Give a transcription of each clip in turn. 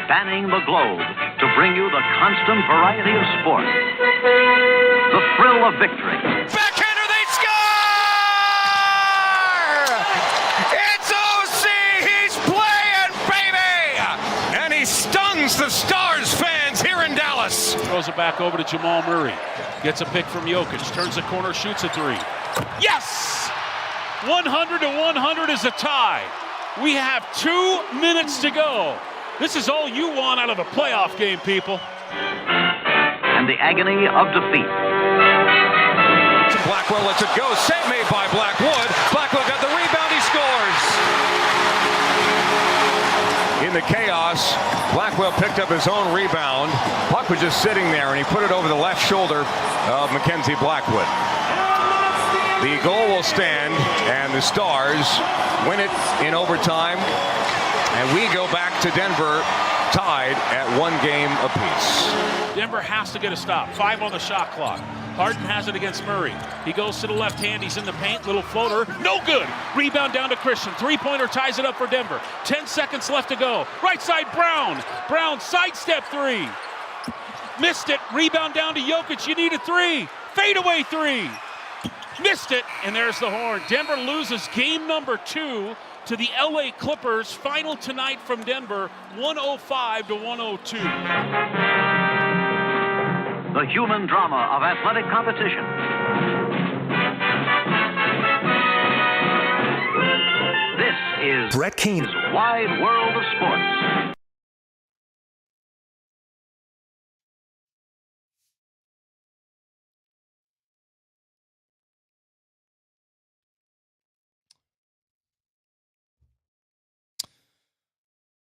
spanning the globe to bring you the constant variety of sport, the thrill of victory. Backhander, they score! It's OC, he's playing, baby! And he stuns the Stars fans here in Dallas. Throws it back over to Jamal Murray. Gets a pick from Jokic, turns the corner, shoots a three. Yes! 100 to 100 is a tie. We have 2 minutes to go. This is all you want out of a playoff game, people. And the agony of defeat. Blackwell lets it go. Save made by Blackwood. Blackwell got the rebound. He scores. In the chaos, Blackwell picked up his own rebound. Puck was just sitting there, and he put it over the left shoulder of Mackenzie Blackwood. The goal will stand, and the Stars win it in overtime. And we go back to Denver, tied at 1 game apiece. Denver has to get a stop. 5 on the shot clock. Harden has it against Murray. He goes to the left hand. He's in the paint. Little floater. No good. Rebound down to Christian. Three-pointer ties it up for Denver. 10 seconds left to go. Right side, Brown. Brown sidestep three. Missed it. Rebound down to Jokic. You need a three. Fadeaway three. Missed it. And there's the horn. Denver loses game number 2 to the LA Clippers. Final tonight from Denver, 105 to 102. The human drama of athletic competition. This is Brett Kane. Wide World of Sports.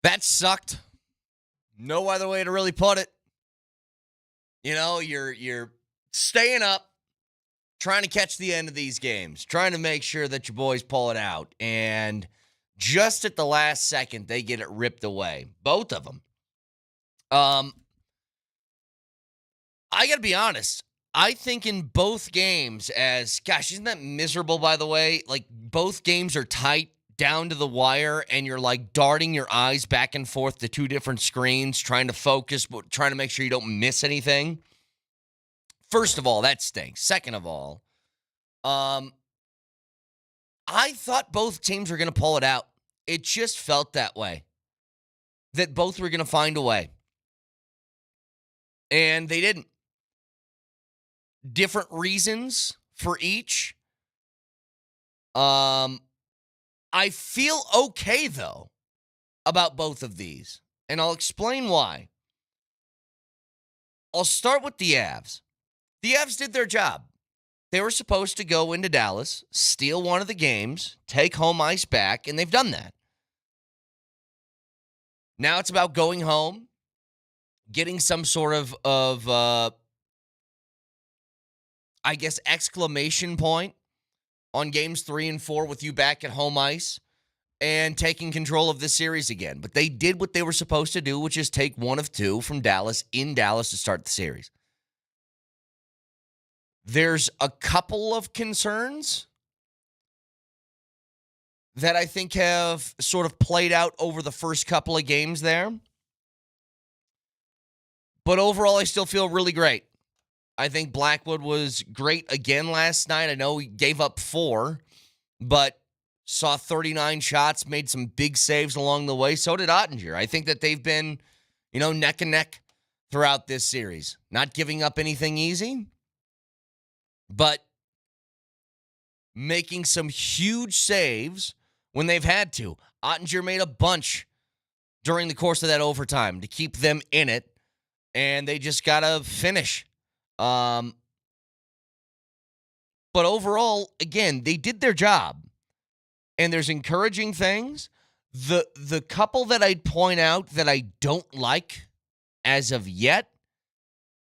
That sucked. No other way to really put it. You know, you're staying up, trying to catch the end of these games, trying to make sure that your boys pull it out. And just at the last second, they get it ripped away. Both of them. I got to be honest. I think in both games gosh, isn't that miserable, by the way? Like, both games are tight, down to the wire, and you're like darting your eyes back and forth to 2 different screens, trying to focus, but trying to make sure you don't miss anything. First of all, that stinks. Second of all, I thought both teams were going to pull it out. It just felt that way, that both were going to find a way. And they didn't. Different reasons for each. I feel okay, though, about both of these, and I'll explain why. I'll start with the Avs. The Avs did their job. They were supposed to go into Dallas, steal one of the games, take home ice back, and they've done that. Now it's about going home, getting some sort of I guess, exclamation point on games 3 and 4 with you back at home ice and taking control of this series again. But they did what they were supposed to do, which is take 1 of 2 from Dallas in Dallas to start the series. There's a couple of concerns that I think have sort of played out over the first couple of games there. But overall, I still feel really great. I think Blackwood was great again last night. I know he gave up 4, but saw 39 shots, made some big saves along the way. So did Ottinger. I think that they've been, neck and neck throughout this series. Not giving up anything easy, but making some huge saves when they've had to. Ottinger made a bunch during the course of that overtime to keep them in it, and they just got to finish. But overall, again, they did their job, and there's encouraging things. The couple that I'd point out that I don't like as of yet,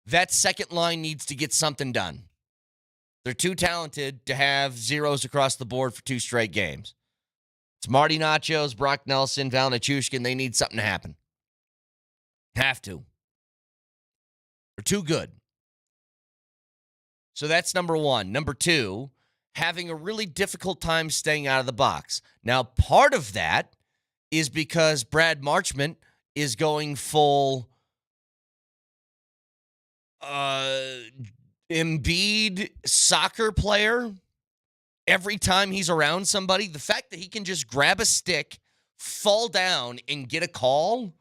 that second line needs to get something done. They're too talented to have zeros across the board for 2 straight games. It's Marty Nachos, Brock Nelson, Val Nichushkin. They need something to happen. Have to. They're too good. So that's number 1. Number 2, having a really difficult time staying out of the box. Now, part of that is because Brad Marchment is going full Embiid soccer player every time he's around somebody, the fact that he can just grab a stick, fall down, and get a call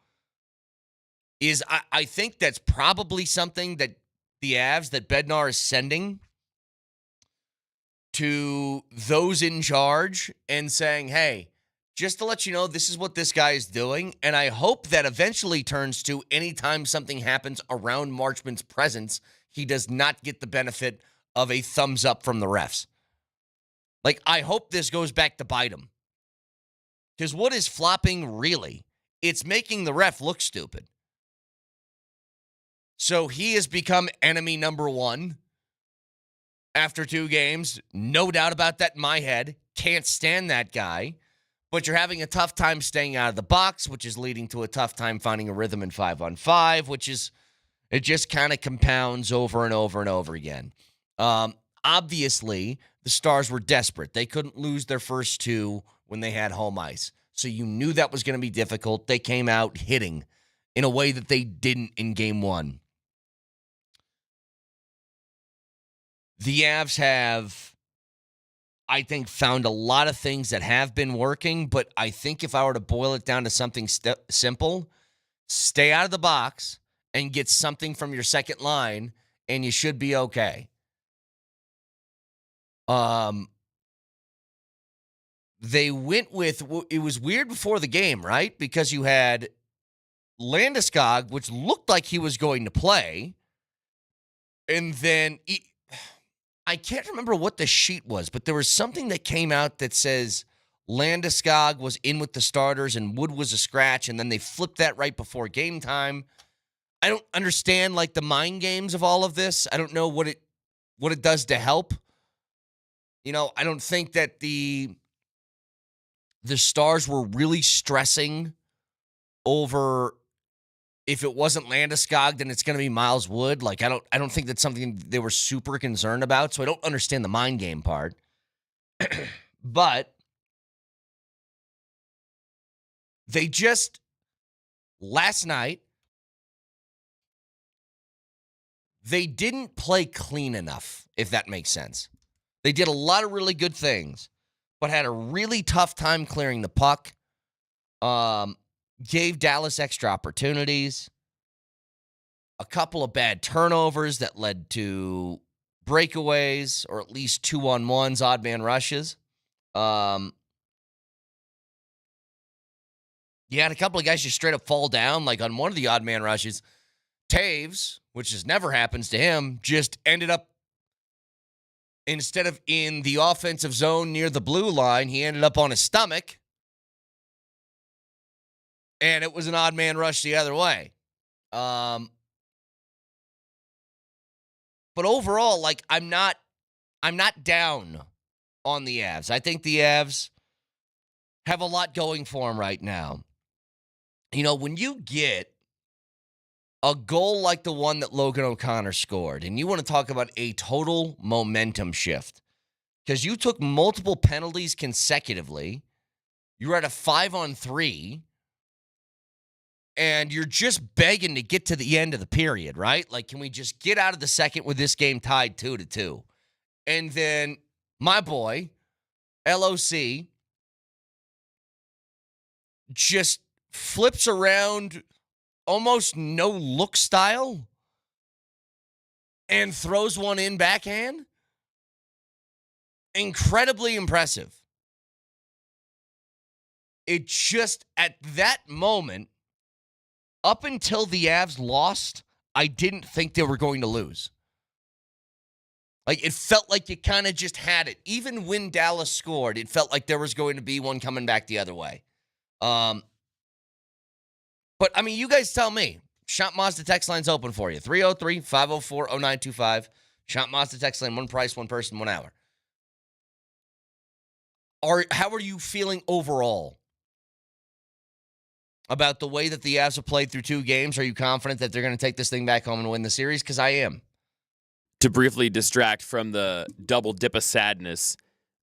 is, I think that's probably something that the Avs, that Bednar is sending to those in charge and saying, hey, just to let you know, this is what this guy is doing. And I hope that eventually turns to anytime something happens around Marchman's presence, he does not get the benefit of a thumbs up from the refs. Like, I hope this goes back to bite him. Because what is flopping really? It's making the ref look stupid. So he has become enemy number one after 2 games. No doubt about that in my head. Can't stand that guy. But you're having a tough time staying out of the box, which is leading to a tough time finding a rhythm in 5-on-5, which is, it just kind of compounds over and over and over again. Obviously, the Stars were desperate. They couldn't lose their first 2 when they had home ice. So you knew that was going to be difficult. They came out hitting in a way that they didn't in Game 1. The Avs have, I think, found a lot of things that have been working, but I think if I were to boil it down to something simple, stay out of the box and get something from your second line, and you should be okay. They went with, it was weird before the game, right? Because you had Landeskog, which looked like he was going to play, and then I can't remember what the sheet was, but there was something that came out that says Landeskog was in with the starters and Wood was a scratch, and then they flipped that right before game time. I don't understand, like, the mind games of all of this. I don't know what it does to help. You know, I don't think that the Stars were really stressing over if it wasn't Landeskog, then it's going to be Miles Wood. Like, I don't think that's something they were super concerned about, so I don't understand the mind game part. But they just, last night, they didn't play clean enough, if that makes sense. They did a lot of really good things, but had a really tough time clearing the puck. Gave Dallas extra opportunities. A couple of bad turnovers that led to breakaways, or at least 2-on-1s, odd man rushes. You had a couple of guys just straight up fall down. Like on one of the odd man rushes, Taves, which just never happens to him, just ended up, instead of in the offensive zone near the blue line, he ended up on his stomach. And it was an odd man rush the other way. But overall, like, I'm not down on the Avs. I think the Avs have a lot going for them right now. You know, when you get a goal like the one that Logan O'Connor scored, and you want to talk about a total momentum shift, because you took multiple penalties consecutively, you're at a 5-on-3, and you're just begging to get to the end of the period, right? Like, can we just get out of the second with this game tied 2-2? And then my boy, LOC, just flips around almost no-look style and throws one in backhand. Incredibly impressive. It just, at that moment, up until the Avs lost, I didn't think they were going to lose. Like, it felt like you kind of just had it. Even when Dallas scored, it felt like there was going to be one coming back the other way. But, I mean, you guys tell me. Shop Mazda text line's open for you. 303-504-0925. Shop Mazda text line, one price, one person, 1 hour. How are you feeling overall about the way that the Avs have played through 2 games? Are you confident that they're going to take this thing back home and win the series? Because I am. To briefly distract from the double dip of sadness,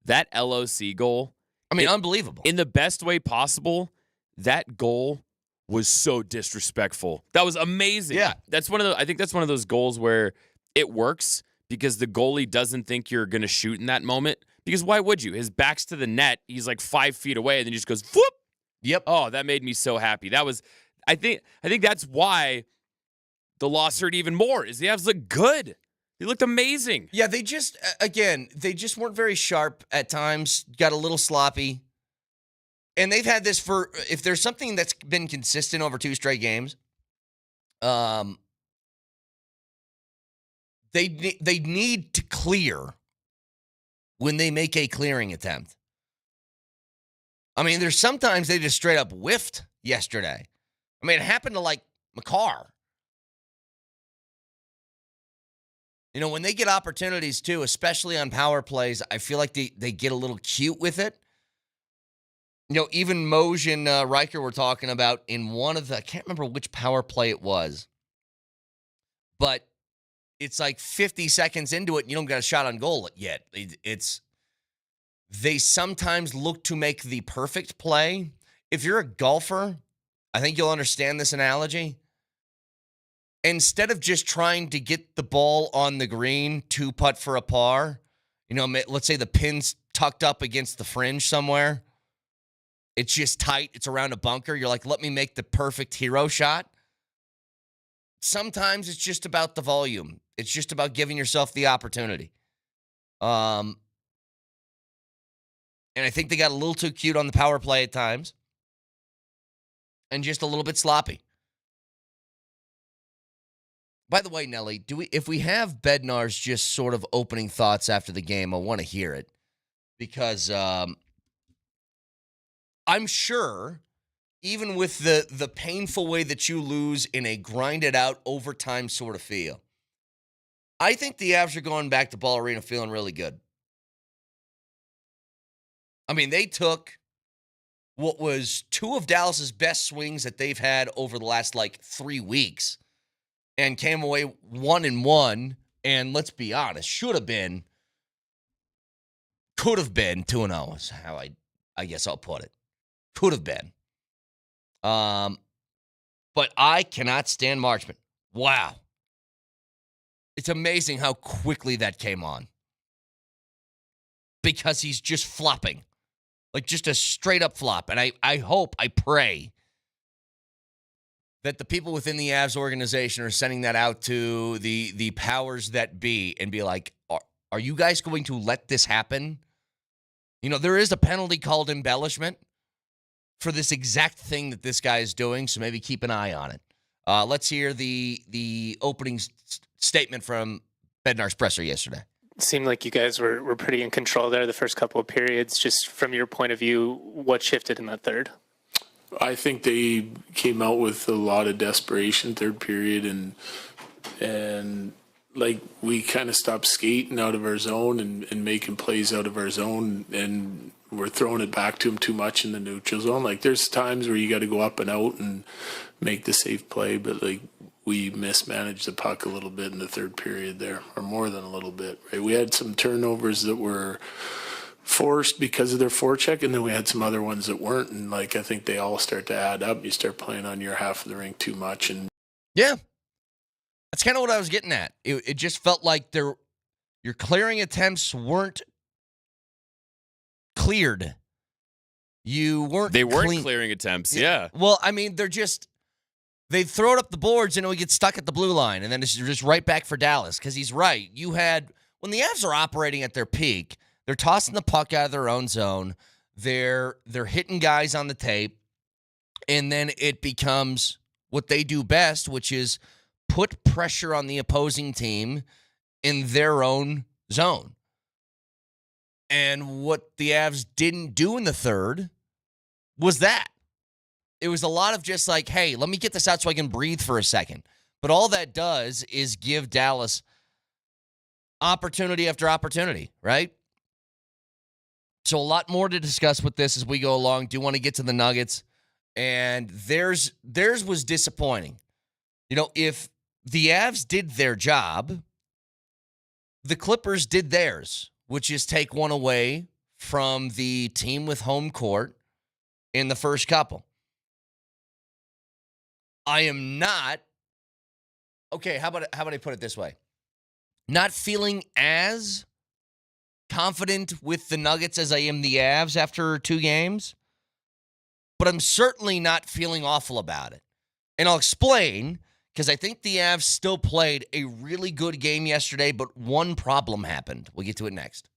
that LOC goal, I mean, unbelievable. In the best way possible, that goal was so disrespectful. That was amazing. Yeah. I think that's one of those goals where it works because the goalie doesn't think you're going to shoot in that moment. Because why would you? His back's to the net. He's like 5 feet away, and then he just goes, whoop. Yep. Oh, that made me so happy. That was, I think that's why the loss hurt even more, is the Avs looked good. They looked amazing. Yeah, they just weren't very sharp at times, got a little sloppy. And they've had this for, if there's something that's been consistent over 2 straight games, they need to clear when they make a clearing attempt. I mean, there's sometimes they just straight up whiffed yesterday. I mean, it happened to, like, McCarr. You know, when they get opportunities, too, especially on power plays, I feel like they get a little cute with it. You know, even Moser and Riker were talking about in one of the, I can't remember which power play it was, but it's like 50 seconds into it, and you don't got a shot on goal yet. They sometimes look to make the perfect play. If you're a golfer, I think you'll understand this analogy. Instead of just trying to get the ball on the green, 2-putt for a par, you know, let's say the pin's tucked up against the fringe somewhere. It's just tight. It's around a bunker. You're like, let me make the perfect hero shot. Sometimes it's just about the volume. It's just about giving yourself the opportunity. And I think they got a little too cute on the power play at times. And just a little bit sloppy. By the way, Nelly, if we have Bednar's just sort of opening thoughts after the game, I want to hear it. Because I'm sure, even with the painful way that you lose in a grinded-out overtime sort of feel, I think the Avs are going back to Ball Arena feeling really good. I mean, they took what was 2 of Dallas's best swings that they've had over the last, 3 weeks and came away 1-1, and let's be honest, could have been 2-0 is how I guess I'll put it. Could have been. But I cannot stand Marchment. Wow. It's amazing how quickly that came on. Because he's just flopping. Like just a straight up flop. And I pray that the people within the Avs organization are sending that out to the powers that be and be like, are you guys going to let this happen? You know, there is a penalty called embellishment for this exact thing that this guy is doing, so maybe keep an eye on it. Let's hear the opening statement from Bednar's presser yesterday. It seemed like you guys were pretty in control there the first couple of periods. Just from your point of view, what shifted in that third? I think they came out with a lot of desperation third period, and like we kind of stopped skating out of our zone and making plays out of our zone, and we're throwing it back to them too much in the neutral zone. Like there's times where you got to go up and out and make the safe play, but like we mismanaged the puck a little bit in the third period there, or more than a little bit. Right, we had some turnovers that were forced because of their forecheck, and then we had some other ones that weren't, and like I think they all start to add up. You start playing on your half of the rink too much, and yeah, that's kind of what I was getting at. It just felt like your clearing attempts weren't cleared. They weren't clearing attempps. Yeah. Well, I mean, they throw it up the boards and it would get stuck at the blue line, and then it's just right back for Dallas. Because he's right. When the Avs are operating at their peak, they're tossing the puck out of their own zone. They're hitting guys on the tape, and then it becomes what they do best, which is put pressure on the opposing team in their own zone. And what the Avs didn't do in the third was that. It was a lot of just like, hey, let me get this out so I can breathe for a second. But all that does is give Dallas opportunity after opportunity, right? So a lot more to discuss with this as we go along. Do want to get to the Nuggets. And theirs was disappointing. You know, if the Avs did their job, the Clippers did theirs, which is take one away from the team with home court in the first couple. I am not. Okay, how about I put it this way? Not feeling as confident with the Nuggets as I am the Avs after 2 games, but I'm certainly not feeling awful about it. And I'll explain, because I think the Avs still played a really good game yesterday, but one problem happened. We'll get to it next.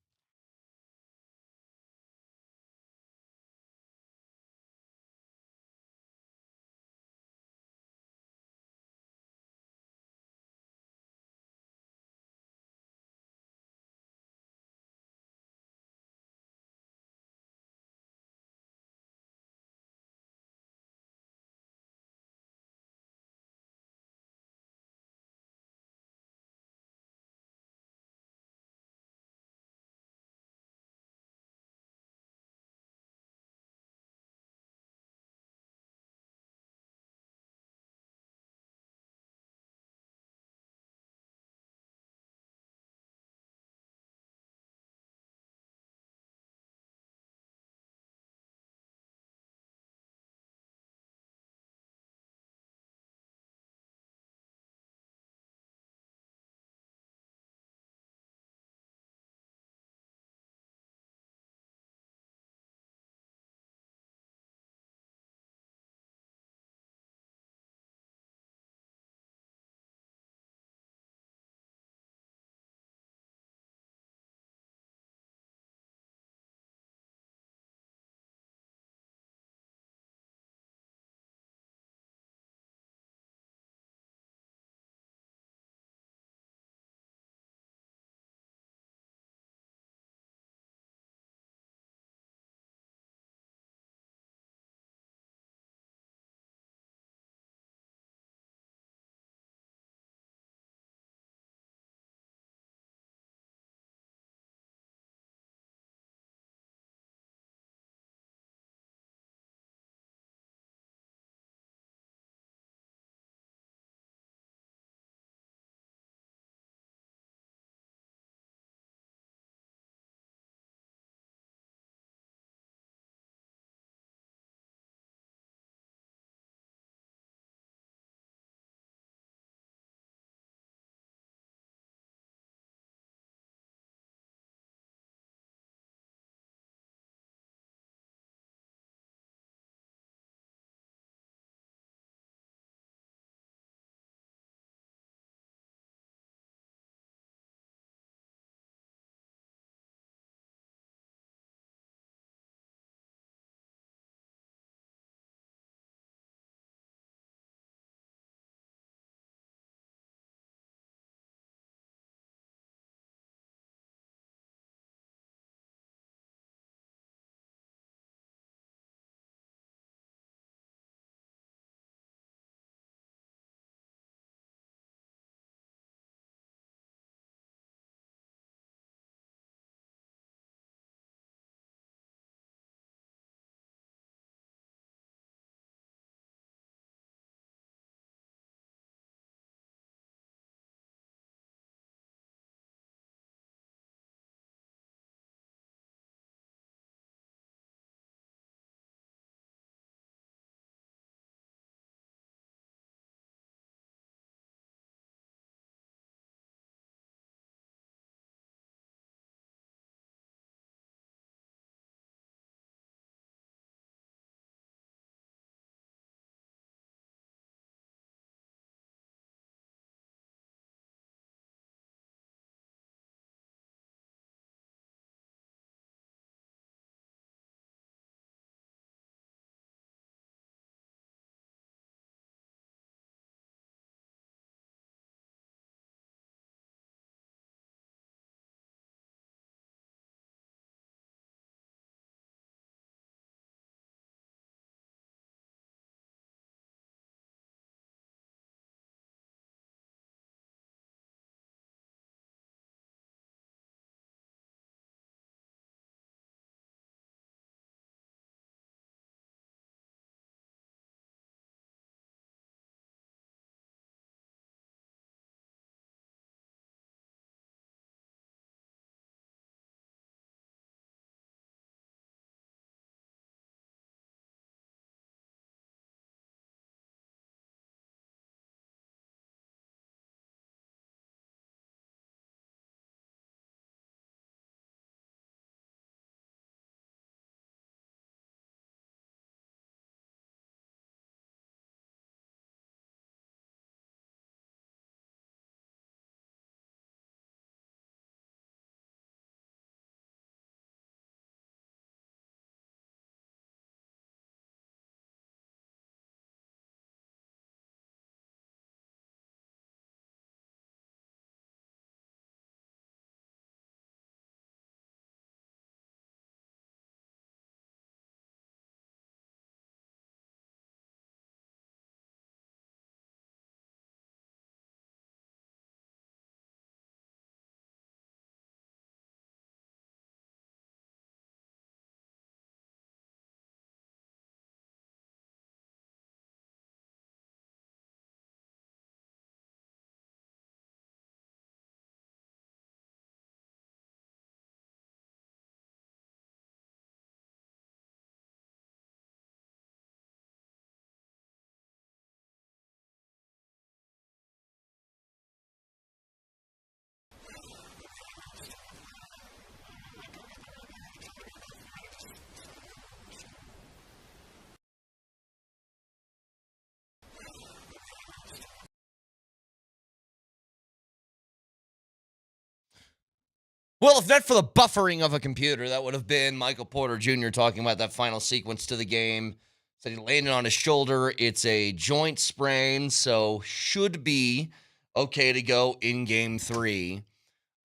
Well, if not for the buffering of a computer, that would have been Michael Porter Jr. talking about that final sequence to the game. Said he landed on his shoulder. It's a joint sprain, so should be okay to go in Game 3.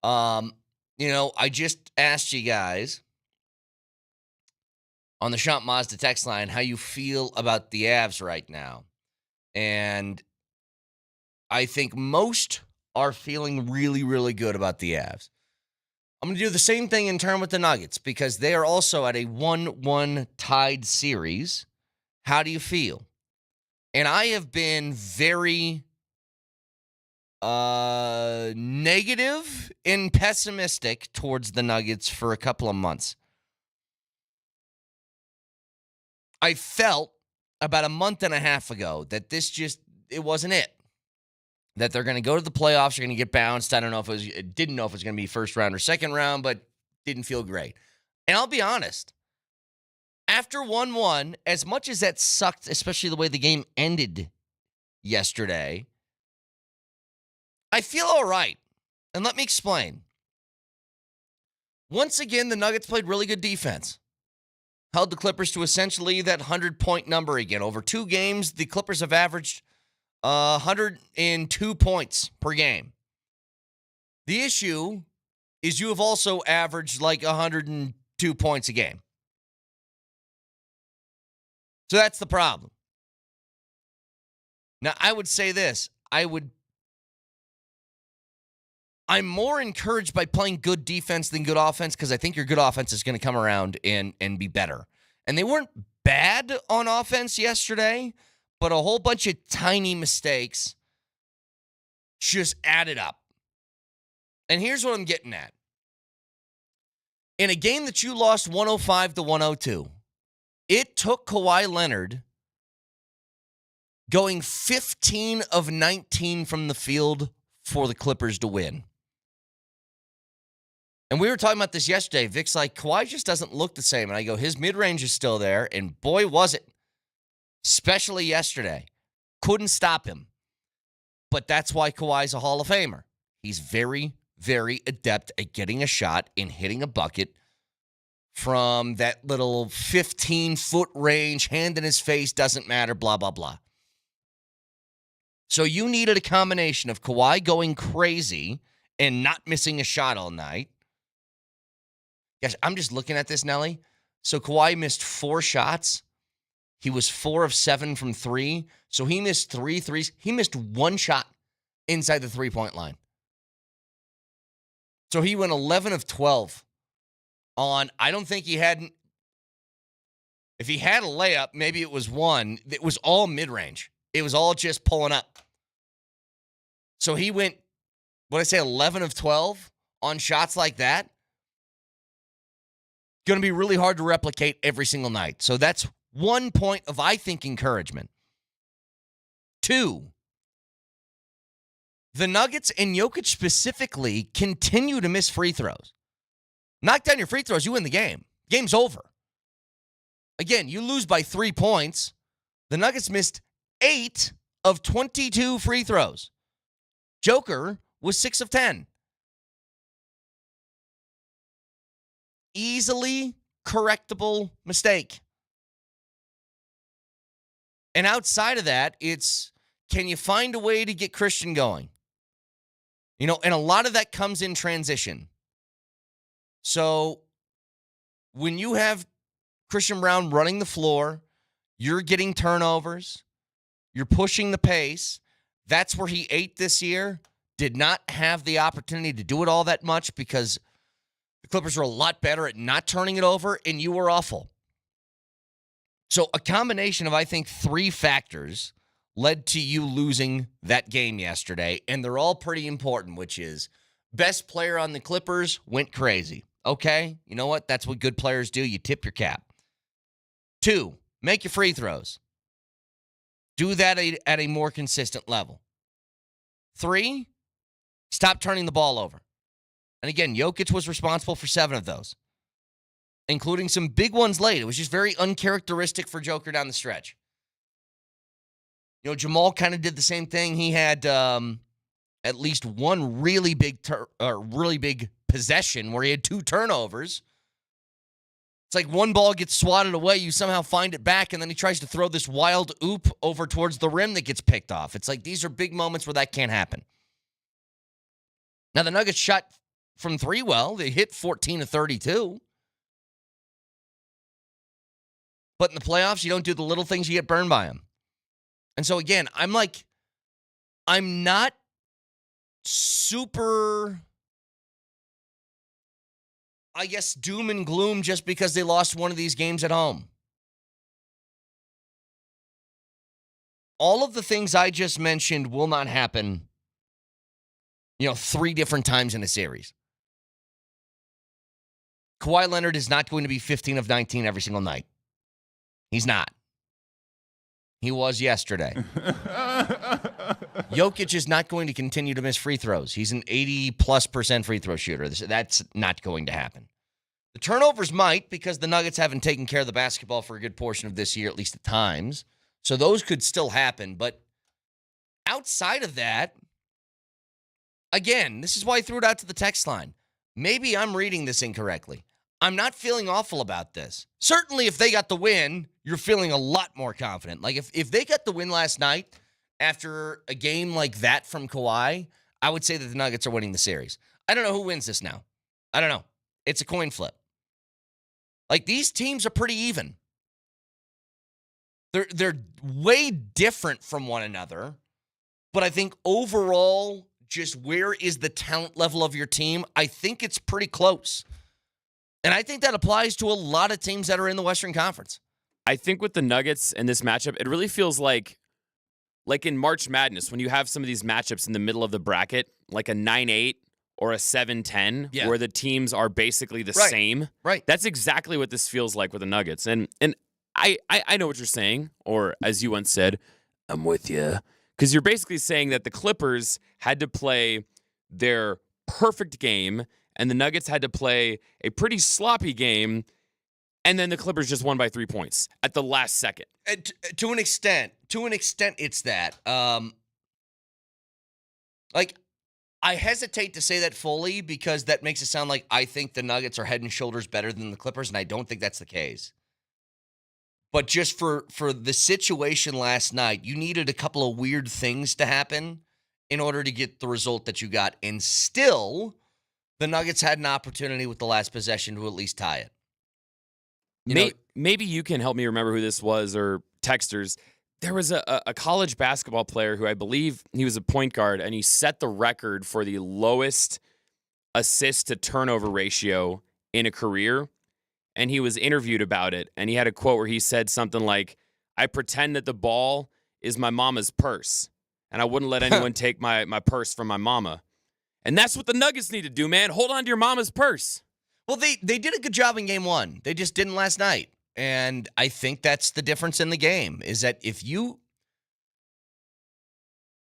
I just asked you guys on the Shop Mazda text line how you feel about the Avs right now. And I think most are feeling really, really good about the Avs. I'm going to do the same thing in turn with the Nuggets because they are also at a 1-1 tied series. How do you feel? And I have been very negative and pessimistic towards the Nuggets for a couple of months. I felt about a month and a half ago that it wasn't it. That they're going to go to the playoffs, they're going to get bounced. Didn't know if it was going to be first round or second round, but didn't feel great. And I'll be honest, after 1-1, as much as that sucked, especially the way the game ended yesterday, I feel all right. And let me explain. Once again, the Nuggets played really good defense. Held the Clippers to essentially that 100-point number again. Over 2 games, the Clippers have averaged 102 points per game. The issue is you have also averaged like 102 points a game. So that's the problem. Now, I would say this. I'm more encouraged by playing good defense than good offense because I think your good offense is going to come around and be better. And they weren't bad on offense yesterday, but a whole bunch of tiny mistakes just added up. And here's what I'm getting at. In a game that you lost 105-102, it took Kawhi Leonard going 15 of 19 from the field for the Clippers to win. And we were talking about this yesterday. Vic's like, Kawhi just doesn't look the same. And I go, his mid-range is still there. And boy, was it. Especially yesterday. Couldn't stop him. But that's why Kawhi's a Hall of Famer. He's very, very adept at getting a shot and hitting a bucket from that little 15-foot range, hand in his face, doesn't matter, blah, blah, blah. So you needed a combination of Kawhi going crazy and not missing a shot all night. Gosh, I'm just looking at this, Nelly. So Kawhi missed 4 shots. He was 4 of 7 from 3. So he missed 3 threes. He missed 1 shot inside the 3-point line. So he went 11 of 12 on, I don't think he hadn't. If he had a layup, maybe it was 1. It was all mid-range. It was all just pulling up. So he went, 11 of 12 on shots like that? Going to be really hard to replicate every single night. So that's 1 point of, I think, encouragement. 2, the Nuggets and Jokic specifically continue to miss free throws. Knock down your free throws, you win the game. Game's over. Again, you lose by 3 points. The Nuggets missed 8 of 22 free throws. Joker was 6 of 10. Easily correctable mistake. And outside of that, it's, can you find a way to get Christian going? And a lot of that comes in transition. So when you have Christian Braun running the floor, you're getting turnovers, you're pushing the pace. That's where he ate this year. Did not have the opportunity to do it all that much because the Clippers were a lot better at not turning it over, and you were awful. So a combination of, I think, 3 factors led to you losing that game yesterday, and they're all pretty important, which is best player on the Clippers went crazy. Okay, you know what? That's what good players do. You tip your cap. 2, make your free throws. Do that at a more consistent level. 3, stop turning the ball over. And again, Jokic was responsible for 7 of those, including some big ones late. It was just very uncharacteristic for Joker down the stretch. Jamal kind of did the same thing. He had at least one really big possession where he had 2 turnovers. It's like one ball gets swatted away, you somehow find it back, and then he tries to throw this wild oop over towards the rim that gets picked off. It's like these are big moments where that can't happen. Now, the Nuggets shot from 3 well. They hit 14 of 32. But in the playoffs, you don't do the little things, you get burned by them. And so, again, I'm not super, I guess, doom and gloom just because they lost one of these games at home. All of the things I just mentioned will not happen, 3 different times in a series. Kawhi Leonard is not going to be 15 of 19 every single night. He's not. He was yesterday. Jokic is not going to continue to miss free throws. He's an 80+% free throw shooter. That's not going to happen. The turnovers might, because the Nuggets haven't taken care of the basketball for a good portion of this year, at least at times. So those could still happen. But outside of that, again, this is why I threw it out to the text line. Maybe I'm reading this incorrectly. I'm not feeling awful about this. Certainly, if they got the win, you're feeling a lot more confident. Like, if they got the win last night after a game like that from Kawhi, I would say that the Nuggets are winning the series. I don't know who wins this now. I don't know. It's a coin flip. Like, these teams are pretty even. They're way different from one another, but I think overall, just where is the talent level of your team, I think it's pretty close. And I think that applies to a lot of teams that are in the Western Conference. I think with the Nuggets and this matchup, it really feels like in March Madness, when you have some of these matchups in the middle of the bracket, like a 9-8 or a 7-10, where the teams are basically the same. Right. That's exactly what this feels like with the Nuggets. And I know what you're saying, or as you once said, I'm with you. Because you're basically saying that the Clippers had to play their perfect game, and the Nuggets had to play a pretty sloppy game, and then the Clippers just won by 3 points at the last second. To an extent, it's that. I hesitate to say that fully because that makes it sound like I think the Nuggets are head and shoulders better than the Clippers, and I don't think that's the case. But just for the situation last night, you needed a couple of weird things to happen in order to get the result that you got, and still the Nuggets had an opportunity with the last possession to at least tie it. Maybe you can help me remember who this was, or texters. There was a college basketball player who I believe he was a point guard, and he set the record for the lowest assist to turnover ratio in a career. And he was interviewed about it, and he had a quote where he said something like, I pretend that the ball is my mama's purse, and I wouldn't let anyone take my purse from my mama. And that's what the Nuggets need to do, man. Hold on to your mama's purse. Well, they did a good job in game 1. They just didn't last night. And I think that's the difference in the game, is that if you,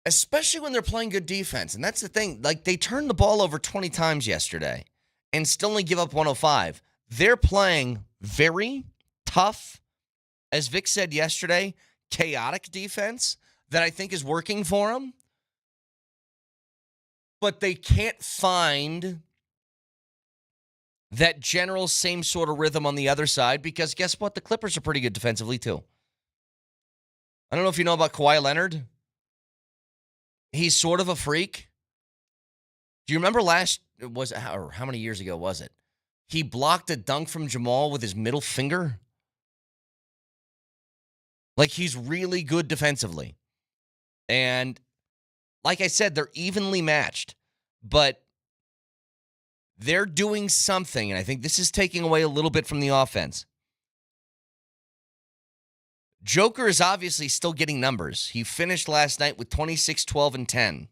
especially when they're playing good defense, and that's the thing, like they turned the ball over 20 times yesterday and still only give up 105. They're playing very tough, as Vic said yesterday, chaotic defense that I think is working for them. But they can't find that general same sort of rhythm on the other side because guess what? The Clippers are pretty good defensively too. I don't know if you know about Kawhi Leonard. He's sort of a freak. Do you remember how many years ago was it? He blocked a dunk from Jamal with his middle finger. Like, he's really good defensively. And like I said, they're evenly matched. But they're doing something, and I think this is taking away a little bit from the offense. Joker is obviously still getting numbers. He finished last night with 26, 12, and 10.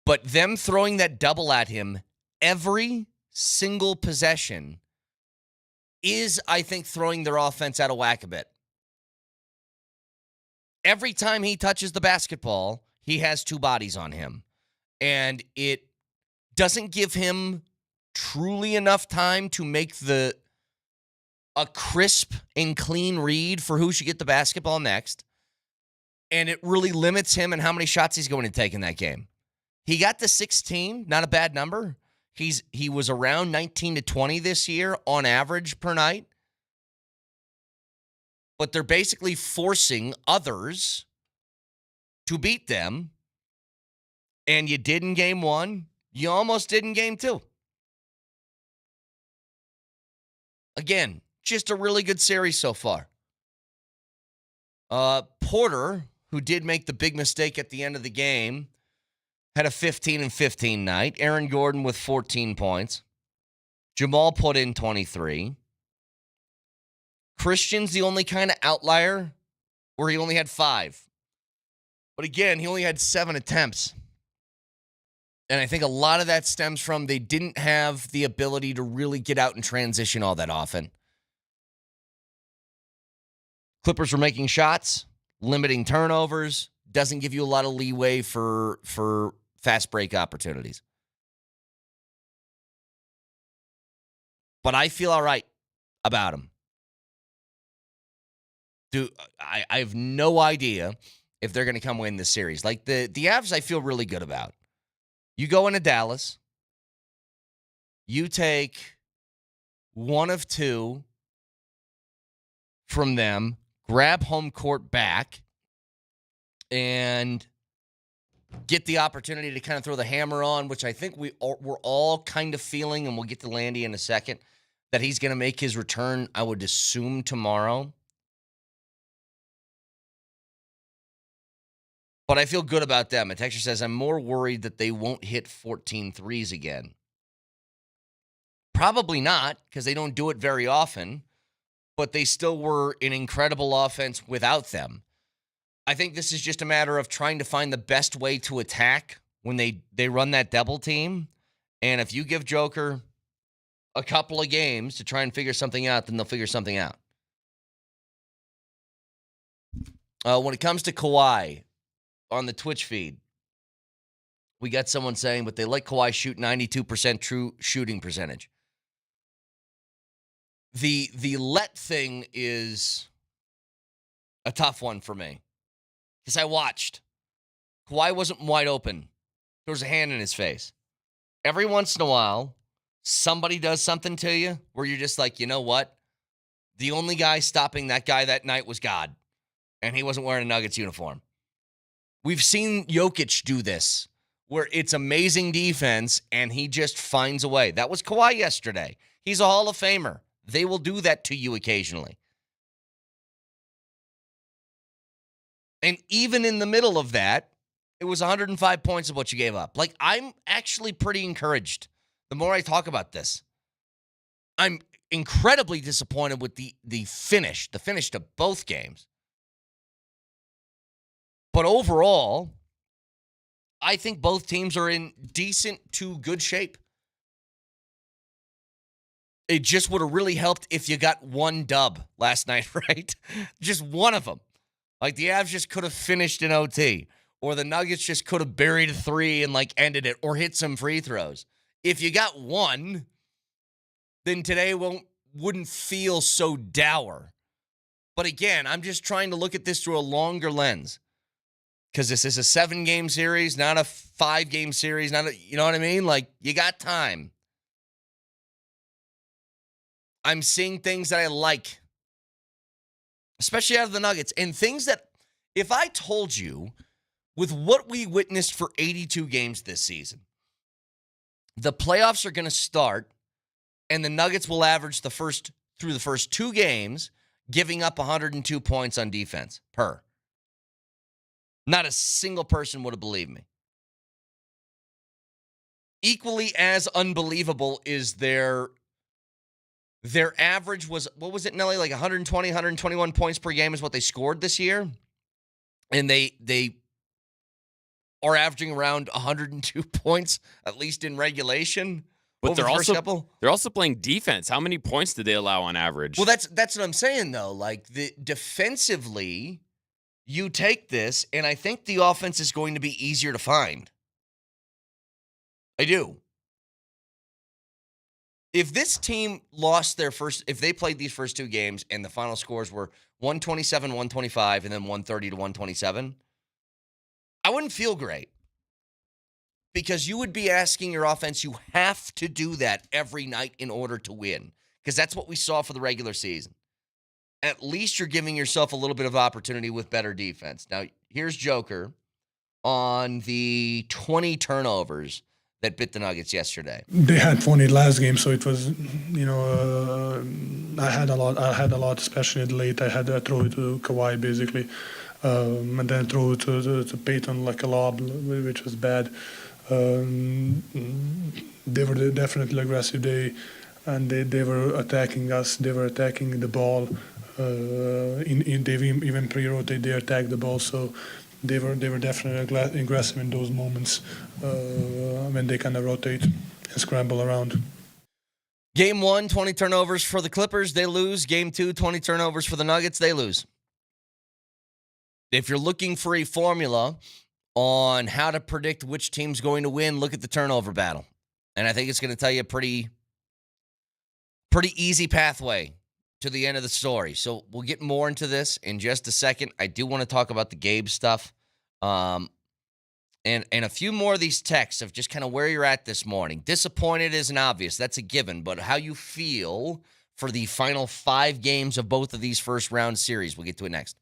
But them throwing that double at him every single possession is, I think, throwing their offense out of whack a bit. Every time he touches the basketball, he has 2 bodies on him. And it doesn't give him truly enough time to make a crisp and clean read for who should get the basketball next. And it really limits him and how many shots he's going to take in that game. He got to 16, not a bad number. He was around 19 to 20 this year on average per night. But they're basically forcing others to beat them. And you did in game 1. You almost did in game 2. Again, just a really good series so far. Porter, who did make the big mistake at the end of the game, had a 15-15 night. Aaron Gordon with 14 points. Jamal put in 23. Christian's the only kind of outlier where he only had 5. But again, he only had 7 attempts. And I think a lot of that stems from they didn't have the ability to really get out and transition all that often. Clippers were making shots, limiting turnovers, doesn't give you a lot of leeway for fast break opportunities. But I feel all right about him. Dude, I have no idea if they're going to come win this series. Like the Avs, I feel really good about. You go into Dallas, you take 1 of 2 from them, grab home court back, and get the opportunity to kind of throw the hammer on, which I think we're all kind of feeling, and we'll get to Landy in a second, that he's going to make his return, I would assume, tomorrow. But I feel good about them. A texter says, I'm more worried that they won't hit 14 threes again. Probably not, because they don't do it very often, but they still were an incredible offense without them. I think this is just a matter of trying to find the best way to attack when they run that double team. And if you give Joker a couple of games to try and figure something out, then they'll figure something out. When it comes to Kawhi, on the Twitch feed, we got someone saying, but they let Kawhi shoot 92% true shooting percentage. The let thing is a tough one for me. Because I watched. Kawhi wasn't wide open. There was a hand in his face. Every once in a while, somebody does something to you where you're just like, you know what? The only guy stopping that guy that night was God. And he wasn't wearing a Nuggets uniform. We've seen Jokic do this, where it's amazing defense, and he just finds a way. That was Kawhi yesterday. He's a Hall of Famer. They will do that to you occasionally. And even in the middle of that, it was 105 points of what you gave up. Like, I'm actually pretty encouraged the more I talk about this. I'm incredibly disappointed with the finish to both games. But overall, I think both teams are in decent to good shape. It just would have really helped if you got one dub last night, right? Just one of them. Like the Avs just could have finished in OT, or the Nuggets just could have buried a 3 and like ended it, or hit some free throws. If you got one, then today wouldn't feel so dour. But again, I'm just trying to look at this through a longer lens. Because this is a 7-game series, not a 5-game series. You know what I mean? Like, you got time. I'm seeing things that I like, especially out of the Nuggets, and things that, if I told you, with what we witnessed for 82 games this season, the playoffs are going to start, and the Nuggets will average through the first 2 games, giving up 102 points on defense per. Not a single person would have believed me. Equally as unbelievable is their average was, what was it, Nelly? Like 120, 121 points per game is what they scored this year. And they are averaging around 102 points, at least in regulation. But they're also playing defense. How many points did they allow on average? Well, that's what I'm saying, though. Like, defensively, you take this, and I think the offense is going to be easier to find. I do. If this team if they played these first 2 games and the final scores were 127, 125, and then 130 to 127, I wouldn't feel great. because you would be asking your offense, you have to do that every night in order to win, because that's what we saw for the regular season. At least you're giving yourself a little bit of opportunity with better defense. Now, here's Joker on the 20 turnovers that bit the Nuggets yesterday. They had 20 last game, so it was, I had a lot, especially at late. I had to throw it to Kawhi, basically, and then throw it to Peyton like a lob, which was bad. They were definitely aggressive. They were attacking us. They were attacking the ball. They even pre-rotate. They attacked the ball, so they were definitely aggressive in those moments when they kind of rotate and scramble around. Game 1, 20 turnovers for the Clippers, they lose. Game 2, 20 turnovers for the Nuggets, they lose. If you're looking for a formula on how to predict which team's going to win, look at the turnover battle. And I think it's going to tell you a pretty easy pathway to the end of the story. So we'll get more into this in just a second. I do want to talk about the Gabe stuff. And a few more of these texts of just kind of where you're at this morning. Disappointed isn't obvious. That's a given. But how you feel for the final 5 games of both of these first-round series. We'll get to it next.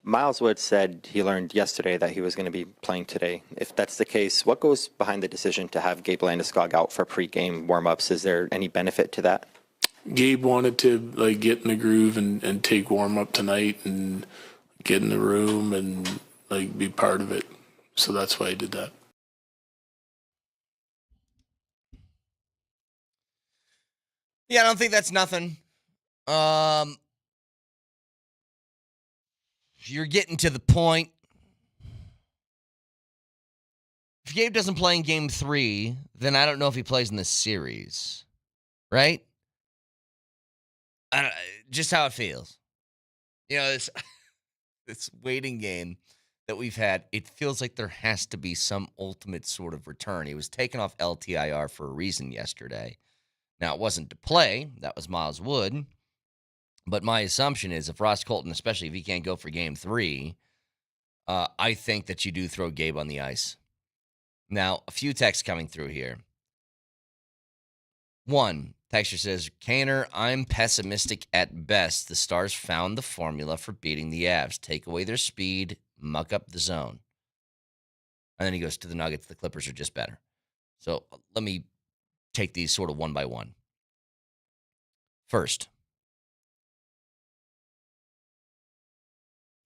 Miles Wood said he learned yesterday that he was going to be playing today. If that's the case, what goes behind the decision to have Gabe Landeskog out for pre-game warm-ups? Is there any benefit to that? Gabe wanted to get in the groove and take warm-up tonight and get in the room and be part of it. So that's why I did that. Yeah, I don't think that's nothing. You're getting to the point. If Gabe doesn't play in game 3, then I don't know if he plays in this series. Right? Just how it feels. This waiting game that we've had, it feels like there has to be some ultimate sort of return. He was taken off LTIR for a reason yesterday. Now, it wasn't to play. That was Miles Wood. But my assumption is if Ross Colton, especially if he can't go for game 3, I think that you do throw Gabe on the ice. Now, a few texts coming through here. One, texter says, Kaner, I'm pessimistic at best. The Stars found the formula for beating the Avs. Take away their speed, muck up the zone. And then he goes to the Nuggets. The Clippers are just better. So let me take these sort of one by one. First,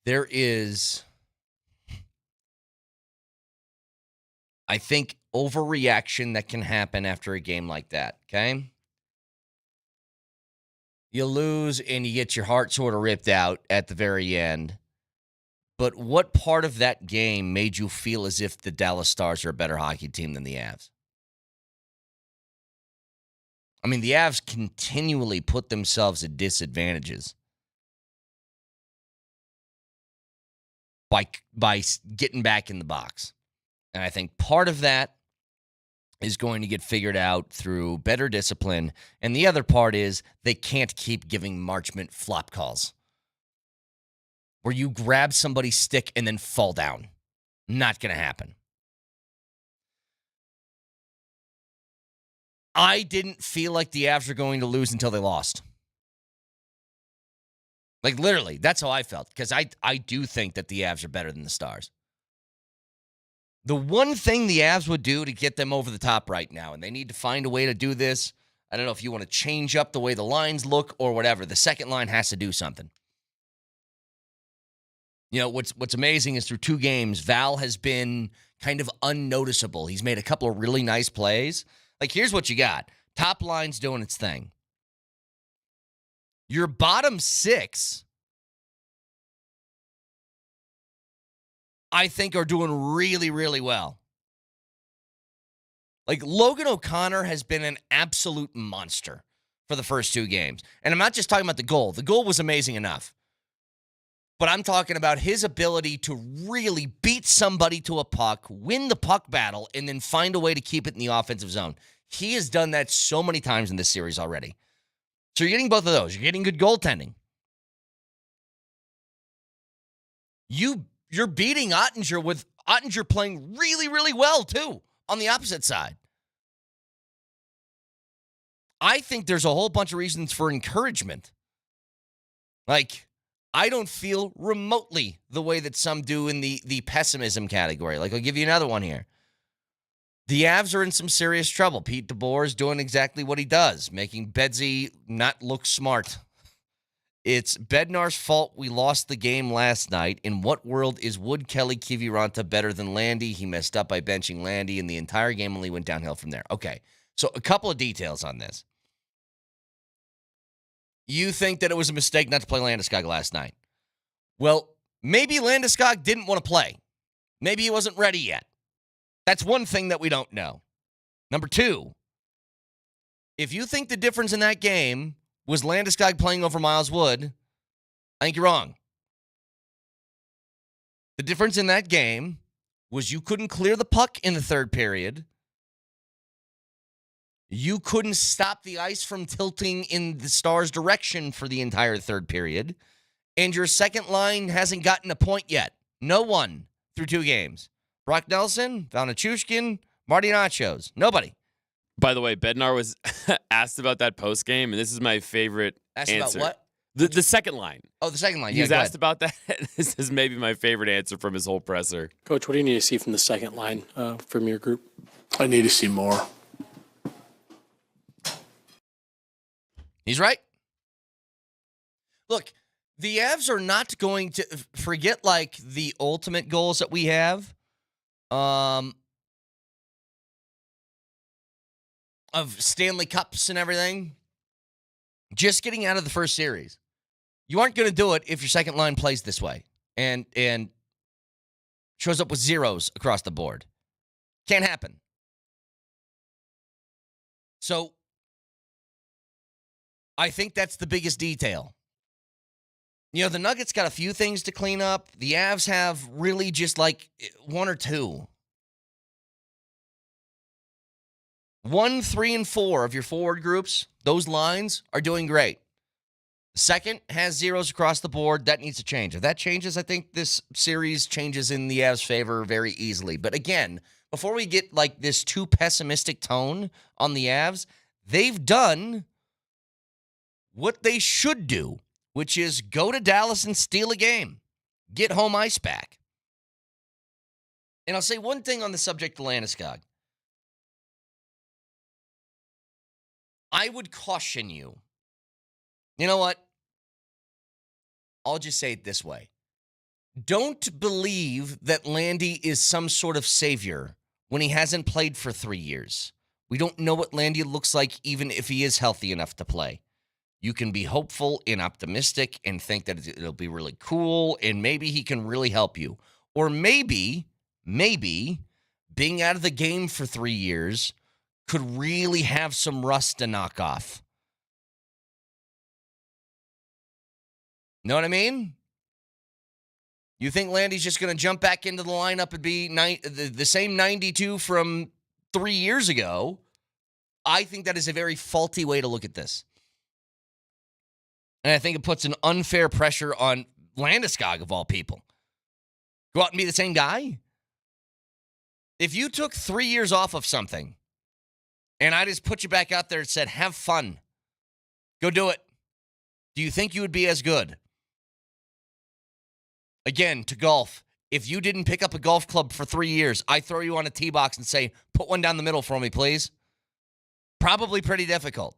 there is, I think, overreaction that can happen after a game like that, okay? You lose and you get your heart sort of ripped out at the very end. But what part of that game made you feel as if the Dallas Stars are a better hockey team than the Avs? I mean, the Avs continually put themselves at disadvantages by getting back in the box. And I think part of that is going to get figured out through better discipline. And the other part is they can't keep giving Marchment flop calls where you grab somebody's stick and then fall down. Not going to happen. I didn't feel like the Avs were going to lose until they lost. Literally, that's how I felt. Because I do think that the Avs are better than the Stars. The one thing the Avs would do to get them over the top right now, and they need to find a way to do this, I don't know if you want to change up the way the lines look or whatever. The second line has to do something. What's amazing is through 2 games, Val has been kind of unnoticeable. He's made a couple of really nice plays. Here's what you got. Top line's doing its thing. Your bottom 6, I think, are doing really, really well. Logan O'Connor has been an absolute monster for the first 2 games. And I'm not just talking about the goal. The goal was amazing enough. But I'm talking about his ability to really beat somebody to a puck, win the puck battle, and then find a way to keep it in the offensive zone. He has done that so many times in this series already. So you're getting both of those. You're getting good goaltending. You're beating Ottinger with Ottinger playing really, really well, too, on the opposite side. I think there's a whole bunch of reasons for encouragement. I don't feel remotely the way that some do in the pessimism category. I'll give you another one here. The Avs are in some serious trouble. Pete DeBoer is doing exactly what he does, making Bedsy not look smart. It's Bednar's fault we lost the game last night. In what world is Wood, Kelly, Kiviranta better than Landy? He messed up by benching Landy, and the entire game only went downhill from there. Okay, so a couple of details on this. You think that it was a mistake not to play Landeskog last night. Well, maybe Landeskog didn't want to play. Maybe he wasn't ready yet. That's one thing that we don't know. Number 2, if you think the difference in that game was Landeskog playing over Miles Wood, I think you're wrong. The difference in that game was you couldn't clear the puck in the third period. You couldn't stop the ice from tilting in the Stars' direction for the entire third period. And your second line hasn't gotten a point yet. No one through 2 games. Brock Nelson, Valnichushkin, Marty Nachos. Nobody. By the way, Bednar was asked about that postgame, and this is my favorite answer. Asked about what? The second line. Oh, the second line. He Yeah, was go asked ahead. about that. This is maybe my favorite answer from his whole presser. Coach, what do you need to see from the second line from your group? I need to see more. He's right. Look, the Avs are not going to forget like the ultimate goals that we have. Of Stanley Cups and everything. Just getting out of the first series. You aren't going to do it if your second line plays this way and shows up with zeros across the board. Can't happen. So I think that's the biggest detail. You know, the Nuggets got a few things to clean up. The Avs have really just like one or two. 1, 3, and 4 of your forward groups, those lines are doing great. Second has zeros across the board. That needs to change. If that changes, I think this series changes in the Avs' favor very easily. But again, before we get like this too pessimistic tone on the Avs, they've done what they should do, which is go to Dallas and steal a game. Get home ice back. And I'll say one thing on the subject of Landeskog. I would caution you. You know what? I'll just say it this way. Don't believe that Landy is some sort of savior when he hasn't played for 3 years. We don't know what Landy looks like even if he is healthy enough to play. You can be hopeful and optimistic and think that it'll be really cool and maybe he can really help you. Or maybe being out of the game for 3 years could really have some rust to knock off. Know what I mean? You think Landy's just going to jump back into the lineup and be the same 92 from 3 years ago? I think that is a very faulty way to look at this. And I think it puts an unfair pressure on Landeskog, of all people. Go out and be the same guy? If you took 3 years off of something, and I just put you back out there and said, have fun, go do it, do you think you would be as good? Again, to golf, if you didn't pick up a golf club for 3 years, I throw you on a tee box and say, put one down the middle for me, please. Probably pretty difficult.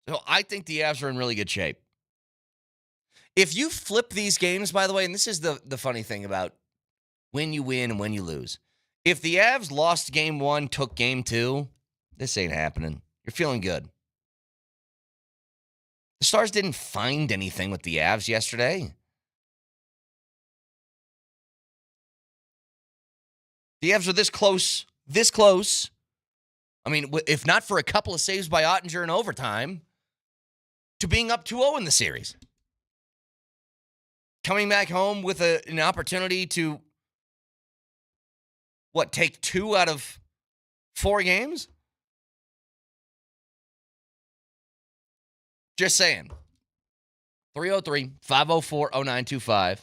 So I think the Avs are in really good shape. If you flip these games, by the way, and this is the funny thing about when you win and when you lose. If the Avs lost game 1, took game 2, this ain't happening. You're feeling good. The Stars didn't find anything with the Avs yesterday. The Avs are this close. I mean, if not for a couple of saves by Ottinger in overtime, to being up 2-0 in the series. Coming back home with an opportunity to, take 2 out of 4 games? Just saying. 303-504-0925.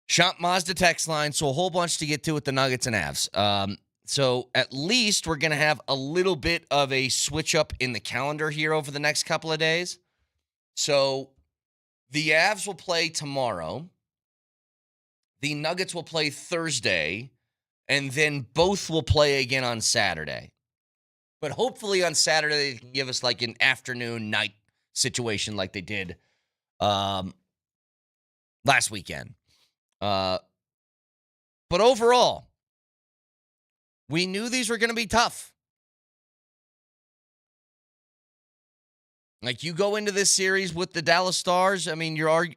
Shop Mazda text line, so a whole bunch to get to with the Nuggets and Avs. So at least we're going to have a little bit of a switch up in the calendar here over the next couple of days. So the Avs will play tomorrow. The Nuggets will play Thursday. And then both will play again on Saturday. But hopefully on Saturday they can give us like an afternoon, night situation like they did last weekend. But overall, we knew these were going to be tough. Like you go into this series with the Dallas Stars, I mean, you're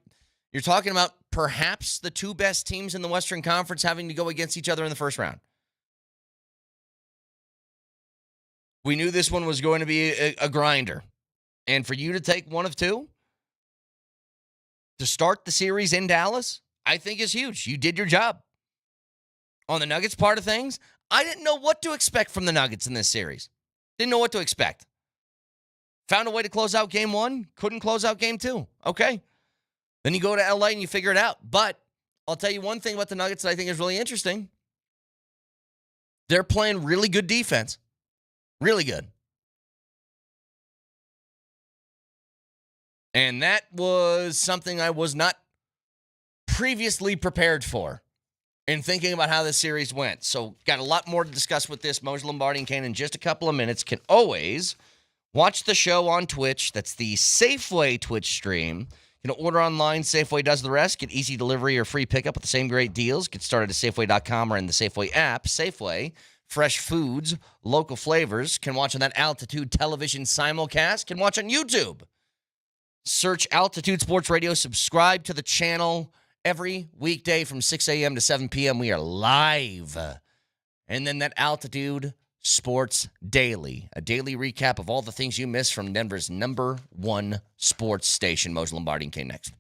talking about perhaps the 2 best teams in the Western Conference having to go against each other in the first round. We knew this one was going to be a grinder. And for you to take one of 2 to start the series in Dallas, I think is huge. You did your job. On the Nuggets part of things, I didn't know what to expect from the Nuggets in this series. Didn't know what to expect. Found a way to close out game 1, couldn't close out game 2. Okay. Then you go to LA and you figure it out. But I'll tell you one thing about the Nuggets that I think is really interesting. They're playing really good defense. Really good. And that was something I was not previously prepared for in thinking about how this series went. So got a lot more to discuss with this. Moser, Lombardi, and Kane in just a couple of minutes. Can always watch the show on Twitch. That's the Safeway Twitch stream. You can order online. Safeway does the rest. Get easy delivery or free pickup with the same great deals. Get started at Safeway.com or in the Safeway app. Safeway, fresh foods, local flavors. Can watch on that Altitude Television simulcast. Can watch on YouTube. Search Altitude Sports Radio. Subscribe to the channel every weekday from 6 a.m. to 7 p.m. We are live. And then that Altitude Sports Daily, a daily recap of all the things you missed from Denver's #1 sports station. Moser, Lombardi, and Kane next.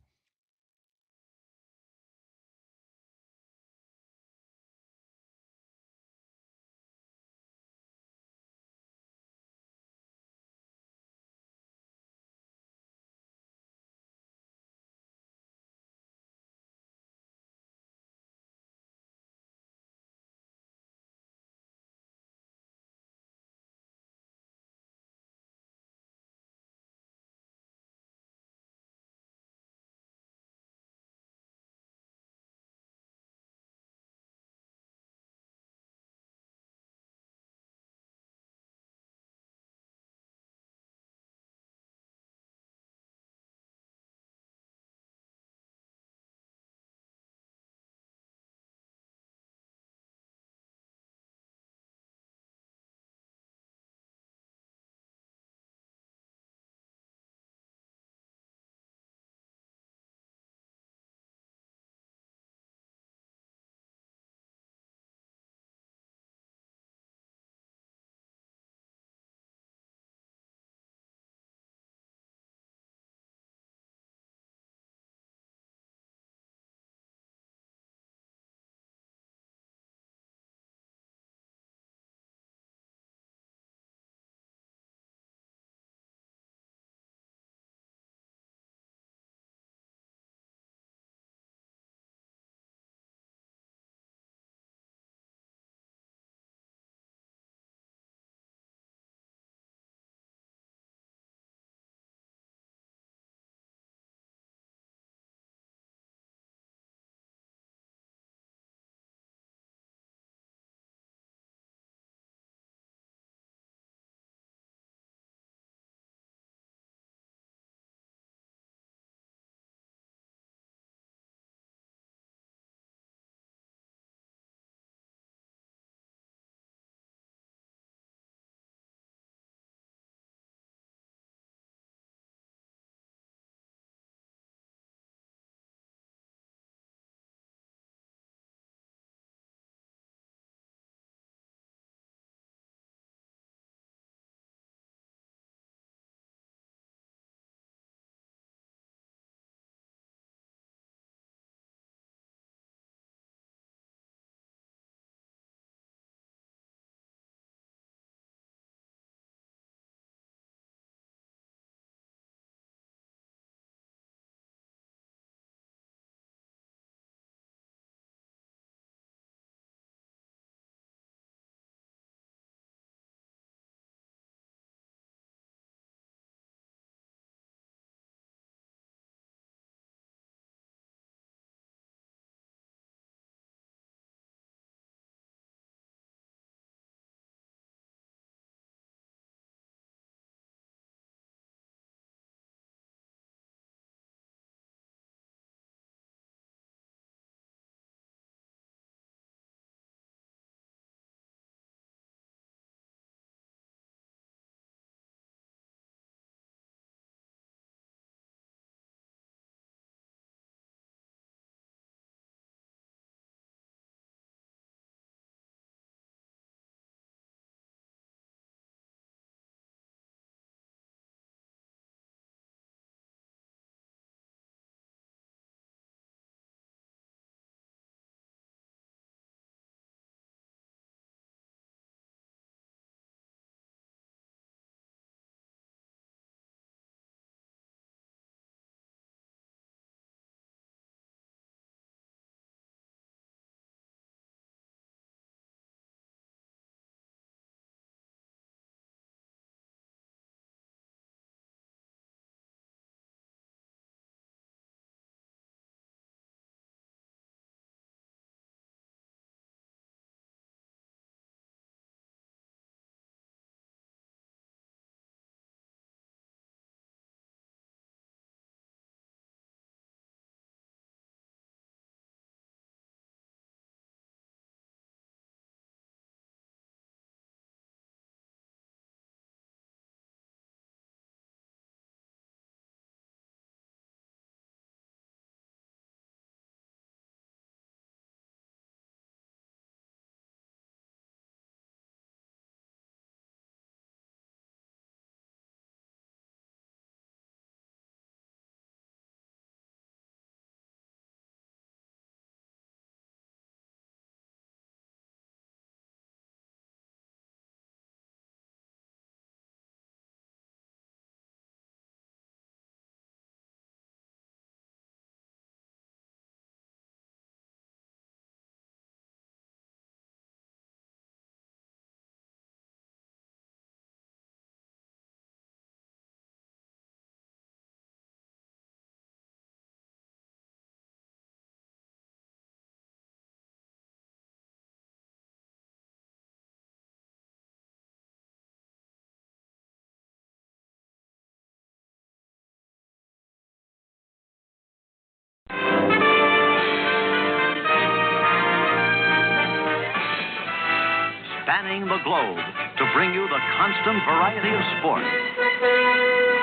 spanning the globe to bring you the constant variety of sport.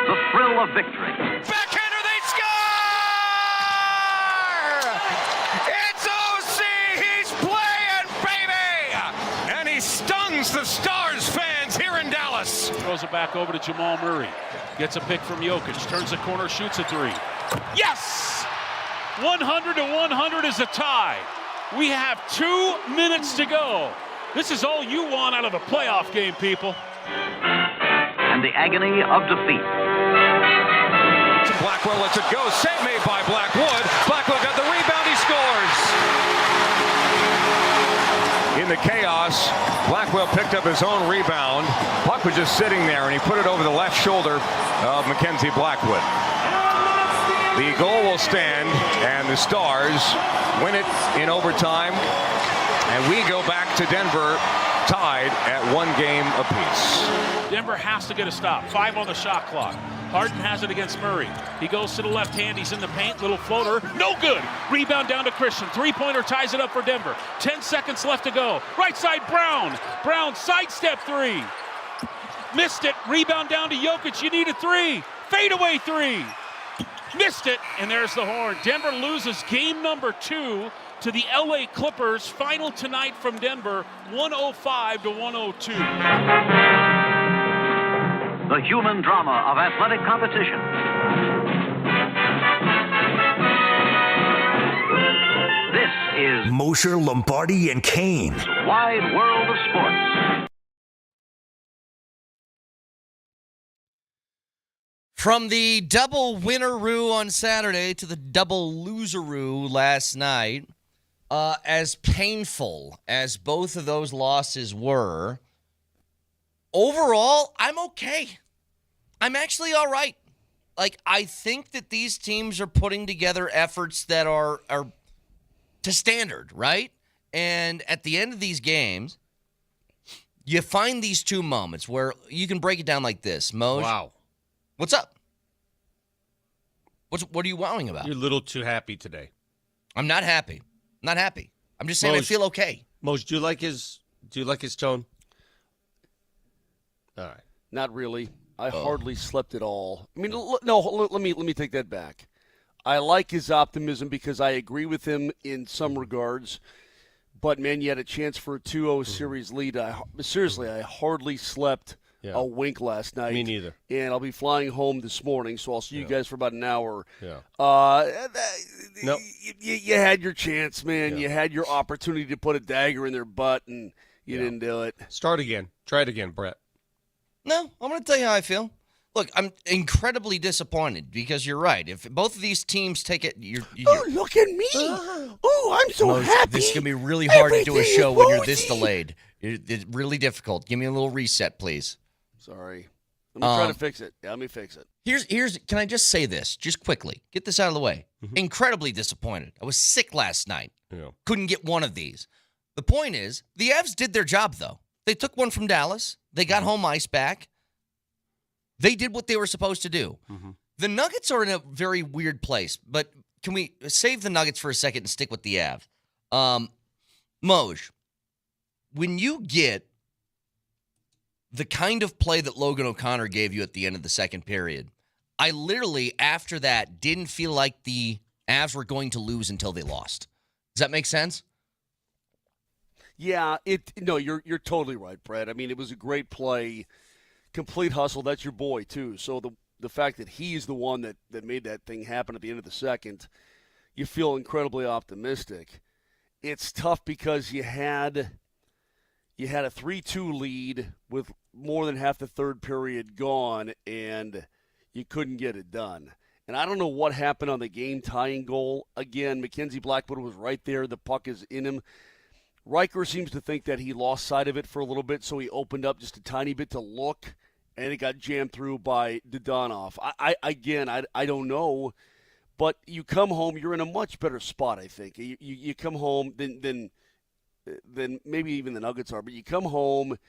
The thrill of victory. Backhander, they score! It's OC! He's playing, baby! And he stuns the Stars fans here in Dallas. Throws it back over to Jamal Murray. Gets a pick from Jokic. Turns the corner, shoots a three. Yes! 100 to 100 is a tie. We have 2 minutes to go. This is all you want out of a playoff game, people. And the agony of defeat. Blackwell lets it go. Save made by Blackwood. Blackwell got the rebound. He scores. In the chaos, Blackwell picked up his own rebound. Puck was just sitting there, and he put it over the left shoulder of Mackenzie Blackwood. The goal will stand, and the Stars win it in overtime. And we go back to Denver, tied at 1 game apiece. Denver has to get a stop. 5 on the shot clock. Harden has it against Murray. He goes to the left hand. He's in the paint. Little floater. No good. Rebound down to Christian. Three-pointer ties it up for Denver. 10 seconds left to go. Right side, Brown. Brown sidestep three. Missed it. Rebound down to Jokic. You need a three. Fadeaway three. Missed it. And there's the horn. Denver loses game number 2 to the LA Clippers. Final tonight from Denver, 105 to 102. The human drama of athletic competition. This is Moser, Lombardi, and Kane. Wide World of Sports. From the double winner-roo on Saturday to the double loser-roo last night, as painful as both of those losses were, overall, I'm okay. I'm actually all right. Like, I think that these teams are putting together efforts that are to standard, right? And at the end of these games, you find these 2 moments where you can break it down like this. Moj, wow. What's up? What are you wowing about? You're a little too happy today. I'm not happy. I'm not happy. I'm just saying I feel okay. Moj, do you like his tone? All right. Not really. I hardly slept at all. I mean, no. Let me take that back. I like his optimism because I agree with him in some regards. But man, you had a chance for a 2-0 series lead. Seriously, I hardly slept a wink last night. Me neither. And I'll be flying home this morning, so I'll see you guys for about an hour. Yeah. Nope. You had your chance, man. You had your opportunity to put a dagger in their butt, and you didn't do it. Start again. Try it again, Brett. No, I'm going to tell you how I feel. Look, I'm incredibly disappointed because you're right. If both of these teams take it, oh, look at me! Oh, I'm so happy. This is going to be really hard to do a show when you're this delayed. It's really difficult. Give me a little reset, please. Sorry. Let me try to fix it. Yeah, let me fix it. Here's. Can I just say this, just quickly? Get this out of the way. Mm-hmm. Incredibly disappointed. I was sick last night. Yeah. Couldn't get one of these. The point is, the Avs did their job, though. They took one from Dallas. They got home ice back. They did what they were supposed to do. Mm-hmm. The Nuggets are in a very weird place, but can we save the Nuggets for a second and stick with the Avs? Moj, when you get the kind of play that Logan O'Connor gave you at the end of the second period, I literally, after that, didn't feel like the Avs were going to lose until they lost. Does that make sense? Yeah, you're totally right, Brett. I mean, it was a great play, complete hustle. That's your boy, too. So the fact that he's the one that made that thing happen at the end of the second, you feel incredibly optimistic. It's tough because you had a 3-2 lead with more than half the third period gone, and you couldn't get it done. And I don't know what happened on the game-tying goal. Again, Mackenzie Blackwood was right there. The puck is in him. Riker seems to think that he lost sight of it for a little bit, so he opened up just a tiny bit to look, and it got jammed through by Dodonov. I don't know, but you come home, you're in a much better spot, I think. You come home than maybe even the Nuggets are, but you come home,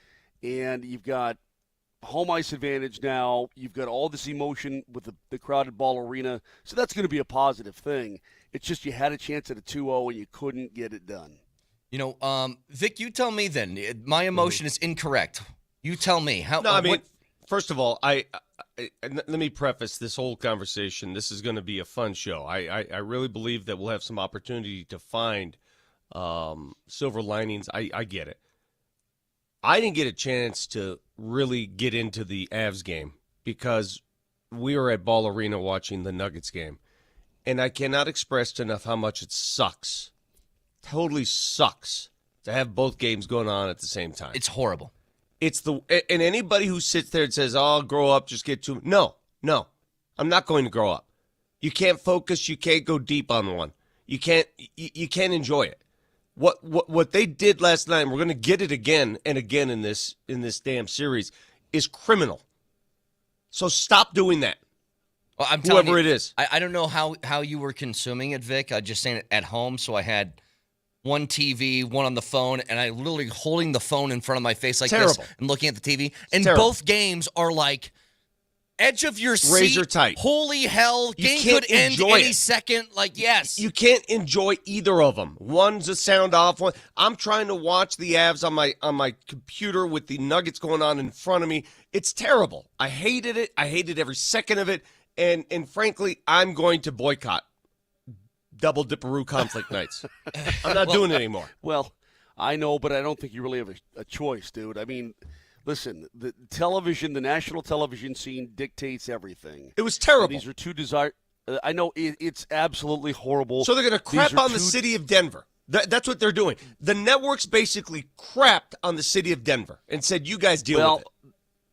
and you've got home ice advantage now. You've got all this emotion with the crowded ball arena, so that's going to be a positive thing. It's just you had a chance at a 2-0, and you couldn't get it done. Vic, you tell me then. My emotion is incorrect. You tell me. First of all, I let me preface this whole conversation. This is going to be a fun show. I really believe that we'll have some opportunity to find silver linings. I get it. I didn't get a chance to really get into the Avs game because we were at Ball Arena watching the Nuggets game. And I cannot express enough how much it sucks. Totally sucks to have both games going on at the same time. It's horrible. And anybody who sits there and says, "Oh, I'll grow up, just get to," no, I'm not going to grow up. You can't focus. You can't go deep on one. You can't enjoy it. What they did last night, and we're going to get it again and again in this damn series, is criminal. So stop doing that. Well, I'm telling whoever you, it is. I don't know how you were consuming it, Vic. I just saying it at home, so I had one TV, one on the phone, and I literally holding the phone in front of my face like this and looking at the TV. And both games are like edge of your seat. Razor tight. Holy hell. Game could end any second. Like, yes. You can't enjoy either of them. One's a sound off one. I'm trying to watch the Avs on my computer with the Nuggets going on in front of me. It's terrible. I hated it. I hated every second of it. And frankly, I'm going to boycott Double Dipperoo conflict nights. I'm not doing it anymore. Well, I know, but I don't think you really have a choice, dude. I mean, listen, the national television scene dictates everything. It was terrible. These are two I know it's absolutely horrible. So they're going to crap on the city of Denver. That's what they're doing. The networks basically crapped on the city of Denver and said, "You guys deal with it."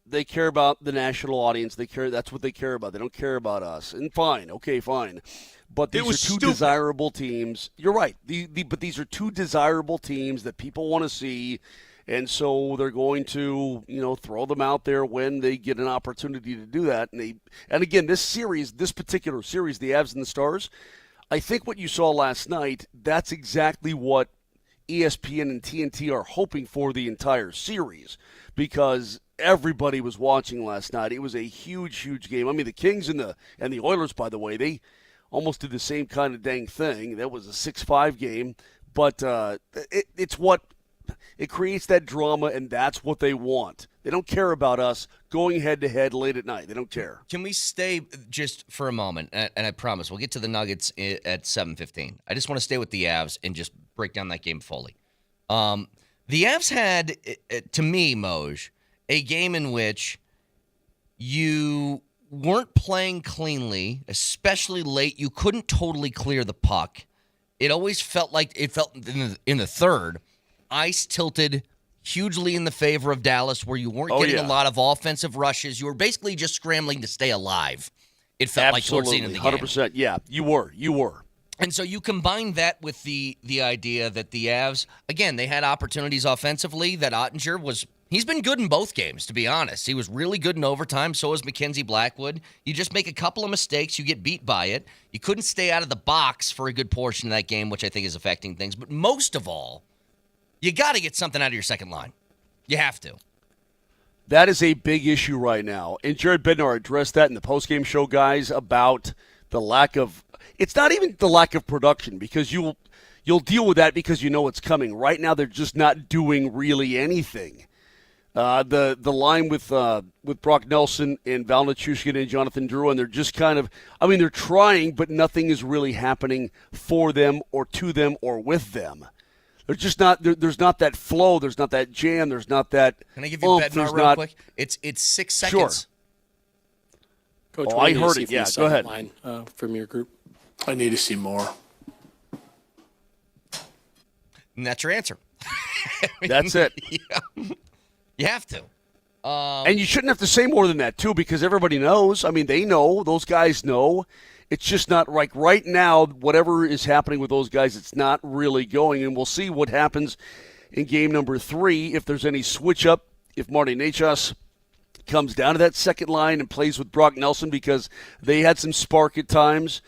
They care about the national audience. That's what they care about. They don't care about us. And fine, okay, fine. But these are two desirable teams. You're right. But these are two desirable teams that people want to see, and so they're going to, throw them out there when they get an opportunity to do that. And again, this particular series, the Avs and the Stars, I think what you saw last night, that's exactly what ESPN and TNT are hoping for the entire series, because everybody was watching last night. It was a huge, huge game. I mean, the Kings and the Oilers, by the way, they almost did the same kind of dang thing. That was a 6-5 game, but it creates that drama, and that's what they want. They don't care about us going head-to-head late at night. They don't care. Can we stay just for a moment, and I promise we'll get to the Nuggets at 7:15. I just want to stay with the Avs and just break down that game fully. The Avs had, to me, Moj, a game in which you weren't playing cleanly, especially late. You couldn't totally clear the puck. It always felt in the third, ice tilted hugely in the favor of Dallas, where you weren't getting a lot of offensive rushes. You were basically just scrambling to stay alive. It felt like towards the end of the game. 100%. Yeah, you were. And so you combine that with the idea that the Avs, again, they had opportunities offensively, that Ottinger he's been good in both games, to be honest. He was really good in overtime. So is Mackenzie Blackwood. You just make a couple of mistakes. You get beat by it. You couldn't stay out of the box for a good portion of that game, which I think is affecting things. But most of all, you got to get something out of your second line. You have to. That is a big issue right now. And Jared Bednar addressed that in the postgame show, guys, about the lack of – it's not even the lack of production, because you'll deal with that because you know it's coming. Right now they're just not doing really anything. The line with Brock Nelson and Val Nichushkin and Jonathan Drouin, they're just kind of – they're trying, but nothing is really happening for them or to them or with them. There's just not there's not that flow. There's not that jam. There's not that. Can I give you Bednar real quick? It's 6 seconds. Sure. Coach, I heard it. Yeah, go ahead. Line, from your group. I need to see more. And that's your answer. That's it. Yeah. You have to. And you shouldn't have to say more than that, too, because everybody knows. They know. Those guys know. It's just not like right now, whatever is happening with those guys, it's not really going. And we'll see what happens in game number 3, if there's any switch up, if Marty Necas comes down to that second line and plays with Brock Nelson, because they had some spark at times.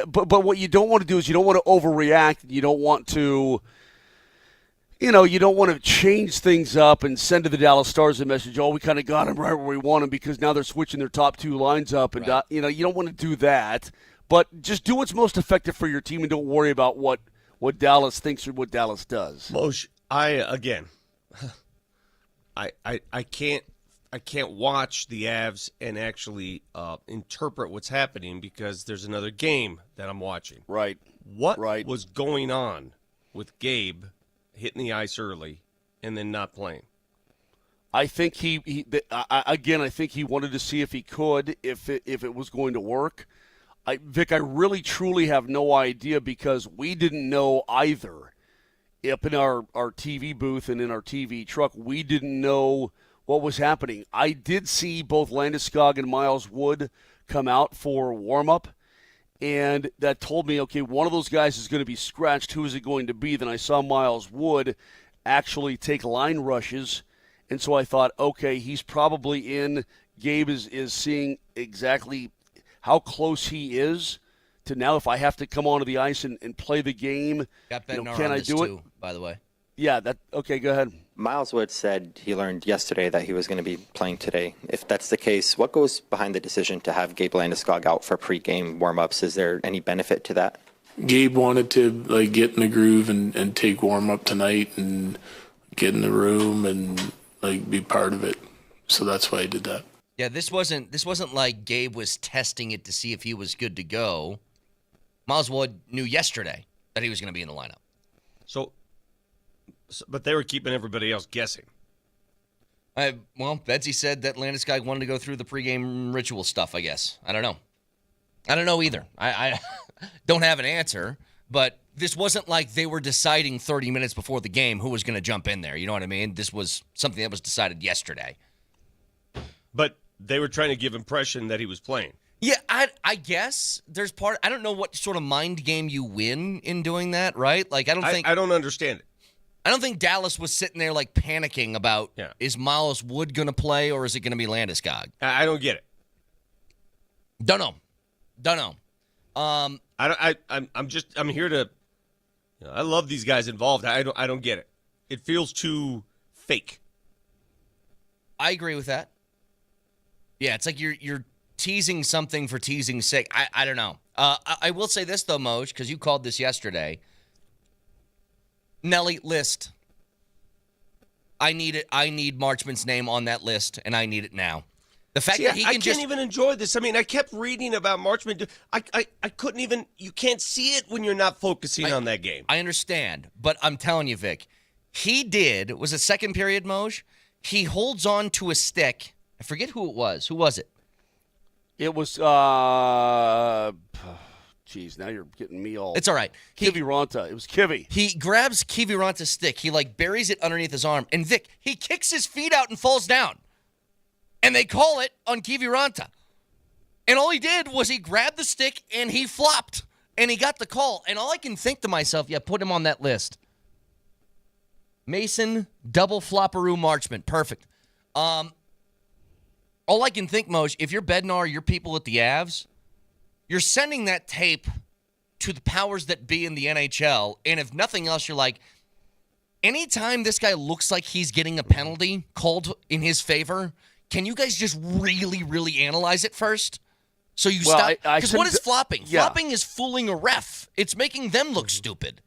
But what you don't want to do is you don't want to overreact. You don't want to... you don't want to change things up and send to the Dallas Stars a message, we kind of got them right where we want them because now they're switching their top 2 lines up. And, you don't want to do that. But just do what's most effective for your team and don't worry about what what Dallas thinks or what Dallas does. Moshe, I can't watch the Avs and actually interpret what's happening because there's another game that I'm watching. Right. What was going on with Gabe hitting the ice early and then not playing? I think I think he wanted to see if he could, if it was going to work. Vic, I really truly have no idea because we didn't know either. Up in our TV booth and in our TV truck, we didn't know what was happening. I did see both Landeskog and Miles Wood come out for warm-up, and that told me, okay, one of those guys is going to be scratched. Who is it going to be? Then I saw Miles Wood actually take line rushes, and so I thought, okay, he's probably in. Gabe is seeing exactly how close he is to now if I have to come onto the ice and play the game. Got Bednar can on I this do too, it? by the way. Yeah, okay, go ahead. Miles Wood said he learned yesterday that he was going to be playing today. If that's the case, what goes behind the decision to have Gabe Landeskog out for pregame warm-ups? Is there any benefit to that? Gabe wanted to get in the groove and take warm-up tonight and get in the room and be part of it. So that's why I did that. Yeah, this wasn't like Gabe was testing it to see if he was good to go. Miles Wood knew yesterday that he was going to be in the lineup. But they were keeping everybody else guessing. Well, Bedsy said that Landeskog wanted to go through the pregame ritual stuff, I guess. I don't know either. I don't have an answer, but this wasn't like they were deciding 30 minutes before the game who was going to jump in there. You know what I mean? This was something that was decided yesterday. But they were trying to give impression that he was playing. Yeah, I guess there's I don't know what sort of mind game you win in doing that, right? I don't understand it. I don't think Dallas was sitting there panicking about is Miles Wood going to play or is it going to be Landeskog? I don't get it. Don't know. I'm here to. I love these guys involved. I don't get it. It feels too fake. I agree with that. Yeah, it's like you're teasing something for teasing's sake. I don't know. I will say this, though, Moj, because you called this yesterday. Nelly, list. I need it. I need Marchman's name on that list, and I need it now. The fact that he can I can't even enjoy this. I mean, I kept reading about Marchman. I couldn't even. You can't see it when you're not focusing on that game. I understand, but I'm telling you, Vic, was a second period, Moj? He holds on to a stick. I forget who it was. Who was it? It was, geez, now you're getting me all. It's all right. Kiviranta. It was Kivy. He grabs Kiviranta's stick. He, buries it underneath his arm. And, Vic, he kicks his feet out and falls down. And they call it on Kiviranta. And all he did was he grabbed the stick and he flopped. And he got the call. And all I can think to myself, put him on that list. Mason, double flopperoo Marchman. Perfect. All I can think, Moj, if you're Bednar, your people at the Avs, you're sending that tape to the powers that be in the NHL, and if nothing else, you're like, anytime this guy looks like he's getting a penalty called in his favor, can you guys just really, really analyze it first? So you stop. Because what is flopping? Yeah. Flopping is fooling a ref. It's making them look stupid.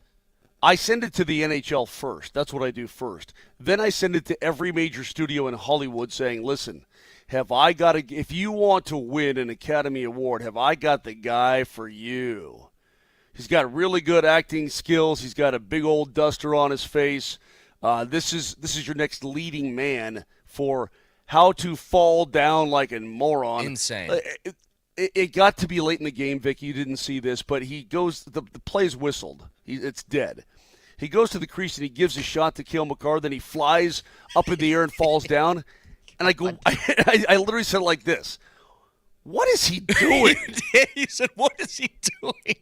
I send it to the NHL first. That's what I do first. Then I send it to every major studio in Hollywood saying, listen, if you want to win an Academy Award, have I got the guy for you? He's got really good acting skills. He's got a big old duster on his face. This is your next leading man for how to fall down like a moron. Insane. It got to be late in the game, Vic. You didn't see this, but he goes. The play's whistled. It's dead. He goes to the crease and he gives a shot to Cale Makar. Then he flies up in the air and falls down. And I go. I literally said it like this. What is he doing? You said, "What is he doing?"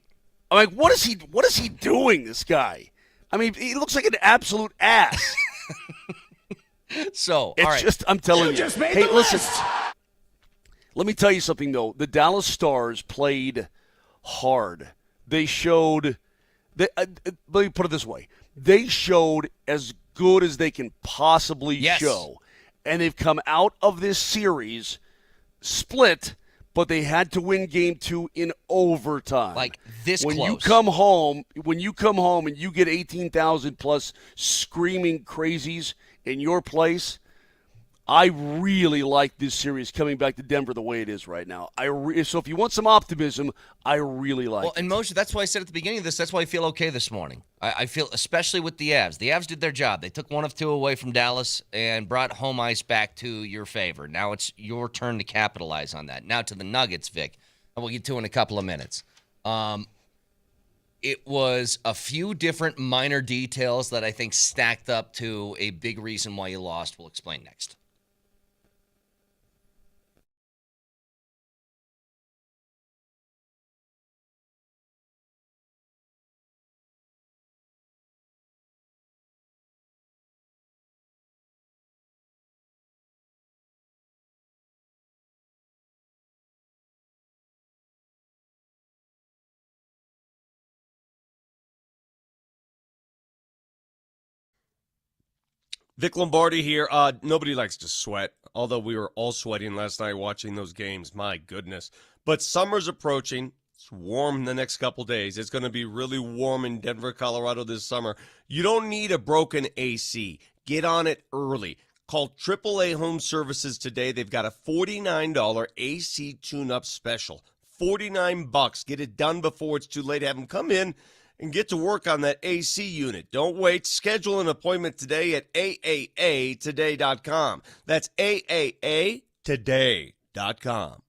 I'm like, "What is he doing? This guy." I mean, he looks like an absolute ass. So it's all right. just. I'm telling you. Hey, listen. Let me tell you something, though. The Dallas Stars played hard. They showed let me put it this way. They showed as good as they can possibly show. And they've come out of this series split, but they had to win game 2 in overtime. Like this when close. you come home and you get 18,000 plus screaming crazies in your place, I really like this series coming back to Denver the way it is right now. So if you want some optimism, I really like it. And Moser, that's why I said at the beginning of this, that's why I feel okay this morning. I feel, especially with the Avs. The Avs did their job. They took 1 of 2 away from Dallas and brought home ice back to your favor. Now it's your turn to capitalize on that. Now to the Nuggets, Vic. And we'll get to in a couple of minutes. It was a few different minor details that I think stacked up to a big reason why you lost. We'll explain next. Vic Lombardi here. Nobody likes to sweat, although we were all sweating last night watching those games. My goodness. But summer's approaching. It's warm the next couple days. It's going to be really warm in Denver, Colorado this summer. You don't need a broken AC. Get on it early. Call AAA Home Services today. They've got a $49 AC tune-up special. $49. Get it done before it's too late. Have them come in and get to work on that AC unit. Don't wait. Schedule an appointment today at AAAtoday.com. That's AAAtoday.com.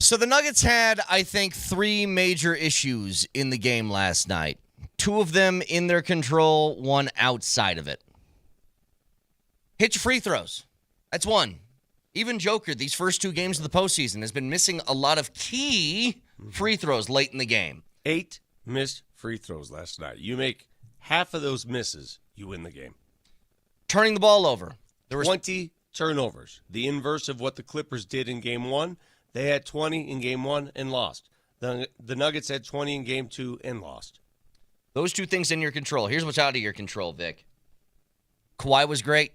So the Nuggets had, I think, 3 major issues in the game last night. 2 of them in their control, 1 outside of it. Hit your free throws. That's 1. Even Joker, these first 2 games of the postseason, has been missing a lot of key free throws late in the game. 8 missed free throws last night. You make half of those misses, you win the game. Turning the ball over. There were 20 turnovers, the inverse of what the Clippers did in Game 1. They had 20 in Game 1 and lost. The Nuggets had 20 in Game 2 and lost. Those 2 things in your control. Here's what's out of your control, Vic. Kawhi was great.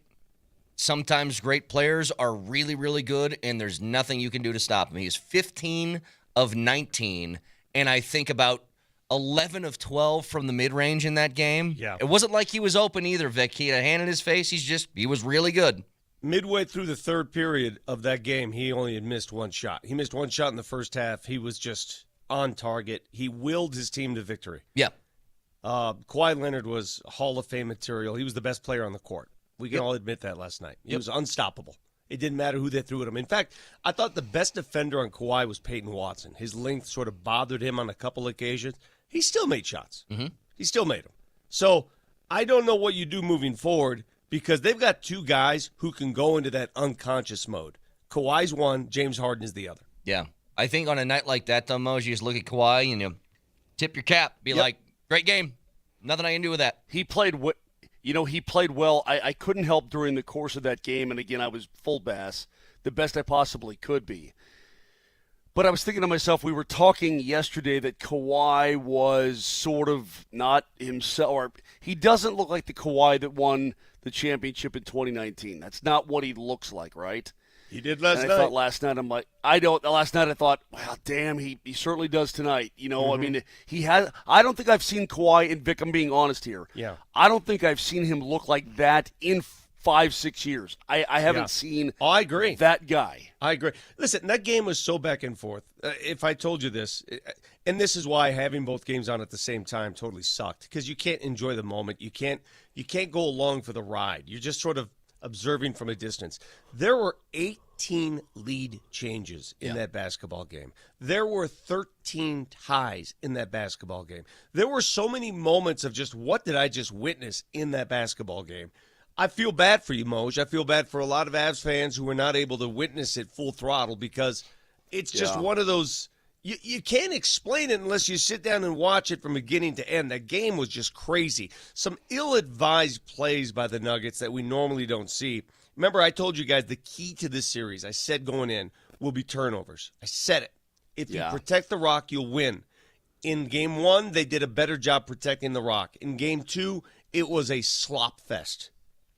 Sometimes great players are really, really good, and there's nothing you can do to stop him. He is 15 of 19, and I think about 11 of 12 from the mid-range in that game. Yeah. It wasn't like he was open either, Vic. He had a hand in his face. He was really good. Midway through the third period of that game, he only had missed 1 shot. He missed 1 shot in the first half. He was just on target. He willed his team to victory. Yeah. Kawhi Leonard was Hall of Fame material. He was the best player on the court. We can all admit that last night. He was unstoppable. It didn't matter who they threw at him. In fact, I thought the best defender on Kawhi was Peyton Watson. His length sort of bothered him on a couple occasions. He still made shots. Mm-hmm. He still made them. So I don't know what you do moving forward because they've got 2 guys who can go into that unconscious mode. Kawhi's one, James Harden is the other. Yeah. I think on a night like that, though, Mose, you just look at Kawhi and you tip your cap. Be like, great game. Nothing I can do with that. He played he played well. I couldn't help during the course of that game, and again, I was full bass, the best I possibly could be. But I was thinking to myself, we were talking yesterday that Kawhi was sort of not himself, or he doesn't look like the Kawhi that won the championship in 2019. That's not what he looks like, right? He did last night. I thought last night, I'm like, last night I thought, well, damn, he certainly does tonight. You know, I mean, I don't think I've seen Kawhi, and Vic, I'm being honest here. Yeah. I don't think I've seen him look like that in 5-6 years. I haven't seen I agree. that guy. I agree. Listen, that game was so back and forth. If I told you this, and this is why having both games on at the same time totally sucked, because you can't enjoy the moment. You can't go along for the ride. You're just sort of observing from a distance. There were 18 lead changes in that basketball game. There were 13 ties in that basketball game. There were so many moments of just, what did I just witness in that basketball game? I feel bad for you, Moj. I feel bad for a lot of Avs fans who were not able to witness it full throttle because it's just one of those, you can't explain it unless you sit down and watch it from beginning to end. That game was just crazy. Some ill-advised plays by the Nuggets that we normally don't see. Remember, I told you guys the key to this series, I said going in, will be turnovers. I said it. If you protect the rock, you'll win. In Game 1, they did a better job protecting the rock. In Game 2, it was a slop fest.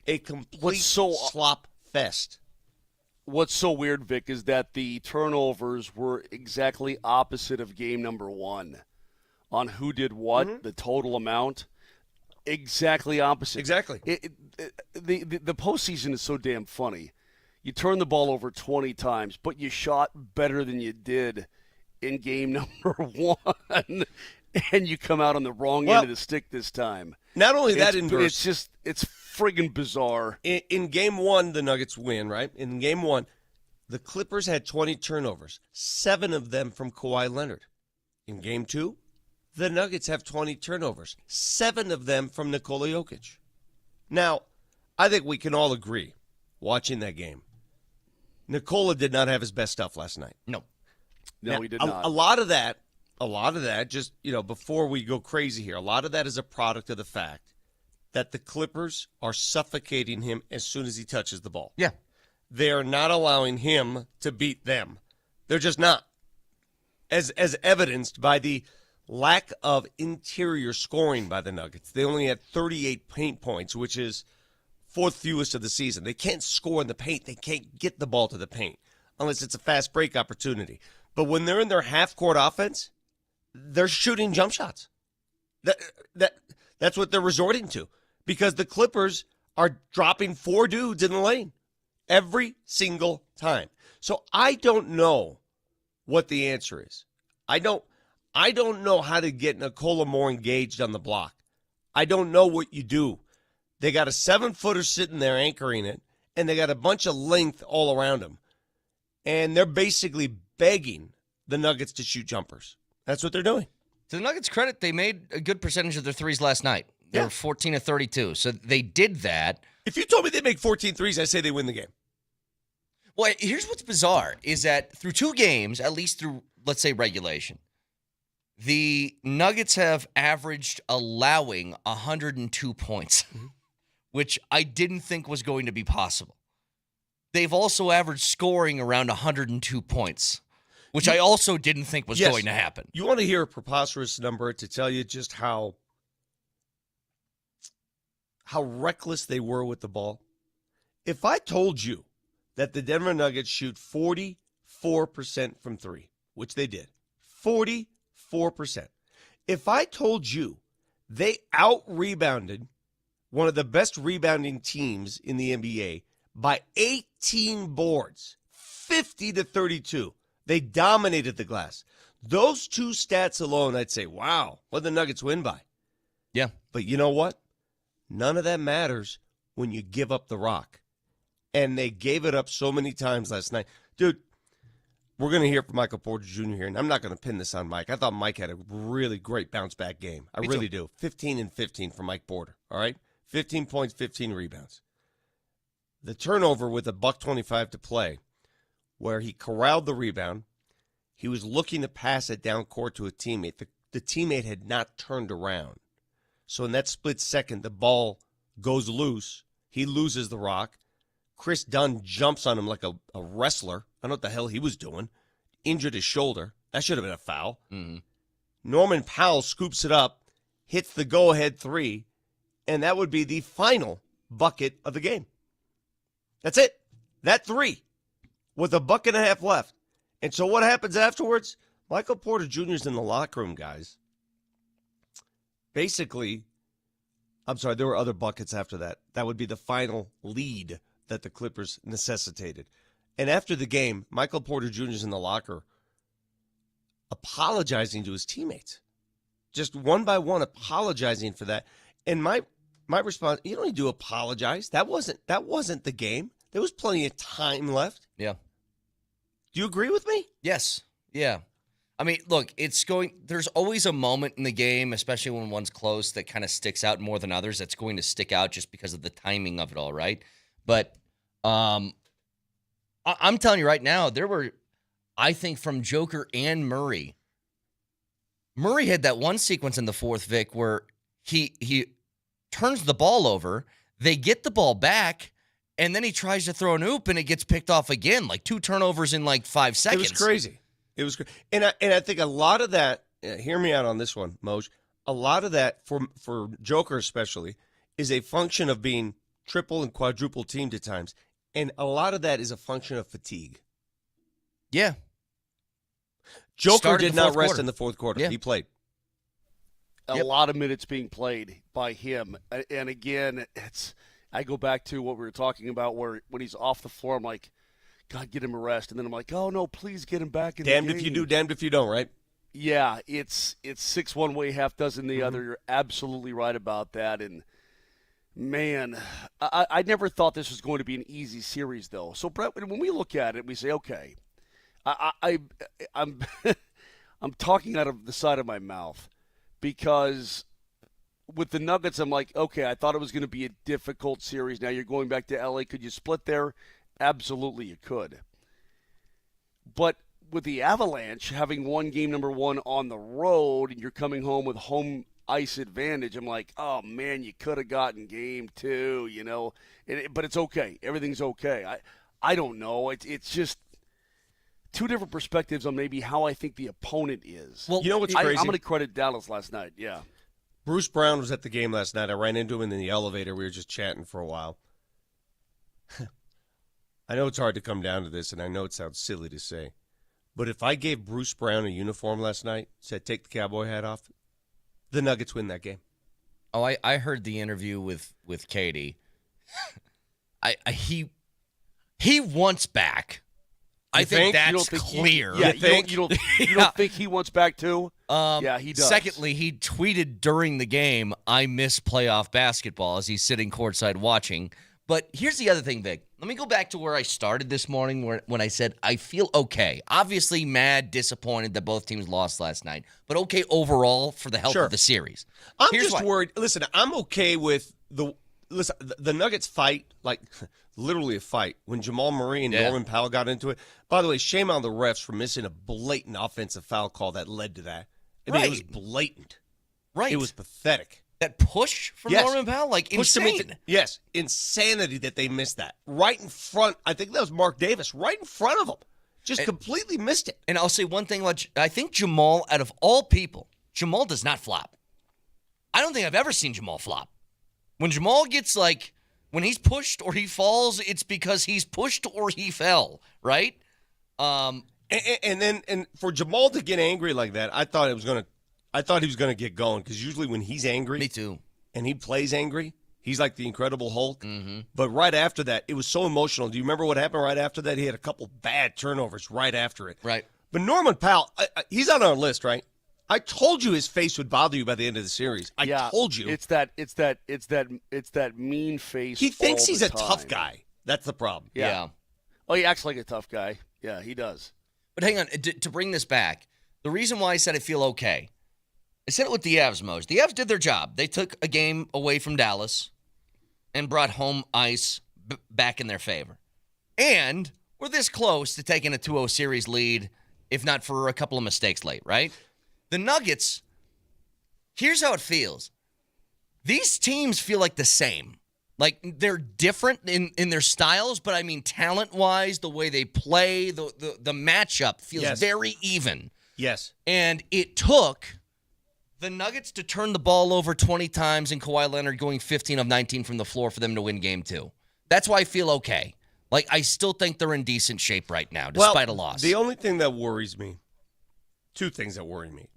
A complete slop fest. What's so weird, Vic, is that the turnovers were exactly opposite of game number 1 on who did what, the total amount. Exactly opposite. Exactly. The postseason is so damn funny. You turn the ball over 20 times, but you shot better than you did in game number 1, and you come out on the wrong end of the stick this time. Not only that, it's friggin' bizarre. In Game 1, the Nuggets win, right? In Game 1, the Clippers had 20 turnovers, 7 of them from Kawhi Leonard. In Game 2, the Nuggets have 20 turnovers, 7 of them from Nikola Jokic. Now, I think we can all agree, watching that game, Nikola did not have his best stuff last night. No, he did not. A lot of that, just, before we go crazy here, a lot of that is a product of the fact that the Clippers are suffocating him as soon as he touches the ball. Yeah. They are not allowing him to beat them. They're just not. As evidenced by the lack of interior scoring by the Nuggets. They only had 38 paint points, which is 4th fewest of the season. They can't score in the paint. They can't get the ball to the paint unless it's a fast break opportunity. But when they're in their half-court offense, they're shooting jump shots. That's what they're resorting to. Because the Clippers are dropping 4 dudes in the lane every single time. So I don't know what the answer is. I don't know how to get Nikola more engaged on the block. I don't know what you do. They got a 7-footer sitting there anchoring it, and they got a bunch of length all around him. And they're basically begging the Nuggets to shoot jumpers. That's what they're doing. To the Nuggets' credit, they made a good percentage of their threes last night. They were 14 of 32, so they did that. If you told me they make 14 threes, I'd say they win the game. Well, here's what's bizarre, is that through 2 games, at least through, let's say, regulation, the Nuggets have averaged allowing 102 points, which I didn't think was going to be possible. They've also averaged scoring around 102 points, which I also didn't think was going to happen. You want to hear a preposterous number to tell you just how reckless they were with the ball? If I told you that the Denver Nuggets shoot 44% from 3, which they did, 44%. If I told you they out-rebounded one of the best rebounding teams in the NBA by 18 boards, 50-32, they dominated the glass. Those 2 stats alone, I'd say, wow, what did the Nuggets win by? Yeah. But you know what? None of that matters when you give up the rock. And they gave it up so many times last night. Dude, we're going to hear from Michael Porter Jr. here, and I'm not going to pin this on Mike. I thought Mike had a really great bounce-back game. I really do. 15 and 15 for Mike Porter, all right? 15 points, 15 rebounds. The turnover with $1:25 to play, where he corralled the rebound, he was looking to pass it down court to a teammate. The teammate had not turned around. So in that split second, the ball goes loose. He loses the rock. Chris Dunn jumps on him like a wrestler. I don't know what the hell he was doing. Injured his shoulder. That should have been a foul. Mm-hmm. Norman Powell scoops it up, hits the go-ahead 3, and that would be the final bucket of the game. That's it. That 3 with a bucket and a half left. And so what happens afterwards? Michael Porter Jr. is in the locker room, guys. Basically, I'm sorry, there were other buckets after that. That would be the final lead that the Clippers necessitated. And after the game, Michael Porter Jr. is in the locker apologizing to his teammates. Just one by one apologizing for that. And my response, you don't need to apologize. That wasn't the game. There was plenty of time left. Yeah. Do you agree with me? Yes. Yeah. I mean, look, there's always a moment in the game, especially when one's close, that kind of sticks out more than others. That's going to stick out just because of the timing of it all, right? But I'm telling you right now, there were, I think, from Joker and Murray had that one sequence in the fourth, Vic, where he turns the ball over, they get the ball back, and then he tries to throw an oop, and it gets picked off again, like 2 turnovers in like 5 seconds. It was crazy. It was great. And I think a lot of that, hear me out on this one, Moj, a lot of that, for Joker especially, is a function of being triple and quadruple teamed at times. And a lot of that is a function of fatigue. Yeah. Joker did not rest in the fourth quarter. Yeah. He played. A lot of minutes being played by him. And again, I go back to what we were talking about where when he's off the floor, I'm like, God, get him a rest. And then I'm like, oh, no, please get him back in the game. Damned if you do, damned if you don't, right? Yeah, it's 6 one way, half dozen the other. You're absolutely right about that. And, man, I never thought this was going to be an easy series, though. So, Brett, when we look at it, we say, okay, I'm I'm talking out of the side of my mouth because with the Nuggets, I'm like, okay, I thought it was going to be a difficult series. Now you're going back to L.A. Could you split there? Absolutely, you could. But with the Avalanche having won game number 1 on the road and you're coming home with home ice advantage, I'm like, oh, man, you could have gotten game 2, you know. But it's okay. Everything's okay. I don't know. It's just two different perspectives on maybe how I think the opponent is. Well, you know what's crazy? I'm going to credit Dallas last night, yeah. Bruce Brown was at the game last night. I ran into him in the elevator. We were just chatting for a while. I know it's hard to come down to this, and I know it sounds silly to say, but if I gave Bruce Brown a uniform last night, said take the cowboy hat off, the Nuggets win that game. Oh, I heard the interview with Katie. He wants back. I think that's clear. You don't think he wants back too? Yeah, he does. Secondly, he tweeted during the game, "I miss playoff basketball," as he's sitting courtside watching. But here's the other thing, Vic. Let me go back to where I started this morning when I said I feel okay. Obviously mad, disappointed that both teams lost last night, but okay overall for the health of the series. I'm worried. Listen, I'm okay with the Nuggets fight, like literally a fight, when Jamal Murray and Norman Powell got into it. By the way, shame on the refs for missing a blatant offensive foul call that led to that. I mean, it was blatant. Right. It was pathetic. That push from Norman Powell, like insane. Yes, insanity that they missed that. Right in front, I think that was Mark Davis, right in front of him. Just completely missed it. And I'll say one thing, I think Jamal, out of all people, Jamal does not flop. I don't think I've ever seen Jamal flop. When Jamal gets when he's pushed or he falls, it's because he's pushed or he fell, right? And for Jamal to get angry like that, I thought he was going to get going, because usually when he's angry, me too, and he plays angry, he's like the Incredible Hulk. Mm-hmm. But right after that, it was so emotional. Do you remember what happened right after that? He had a couple bad turnovers right after it. Right. But Norman Powell, he's on our list, right? I told you his face would bother you by the end of the series. I told you. It's that mean face. He thinks he's a time. tough guy. That's the problem. Yeah. Oh, he acts like a tough guy. Yeah, he does. But hang on, to bring this back, the reason why I said I feel okay, I said it with the Avs, Mose. The Avs did their job. They took a game away from Dallas and brought home ice back in their favor. And we're this close to taking a 2-0 series lead, if not for a couple of mistakes late, right? The Nuggets, here's how it feels. These teams feel like the same. Like, they're different in their styles, but I mean talent-wise, the way they play, the matchup feels very even. Yes. And it took the Nuggets to turn the ball over 20 times and Kawhi Leonard going 15 of 19 from the floor for them to win game 2. That's why I feel okay. Like, I still think they're in decent shape right now, despite a loss. The only thing that worries me, two things that worry me,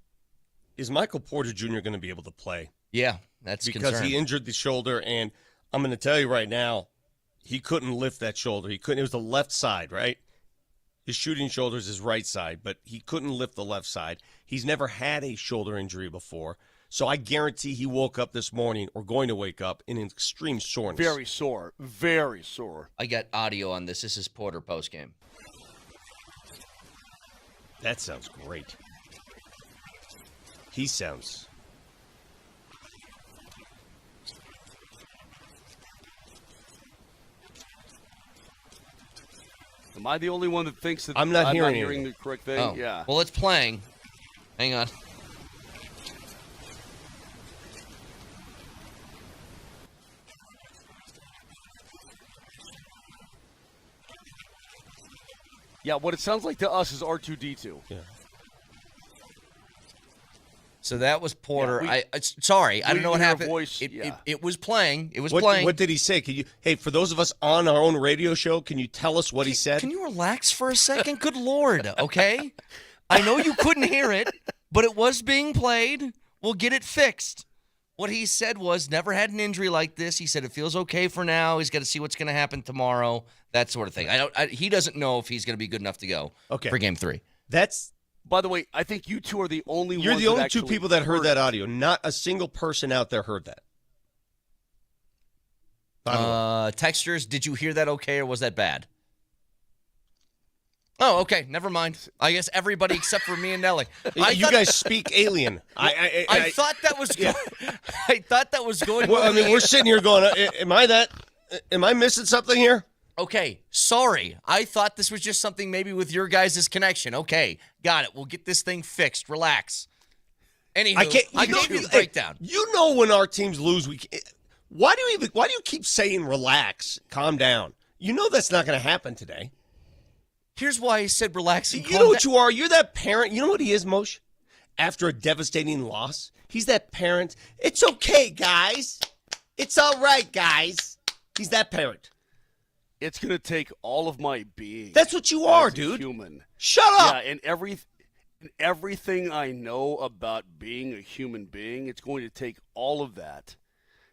is Michael Porter Jr. going to be able to play? Yeah, that's because he injured the shoulder, and I'm going to tell you right now, he couldn't lift that shoulder. He couldn't. It was the left side, right? His shooting shoulder is his right side, but he couldn't lift the left side. He's never had a shoulder injury before, so I guarantee he woke up this morning, or going to wake up, in extreme soreness. Very sore. Very sore. I got audio on this. This is Porter postgame. That sounds great. He sounds... Am I the only one that thinks that I'm not hearing the correct thing? Oh. Yeah. Well, it's playing. Hang on. Yeah, what it sounds like to us is R2-D2. Yeah. So that was Porter. Sorry, I don't know what happened. It was playing. It was playing. What did he say? Hey, for those of us on our own radio show, can you tell us what he said? Can you relax for a second? Good Lord, okay? I know you couldn't hear it, but it was being played. We'll get it fixed. What he said was, never had an injury like this. He said it feels okay for now. He's got to see what's going to happen tomorrow, that sort of thing. He doesn't know if he's going to be good enough to go for Game 3. By the way, I think you two are the only ones. You're the only two actually people that heard that audio. Not a single person out there heard that. Textures, did you hear that okay, or was that bad? Oh, okay. Never mind. I guess everybody except for me and Nelly. You guys speak alien. I thought that was. I thought that was going. Well, I mean, we're sitting here going, "Am I missing something here?" Okay, sorry. I thought this was just something maybe with your guys' connection. Okay, got it. We'll get this thing fixed. Relax. Anywho, I gave you the breakdown. You know when our teams lose, why do you keep saying relax, calm down? You know that's not going to happen today. Here's why I said relax and calm down. You know what you are? You're that parent. You know what he is, Moshe? After a devastating loss, he's that parent. It's okay, guys. It's all right, guys. He's that parent. It's going to take all of my being. That's what you are, dude. Human. Shut up. Yeah, and everything I know about being a human being, it's going to take all of that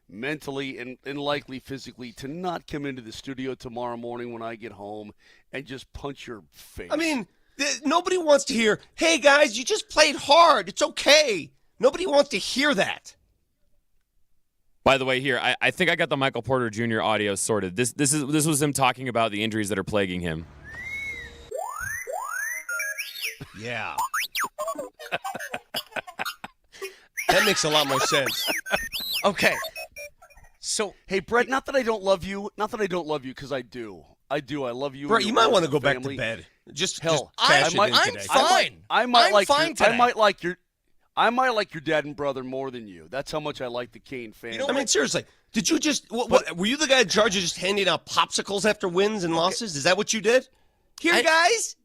mentally and likely physically to not come into the studio tomorrow morning when I get home and just punch your face. I mean, nobody wants to hear, hey, guys, you just played hard. It's okay. Nobody wants to hear that. By the way, here I think I got the Michael Porter Jr. audio sorted. This was him talking about the injuries that are plaguing him. Yeah. That makes a lot more sense. Okay. So, hey, Brett, not that I don't love you, because I do. I love you. Brett, you might want to go back to bed. Just cash it in today. I'm fine. I might like your dad and brother more than you. That's how much I like the Kane family. I mean, seriously, did you just were you the guy in charge of just handing out popsicles after wins and losses? Is that what you did? Here, guys.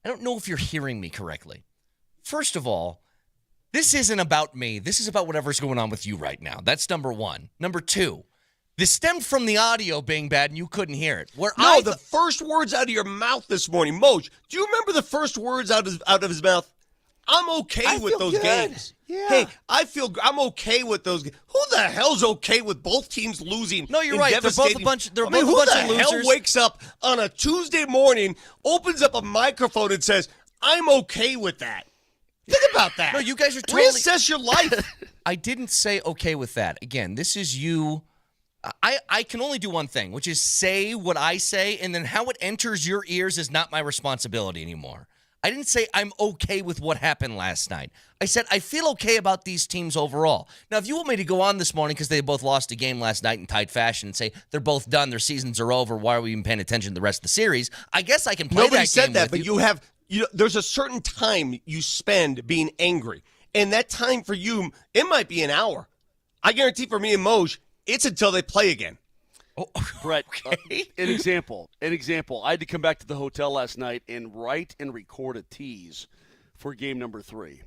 I don't know if you're hearing me correctly. First of all, this isn't about me. This is about whatever's going on with you right now. That's number one. Number two, this stemmed from the audio being bad and you couldn't hear it. The first words out of your mouth this morning, Moj. Do you remember the first words out of his mouth? I'm okay with those games. Yeah. Hey, I'm okay with those. Who the hell's okay with both teams losing? No, you're right. They're both a bunch. They're both a bunch who of the losers. hell wakes up on a Tuesday morning, opens up a microphone, and says, "I'm okay with that"? Think about that. No, you guys are totally reassess your life. I didn't say okay with that. Again, this is you. I can only do one thing, which is say what I say, and then how it enters your ears is not my responsibility anymore. I didn't say I'm okay with what happened last night. I said I feel okay about these teams overall. Now, if you want me to go on this morning because they both lost a game last night in tight fashion and say they're both done, their seasons are over, why are we even paying attention to the rest of the series? I guess I can play Nobody that said game that, with but you have there's a certain time you spend being angry. And that time for you, it might be an hour. I guarantee for me and Moj, it's until they play again. Oh, Brett, okay. An example. I had to come back to the hotel last night and write and record a tease for game number 3.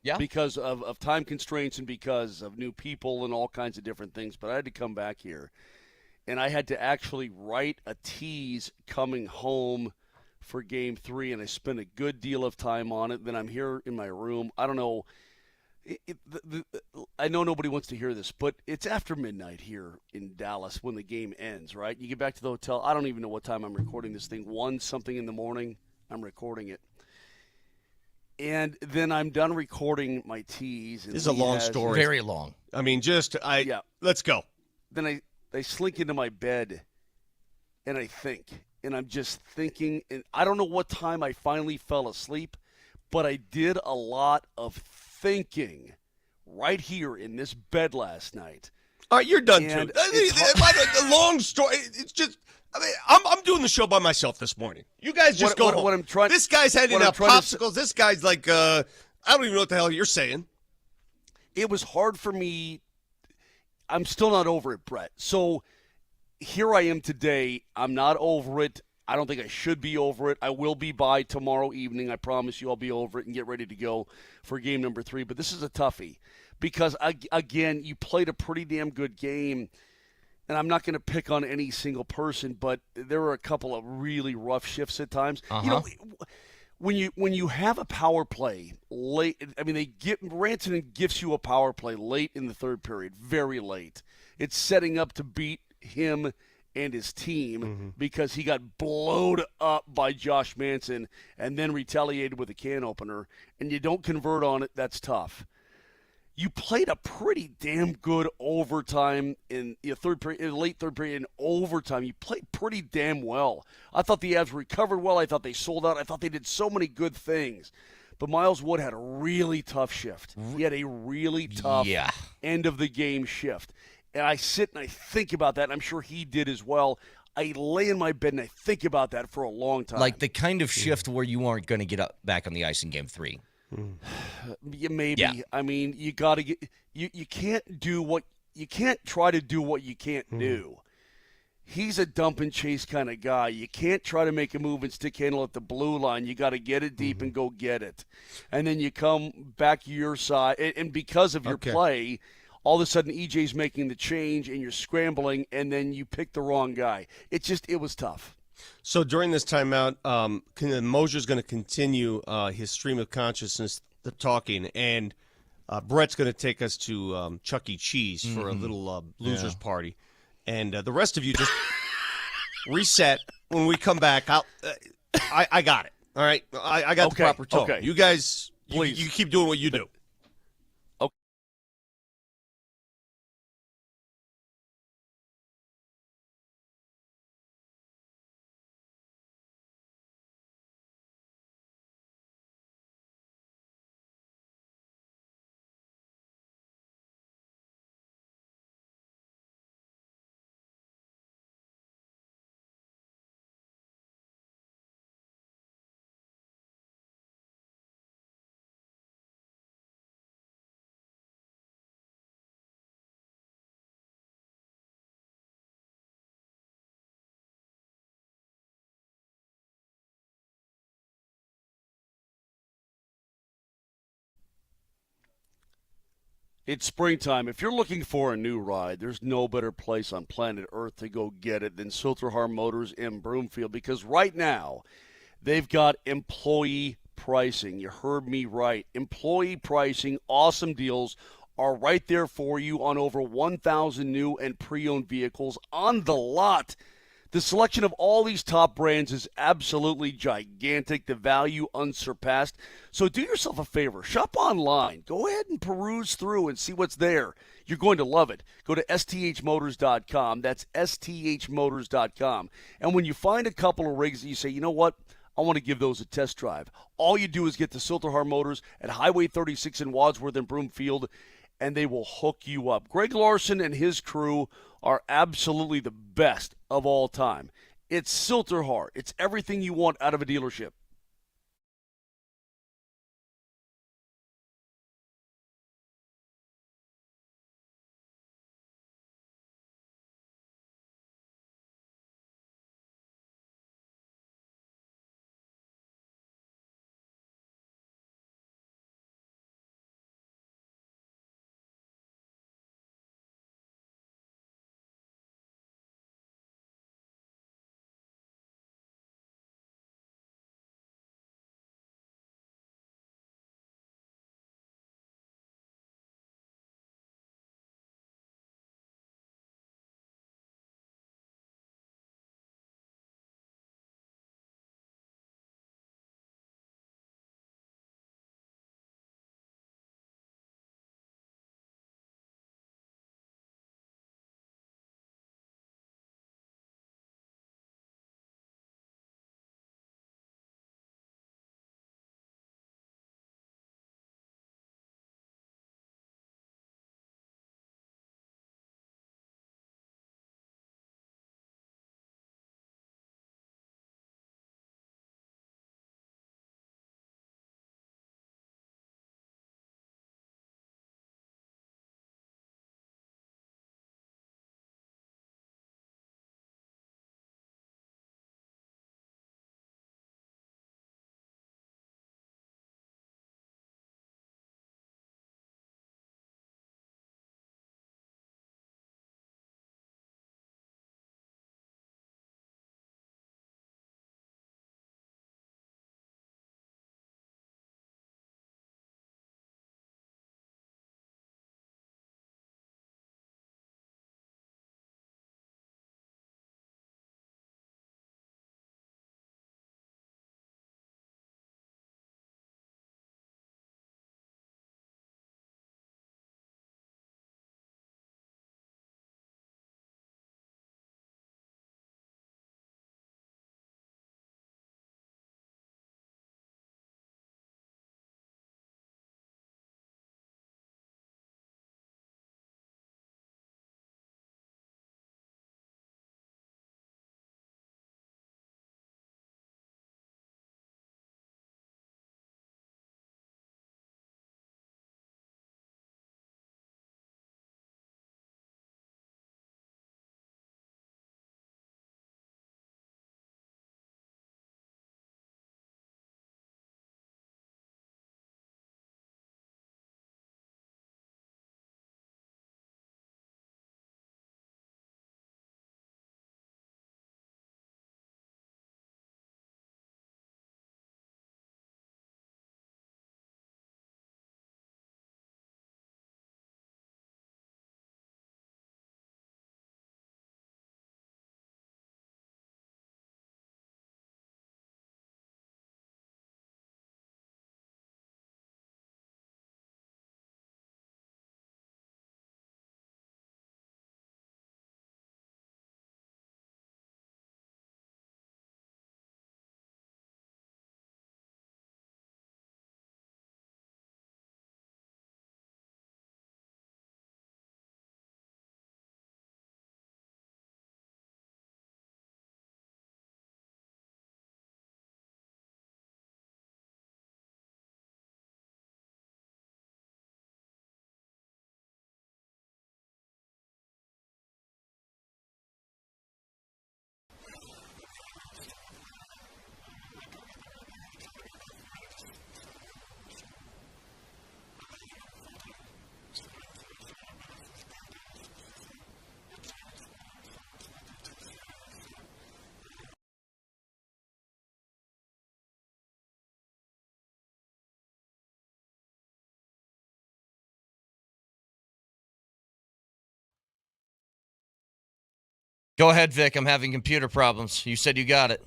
Yeah. Because of time constraints and because of new people and all kinds of different things. But I had to come back here, and I had to actually write a tease coming home for game 3, and I spent a good deal of time on it. Then I'm here in my room. I don't know. I know nobody wants to hear this, but it's after midnight here in Dallas when the game ends, right? You get back to the hotel. I don't even know what time I'm recording this thing. 1-something in the morning, I'm recording it. And then I'm done recording my tease. This is a long story. Very long. I mean, let's go. Then I slink into my bed, and I think. And I'm just thinking. And I don't know what time I finally fell asleep, but I did a lot of thinking right here in this bed last night. All right, you're done, too. A long story. It's just, I'm doing the show by myself this morning. You guys just go home. This guy's handing out popsicles. This guy's like, I don't even know what the hell you're saying. It was hard for me. I'm still not over it, Brett. So here I am today. I'm not over it. I don't think I should be over it. I will be by tomorrow evening. I promise you I'll be over it and get ready to go for game number 3. But this is a toughie because, again, you played a pretty damn good game. And I'm not going to pick on any single person, but there were a couple of really rough shifts at times. Uh-huh. You know, when you have a power play late, I mean, Rantanen gives you a power play late in the third period, very late. It's setting up to beat him and his team because he got blowed up by Josh Manson and then retaliated with a can opener, and you don't convert on it, that's tough. You played a pretty damn good overtime in the late third period in overtime. You played pretty damn well. I thought the Avs recovered well. I thought they sold out. I thought they did so many good things. But Miles Wood had a really tough shift. He had a really tough end of the game shift. And I sit and I think about that, and I'm sure he did as well. I lay in my bed and I think about that for a long time. Like the kind of shift where you aren't going to get back on the ice in game 3. Maybe. Yeah. I mean, you got to get you can't try to do what you can't do. He's a dump and chase kind of guy. You can't try to make a move and stick handle at the blue line. You got to get it deep and go get it. And then you come back your side, and because of your play, all of a sudden EJ's making the change and you're scrambling, and then you pick the wrong guy. It was tough. So during this timeout, Moser's going to continue his stream of consciousness, the talking, and Brett's going to take us to Chuck E. Cheese for a little losers party. And the rest of you just reset. When we come back, I got it. All right? I got the proper tone. Okay. You guys, you keep doing what you do. It's springtime. If you're looking for a new ride, there's no better place on planet Earth to go get it than Silterhar Motors in Broomfield, because right now they've got employee pricing. You heard me right. Employee pricing, awesome deals are right there for you on over 1,000 new and pre-owned vehicles on the lot. The selection of all these top brands is absolutely gigantic, the value unsurpassed. So do yourself a favor, shop online. Go ahead and peruse through and see what's there. You're going to love it. Go to sthmotors.com. That's sthmotors.com. And when you find a couple of rigs that you say, you know what, I want to give those a test drive, all you do is get to Silterhar Motors at Highway 36 in Wadsworth and Broomfield, and they will hook you up. Greg Larson and his crew are absolutely the best of all time. It's Silterhar. It's everything you want out of a dealership. Go ahead, Vic. I'm having computer problems. You said you got it.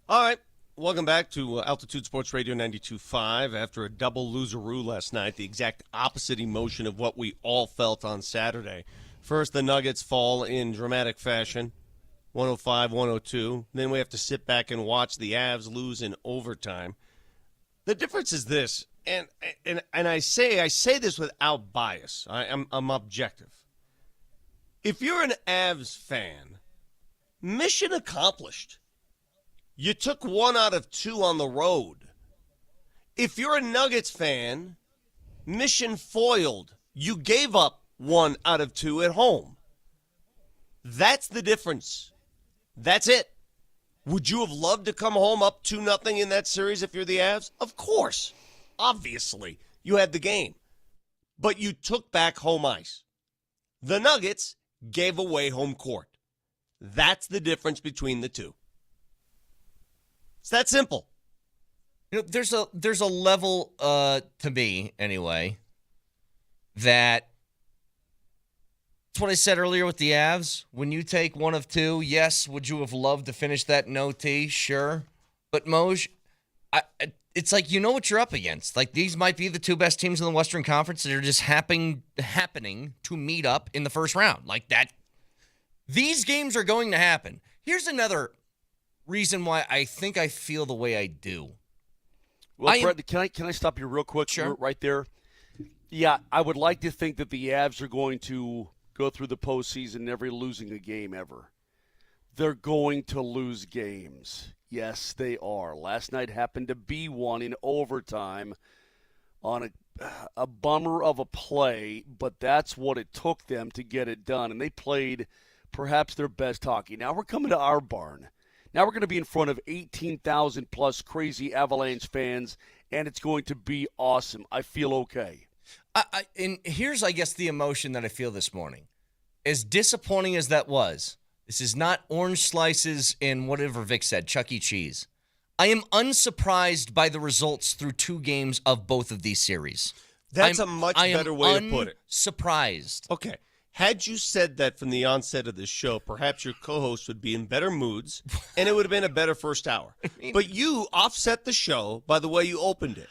All right. Welcome back to Altitude Sports Radio 92.5. After a double Lose-A-Roo last night, the exact opposite emotion of what we all felt on Saturday. First, the Nuggets fall in dramatic fashion, 105-102. Then we have to sit back and watch the Avs lose in overtime. The difference is this, and I say this without bias. I'm objective. If you're an Avs fan, mission accomplished. You took 1 out of 2 on the road. If you're a Nuggets fan, mission foiled. You gave up 1 out of 2 at home. That's the difference. That's it. Would you have loved to come home up 2-0 in that series if you're the Avs? Of course. Obviously. You had the game. But you took back home ice. The Nuggets gave away home court. That's the difference between the two. It's that simple. You know, there's a level, to me anyway, that's what I said earlier with the Avs. When you take 1 of 2, yes, would you have loved to finish that in OT? Sure. But Moj, it's like you know what you're up against. Like these might be the 2 best teams in the Western Conference that are just happening to meet up in the first round. Like that. These games are going to happen. Here's another reason why I think I feel the way I do. Well, Brett, can I stop you real quick? Sure. Right there? Yeah, I would like to think that the Avs are going to go through the postseason never losing a game ever. They're going to lose games. Yes, they are. Last night happened to be one in overtime on a bummer of a play, but that's what it took them to get it done, and they played perhaps their best hockey. Now we're coming to our barn. Now we're going to be in front of 18,000-plus crazy Avalanche fans, and it's going to be awesome. I feel okay. And here's, I guess, the emotion that I feel this morning. As disappointing as that was, this is not orange slices and whatever Vic said, Chuck E. Cheese. I am unsurprised by the results through 2 games of both of these series. That's a much better way to put it. Surprised. Okay. Had you said that from the onset of this show, perhaps your co-host would be in better moods, and it would have been a better first hour. But you offset the show by the way you opened it.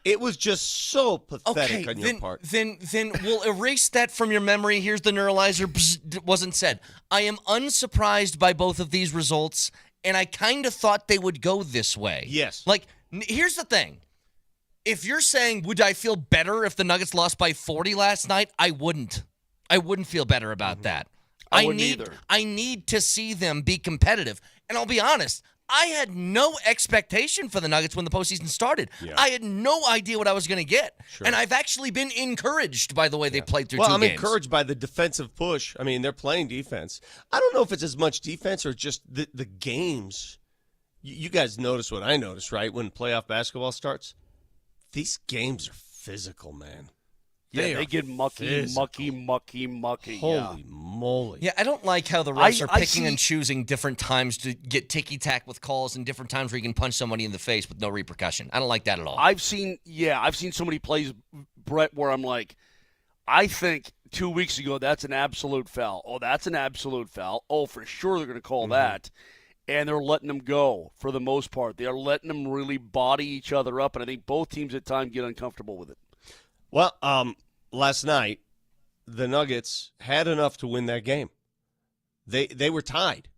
It was just so pathetic on your part. Then we'll erase that from your memory. Here's the neuralizer. It wasn't said. I am unsurprised by both of these results, and I kind of thought they would go this way. Yes. Like, here's the thing. If you're saying, would I feel better if the Nuggets lost by 40 last night? I wouldn't. I wouldn't feel better about that. I wouldn't either. I need to see them be competitive. And I'll be honest, I had no expectation for the Nuggets when the postseason started. Yeah. I had no idea what I was going to get. Sure. And I've actually been encouraged by the way they played through 2 games. Well, I'm encouraged by the defensive push. I mean, they're playing defense. I don't know if it's as much defense or just the games. You guys notice what I noticed, right? When playoff basketball starts, these games are physical, man. Yeah, they get mucky. Holy moly. Yeah, I don't like how the refs are picking and choosing different times to get ticky-tack with calls and different times where you can punch somebody in the face with no repercussion. I don't like that at all. I've seen so many plays, Brett, where I'm like, I think 2 weeks ago that's an absolute foul. Oh, that's an absolute foul. Oh, for sure they're going to call that. And they're letting them go for the most part. They are letting them really body each other up, and I think both teams at times get uncomfortable with it. Well, last night, the Nuggets had enough to win that game. They were tied.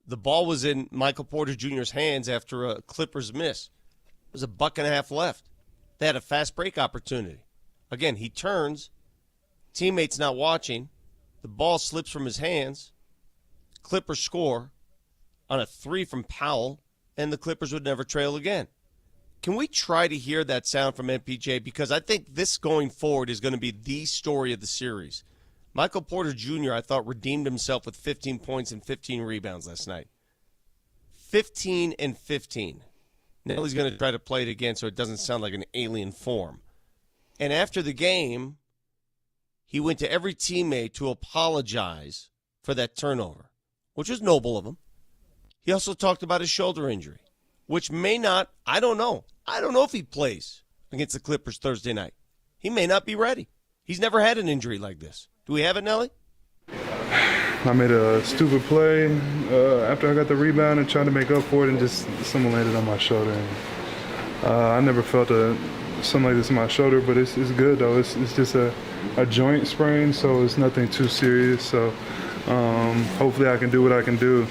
The ball was in Michael Porter Jr.'s hands after a Clippers miss. There was a buck and a half left. They had a fast break opportunity. Again, he turns. Teammate's not watching. The ball slips from his hands. Clippers score on a 3 from Powell, and the Clippers would never trail again. Can we try to hear that sound from MPJ? Because I think this going forward is going to be the story of the series. Michael Porter Jr., I thought, redeemed himself with 15 points and 15 rebounds last night. 15 and 15. Now he's going to try to play it again so it doesn't sound like an alien form. And after the game, he went to every teammate to apologize for that turnover, which was noble of him. He also talked about his shoulder injury, which may not, I don't know. I don't know if he plays against the Clippers Thursday night. He may not be ready. He's never had an injury like this. Do we have it, Nelly? I made a stupid play after I got the rebound and tried to make up for it, and just someone landed on my shoulder. And, I never felt something like this in my shoulder, but it's good though. It's just a joint sprain, so it's nothing too serious. So hopefully I can do what I can do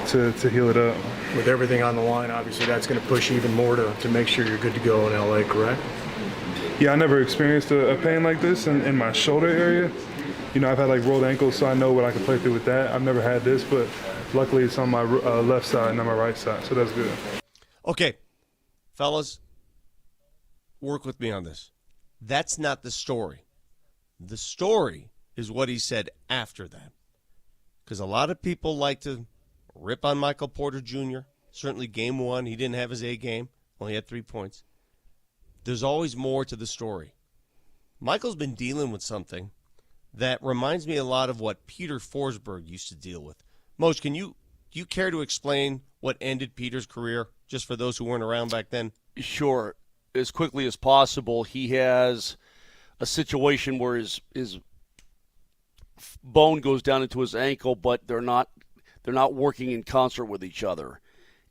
to heal it up. With everything on the line, obviously that's going to push you even more to make sure you're good to go in LA, correct? Yeah, I never experienced a pain like this in my shoulder area. You know, I've had like rolled ankles, so I know what I can play through with that. I've never had this, but luckily it's on my left side, not my right side, so that's good. Okay, fellas, work with me on this. That's not the story. The story is what he said after that. Because a lot of people like to rip on Michael Porter Jr. Certainly game one, he didn't have his A game, only had 3 points. There's always more to the story. Michael's been dealing with something that reminds me a lot of what Peter Forsberg used to deal with. Moj, do you care to explain what ended Peter's career, just for those who weren't around back then? Sure. As quickly as possible, he has a situation where his bone goes down into his ankle, but they're not working in concert with each other.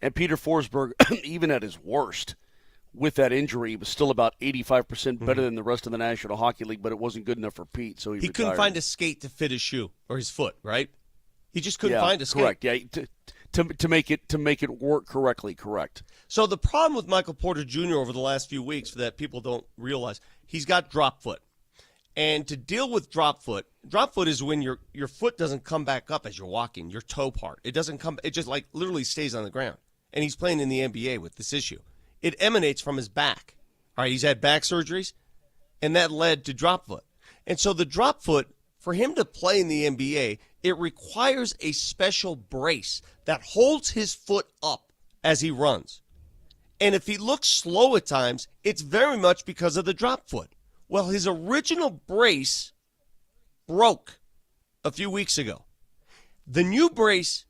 And Peter Forsberg, even at his worst, with that injury, was still about 85% better than the rest of the National Hockey League, but it wasn't good enough for Pete, so he retired. Couldn't find a skate to fit his shoe or his foot, right? He just couldn't find a skate. Correct. Yeah, to make it work correctly. Correct. So the problem with Michael Porter Jr. over the last few weeks that people don't realize, he's got drop foot. And to deal with drop foot is when your foot doesn't come back up as you're walking, your toe part. It doesn't come, it just like literally stays on the ground. And he's playing in the NBA with this issue. It emanates from his back. All right, he's had back surgeries, and that led to drop foot. And so the drop foot, for him to play in the NBA, it requires a special brace that holds his foot up as he runs. And if he looks slow at times, it's very much because of the drop foot. Well, his original brace broke a few weeks ago. The new brace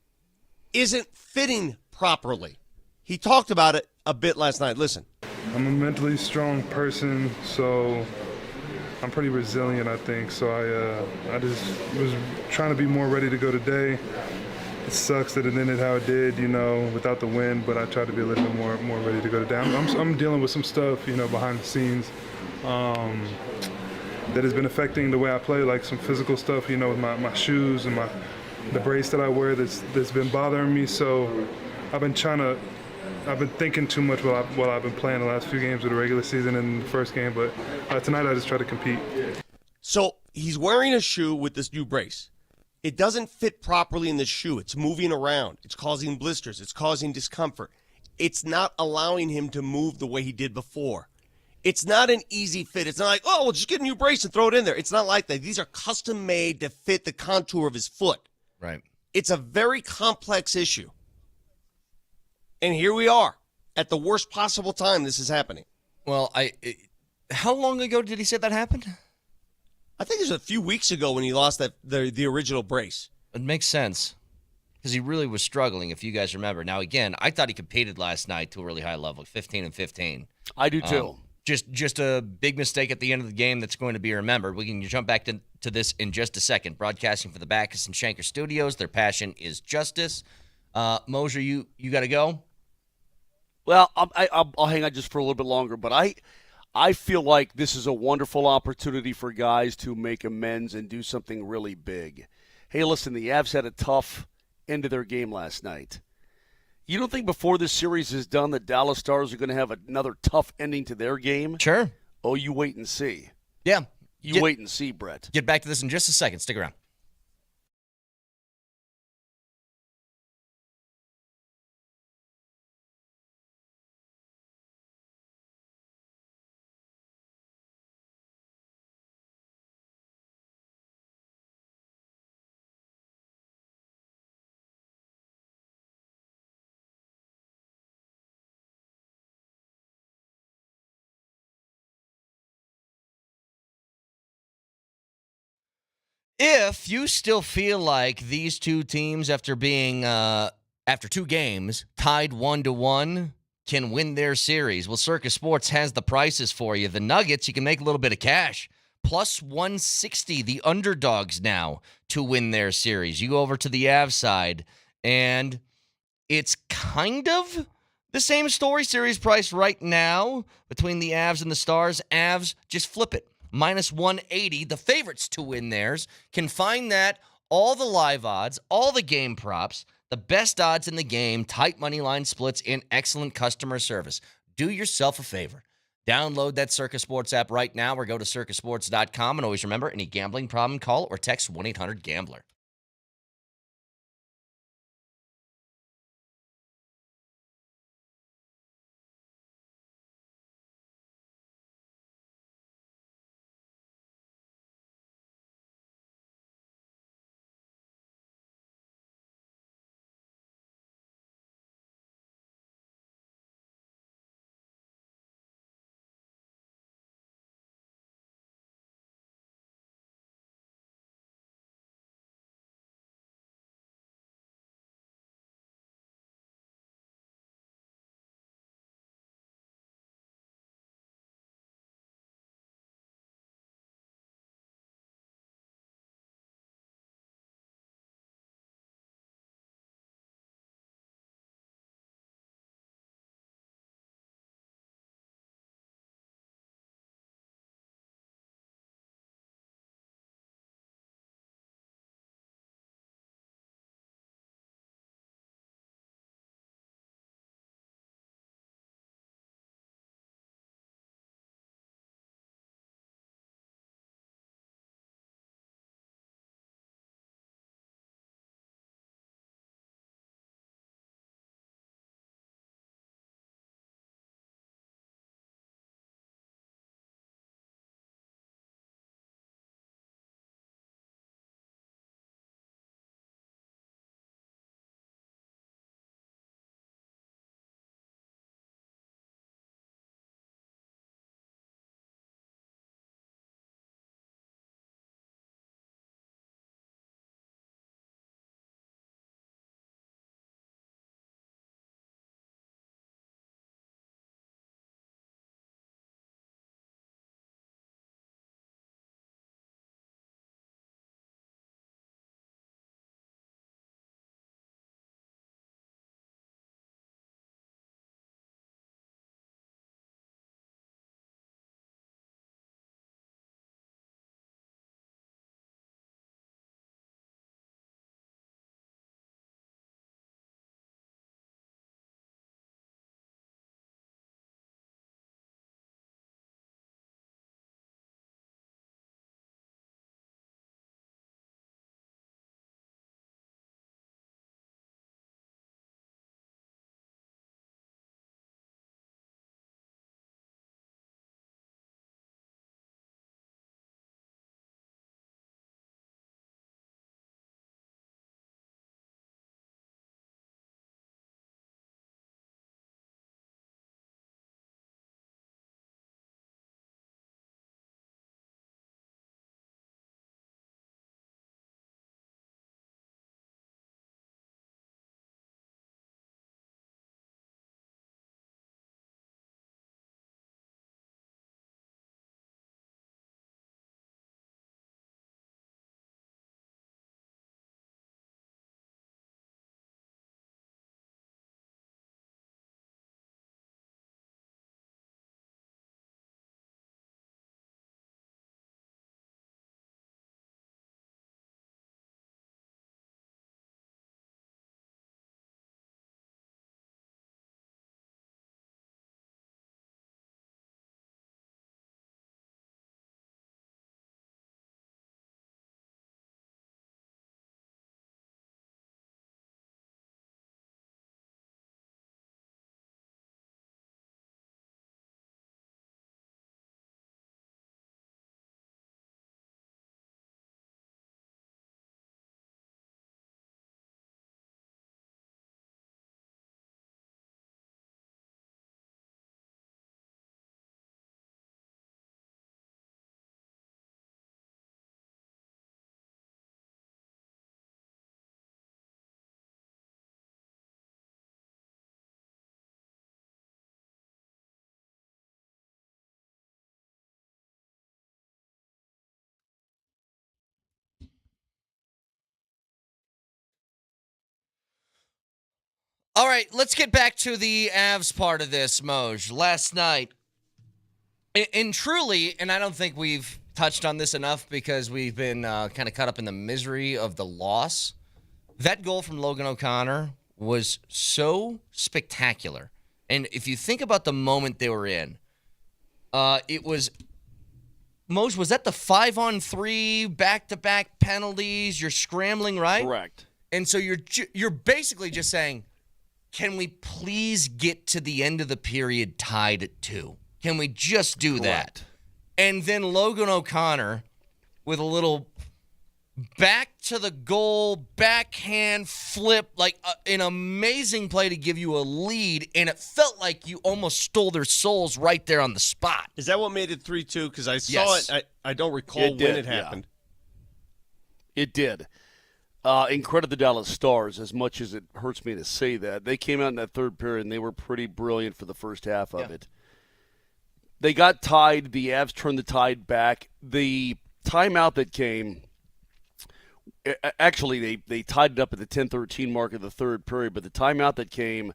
isn't fitting properly. He talked about it a bit last night. Listen. I'm a mentally strong person, so I'm pretty resilient, I think. So I just was trying to be more ready to go today. It sucks that it ended how it did, without the win, but I tried to be a little bit more ready to go today. I'm dealing with some stuff, behind the scenes that has been affecting the way I play, like some physical stuff, with my shoes and the brace that I wear that's been bothering me. So I've been thinking too much while I've been playing the last few games of the regular season and the first game, but tonight I just try to compete. So he's wearing a shoe with this new brace. It doesn't fit properly in the shoe. It's moving around. It's causing blisters. It's causing discomfort. It's not allowing him to move the way he did before. It's not an easy fit. It's not like, oh, well, just get a new brace and throw it in there. It's not like that. These are custom made to fit the contour of his foot. Right. It's a very complex issue. And here we are at the worst possible time this is happening. Well, how long ago did he say that happened? I think it was a few weeks ago when he lost the original brace. It makes sense because he really was struggling, if you guys remember. Now, again, I thought he competed last night to a really high level, 15-15. I do too. Just a big mistake at the end of the game that's going to be remembered. We can jump back to this in just a second. Broadcasting for the Backus and Shanker Studios. Their passion is justice. Moser, you got to go? Well, I'll hang on just for a little bit longer, but I feel like this is a wonderful opportunity for guys to make amends and do something really big. Hey, listen, the Avs had a tough end of their game last night. You don't think before this series is done the Dallas Stars are going to have another tough ending to their game? Sure. Oh, you wait and see. Yeah. Wait and see, Brett. Get back to this in just a second. Stick around. If you still feel like these two teams, after being after two games tied 1-1, can win their series, well, Circus Sports has the prices for you. The Nuggets, you can make a little bit of cash plus 160, the underdogs now to win their series. You go over to the Avs side, and it's kind of the same story. Series price right now between the Avs and the Stars. Avs, just flip it. Minus 180. The favorites to win theirs. Can find that, all the live odds, all the game props, the best odds in the game, tight money line splits, and excellent customer service. Do yourself a favor. Download that Circus Sports app right now or go to circusports.com. And always remember, any gambling problem, call or text 1-800-GAMBLER. All right, let's get back to the Avs part of this, Moj. Last night, and truly, and I don't think we've touched on this enough because we've been kind of caught up in the misery of the loss. That goal from Logan O'Connor was so spectacular. And if you think about the moment they were in, it was, Moj, was that the 5-on-3 back-to-back penalties? You're scrambling, right? Correct. And so you're basically just saying, can we please get to the end of the period tied at 2? Can we just do that? And then Logan O'Connor with a little back to the goal, backhand flip, like an amazing play to give you a lead, and it felt like you almost stole their souls right there on the spot. Is that what made it 3-2? Because I saw it. I don't recall when it happened. Yeah. It did. And credit the Dallas Stars, as much as it hurts me to say that. They came out in that third period, and they were pretty brilliant for the first half of it. They got tied. The Avs turned the tide back. The timeout that came, actually, they tied it up at the 10-13 mark of the third period, but the timeout that came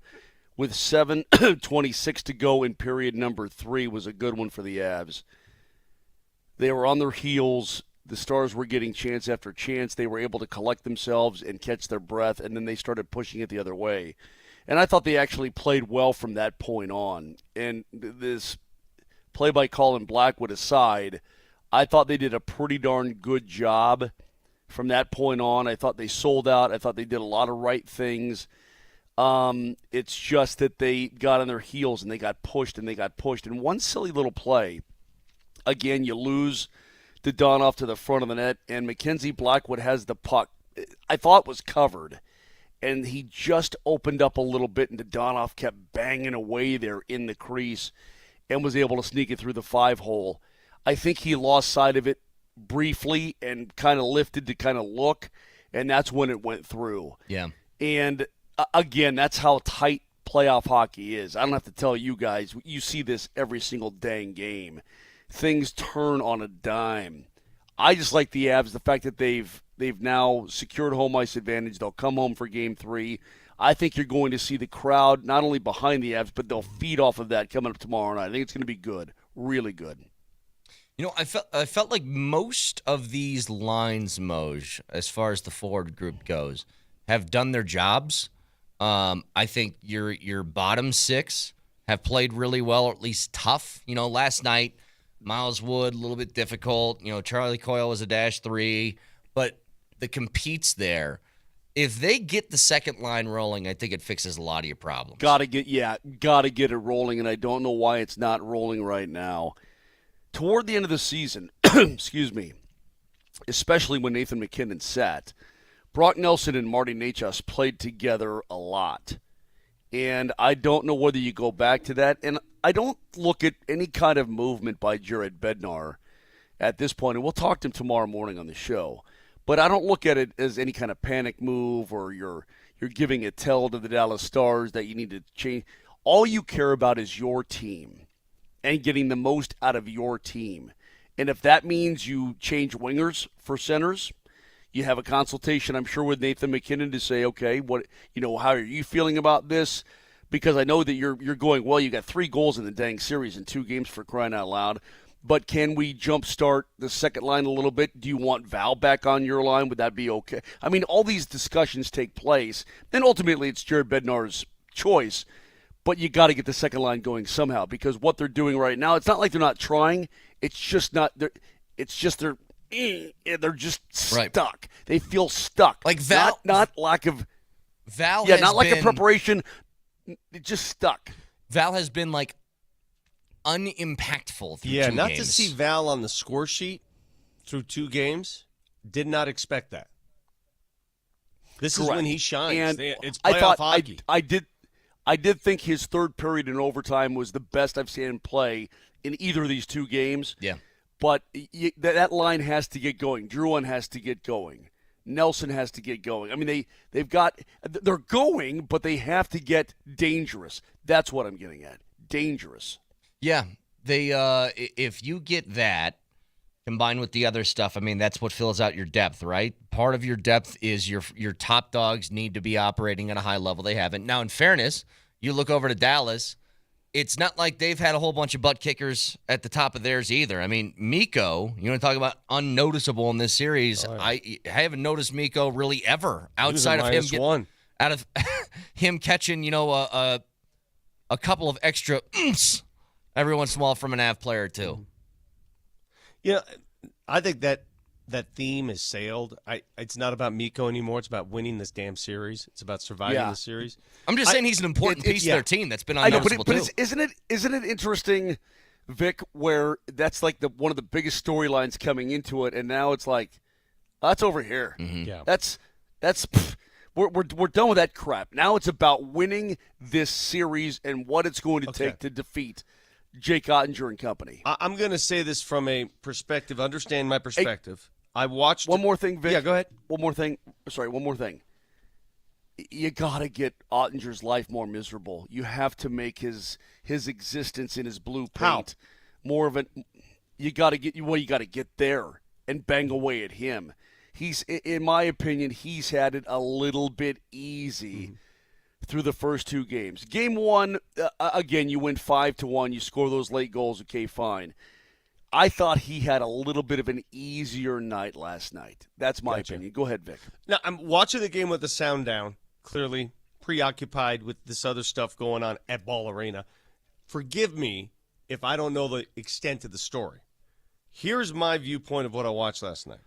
with 7:26 to go in period number 3 was a good one for the Avs. They were on their heels. The Stars were getting chance after chance. They were able to collect themselves and catch their breath, and then they started pushing it the other way. And I thought they actually played well from that point on. And this play by Colin Blackwood aside, I thought they did a pretty darn good job from that point on. I thought they sold out. I thought they did a lot of right things. It's just that they got on their heels and they got pushed and they got pushed. And one silly little play, again, you lose the Donoff to the front of the net, and Mackenzie Blackwood has the puck. I thought was covered, and he just opened up a little bit, and the Donoff kept banging away there in the crease and was able to sneak it through the 5-hole. I think he lost sight of it briefly and kind of lifted to kind of look, and that's when it went through. Yeah. And, again, that's how tight playoff hockey is. I don't have to tell you guys. You see this every single dang game. Things turn on a dime. I just like the Avs, the fact that they've now secured home ice advantage. They'll come home for Game 3. I think you're going to see the crowd not only behind the Avs, but they'll feed off of that coming up tomorrow night. I think it's going to be good, really good. You know, I felt like most of these lines, Moj, as far as the forward group goes, have done their jobs. I think your bottom 6 have played really well, or at least tough. You know, last night, Miles Wood, a little bit difficult. You know, Charlie Coyle was a -3, but the competes there. If they get the second line rolling, I think it fixes a lot of your problems. Gotta get it rolling, and I don't know why it's not rolling right now. Toward the end of the season, excuse me, especially when Nathan McKinnon sat, Brock Nelson and Marty Necas played together a lot. And I don't know whether you go back to that. And I don't look at any kind of movement by Jared Bednar at this point. And we'll talk to him tomorrow morning on the show. But I don't look at it as any kind of panic move or you're giving a tell to the Dallas Stars that you need to change. All you care about is your team and getting the most out of your team. And if that means you change wingers for centers, you have a consultation, I'm sure, with Nathan McKinnon to say, okay, how are you feeling about this? Because I know that you're going, well, you got 3 goals in the dang series in 2 games, for crying out loud. But can we jumpstart the second line a little bit? Do you want Val back on your line? Would that be okay? I mean, all these discussions take place, and ultimately it's Jared Bednar's choice. But you got to get the second line going somehow, because what they're doing right now, it's not like they're not trying. It's just not. It's just they're just stuck. Right. They feel stuck. Like Val, not lack of Val. Yeah, has not like been, a preparation. Just stuck. Val has been like unimpactful through 2 games. Not to see Val on the score sheet through 2 games. Did not expect that. This is when he shines. And it's playoff hockey. I did think his third period in overtime was the best I've seen him play in either of these 2 games. Yeah. But that line has to get going. Drouin has to get going. Nelson has to get going. I mean, they're going, but they have to get dangerous. That's what I'm getting at. Dangerous. Yeah. They if you get that, combined with the other stuff, I mean, that's what fills out your depth, right? Part of your depth is your top dogs need to be operating at a high level. They haven't. Now, in fairness, you look over to Dallas, it's not like they've had a whole bunch of butt kickers at the top of theirs either. I mean, Mikko, you want to talk about unnoticeable in this series. Oh, yeah. I haven't noticed Mikko really ever outside of him catching, a couple of extra every once in a while from an Av player too. Yeah, I think that theme is sailed. It's not about Mikko anymore. It's about winning this damn series. It's about surviving the series. I'm just saying he's an important piece of their team that's been unnoticeable too. But isn't it interesting, Vic, where that's like one of the biggest storylines coming into it, and now it's like, that's over here. Mm-hmm. Yeah, that's we're done with that crap. Now it's about winning this series and what it's going to take to defeat Jake Ottinger and company. I'm going to say this from a perspective. Understand my perspective. I watched one more thing, Vic. Yeah, go ahead. One more thing. You got to get Ottinger's life more miserable. You have to make his existence in his blue paint more of an. You got to get there and bang away at him. He's, in my opinion, he's had it a little bit easy through the first two games. Game one, again, you win 5-1. You score those late goals. Okay, fine. I thought he had a little bit of an easier night last night. That's my opinion. Go ahead, Vic. Now, I'm watching the game with the sound down, clearly preoccupied with this other stuff going on at Ball Arena. Forgive me if I don't know the extent of the story. Here's my viewpoint of what I watched last night.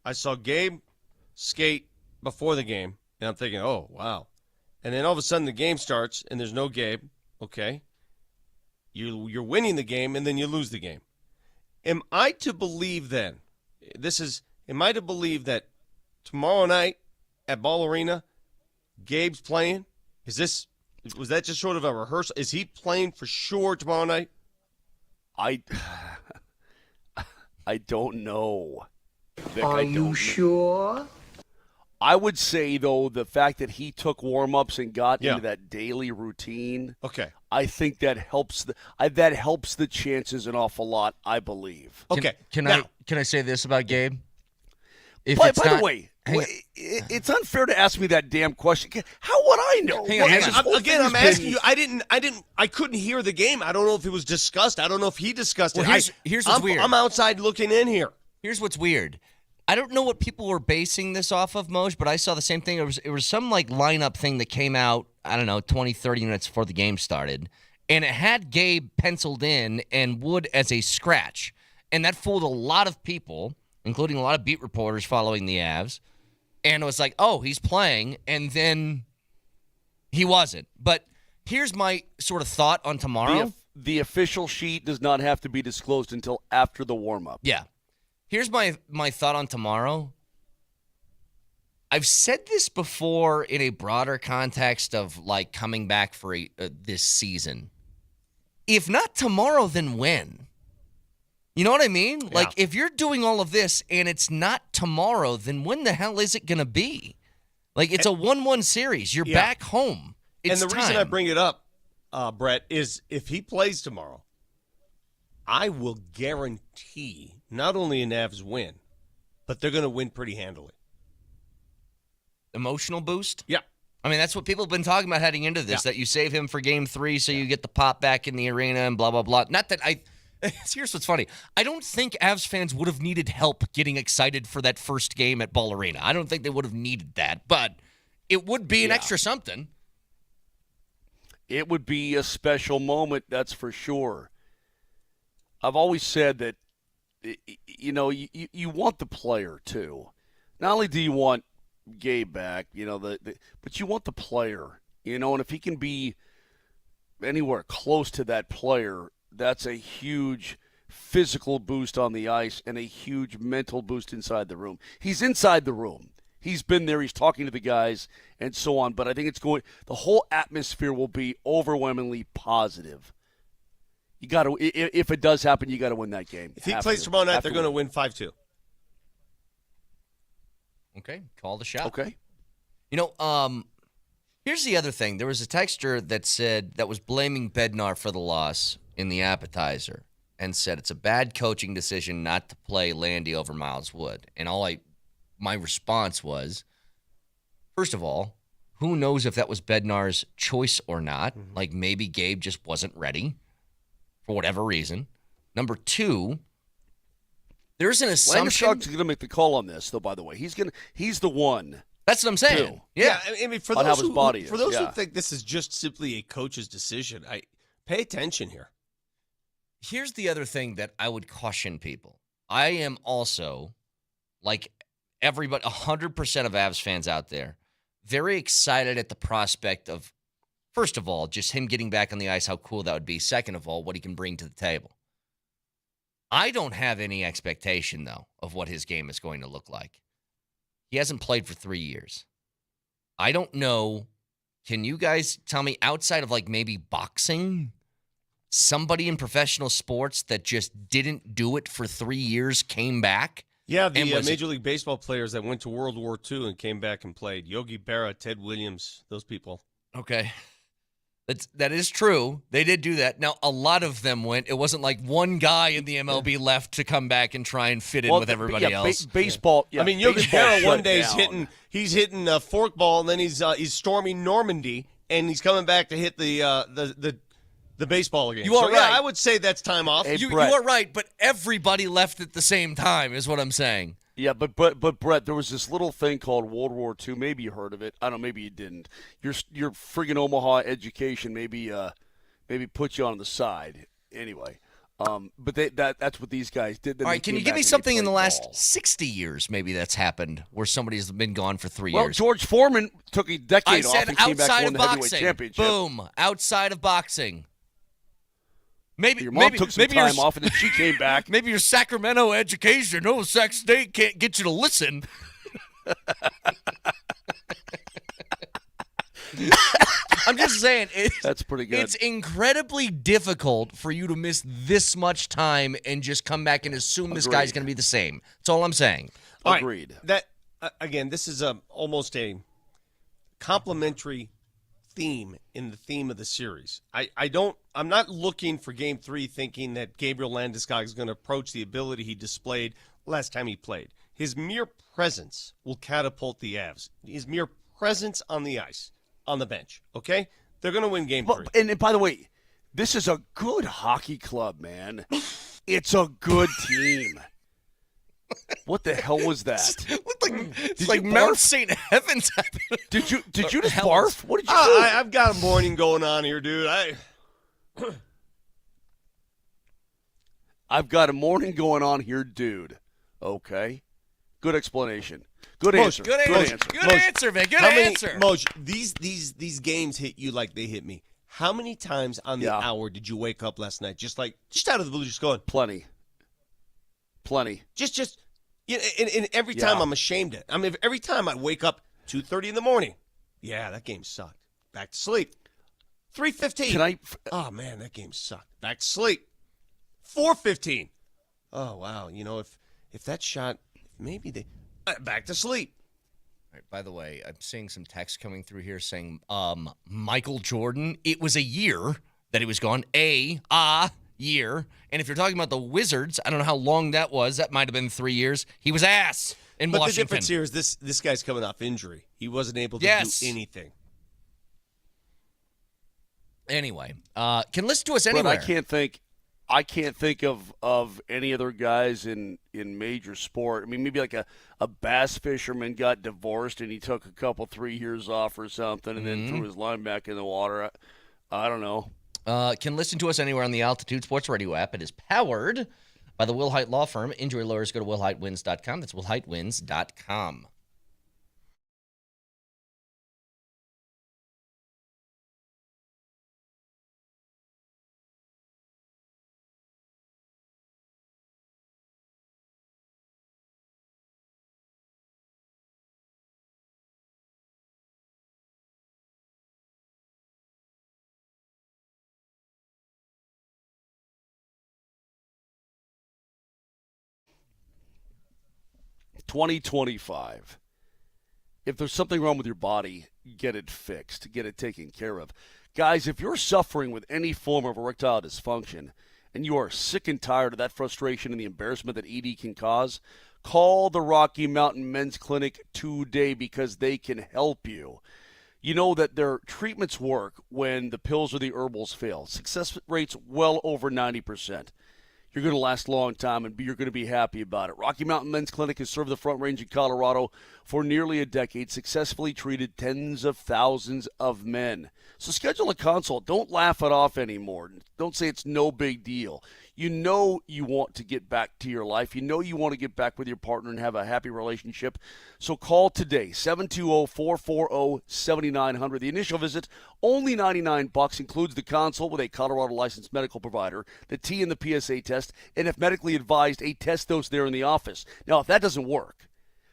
I saw Gabe skate before the game, and I'm thinking, oh, wow. And then all of a sudden the game starts, and there's no Gabe. Okay. You're winning the game, and then you lose the game. Am I to believe then, am I to believe that tomorrow night at Ball Arena, Gabe's playing? Was that just sort of a rehearsal? Is he playing for sure tomorrow night? I don't know. Vic, Are you sure? I would say, though, the fact that he took warm-ups and got into that daily routine, I think that helps the chances an awful lot, I believe. Okay. Can I say this about Gabe? By the way, it's unfair to ask me that damn question. How would I know? Again, I'm asking you. I couldn't hear the game. I don't know if it was discussed. I don't know if he discussed it. Here's what's weird. I'm outside looking in here. Here's what's weird. I don't know what people were basing this off of, Moj, but I saw the same thing. It was some like lineup thing that came out, I don't know, 20, 30 minutes before the game started. And it had Gabe penciled in and Wood as a scratch. And that fooled a lot of people, including a lot of beat reporters following the Avs. And it was like, oh, he's playing. And then he wasn't. But here's my sort of thought on tomorrow. The official sheet does not have to be disclosed until after the warm-up. Yeah. Here's my thought on tomorrow. I've said this before in a broader context of like coming back for this season. If not tomorrow, then when? You know what I mean? Yeah. Like if you're doing all of this and it's not tomorrow, then when the hell is it going to be? Like it's a 1-1 series. You're back home. It's and the reason I bring it up, Brett, is if he plays tomorrow, I will guarantee not only an Avs win, but they're going to win pretty handily. Emotional boost? Yeah. I mean, that's what people have been talking about heading into this, that you save him for game 3 so you get the pop back in the arena and blah, blah, blah. Not that here's what's funny. I don't think Avs fans would have needed help getting excited for that first game at Ball Arena. I don't think they would have needed that, but it would be an extra something. It would be a special moment, that's for sure. I've always said that, you want the player, too. Not only do you want Gabe back, but you want the player, and if he can be anywhere close to that player, that's a huge physical boost on the ice and a huge mental boost inside the room. He's inside the room. He's been there. He's talking to the guys and so on, but I think the whole atmosphere will be overwhelmingly positive. You got to, if it does happen, you got to win that game. If he plays tomorrow night, they're going to win 5-2. Okay, call the shot. Okay. Here's the other thing. There was a texter that was blaming Bednar for the loss in the appetizer. and said it's a bad coaching decision not to play Landy over Miles Wood. And my response was, first of all, who knows if that was Bednar's choice or not? Like maybe Gabe just wasn't ready for whatever reason. Number two, there's an assumption. Landeskog's going to make the call on this, though. By the way, he's the one. That's what I'm saying. Too. Yeah, I mean, for on those how his body who think this is just simply a coach's decision, I pay attention here. Here's the other thing that I would caution people. I am also, like everybody, 100% of Avs fans out there, very excited at the prospect of, first of all, just him getting back on the ice, how cool that would be. Second of all, what he can bring to the table. I don't have any expectation, though, of what his game is going to look like. He hasn't played for 3 years. I don't know. Can you guys tell me, outside of like maybe boxing, somebody in professional sports that just didn't do it for 3 years came back? Yeah, the Major League Baseball players that went to World War II and came back and played. Yogi Berra, Ted Williams, those people. Okay. That is true. They did do that. Now, a lot of them went. It wasn't like one guy in the MLB left to come back and try and fit in with everybody else. Baseball. Yeah, I mean, Yogi Berra one day he's hitting a forkball, and then he's storming Normandy, and he's coming back to hit the baseball again. You are right. Yeah, I would say that's time off. Hey, you are right, but everybody left at the same time is what I'm saying. Yeah, but Brett, there was this little thing called World War II. Maybe you heard of it. I don't know. Maybe you didn't. Your friggin' Omaha education maybe put you on the side. Anyway, but that's what these guys did. Then all right, can you give me something in the last 60 years maybe that's happened where somebody's been gone for 3 years? Well, George Foreman took a decade off and came back outside and of won the heavyweight boxing. championship. Boom, outside of boxing. Maybe your mom took some time off and then she came back. Maybe your Sacramento education, Sac State can't get you to listen. I'm just saying, that's pretty good. It's incredibly difficult for you to miss this much time and just come back and assume this guy's going to be the same. That's all I'm saying. Agreed. That again, this is almost a complimentary theme in the theme of the series. I'm not looking for Game 3 thinking that Gabriel Landeskog is going to approach the ability he displayed last time he played. His mere presence will catapult the Avs. His mere presence on the ice, on the bench, okay? They're going to win Game 3. And by the way, this is a good hockey club, man. It's a good team. What the hell was that? It's like Mount St. Heavens happened. Did you just barf? What did you do? I've got a morning going on here, dude. I've got a morning going on here, dude. Okay. Good explanation. Good Moj, answer. Good answer. Good answer, man. Good answer. Moj, these games hit you like they hit me. How many times on the hour did you wake up last night just out of the blue, just going? Plenty. Just and every time I'm ashamed of it. I mean, every time I wake up 2:30 in the morning, that game sucked. Back to sleep. 3:15. Oh man, that game sucked. Back to sleep. 4:15. Oh wow, if that shot, maybe they back to sleep. All right, by the way, I'm seeing some text coming through here saying Michael Jordan. It was a year that he was gone. Year. And if you're talking about the Wizards, I don't know how long that was. That might have been 3 years. He was ass in Washington. But the difference here is this guy's coming off injury. He wasn't able to do anything. Anyway, can listen to us anywhere. But I can't think of any other guys in major sport. I mean, maybe like a bass fisherman got divorced and he took a couple 3 years off or something and then threw his line back in the water. I don't know. Can listen to us anywhere on the Altitude Sports Radio app. It is powered by the Will Height Law Firm. Injury lawyers go to willheightwins.com. That's willheightwins.com. $20.25. If there's something wrong with your body, get it fixed. Get it taken care of. Guys, if you're suffering with any form of erectile dysfunction, and you are sick and tired of that frustration and the embarrassment that ED can cause, call the Rocky Mountain Men's Clinic today because they can help you. You know that their treatments work when the pills or the herbals fail. Success rates well over 90%. You're going to last a long time, and you're going to be happy about it. Rocky Mountain Men's Clinic has served the Front Range in Colorado for nearly a decade, successfully treated tens of thousands of men. So schedule a consult. Don't laugh it off anymore. Don't say it's no big deal. You know you want to get back to your life. You know you want to get back with your partner and have a happy relationship. So call today, 720-440-7900. The initial visit, only $99, includes the consult with a Colorado licensed medical provider, the T and the PSA test, and if medically advised, a test dose there in the office. Now, if that doesn't work,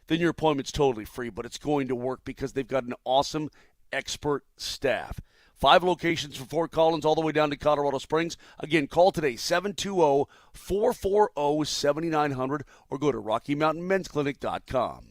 then your appointment's totally free, but it's going to work because they've got an awesome expert staff. 5 locations from Fort Collins all the way down to Colorado Springs. Again, call today, 720-440-7900, or go to RockyMountainMen'sClinic.com.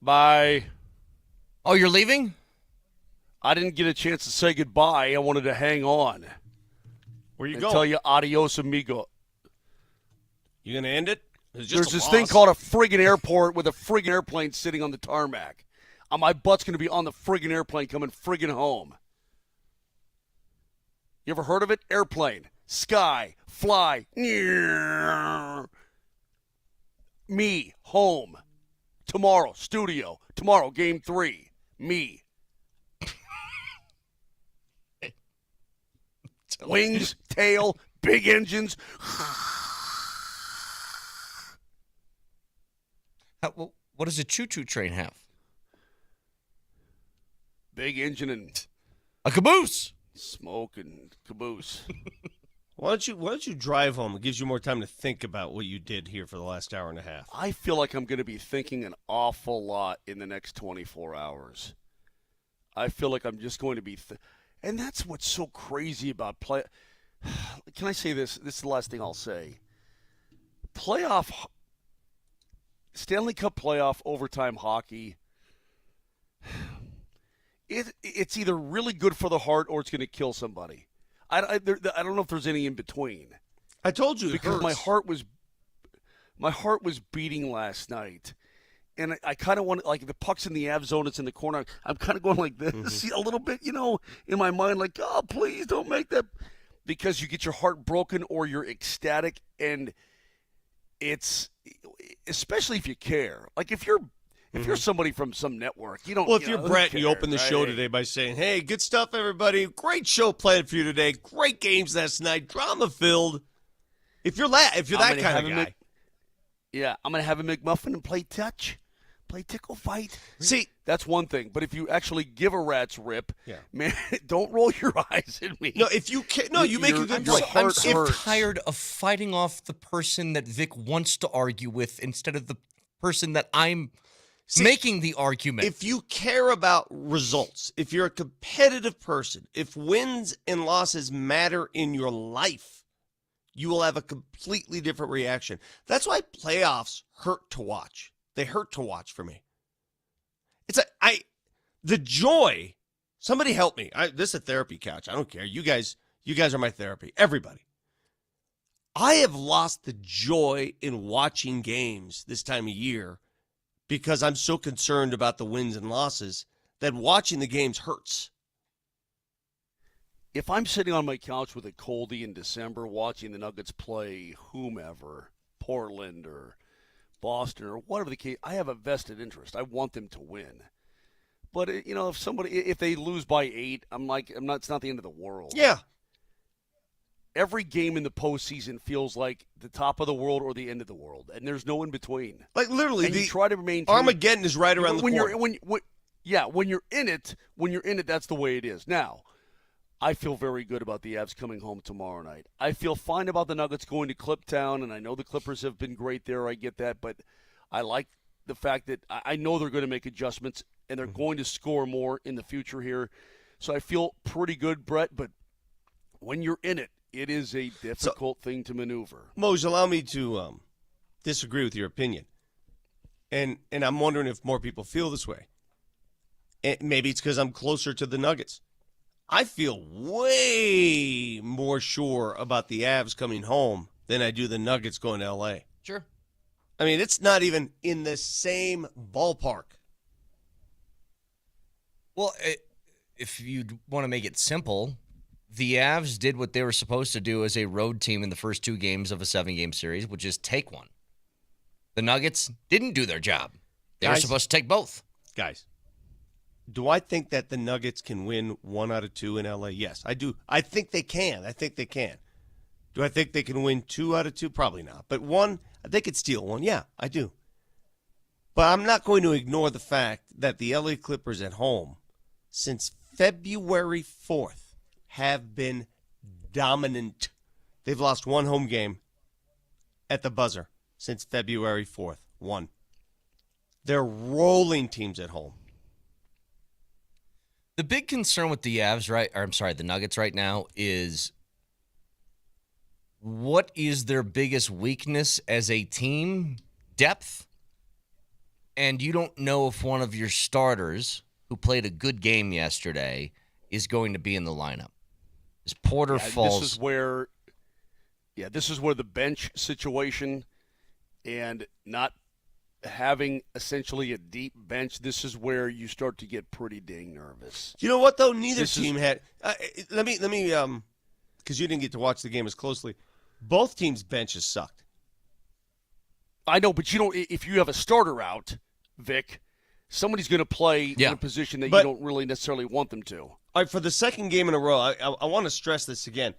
Bye. Oh, you're leaving? I didn't get a chance to say goodbye. I wanted to hang on. Where you and going? Tell you adios, amigo. You going to end it? There's this thing called a friggin' airport with a friggin' airplane sitting on the tarmac. My butt's going to be on the friggin' airplane coming friggin' home. You ever heard of it? Airplane, sky, fly. Me, home. Tomorrow, studio. Tomorrow, game 3. Me. Wings, tail, big engines. What does a choo-choo train have? Big engine and a caboose. Smoke and caboose. Why don't you drive home? It gives you more time to think about what you did here for the last hour and a half. I feel like I'm going to be thinking an awful lot in the next 24 hours. I feel like I'm just going to be and that's what's so crazy about play. Can I say this? This is the last thing I'll say. Stanley Cup playoff overtime hockey, it's either really good for the heart or it's going to kill somebody. I don't know if there's any in between. I told you because my heart was beating last night, and I kind of want, like, the puck's in the Av zone, it's in the corner. I'm kind of going like this a little bit, in my mind, like, oh, please don't make that, because you get your heart broken or you're ecstatic, and it's especially if you care. Like, if you're somebody from some network, you don't. Well, if you're Brett and you open the show today by saying, "Hey, good stuff, everybody! Great show planned for you today. Great games last night, drama filled." If you're that kind of guy, I'm gonna have a McMuffin and play touch, play tickle fight. See, that's one thing. But if you actually give a rat's rip, man, don't roll your eyes at me. No, if you can't, you make a good point. I'm so tired of fighting off the person that Vic wants to argue with instead of the person that I'm making the argument. If you care about results, if you're a competitive person, if wins and losses matter in your life, you will have a completely different reaction. That's why playoffs hurt to watch. They hurt to watch for me. The joy. Somebody help me. This is a therapy couch. I don't care. You guys are my therapy. Everybody. I have lost the joy in watching games this time of year because I'm so concerned about the wins and losses that watching the games hurts. If I'm sitting on my couch with a coldie in December watching the Nuggets play whomever, Portland or Boston or whatever the case, I have a vested interest. I want them to win. But if they lose by 8, it's not the end of the world. Yeah. Every game in the postseason feels like the top of the world or the end of the world, and there's no in between. Like literally, and you try to maintain Armageddon is right around the corner. When you're in it, that's the way it is. Now, I feel very good about the Avs coming home tomorrow night. I feel fine about the Nuggets going to Cliptown, and I know the Clippers have been great there. I get that, but I like the fact that I know they're going to make adjustments, and they're going to score more in the future here. So I feel pretty good, Brett, but when you're in it, it is a difficult thing to maneuver. Mose, allow me to disagree with your opinion. And I'm wondering if more people feel this way. And maybe it's because I'm closer to the Nuggets. I feel way more sure about the Avs coming home than I do the Nuggets going to L.A. Sure. I mean, it's not even in the same ballpark. Well, if you want to make it simple, the Avs did what they were supposed to do as a road team in the first 2 games of a 7-game series, which is take one. The Nuggets didn't do their job. They were supposed to take both. Guys, do I think that the Nuggets can win 1 out of 2 in L.A.? Yes, I do. I think they can. Do I think they can win 2 out of 2? Probably not. But 1, they could steal 1. Yeah, I do. But I'm not going to ignore the fact that the L.A. Clippers at home, since February 4th, have been dominant. They've lost 1 home game at the buzzer since February 4th. 1. They're rolling teams at home. The big concern with the the Nuggets right now is what is their biggest weakness as a team? Depth. And you don't know if one of your starters, who played a good game yesterday, is going to be in the lineup. As Porter falls. This is where the bench situation and not having essentially a deep bench, this is where you start to get pretty dang nervous. You know what, though? Neither team had. Let me because you didn't get to watch the game as closely. Both teams' benches sucked. I know, but you don't. If you have a starter out, Vic, somebody's going to play in a position that you don't really necessarily want them to. All right, for the second game in a row, I want to stress this again.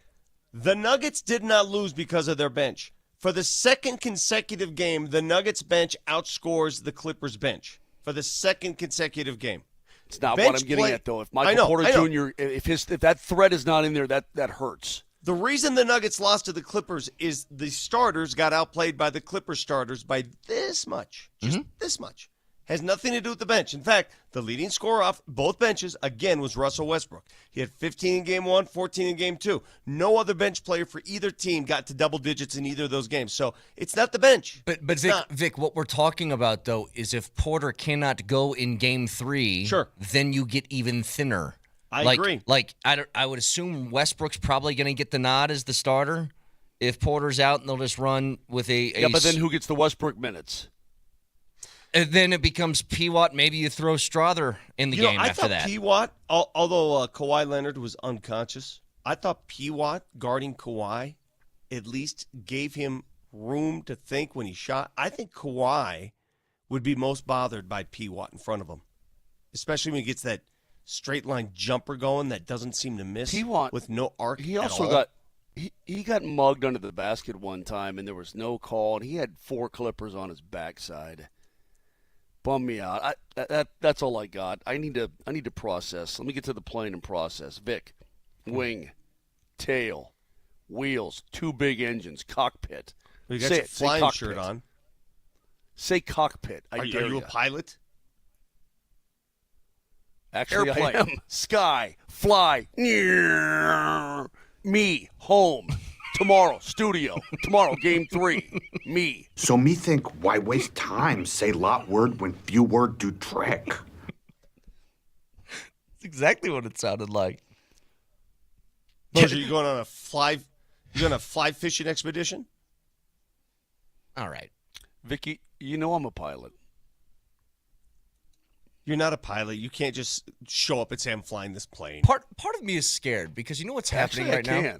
The Nuggets did not lose because of their bench. For the second consecutive game, the Nuggets bench outscores the Clippers bench. For the second consecutive game. It's not what I'm getting at, though. If Michael Porter Jr., if that threat is not in there, that hurts. The reason the Nuggets lost to the Clippers is the starters got outplayed by the Clippers starters by this much. Just this much. Has nothing to do with the bench. In fact, the leading scorer off both benches, again, was Russell Westbrook. He had 15 in Game 1, 14 in Game 2. No other bench player for either team got to double digits in either of those games. So it's not the bench. But Vic, what we're talking about, though, is if Porter cannot go in Game 3, then you get even thinner. I agree. I would assume Westbrook's probably going to get the nod as the starter if Porter's out, and they'll just run with a yeah, but then who gets the Westbrook minutes? And then it becomes P-Watt. Maybe you throw Strother in the game after that. I thought P-Watt, although Kawhi Leonard was unconscious, I thought P-Watt guarding Kawhi at least gave him room to think when he shot. I think Kawhi would be most bothered by P-Watt in front of him, especially when he gets that straight line jumper going that doesn't seem to miss P-Watt, with no arc he at also all. got he got mugged under the basket one time, and there was no call, and he had 4 Clippers on his backside. Bummed me out. That's all I got. I need to process. Let me get to the plane and process. Vic, wing, tail, wheels, 2 big engines, cockpit. You got your flying shirt on. Say cockpit. Are you a pilot? Actually, Airplane. I am. Sky, fly, me, home. Tomorrow, studio. Tomorrow, game 3. Me. So me think, why waste time? Say lot word when few word do trick. That's exactly what it sounded like. Moser, you going on a fly fishing expedition? All right. Vicky, you know I'm a pilot. You're not a pilot. You can't just show up and say I'm flying this plane. Part of me is scared because you know what's happening right now?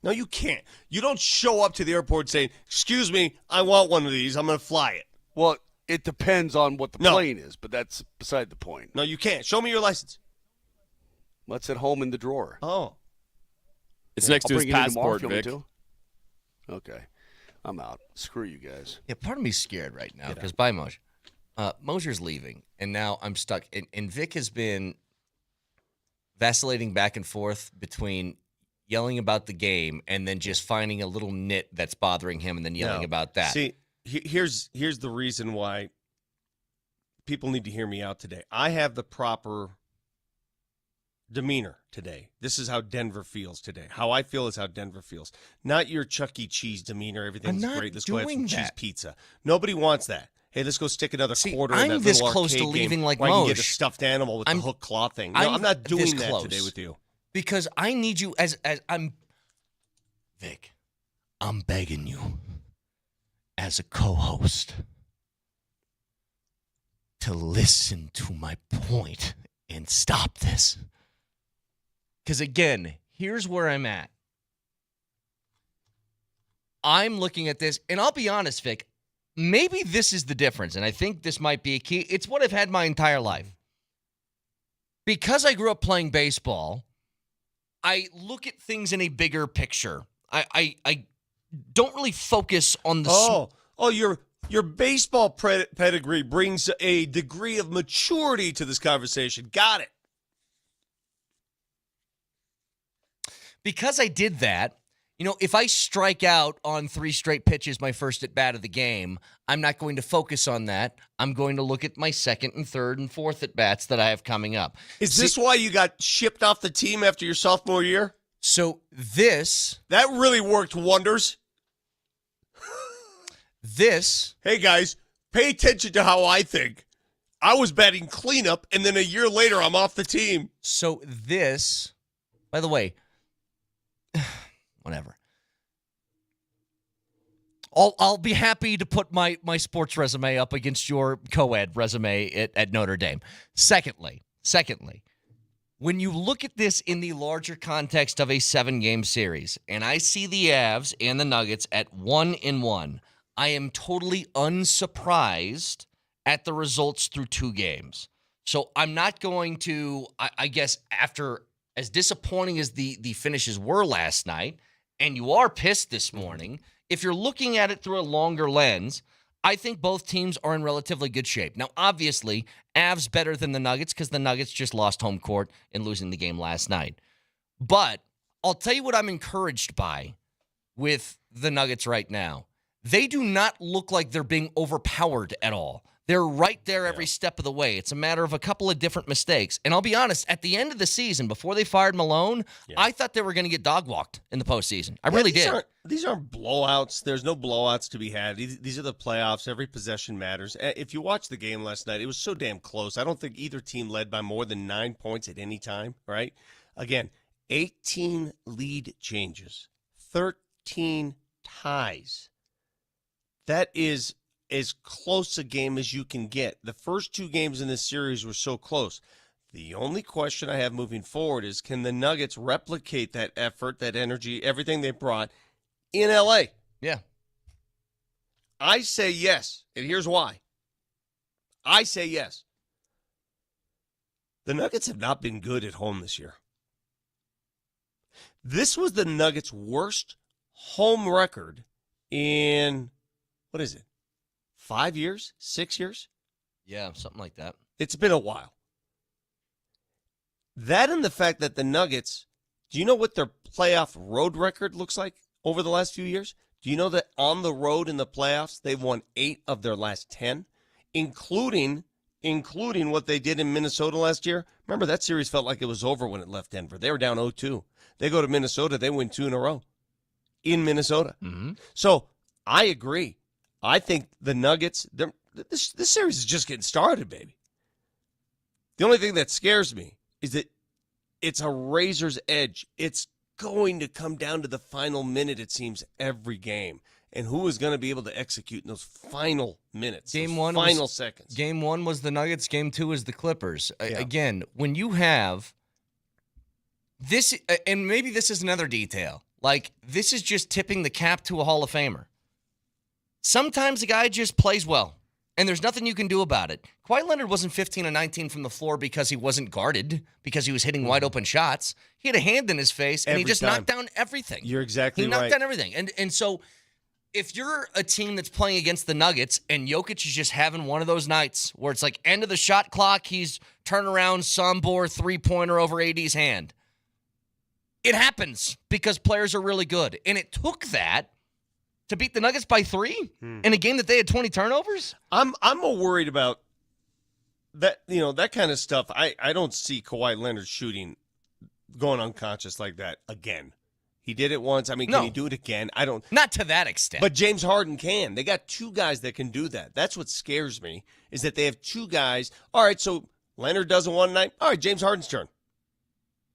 No, you can't. You don't show up to the airport saying, "Excuse me, I want one of these. I'm going to fly it." Well, it depends on what the plane is, but that's beside the point. No, you can't. Show me your license. What's at home in the drawer? Oh. It's next to his passport, Vic. Okay. I'm out. Screw you guys. Yeah, part of me's scared right now because bye, Moser. Moser's leaving, and now I'm stuck. And Vic has been vacillating back and forth between yelling about the game and then just finding a little nit that's bothering him and then yelling about that. See, here's the reason why people need to hear me out today. I have the proper demeanor today. This is how Denver feels today. How I feel is how Denver feels. Not your Chuck E. Cheese demeanor. Everything's great. Let's go have some cheese pizza. Nobody wants that. Hey, let's go stick another quarter in that I'm this little close to arcade leaving game like where I can Moj. get a stuffed animal with the hook claw thing. No, I'm not doing that today with you. Because I need you as I'm Vic, I'm begging you as a co-host to listen to my point and stop this. Because again, here's where I'm at. I'm looking at this, and I'll be honest, Vic, maybe this is the difference, and I think this might be a key. It's what I've had my entire life. Because I grew up playing baseball, I look at things in a bigger picture. I don't really focus on the... Your baseball pedigree brings a degree of maturity to this conversation. Got it. Because I did that, you know, if I strike out on 3 straight pitches my first at-bat of the game, I'm not going to focus on that. I'm going to look at my second and third and fourth at-bats that I have coming up. Is this why you got shipped off the team after your sophomore year? So this... That really worked wonders. Hey, guys, pay attention to how I think. I was batting cleanup, and then a year later, I'm off the team. So this... By the way... Whatever. I'll be happy to put my sports resume up against your co-ed resume at Notre Dame. Secondly, when you look at this in the larger context of a 7-game series, and I see the Avs and the Nuggets at 1-1, I am totally unsurprised at the results through 2 games. So I'm not going to, I guess, after as disappointing as the finishes were last night, and you are pissed this morning, if you're looking at it through a longer lens, I think both teams are in relatively good shape. Now, obviously, Avs better than the Nuggets because the Nuggets just lost home court in losing the game last night. But I'll tell you what I'm encouraged by with the Nuggets right now. They do not look like they're being overpowered at all. They're right there every step of the way. It's a matter of a couple of different mistakes. And I'll be honest, at the end of the season, before they fired Malone, I thought they were going to get dog-walked in the postseason. I really did. These aren't blowouts. There's no blowouts to be had. These are the playoffs. Every possession matters. If you watched the game last night, it was so damn close. I don't think either team led by more than 9 points at any time, right? Again, 18 lead changes, 13 ties. That is as close a game as you can get. The first 2 games in this series were so close. The only question I have moving forward is, can the Nuggets replicate that effort, that energy, everything they brought in L.A.? Yeah. I say yes, and here's why. I say yes. The Nuggets have not been good at home this year. This was the Nuggets' worst home record in, what is it, 5 years? 6 years? Yeah, something like that. It's been a while. That and the fact that the Nuggets, do you know what their playoff road record looks like over the last few years? Do you know that on the road in the playoffs, they've won 8 of their last 10, including what they did in Minnesota last year? Remember, that series felt like it was over when it left Denver. They were down 0-2. They go to Minnesota, they win 2 in a row in Minnesota. Mm-hmm. So I agree. I think the Nuggets, this series is just getting started, baby. The only thing that scares me is that it's a razor's edge. It's going to come down to the final minute, it seems, every game. And who is going to be able to execute in those final minutes, final seconds? Game 1 was the Nuggets. Game 2 is the Clippers. Again, when you have this, and maybe this is another detail, like this is just tipping the cap to a Hall of Famer. Sometimes a guy just plays well, and there's nothing you can do about it. Kawhi Leonard wasn't 15 and 19 from the floor because he wasn't guarded, because he was hitting wide-open shots. He had a hand in his face, and he just knocked down everything. You're exactly right. He knocked down everything. And so if you're a team that's playing against the Nuggets and Jokic is just having one of those nights where it's like end of the shot clock, he's turnaround, Sombor, three-pointer over AD's hand. It happens because players are really good. And it took that to beat the Nuggets by 3 in a game that they had 20 turnovers? I'm more worried about that, that kind of stuff. I don't see Kawhi Leonard shooting, going unconscious like that again. He did it once. I mean, can he do it again? I don't. Not to that extent. But James Harden can. They got 2 guys that can do that. That's what scares me, is that they have 2 guys. All right, so Leonard does it one night. All right, James Harden's turn.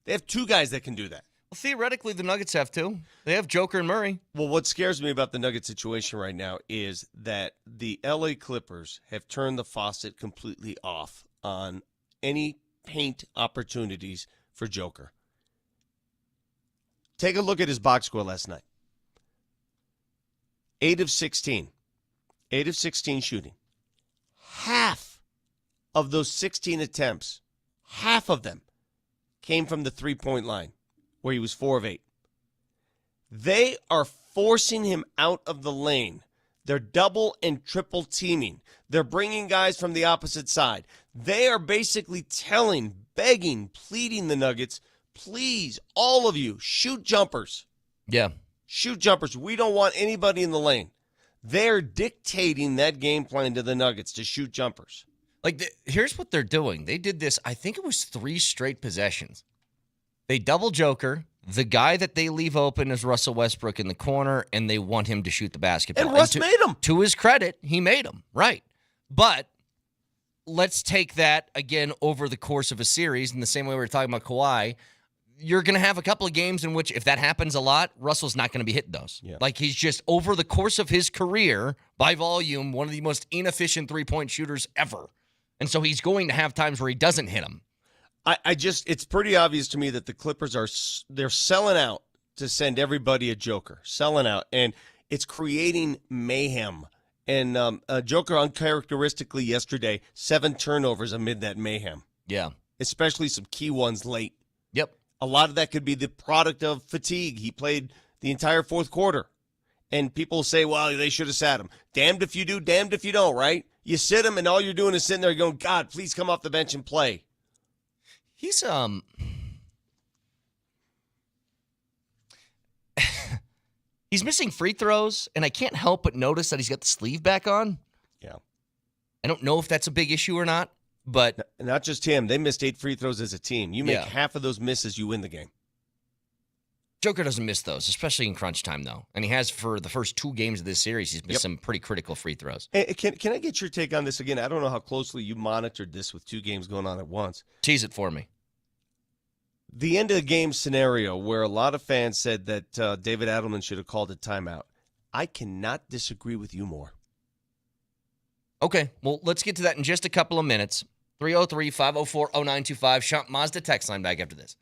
They have 2 guys that can do that. Well, theoretically, the Nuggets have 2. They have Joker and Murray. Well, what scares me about the Nuggets situation right now is that the LA Clippers have turned the faucet completely off on any paint opportunities for Joker. Take a look at his box score last night. 8 of 16. 8 of 16 shooting. Half of those 16 attempts, half of them came from the three-point line, where he was 4 of 8. They are forcing him out of the lane. They're double and triple teaming. They're bringing guys from the opposite side. They are basically begging, pleading the Nuggets, please, all of you, shoot jumpers. Yeah. Shoot jumpers. We don't want anybody in the lane. They're dictating that game plan to the Nuggets to shoot jumpers. Here's what they're doing. They did this, I think it was 3 straight possessions. They double Joker. The guy that they leave open is Russell Westbrook in the corner, and they want him to shoot the basketball. And Russ made him. To his credit, he made him. Right. But let's take that, again, over the course of a series in the same way we were talking about Kawhi. You're going to have a couple of games in which, if that happens a lot, Russell's not going to be hitting those. Yeah. He's just, over the course of his career, by volume, one of the most inefficient three-point shooters ever. And so he's going to have times where he doesn't hit them. it's pretty obvious to me that the Clippers they're selling out to send everybody a joker, selling out, and it's creating mayhem. And Joker uncharacteristically yesterday, 7 turnovers amid that mayhem. Yeah. Especially some key ones late. Yep. A lot of that could be the product of fatigue. He played the entire fourth quarter. And people say, well, they should have sat him. Damned if you do, damned if you don't, right? You sit him, and all you're doing is sitting there going, God, please come off the bench and play. He's he's missing free throws, and I can't help but notice that he's got the sleeve back on. Yeah. I don't know if that's a big issue or not, but not just him. They missed 8 free throws as a team. You make half of those misses, you win the game. Joker doesn't miss those, especially in crunch time, though. And he has for the first 2 games of this series. He's missed some pretty critical free throws. Hey, can I get your take on this again? I don't know how closely you monitored this with 2 games going on at once. Tease it for me. The end of the game scenario where a lot of fans said that David Adelman should have called a timeout. I cannot disagree with you more. Okay, well, let's get to that in just a couple of minutes. 303-504-0925. Sean Mazda text line back after this.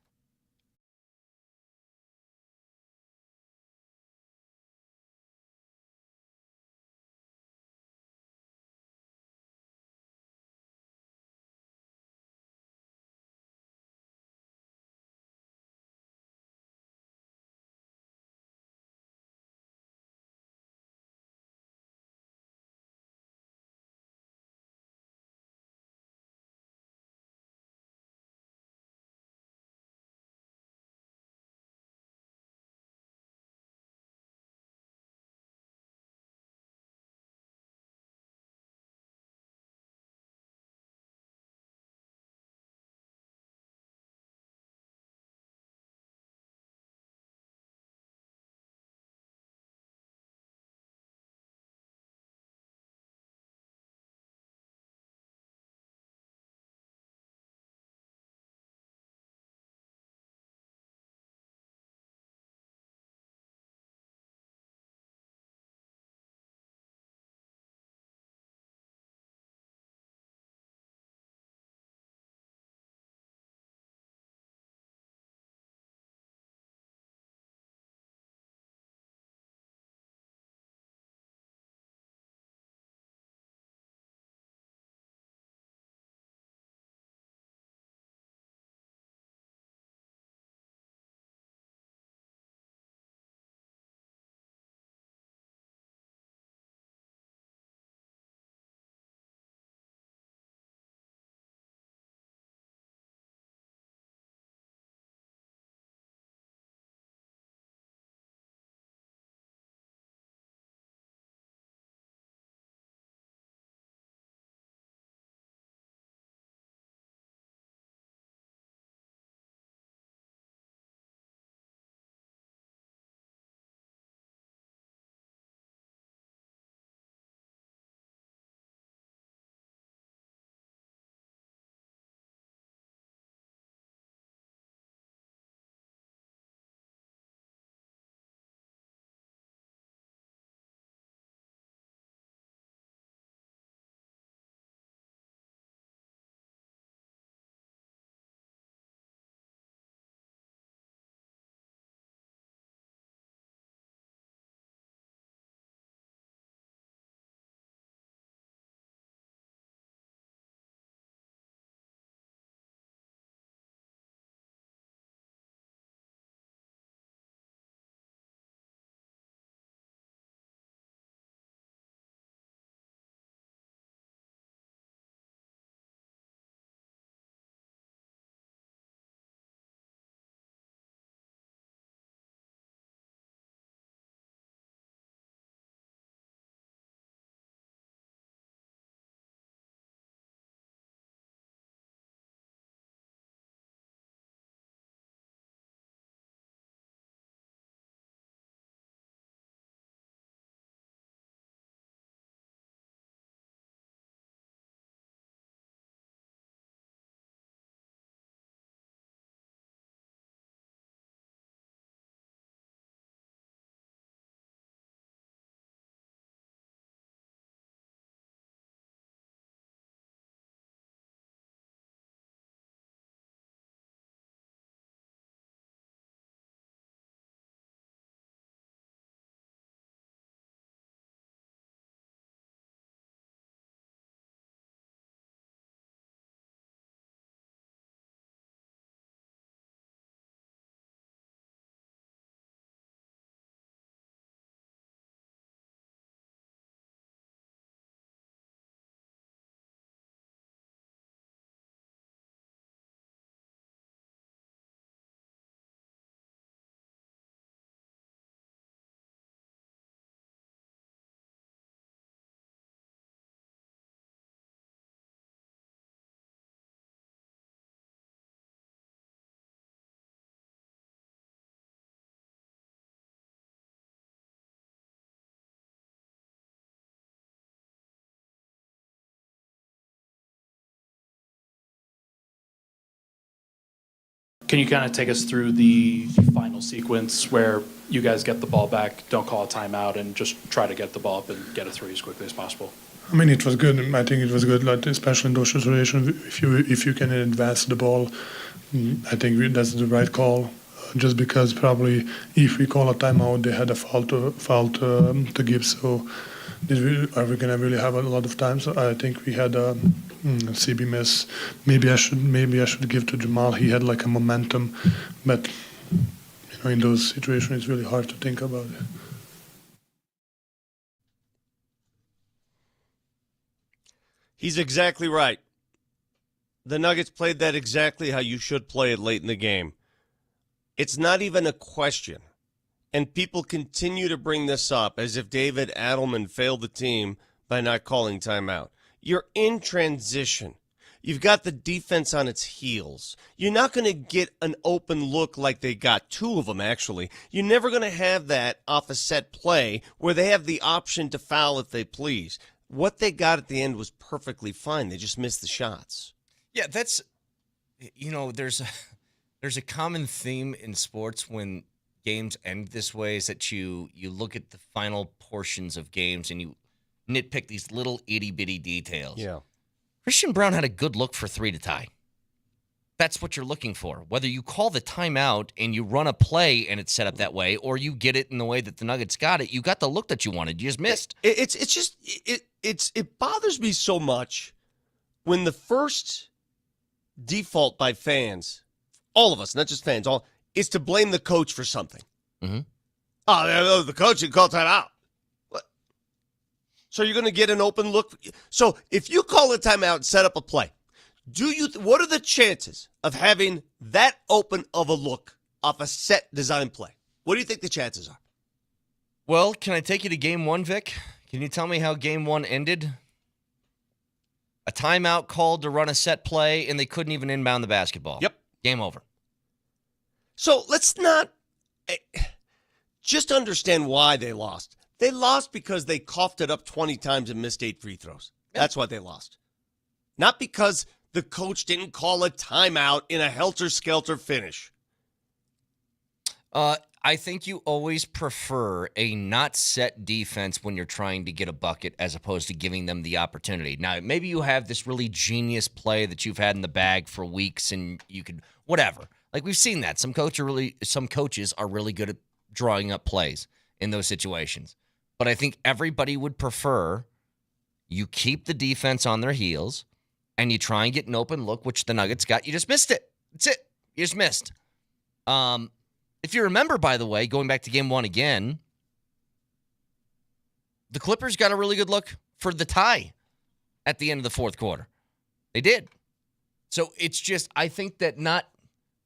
Can you kind of take us through the final sequence where you guys get the ball back, don't call a timeout, and just try to get the ball up and get a three as quickly as possible? I mean, it was good. I think it was good, like, especially in those situations. If you can advance the ball, I think that's the right call. Just because probably if we call a timeout, they had a foul to give. So are we gonna really have a lot of time? So I think we had a CB miss. Maybe I should give to Jamal. He had like a momentum, but in those situations, it's really hard to think about it. He's exactly right. The Nuggets played that exactly how you should play it late in the game. It's not even a question. And people continue to bring this up as if David Adelman failed the team by not calling timeout. You're in transition. You've got the defense on its heels. You're not going to get an open look like they got, two of them actually. You're never going to have that off a set play where they have the option to foul if they please. What they got at the end was perfectly fine. They just missed the shots. Yeah, that's, there's a common theme in sports when games end this way is that you look at the final portions of games and you nitpick these little itty-bitty details. Yeah. Christian Braun had a good look for 3 to tie. That's what you're looking for. Whether you call the timeout and you run a play and it's set up that way, or you get it in the way that the Nuggets got it, you got the look that you wanted. You just missed. It bothers me so much when the first default by fans, all of us, not just fans, is to blame the coach for something. Mm-hmm. Oh, the coach didn't call timeout. What? So you're going to get an open look. So if you call a timeout and set up a play, what are the chances of having that open of a look off a set design play? What do you think the chances are? Well, can I take you to game one, Vic? Can you tell me how game one ended? A timeout called to run a set play, and they couldn't even inbound the basketball. Yep. Game over. So let's not just understand why they lost. They lost because they coughed it up 20 times and missed 8 free throws. That's why they lost. Not because the coach didn't call a timeout in a helter-skelter finish. I think you always prefer a not set defense when you're trying to get a bucket as opposed to giving them the opportunity. Now, maybe you have this really genius play that you've had in the bag for weeks and you could, whatever. Like we've seen that. Some coaches are really good at drawing up plays in those situations. But I think everybody would prefer you keep the defense on their heels and you try and get an open look, which the Nuggets got. You just missed it. That's it. You just missed. If you remember, by the way, going back to game one again, the Clippers got a really good look for the tie at the end of the fourth quarter. They did. So it's just, I think that not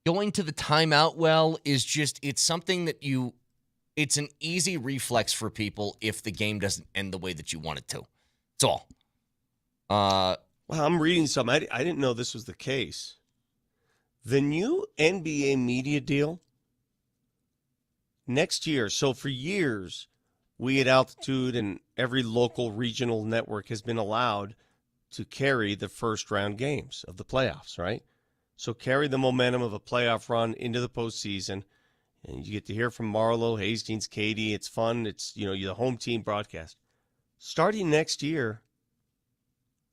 going to the timeout well is just, it's something that it's an easy reflex for people if the game doesn't end the way that you want it to. That's all. Well, I'm reading something. I didn't know this was the case. The new NBA media deal next year, so for years, we at Altitude and every local regional network has been allowed to carry the first round games of the playoffs, right? So carry the momentum of a playoff run into the postseason, and you get to hear from Marlowe, Hastings, Katie. It's fun. It's, you're the home team broadcast. Starting next year,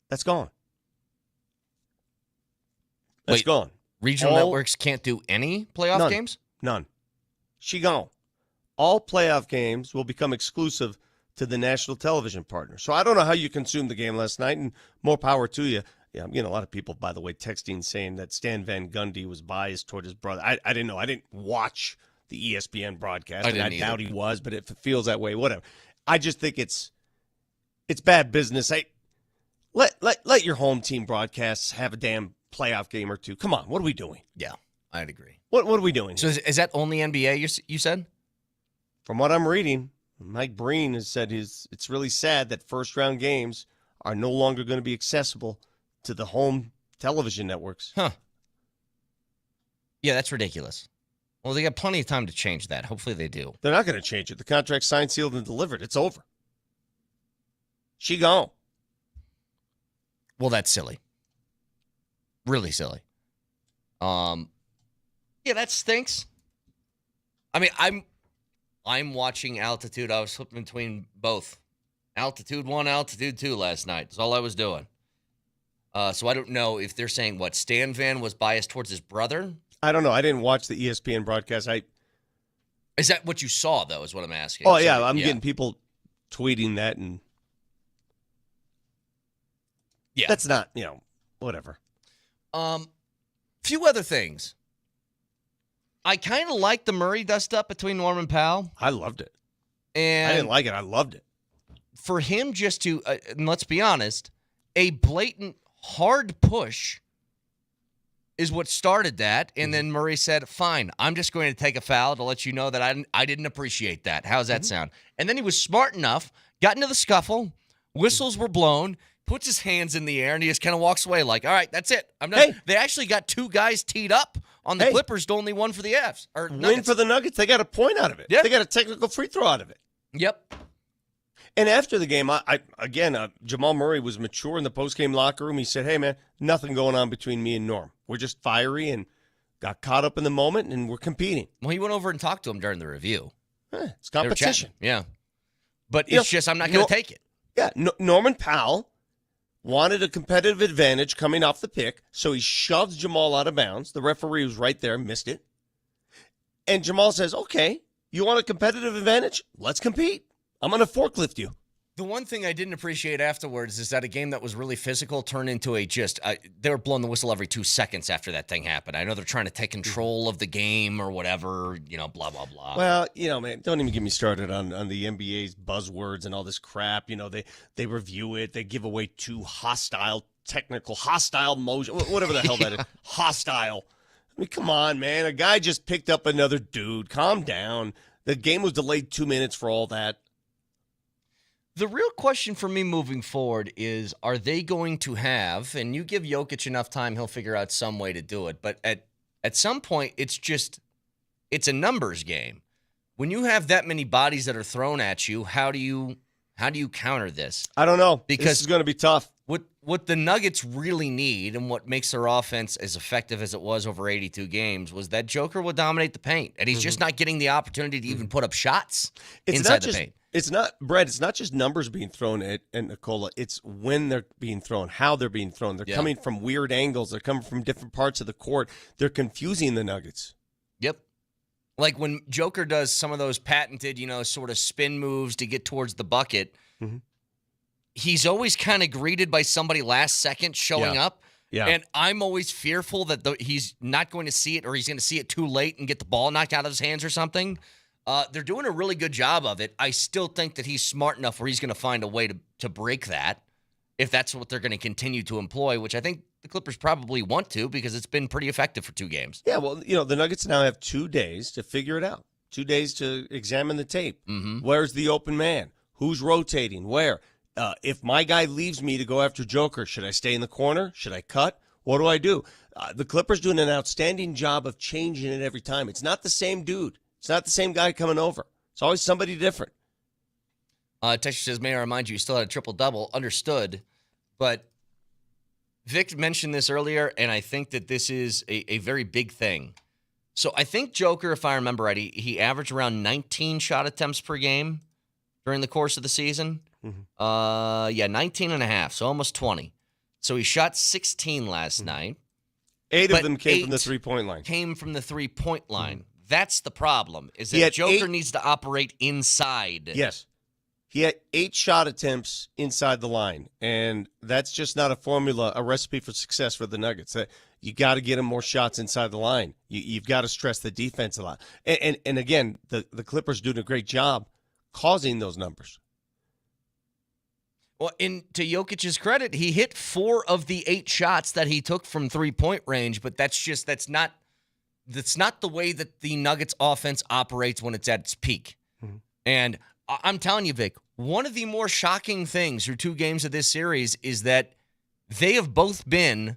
that's gone. That's gone. Regional networks can't do any playoff games? None. She gone. All playoff games will become exclusive to the national television partner. So I don't know how you consumed the game last night, and more power to you. Yeah, I'm getting a lot of people, by the way, texting saying that Stan Van Gundy was biased toward his brother. I didn't know. I didn't watch the ESPN broadcast. I doubt he was, but if it feels that way, whatever. I just think it's bad business. Let your home team broadcasts have a damn playoff game or two. Come on, what are we doing? Yeah, I'd agree. What are we doing? So is that only NBA, you said? From what I'm reading, Mike Breen has said it's really sad that first-round games are no longer going to be accessible to the home television networks. Huh. Yeah, that's ridiculous. Well, they got plenty of time to change that. Hopefully they do. They're not going to change it. The contract's signed, sealed, and delivered. It's over. She gone. Well, that's silly. Really silly. Yeah, that stinks. I mean, I'm watching Altitude. I was flipping between both. Altitude 1, Altitude 2 last night. That's all I was doing. So I don't know if they're saying, Stan Van was biased towards his brother? I don't know. I didn't watch the ESPN broadcast. Is that what you saw, though, is what I'm asking? Oh, yeah. I'm getting people tweeting that, and yeah, that's not, whatever. Few other things. I kind of like the Murray dust-up between Norman Powell. I loved it. And I didn't like it. I loved it. For him just to, and let's be honest, a blatant hard push is what started that. And then Murray said, fine, I'm just going to take a foul to let you know that I didn't appreciate that. How's that sound? And then he was smart enough, got into the scuffle, whistles were blown, puts his hands in the air, and he just kind of walks away like, all right, that's it. I'm done. Hey. They actually got two guys teed up on the Clippers to only one for the Fs. Or Win for the Nuggets. They got a point out of it. Yeah. They got a technical free throw out of it. Yep. And after the game, Jamal Murray was mature in the postgame locker room. He said, hey, man, nothing going on between me and Norm. We're just fiery and got caught up in the moment, and we're competing. Well, he went over and talked to him during the review. It's competition. Yeah. But it's just, I'm not going to take it. Yeah, Norman Powell wanted a competitive advantage coming off the pick, so he shoves Jamal out of bounds. The referee was right there, missed it. And Jamal says, okay, you want a competitive advantage? Let's compete. I'm going to forklift you. The one thing I didn't appreciate afterwards is that a game that was really physical turned into they were blowing the whistle every 2 seconds after that thing happened. I know they're trying to take control of the game or whatever, blah, blah, blah. Well, man, don't even get me started on the NBA's buzzwords and all this crap. They review it. They give away too hostile motion, whatever the hell that is. Hostile. I mean, come on, man. A guy just picked up another dude. Calm down. The game was delayed 2 minutes for all that. The real question for me moving forward is, are they going to have, and you give Jokic enough time, he'll figure out some way to do it, but at some point, it's a numbers game. When you have that many bodies that are thrown at you, how do you counter this? I don't know. Because this is going to be tough. What the Nuggets really need and what makes their offense as effective as it was over 82 games was that Joker would dominate the paint, and he's just not getting the opportunity to even put up shots inside the paint. It's not, Brett, it's not just numbers being thrown at Nikola. It's when they're being thrown, how they're being thrown. They're coming from weird angles. They're coming from different parts of the court. They're confusing the Nuggets. Yep. Like when Joker does some of those patented, sort of spin moves to get towards the bucket, he's always kind of greeted by somebody last second showing up. Yeah. And I'm always fearful that he's not going to see it or he's going to see it too late and get the ball knocked out of his hands or something. They're doing a really good job of it. I still think that he's smart enough where he's going to find a way to break that if that's what they're going to continue to employ, which I think the Clippers probably want to because it's been pretty effective for 2 games. Yeah, well, the Nuggets now have 2 days to figure it out, 2 days to examine the tape. Where's the open man? Who's rotating? Where? If my guy leaves me to go after Joker, should I stay in the corner? Should I cut? What do I do? The Clippers doing an outstanding job of changing it every time. It's not the same dude. It's not the same guy coming over. It's always somebody different. Texture says, may I remind you still had a triple-double. Understood. But Vic mentioned this earlier, and I think that this is a very big thing. So I think Joker, if I remember right, he averaged around 19 shot attempts per game during the course of the season. 19 and a half, so almost 20. So he shot 16 last night. 8 of them came from the three-point line. Came from the three-point line. That's the problem, is that Joker needs to operate inside. Yes. He had 8 shot attempts inside the line, and that's just not a recipe for success for the Nuggets. You got to get him more shots inside the line. You've got to stress the defense a lot. And again, the Clippers doing a great job causing those numbers. Well, to Jokic's credit, he hit 4 of the 8 shots that he took from three-point range, but that's not the way that the Nuggets offense operates when it's at its peak. And I'm telling you, Vic, one of the more shocking things through 2 games of this series is that they have both been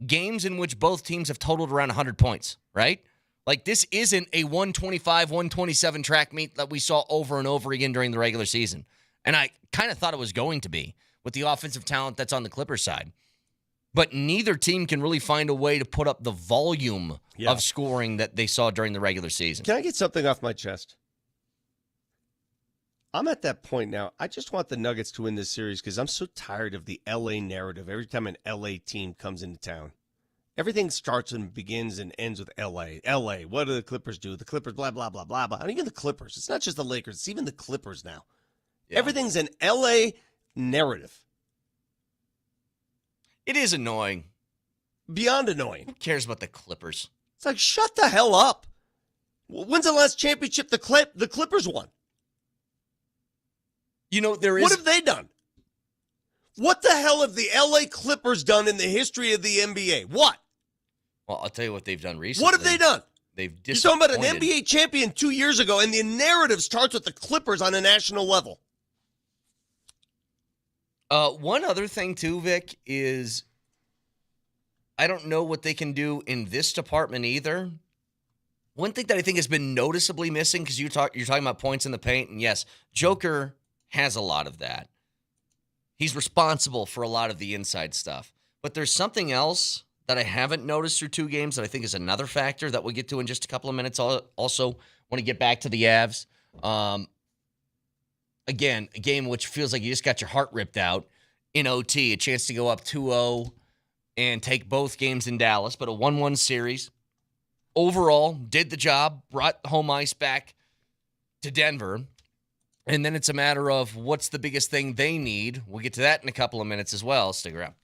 games in which both teams have totaled around 100 points, right? Like, this isn't a 125, 127 track meet that we saw over and over again during the regular season. And I kind of thought it was going to be with the offensive talent that's on the Clippers side. but neither team can really find a way to put up the volume of scoring that they saw during the regular season. Can I get something off my chest? I'm at that point now. I just want the Nuggets to win this series because I'm so tired of the L.A. narrative every time an L.A. team comes into town. Everything starts and begins and ends with L.A. L.A., what do the Clippers do? The Clippers, blah, blah, blah, blah, blah. And even the Clippers. It's not just the Lakers. It's even the Clippers now. Yeah. Everything's an L.A. narrative. It is annoying. Beyond annoying. Who cares about the Clippers? It's like, shut the hell up. When's the last championship the Clippers won? What have they done? What the hell have the L.A. Clippers done in the history of the NBA? What? Well, I'll tell you what they've done recently. What have they done? You're talking about an NBA champion 2 years ago, and the narrative starts with the Clippers on a national level. One other thing, too, Vic, is I don't know what they can do in this department either. One thing that I think has been noticeably missing, because you're talking about points in the paint, and yes, Joker has a lot of that. He's responsible for a lot of the inside stuff. But there's something else that I haven't noticed through 2 games that I think is another factor that we'll get to in just a couple of minutes. Also, want to get back to the Avs. Again, a game which feels like you just got your heart ripped out in OT. A chance to go up 2-0 and take both games in Dallas, but a 1-1 series. Overall, did the job, brought home ice back to Denver. And then it's a matter of what's the biggest thing they need. We'll get to that in a couple of minutes as well. Stick around.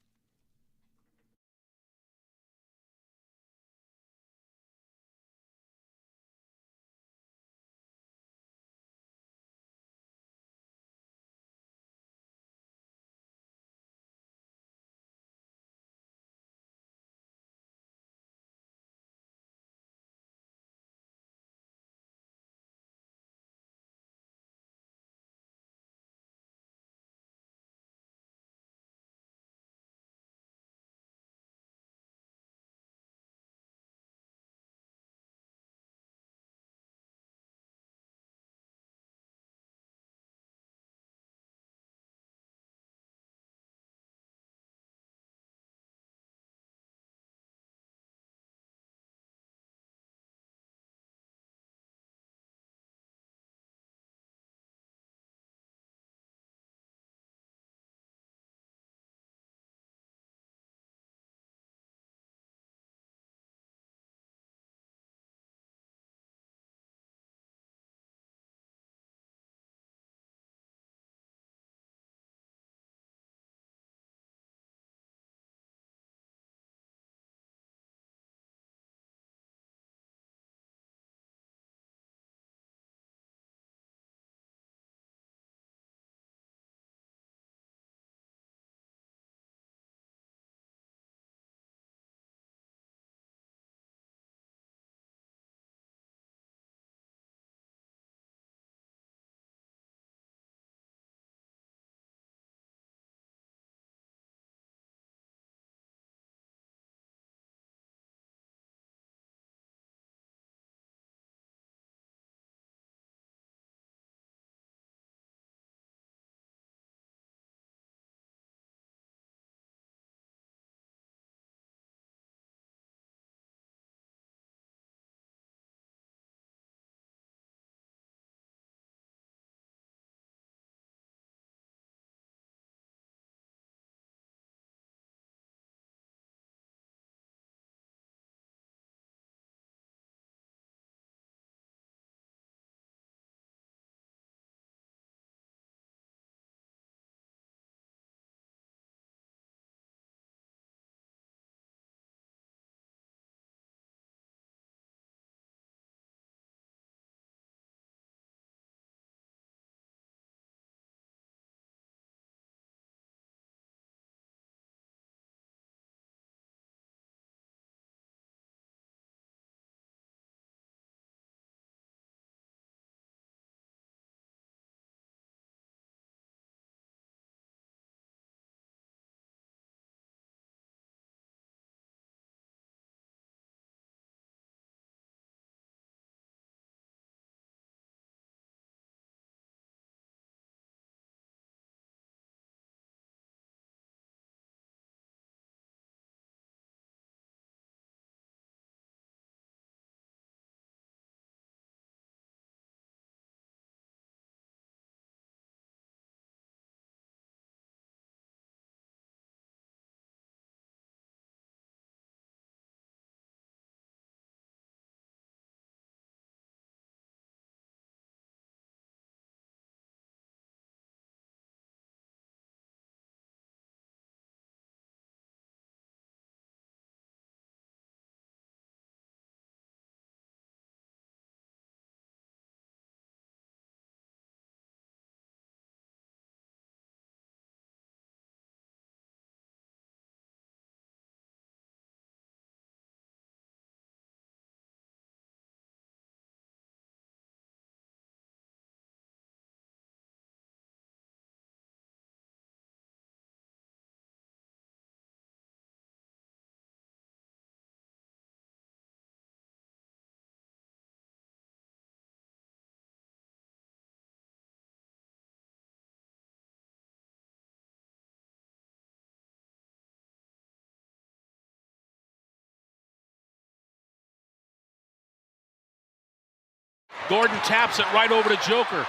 Gordon taps it right over to Joker.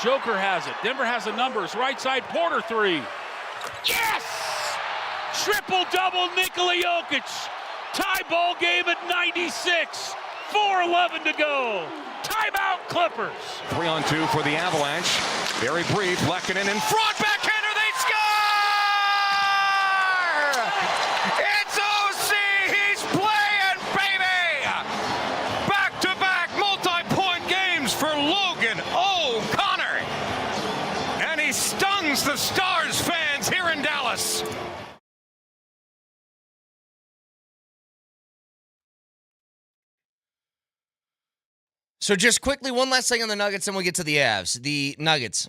Joker has it. Denver has the numbers. Right side, Porter 3. Yes! Triple-double Nikola Jokic. Tie ball game at 96. 4:11 to go. Timeout Clippers. 3-on-2 for the Avalanche. Very brief. Lehkonen in front. Backhander. They score! It's OC. He's playing, baby! Back-to-back multi-point games for Logan O'Connor. And he stuns the Stars fans here in Dallas. So just quickly, one last thing on the Nuggets, and we'll get to the Avs. The Nuggets,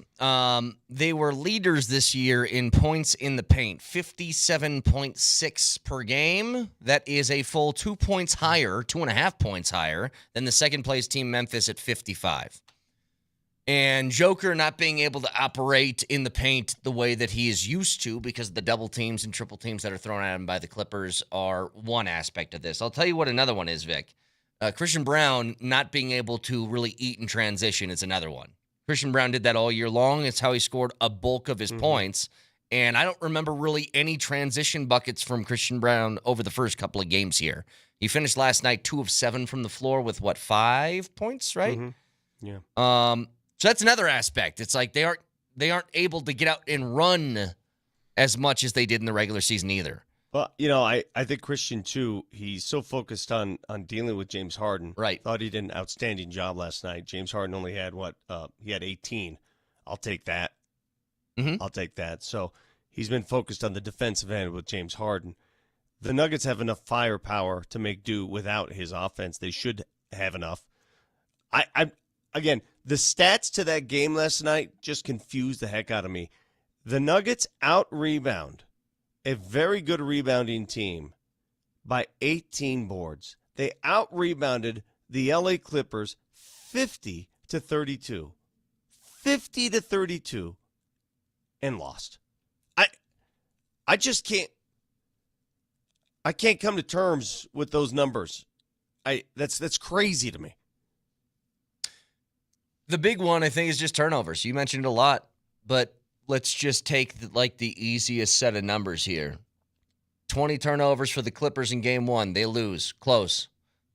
they were leaders this year in points in the paint, 57.6 per game. That is a full 2 points higher, 2.5 points higher than the second-place team Memphis at 55. And Joker not being able to operate in the paint the way that he is used to because of the double teams and triple teams that are thrown at him by the Clippers are one aspect of this. I'll tell you what another one is, Vic. Christian Brown not being able to really eat in transition is another one. Christian Brown did that all year long. It's how he scored a bulk of his points. And I don't remember really any transition buckets from Christian Brown over the first couple of games here. He finished last night 2 of 7 from the floor with, 5 points, right? Yeah. So that's another aspect. It's like they aren't able to get out and run as much as they did in the regular season either. Well, I think Christian, too, he's so focused on dealing with James Harden. Right. Thought he did an outstanding job last night. James Harden only had, he had 18. I'll take that. I'll take that. So he's been focused on the defensive end with James Harden. The Nuggets have enough firepower to make do without his offense. They should have enough. Again, the stats to that game last night just confused the heck out of me. The Nuggets out-rebound a very good rebounding team by 18 boards. They out-rebounded the LA Clippers 50-32. 50-32 and lost. I just can't come to terms with those numbers. That's crazy to me. The big one, I think, is just turnovers. You mentioned it a lot, but let's just take the easiest set of numbers here. 20 turnovers for the Clippers in Game 1. They lose. Close.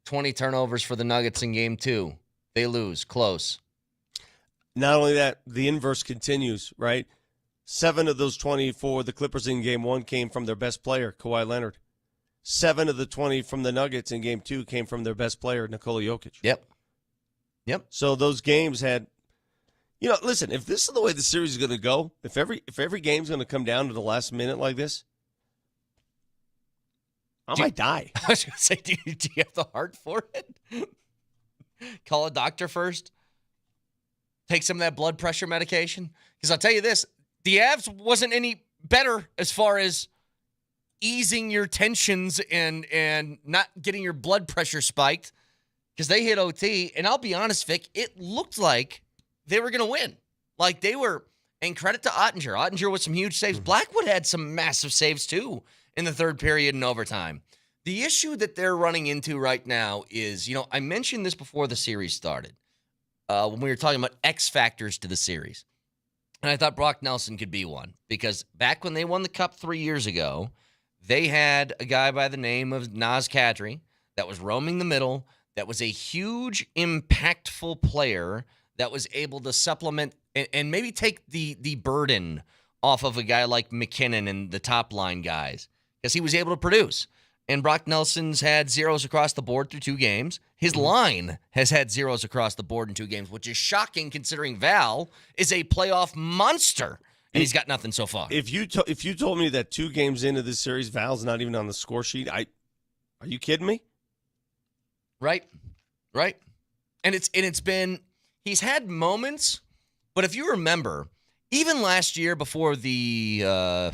20 turnovers for the Nuggets in Game 2. They lose. Close. Not only that, the inverse continues, right? 7 of those 20 for the Clippers in Game 1 came from their best player, Kawhi Leonard. 7 of the 20 from the Nuggets in Game 2 came from their best player, Nikola Jokic. Yep. So those games had... listen, if this is the way the series is going to go, if every game's going to come down to the last minute like this, I might die. I was going to say, do you have the heart for it? Call a doctor first? Take some of that blood pressure medication? Because I'll tell you this, the Avs wasn't any better as far as easing your tensions and not getting your blood pressure spiked because they hit OT. And I'll be honest, Vic, it looked like they were going to win. Like they were, and credit to Ottinger. Ottinger with some huge saves. Blackwood had some massive saves too in the third period and overtime. The issue that they're running into right now is, I mentioned this before the series started when we were talking about X factors to the series. And I thought Brock Nelson could be one because back when they won the Cup 3 years ago, they had a guy by the name of Naz Kadri that was roaming the middle, that was a huge, impactful player that was able to supplement and maybe take the burden off of a guy like McKinnon and the top line guys because he was able to produce. And Brock Nelson's had zeros across the board through 2 games. His line has had zeros across the board in 2 games, which is shocking considering Val is a playoff monster, and he's got nothing so far. If you told me that 2 games into this series, Val's not even on the score sheet, are you kidding me? Right. And it's been he's had moments, but if you remember, even last year before the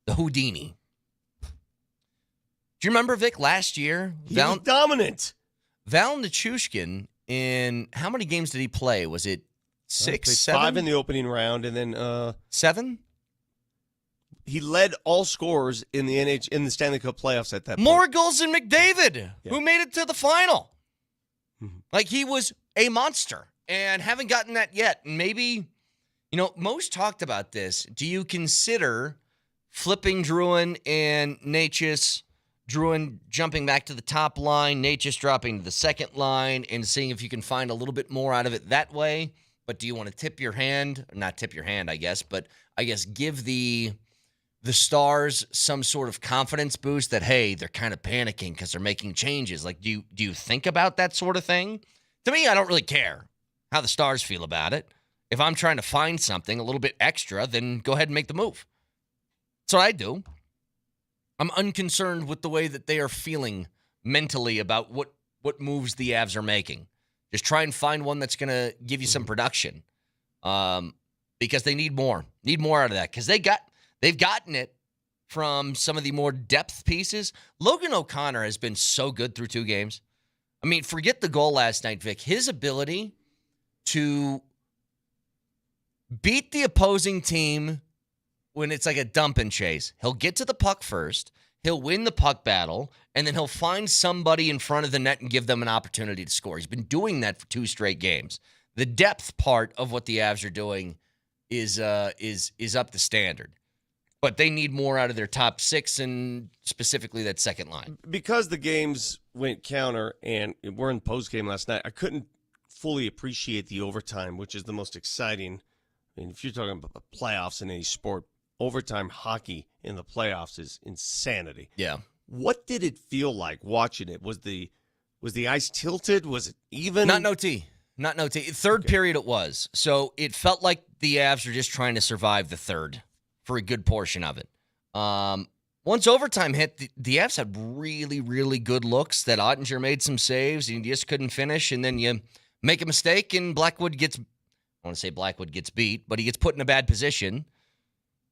Houdini. Do you remember, Vic, last year? He was dominant. Val Nichushkin, in how many games did he play? Was it 6, 7? 5 in the opening round, and then 7? He led all scorers in the Stanley Cup playoffs at that point. More goals than McDavid, who made it to the final. Like, he was a monster. and haven't gotten that yet. And maybe, most talked about this. Do you consider flipping Druin and Natchez, Druin jumping back to the top line, Natchez dropping to the second line, and seeing if you can find a little bit more out of it that way? But do you want to tip your hand? Not tip your hand, I guess, but I guess give the Stars some sort of confidence boost that, hey, they're kind of panicking because they're making changes. Like, do you think about that sort of thing? To me, I don't really care how the Stars feel about it. If I'm trying to find something a little bit extra, then go ahead and make the move. That's what I do. I'm unconcerned with the way that they are feeling mentally about what moves the Avs are making. Just try and find one that's going to give you some production, because they need more. Need more out of that, because they've gotten it from some of the more depth pieces. Logan O'Connor has been so good through 2 games. I mean, forget the goal last night, Vic. His ability to beat the opposing team when it's like a dump and chase. He'll get to the puck first, he'll win the puck battle, and then he'll find somebody in front of the net and give them an opportunity to score. He's been doing that for 2 straight games. The depth part of what the Avs are doing is up to standard. But they need more out of their top 6 and specifically that second line. Because the games went counter and we're in postgame last night, I couldn't fully appreciate the overtime, which is the most exciting. I mean, if you're talking about the playoffs in any sport, overtime hockey in the playoffs is insanity. Yeah. What did it feel like watching it? Was the ice tilted? Was it even? Not no T. Third period it was. So it felt like the Avs were just trying to survive the third for a good portion of it. Once overtime hit, the Avs had really, really good looks that Ottinger made some saves and you just couldn't finish. And then you make a mistake and Blackwood gets beat, but he gets put in a bad position.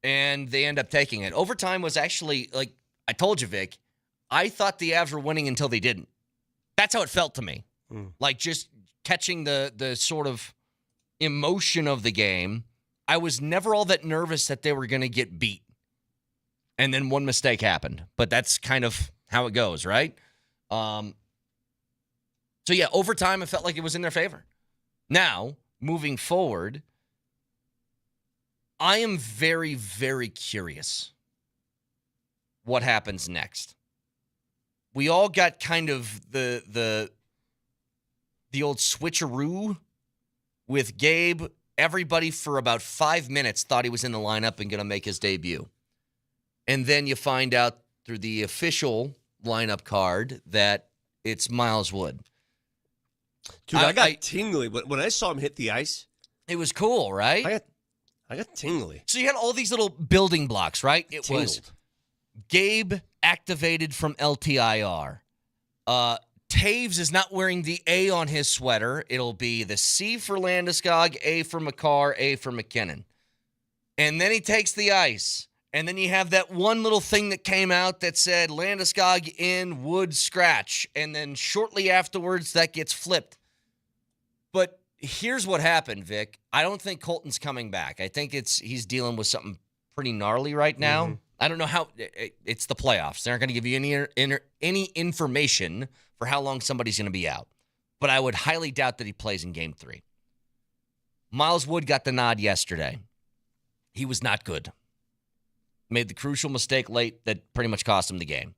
And they end up taking it. Overtime was actually, like I told you, Vic, I thought the Avs were winning until they didn't. That's how it felt to me. Like just catching the sort of emotion of the game. I was never all that nervous that they were going to get beat. And then one mistake happened. But that's kind of how it goes, right? So, yeah, overtime, it felt like it was in their favor. Now, moving forward, I am very, very curious what happens next. We all got kind of the old switcheroo with Gabe. Everybody for about 5 minutes thought he was in the lineup and going to make his debut. And then you find out through the official lineup card that it's Miles Wood. Dude, I got tingly when I saw him hit the ice. It was cool, right? I got tingly. So you had all these little building blocks, right? It was Gabe activated from LTIR. Taves is not wearing the A on his sweater. It'll be the C for Landeskog, A for McCarr, A for McKinnon. And then he takes the ice. And then you have that one little thing that came out that said Landeskog in, Wood scratch. And then shortly afterwards, that gets flipped. But here's what happened, Vic. I don't think Colton's coming back. I think he's dealing with something pretty gnarly right now. Mm-hmm. I don't know how. It's the playoffs. They're not going to give you any information for how long somebody's going to be out. But I would highly doubt that he plays in Game 3. Miles Wood got the nod yesterday. He was not good. Made the crucial mistake late that pretty much cost him the game.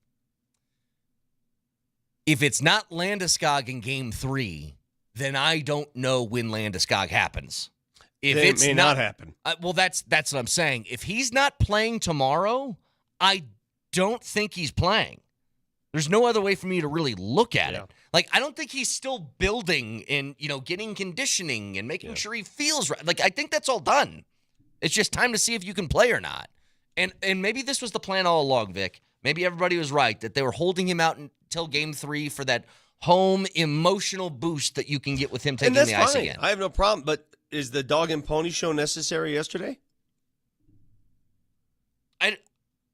If it's not Landeskog in Game 3, then I don't know when Landeskog happens. If it it's may not happen. Well, that's what I'm saying. If he's not playing tomorrow, I don't think he's playing. There's no other way for me to really look at it. Like, I don't think he's still building and, getting conditioning and making sure he feels right. Like, I think that's all done. It's just time to see if you can play or not. And maybe this was the plan all along, Vic. Maybe everybody was right, that they were holding him out until Game 3 for that home emotional boost that you can get with him taking the ice again. I have no problem, but is the dog and pony show necessary yesterday?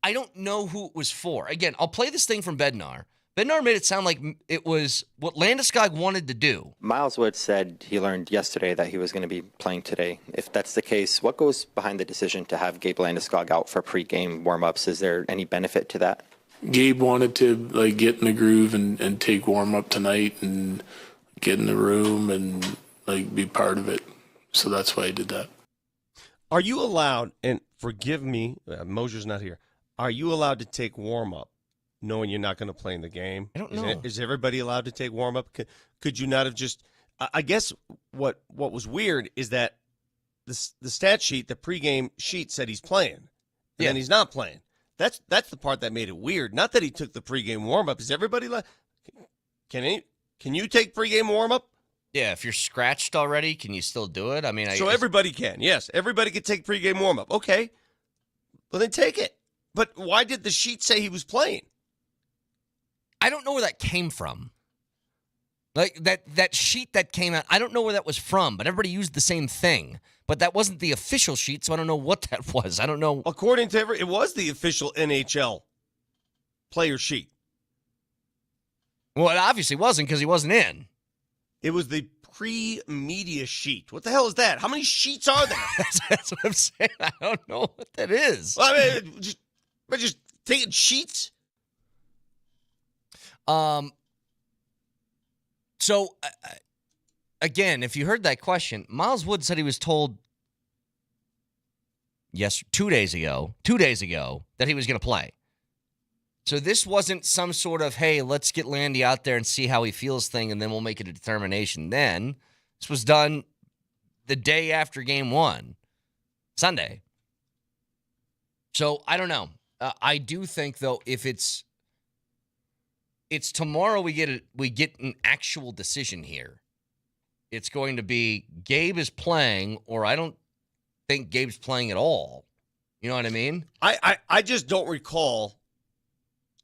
I don't know who it was for. Again, I'll play this thing from Bednar. Bednar made it sound like it was what Landeskog wanted to do. Miles Wood said he learned yesterday that he was going to be playing today. If that's the case, what goes behind the decision to have Gabe Landeskog out for pregame warm-ups? Is there any benefit to that? Gabe wanted to get in the groove and take warm-up tonight and get in the room and like be part of it. So that's why I did that. Are you allowed, and forgive me, Moser's not here, are you allowed to take warm-up knowing you're not going to play in the game? I don't know. Is everybody allowed to take warm-up? Could you not have just – I guess what was weird is that the stat sheet, the pregame sheet said he's playing, and then he's not playing. That's the part that made it weird. Not that he took the pregame warm-up. Is everybody can you take pregame warm-up? Yeah, if you're scratched already, can you still do it? I mean, so everybody can. Yes, everybody can take pregame warm-up. Okay, well then take it. But why did the sheet say he was playing? I don't know where that came from. Like that sheet that came out, I don't know where that was from, but everybody used the same thing. But that wasn't the official sheet, so I don't know what that was. I don't know. According to it was the official NHL player sheet. Well, it obviously wasn't because he wasn't in. It was the pre-media sheet. What the hell is that? How many sheets are there? That's what I'm saying. I don't know what that is. Well, I mean, just taking sheets. So, again, if you heard that question, Miles Wood said he was told 2 days ago that he was going to play. So this wasn't some sort of, hey, let's get Landy out there and see how he feels thing, and then we'll make it a determination then. This was done the day after Game 1, Sunday. So I don't know. I do think, though, if it's tomorrow we get an actual decision here. It's going to be Gabe is playing, or I don't think Gabe's playing at all. You know what I mean? I just don't recall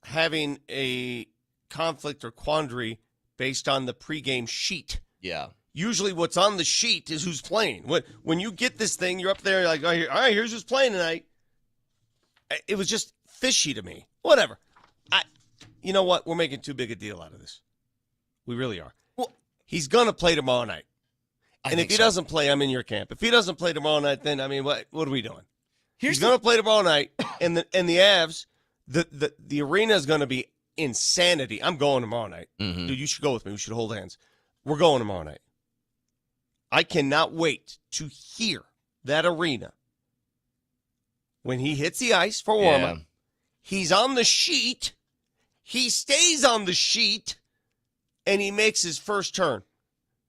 having a conflict or quandary based on the pregame sheet. Yeah. Usually what's on the sheet is who's playing. When you get this thing, you're up there like, all right, here's who's playing tonight. It was just fishy to me. Whatever. You know what? We're making too big a deal out of this. We really are. Well, he's going to play tomorrow night. And if he doesn't play, I'm in your camp. If he doesn't play tomorrow night, then, I mean, what are we doing? He's going to play tomorrow night, and the Avs, the arena is going to be insanity. I'm going tomorrow night. Mm-hmm. Dude, you should go with me. We should hold hands. We're going tomorrow night. I cannot wait to hear that arena when he hits the ice for warm-up. Yeah. He's on the sheet. He stays on the sheet, and he makes his first turn.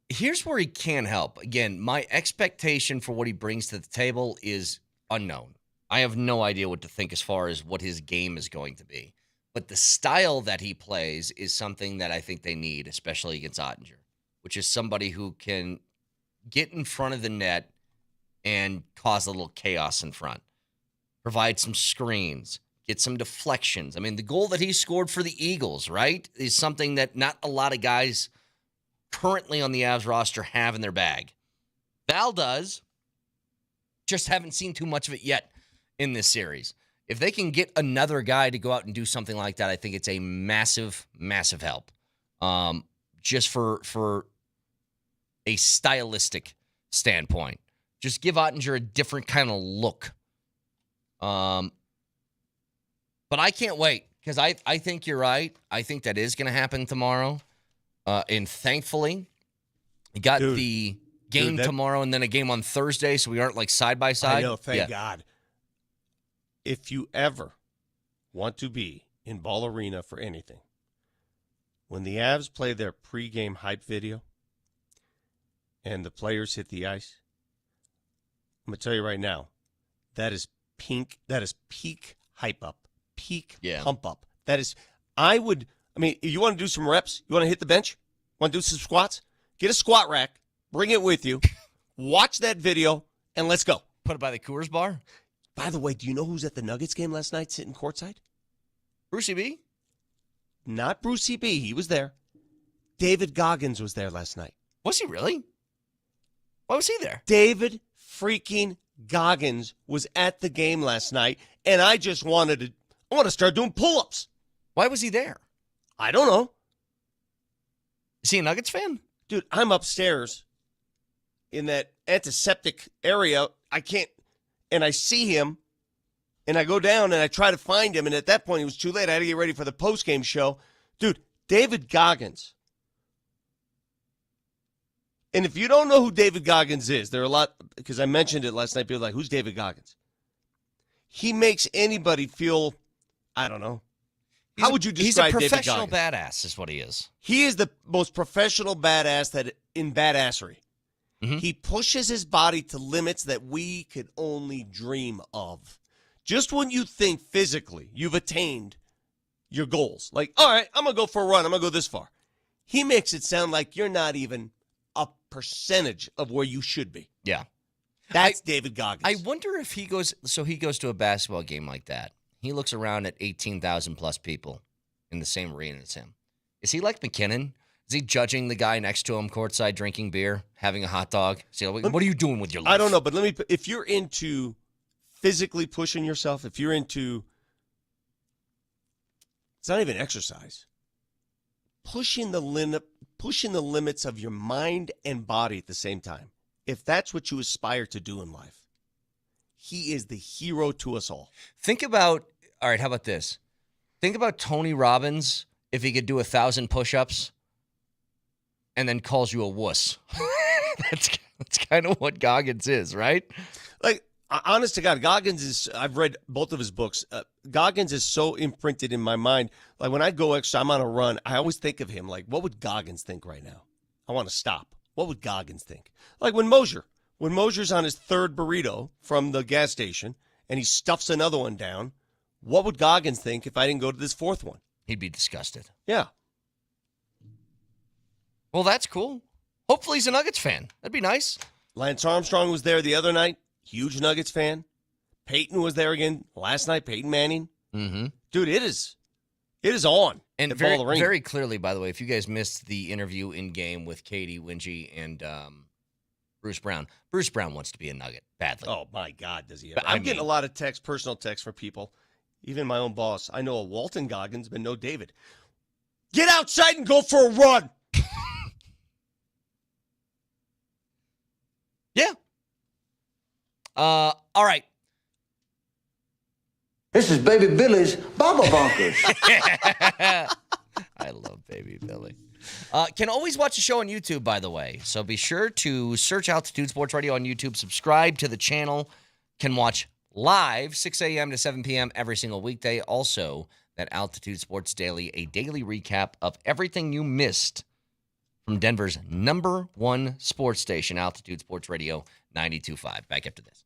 Here's where he can help. Again, my expectation for what he brings to the table is unknown. I have no idea what to think as far as what his game is going to be. But the style that he plays is something that I think they need, especially against Oettinger, which is somebody who can get in front of the net and cause a little chaos in front, provide some screens, get some deflections. I mean, the goal that he scored for the Eagles, right, is something that not a lot of guys currently on the Avs roster have in their bag. Val does, just haven't seen too much of it yet in this series. If they can get another guy to go out and do something like that, I think it's a massive, massive help. Just for a stylistic standpoint. Just give Oettinger a different kind of look. But I can't wait, because I think you're right. I think that is going to happen tomorrow. And thankfully, you got the game tomorrow and then a game on Thursday, so we aren't like side by side. I know, thank God. If you ever want to be in Ball Arena for anything, when the Avs play their pregame hype video and the players hit the ice, I'm going to tell you right now, that is peak hype up, peak pump up. That is, if you want to do some reps, you want to hit the bench, want to do some squats, get a squat rack, bring it with you, watch that video, and let's go. Put it by the Coors bar. By the way, do you know who's at the Nuggets game last night sitting courtside? Brucey B? Not Brucey B. He was there. David Goggins was there last night. Was he really? Why was he there? David freaking Goggins was at the game last night, and I just want to start doing pull-ups. Why was he there? I don't know. Is he a Nuggets fan? Dude, I'm upstairs in that antiseptic area. I can't, and I see him, and I go down, and I try to find him, and at that point, it was too late. I had to get ready for the postgame show. Dude, David Goggins. And if you don't know who David Goggins is, there are a lot, because I mentioned it last night, people are like, who's David Goggins? He makes anybody feel, I don't know. How would you describe David Goggins? He's a professional badass is what he is. He is the most professional badass that in badassery. Mm-hmm. He pushes his body to limits that we could only dream of. Just when you think physically you've attained your goals, like, all right, I'm going to go for a run. I'm going to go this far. He makes it sound like you're not even a percentage of where you should be. Yeah. That's David Goggins. I wonder if he goes to a basketball game like that. He looks around at 18,000 plus people in the same arena as him. Is he like McKinnon? Is he judging the guy next to him courtside drinking beer, having a hot dog? What are you doing with your life? I don't know, but if you're into physically pushing yourself, if you're into, it's not even exercise, pushing the limits of your mind and body at the same time, if that's what you aspire to do in life, he is the hero to us all. All right, how about this? Think about Tony Robbins if he could do 1,000 push-ups and then calls you a wuss. That's kind of what Goggins is, right? Like, honest to God, Goggins is, I've read both of his books. Goggins is so imprinted in my mind. Like, when I go extra, I'm on a run, I always think of him. Like, what would Goggins think right now? I want to stop. What would Goggins think? Like when Moser's on his third burrito from the gas station and he stuffs another one down, what would Goggins think if I didn't go to this fourth one? He'd be disgusted. Yeah. Well, that's cool. Hopefully he's a Nuggets fan. That'd be nice. Lance Armstrong was there the other night. Huge Nuggets fan. Peyton was there again last night. Peyton Manning. Mm-hmm. Dude, it is on. And very clearly, by the way, if you guys missed the interview in game with Katie Wingy and Bruce Brown wants to be a Nugget badly. Oh, my God, does he? I'm getting a lot of personal texts from people, even my own boss. I know a Walton Goggins, but no David. Get outside and go for a run. Yeah. All right. This is Baby Billy's Baba Bunkers. I love Baby Billy. Can always watch the show on YouTube, by the way. So be sure to search Altitude Sports Radio on YouTube. Subscribe to the channel. Can watch live 6 a.m. to 7 p.m. every single weekday. Also, that Altitude Sports Daily, a daily recap of everything you missed from Denver's #1 sports station, Altitude Sports Radio 92.5. Back after this.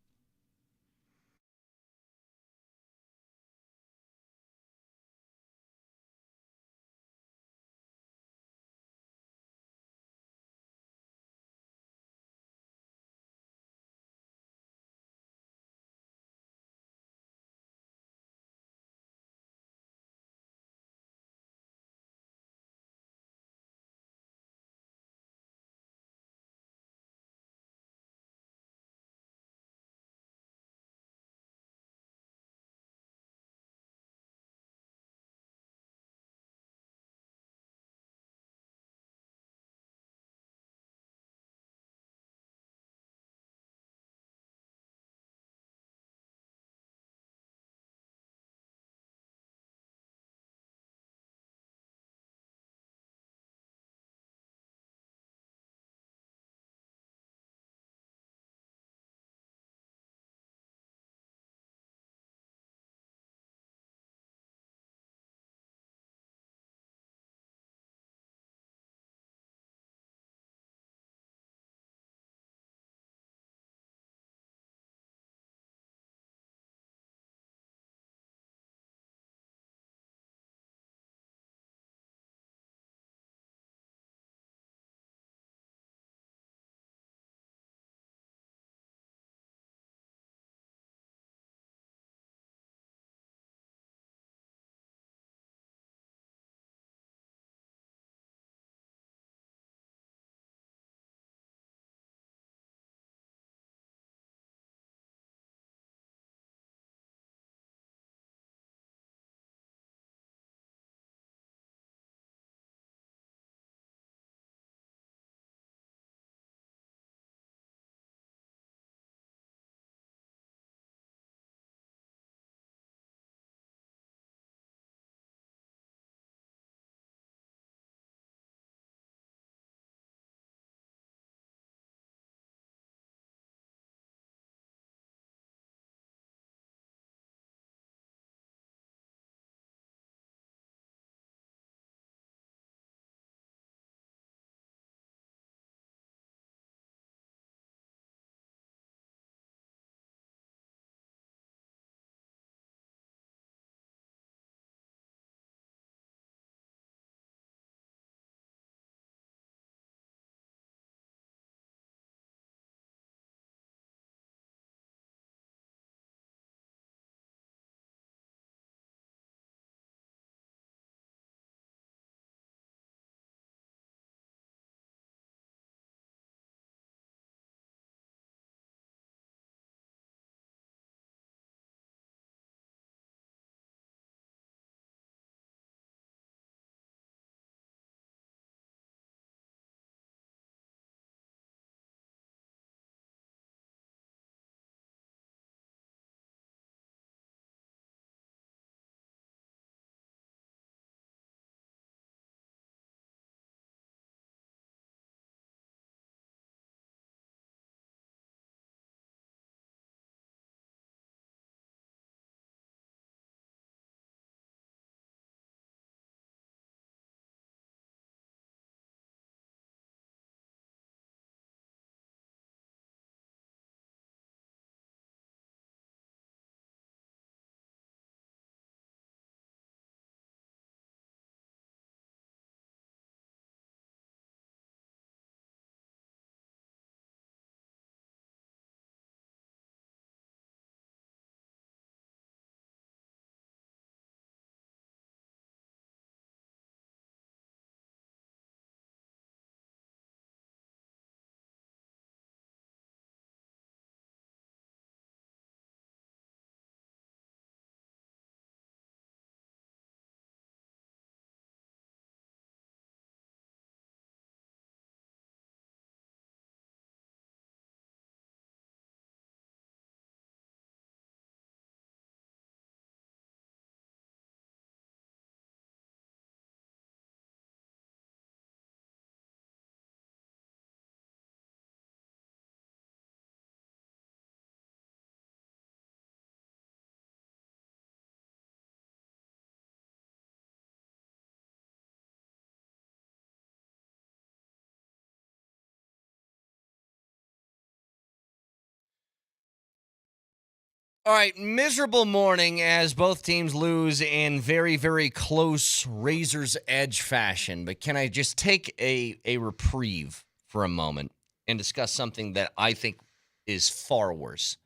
All right, miserable morning as both teams lose in very, very close razor's edge fashion. But can I just take a reprieve for a moment and discuss something that I think is far worse?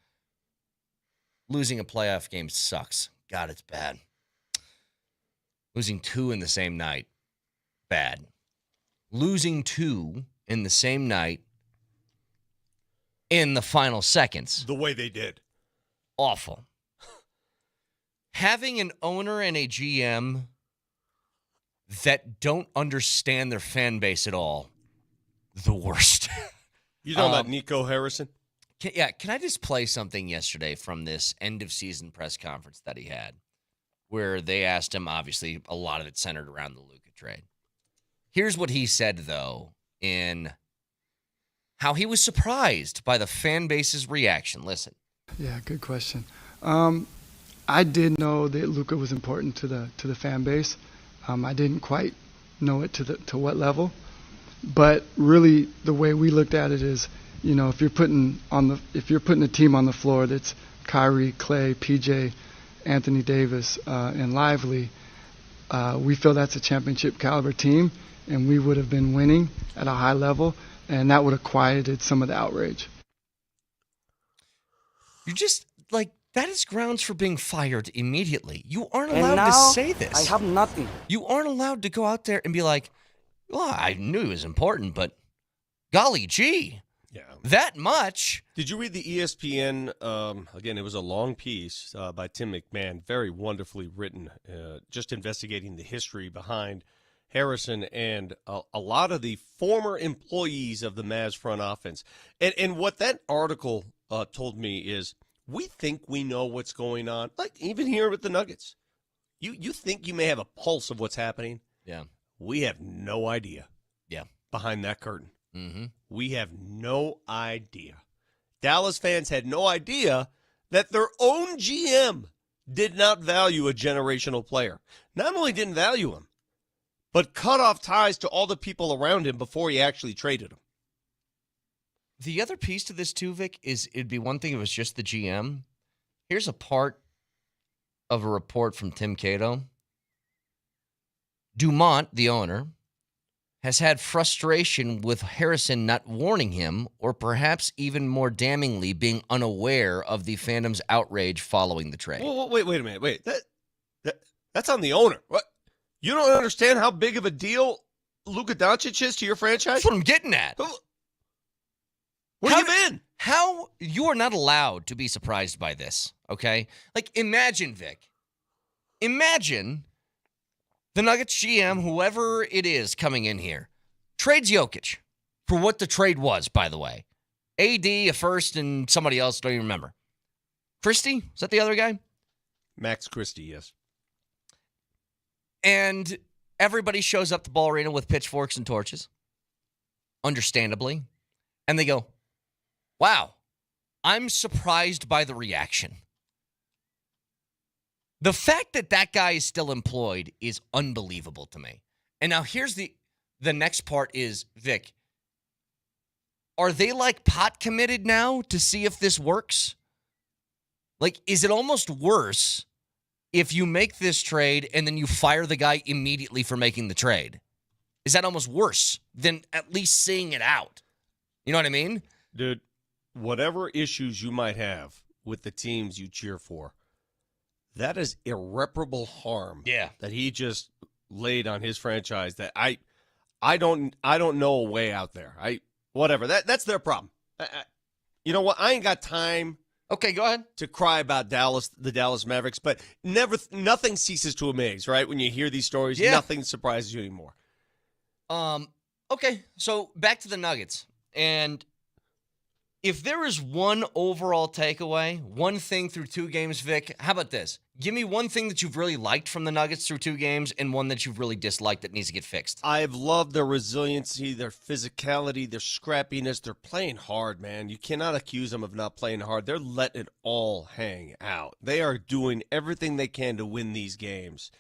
Losing a playoff game sucks. God, it's bad. Losing 2 in the same night, bad. Losing 2 in the same night in the final seconds. The way they did. Awful. Having an owner and a GM that don't understand their fan base at all, the worst. You talking about Nico Harrison? Can I just play something yesterday from this end-of-season press conference that he had where they asked him, obviously, a lot of it centered around the Luka trade. Here's what he said, though, in how he was surprised by the fan base's reaction. Listen. Yeah, good question. I did know that Luka was important to the fan base. I didn't quite know it to what level, but really the way we looked at it is, if you're putting a team on the floor that's Kyrie, Clay, PJ, Anthony Davis, and Lively, we feel that's a championship caliber team, and we would have been winning at a high level, and that would have quieted some of the outrage. You just, that is grounds for being fired immediately. You aren't allowed to say this. I have nothing. You aren't allowed to go out there and be like, well, I knew it was important, but golly gee, that much. Did you read the ESPN, again, it was a long piece by Tim McMahon, very wonderfully written, just investigating the history behind Harrison and a lot of the former employees of the Mavs front offense. And what that article told me is, we think we know what's going on. Like, even here with the Nuggets. You think you may have a pulse of what's happening? Yeah. We have no idea. Yeah. Behind that curtain. Mm-hmm. We have no idea. Dallas fans had no idea that their own GM did not value a generational player. Not only didn't value him, but cut off ties to all the people around him before he actually traded him. The other piece to this, too, Vic, is it'd be one thing if it was just the GM. Here's a part of a report from Tim Cato. Dumont, the owner, has had frustration with Harrison not warning him, or perhaps even more damningly, being unaware of the fandom's outrage following the trade. Wait a minute. Wait, that's on the owner. What? You don't understand how big of a deal Luka Doncic is to your franchise? That's what I'm getting at. Where have you been? How you are not allowed to be surprised by this, okay? Imagine, Vic. Imagine the Nuggets GM, whoever it is coming in here, trades Jokic for what the trade was, by the way. AD, a first, and somebody else, don't even remember. Christie? Is that the other guy? Max Christie, yes. And everybody shows up the ball arena with pitchforks and torches, understandably. And they go, wow, I'm surprised by the reaction. The fact that that guy is still employed is unbelievable to me. And now here's the next part is, Vic, are they pot committed now to see if this works? Is it almost worse if you make this trade and then you fire the guy immediately for making the trade? Is that almost worse than at least seeing it out? You know what I mean? Dude, whatever issues you might have with the teams you cheer for, that is irreparable harm. Yeah. That he just laid on his franchise that I don't know a way out there. Whatever. That's their problem. You know what? I ain't got time. Okay, go ahead. To cry about the Dallas Mavericks, but nothing ceases to amaze, right? When you hear these stories, nothing surprises you anymore. Okay, so back to the Nuggets. And if there is one overall takeaway, one thing through 2 games, Vic, how about this? Give me one thing that you've really liked from the Nuggets through 2 games and one that you've really disliked that needs to get fixed. I've loved their resiliency, their physicality, their scrappiness. They're playing hard, man. You cannot accuse them of not playing hard. They're letting it all hang out. They are doing everything they can to win these games.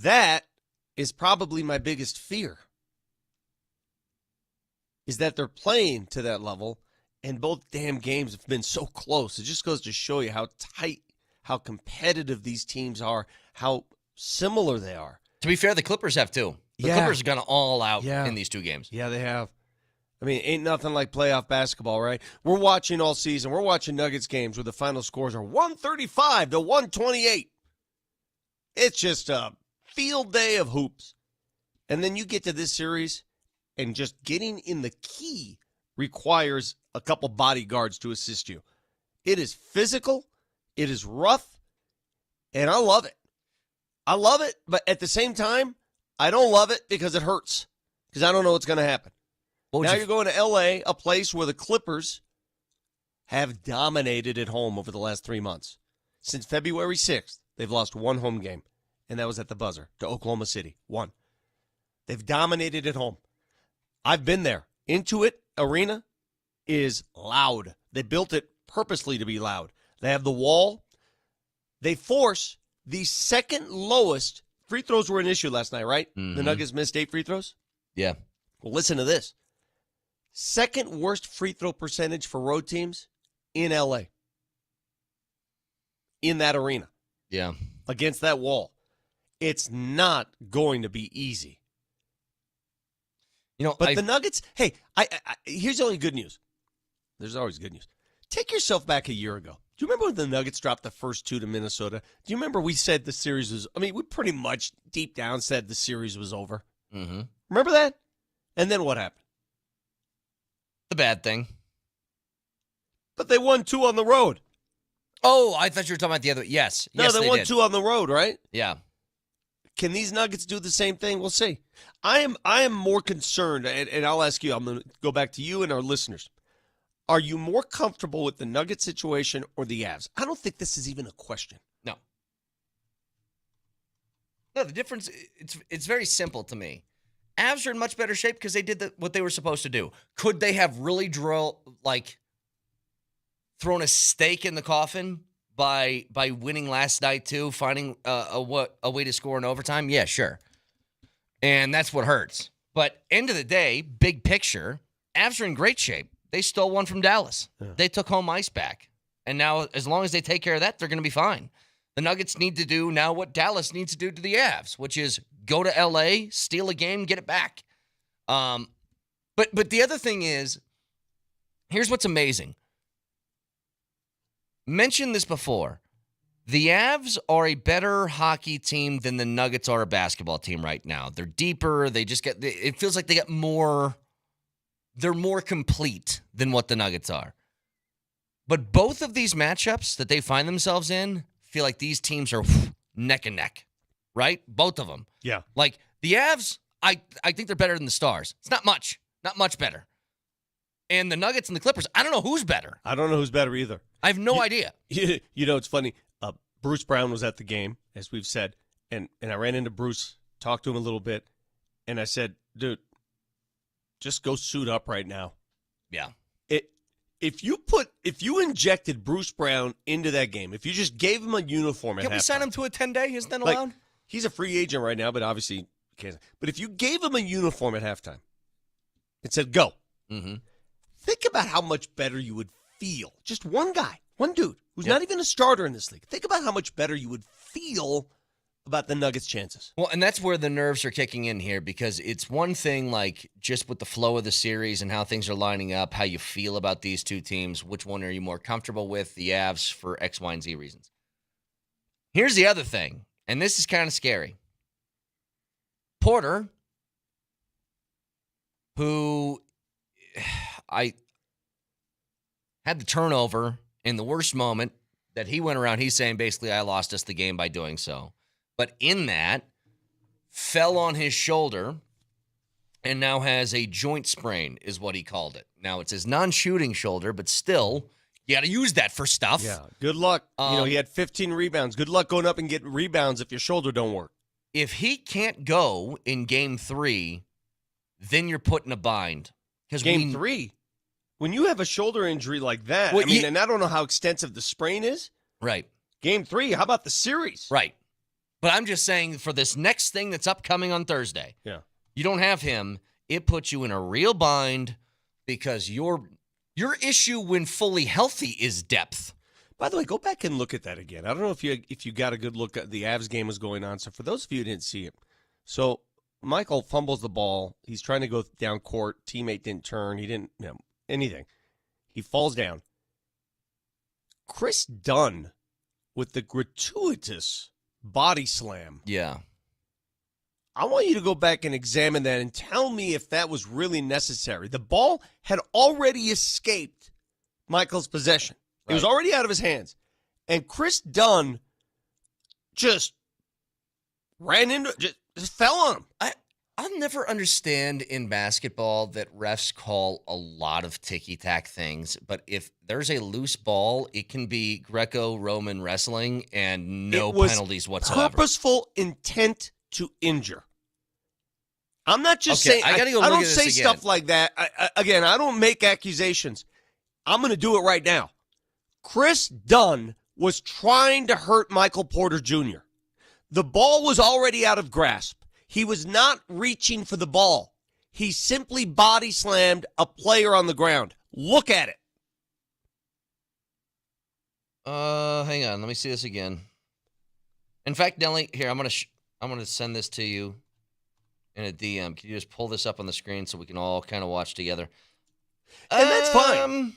That is probably my biggest fear, is that they're playing to that level And both damn games have been so close. It just goes to show you how tight, how competitive these teams are, how similar they are. To be fair, the Clippers have too. The Clippers have gone all out in these 2 games. Yeah, they have. I mean, ain't nothing like playoff basketball, right? We're watching all season. We're watching Nuggets games where the final scores are 135 to 128. It's just a field day of hoops. And then you get to this series, and just getting in the key requires a couple bodyguards to assist you. It is physical. It is rough. And I love it. I love it, but at the same time, I don't love it because it hurts. Because I don't know what's going to happen. Now you're going to L.A., a place where the Clippers have dominated at home over the last 3 months. Since February 6th, they've lost 1 home game, and that was at the buzzer to Oklahoma City. 1. They've dominated at home. I've been there. Intuit Arena is loud. They built it purposely to be loud. They have the wall. They force the second lowest. Free throws were an issue last night, right? Mm-hmm. The Nuggets missed 8 free throws? Yeah. Well, listen to this. Second worst free throw percentage for road teams in L.A. In that arena. Yeah. Against that wall. It's not going to be easy. But the Nuggets, hey, here's the only good news. There's always good news. Take yourself back a year ago. Do you remember when the Nuggets dropped the first 2 to Minnesota? Do you remember we said the series was, we pretty much deep down said the series was over. Mm-hmm. Remember that? And then what happened? The bad thing. But they won 2 on the road. Oh, I thought you were talking about the other. Yes. No, yes, they won 2 on the road, right? Yeah. Can these Nuggets do the same thing? We'll see. I am more concerned, and I'll ask you, I'm going to go back to you and our listeners. Are you more comfortable with the Nuggets situation or the Avs? I don't think this is even a question. No. No, the difference, it's very simple to me. Avs are in much better shape because they did what they were supposed to do. Could they have really thrown a stake in the coffin by winning last night too, finding a way to score in overtime? Yeah, sure. And that's what hurts. But end of the day, big picture, Avs are in great shape. They stole one from Dallas. Yeah. They took home ice back. And now, as long as they take care of that, they're going to be fine. The Nuggets need to do now what Dallas needs to do to the Avs, which is go to L.A., steal a game, get it back. But the other thing is, here's what's amazing. Mentioned this before. The Avs are a better hockey team than the Nuggets are a basketball team right now. They're deeper. They just it feels like they get more. They're more complete than what the Nuggets are. But both of these matchups that they find themselves in feel like these teams are neck and neck, right? Both of them. Yeah. Like the Avs, I think they're better than the Stars. It's not much better. And the Nuggets and the Clippers, I don't know who's better. I don't know who's better either. I have no idea. It's funny. Bruce Brown was at the game, as we've said, and I ran into Bruce, talked to him a little bit, and I said, dude, just go suit up right now. Yeah. If you injected Bruce Brown into that game, if you just gave him a uniform at halftime. Can we sign him to a 10-day? Isn't that allowed? He's a free agent right now, but obviously can't. But if you gave him a uniform at halftime and said, go, think about how much better you would feel. Just one guy, one dude, who's not even a starter in this league. Think about how much better you would feel about the Nuggets' chances. Well, and that's where the nerves are kicking in here, because it's one thing, like, just with the flow of the series and how things are lining up, how you feel about these two teams, which one are you more comfortable with, the Avs for X, Y, and Z reasons. Here's the other thing, and this is kind of scary. Porter, who I had the turnover in the worst moment that he went around, he's saying basically I lost us the game by doing so. But in that, fell on his shoulder and now has a joint sprain, is what he called it. Now, it's his non-shooting shoulder, but still, you got to use that for stuff. Yeah, good luck. He had 15 rebounds. Good luck going up and getting rebounds if your shoulder don't work. If he can't go in Game 3, then you're put in a bind. Game 3? When you have a shoulder injury like that, Well, and I don't know how extensive the sprain is. Right. Game 3, how about the series? Right. But I'm just saying, for this next thing that's upcoming on Thursday, you don't have him, it puts you in a real bind because you're Your issue when fully healthy is depth. By the way, go back and look at that again. I don't know if you got a good look at the Avs game was going on. So for those of you who didn't see it, so Michael fumbles the ball. He's trying to go down court. Teammate didn't turn. He didn't anything. He falls down. Chris Dunn with the gratuitous body slam. Yeah. I want you to go back and examine that and tell me if that was really necessary. The ball had already escaped Michael's possession. It was already out of his hands. And Chris Dunn just ran into it, just fell on him. I'll never understand in basketball that refs call a lot of ticky-tack things, but if there's a loose ball, it can be Greco-Roman wrestling and no penalties whatsoever. Purposeful intent to injure. I'm not just saying. I don't say stuff like that. I don't make accusations. I'm going to do it right now. Chris Dunn was trying to hurt Michael Porter Jr. The ball was already out of grasp. He was not reaching for the ball. He simply body slammed a player on the ground. Look at it. Hang on. Let me see this again. In fact, Nelly, here, I'm gonna send this to you in a DM. Can you just pull this up on the screen so we can all kind of watch together? And that's fine.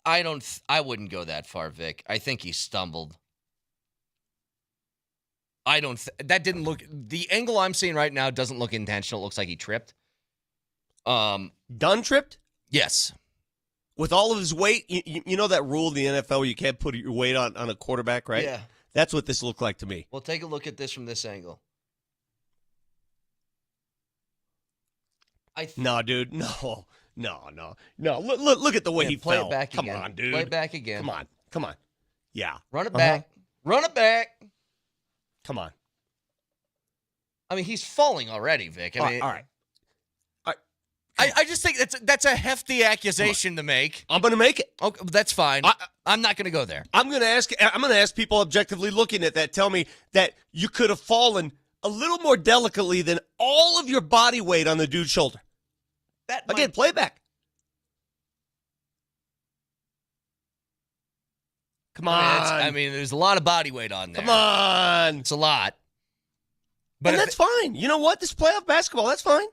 I wouldn't go that far, Vic. I think he stumbled. That didn't look, the angle I'm seeing right now doesn't look intentional. It looks like he tripped. Dunn tripped? Yes. With all of his weight, you know that rule in the NFL where you can't put your weight on a quarterback, right? Yeah. That's what this looked like to me. Well, take a look at this from this angle. No, dude. No. Look at the way he play fell. It back Come again. on, dude. Play it back again. Come on. Yeah. Run it back. Run it back. Come on. I mean, he's falling already, Vic. All right. I just think that's a hefty accusation to make. I'm going to make it. Okay, that's fine. I'm not going to go there. I'm going to ask people objectively looking at that, tell me that you could have fallen a little more delicately than all of your body weight on the dude's shoulder. Again, play it back. Come on. I mean, there's a lot of body weight on there. Come on. It's a lot. But that's fine. You know what? This playoff basketball, that's fine.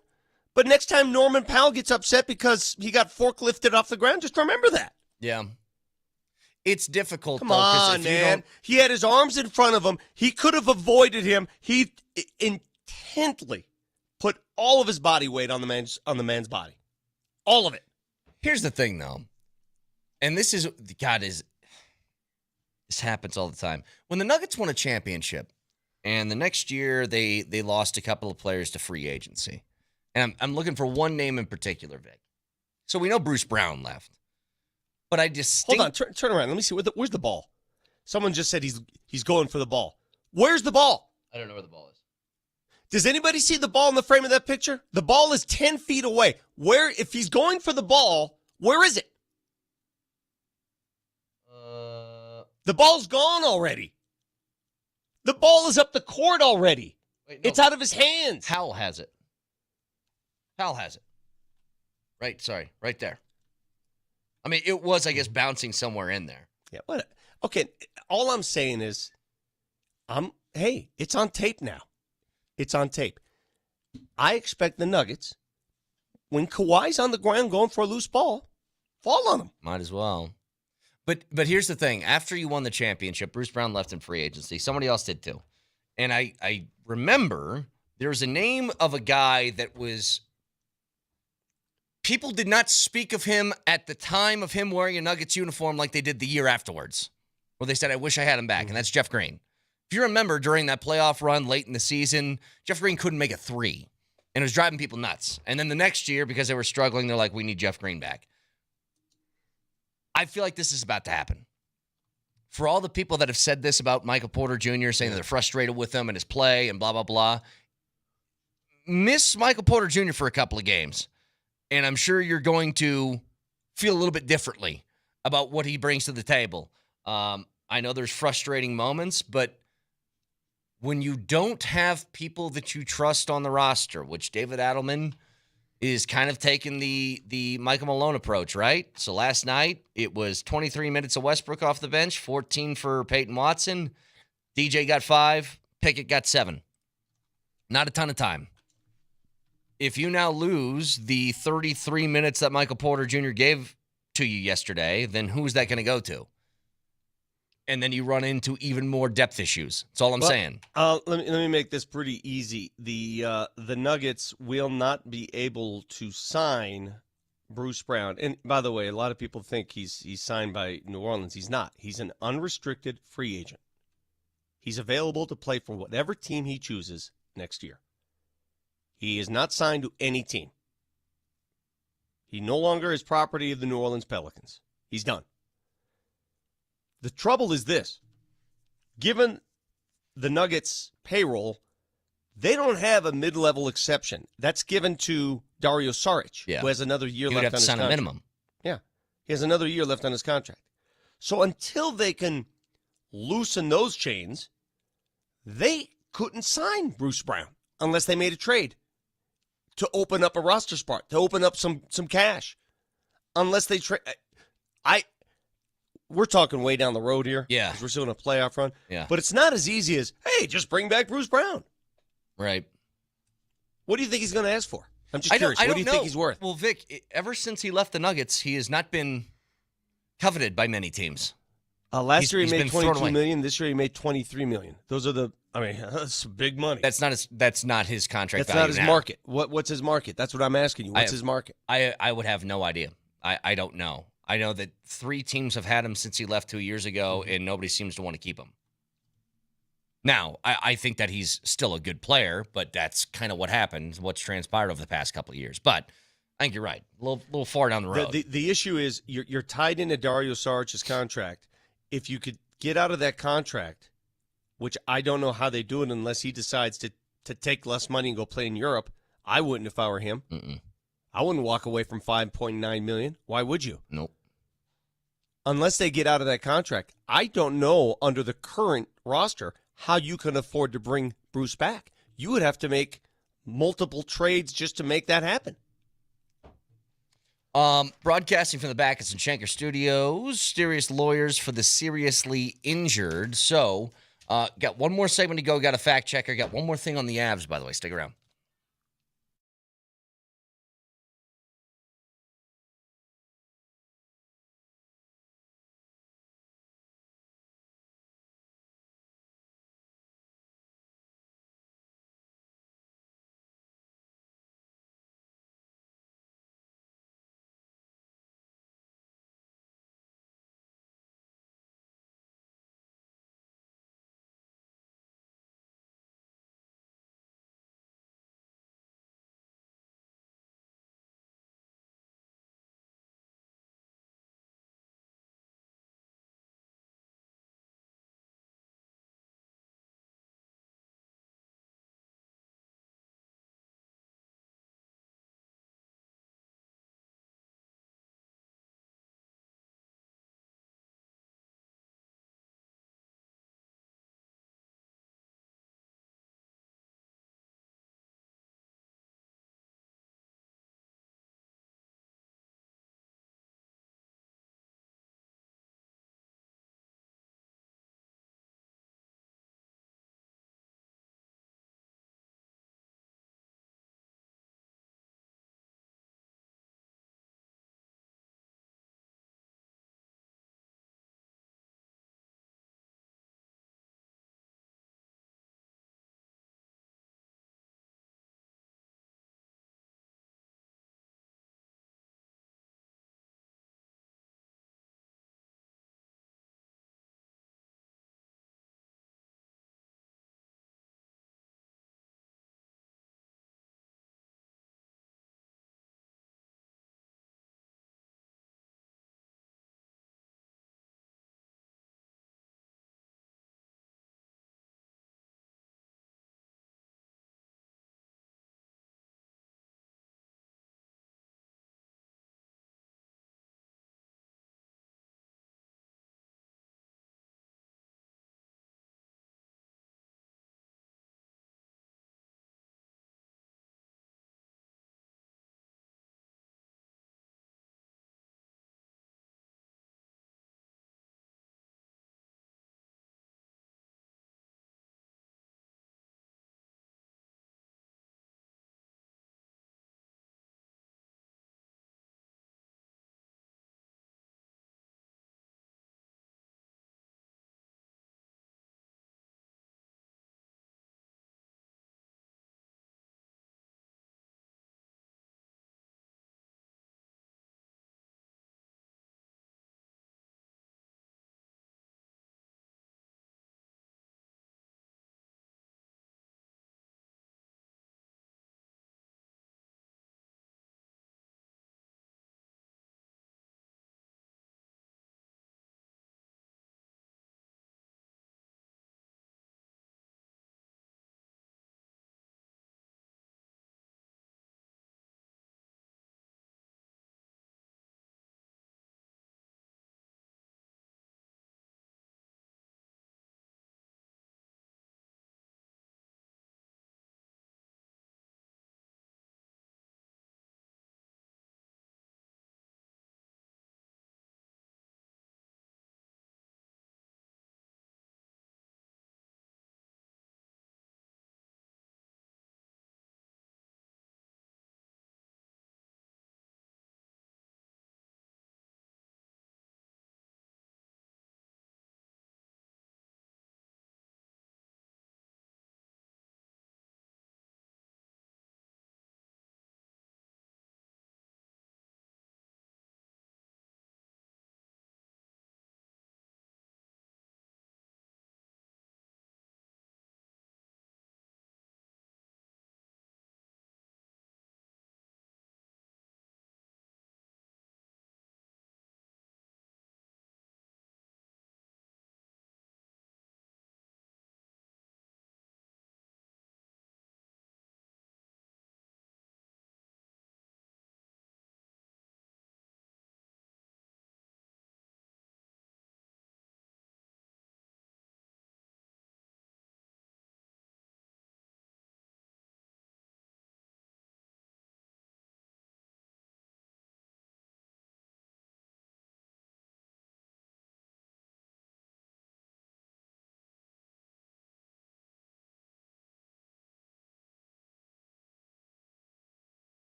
But next time Norman Powell gets upset because he got forklifted off the ground, just remember that. Yeah. It's difficult. Come on, man. He had his arms in front of him. He could have avoided him. He intently put all of his body weight on the man's body. All of it. Here's the thing, though. And this happens all the time. When the Nuggets won a championship, and the next year they lost a couple of players to free agency. And I'm looking for one name in particular, Vic. So we know Bruce Brown left. But I just hold on, turn around. Let me see. Where's the ball? Someone just said he's going for the ball. Where's the ball? I don't know where the ball is. Does anybody see the ball in the frame of that picture? The ball is 10 feet away. If he's going for the ball, where is it? The ball's gone already. The ball is up the court already. Wait, no. It's out of his hands. Howell has it. Right there. I mean, it was, I guess, bouncing somewhere in there. Yeah. What? Okay. All I'm saying is, hey, it's on tape now. It's on tape. I expect the Nuggets, when Kawhi's on the ground going for a loose ball, fall on him. Might as well. But here's the thing. After you won the championship, Bruce Brown left in free agency. Somebody else did too. And I remember there was a name of a guy that was... People did not speak of him at the time of him wearing a Nuggets uniform like they did the year afterwards, where they said, I wish I had him back, and that's Jeff Green. If you remember, during that playoff run late in the season, Jeff Green couldn't make a three, and it was driving people nuts. And then the next year, because they were struggling, they're like, we need Jeff Green back. I feel like this is about to happen. For all the people that have said this about Michael Porter Jr., saying that they're frustrated with him and his play and blah, blah, blah, miss Michael Porter Jr. for a couple of games. And I'm sure you're going to feel a little bit differently about what he brings to the table. I know there's frustrating moments, but when you don't have people that you trust on the roster, which David Adelman is kind of taking the Michael Malone approach, right? So last night, it was 23 minutes of Westbrook off the bench, 14 for Peyton Watson. DJ got 5, Pickett got 7. Not a ton of time. If you now lose the 33 minutes that Michael Porter Jr. gave to you yesterday, then who's that going to go to? And then you run into even more depth issues. That's all I'm saying. Let me make this pretty easy. The Nuggets will not be able to sign Bruce Brown. And by the way, a lot of people think he's signed by New Orleans. He's not. He's an unrestricted free agent. He's available to play for whatever team he chooses next year. He is not signed to any team. He no longer is property of the New Orleans Pelicans. He's done. The trouble is this. Given the Nuggets' payroll, they don't have a mid-level exception. That's given to Dario Saric, who has another year left on his contract. He would have to sign a minimum. Yeah. He has another year left on his contract. So until they can loosen those chains, they couldn't sign Bruce Brown unless they made a trade to open up a roster spot, to open up some cash. Unless they trade. We're talking way down the road here. Yeah. Because we're still in a playoff run. Yeah. But it's not as easy as, hey, just bring back Bruce Brown. Right. What do you think he's going to ask for? I'm just curious. What do you think he's worth? Well, Vic, ever since he left the Nuggets, he has not been coveted by many teams. Last year he made $22 million. This year he made $23 million. Those are that's big money. That's not his contract That's value not his now. market. What's his market? That's what I'm asking you. What's his market? I would have no idea. I don't know. I know that 3 teams have had him since he left 2 years ago, and nobody seems to want to keep him. Now, I think that he's still a good player, but that's kind of what happened, what's transpired over the past couple of years. But I think you're right. A little far down the road. The issue is you're tied into Dario Saric's contract. If you could get out of that contract, which I don't know how they do it unless he decides to take less money and go play in Europe, I wouldn't if I were him. I wouldn't walk away from $5.9 million. Why would you? Nope. Unless they get out of that contract, I don't know under the current roster how you can afford to bring Bruce back. You would have to make multiple trades just to make that happen. Broadcasting from the back at Schenker Studios, serious lawyers for the seriously injured. So, got one more segment to go. Got a fact checker. Got one more thing on the Avs, by the way. Stick around.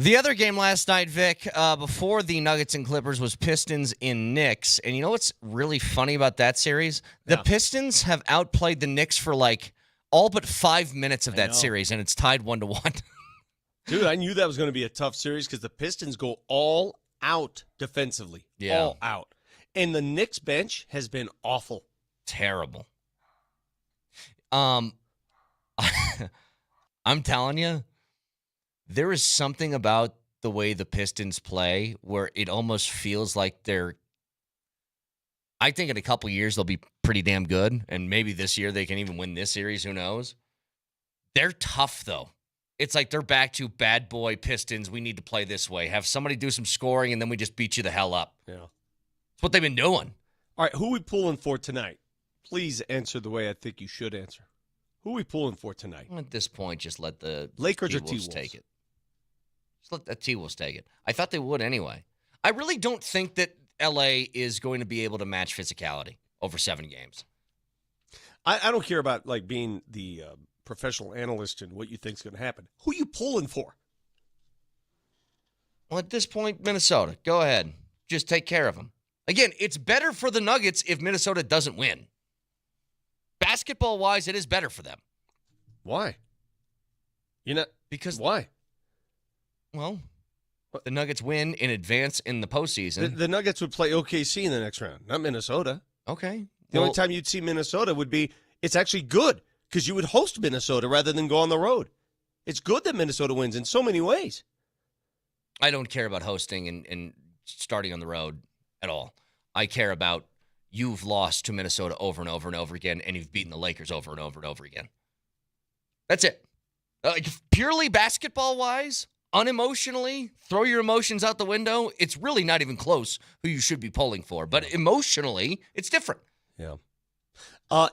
The other game last night, Vic, before the Nuggets and Clippers, was Pistons in Knicks. And you know what's really funny about that series? The Pistons have outplayed the Knicks for like all but 5 minutes of that series, and it's tied 1-1. Dude, I knew that was going to be a tough series because the Pistons go all out defensively. Yeah. All out. And the Knicks bench has been awful. Terrible. I'm telling you, there is something about the way the Pistons play where it almost feels like I think in a couple years they'll be pretty damn good, and maybe this year they can even win this series. Who knows? They're tough, though. It's like they're back to bad boy Pistons. We need to play this way. Have somebody do some scoring, and then we just beat you the hell up. Yeah. That's what they've been doing. All right, who are we pulling for tonight? Please answer the way I think you should answer. Who are we pulling for tonight? At this point, just let the Lakers or T-Wolves T-Wolves take it. Just let the T-Wolves take it. I thought they would anyway. I really don't think that LA is going to be able to match physicality over 7 games. I don't care about like being the professional analyst and what you think is going to happen. Who are you pulling for? Well, at this point, Minnesota. Go ahead. Just take care of them. Again, it's better for the Nuggets if Minnesota doesn't win. Basketball-wise, it is better for them. Why? Why? Well, the Nuggets win in advance in the postseason. The Nuggets would play OKC in the next round, not Minnesota. Okay. The only time you'd see Minnesota would be it's actually good because you would host Minnesota rather than go on the road. It's good that Minnesota wins in so many ways. I don't care about hosting and starting on the road at all. I care about you've lost to Minnesota over and over and over again, and you've beaten the Lakers over and over and over again. That's it. Like purely basketball-wise, unemotionally, throw your emotions out the window. It's really not even close who you should be polling for. But emotionally, it's different. Yeah.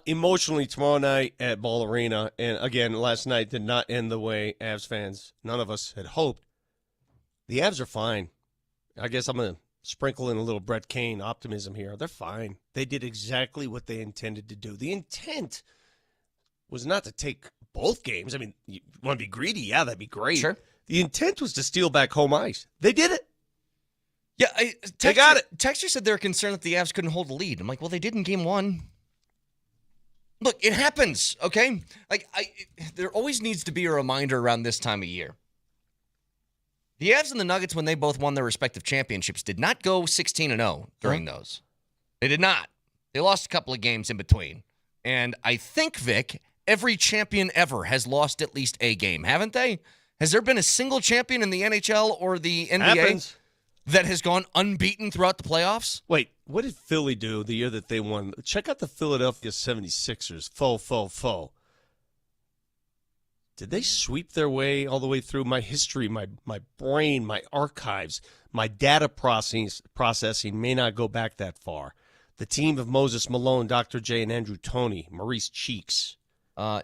Emotionally, tomorrow night at Ball Arena, and again, last night did not end the way Avs fans, none of us had hoped. The Avs are fine. I guess I'm going to sprinkle in a little Brett Kane optimism here. They're fine. They did exactly what they intended to do. The intent was not to take both games. I mean, you want to be greedy? Yeah, that'd be great. Sure. The intent was to steal back home ice. They did it. Yeah, they got it. Texter said they're concerned that the Avs couldn't hold a lead. I'm like, well, they did in game 1. Look, it happens, okay? Like, there always needs to be a reminder around this time of year. The Avs and the Nuggets, when they both won their respective championships, did not go 16-0 during those. They did not. They lost a couple of games in between. And I think, Vic, every champion ever has lost at least a game, haven't they? Has there been a single champion in the NHL or the NBA that has gone unbeaten throughout the playoffs? Wait, what did Philly do the year that they won? Check out the Philadelphia 76ers. Faux. Did they sweep their way all the way through my history, my brain, my archives, my data processing may not go back that far. The team of Moses Malone, Dr. J, and Andrew Toney, Maurice Cheeks.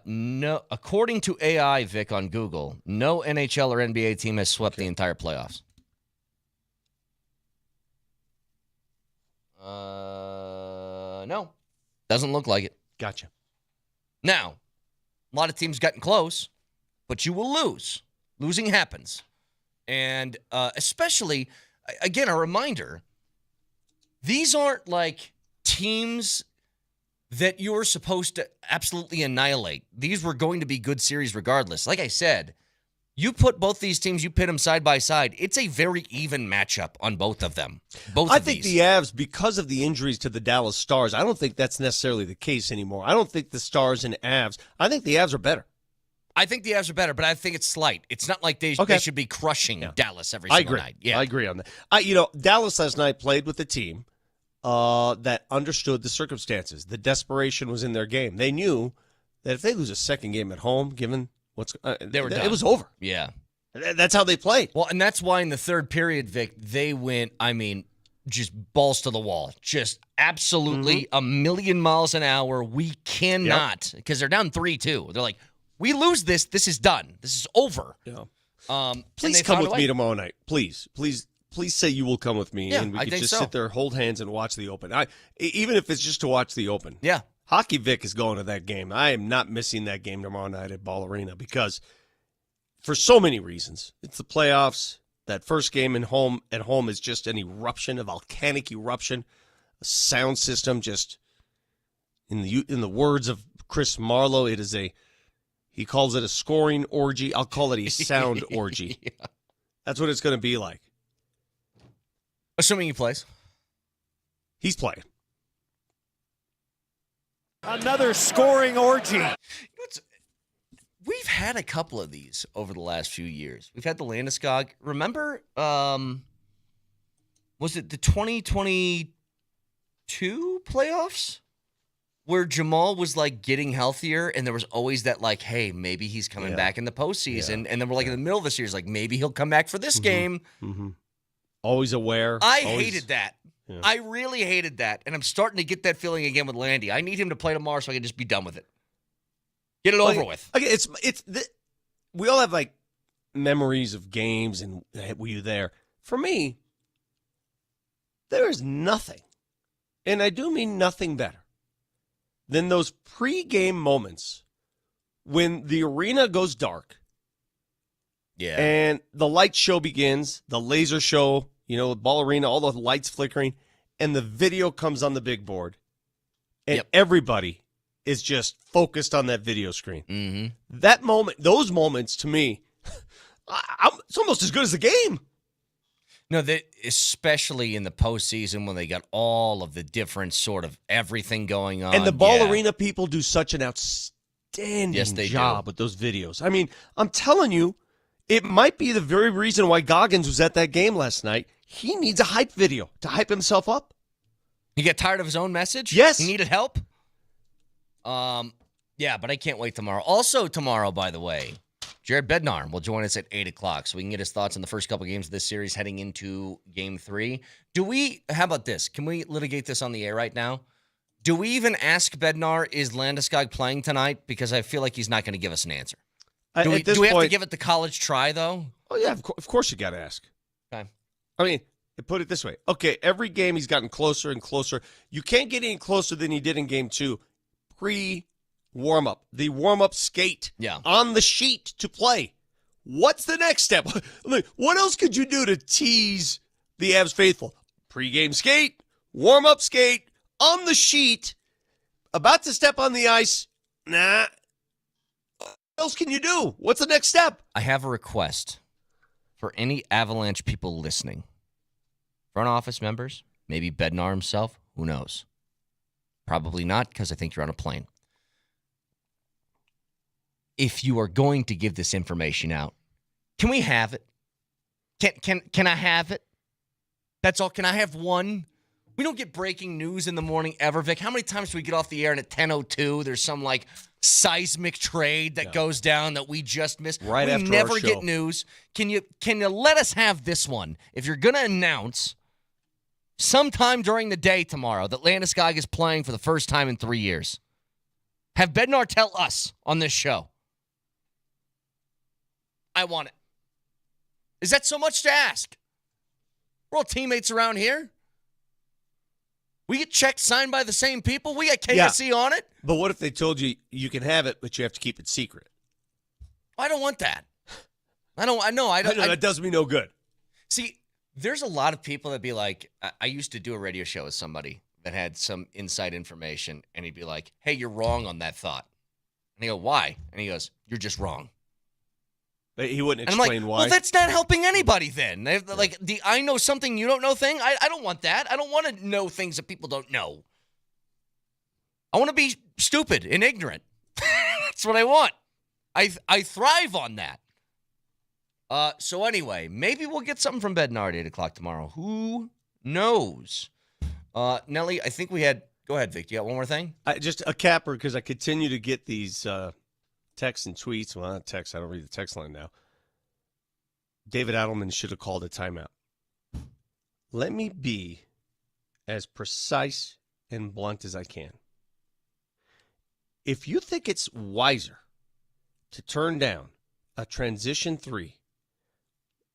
No, according to AI, Vic, on Google, no NHL or NBA team has swept the entire playoffs. No. Doesn't look like it. Gotcha. Now, a lot of teams gotten close, but you will lose. Losing happens. And especially, again, a reminder, these aren't like teams that you're supposed to absolutely annihilate. These were going to be good series regardless. Like I said, you put both these teams, you pit them side by side, it's a very even matchup on both of them. I think the Avs, because of the injuries to the Dallas Stars, I don't think that's necessarily the case anymore. I don't think the Stars and Avs, I think the Avs are better. I think the Avs are better, but I think it's slight. It's not like they should be crushing Dallas every single night. Yeah. I agree on that. Dallas last night played with a team that understood the circumstances. The desperation was in their game. They knew that if they lose a second game at home, given what's they were done. It was over. Yeah. That's how they played. Well, and that's why in the third period, Vic, they went, just balls to the wall. Just absolutely a million miles an hour. We cannot, because they're down 3-2. They're like, we lose this. This is done. This is over. Yeah. Please come with me tomorrow night. Please say you will come with me, and we can just sit there, hold hands, and watch the Open. Even if it's just to watch the Open. Yeah. Hockey Vic is going to that game. I am not missing that game tomorrow night at Ball Arena because for so many reasons. It's the playoffs. That first game at home is just an eruption, a volcanic eruption, a sound system. Just in the words of Chris Marlowe, he calls it a scoring orgy. I'll call it a sound orgy. Yeah. That's what it's going to be like. Assuming he plays. He's playing. Another scoring orgy. We've had a couple of these over the last few years. We've had the Landeskog. Remember, was it the 2022 playoffs where Jamal was like getting healthier and there was always that like, hey, maybe he's coming back in the postseason. And then we're like in the middle of the series, like maybe he'll come back for this game. Mm-hmm. Always aware. Hated that. Yeah. I really hated that. And I'm starting to get that feeling again with Landy. I need him to play tomorrow so I can just be done with it. Get it over with. Okay, we all have like memories of games and were you there? For me, there is nothing, and I do mean nothing better, than those pre-game moments when the arena goes dark. Yeah. And the light show begins, the laser show, ball arena, all the lights flickering, and the video comes on the big board. And everybody is just focused on that video screen. Mm-hmm. That moment, those moments to me, it's almost as good as the game. No, especially in the postseason when they got all of the different sort of everything going on. And the ball arena people do such an outstanding job do. with those videos. I mean, I'm telling you, it might be the very reason why Goggins was at that game last night. He needs a hype video to hype himself up. He got tired of his own message? Yes. He needed help? Yeah, but I can't wait tomorrow. Also tomorrow, by the way, Jared Bednar will join us at 8 o'clock so we can get his thoughts on the first couple games of this series heading into Game 3. How about this? Can we litigate this on the air right now? Do we even ask Bednar, is Landeskog playing tonight? Because I feel like he's not going to give us an answer. Do we have to give it the college try, though? Oh, yeah, of course you got to ask. Okay. I mean, put it this way. Okay, every game he's gotten closer and closer. You can't get any closer than he did in Game 2. Pre-warm-up, the warm-up skate on the sheet to play. What's the next step? What else could you do to tease the Avs faithful? Pre-game skate, warm-up skate, on the sheet, about to step on the ice. Nah. What else can you do? What's the next step? I have a request for any Avalanche people listening. Front office members, maybe Bednar himself, who knows? Probably not, because I think you're on a plane. If you are going to give this information out, can we have it? Can I have it? That's all. Can I have one? We don't get breaking news in the morning ever, Vic. How many times do we get off the air and at 10:02 there's some like seismic trade that goes down that we just missed? Right after our show. We never get news. Can you let us have this one? If you're going to announce sometime during the day tomorrow that Landeskog is playing for the first time in 3 years, have Bednar tell us on this show. I want it. Is that so much to ask? We're all teammates around here. We get checks signed by the same people. We got KSC on it. But what if they told you you can have it, but you have to keep it secret? I don't want that. I know. That does me no good. See, there's a lot of people that be like, I used to do a radio show with somebody that had some inside information, and he'd be like, hey, you're wrong on that thought. And I go, why? And he goes, you're just wrong. But he wouldn't And I'm explain like, why. well, that's not helping anybody then. Like the I know something you don't know thing, I don't want that. I don't want to know things that people don't know. I want to be stupid and ignorant. That's what I want. I thrive on that. So anyway, maybe we'll get something from Bednar at 8 o'clock tomorrow. Who knows? Nelly, I think we had... Go ahead, Vic. You got one more thing? Just a capper, because I continue to get these texts and tweets. Well, not texts. I don't read the text line now. David Adelman should have called a timeout. Let me be as precise and blunt as I can. If you think it's wiser to turn down a transition 3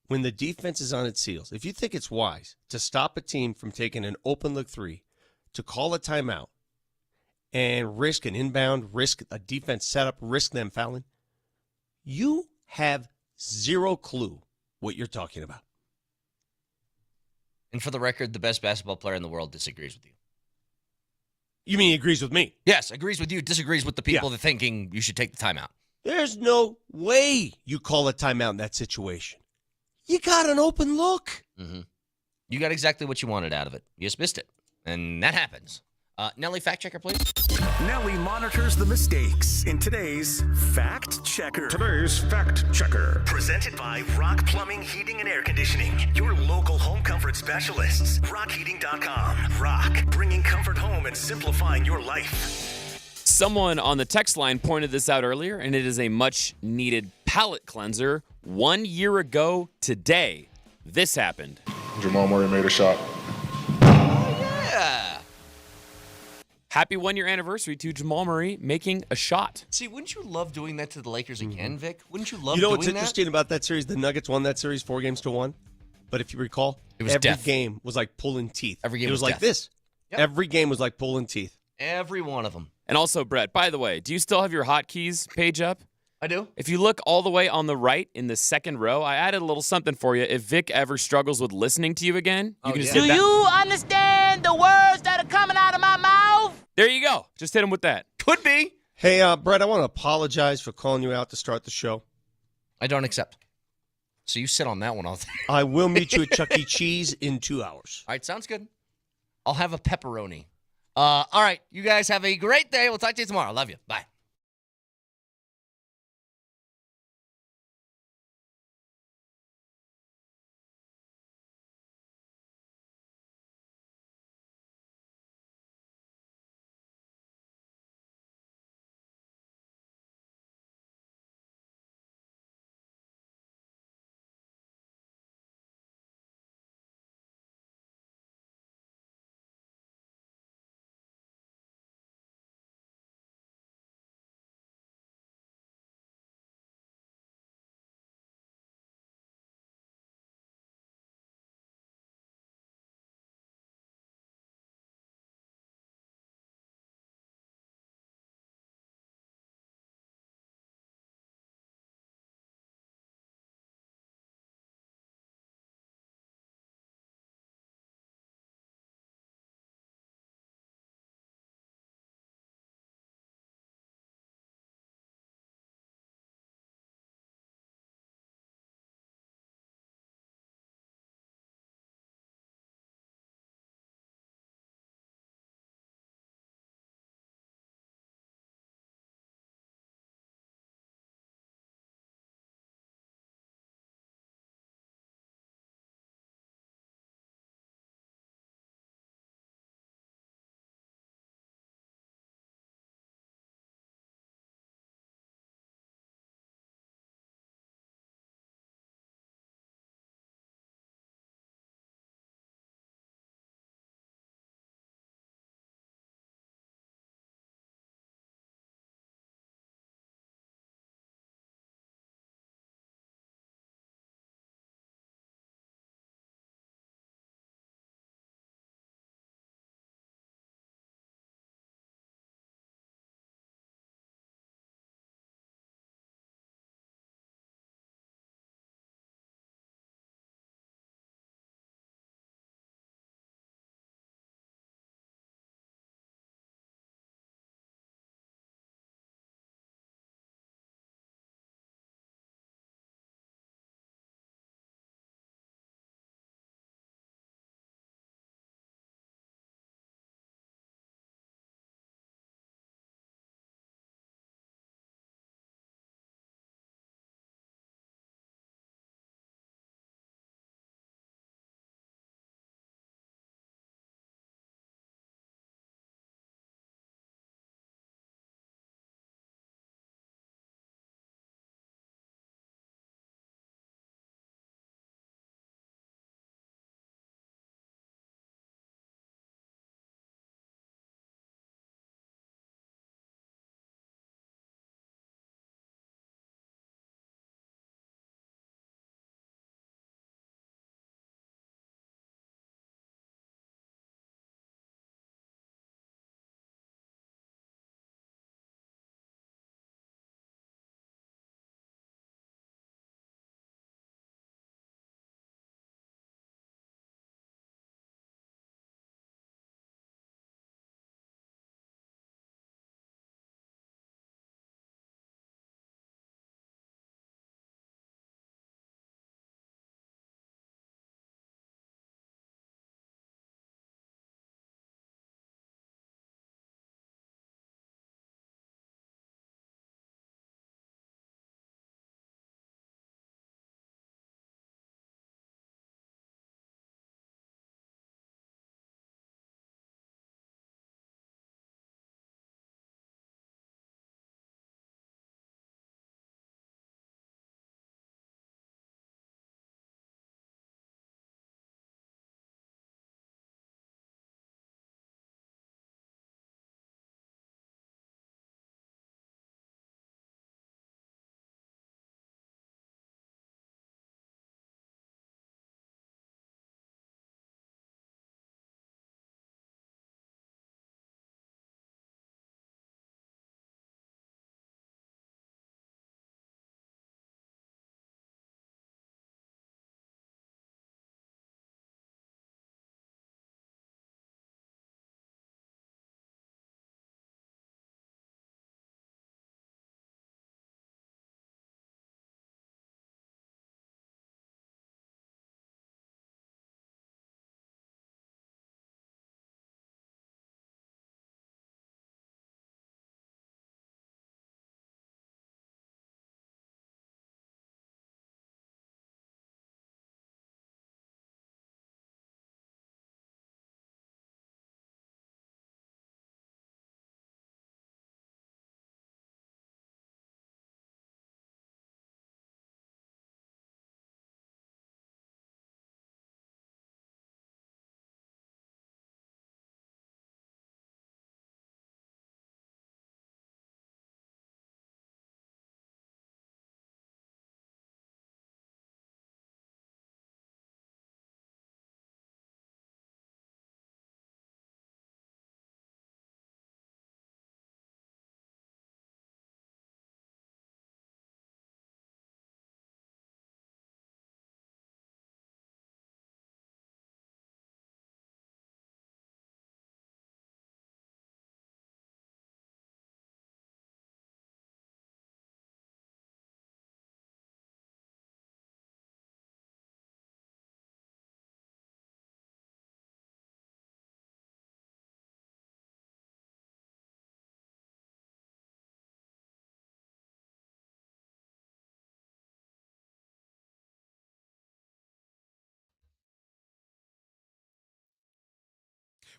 when the defense is on its heels, if you think it's wise to stop a team from taking an open look 3, to call a timeout and risk an inbound, risk a defense setup, risk them fouling, you have zero clue what you're talking about. And for the record, the best basketball player in the world disagrees with you. You mean he agrees with me? Yes, agrees with you, disagrees with the people that are thinking you should take the timeout. There's no way you call a timeout in that situation. You got an open look. Mm-hmm. You got exactly what you wanted out of it. You just missed it. And that happens. Nelly, fact checker, please. Nelly monitors the mistakes in today's Fact Checker. Today's Fact Checker. Presented by Rock Plumbing, Heating, and Air Conditioning. Your local home comfort specialists. RockHeating.com. Rock, bringing comfort home and simplifying your life. Someone on the text line pointed this out earlier, and it is a much-needed palate cleanser. 1 year ago today, this happened. Jamal Murray made a shot. Yeah. Happy 1 year anniversary to Jamal Murray making a shot. See, wouldn't you love doing that to the Lakers again, Vic? Wouldn't you love You know doing what's interesting about that series? The Nuggets won that series 4-1. But if you recall, it was every game was like pulling teeth. Every game was like death. this. Yep. Every game was like pulling teeth. Every one of them. And also, Brett, by the way, do you still have your hotkeys page up? I do. If you look all the way on the right in the second row, I added a little something for you. If Vic ever struggles with listening to you again, you can just hit that. Do you understand the words that are coming out of my mouth? There you go. Just hit him with that. Could be. Hey, Brett, I want to apologize for calling you out to start the show. I don't accept. So you sit on that one all day. I will meet you at Chuck E. Cheese in 2 hours. All right, sounds good. I'll have a pepperoni. All right, you guys have a great day. We'll talk to you tomorrow. Love you. Bye.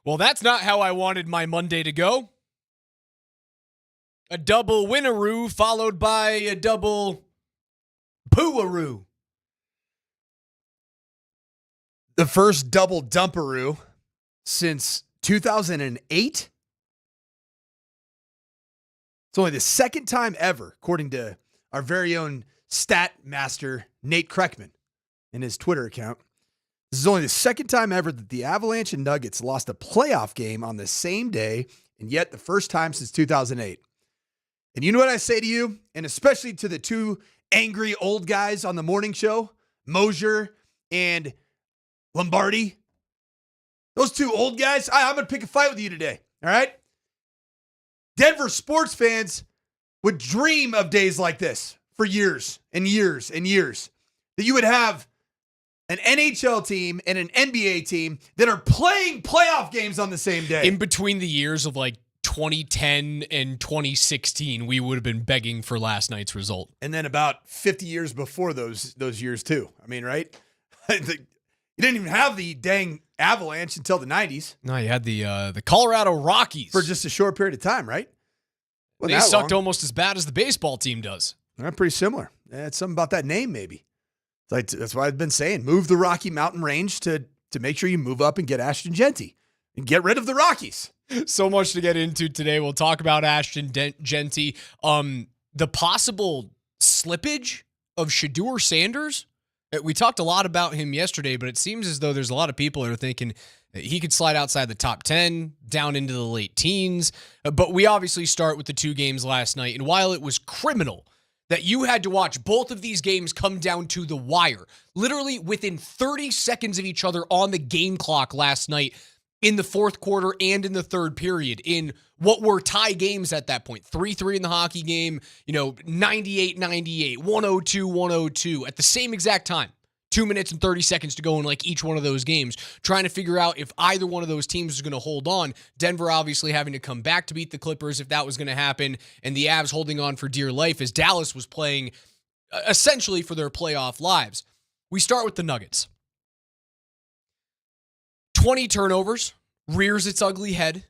Well, that's not how I wanted my Monday to go. A double win-a-roo followed by a double poo-a-roo. The first double dumperoo since 2008. It's only the second time ever, according to our very own stat master, Nate Kreckman, in his Twitter account. This is only the second time ever that the Avalanche and Nuggets lost a playoff game on the same day, and yet the first time since 2008. And you know what I say to you, and especially to the two angry old guys on the morning show, Moser and Lombardi? Those two old guys, I'm going to pick a fight with you today, all right? Denver sports fans would dream of days like this for years and years and years. That you would have an NHL team and an NBA team that are playing playoff games on the same day. In between the years of like 2010 and 2016, we would have been begging for last night's result. And then about 50 years before those years too. I mean, right? You didn't even have the dang Avalanche until the 90s. No, you had the Colorado Rockies. For just a short period of time, right? They sucked almost as bad as the baseball team does. They're pretty similar. It's something about that name, maybe. Like, that's why I've been saying, move the Rocky Mountain Range to make sure you move up and get Ashton Genty and get rid of the Rockies. So much to get into today. We'll talk about Ashton Genty. The possible slippage of Shedeur Sanders. We talked a lot about him yesterday, but it seems as though there's a lot of people that are thinking that he could slide outside the top 10, down into the late teens. But we obviously start with the two games last night. And while it was criminal that you had to watch both of these games come down to the wire, literally within 30 seconds of each other on the game clock last night, in the fourth quarter and in the third period, in what were tie games at that point. 3-3 in the hockey game, 98-98, 102-102 at the same exact time. 2 minutes and 30 seconds to go in like each one of those games, trying to figure out if either one of those teams is going to hold on. Denver obviously having to come back to beat the Clippers if that was going to happen, and the Avs holding on for dear life as Dallas was playing essentially for their playoff lives. We start with the Nuggets. 20 turnovers, rears its ugly head.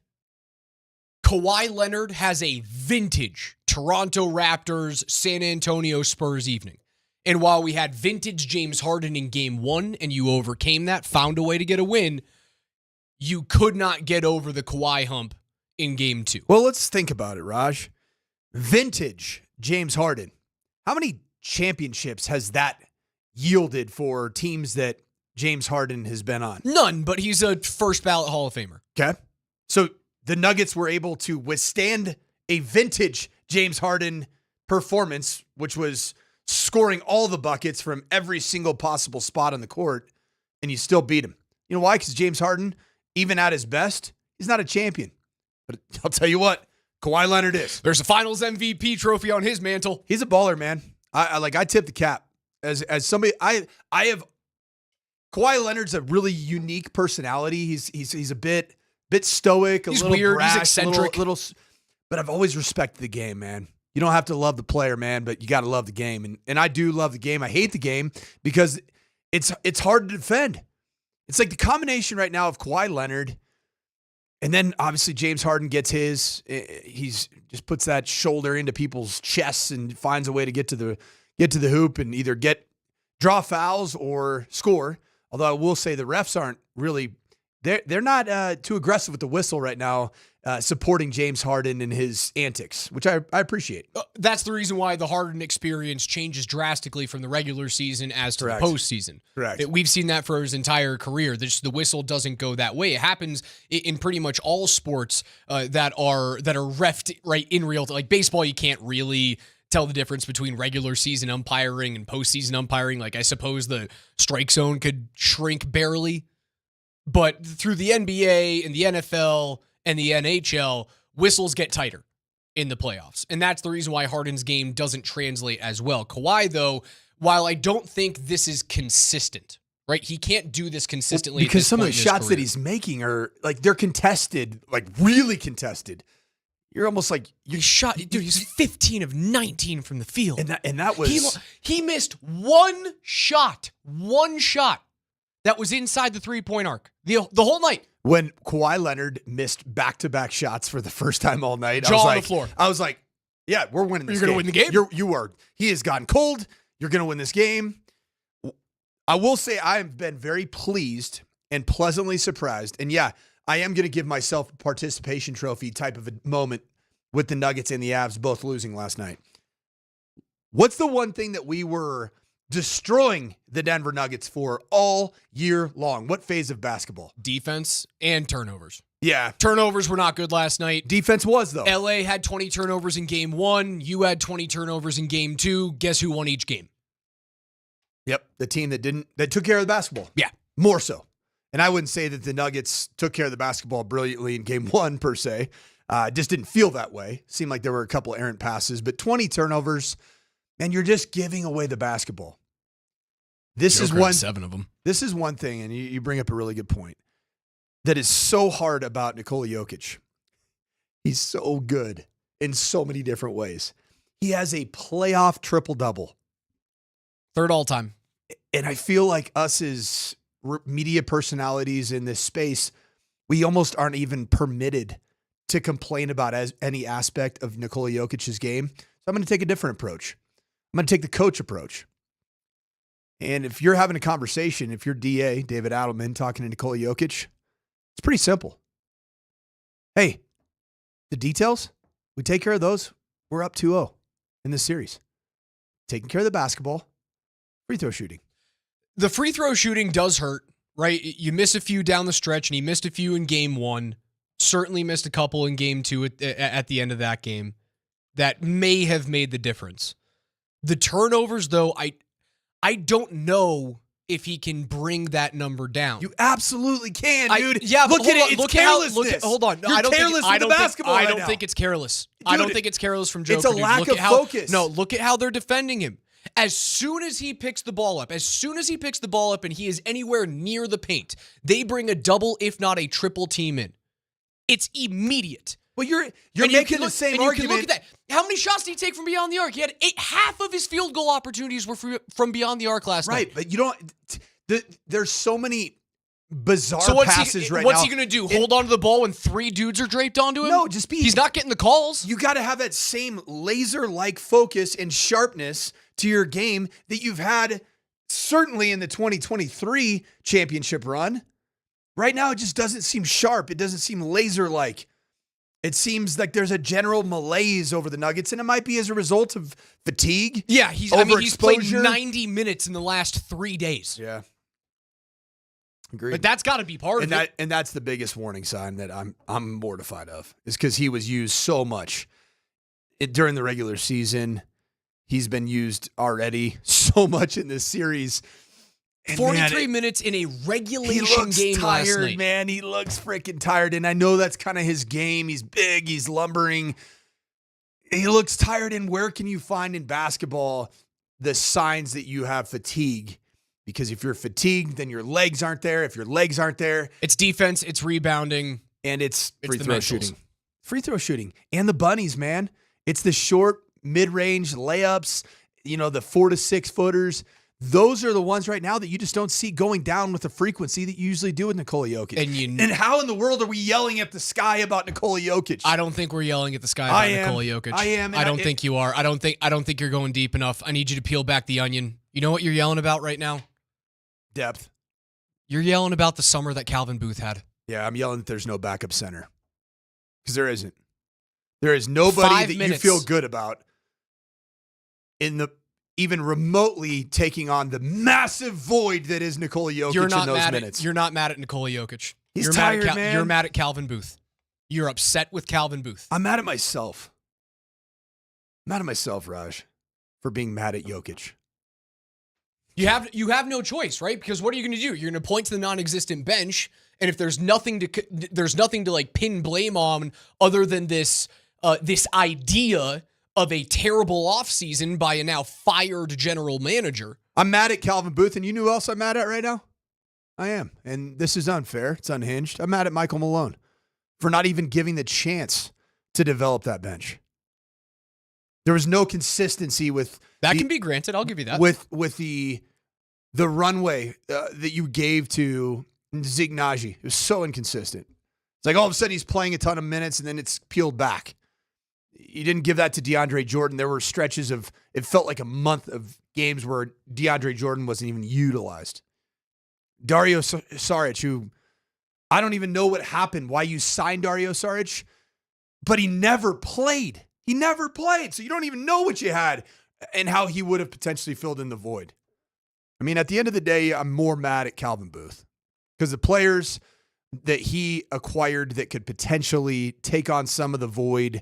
Kawhi Leonard has a vintage Toronto Raptors, San Antonio Spurs evening. And while we had vintage James Harden in game one and you overcame that, found a way to get a win, you could not get over the Kawhi hump in game two. Well, let's think about it, Raj. Vintage James Harden. How many championships has that yielded for teams that James Harden has been on? None, but he's a first ballot Hall of Famer. Okay. So the Nuggets were able to withstand a vintage James Harden performance, which was scoring all the buckets from every single possible spot on the court, and you still beat him. You know why? Because James Harden, even at his best, he's not a champion. But I'll tell you what, Kawhi Leonard is. There's a Finals MVP trophy on his mantle. He's a baller, man. I tip the cap. As somebody, I have Kawhi Leonard's a really unique personality. He's a bit stoic, a little weird, brash, he's eccentric. little, but I've always respected the game, man. You don't have to love the player, man, but you got to love the game. And I do love the game. I hate the game because it's hard to defend. It's like the combination right now of Kawhi Leonard, and then obviously James Harden gets his. He's just puts that shoulder into people's chests and finds a way to get to the hoop and either draw fouls or score. Although I will say the refs aren't really they're not too aggressive with the whistle right now, supporting James Harden and his antics, which I appreciate. That's the reason why the Harden experience changes drastically from the regular season as to Correct. the postseason. Correct. We've seen that for his entire career. The whistle doesn't go that way. It happens in pretty much all sports that are reffed right in real time. Like baseball, you can't really tell the difference between regular season umpiring and postseason umpiring. Like I suppose the strike zone could shrink barely. But through the NBA and the NFL and the NHL, whistles get tighter in the playoffs. And that's the reason why Harden's game doesn't translate as well. Kawhi, though, while I don't think this is consistent, right? He can't do this consistently. Because some of the shots that he's making are like they're contested, like really contested. You're almost like you shot, dude. He's 15 of 19 from the field, and that was he missed one shot that was inside the 3-point arc the whole night. When Kawhi Leonard missed back-to-back shots for the first time all night, Jaw on the floor. I was like, yeah, we're winning this game. You're going to win the game? You are. He has gotten cold. You're going to win this game. I will say I have been very pleased and pleasantly surprised. And yeah, I am going to give myself a participation trophy type of a moment with the Nuggets and the Avs both losing last night. What's the one thing that we were destroying the Denver Nuggets for all year long? What phase of basketball? Defense and turnovers. Yeah. Turnovers were not good last night. Defense was, though. LA had 20 turnovers in game 1. You had 20 turnovers in game 2. Guess who won each game? Yep. The team that took care of the basketball. Yeah. More so. And I wouldn't say that the Nuggets took care of the basketball brilliantly in game 1 per se. It just didn't feel that way. Seemed like there were a couple errant passes, but 20 turnovers, and you're just giving away the basketball. This is 7 of them. This is one thing, and you bring up a really good point, that is so hard about Nikola Jokic. He's so good in so many different ways. He has a playoff triple-double. 3rd all-time. And I feel like us as media personalities in this space, we almost aren't even permitted to complain about any aspect of Nikola Jokic's game. So I'm going to take a different approach. I'm going to take the coach approach. And if you're having a conversation, if you're DA, David Adelman, talking to Nikola Jokic, it's pretty simple. Hey, the details, we take care of those. We're up 2-0 in this series. Taking care of the basketball, free throw shooting. The free throw shooting does hurt, right? You miss a few down the stretch, and he missed a few in game 1. Certainly missed a couple in game 2 at the end of that game. That may have made the difference. The turnovers, though, I don't know if he can bring that number down. You absolutely can, dude. Yeah, look but at it. It's carelessness. Hold on. No, You're I don't careless think, with the basketball I right don't now. think it's careless. Dude, I don't think it's careless from Joker. It's a lack of focus. No, look at how they're defending him. As soon as he picks the ball up, and he is anywhere near the paint, they bring a double, if not a triple team in. It's immediate. Well, you're making the same argument. You can look at that. How many shots did he take from beyond the arc? He had half of his field goal opportunities were from beyond the arc last night. Right, but you don't. There's so many bizarre passes right now. What's he going to do? Hold on to the ball when 3 dudes are draped onto him? No, He's not getting the calls. You got to have that same laser-like focus and sharpness to your game that you've had certainly in the 2023 championship run. Right now, it just doesn't seem sharp. It doesn't seem laser-like. It seems like there's a general malaise over the Nuggets, and it might be as a result of fatigue. Yeah, he's played 90 minutes in the last 3 days. Yeah. Agreed. But that's got to be part of it. And that's the biggest warning sign that I'm mortified of, is because he was used so much during the regular season. He's been used already so much in this series. And 43 minutes in a regulation game tired, last night. Man, he looks freaking tired, and I know that's kind of his game. He's big, he's lumbering. He looks tired, and where can you find in basketball the signs that you have fatigue? Because if you're fatigued, then your legs aren't there. If your legs aren't there, it's defense, it's rebounding, and it's free throw shooting. Free throw shooting. And the bunnies, man. It's the short, mid-range layups, the 4 to 6 footers. Those are the ones right now that you just don't see going down with the frequency that you usually do with Nikola Jokic. And how in the world are we yelling at the sky about Nikola Jokic? I don't think we're yelling at the sky about Nikola Jokic. I am. I don't think you are. I don't think you're going deep enough. I need you to peel back the onion. You know what you're yelling about right now? Depth. You're yelling about the summer that Calvin Booth had. Yeah, I'm yelling that there's no backup center. Because there isn't. There is nobody you feel good about in the even remotely taking on the massive void that is Nikola Jokic in those minutes. You're not mad at Nikola Jokic. You're tired, man. You're mad at Calvin Booth. You're upset with Calvin Booth. I'm mad at myself. I'm mad at myself, Raj, for being mad at Jokic. You have no choice, right? Because what are you going to do? You're going to point to the non-existent bench, and if there's nothing to like pin blame on other than this idea of a terrible offseason by a now fired general manager. I'm mad at Calvin Booth, and you know who else I'm mad at right now? I am, and this is unfair. It's unhinged. I'm mad at Michael Malone for not even giving the chance to develop that bench. There was no consistency with that. Can be granted. I'll give you that. With the runway that you gave to And Zeke Naji, it was so inconsistent. It's like all of a sudden he's playing a ton of minutes and then it's peeled back. You didn't give that to DeAndre Jordan. There were stretches of, it felt like a month of games where DeAndre Jordan wasn't even utilized. Dario Saric, who I don't even know what happened, why you signed Dario Saric, but he never played. He never played. So you don't even know what you had and how he would have potentially filled in the void. I mean, at the end of the day, I'm more mad at Calvin Booth because the players that he acquired that could potentially take on some of the void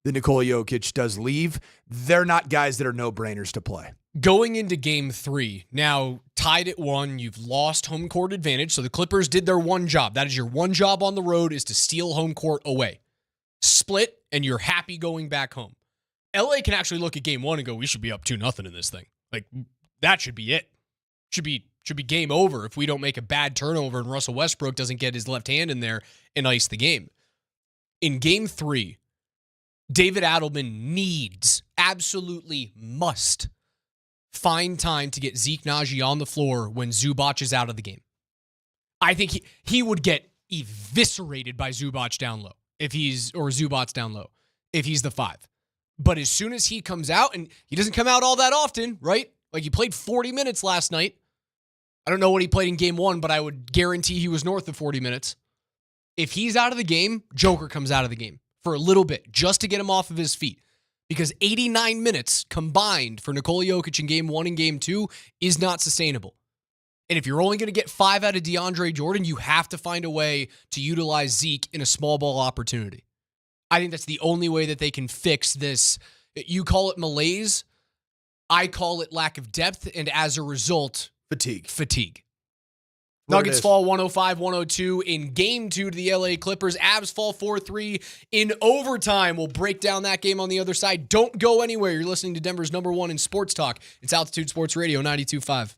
that Nikola Jokic does leave, they're not guys that are no-brainers to play. Going into game 3, now tied at 1, you've lost home court advantage, so the Clippers did their one job. That is your one job on the road, is to steal home court away. Split, and you're happy going back home. LA can actually look at game 1 and go, we should be up 2-0 in this thing. Like, that should be it. Should be game over if we don't make a bad turnover and Russell Westbrook doesn't get his left hand in there and ice the game. In game 3, David Adelman absolutely must find time to get Zeke Naji on the floor when Zubac is out of the game. I think he would get eviscerated by Zubac down low Zubac down low if he's the 5. But as soon as he comes out, and he doesn't come out all that often, right? Like he played 40 minutes last night. I don't know what he played in game 1, but I would guarantee he was north of 40 minutes. If he's out of the game, Joker comes out of the game for a little bit just to get him off of his feet. Because 89 minutes combined for Nikola Jokic in game 1 and game 2 is not sustainable. And if you're only going to get 5 out of DeAndre Jordan, you have to find a way to utilize Zeke in a small ball opportunity. I think that's the only way that they can fix this. You call it malaise. I call it lack of depth. And as a result, fatigue. Nuggets fall 105-102 in game 2 to the LA Clippers. Avs fall 4-3 in overtime. We'll break down that game on the other side. Don't go anywhere. You're listening to Denver's #1 in sports talk. It's Altitude Sports Radio 92.5.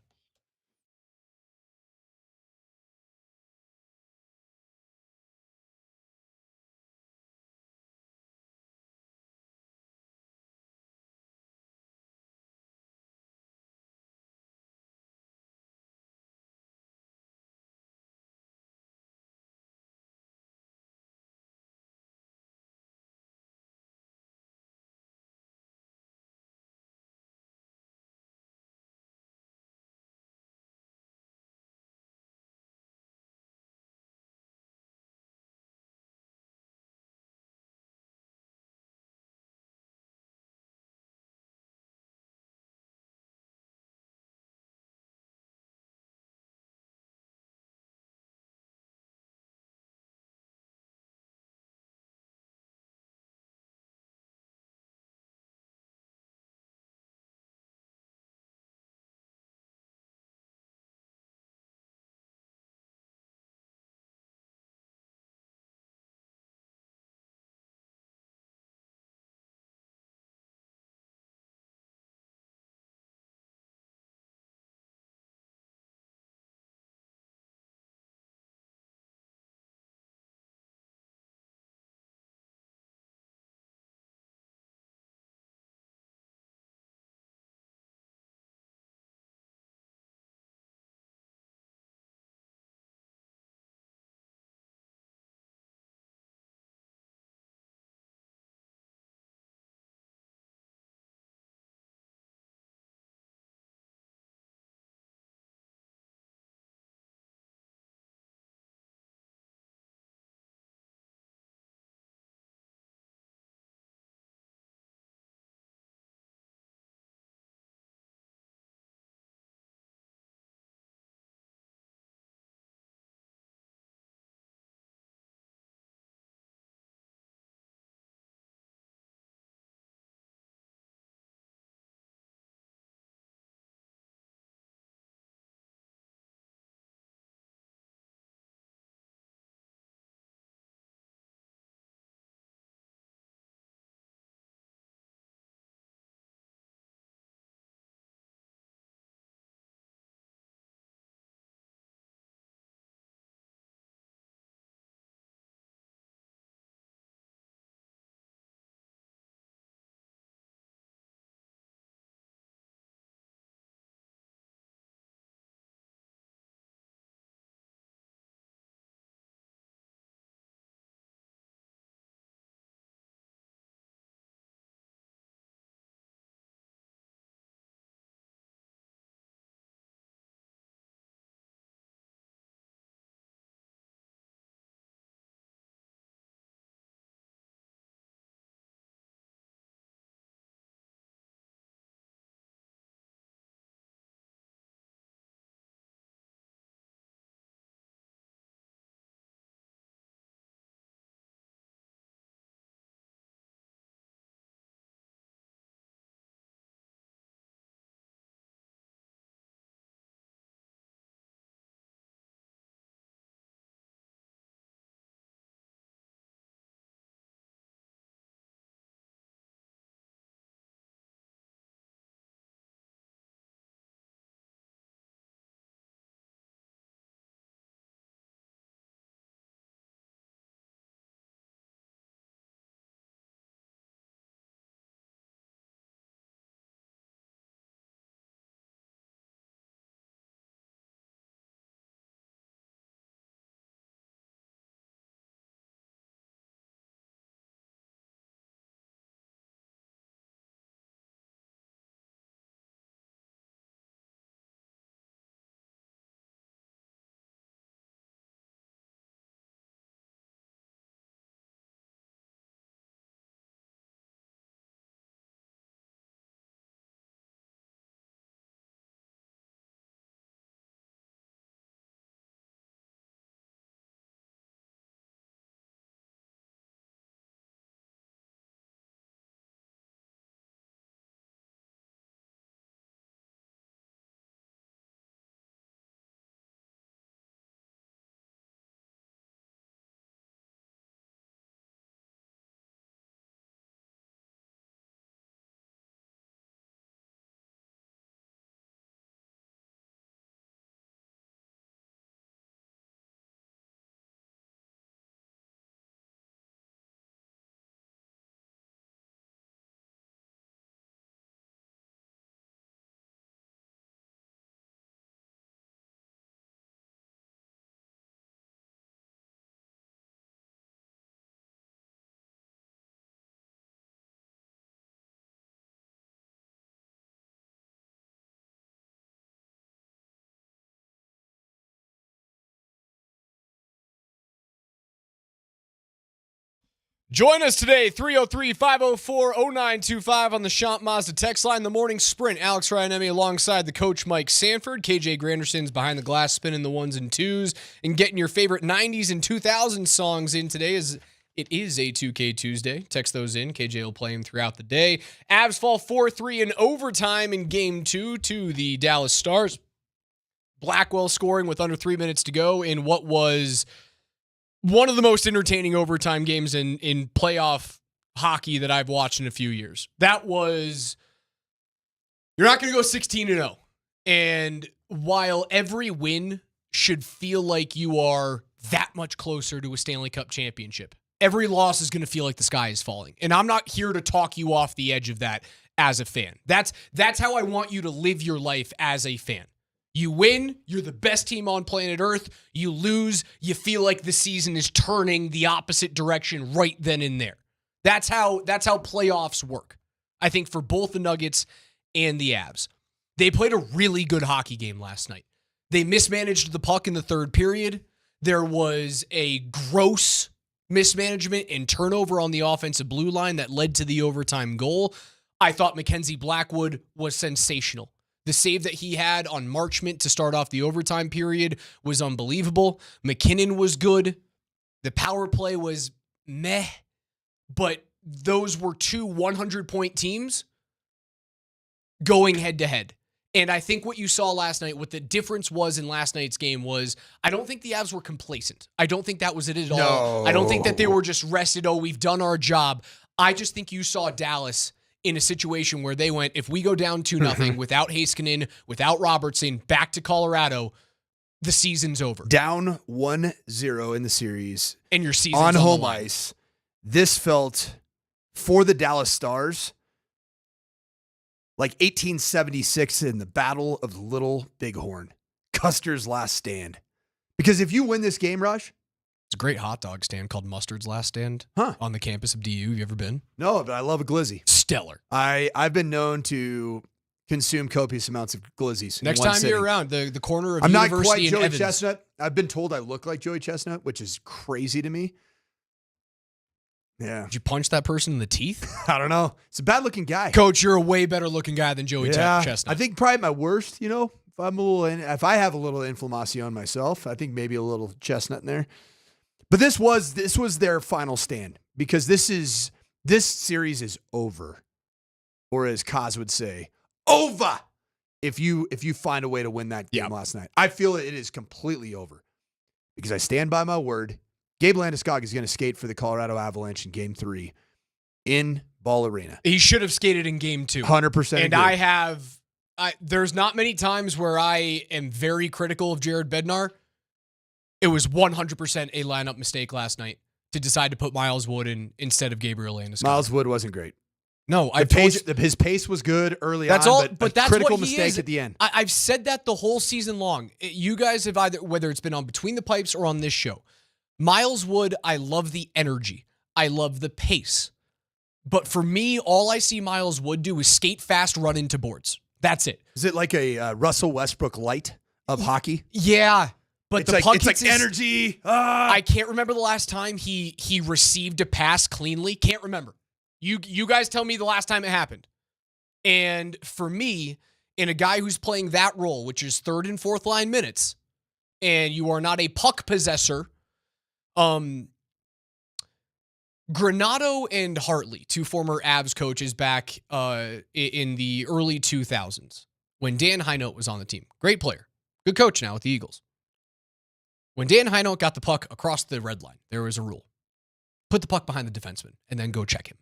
Join us today, 303-504-0925 on the Champ Mazda text line. The morning sprint, Alex Ryanemi alongside the coach Mike Sanford. KJ Granderson's behind the glass spinning the ones and twos and getting your favorite 90s and 2000s songs in today. It is a 2K Tuesday. Text those in. KJ will play them throughout the day. Avs fall 4-3 in overtime in Game 2 to the Dallas Stars. Blackwell scoring with under 3 minutes to go in what was one of the most entertaining overtime games in playoff hockey that I've watched in a few years. That was, you're not going to go 16-0. And while every win should feel like you are that much closer to a Stanley Cup championship, every loss is going to feel like the sky is falling. And I'm not here to talk you off the edge of that as a fan. That's how I want you to live your life as a fan. You win, you're the best team on planet Earth. You lose, you feel like the season is turning the opposite direction right then and there. That's how playoffs work, I think, for both the Nuggets and the Avs. They played a really good hockey game last night. They mismanaged the puck in the third period. There was a gross mismanagement and turnover on the offensive blue line that led to the overtime goal. I thought Mackenzie Blackwood was sensational. The save that he had on Marchment to start off the overtime period was unbelievable. McKinnon was good. The power play was meh. But those were two 100-point teams going head-to-head. And I think what you saw last night, what the difference was in last night's game was, I don't think the Avs were complacent. I don't think that was it at all. I don't think that they were just rested, we've done our job. I just think you saw Dallas in a situation where they went, if we go down 2-0 without Heiskanen, without Robertson, back to Colorado, the season's over. Down 1-0 in the series. And your season's on home line. ice. This felt, for the Dallas Stars, like 1876 in the Battle of Little Bighorn. Custer's last stand. Because if you win this game, Rush, it's a great hot dog stand called Mustard's Last Stand on the campus of DU. Have you ever been? No, but I love a glizzy. Stellar. I've been known to consume copious amounts of glizzies. Next time you're around, the corner of I'm University not quite and Joey Evans. Chestnut. I've been told I look like Joey Chestnut, which is crazy to me. Yeah. Did you punch that person in the teeth? I don't know. It's a bad-looking guy. Coach, you're a way better looking guy than Joey Chestnut. I think probably my worst, if I have a little inflamacion myself, I think maybe a little chestnut in there. But this was their final stand, because this series is over. Or as Kaz would say, over. If you find a way to win that game last night. I feel it is completely over. Because I stand by my word. Gabe Landeskog is going to skate for the Colorado Avalanche in Game 3 in Ball Arena. He should have skated in Game 2. 100%. And there's not many times where I am very critical of Jared Bednar. It was 100% a lineup mistake last night to decide to put Miles Wood in instead of Gabriel Landeskog. Miles Wood wasn't great. No, his pace was good early that's on, all, but that's critical what he mistake is. at the end. I've said that the whole season long. You guys have either, whether it's been on Between the Pipes or on this show, Miles Wood, I love the energy. I love the pace. But for me, all I see Miles Wood do is skate fast, run into boards. That's it. Is it like a Russell Westbrook light of hockey? Yeah. But it's the puck it's like energy. I can't remember the last time he received a pass cleanly. Can't remember. You guys tell me the last time it happened. And for me, in a guy who's playing that role, which is third and fourth line minutes, and you are not a puck possessor, Granato and Hartley, two former Avs coaches back in the early 2000s when Dan Heinold was on the team. Great player. Good coach now with the Eagles. When Dan Heinold got the puck across the red line, there was a rule. Put the puck behind the defenseman and then go check him.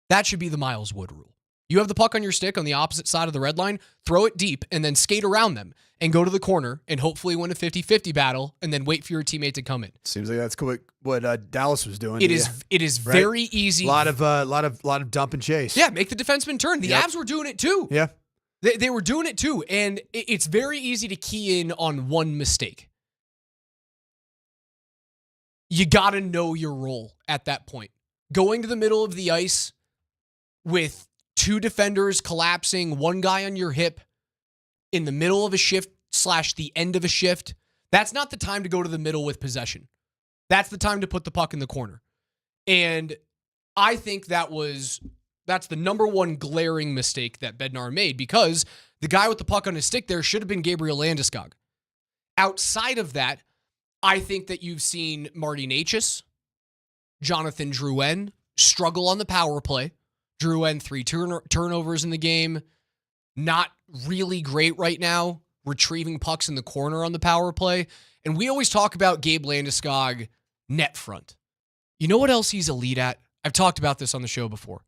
That should be the Miles Wood rule. You have the puck on your stick on the opposite side of the red line, throw it deep, and then skate around them and go to the corner and hopefully win a 50-50 battle and then wait for your teammate to come in. Seems like that's what Dallas was doing. It is very easy. A lot of dump and chase. Yeah, make the defenseman turn. The Avs were doing it too. Yeah. They were doing it too, and it's very easy to key in on one mistake. You got to know your role at that point. Going to the middle of the ice with two defenders collapsing, one guy on your hip in the middle of a shift / the end of a shift, that's not the time to go to the middle with possession. That's the time to put the puck in the corner. And I think that's the number one glaring mistake that Bednar made, because the guy with the puck on his stick there should have been Gabriel Landeskog. Outside of that, I think that you've seen Marty Necas, Jonathan Drouin struggle on the power play. Drouin 3 turnovers in the game. Not really great right now, retrieving pucks in the corner on the power play. And we always talk about Gabe Landeskog net front. You know what else he's elite at? I've talked about this on the show before.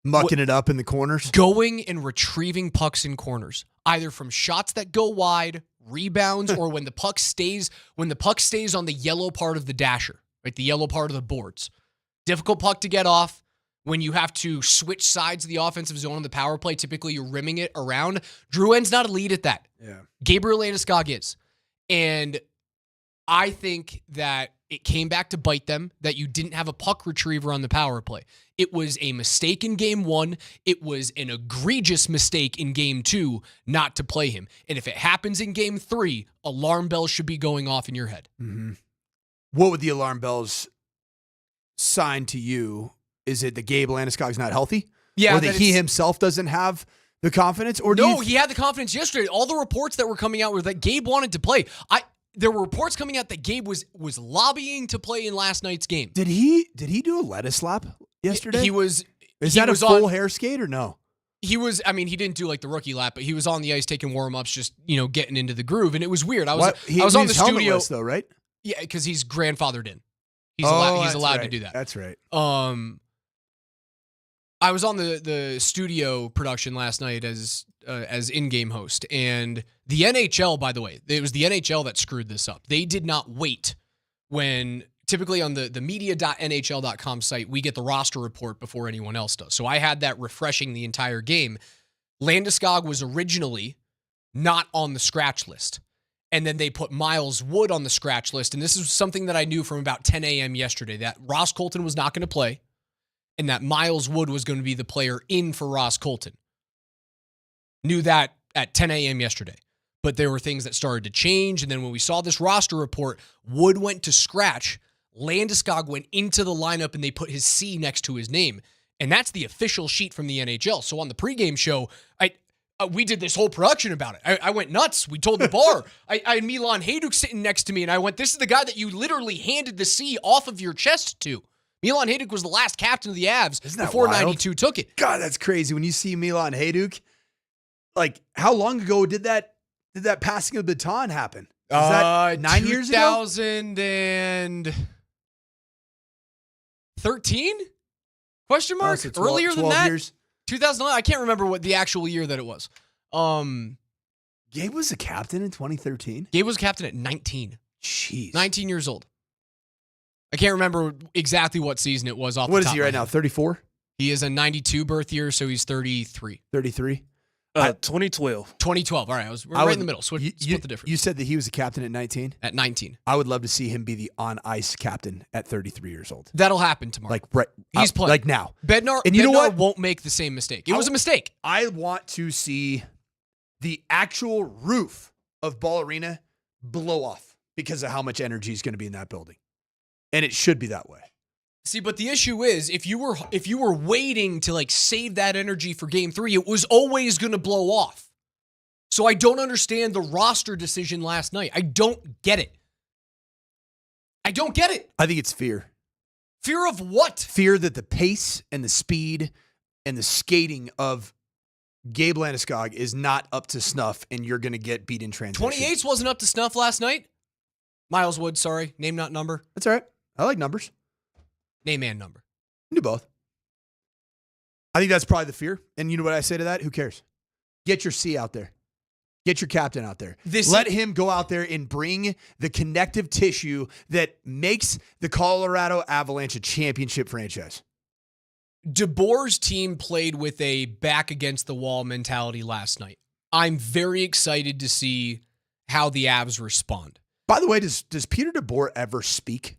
Mucking it up in the corners. Going and retrieving pucks in corners, either from shots that go wide, rebounds, or when the puck stays on the yellow part of the dasher, right? The yellow part of the boards. Difficult puck to get off. When you have to switch sides of the offensive zone on the power play, typically you're rimming it around. Drouin's not elite at that. Yeah. Gabriel Landeskog is. And I think that it came back to bite them that you didn't have a puck retriever on the power play. It was a mistake in game 1. It was an egregious mistake in game 2 not to play him. And if it happens in game 3, alarm bells should be going off in your head. Mm-hmm. What would the alarm bells sign to you? Is it that Gabe Landeskog's not healthy? Yeah. Or that he himself doesn't have the confidence? Or he had the confidence yesterday. All the reports that were coming out were that Gabe wanted to play. There were reports coming out that Gabe was lobbying to play in last night's game. Did he do a lettuce lap yesterday? Is that a full hair skate or no? He was, he didn't do like the rookie lap, but he was on the ice taking warm-ups, just, getting into the groove. And it was weird. I was on the studio though, right? Yeah, because he's grandfathered in. He's allowed to do that. That's right. I was on the studio production last night as in-game host, and the NHL, by the way, it was the NHL that screwed this up. They did not wait when typically on the media.nhl.com site, we get the roster report before anyone else does. So I had that refreshing the entire game. Landeskog was originally not on the scratch list, and then they put Miles Wood on the scratch list, and this is something that I knew from about 10 a.m. yesterday, that Ross Colton was not going to play, and that Miles Wood was going to be the player in for Ross Colton. Knew that at 10 a.m. yesterday. But there were things that started to change, and then when we saw this roster report, Wood went to scratch, Landeskog went into the lineup, and they put his C next to his name. And that's the official sheet from the NHL. So on the pregame show, we did this whole production about it. I went nuts. We told the bar. I had Milan Hajduk sitting next to me, and I went, this is the guy that you literally handed the C off of your chest to. Milan Hajduk was the last captain of the Avs before wild? 92 took it. God, that's crazy. When you see Milan Hajduk, like how long ago did that passing of the baton happen? Was that 9 years ago? 2013? Question mark? So 12, earlier than that? Years. 2011. I can't remember what the actual year that it was. Gabe was a captain in 2013? Gabe was a captain at 19. Jeez. 19 years old. I can't remember exactly what season it was off the top. What is he right now, 34? He is a 92 birth year, so he's 33. 33? 2012. 2012. All right, we're right in the middle. Split the difference. You said that he was a captain at 19? At 19. I would love to see him be the on-ice captain at 33 years old. That'll happen tomorrow. Like right, he's playing. Like now. Bednar, and you know what? Won't make the same mistake. It was a mistake. I want to see the actual roof of Ball Arena blow off because of how much energy is going to be in that building. And it should be that way. See, but the issue is, if you were waiting to like save that energy for game 3, it was always going to blow off. So I don't understand the roster decision last night. I don't get it. I think it's fear. Fear of what? Fear that the pace and the speed and the skating of Gabe Landeskog is not up to snuff, and you're going to get beat in transition. 28s wasn't up to snuff last night. Miles Wood, sorry. Name, not number. That's all right. I like numbers. Name and number. Do both. I think that's probably the fear. And you know what I say to that? Who cares? Get your C out there. Get your captain out there. Let him go out there and bring the connective tissue that makes the Colorado Avalanche a championship franchise. DeBoer's team played with a back against the wall mentality last night. I'm very excited to see how the Avs respond. By the way, does Peter DeBoer ever speak?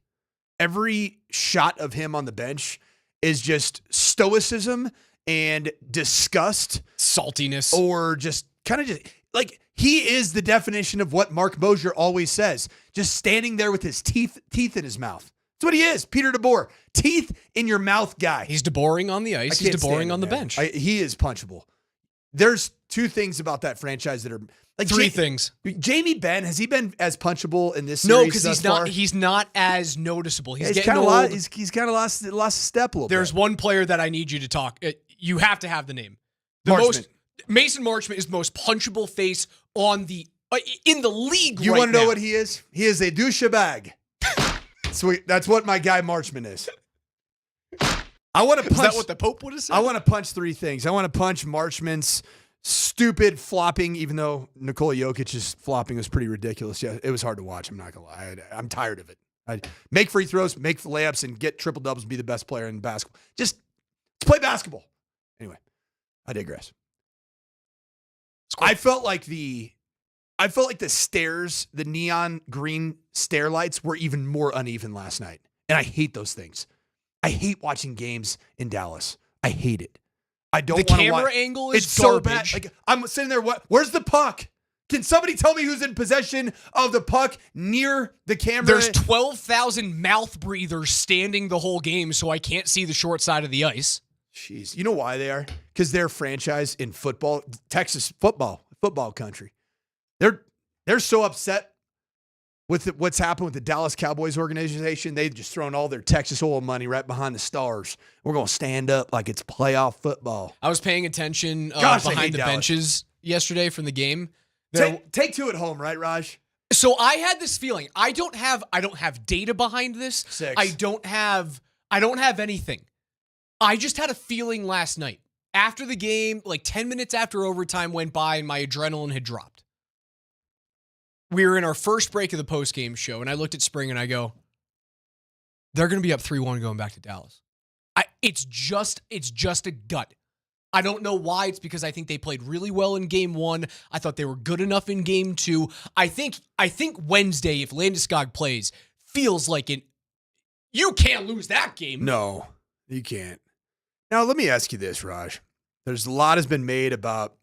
Every shot of him on the bench is just stoicism and disgust. Saltiness. Or just kind of like he is the definition of what Mark Moser always says. Just standing there with his teeth in his mouth. That's what he is. Peter DeBoer. Teeth in your mouth guy. He's DeBoering on the ice. He's DeBoering on the bench. He is punchable. There's two things about that franchise that are like three things. Jamie Benn, has he been as punchable in this No, series? because thus far? he's not as noticeable. He's getting kind of old. He's kind of lost a step a little There's bit. one player that I need you to talk. You have to have the name. Mason Marchment is the most punchable face on the in the league. You right want to know now. what he is? He is a douchebag. Sweet. That's what my guy Marchman is. I want to punch. Is that what the Pope would have said? I want to punch three things. I want to punch Marchman's stupid flopping, even though Nikola Jokic's flopping was pretty ridiculous. Yeah, it was hard to watch. I'm not going to lie. I'm tired of it. I make free throws, make layups, and get triple doubles and be the best player in basketball. Just let's play basketball. Anyway, I digress. I felt like the stairs, the neon green stair lights were even more uneven last night. And I hate those things. I hate watching games in Dallas. I hate it. I don't want to watch. The camera angle is it's garbage. so bad. Like I'm sitting there, where's the puck? Can somebody tell me who's in possession of the puck near the camera? There's 12,000 mouth breathers standing the whole game, so I can't see the short side of the ice. Jeez. You know why they are? Because they're franchise in football, Texas football country. They're so upset with what's happened with the Dallas Cowboys organization. They've just thrown all their Texas oil money right behind the Stars. We're going to stand up like it's playoff football. I was paying attention Gosh, I hate behind the Dallas. benches yesterday from the game. Take two at home, right, Raj? So I had this feeling. I don't have data behind this. 6. I don't have anything. I just had a feeling last night. After the game, like 10 minutes after overtime went by and my adrenaline had dropped. We were in our first break of the postgame show, and I looked at Spring and I go, they're going to be up 3-1 going back to Dallas. It's just a gut. I don't know why. It's because I think they played really well in game 1. I thought they were good enough in game 2. I think Wednesday, if Landeskog plays, feels like you can't lose that game. No, you can't. Now, let me ask you this, Raj. There's a lot has been made about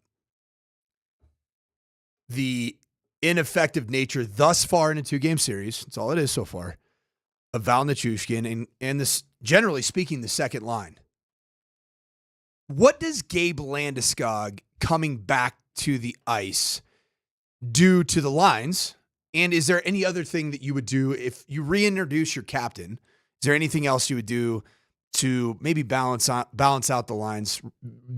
the ineffective nature thus far in a 2-game series. That's all it is so far. Of Val Nichushkin and this, generally speaking, the second line. What does Gabe Landeskog coming back to the ice do to the lines? And is there any other thing that you would do if you reintroduce your captain? Is there anything else you would do to maybe balance out the lines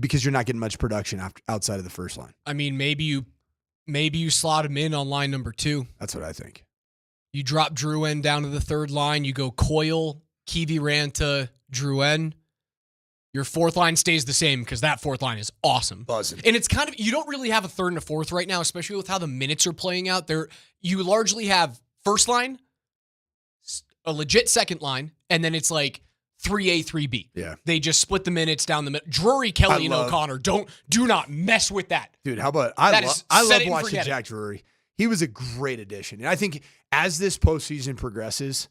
because you're not getting much production outside of the first line? I mean, maybe you slot him in on line number 2. That's what I think. You drop Drouin down to the third line. You go Coyle, Kiviranta, Drouin. Your fourth line stays the same because that fourth line is awesome. Buzzing. And it's kind of, you don't really have a third and a fourth right now, especially with how the minutes are playing out there. You largely have first line, a legit second line, and then it's like 3A, 3B. Yeah. They just split the minutes down the middle. Drury, Kelly, and O'Connor. Do not mess with that. Dude, how about I love watching forget Jack Drury. He was a great addition. And I think as this postseason progresses,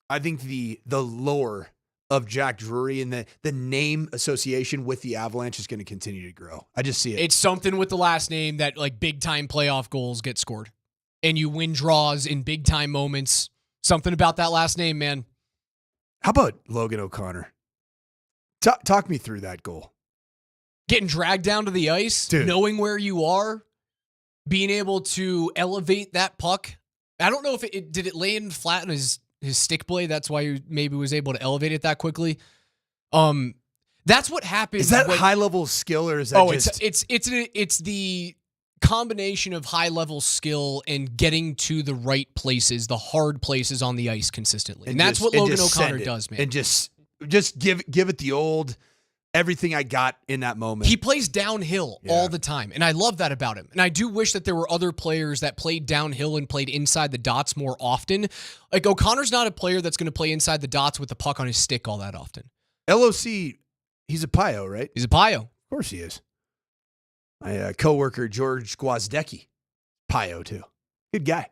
I think the lore of Jack Drury and the name association with the Avalanche is going to continue to grow. I just see it. It's something with the last name that like big time playoff goals get scored. And you win draws in big time moments. Something about that last name, man. How about Logan O'Connor? Talk me through that goal. Getting dragged down to the ice, Dude. Knowing where you are, being able to elevate that puck. I don't know if did it land flat on his stick blade. That's why he maybe was able to elevate it that quickly. That's what happens. Is that high level skill or is that just? It's the combination of high level skill and getting to the right places, the hard places on the ice consistently. And that's what Logan O'Connor does, man. And just give it the old everything I got in that moment. He plays downhill all the time, and I love that about him. And I do wish that there were other players that played downhill and played inside the dots more often. Like O'Connor's not a player that's going to play inside the dots with the puck on his stick all that often. LOC, he's a Pio, right? He's a Pio. Of course he is. My coworker, George Gwozdecki, Pio too. Good guy.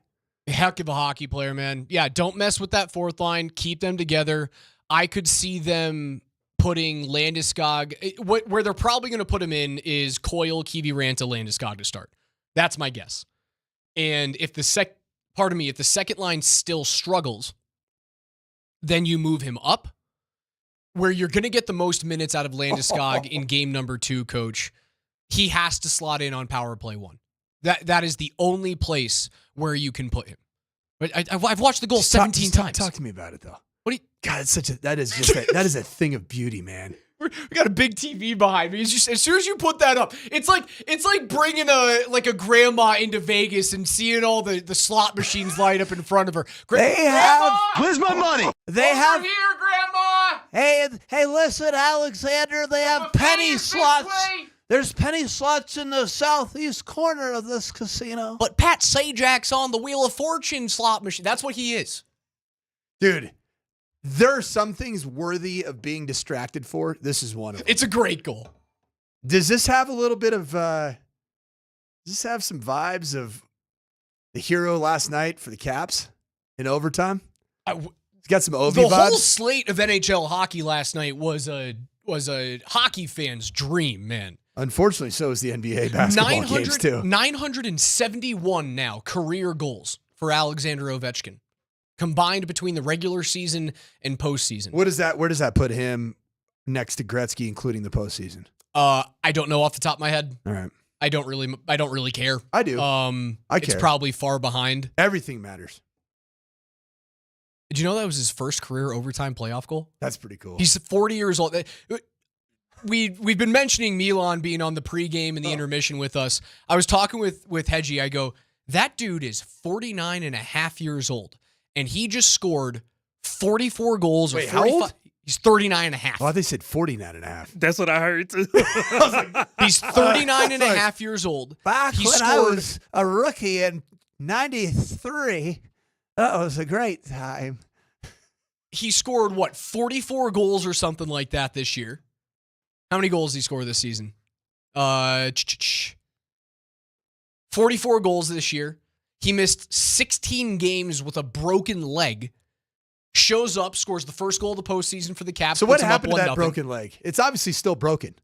Heck of a hockey player, man. Yeah, don't mess with that fourth line. Keep them together. I could see them putting Landeskog, where they're probably going to put him in is Coyle, Kiviranta, Landeskog to start. That's my guess. And if the second line still struggles, then you move him up. Where you're going to get the most minutes out of Landeskog in game number 2, Coach, he has to slot in on power play 1. That is the only place where you can put him. But I've watched the goal 17 times. Talk to me about it, though. What do you? God, that is a thing of beauty, man. We got a big TV behind me. It's just, as soon as you put that up, it's like bringing a grandma into Vegas and seeing all the slot machines light up in front of her. Grandma, Where's my money? They have. here, Grandma. Hey, listen, Alexander, they have penny slots. There's penny slots in the southeast corner of this casino. But Pat Sajak's on the Wheel of Fortune slot machine. That's what he is. Dude, there are some things worthy of being distracted for. This is one of them. It's a great goal. Does this have a little bit of, does this have some vibes of the hero last night for the Caps in overtime? It's got some OV vibes. The whole slate of NHL hockey last night was a hockey fan's dream, man. Unfortunately, so is the NBA basketball games, too. 971 now career goals for Alexander Ovechkin, combined between the regular season and postseason. Where does that put him next to Gretzky, including the postseason? I don't know off the top of my head. All right. I don't really care. I do. I care. It's probably far behind. Everything matters. Did you know that was his first career overtime playoff goal? That's pretty cool. He's 40 years old. We've been mentioning Milan being on the pregame and the intermission with us. I was talking with Hedgie. I go, that dude is 49 and a half years old, and he just scored 44 goals. Wait, or 45. how old? He's 39 and a half. Oh, they said 49 and a half. That's what I heard, too. He's 39 and a half years old. Back when I was a rookie in 93, that was a great time. He scored, 44 goals or something like that this year. How many goals did he score this season? 44 goals this year. He missed 16 games with a broken leg. Shows up, scores the first goal of the postseason for the Caps. So what happened to that broken leg? It's obviously still broken.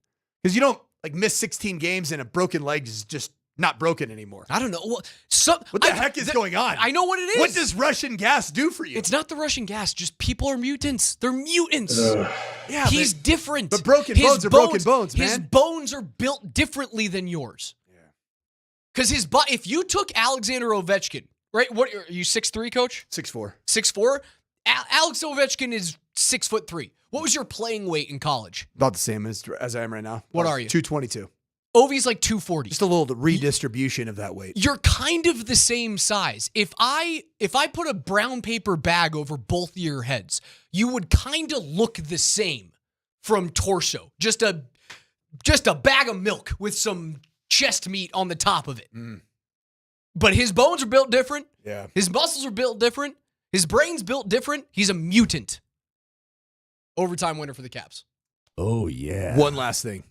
Because you don't miss 16 games and a broken leg is just not broken anymore. I don't know. What the heck is going on? I know what it is. What does Russian gas do for you? It's not the Russian gas. Just people are mutants. They're mutants. Yeah, he's different. But broken bones are broken bones, man. His bones are built differently than yours. Yeah. Because if you took Alexander Ovechkin, right? What are you, 6'3", Coach? 6'4". 6'4"? Alex Ovechkin is 6'3". What was your playing weight in college? About the same as I am right now. What are you? 222. Ovi's like 240. Just a little redistribution of that weight. You're kind of the same size. If I put a brown paper bag over both of your heads, you would kind of look the same from torso. Just a bag of milk with some chest meat on the top of it. Mm. But his bones are built different. Yeah. His muscles are built different. His brain's built different. He's a mutant. Overtime winner for the Caps. Oh, yeah. One last thing.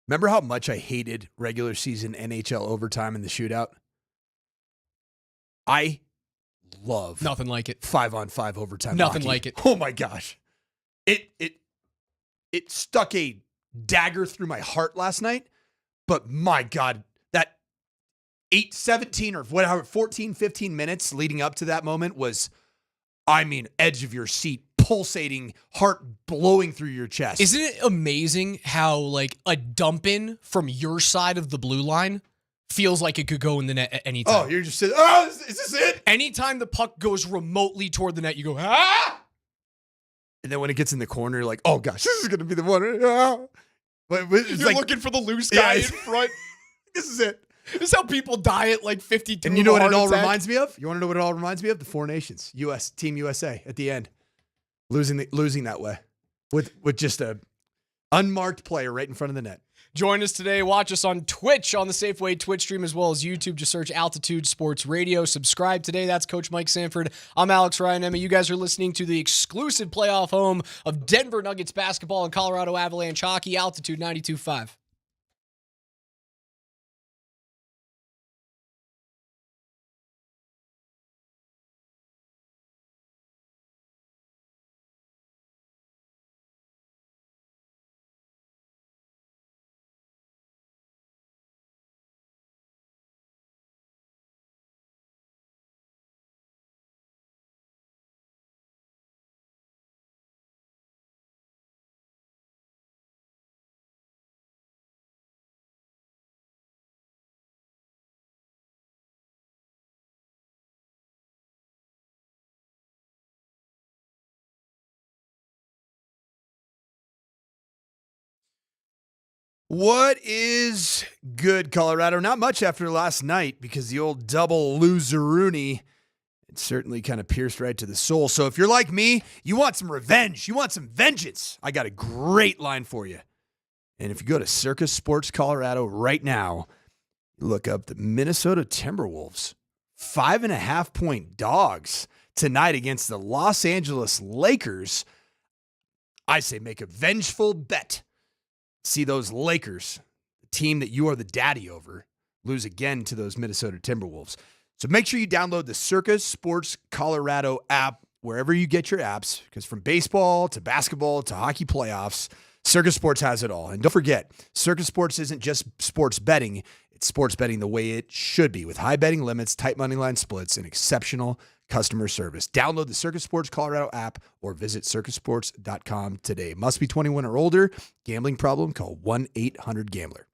Remember how much I hated regular season NHL overtime in the shootout? I love nothing like it. 5-on-5 overtime. Nothing hockey. like it. Oh my gosh. It stuck a dagger through my heart last night. But my God, that 17 or whatever, 14, 15 minutes leading up to that moment was, edge of your seat, pulsating, heart blowing through your chest. Isn't it amazing how a dump in from your side of the blue line feels like it could go in the net at any time? Oh, you're just sitting, is this it? Anytime the puck goes remotely toward the net, you go, ah! And then when it gets in the corner, you're like, oh gosh, this is going to be the one. Ah. You're looking for the loose guy in front. This is it. This is how people die at 52. And you know what it all reminds me of? You want to know what it all reminds me of? The Four Nations, Team USA at the end, losing that way with just a unmarked player right in front of the net. Join us today. Watch us on Twitch on the Safeway Twitch stream as well as YouTube. Just search Altitude Sports Radio. Subscribe today. That's Coach Mike Sanford. I'm Alex Ryan. Emma, you guys are listening to the exclusive playoff home of Denver Nuggets basketball and Colorado Avalanche hockey. Altitude 92.5. What is good, Colorado? Not much after last night because the old double Lose-A-Roo, it certainly kind of pierced right to the soul. So if you're like me, you want some revenge, you want some vengeance, I got a great line for you. And if you go to Circus Sports Colorado right now, look up the Minnesota Timberwolves, 5.5-point dogs tonight against the Los Angeles Lakers. I say make a vengeful bet. See those Lakers, the team that you are the daddy over, lose again to those Minnesota Timberwolves. So make sure you download the Circus Sports Colorado app wherever you get your apps, because from baseball to basketball to hockey playoffs, Circus Sports has it all. And don't forget, Circus Sports isn't just sports betting, it's sports betting the way it should be, with high betting limits, tight money line splits, and exceptional customer service. Download the Circus Sports Colorado app or visit circusports.com today. Must be 21 or older. Gambling problem? Call 1-800-GAMBLER.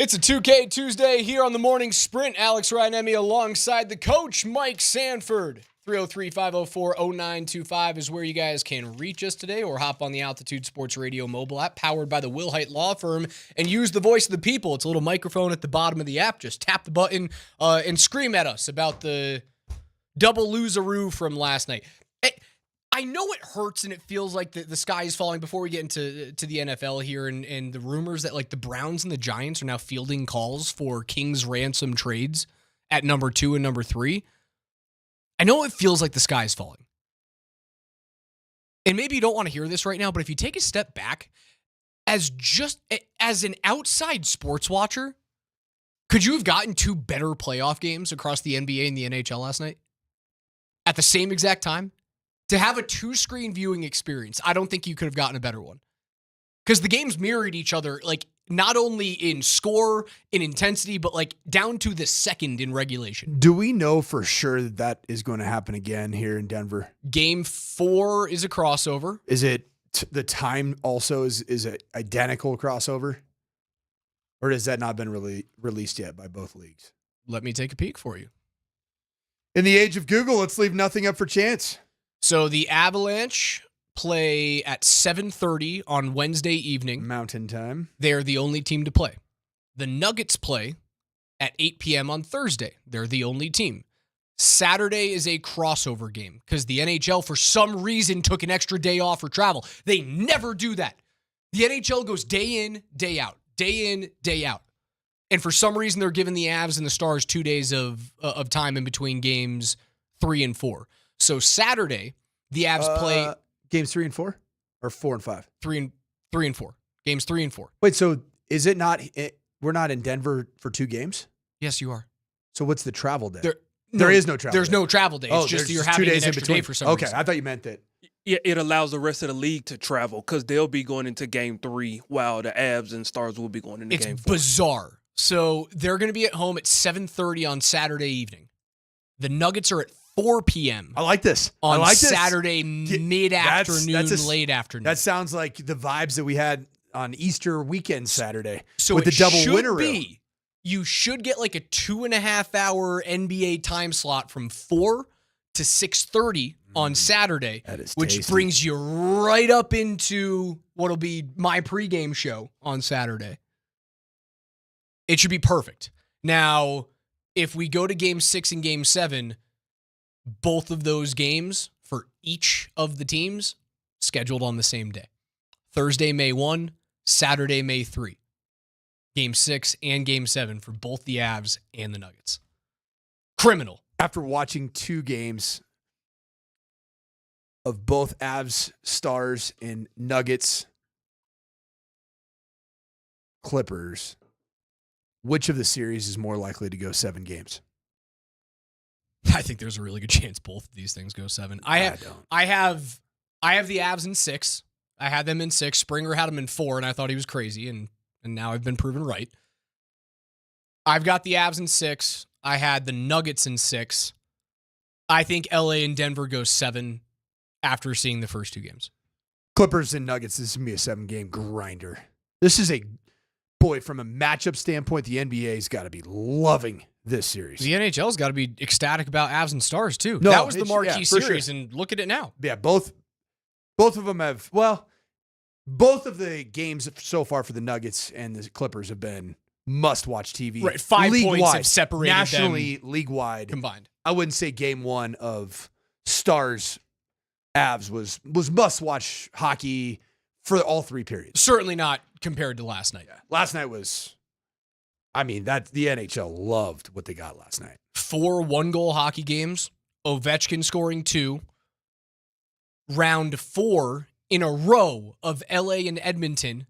It's a 2K Tuesday here on the Morning Sprint. Alex Ryanemi alongside the coach, Mike Sanford. 303-504-0925 is where you guys can reach us today, or hop on the Altitude Sports Radio mobile app powered by the Wilhite Law Firm and use the voice of the people. It's a little microphone at the bottom of the app. Just tap the button and scream at us about the double Lose-A-Roo from last night. I know it hurts and it feels like the sky is falling before we get into the NFL here, and the rumors that like the Browns and the Giants are now fielding calls for King's ransom trades at number 2 and number 3. I know it feels like the sky is falling. And maybe you don't want to hear this right now, but if you take a step back, as an outside sports watcher, could you have gotten 2 better playoff games across the NBA and the NHL last night? At the same exact time? To have a 2-screen viewing experience, I don't think you could have gotten a better one. Because the games mirrored each other, like, not only in score, in intensity, but like down to the second in regulation. Do we know for sure that is going to happen again here in Denver? Game 4 is a crossover. Is it the time also is it identical crossover? Or has that not been really released yet by both leagues? Let me take a peek for you. In the age of Google, let's leave nothing up for chance. So the Avalanche play at 7:30 on Wednesday evening. Mountain time. They're the only team to play. The Nuggets play at 8 p.m. on Thursday. They're the only team. Saturday is a crossover game because the NHL, for some reason, took an extra day off for travel. They never do that. The NHL goes day in, day out, day in, day out. And for some reason, they're giving the Avs and the Stars 2 days of time in between games 3 and 4. So Saturday, the Avs play games 3 and 4 or 4 and 5? 3 and 4. Games 3 and 4. Wait, so is it not? We're not in Denver for 2 games? Yes, you are. So what's the travel day? There is no travel. There's day. no travel day. It's just you're having 2 days an extra in between. day for some reason. Okay, I thought you meant that. Yeah, it allows the rest of the league to travel because they'll be going into game 3 while the Avs and Stars will be going into game 4. It's bizarre. So they're going to be at home at 7:30 on Saturday evening. The Nuggets are at 4 p.m. I like this. On I like Saturday mid-afternoon, that's late afternoon. That sounds like the vibes that we had on Easter weekend Saturday so with the double winner. You should get like a 2.5-hour NBA time slot from 4 to 6:30 on Saturday, which tasty. brings you right up into what'll be my pregame show on Saturday. It should be perfect. Now, if we go to game 6 and game 7, both of those games for each of the teams scheduled on the same day. Thursday, May 1, Saturday, May 3. Game 6 and game 7 for both the Avs and the Nuggets. Criminal. After watching 2 games of both Avs, Stars, and Nuggets, Clippers, which of the series is more likely to go 7 games? I think there's a really good chance both of these things go 7. I have the Avs in 6. I had them in 6. Springer had them in 4, and I thought he was crazy, and now I've been proven right. I've got the Avs in 6. I had the Nuggets in 6. I think LA and Denver go 7 after seeing the first 2 games. Clippers and Nuggets, this is going to be a 7-game grinder. This is from a matchup standpoint, the NBA's got to be loving this series. The NHL's got to be ecstatic about Avs and Stars, too. No, that was the marquee series, sure. and look at it now. Yeah, both of them have, both of the games so far for the Nuggets and the Clippers have been must-watch TV. Right, 5 league-wide, points have separated nationally, them league-wide. combined. I wouldn't say game 1 of Stars Avs was must-watch hockey for all 3 periods. Certainly not compared to last night. Yeah. Last night was, the NHL loved what they got last night. 4 one-goal hockey games, Ovechkin scoring 2, round 4 in a row of LA and Edmonton.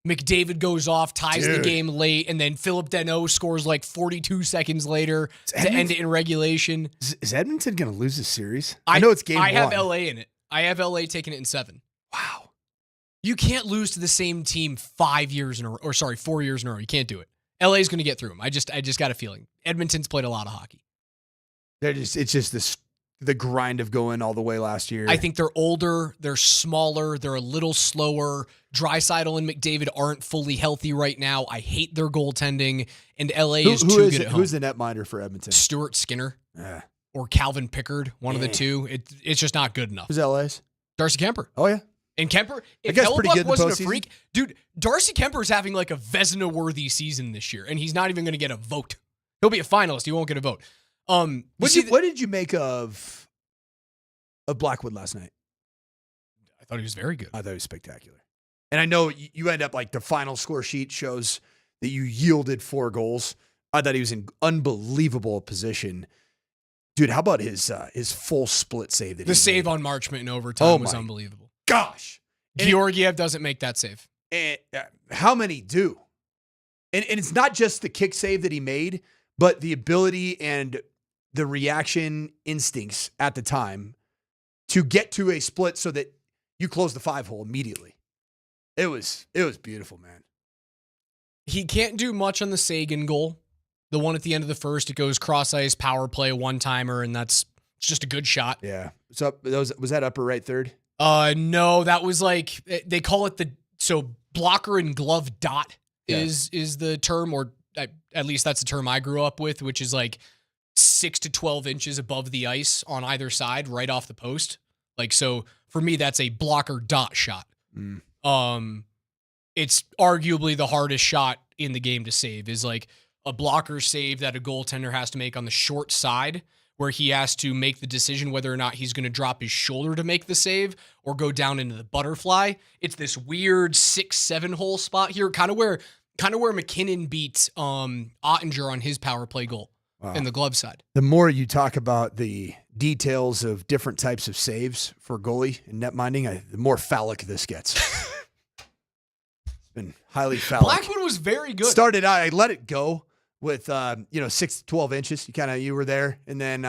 McDavid goes off, ties the game late, and then Philip Deneau scores like 42 seconds later to end it in regulation. Is Edmonton going to lose this series? I know it's game 1. I have LA in it. I have LA taking it in 7. Wow. You can't lose to the same team 4 years in a row. You can't do it. LA's going to get through them. I just got a feeling. Edmonton's played a lot of hockey. It's just the grind of going all the way last year. I think they're older, they're smaller, they're a little slower. Draisaitl and McDavid aren't fully healthy right now. I hate their goaltending, and LA is too good at home. Who's the netminder for Edmonton? Stuart Skinner or Calvin Pickard, one of the two. It's just not good enough. Who's LA's? Darcy Kemper. Oh, yeah. And Kemper, if That guy's pretty good Hellebuck in the wasn't a postseason. freak, dude, Darcy Kemper's having like a Vezina-worthy season this year, and he's not even going to get a vote. He'll be a finalist. He won't get a vote. What did you make of Blackwood last night? I thought he was very good. I thought he was spectacular. And I know you end up like the final score sheet shows that you yielded 4 goals. I thought he was in unbelievable position. Dude, how about his full split save? The save on Marchment in overtime was unbelievable. Gosh. Georgiev doesn't make that save. And how many do? And it's not just the kick save that he made, but the ability and the reaction instincts at the time to get to a split so that you close the 5-hole immediately. It was beautiful, man. He can't do much on the Sagan goal. The one at the end of the first, it goes cross ice, power play, one-timer, and it's just a good shot. Yeah. So was that upper right third? No, that was like, they call it blocker and glove dot is the term, or at least that's the term I grew up with, which is like 6 to 12 inches above the ice on either side, right off the post. Like, so for me, that's a blocker dot shot. It's arguably the hardest shot in the game to save, is like a blocker save that a goaltender has to make on the short side, where he has to make the decision whether or not he's going to drop his shoulder to make the save or go down into the butterfly. It's this weird 6-7 hole spot here, kind of where McKinnon beat Ottinger on his power play goal in the glove side. The more you talk about the details of different types of saves for goalie and net minding, the more phallic this gets. It's been highly phallic. Blackwood was very good. Started out, I let it go with 6 to 12 inches. You were there, and then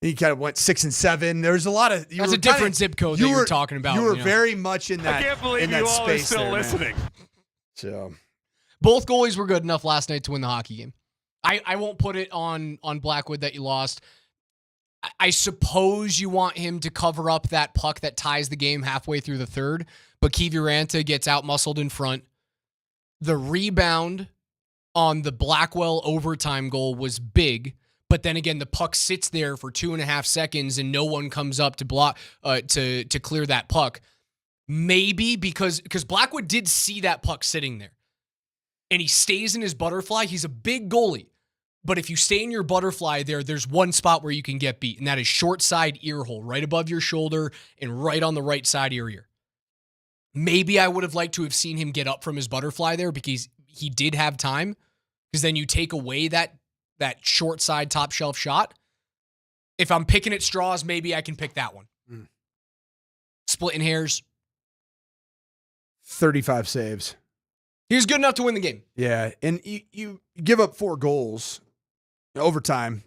you kind of went 6 and 7. There's a lot of that's a different zip code that you're talking about. You were very much in that. I can't believe in that you all are space still there, listening. Man. So both goalies were good enough last night to win the hockey game. I won't put it on Blackwood that you lost. I suppose you want him to cover up that puck that ties the game halfway through the third, but Kiviranta gets out-muscled in front. The rebound on the Blackwell overtime goal was big, but then again, the puck sits there for 2.5 seconds and no one comes up to block to clear that puck. Maybe because Blackwood did see that puck sitting there, and he stays in his butterfly. He's a big goalie, but if you stay in your butterfly there's one spot where you can get beat, and that is short side ear hole, right above your shoulder and right on the right side of your ear. Maybe I would have liked to have seen him get up from his butterfly there, because he did have time, because then you take away that short side top shelf shot. If I'm picking at straws, maybe I can pick that one. Splitting hairs. 35 saves. He was good enough to win the game. Yeah, and you give up 4 goals. Overtime,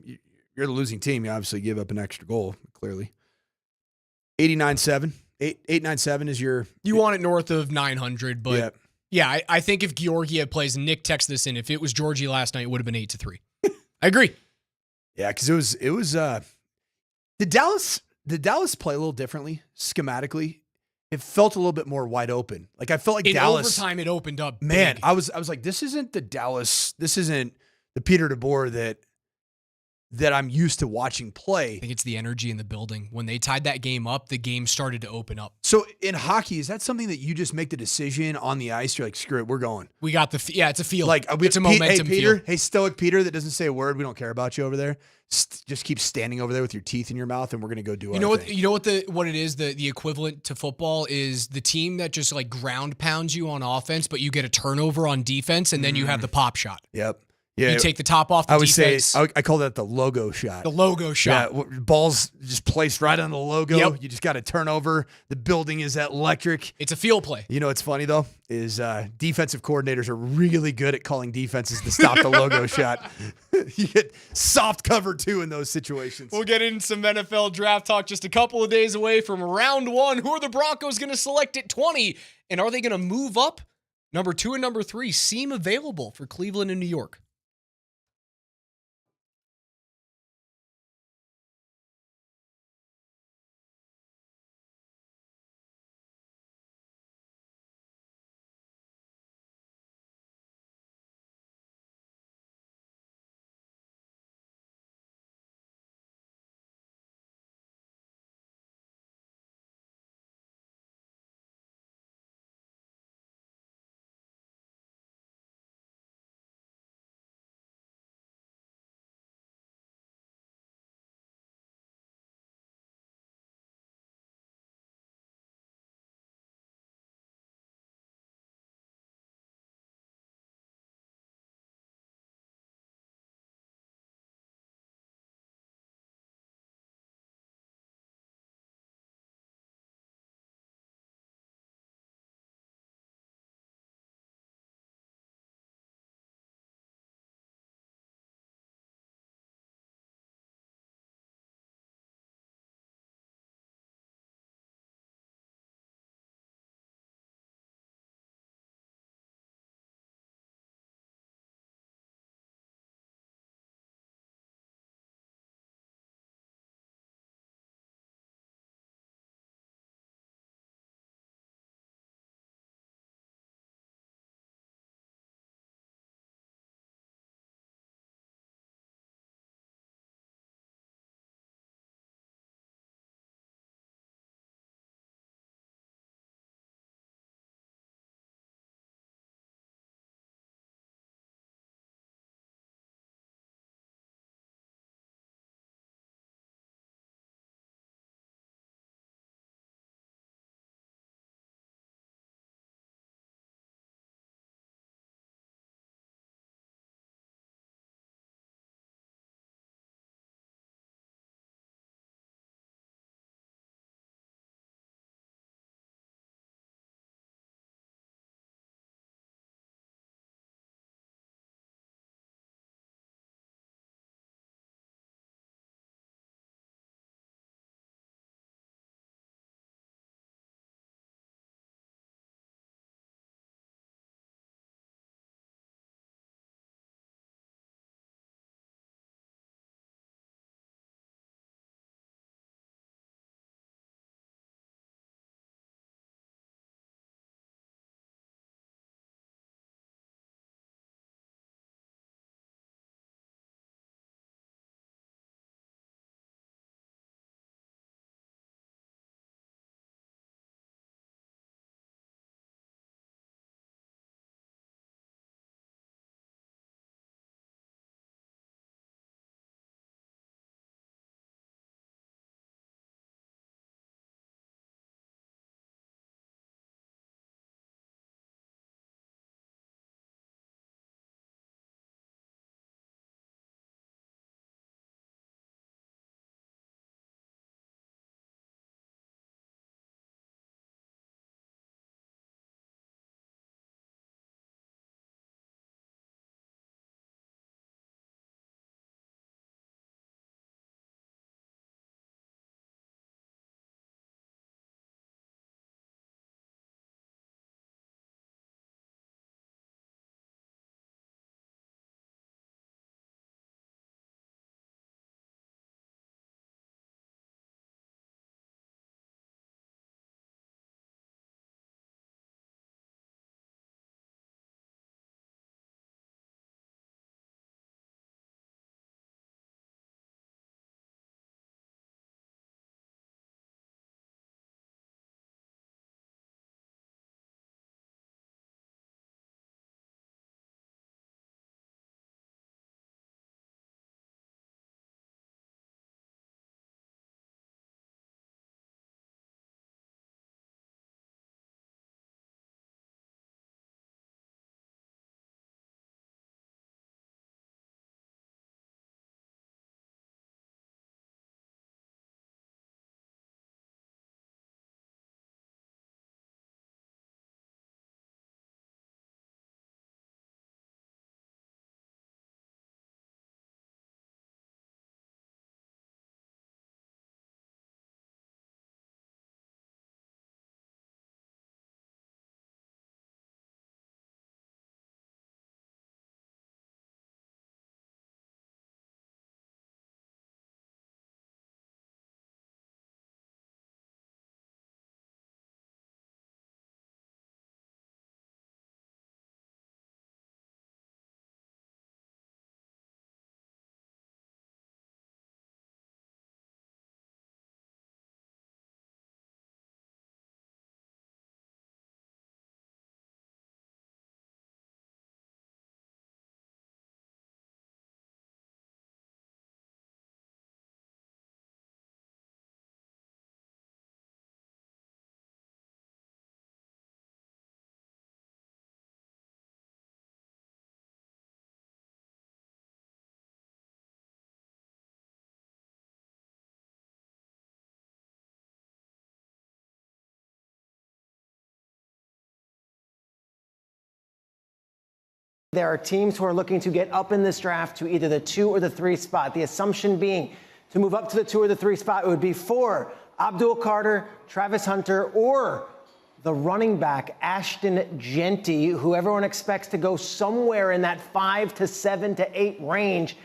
you're the losing team. You obviously give up an extra goal, clearly. 89-7. 897 is your... You want it north of 900, but yeah, I think if Georgiev plays, Nick texted this in, if it was Georgie last night, it would have been 8-3. I agree. Yeah, because it was did Dallas play a little differently schematically? It felt a little bit more wide open. Like I felt like in Dallas overtime, it opened up. Man, big. I was like, this isn't the Dallas. This isn't the Peter DeBoer that I'm used to watching play. I think it's the energy in the building. When they tied that game up, the game started to open up. So in hockey, is that something that you just make the decision on the ice? You're like, screw it, we're going. We got it's a feel. Like it's a momentum hey, Peter, feel. Hey, stoic Peter that doesn't say a word. We don't care about you over there. Just keep standing over there with your teeth in your mouth, and we're gonna go do our thing. You know what it is? The equivalent to football is the team that just like ground pounds you on offense, but you get a turnover on defense, and then you have the pop shot. Yep. Yeah, you take the top off the defense. I call that the logo shot. The logo shot. Yeah, ball's just placed right on the logo. Yep. You just got to turn over. The building is electric. It's a field play. You know what's funny, though, is defensive coordinators are really good at calling defenses to stop the logo shot. You get soft cover, too, in those situations. We'll get into some NFL draft talk just a couple of days away from round 1. Who are the Broncos going to select at 20? And are they going to move up? Number 2 and number 3 seem available for Cleveland and New York. there are teams who are looking to get up in this draft to either the 2 or the 3 spot. The assumption being to move up to the 2 or the 3 spot, it would be for Abdul Carter, Travis Hunter, or the running back, Ashton Genty, who everyone expects to go somewhere in that 5 to 7 to 8 range.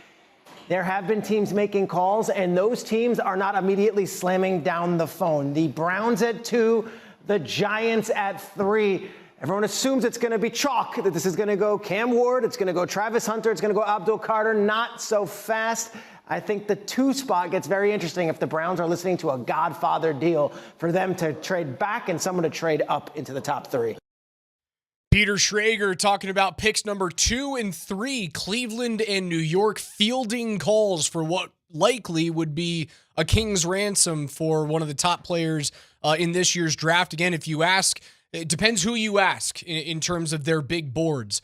There have been teams making calls, and those teams are not immediately slamming down the phone. The Browns at 2, the Giants at 3. Everyone assumes it's going to be chalk, that this is going to go Cam Ward, it's going to go Travis Hunter, it's going to go Abdul Carter. Not so fast. I think the 2 spot gets very interesting if the Browns are listening to a Godfather deal for them to trade back and someone to trade up into the top 3. Peter Schrager talking about picks number 2 and 3, Cleveland and New York fielding calls for what likely would be a king's ransom for one of the top players in this year's draft. Again, if you ask, it depends who you ask in terms of their big boards.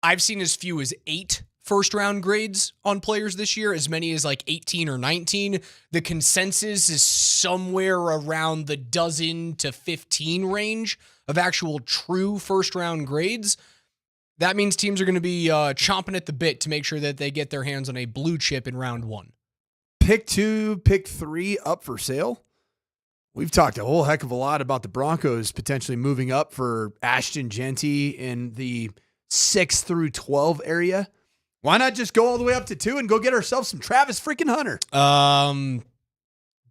I've seen as few as 8 first-round grades on players this year, as many as like 18 or 19. The consensus is somewhere around the 12 to 15 range of actual true first-round grades. That means teams are going to be chomping at the bit to make sure that they get their hands on a blue chip in round 1. Pick 2, pick 3 up for sale. We've talked a whole heck of a lot about the Broncos potentially moving up for Ashton Genty in the 6 through 12 area. Why not just go all the way up to 2 and go get ourselves some Travis freaking Hunter?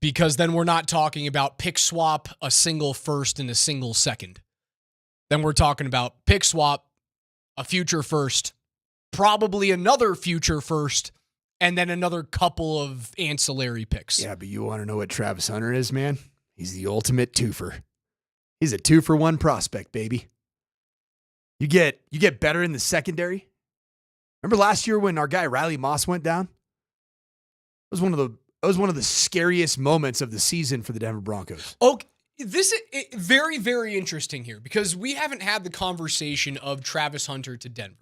Because then we're not talking about pick swap, a single first and a single second. Then we're talking about pick swap, a future first, probably another future first, and then another couple of ancillary picks. Yeah, but you want to know what Travis Hunter is, man? He's the ultimate twofer. He's a 2-for-1 prospect, baby. You get better in the secondary. Remember last year when our guy Riley Moss went down? It was one of the scariest moments of the season for the Denver Broncos. Okay, this is very, very interesting here because we haven't had the conversation of Travis Hunter to Denver.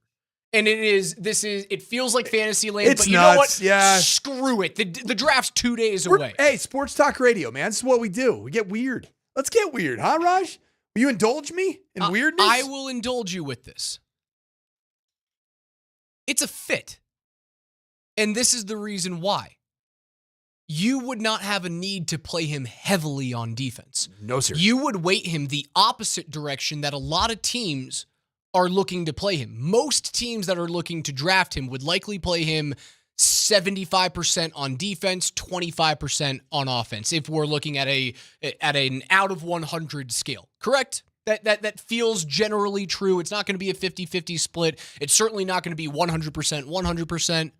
And it feels like fantasy land, It's but you nuts. know what? Yeah. Screw it. The draft's 2 days away. Hey, sports talk radio, man. This is what we do. We get weird. Let's get weird, huh, Raj? Will you indulge me in weirdness? I will indulge you with this. It's a fit. And this is the reason why. You would not have a need to play him heavily on defense. No, sir. You would weight him the opposite direction that a lot of teams are looking to play him. Most teams that are looking to draft him would likely play him 75% on defense, 25% on offense, if we're looking at an out of 100 scale. Correct? That feels generally true. It's not going to be a 50-50 split. It's certainly not going to be 100%.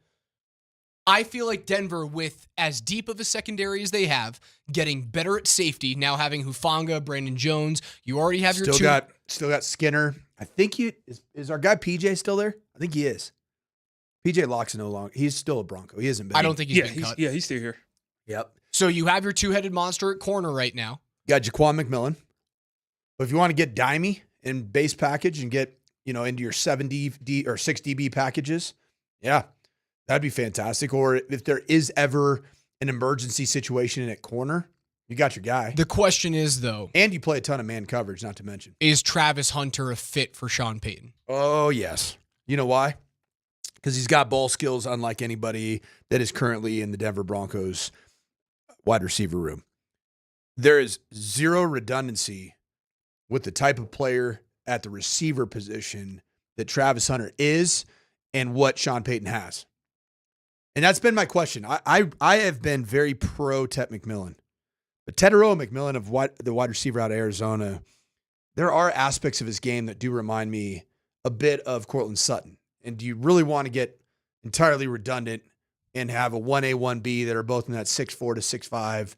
I feel like Denver, with as deep of a secondary as they have, getting better at safety, now having Hufanga, Brandon Jones, you already have your two. Still got Skinner. I think is our guy PJ still there? I think he is. PJ Locke's no longer. He's still a Bronco. He hasn't been. I don't think he's been cut. Yeah, he's still here. Yep. So you have your two-headed monster at corner right now. You got Jaquan McMillan. But if you want to get dimey in base package and get, into your 7D or 6 DB packages, yeah, that'd be fantastic. Or if there is ever an emergency situation at corner, you got your guy. The question is, though, and you play a ton of man coverage, not to mention. Is Travis Hunter a fit for Sean Payton? Oh, yes. You know why? Because he's got ball skills unlike anybody that is currently in the Denver Broncos wide receiver room. There is zero redundancy with the type of player at the receiver position that Travis Hunter is and what Sean Payton has. And that's been my question. I have been very pro Ted McMillan. But Teteroa McMillan of the wide receiver out of Arizona, there are aspects of his game that do remind me a bit of Courtland Sutton. And do you really want to get entirely redundant and have a 1A, 1B that are both in that 6'4 to 6'5,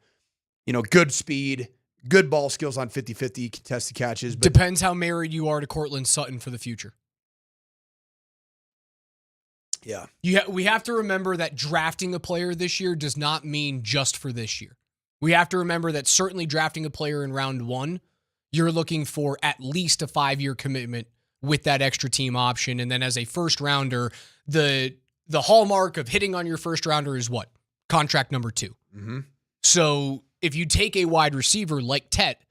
good speed, good ball skills on 50-50 contested catches. But depends how married you are to Courtland Sutton for the future. Yeah. We have to remember that drafting a player this year does not mean just for this year. We have to remember that certainly drafting a player in round 1, you're looking for at least a 5-year commitment with that extra team option. And then as a first rounder, the hallmark of hitting on your first rounder is what? Contract number 2. Mm-hmm. So if you take a wide receiver like Tet,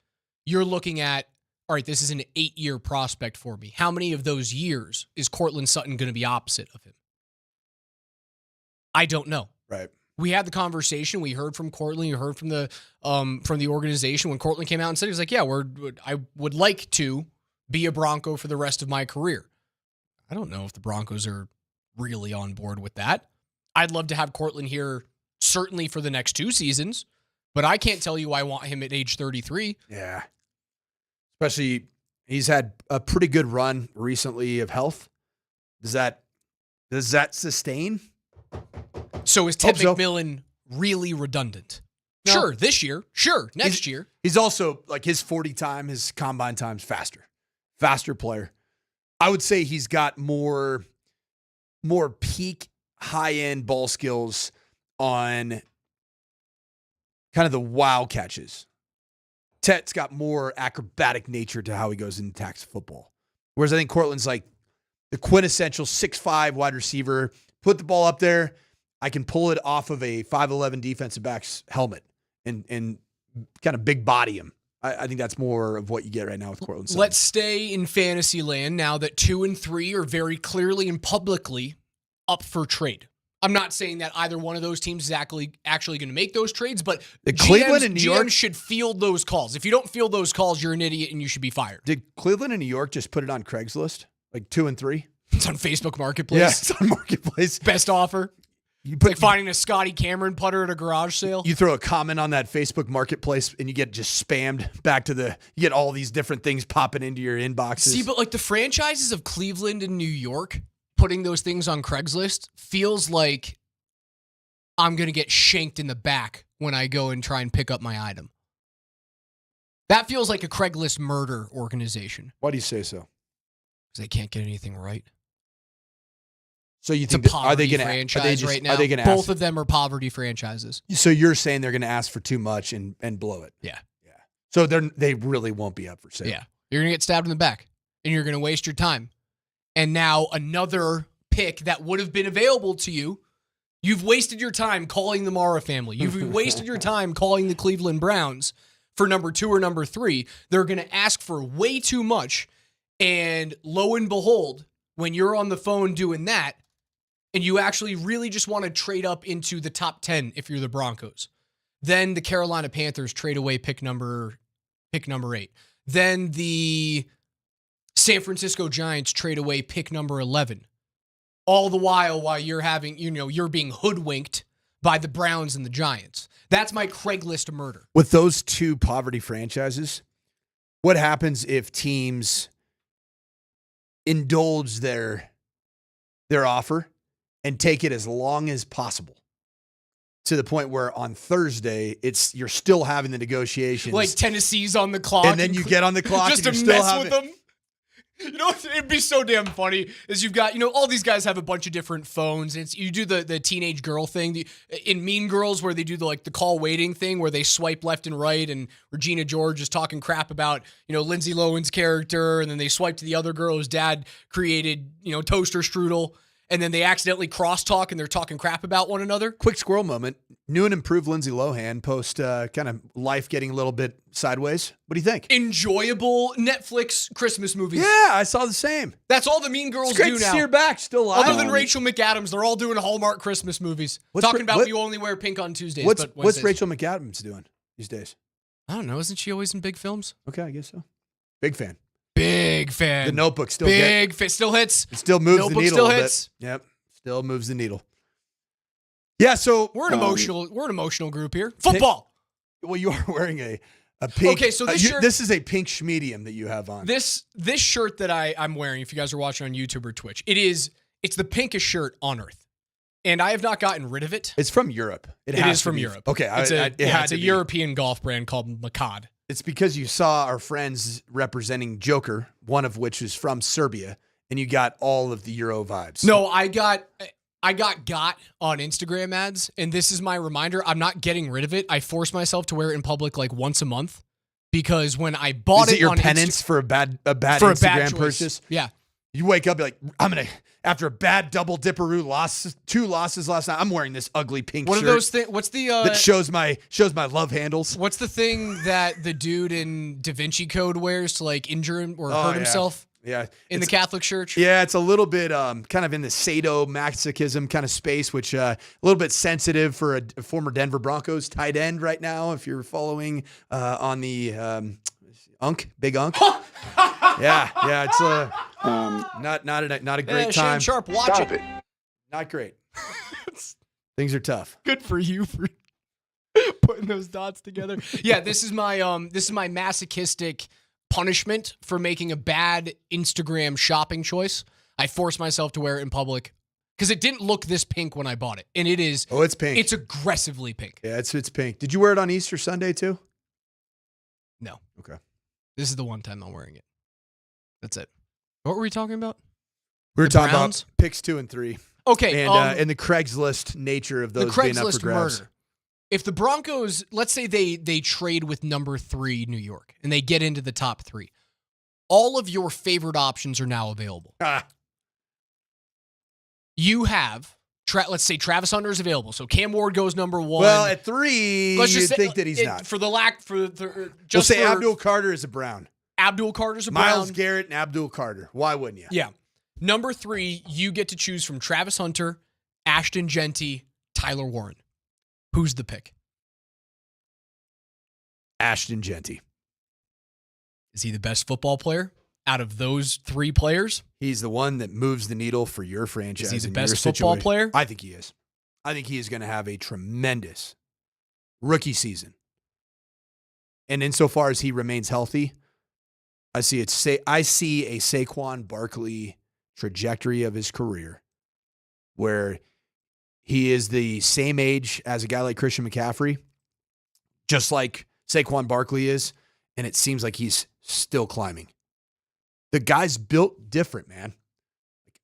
you're looking at all right, this is an 8-year prospect for me. How many of those years is Cortland Sutton going to be opposite of him? I don't know. Right. We had the conversation. We heard from Cortland. You heard from the organization when Cortland came out and said, he was like, yeah, I would like to be a Bronco for the rest of my career. I don't know if the Broncos are really on board with that. I'd love to have Cortland here certainly for the next 2 seasons, but I can't tell you I want him at age 33. Yeah. Especially, he's had a pretty good run recently of health. Does that sustain? So is Ted McMillan really redundant? No. Sure, this year. Sure, next year. He's also, like, his 40 time, his combine time's faster. Faster player. I would say he's got more peak high-end ball skills on kind of the wow catches. Ted's got more acrobatic nature to how he goes and attacks football. Whereas I think Cortland's like the quintessential 6'5" wide receiver. Put the ball up there. I can pull it off of a 5'11" defensive back's helmet and kind of big body him. I think that's more of what you get right now with Cortland Sutton. Let's stay in fantasy land now that 2 and 3 are very clearly and publicly up for trade. I'm not saying that either one of those teams is actually going to make those trades, but the Cleveland and New York should field those calls. If you don't field those calls, you're an idiot and you should be fired. Did Cleveland and New York just put it on Craigslist? Like 2 and 3? It's on Facebook Marketplace. Yeah, it's on Marketplace. Best offer. Like finding a Scotty Cameron putter at a garage sale. You throw a comment on that Facebook Marketplace and you get just spammed back to you get all these different things popping into your inboxes. See, but like the franchises of Cleveland and New York putting those things on Craigslist feels like I'm going to get shanked in the back when I go and try and pick up my item. That feels like a Craigslist murder organization. Why do you say so? Because they can't get anything right. So you It's think a poverty are they going franchise to right now? Are they going to Both of them are poverty franchises. So you're saying they're going to ask for too much and blow it? Yeah. So they really won't be up for sale. Yeah. You're going to get stabbed in the back and you're going to waste your time. And now another pick that would have been available to you, you've wasted your time calling the Mara family. You've wasted your time calling the Cleveland Browns for number 2 or number 3. They're going to ask for way too much. And lo and behold, when you're on the phone doing that, and you actually really just want to trade up into the top 10 if you're the Broncos, then the Carolina Panthers trade away pick number 8. Then the San Francisco Giants trade away pick number 11. All the while you're being hoodwinked by the Browns and the Giants. That's my Craigslist murder. With those 2 poverty franchises, what happens if teams indulge their offer and take it as long as possible to the point where on Thursday you're still having the negotiations, like Tennessee's on the clock, and then you get on the clock just and to you're still mess with them. You know, it'd be so damn funny is you've got, all these guys have a bunch of different phones. You do the teenage girl thing in Mean Girls where they do the call waiting thing where they swipe left and right and Regina George is talking crap about, Lindsay Lohan's character. And then they swipe to the other girl whose dad created, toaster strudel. And then they accidentally crosstalk and they're talking crap about one another. Quick squirrel moment. New and improved Lindsay Lohan post kind of life getting a little bit sideways. What do you think? Enjoyable Netflix Christmas movies. Yeah, I saw the same. That's all the Mean Girls it's great do to now. See her back, still alive. Other than Rachel McAdams, they're all doing Hallmark Christmas movies. Talking about you only wear pink on Tuesdays. What's Rachel McAdams doing these days? I don't know. Isn't she always in big films? Okay, I guess so. Big fan. Big fan. The Notebook still still hits. It still moves Notebook the needle still a bit. hits. Yep. Still moves the needle. Yeah, so we're an emotional group here. Football. Well, you are wearing a pink. Okay, so this shirt, this is a pink schmedium that you have on. This shirt that I'm wearing, if you guys are watching on YouTube or Twitch, it's the pinkest shirt on earth. And I have not gotten rid of it. It's from Europe. It is from Europe. Okay, it's a European golf brand called Macad. It's because you saw our friends representing Joker, one of which is from Serbia, and you got all of the Euro vibes. No, I got on Instagram ads, and this is my reminder. I'm not getting rid of it. I force myself to wear it in public like once a month because when I bought is it your penance for a bad Instagram purchase? Yeah. You wake up, you're like, after a bad double dipperoo loss, 2 losses last night. I'm wearing this ugly pink What shirt. are those things? What's the that shows my love handles? What's the thing that the dude in Da Vinci Code wears to like injure him or hurt himself? Yeah, in the Catholic Church. Yeah, it's a little bit kind of in the sadomasochism kind of space, which a little bit sensitive for a former Denver Broncos tight end right now. If you're following on the Big Unk. yeah, it's not a great time. Shane Sharp, watch it. Not great. Things are tough. Good for you for putting those dots together. Yeah, this is my masochistic punishment for making a bad Instagram shopping choice. I forced myself to wear it in public because it didn't look this pink when I bought it, and it is. Oh, it's pink. It's aggressively pink. Yeah, it's pink. Did you wear it on Easter Sunday too? No. Okay. This is the one time I'm wearing it. That's it. What were we talking about? We were talking Browns? about picks 2 and 3. Okay, and the Craigslist nature of those being up for grabs. Murder. If the Broncos, let's say they trade with number 3 New York and they get into the top 3, all of your favorite options are now available. You have, let's say Travis Hunter is available, so Cam Ward goes number 1. Well, at 3, let's you'd think that he's not. We'll say Abdul Carter is a Brown. Abdul Carter's a Brown. Myles Garrett and Abdul Carter. Why wouldn't you? Yeah. Number 3, you get to choose from Travis Hunter, Ashton Genty, Tyler Warren. Who's the pick? Ashton Genty. Is he the best football player out of those 3 players? He's the one that moves the needle for your franchise. Is he the best football player? I think he is. I think he is going to have a tremendous rookie season. And insofar as he remains healthy, I see a Saquon Barkley trajectory of his career where he is the same age as a guy like Christian McCaffrey, just like Saquon Barkley is, and it seems like he's still climbing. The guy's built different, man.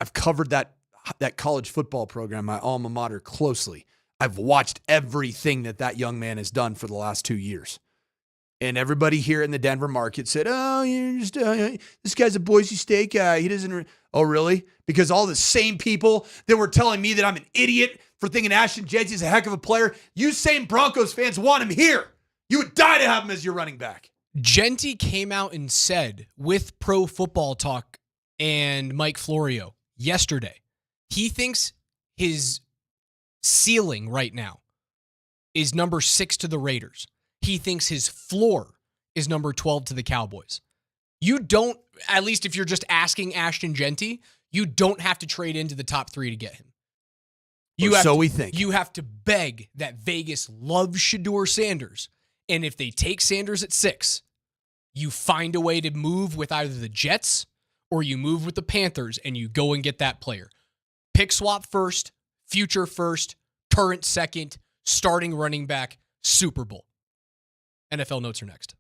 I've covered that college football program, my alma mater, closely. I've watched everything that young man has done for the last 2 years. And everybody here in the Denver market said, oh, you're just, this guy's a Boise State guy. He doesn't. Oh, really? Because all the same people that were telling me that I'm an idiot for thinking Ashton Genty is a heck of a player, you same Broncos fans want him here. You would die to have him as your running back. Genty came out and said with Pro Football Talk and Mike Florio yesterday, he thinks his ceiling right now is number 6 to the Raiders. He thinks his floor is number 12 to the Cowboys. You don't, at least if you're just asking Ashton Genty, you don't have to trade into the top 3 to get him. We think. You have to beg that Vegas loves Shedeur Sanders. And if they take Sanders at 6, you find a way to move with either the Jets or you move with the Panthers and you go and get that player. Pick swap first, future first, current second, starting running back, Super Bowl. NFL notes are next.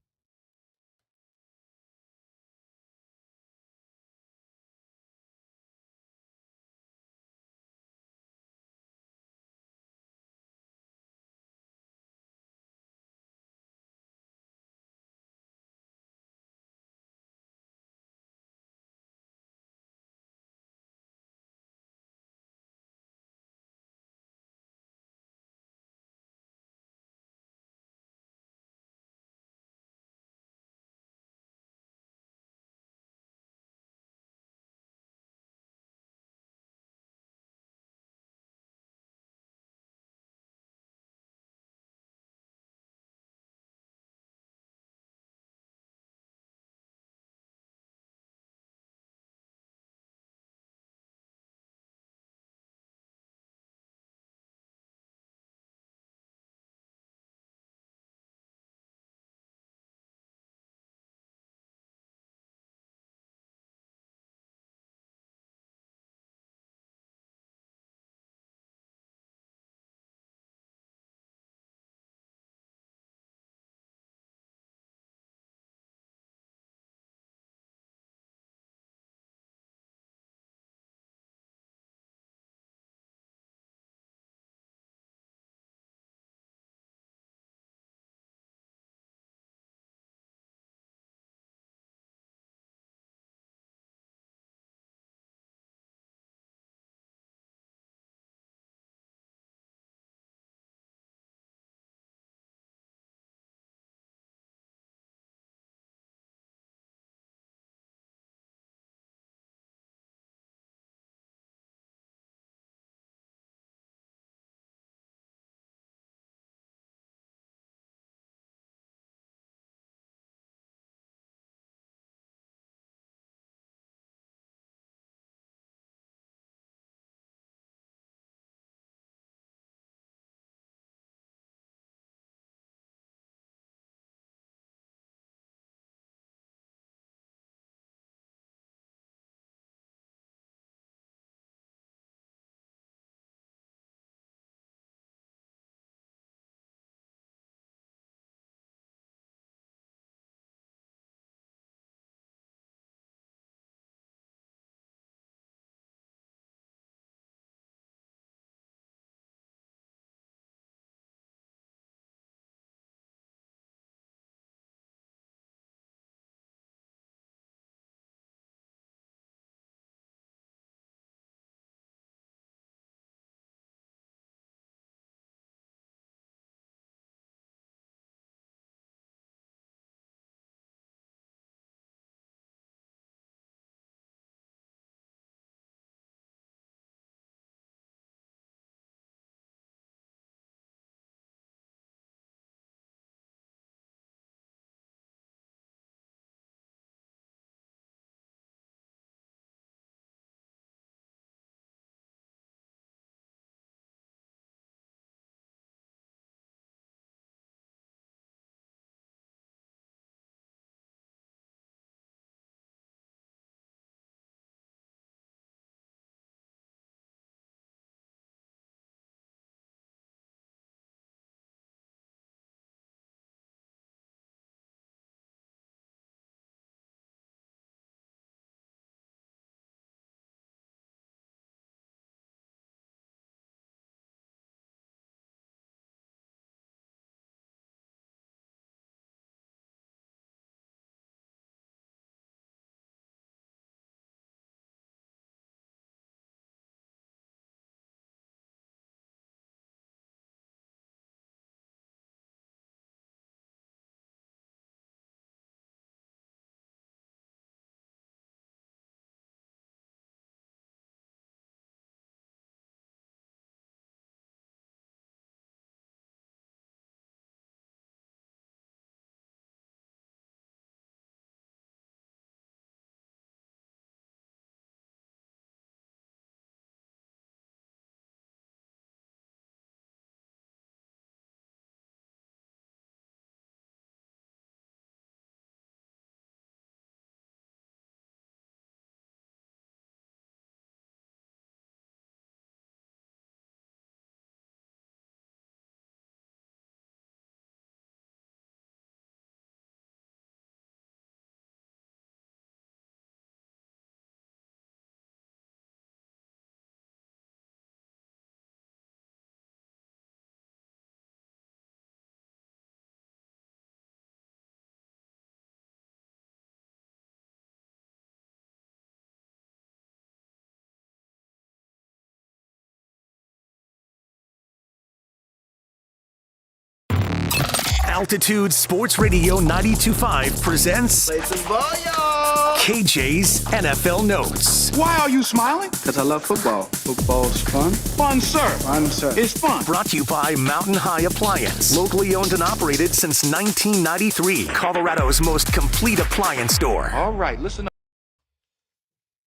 Altitude Sports Radio 92.5 presents KJ's NFL Notes. Why are you smiling? Because I love football. Football's fun. Fun, sir. Fun, sir. It's fun. Brought to you by Mountain High Appliance. Locally owned and operated since 1993. Colorado's most complete appliance store. All right, listen up.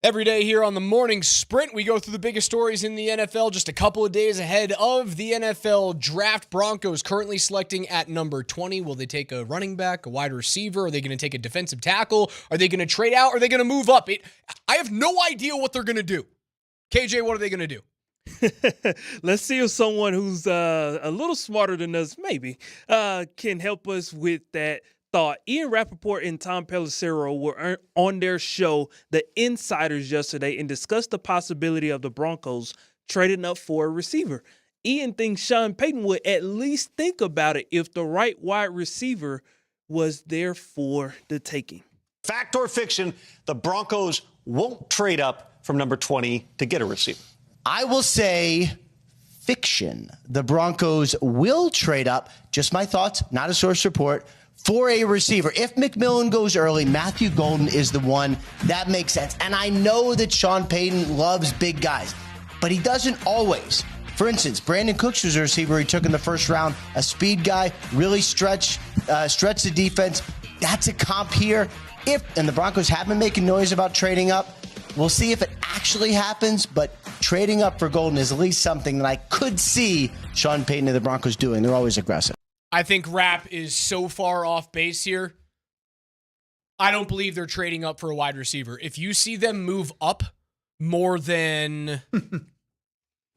Every day here on the Morning Sprint, we go through the biggest stories in the NFL just a couple of days ahead of the NFL draft. Broncos currently selecting at number 20. Will they take a running back, a wide receiver? Are they going to take a defensive tackle? Are they going to trade out? Are they going to move up? I have no idea what they're going to do. KJ, what are they going to do? Let's see if someone who's a little smarter than us, maybe, can help us with that thought. Ian Rappaport and Tom Pelissero were on their show, The Insiders, yesterday and discussed the possibility of the Broncos trading up for a receiver. Ian thinks Sean Payton would at least think about it if the right wide receiver was there for the taking. Fact or fiction, the Broncos won't trade up from number 20 to get a receiver. I will say fiction. The Broncos will trade up, just my thoughts, not a source report, for a receiver. If McMillan goes early, Matthew Golden is the one. That makes sense. And I know that Sean Payton loves big guys, but he doesn't always. For instance, Brandon Cooks was a receiver he took in the first round, a speed guy, really stretch the defense. That's a comp here. And the Broncos have been making noise about trading up. We'll see if it actually happens, but trading up for Golden is at least something that I could see Sean Payton and the Broncos doing. They're always aggressive. I think Rapp is so far off base here. I don't believe they're trading up for a wide receiver. If you see them move up more than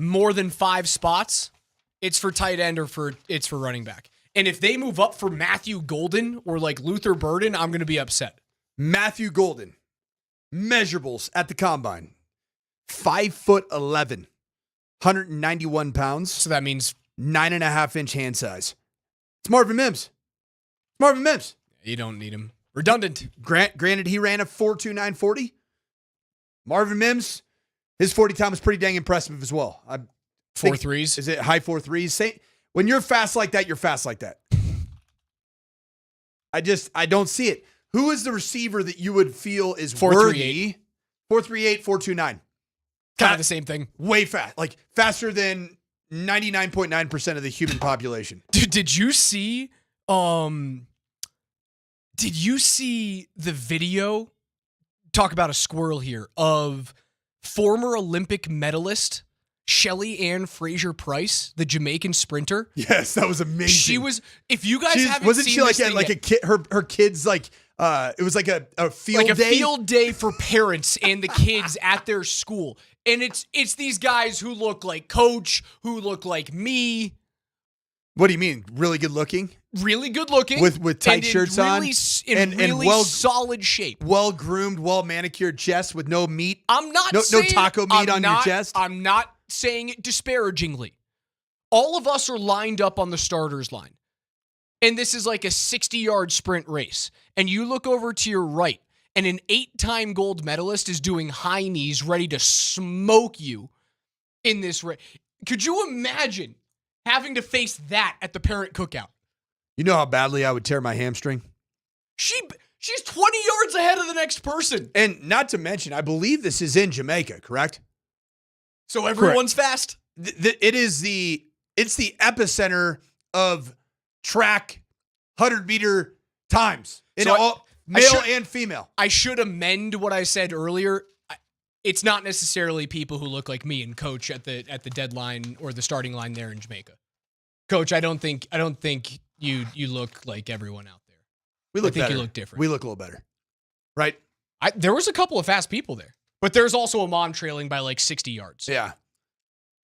5 spots, it's for tight end or it's for running back. And if they move up for Matthew Golden or like Luther Burden, I'm going to be upset. Matthew Golden, measurables at the combine, 5'11", 191 pounds. So that means 9.5-inch hand size. It's Marvin Mims. You don't need him. Redundant. Granted, he ran a 4.29 40. Marvin Mims, his 40 time was pretty dang impressive as well. 4.3s. Is it high 4.3s? When you're fast like that, you're fast like that. I don't see it. Who is the receiver that you would feel is 4.38. worthy? 4.38, 4.29. Kind of the same thing. Way fast. Like faster than 99.9% of the human population. Dude, did you see the video, talk about a squirrel here, of former Olympic medalist Shelly Ann Fraser-Price, the Jamaican sprinter? Yes, that was amazing. She was, if you guys haven't wasn't seen she like this at like a kid, her kids like it was like a field like a day? field day for parents and the kids at their school. And it's these guys who look like Coach, who look like me. What do you mean? Really good looking? Really good looking. With tight shirts on. In really solid shape. Well groomed, well manicured chest with no meat. I'm not no saying, taco meat on your chest. I'm not saying it disparagingly. All of us are lined up on the starters line. And this is like a 60-yard sprint race. And you look over to your right, and an 8-time gold medalist is doing high knees, ready to smoke you in this race. Could you imagine having to face that at the parent cookout? You know how badly I would tear my hamstring? She's 20 yards ahead of the next person. And not to mention, I believe this is in Jamaica, correct? So everyone's fast? It's the epicenter of track 100-meter times. Male and female. I should amend what I said earlier. It's not necessarily people who look like me and Coach at the deadline or the starting line there in Jamaica. Coach, I don't think you look like everyone out there. We look I think better. You look different. We look a little better. Right? There was a couple of fast people there. But there's also Amon trailing by like 60 yards. Yeah.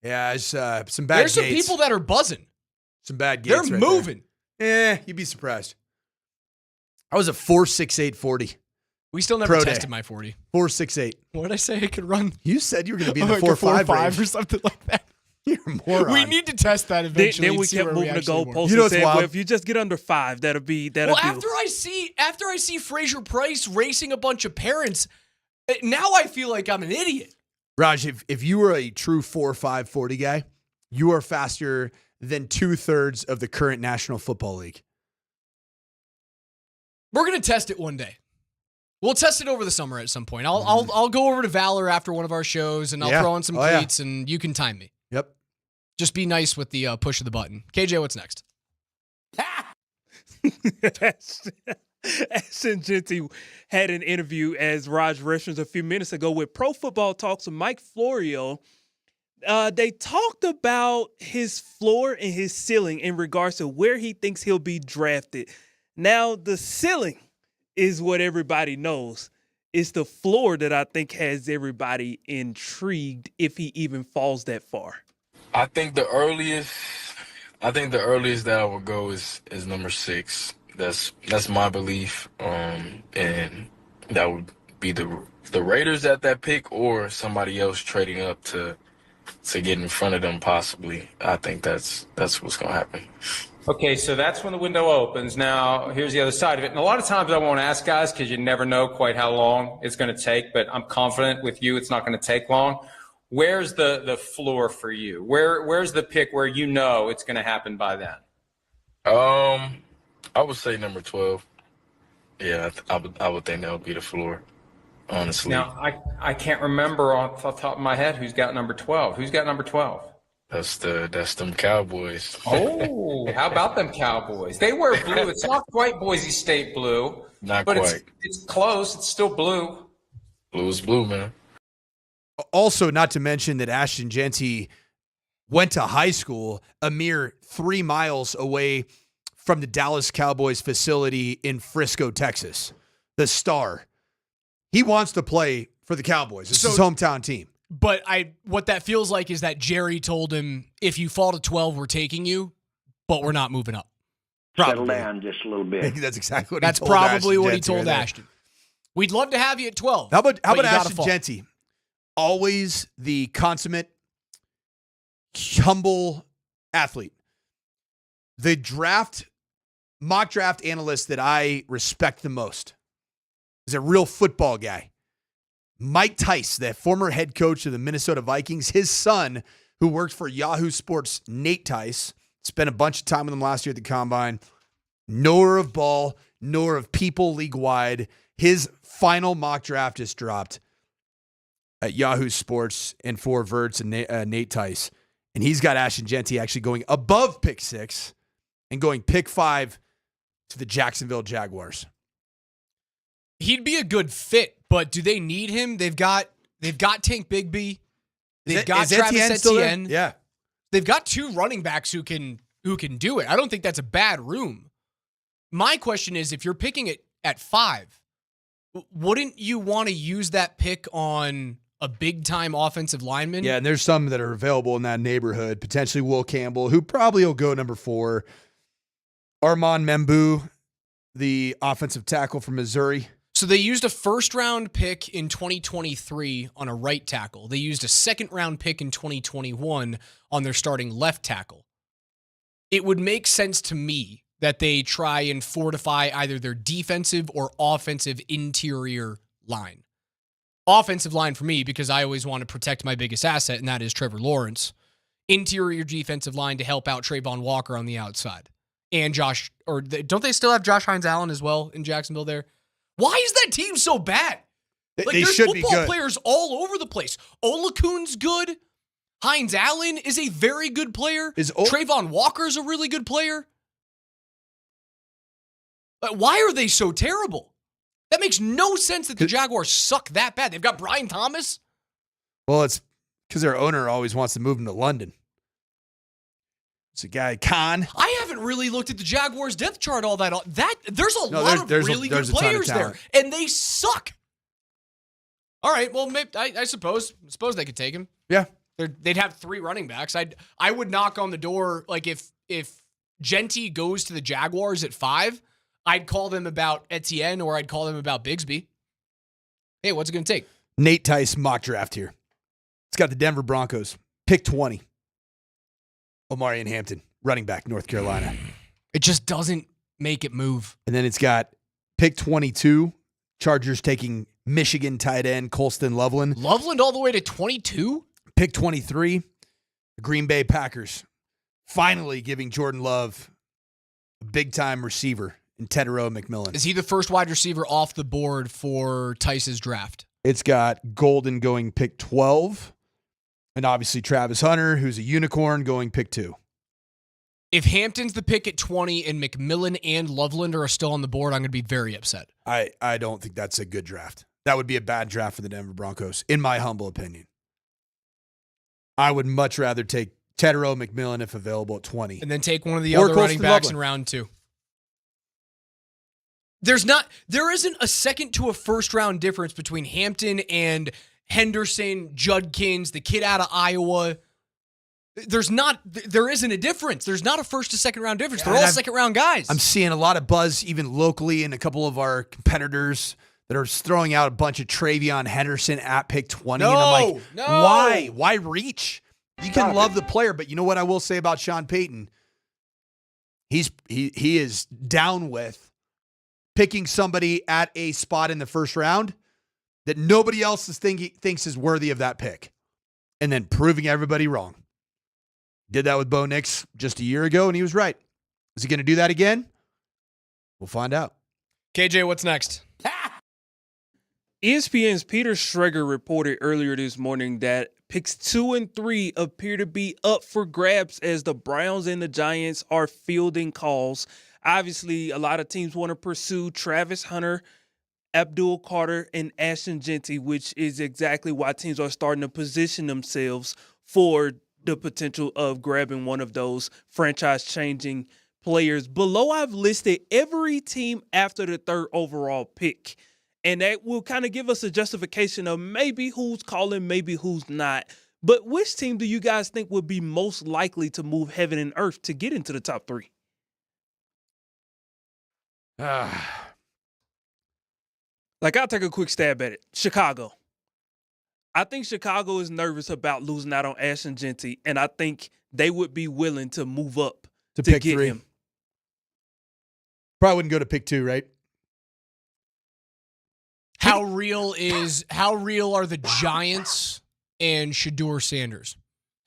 Yeah, there's some bad gates. There's some people that are buzzing. Some bad gates. They're moving. You'd be surprised. I was a 4.68 40. We still never tested my 40. 4.68. What did I say I could run? You said you were going to be in the like 4.5 range. or something like that. You're a moron. We need to test that eventually. Then we kept moving the goalposts. You know what's wild? Well, if you just get under 5, that'll be. Well, after I see Fraser-Price racing a bunch of parents, now I feel like I'm an idiot. Raj, if you were a true 4.5 40 guy, you are faster than 2/3 of the current National Football League. We're going to test it one day. We'll test it over the summer at some point. I'll go over to Valor after one of our shows, and I'll throw in some cleats, and you can time me. Yep. Just be nice with the push of the button. KJ, what's next? Ashton Jeanty had an interview, as Raj referenced a few minutes ago, with Pro Football Talks with Mike Florio. They talked about his floor and his ceiling in regards to where he thinks he'll be drafted. Now, the ceiling is what everybody knows. It's the floor that I think has everybody intrigued if he even falls that far. I think the earliest that I would go is number 6. That's my belief. And that would be the Raiders at that pick, or somebody else trading up to get in front of them possibly. I think that's what's going to happen. Okay, so that's when the window opens. Now, here's the other side of it. And a lot of times I won't ask guys because you never know quite how long it's going to take, but I'm confident with you it's not going to take long. Where's the floor for you? Where's the pick where you know it's going to happen by then? I would say number 12. Yeah, I would think that would be the floor, honestly. Now, I can't remember off the top of my head who's got number 12. Who's got number 12? That's them Cowboys. Oh, how about them Cowboys? They wear blue. It's not quite Boise State blue. Not but quite. It's close. It's still blue. Blue is blue, man. Also, not to mention that Ashton Jeanty went to high school a mere 3 miles away from the Dallas Cowboys facility in Frisco, Texas. The Star. He wants to play for the Cowboys. It's his hometown team. But what that feels like is that Jerry told him, if you fall to 12, we're taking you, but we're not moving up. Settle down just a little bit. That's exactly what That's he told probably Ashton what he Jeanty told right there. Ashton. We'd love to have you at 12. How about you gotta Ashton fall. Jeanty? Always the consummate, humble athlete. The mock draft analyst that I respect the most is a real football guy. Mike Tice, the former head coach of the Minnesota Vikings, his son, who worked for Yahoo Sports, Nate Tice, spent a bunch of time with him last year at the Combine. Knower of ball, knower of people league-wide. His final mock draft just dropped at Yahoo Sports and for Verts and Nate Tice. And he's got Ashton Jeanty actually going above pick 6 and going pick 5 to the Jacksonville Jaguars. He'd be a good fit, but do they need him? They've got Tank Bigsby. They've got Travis Etienne. Yeah. They've got 2 running backs who can do it. I don't think that's a bad room. My question is, if you're picking it at 5, wouldn't you want to use that pick on a big-time offensive lineman? Yeah, and there's some that are available in that neighborhood. Potentially Will Campbell, who probably will go number 4. Armand Membu, the offensive tackle from Missouri. So they used a first-round pick in 2023 on a right tackle. They used a second-round pick in 2021 on their starting left tackle. It would make sense to me that they try and fortify either their defensive or offensive interior line. Offensive line for me, because I always want to protect my biggest asset, and that is Trevor Lawrence. Interior defensive line to help out Trayvon Walker on the outside. And don't they still have Josh Hines-Allen as well in Jacksonville there? Why is that team so bad? There's football players all over the place. Olakun's good. Hines-Allen is a very good player. Trayvon Walker's a really good player. But why are they so terrible? That makes no sense that the Jaguars suck that bad. They've got Brian Thomas. Well, it's because their owner always wants to move him to London. It's a guy, Kane. I haven't really looked at the Jaguars depth chart all that. There's a lot of really good players there, and they suck. All right, well, maybe, I suppose they could take him. Yeah, they'd have 3 running backs. I would knock on the door, like if Jeanty goes to the Jaguars at 5, I'd call them about Etienne or I'd call them about Bigsby. Hey, what's it going to take? Nate Tice mock draft here. It's got the Denver Broncos pick 20. Omarion Hampton, running back, North Carolina. It just doesn't make it move. And then it's got pick 22, Chargers taking Michigan tight end Colston Loveland. Loveland all the way to 22? Pick 23, the Green Bay Packers finally giving Jordan Love a big-time receiver and Tetero McMillan. Is he the first wide receiver off the board for Tice's draft? It's got Golden going pick 12, and obviously Travis Hunter, who's a unicorn, going pick 2. If Hampton's the pick at 20 and McMillan and Loveland are still on the board, I'm going to be very upset. I don't think that's a good draft. That would be a bad draft for the Denver Broncos, in my humble opinion. I would much rather take Tetero McMillan if available at 20. And then take one of the other running backs in round 2. There isn't a second to a first round difference between Hampton and Henderson, Judkins, the kid out of Iowa. There isn't a difference. There's not a first to second round difference. They're all second round guys. I'm seeing a lot of buzz even locally in a couple of our competitors that are throwing out a bunch of Travion Henderson at pick 20. And I'm like, why? Why reach? You can love the player, but you know what I will say about Sean Payton? He is down with picking somebody at a spot in the first round that nobody else thinks is worthy of that pick, and then proving everybody wrong. Did that with Bo Nix just a year ago, and he was right. Is he going to do that again? We'll find out. KJ, what's next? ESPN's Peter Schrager reported earlier this morning that picks 2 and 3 appear to be up for grabs as the Browns and the Giants are fielding calls. Obviously, a lot of teams want to pursue Travis Hunter, Abdul Carter, and Ashton Jeanty, which is exactly why teams are starting to position themselves for the potential of grabbing one of those franchise-changing players. Below, I've listed every team after the 3rd overall pick, and that will kind of give us a justification of maybe who's calling, maybe who's not. But which team do you guys think would be most likely to move heaven and earth to get into the top 3? Like, I'll take a quick stab at it. Chicago. I think Chicago is nervous about losing out on Ashton Jeanty, and I think they would be willing to move up to pick get 3. him. Probably wouldn't go to pick 2, right? How real are the Giants and Shedeur Sanders?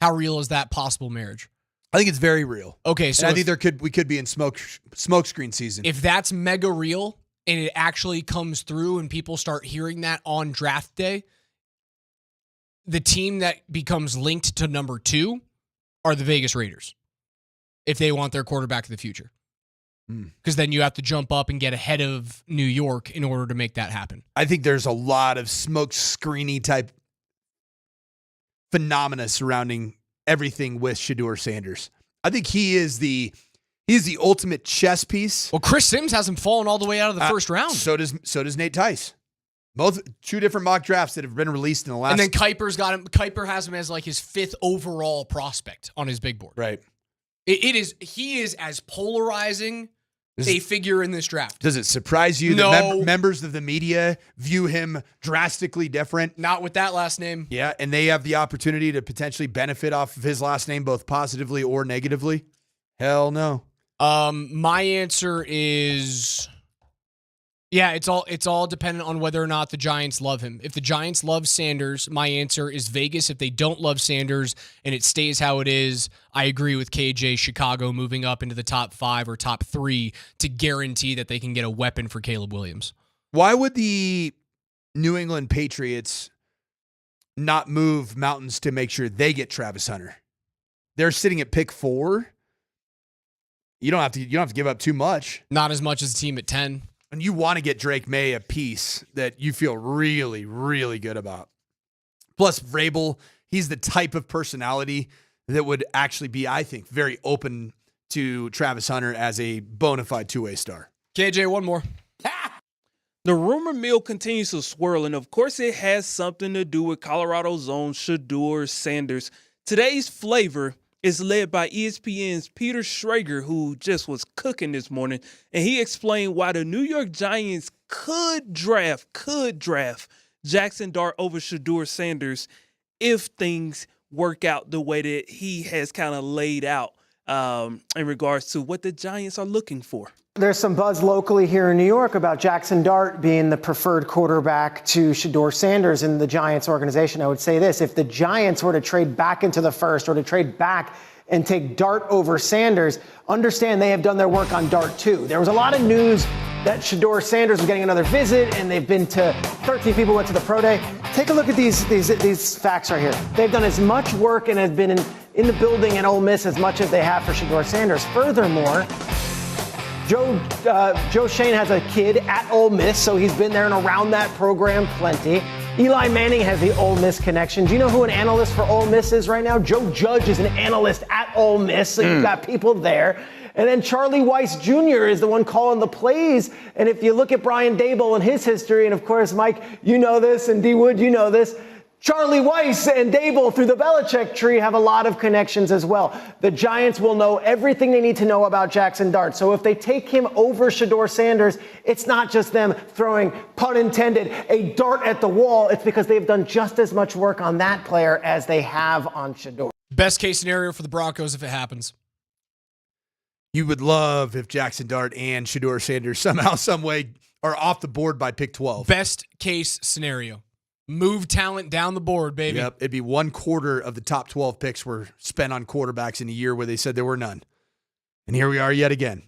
How real is that possible marriage? I think it's very real. Okay, so and I think we could be in smokescreen season. If that's mega real and it actually comes through and people start hearing that on draft day, the team that becomes linked to number 2 are the Vegas Raiders, if they want their quarterback of the future. Because then you have to jump up and get ahead of New York in order to make that happen. I think there's a lot of smoke screeny type phenomena surrounding everything with Shedeur Sanders. I think he is the ultimate chess piece. Well, Chris Sims hasn't fallen all the way out of the first round. So does Nate Tice. Both 2 different mock drafts that have been released in the last. And then Kuiper's got him. Kuiper has him as like his 5th overall prospect on his big board. Right. He is as polarizing a figure in this draft. Does it surprise you that members of the media view him drastically different? Not with that last name. Yeah, and they have the opportunity to potentially benefit off of his last name both positively or negatively? Hell no. My answer is, yeah, it's all dependent on whether or not the Giants love him. If the Giants love Sanders, my answer is Vegas. If they don't love Sanders and it stays how it is, I agree with KJ, Chicago moving up into the top 5 or top 3 to guarantee that they can get a weapon for Caleb Williams. Why would the New England Patriots not move mountains to make sure they get Travis Hunter? They're sitting at pick 4. You don't have to give up too much. Not as much as the team at 10. And you want to get Drake May a piece that you feel really, really good about. Plus, Vrabel, he's the type of personality that would actually be, I think, very open to Travis Hunter as a bona fide 2-way star. KJ, one more. The rumor mill continues to swirl, and of course it has something to do with Colorado's own Shedeur Sanders. Today's flavor is led by ESPN's Peter Schrager, who just was cooking this morning, and he explained why the New York Giants could draft Jackson Dart over Shedeur Sanders if things work out the way that he has kind of laid out in regards to what the Giants are looking for. There's some buzz locally here in New York about Jackson Dart being the preferred quarterback to Shedeur Sanders in the Giants organization. I would say this: if the Giants were to trade back into the first or to trade back and take Dart over Sanders, understand they have done their work on Dart too. There was a lot of news that Shedeur Sanders was getting another visit, and they've been to 13 people went to the pro day. Take a look at these facts right here. They've done as much work and have been in the building at Ole Miss as much as they have for Shedeur Sanders. Furthermore, Joe Shane has a kid at Ole Miss, so he's been there and around that program plenty. Eli Manning has the Ole Miss connection. Do you know who an analyst for Ole Miss is right now? Joe Judge is an analyst at Ole Miss, so you've got people there. And then Charlie Weiss Jr. is the one calling the plays. And if you look at Brian Daboll and his history, and of course, Mike, you know this, and D Wood, you know this, Charlie Weiss and Daboll through the Belichick tree have a lot of connections as well. The Giants will know everything they need to know about Jackson Dart. So if they take him over Shedeur Sanders, it's not just them throwing, pun intended, a dart at the wall. It's because they've done just as much work on that player as they have on Shedeur. Best case scenario for the Broncos if it happens. You would love if Jackson Dart and Shedeur Sanders somehow, some way are off the board by pick 12. Best case scenario. Move talent down the board, baby. Yep, it'd be 1/4 of the top 12 picks were spent on quarterbacks in a year where they said there were none. And here we are yet again.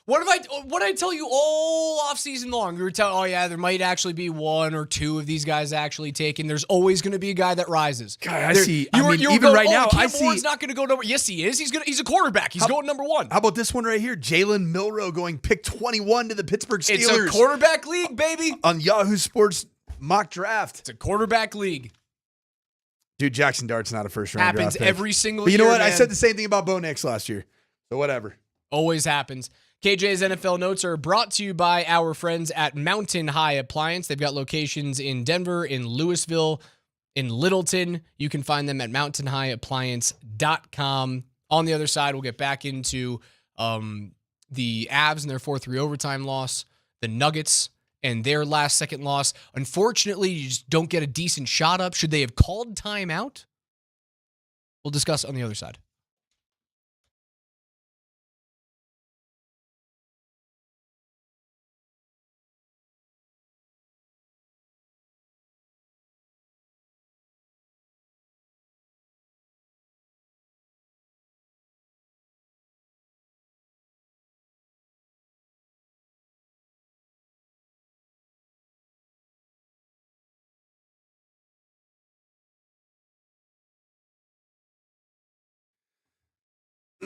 What did I tell you all offseason long? We were telling, oh yeah, there might actually be one or two of these guys actually taken. There's always going to be a guy that rises. God, I see. Even right now, I see. Ward's not going to go number. Yes, he is. He's a quarterback. He's going number one. How about this one right here? Jalen Milroe going pick 21 to the Pittsburgh Steelers. It's a quarterback league, baby. On Yahoo Sports mock draft. It's a quarterback league. Dude, Jackson Dart's not a first-round draft happens pick. every single year. But you know what? man. I said the same thing about Bo Nix last year. So whatever. Always happens. KJ's NFL Notes are brought to you by our friends at Mountain High Appliance. They've got locations in Denver, in Louisville, in Littleton. You can find them at mountainhighappliance.com. On the other side, we'll get back into the Avs and their 4-3 overtime loss, the Nuggets and their last-second loss. Unfortunately, you just don't get a decent shot up. Should they have called timeout? We'll discuss on the other side.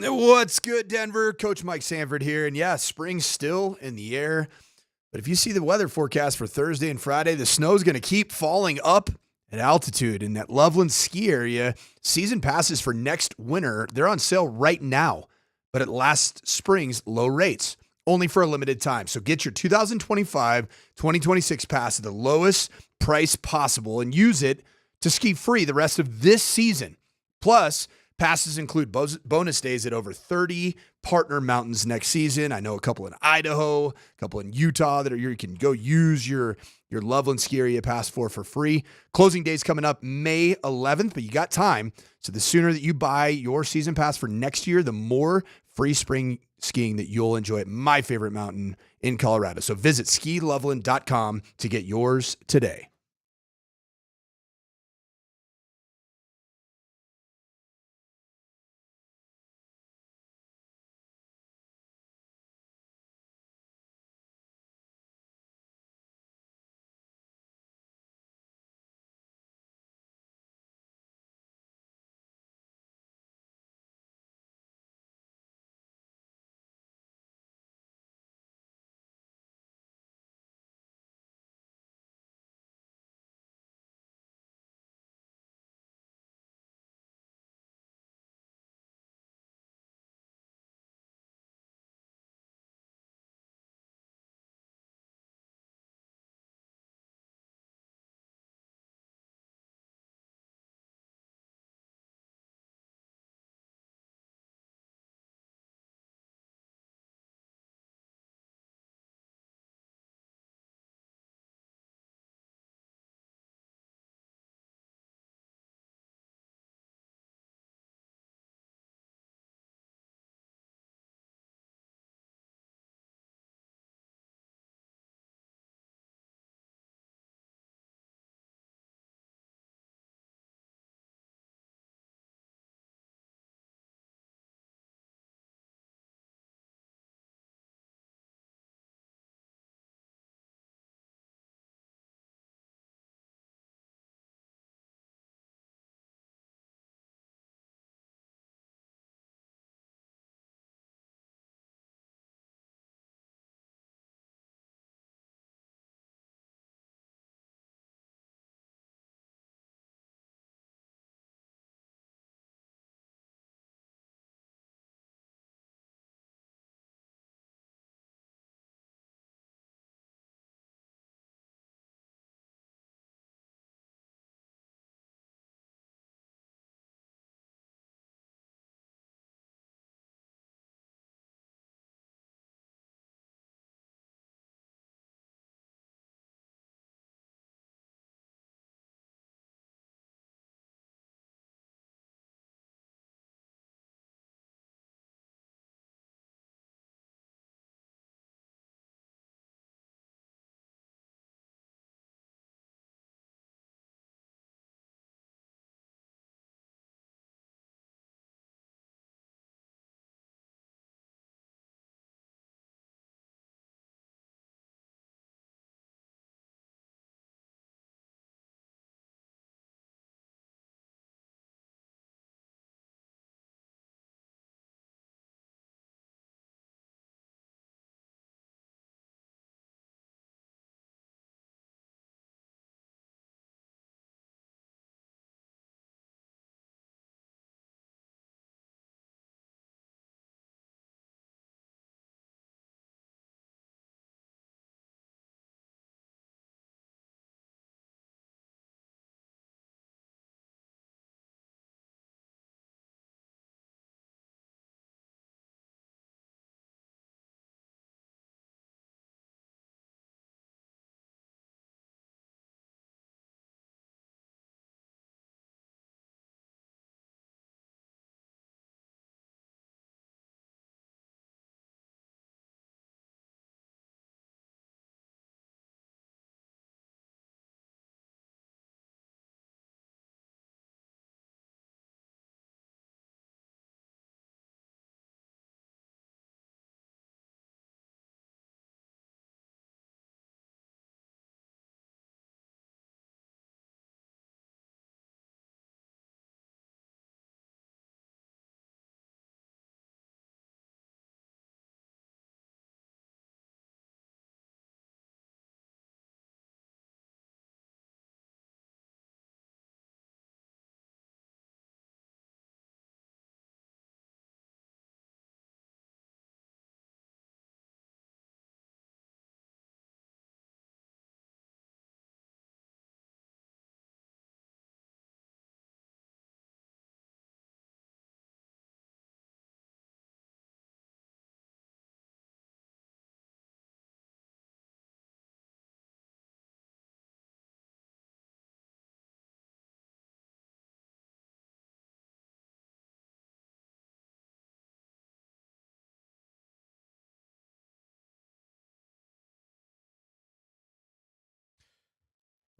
What's good, Denver? Coach Mike Sanford here. And yeah, spring's still in the air. But if you see the weather forecast for Thursday and Friday, the snow's going to keep falling up at altitude in that Loveland ski area. Season passes for next winter, they're on sale right now, but at last spring's low rates, only for a limited time. So get your 2025-2026 pass at the lowest price possible and use it to ski free the rest of this season. Plus, passes include bonus days at over 30 partner mountains next season. I know a couple in Idaho, a couple in Utah that you can go use your Loveland ski area pass for free. Closing days coming up May 11th, but you got time. So the sooner that you buy your season pass for next year, the more free spring skiing that you'll enjoy at my favorite mountain in Colorado. So visit skiloveland.com to get yours today.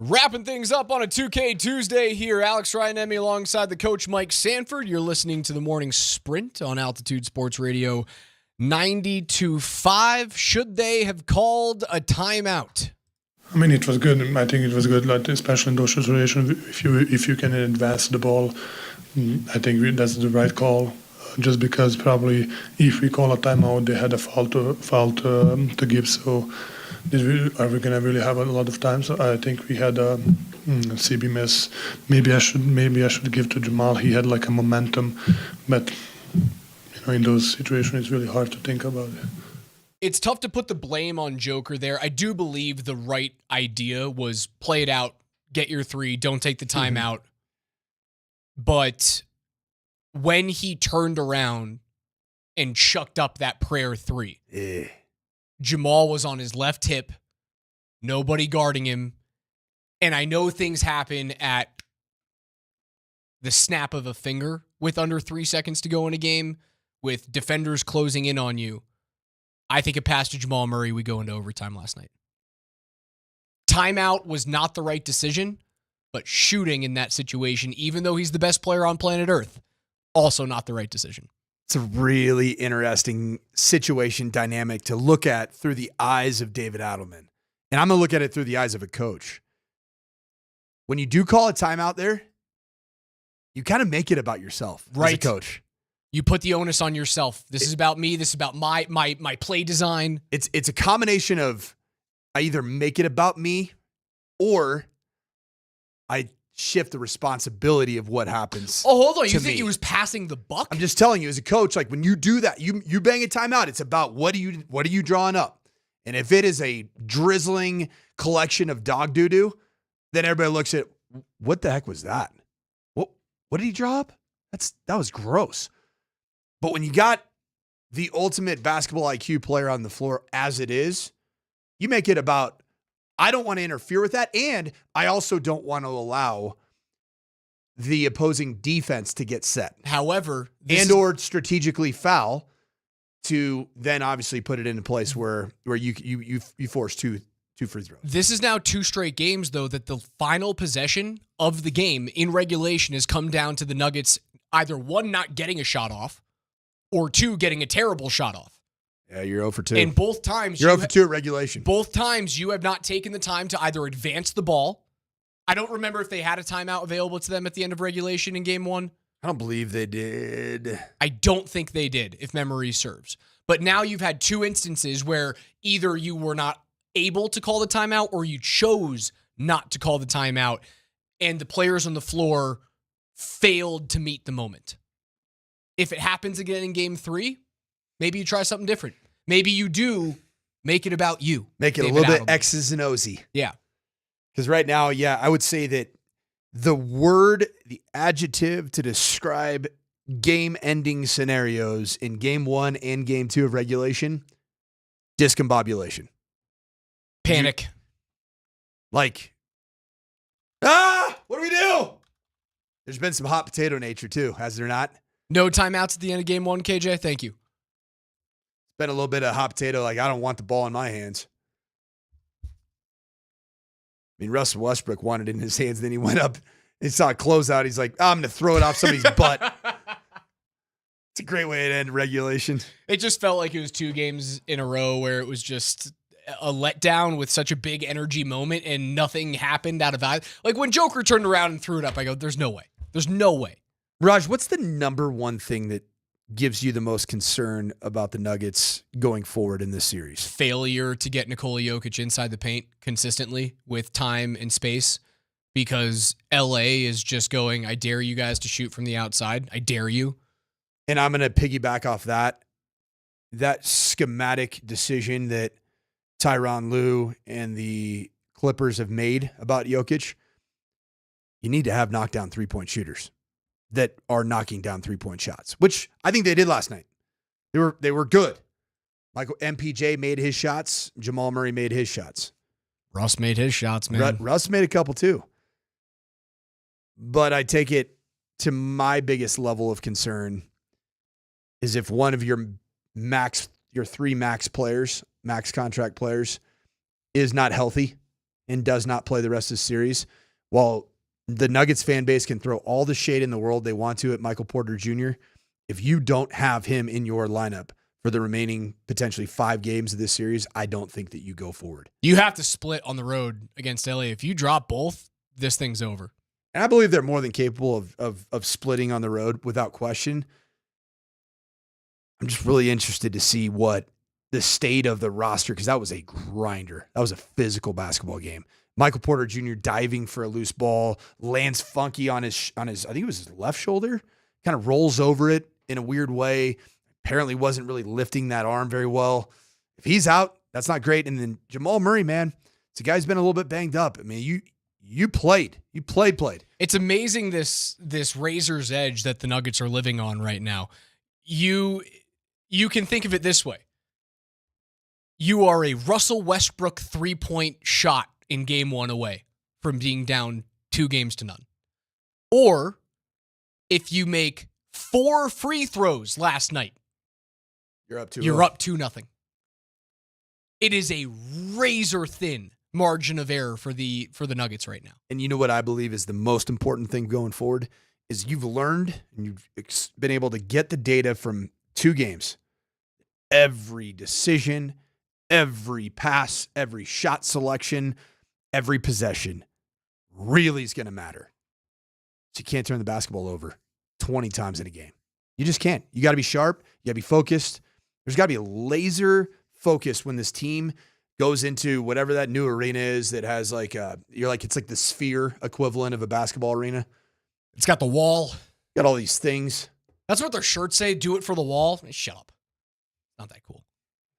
Wrapping things up on a 2K Tuesday here. Alex Ryan-Emmy alongside the coach Mike Sanford. You're listening to the Morning Sprint on Altitude Sports Radio 92.5. Should they have called a timeout? I mean, it was good. I think it was good, like, especially in those situations. If you can advance the ball, I think that's the right call. Just because probably if we call a timeout, they had a foul to give. So are we gonna really have a lot of time? So I think we had a CB miss. Maybe I should give to Jamal. He had like a momentum, but in those situations, it's really hard to think about it. It's tough to put the blame on Joker there. I do believe the right idea was play it out, get your three, don't take the timeout. But when he turned around and chucked up that prayer three, Jamal was on his left hip, nobody guarding him. And I know things happen at the snap of a finger with under 3 seconds to go in a game, with defenders closing in on you. I think a pass to Jamal Murray, we go into overtime last night. Timeout was not the right decision, but shooting in that situation, even though he's the best player on planet Earth, also not the right decision. It's a really interesting situation dynamic to look at through the eyes of David Adelman. And I'm going to look at it through the eyes of a coach. When you do call a timeout there, you kind of make it about yourself as a coach. You put the onus on yourself. This is about me. This is about my play design. It's a combination of I either make it about me or I shift the responsibility of what happens. Oh, hold on. You think he was passing the buck? I'm just telling you, as a coach, like when you do that, you bang a timeout. It's about what are you drawing up? And if it is a drizzling collection of dog doo-doo, then everybody looks at what the heck was that? What did he draw up? That was gross. But when you got the ultimate basketball IQ player on the floor as it is, you make it about, I don't want to interfere with that, and I also don't want to allow the opposing defense to get set. However, or strategically foul to then obviously put it into place where you force two free throws. This is now 2 straight games, though, that the final possession of the game in regulation has come down to the Nuggets either 1, not getting a shot off, or 2, getting a terrible shot off. Yeah, you're 0 for 2. And both times you're 0 for 2 at regulation. Both times you have not taken the time to either advance the ball. I don't remember if they had a timeout available to them at the end of regulation in game 1. I don't believe they did. I don't think they did, if memory serves. But now you've had 2 instances where either you were not able to call the timeout or you chose not to call the timeout, and the players on the floor failed to meet the moment. If it happens again in game 3, maybe you try something different. Maybe you do make it about you. Make it David a little bit Adelman. X's and O'sy. Yeah. Because right now, I would say that the adjective to describe game-ending scenarios in game 1 and game 2 of regulation, discombobulation. Panic. What do we do? There's been some hot potato nature too, has there not? No timeouts at the end of game 1, KJ. Thank you. It's been a little bit of hot potato, I don't want the ball in my hands. I mean, Russell Westbrook wanted it in his hands, then he went up and saw a closeout. He's like, I'm going to throw it off somebody's butt. It's a great way to end regulation. It just felt like it was 2 games in a row where it was just a letdown with such a big energy moment and nothing happened out of that. Like when Joker turned around and threw it up, I go, there's no way. There's no way. Raj, what's the number one thing that gives you the most concern about the Nuggets going forward in this series? Failure to get Nikola Jokic inside the paint consistently with time and space, because LA is just going, I dare you guys to shoot from the outside. I dare you. And I'm going to piggyback off that schematic decision that Tyronn Lue and the Clippers have made about Jokic. You need to have knockdown 3-point shooters that are knocking down 3-point shots, which I think they did last night. They were good. Michael MPJ made his shots. Jamal Murray made his shots. Russ made his shots, man. Russ made a couple too. But I take it to my biggest level of concern is if one of your 3 max players, max contract players, is not healthy and does not play the rest of the series, while the Nuggets fan base can throw all the shade in the world they want to at Michael Porter Jr., if you don't have him in your lineup for the remaining potentially 5 games of this series, I don't think that you go forward. You have to split on the road against LA. If you drop both, this thing's over. And I believe they're more than capable of splitting on the road without question. I'm just really interested to see what the state of the roster, because that was a grinder. That was a physical basketball game. Michael Porter Jr. diving for a loose ball, lands funky on his I think it was his left shoulder, kind of rolls over it in a weird way. Apparently wasn't really lifting that arm very well. If he's out, that's not great. And then Jamal Murray, man, it's a guy's been a little bit banged up. I mean, you played. It's amazing this razor's edge that the Nuggets are living on right now. You can think of it this way. You are a Russell Westbrook 3-point shot in game 1 away from being down 2-0. Or if you make 4 free throws last night, you're up 2-0. It is a razor thin margin of error for the Nuggets right now. And you know what I believe is the most important thing going forward is you've learned and you've been able to get the data from 2 games. Every decision, every pass, every shot selection, every possession really is going to matter. So you can't turn the basketball over 20 times in a game. You just can't. You got to be sharp. You got to be focused. There's got to be a laser focus when this team goes into whatever that new arena is that has it's like the sphere equivalent of a basketball arena. It's got the wall. Got all these things. That's what their shirts say. Do it for the wall. Shut up. Not that cool.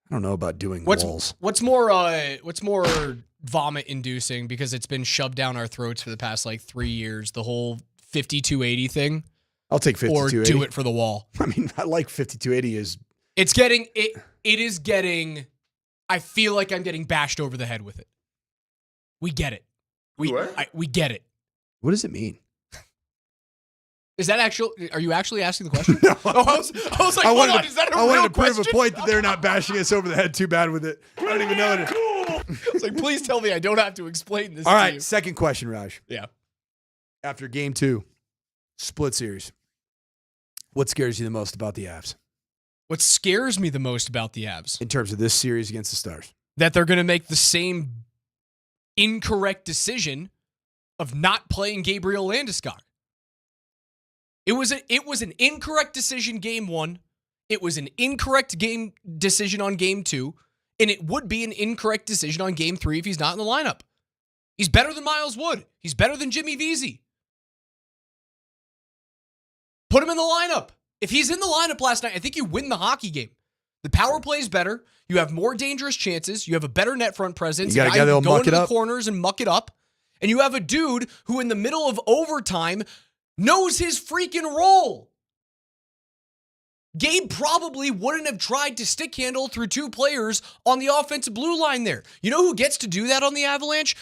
I don't know about doing walls. What's more vomit inducing, because it's been shoved down our throats for the past 3 years, the whole 5280 thing. I'll take 5280. Or do it for the wall. I mean, I like 5280 it is getting I feel like I'm getting bashed over the head with it. We get it. We get it. What does it mean? Is that actually? Are you actually asking the question? No. I was like, hold on, is that a real question? I wanted to prove a point that they're not bashing us over the head too bad with it. I don't even know it. It's like, please tell me I don't have to explain this. All to right, you. second question, Raj. Yeah. After game 2, split series, what scares you the most about the Avs? What scares me the most about the Avs? In terms of this series against the Stars? That they're going to make the same incorrect decision of not playing Gabriel Landeskog. It was an incorrect decision game 1. It was an incorrect game decision on game 2. And it would be an incorrect decision on game 3 if he's not in the lineup. He's better than Miles Wood. He's better than Jimmy Vesey. Put him in the lineup. If he's in the lineup last night, I think you win the hockey game. The power play is better. You have more dangerous chances. You have a better net front presence. You got a guy that'll go muck into it the up. corners and muck it up. And you have a dude who in the middle of overtime knows his freaking role. Gabe probably wouldn't have tried to stick handle through 2 players on the offensive blue line there. You know who gets to do that on the Avalanche?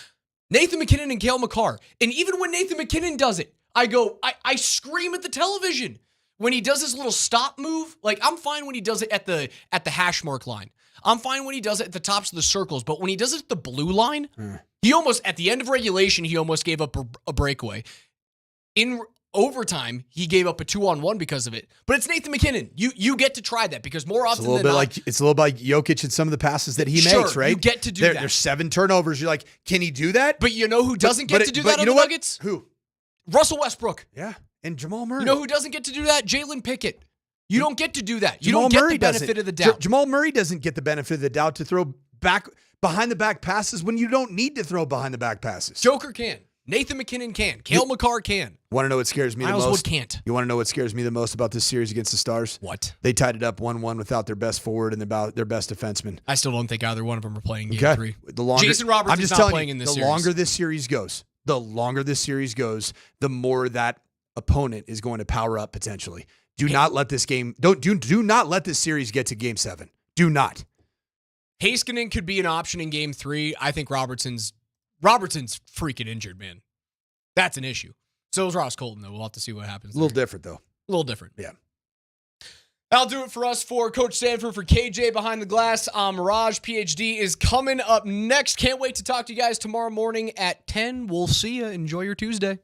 Nathan MacKinnon and Cale Makar. And even when Nathan MacKinnon does it, I scream at the television. When he does his little stop move, I'm fine when he does it at the hash mark line. I'm fine when he does it at the tops of the circles, but when he does it at the blue line, he almost, at the end of regulation, he almost gave up a breakaway. In overtime, he gave up a 2-on-1 because of it. But it's Nathan MacKinnon. You get to try that because more often than not, it's a little bit like Jokic and some of the passes that he makes, right? You get to do that. There's 7 turnovers. You're like, can he do that? But you know who doesn't get to do that on the Nuggets? Who? Russell Westbrook. Yeah. And Jamal Murray. You know who doesn't get to do that? Jalen Pickett. You don't get to do that. You Jamal don't get Murray the benefit doesn't. of the doubt. Jamal Murray doesn't get the benefit of the doubt to throw back behind the back passes when you don't need to throw behind the back passes. Joker can. Nathan MacKinnon can. Cale Makar can. Want to know what scares me Miles the most? Wood can't. You want to know what scares me the most about this series against the Stars? What? They tied it up 1-1 without their best forward and their best defenseman. I still don't think either one of them are playing game 3. Jason Roberts I'm just is not telling playing you, in this the series. longer this series goes, the more that opponent is going to power up potentially. Do not let this series get to game 7. Do not. Heiskanen could be an option in game 3. I think Robertson's freaking injured, man. That's an issue. So is Ross Colton, though. We'll have to see what happens. A little different, though. A little different. Yeah. That'll do it for us. For Coach Sanford, for KJ behind the glass, Mirage PhD is coming up next. Can't wait to talk to you guys tomorrow morning at 10. We'll see you. Enjoy your Tuesday.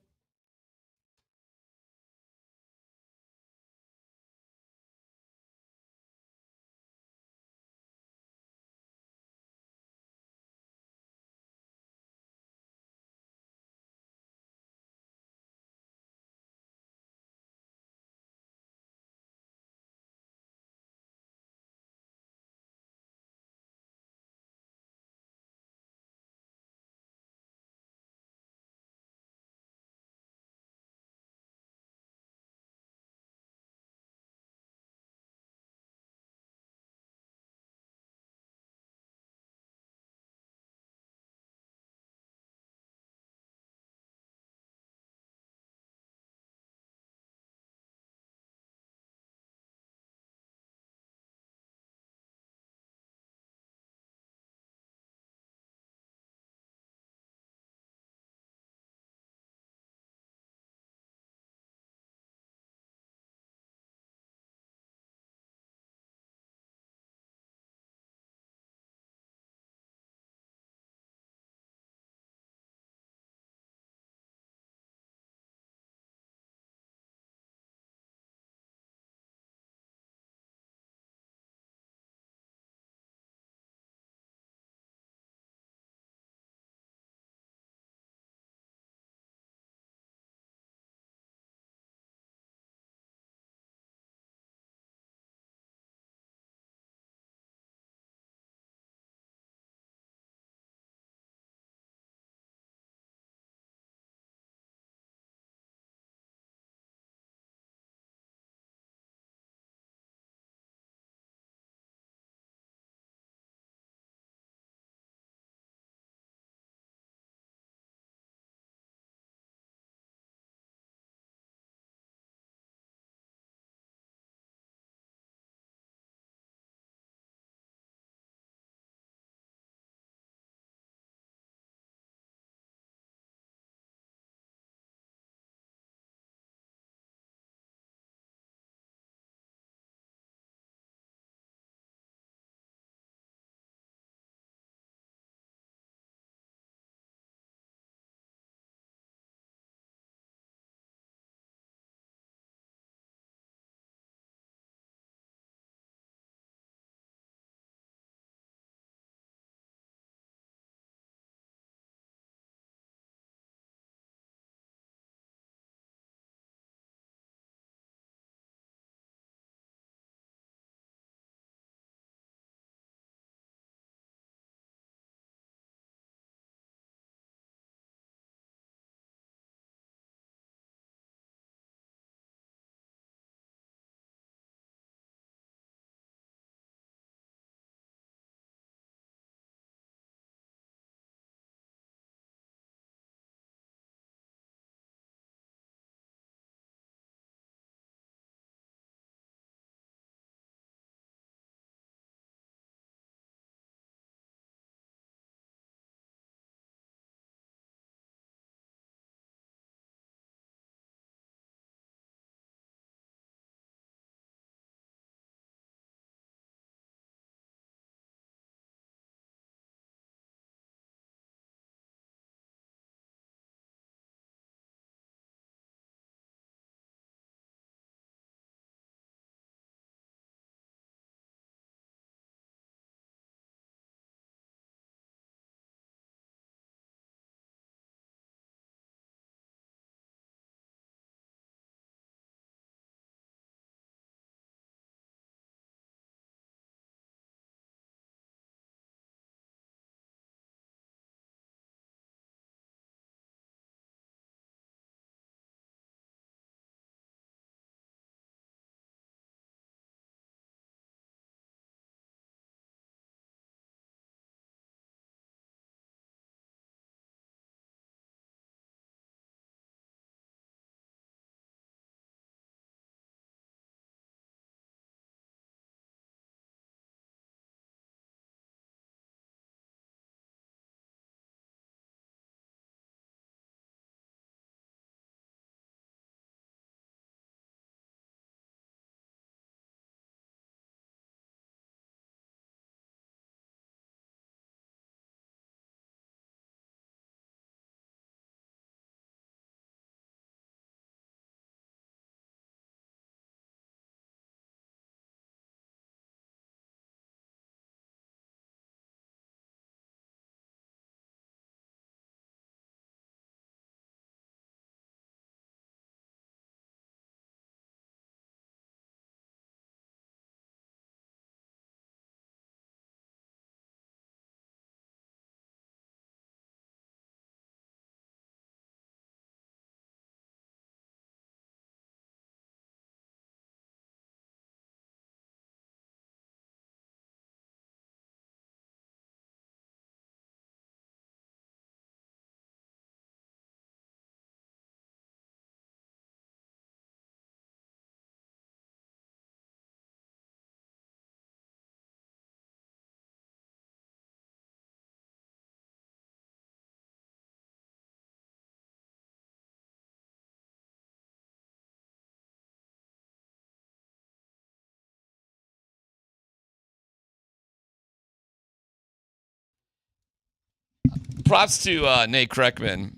props to Nate Kreckman,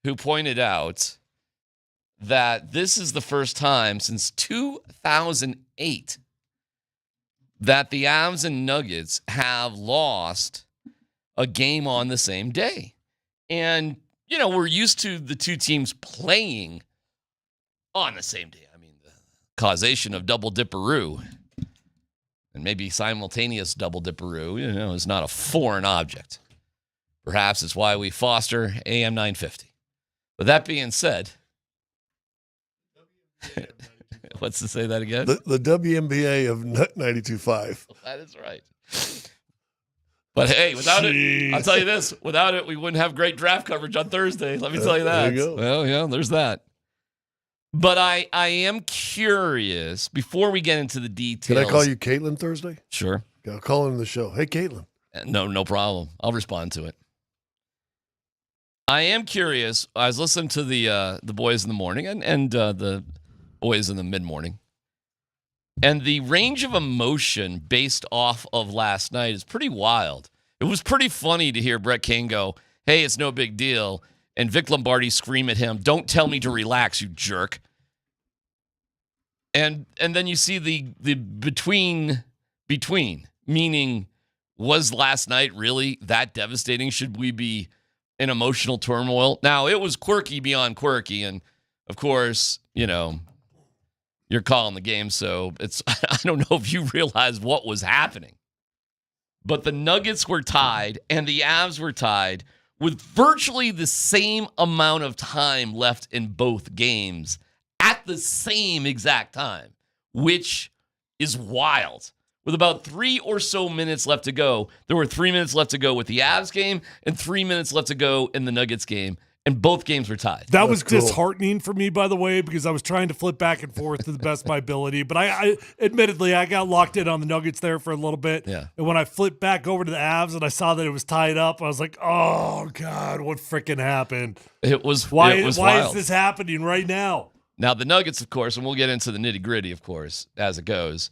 who pointed out that this is the first time since 2008 that the Avs and Nuggets have lost a game on the same day. And, we're used to the two teams playing on the same day. I mean, the causation of double dipperoo and maybe simultaneous double dipperoo, is not a foreign object. Perhaps it's why we foster AM 950. But that being said, what's to say that again? The WNBA of 92.5. That is right. But hey, without it, I'll tell you this, without it, we wouldn't have great draft coverage on Thursday. Let me tell you that. There you go. Well, yeah, there's that. But I am curious, before we get into the details. Can I call you Caitlin Thursday? Sure. I'll call in the show. Hey, Caitlin. No problem. I'll respond to it. I am curious. I was listening to the boys in the morning and the boys in the mid-morning. And the range of emotion based off of last night is pretty wild. It was pretty funny to hear Brett Kane go, hey, it's no big deal. And Vic Lombardi scream at him, don't tell me to relax, you jerk. And then you see the between, meaning, was last night really that devastating? Should we be in emotional turmoil? Now, it was quirky beyond quirky. And, of course, you're calling the game, so I don't know if you realize what was happening. But the Nuggets were tied and the Avs were tied with virtually the same amount of time left in both games at the same exact time, which is wild. With about 3 or so minutes left to go, there were 3 minutes left to go with the Avs game and 3 minutes left to go in the Nuggets game. And both games were tied. That was disheartening for me, by the way, because I was trying to flip back and forth to the best of my ability. But I admittedly, I got locked in on the Nuggets there for a little bit. Yeah. And when I flipped back over to the Avs and I saw that it was tied up, I was like, oh, God, what freaking happened? Why is this happening right now? Now, the Nuggets, of course, and we'll get into the nitty-gritty, of course, as it goes,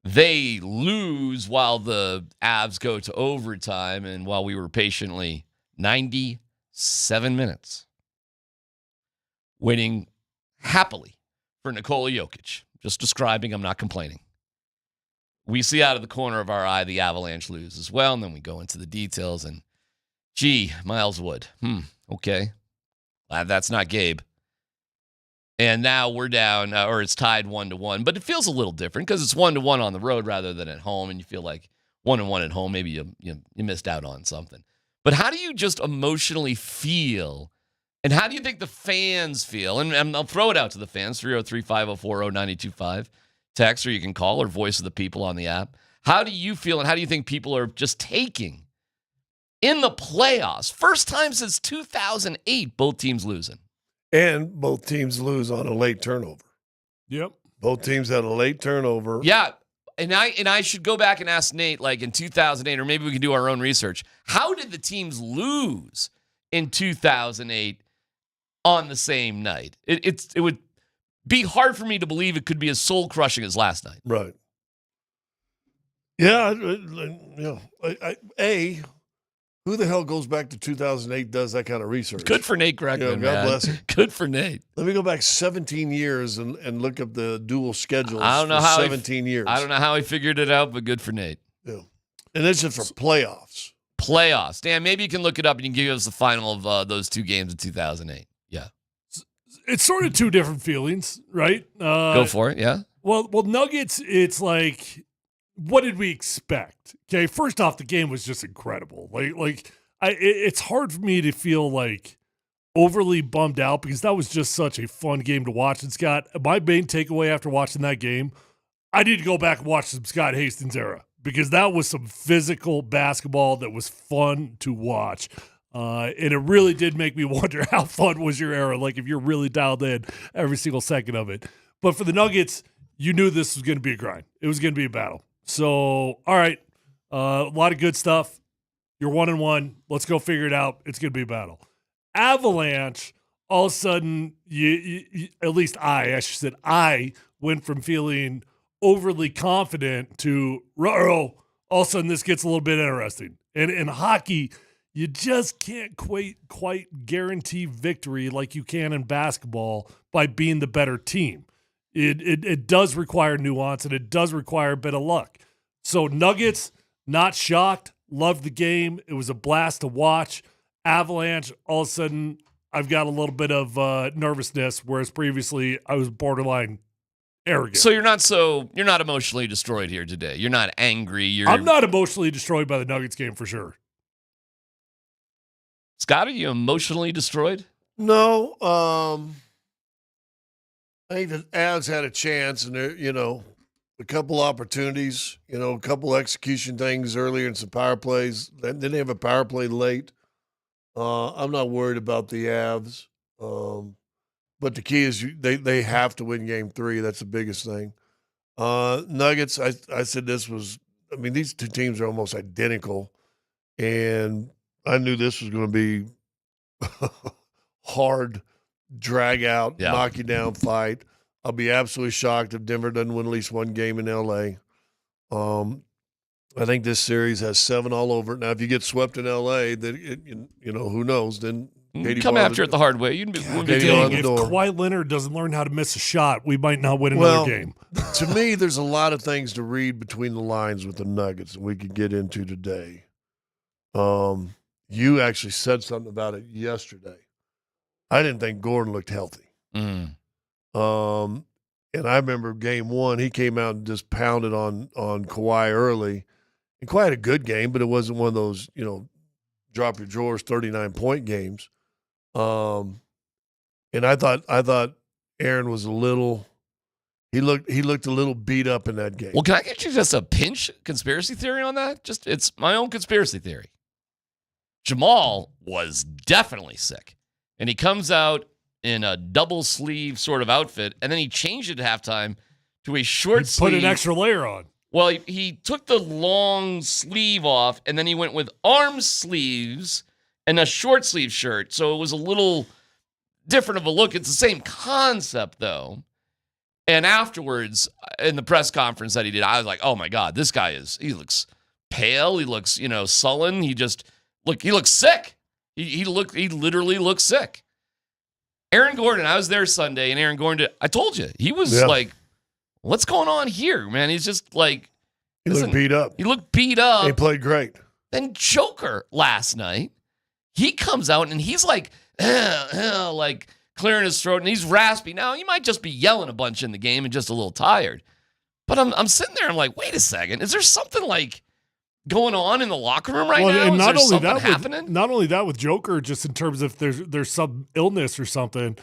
they lose while the Avs go to overtime and while we were patiently 97 minutes waiting happily for Nikola Jokic. Just describing, I'm not complaining. We see out of the corner of our eye the Avalanche lose as well, and then we go into the details, and gee, Miles Wood. Okay. Glad that's not Gabe. And now we're down, or it's tied 1-1, but it feels a little different because it's 1-1 on the road rather than at home, and you feel like 1-1 at home, maybe you missed out on something. But how do you just emotionally feel, and how do you think the fans feel? And I'll throw it out to the fans, 303-504-0925, text, or you can call, or Voice of the People on the app. How do you feel, and how do you think people are just taking in the playoffs? First time since 2008, both teams losing. And both teams lose on a late turnover. Yep. Both teams had a late turnover. Yeah. And I should go back and ask Nate, like in 2008, or maybe we can do our own research. How did the teams lose in 2008 on the same night? It would be hard for me to believe it could be as soul-crushing as last night. Right. Yeah. Who the hell goes back to 2008, does that kind of research? Good for Nate Kreckman, God bless him. Good for Nate. Let me go back 17 years and look up the dual schedules I don't know for how 17 years. I don't know how he figured it out, but good for Nate. Yeah. And this is for playoffs. Playoffs. Dan, maybe you can look it up and you can give us the final of those two games in 2008. Yeah. It's sort of two different feelings, right? Go for it, yeah. Well, Nuggets, it's like, what did we expect? Okay, first off, the game was just incredible. It's hard for me to feel like overly bummed out because that was just such a fun game to watch. And Scott, my main takeaway after watching that game, I need to go back and watch some Scott Hastings era because that was some physical basketball that was fun to watch. And it really did make me wonder how fun was your era, like if you're really dialed in every single second of it. But for the Nuggets, you knew this was going to be a grind. It was going to be a battle. So, all right, a lot of good stuff. You're 1-1. Let's go figure it out. It's going to be a battle. Avalanche, all of a sudden, at least I went from feeling overly confident to, all of a sudden this gets a little bit interesting. And in hockey, you just can't quite guarantee victory like you can in basketball by being the better team. It does require nuance, and it does require a bit of luck. So Nuggets, not shocked, loved the game. It was a blast to watch. Avalanche, all of a sudden, I've got a little bit of nervousness, whereas previously I was borderline arrogant. So you're not emotionally destroyed here today. You're not angry. I'm not emotionally destroyed by the Nuggets game for sure. Scott, are you emotionally destroyed? No. I think the Avs had a chance, and a couple opportunities, a couple execution things earlier and some power plays. Then they have a power play late. I'm not worried about the Avs. But the key is they have to win game 3. That's the biggest thing. Nuggets, I said these two teams are almost identical. And I knew this was going to be hard, drag out, knock you down fight. I'll be absolutely shocked if Denver doesn't win at least one game in L.A. I think this series has 7 all over it. Now, if you get swept in L.A., then who knows? Then come after it the hard way. If Kawhi Leonard doesn't learn how to miss a shot, we might not win another game. To me, there's a lot of things to read between the lines with the Nuggets that we could get into today. You actually said something about it yesterday. I didn't think Gordon looked healthy. And I remember game 1, he came out and just pounded on Kawhi early. And Kawhi had a good game, but it wasn't one of those, drop your drawers 39-point games. And I thought Aaron was he looked a little beat up in that game. Well, can I get you just a pinch conspiracy theory on that? It's my own conspiracy theory. Jamal was definitely sick. And he comes out in a double sleeve sort of outfit, and then he changed it at halftime to a short sleeve. Put an extra layer on. Well, he took the long sleeve off, and then he went with arm sleeves and a short sleeve shirt. So it was a little different of a look. It's the same concept, though. And afterwards, in the press conference that he did, I was like, oh, my God, this guy he looks pale. He looks, sullen. He looks sick. He literally looks sick. Aaron Gordon, I was there Sunday, and Aaron Gordon, I told you, he was like, what's going on here, man? He's just like. He looked beat up. He looked beat up. He played great. Then Joker last night, he comes out, and he's like, like clearing his throat, and he's raspy. Now, he might just be yelling a bunch in the game and just a little tired. But I'm sitting there, I'm like, wait a second. Is there something like going on in the locker room right now? And Is there something happening? Not only that with Joker, just in terms of there's some illness or something.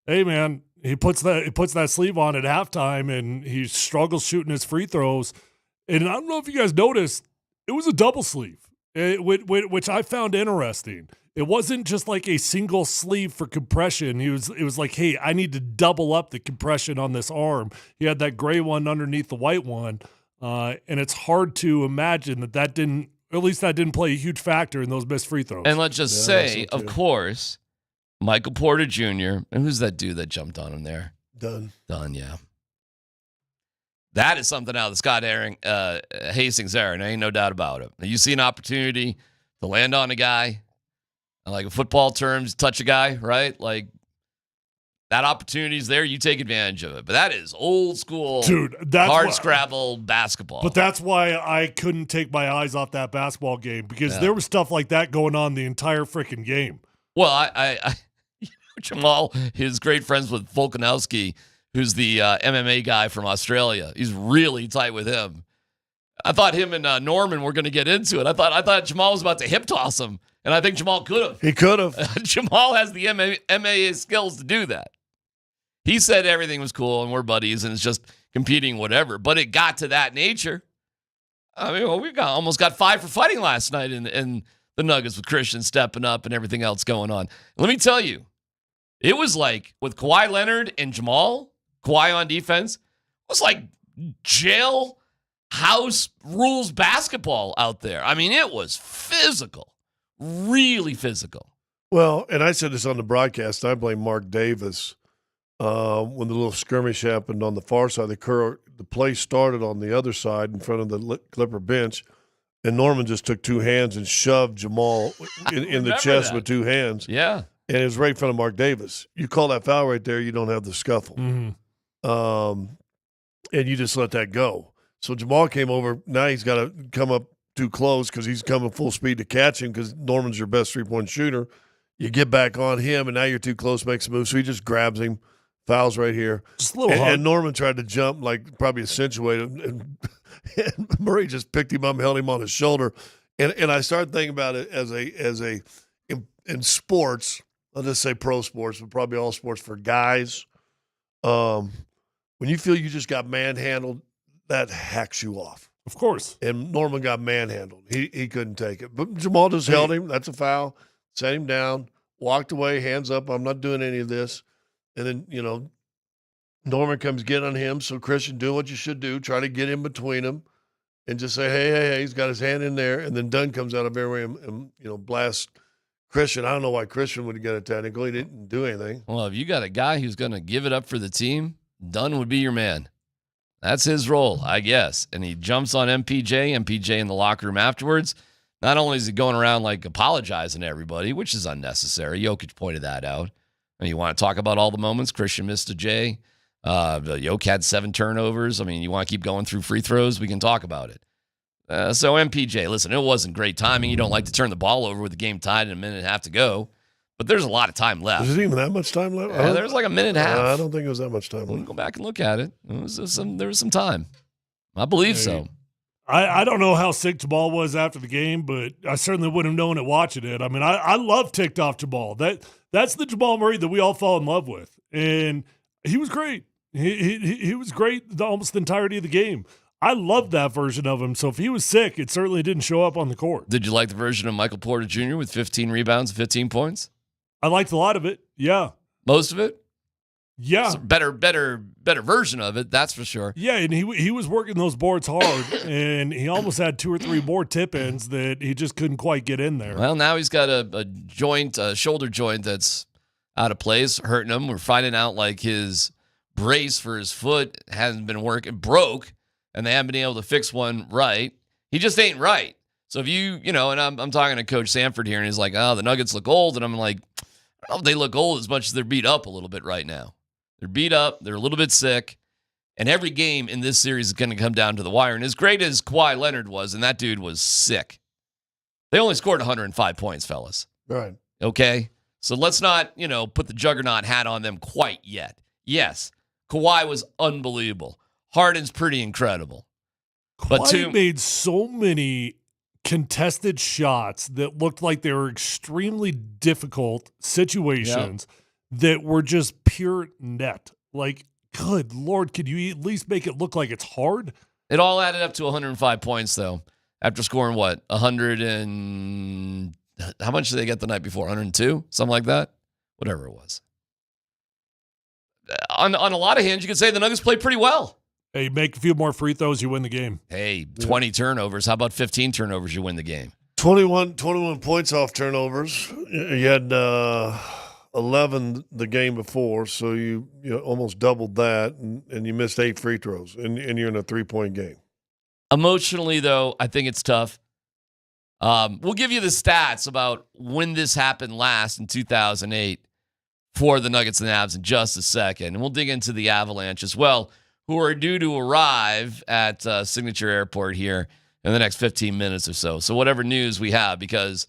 Hey man, he puts that sleeve on at halftime and he struggles shooting his free throws. And I don't know if you guys noticed, it was a double sleeve, which I found interesting. It wasn't just like a single sleeve for compression. It was like, hey, I need to double up the compression on this arm. He had that gray one underneath the white one. And it's hard to imagine that didn't play a huge factor in those missed free throws. And let's just say, of course, Michael Porter Jr., and who's that dude that jumped on him there? Dunn, yeah. That is something out of the Scott Hastings era, and ain't no doubt about it. You see an opportunity to land on a guy, like in football terms, touch a guy, right? Like, that opportunity's there, you take advantage of it. But that is old school, dude, hard-scrabble basketball. But that's why I couldn't take my eyes off that basketball game, because there was stuff like that going on the entire freaking game. Well, I Jamal is great friends with Volkanovski, who's the MMA guy from Australia. He's really tight with him. I thought him and Norman were going to get into it. I thought Jamal was about to hip toss him, and I think Jamal could have. He could have. Jamal has the MMA skills to do that. He said everything was cool and we're buddies and it's just competing, whatever. But it got to that nature. I mean, we almost got 5 for fighting last night in the Nuggets with Christian stepping up and everything else going on. Let me tell you, it was like with Kawhi Leonard and Jamal, Kawhi on defense, it was like jail house rules basketball out there. I mean, it was physical, really physical. Well, and I said this on the broadcast, I blame Mark Davis. When the little skirmish happened on the far side, the play started on the other side in front of the Clipper bench. and Norman just took two hands and shoved Jamal in the chest with two hands. Yeah. And it was right in front of Mark Davis. You call that foul right there, you don't have the scuffle. And you just let that go. So Jamal came over. Now he's got to come up too close because he's coming full speed to catch him because Norman's your best three-point shooter. You get back on him, and now you're too close, makes a move. So he just grabs him, fouls right here. Just a little and Norman tried to jump, like probably accentuate him, and Murray just picked him up and held him on his shoulder. And I started thinking about it as a in sports, I'll just say pro sports, but probably all sports for guys. When you feel you just got manhandled, that hacks you off. Of course. And Norman got manhandled. He couldn't take it. But Jamal just held him. That's a foul. Set him down. Walked away, hands up. I'm not doing any of this. And then, Norman comes get on him. So Christian, do what you should do. Try to get in between them and just say, hey, he's got his hand in there. And then Dunn comes out of everywhere and blasts Christian. I don't know why Christian would get a technical. He didn't do anything. Well, if you got a guy who's going to give it up for the team, Dunn would be your man. That's his role, I guess. And he jumps on MPJ in the locker room afterwards. Not only is he going around like apologizing to everybody, which is unnecessary. Jokic pointed that out. And you want to talk about all the moments? Christian missed a J. Jokic had 7 turnovers. I mean, you want to keep going through free throws? We can talk about it. So MPJ, listen, it wasn't great timing. You don't like to turn the ball over with the game tied and a minute and a half to go. But there's a lot of time left. Is it even that much time left? Yeah, there's like a minute and a half. I don't think it was that much time left. We can go back and look at it. There was some time. I believe so. I don't know how sick Jamal was after the game, but I certainly wouldn't have known it watching it. I mean, I love ticked off Jamal. That's the Jamal Murray that we all fall in love with, and he was great. He was great almost the entirety of the game. I loved that version of him. So if he was sick, it certainly didn't show up on the court. Did you like the version of Michael Porter Jr. with 15 rebounds and 15 points? I liked a lot of it. Yeah. Most of it? Yeah. Better version of it, that's for sure. Yeah, and he was working those boards hard, and he almost had 2 or 3 more tip-ins that he just couldn't quite get in there. Well, now he's got a shoulder joint that's out of place, hurting him. We're finding out like his brace for his foot hasn't been working, broke, and they haven't been able to fix one right. He just ain't right. So if and I'm talking to Coach Sanford here, and he's like, oh, the Nuggets look old, and I'm like, I don't know if they look old as much as they're beat up a little bit right now. They're beat up. They're a little bit sick. And every game in this series is going to come down to the wire. And as great as Kawhi Leonard was, and that dude was sick, they only scored 105 points, fellas. Right. Okay? So let's not, put the juggernaut hat on them quite yet. Yes, Kawhi was unbelievable. Harden's pretty incredible. Kawhi made so many contested shots that looked like they were extremely difficult situations that were just pure net. Like, good Lord, could you at least make it look like it's hard? It all added up to 105 points, though, after scoring, 100 and... How much did they get the night before? 102? Something like that? Whatever it was. On a lot of hands, you could say the Nuggets played pretty well. Hey, make a few more free throws, you win the game. Hey, 20 turnovers. How about 15 turnovers? You win the game. 21 points off turnovers. You had 11 the game before, so you almost doubled that, and you missed 8 free throws, and you're in a 3-point game. Emotionally, though, I think it's tough. We'll give you the stats about when this happened last in 2008 for the Nuggets and the Mavs in just a second, and we'll dig into the Avalanche as well, who are due to arrive at Signature Airport here in the next 15 minutes or so. So whatever news we have, because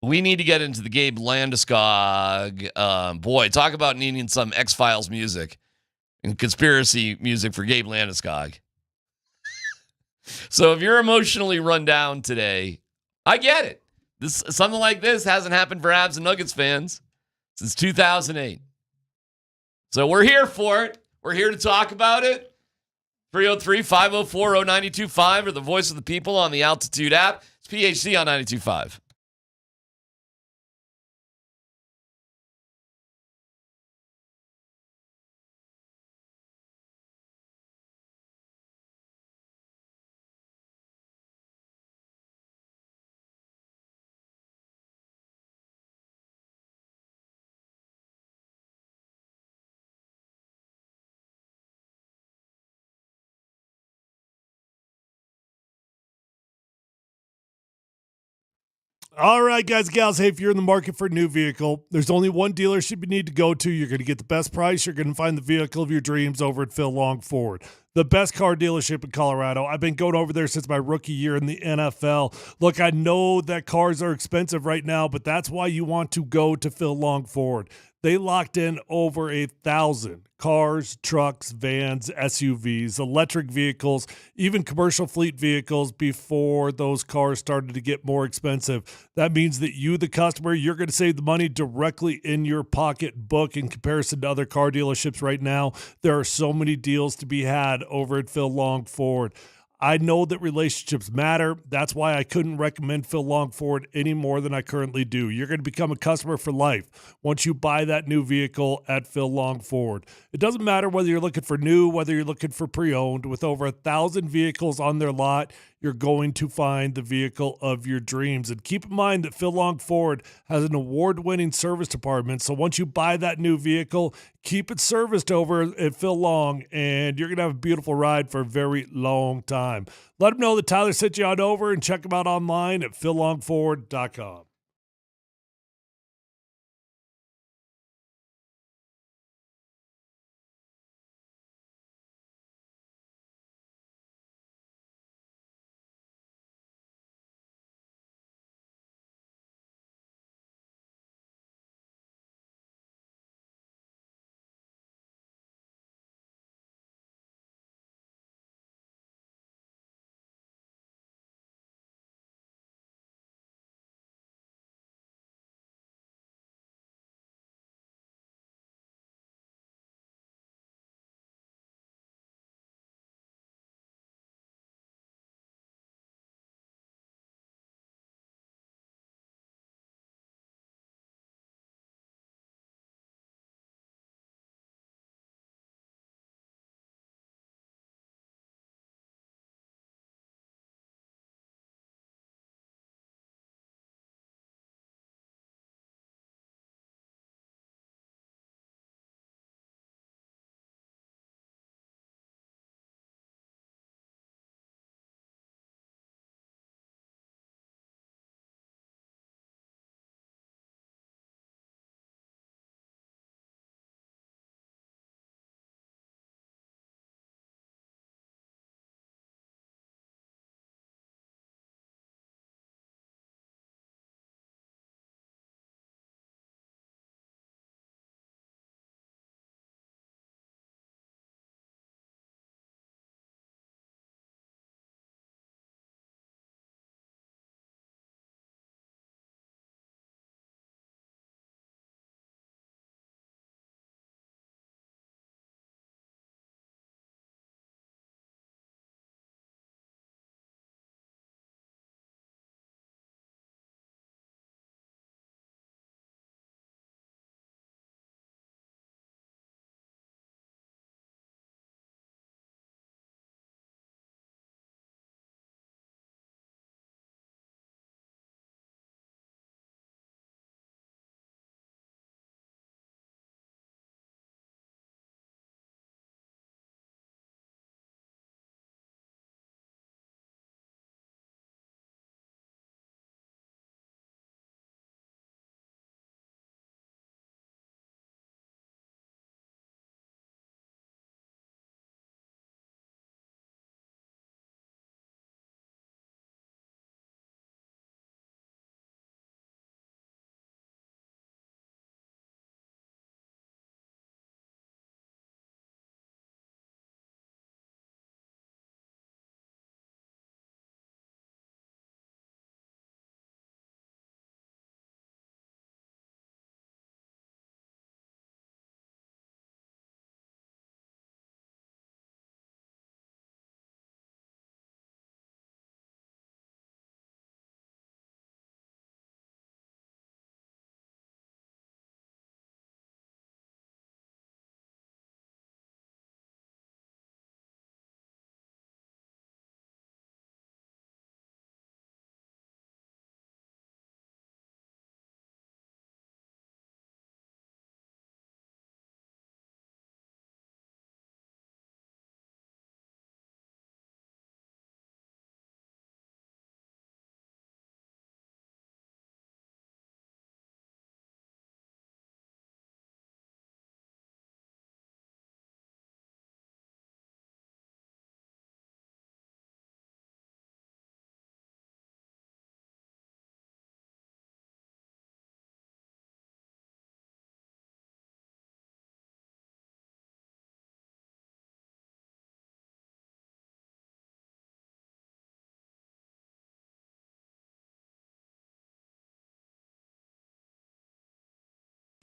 we need to get into the Gabe Landeskog. Boy, talk about needing some X-Files music and conspiracy music for Gabe Landeskog. So if you're emotionally run down today, I get it. Something like this hasn't happened for Avs and Nuggets fans since 2008. So we're here for it. We're here to talk about it. 303-504-0925 or the voice of the people on the Altitude app. It's PHC on 92.5. All right, guys, gals. Hey, if you're in the market for a new vehicle, there's only one dealership you need to go to. You're going to get the best price. You're going to find the vehicle of your dreams over at Phil Long Ford, the best car dealership in Colorado. I've been going over there since my rookie year in the NFL. Look, I know that cars are expensive right now, but that's why you want to go to Phil Long Ford. They locked in over 1,000 cars, trucks, vans, SUVs, electric vehicles, even commercial fleet vehicles before those cars started to get more expensive. That means that you, the customer, you're going to save the money directly in your pocketbook in comparison to other car dealerships right now. There are so many deals to be had over at Phil Long Ford. I know that relationships matter. That's why I couldn't recommend Phil Long Ford any more than I currently do. You're going to become a customer for life once you buy that new vehicle at Phil Long Ford. It doesn't matter whether you're looking for new, whether you're looking for pre-owned. With over 1,000 vehicles on their lot, you're going to find the vehicle of your dreams. And keep in mind that Phil Long Ford has an award-winning service department. So once you buy that new vehicle, keep it serviced over at Phil Long, and you're going to have a beautiful ride for a very long time. Let them know that Tyler sent you on over, and check them out online at phillongford.com.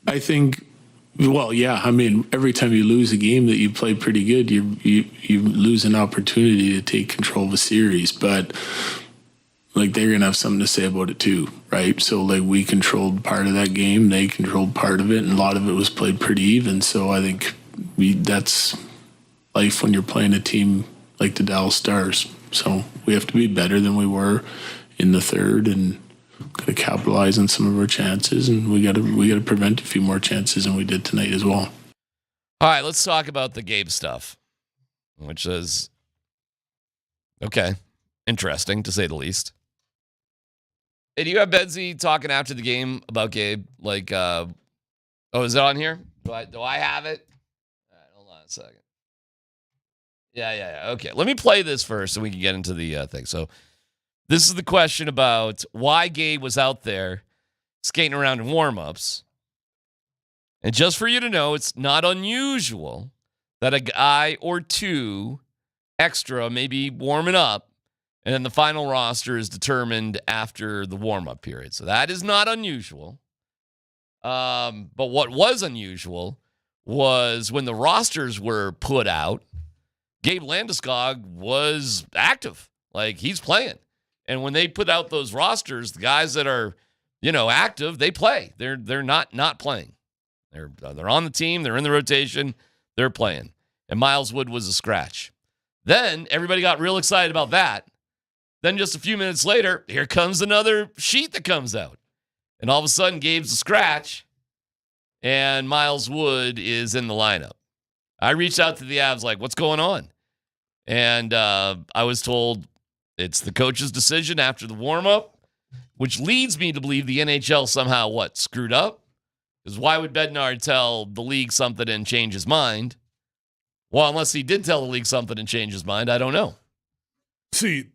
I think, well, yeah. I mean, every time you lose a game that you play pretty good, you lose an opportunity to take control of a series. But like, they're gonna have something to say about it too, right? So like, we controlled part of that game, they controlled part of it, and a lot of it was played pretty even. So I think that's life when you're playing a team like the Dallas Stars. So we have to be better than we were in the third, and got to capitalize on some of our chances, and we got to prevent a few more chances than we did tonight as well. All right, let's talk about the Gabe stuff, which is okay, interesting to say the least. Hey, do you have Benzie talking after the game about Gabe? Like, oh, is it on here? Do I have it? All right, hold on a second. Yeah. Okay, let me play this first so we can get into the thing. So this is the question about why Gabe was out there skating around in warm-ups. And just for you to know, it's not unusual that a guy or two extra may be warming up, and then the final roster is determined after the warm-up period. So that is not unusual. But what was unusual was when the rosters were put out, Gabe Landeskog was active. Like, he's playing. And when they put out those rosters, the guys that are, active, they play. They're not playing. They're on the team. They're in the rotation. They're playing. And Miles Wood was a scratch. Then everybody got real excited about that. Then just a few minutes later, here comes another sheet that comes out. And all of a sudden, Gabe's a scratch, and Miles Wood is in the lineup. I reached out to the Avs like, what's going on? And I was told it's the coach's decision after the warm-up, which leads me to believe the NHL somehow, screwed up? Because why would Bednar tell the league something and change his mind? Well, unless he did tell the league something and change his mind, I don't know. See,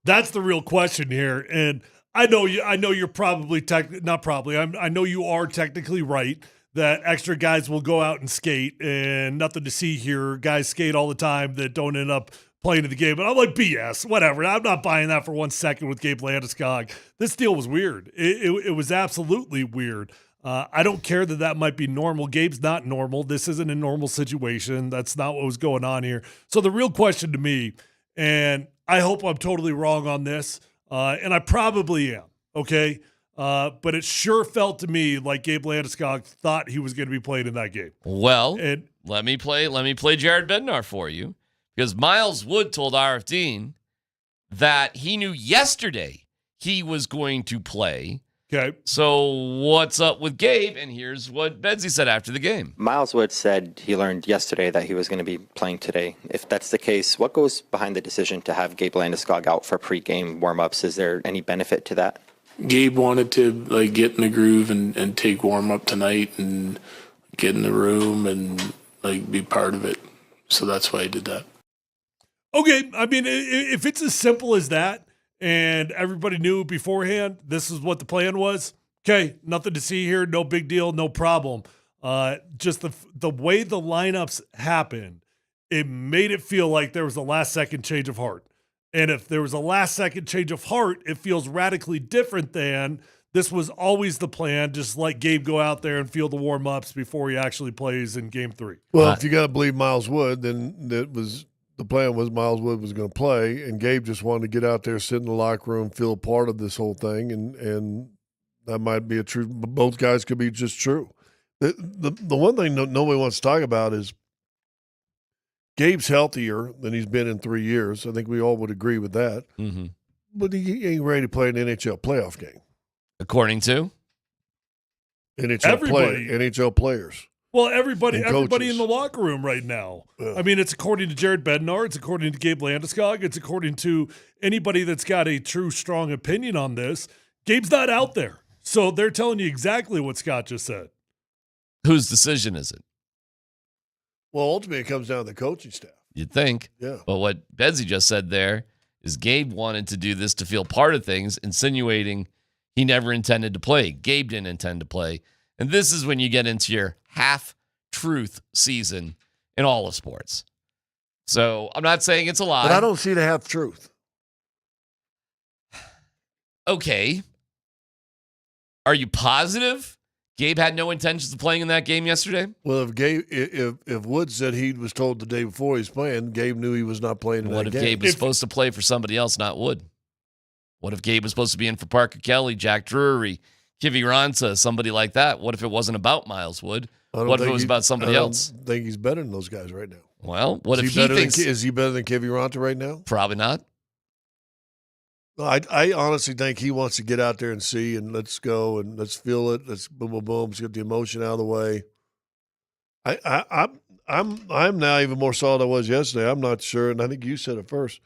that's the real question here. And I know you're probably I know you are technically right that extra guys will go out and skate, and nothing to see here. Guys skate all the time that don't end up playing in the game. But I'm like, BS, whatever. I'm not buying that for 1 second with Gabe Landeskog. This deal was weird. It was absolutely weird. I don't care that might be normal. Gabe's not normal. This isn't a normal situation. That's not what was going on here. So the real question to me, and I hope I'm totally wrong on this, and I probably am, okay? But it sure felt to me like Gabe Landeskog thought he was going to be playing in that game. Well, let me play Jared Bednar for you, because Miles Wood told RF Dean that he knew yesterday he was going to play. Okay. So what's up with Gabe? And here's what Bedsy said after the game. Miles Wood said he learned yesterday that he was going to be playing today. If that's the case, what goes behind the decision to have Gabe Landeskog out for pregame warm-ups? Is there any benefit to that? Gabe wanted to get in the groove and take warm-up tonight and get in the room and be part of it. So that's why he did that. Okay. I mean, if it's as simple as that, and everybody knew beforehand this is what the plan was, okay, nothing to see here, no big deal, no problem. Just the way the lineups happened, it made it feel like there was a last-second change of heart. And if there was a last-second change of heart, it feels radically different than this was always the plan, just let Gabe go out there and feel the warm-ups before he actually plays in Game 3. Well, if you got to believe Miles Wood, then the plan was Miles Wood was going to play, and Gabe just wanted to get out there, sit in the locker room, feel a part of this whole thing, and that might be a true. Both guys could be just true. The one thing nobody wants to talk about is Gabe's healthier than he's been in 3 years. I think we all would agree with that. Mm-hmm. But he ain't ready to play an NHL playoff game. According to NHL players. Well, everybody in the locker room right now. Yeah. I mean, it's according to Jared Bednar. It's according to Gabe Landeskog. It's according to anybody that's got a true, strong opinion on this. Gabe's not out there. So they're telling you exactly what Scott just said. Whose decision is it? Well, ultimately, it comes down to the coaching staff. You'd think. Yeah. But what Bedsy just said there is Gabe wanted to do this to feel part of things, insinuating he never intended to play. Gabe didn't intend to play. And this is when you get into your half-truth season in all of sports. So I'm not saying it's a lie. But I don't see the half-truth. Okay. Are you positive Gabe had no intentions of playing in that game yesterday? Well, if Wood said he was told the day before he's playing, Gabe knew he was not playing in that game. What if Gabe was supposed to play for somebody else, not Wood? What if Gabe was supposed to be in for Parker Kelly, Jack Drury, Kivi Ranta, somebody like that? What if it wasn't about Miles Wood? What if it was about somebody else? I think he's better than those guys right now. Well, what if he thinks... Is he better than Kivi Ranta right now? Probably not. I honestly think he wants to get out there and see, and let's go and let's feel it. Let's boom, boom, boom. Let's get the emotion out of the way. I'm now even more solid than I was yesterday. I'm not sure, and I think you said it first,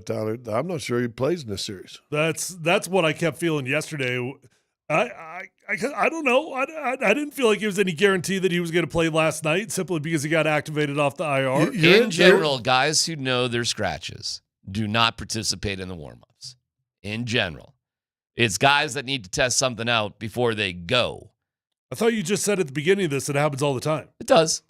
Tyler. I'm not sure he plays in this series. That's what I kept feeling yesterday. I don't know. I didn't feel like it was any guarantee that he was going to play last night simply because he got activated off the IR. In general, guys who know their scratches do not participate in the warm-ups. In general. It's guys that need to test something out before they go. I thought you just said at the beginning of this it happens all the time. It does.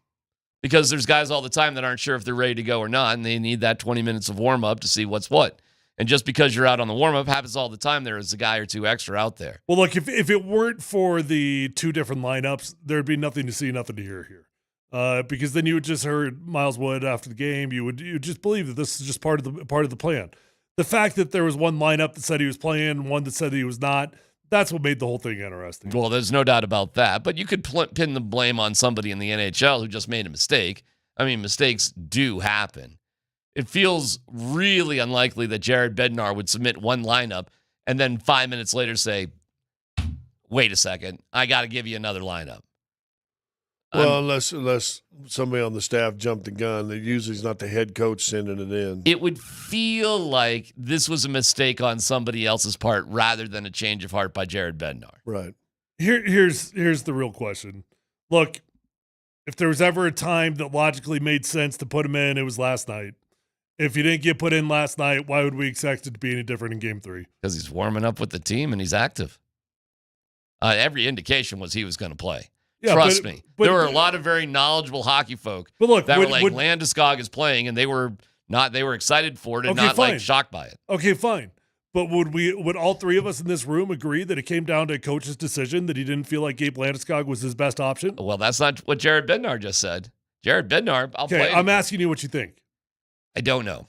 Because there's guys all the time that aren't sure if they're ready to go or not, and they need that 20 minutes of warm-up to see what's what. And just because you're out on the warm-up happens all the time, there is a guy or two extra out there. Well, look, if it weren't for the two different lineups, there'd be nothing to see, nothing to hear here. Because then you would just heard Miles Wood after the game. You would just believe that this is just part of the plan. The fact that there was one lineup that said he was playing, one that said he was not, that's what made the whole thing interesting. Well, there's no doubt about that. But you could pin the blame on somebody in the NHL who just made a mistake. I mean, mistakes do happen. It feels really unlikely that Jared Bednar would submit one lineup and then 5 minutes later say, wait a second, I got to give you another lineup. Well, unless somebody on the staff jumped the gun, it usually is not the head coach sending it in. It would feel like this was a mistake on somebody else's part rather than a change of heart by Jared Bednar. Right. Here's the real question. Look, if there was ever a time that logically made sense to put him in, it was last night. If he didn't get put in last night, why would we expect it to be any different in Game 3? Because he's warming up with the team and he's active. Every indication was he was going to play. Yeah, Trust me. There were a lot of very knowledgeable hockey folk that were like, Landeskog is playing, and they were excited for it and not like shocked by it. Okay, fine. But would all three of us in this room agree that it came down to a coach's decision that he didn't feel like Gabe Landeskog was his best option? Well, that's not what Jared Bednar just said. Jared Bednar, I'll play. I'm asking you what you think. I don't know.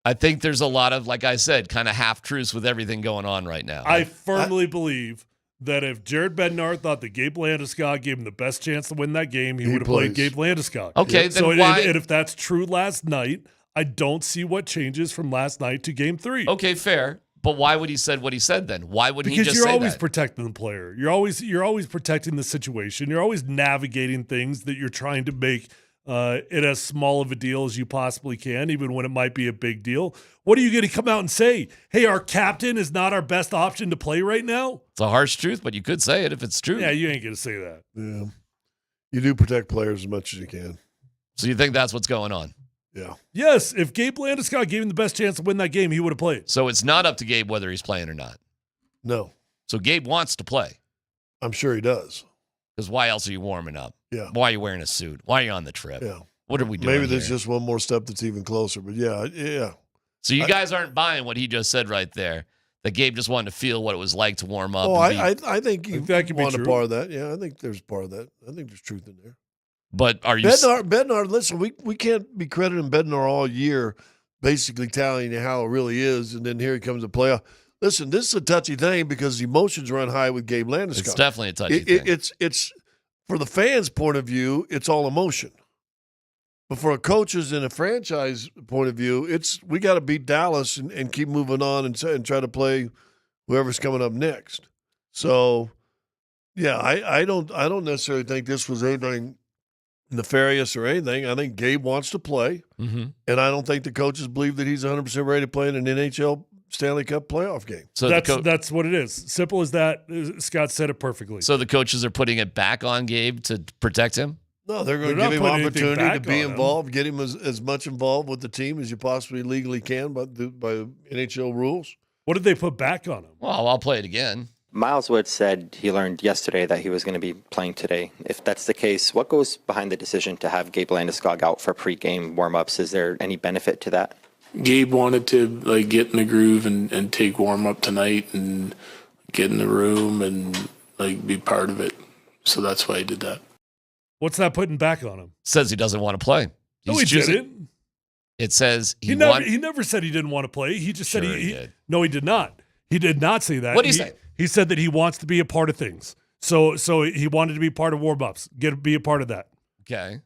I think there's a lot of, like I said, kind of half-truths with everything going on right now. I firmly believe that if Jared Bednar thought that Gabe Landeskog gave him the best chance to win that game, he would have played Gabe Landeskog. Okay, so then why? And if that's true last night, I don't see what changes from last night to Game 3. Okay, fair. But why would he said what he said then? Why wouldn't he just say that? Because you're always protecting the player. You're always protecting the situation. You're always navigating things that you're trying to make it as small of a deal as you possibly can, even when it might be a big deal. What are you going to come out and say? Hey, our captain is not our best option to play right now? It's a harsh truth, but you could say it if it's true. Yeah, you ain't going to say that. Yeah. You do protect players as much as you can. So you think that's what's going on? Yeah. Yes, if Gabe Landeskog gave him the best chance to win that game, he would have played. So it's not up to Gabe whether he's playing or not? No. So Gabe wants to play? I'm sure he does. Because why else are you warming up? Yeah. Why are you wearing a suit? Why are you on the trip? Yeah. What are we doing Maybe there's here? just one more step that's even closer, but yeah. So you guys aren't buying what he just said right there, that Gabe just wanted to feel what it was like to warm up. Oh, I think you that could be want a true. part of that. Yeah, I think there's part of that. I think there's truth in there. But are you... Bednar, listen, we can't be crediting Bednar all year basically telling you how it really is, and then here he comes to playoff. Listen, this is a touchy thing because the emotions run high with Gabe Landeskog. It's definitely a touchy thing. It's for the fans' point of view, it's all emotion. But for a coach's and a franchise point of view, we got to beat Dallas and keep moving on and try to play whoever's coming up next. So, yeah, I don't necessarily think this was anything nefarious or anything. I think Gabe wants to play, and I don't think the coaches believe that he's 100% ready to play in an NHL Stanley Cup playoff game. So that's what it is. Simple as that. Scott said it perfectly. So the coaches are putting it back on Gabe to protect him? No, they're going to give him opportunity to be involved, get him as much involved with the team as you possibly legally can by NHL rules. What did they put back on him? Well, I'll play it again. Miles Wood said he learned yesterday that he was going to be playing today. If that's the case, what goes behind the decision to have Gabe Landeskog out for pregame warm-ups? Is there any benefit to that? Gabe wanted to get in the groove and take warm-up tonight and get in the room and be part of it. So that's why I did that. What's that putting back on him? Says he doesn't want to play. No, he didn't. It says He never said he didn't want to play. He just said he did. No, he did not. He did not say that. What did he say? He said that he wants to be a part of things. So he wanted to be part of warm-ups. Be a part of that. Okay.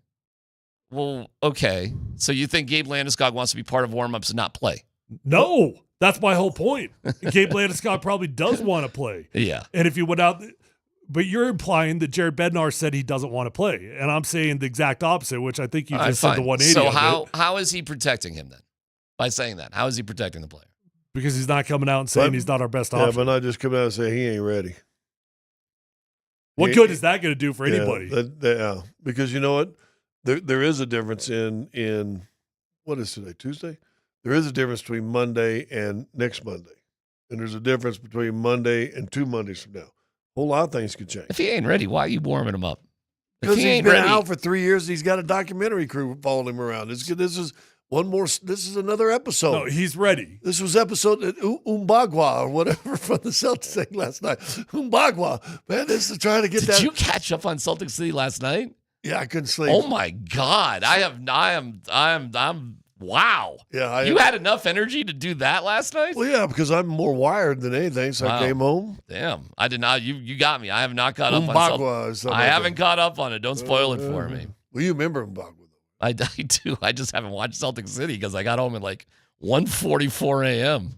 Well, okay. So you think Gabe Landeskog wants to be part of warm-ups and not play? No, that's my whole point. Gabe Landeskog probably does want to play. Yeah. And if he went out, but you're implying that Jared Bednar said he doesn't want to play, and I'm saying the exact opposite, which I think you just said the 180. So how is he protecting him then? By saying that, how is he protecting the player? Because he's not coming out and saying he's not our best option. Yeah, but not just coming out and saying he ain't ready. What good is that going to do for anybody? Yeah, because you know what? There is a difference in what is today, Tuesday? There is a difference between Monday and next Monday. And there's a difference between Monday and 2 Mondays from now. A whole lot of things could change. If he ain't ready, why are you warming him up? Because he's been out for 3 years and he's got a documentary crew following him around. This is another episode. No, he's ready. This was episode Umbagwa or whatever from the Celtics thing last night. Umbagwa. Man, this is trying to get that. Did you catch up on Celtic City last night? Yeah, I couldn't sleep. Oh my God. I'm wow. Yeah, you had enough energy to do that last night? Well, yeah, because I'm more wired than anything, so I came home. Damn. I did not. You got me. I have not caught up on Umbagwa. I haven't caught up on it. Don't spoil it for me. Well, you remember Umbagwa. I do. I just haven't watched Celtic City because I got home at like 1:44 a.m.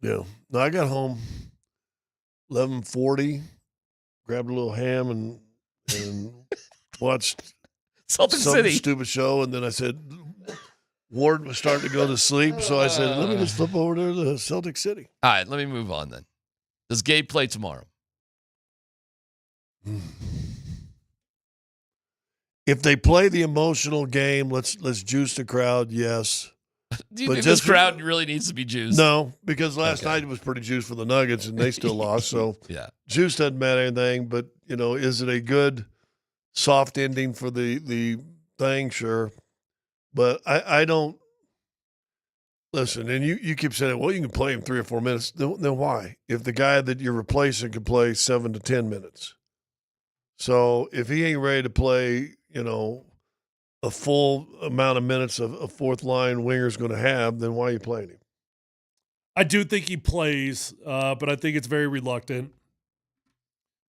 Yeah. No, I got home 11:40, grabbed a little ham and watched Celtic some City. stupid show, and then I said Ward was starting to go to sleep, so I said, let me just flip over there to Celtic City. All right, let me move on then. Does Gabe play tomorrow? If they play the emotional game, let's juice the crowd, yes. Do you think this crowd really needs to be juiced? No, because last night it was pretty juiced for the Nuggets, and they still lost. So yeah, juice doesn't matter anything. But is it a good soft ending for the thing? Sure, but I don't listen. And you keep saying, well, you can play him 3 or 4 minutes. Then why? If the guy that you're replacing can play 7 to 10 minutes, so if he ain't ready to play, a full amount of minutes a fourth line winger is going to have, then why are you playing him? I do think he plays, but I think it's very reluctant.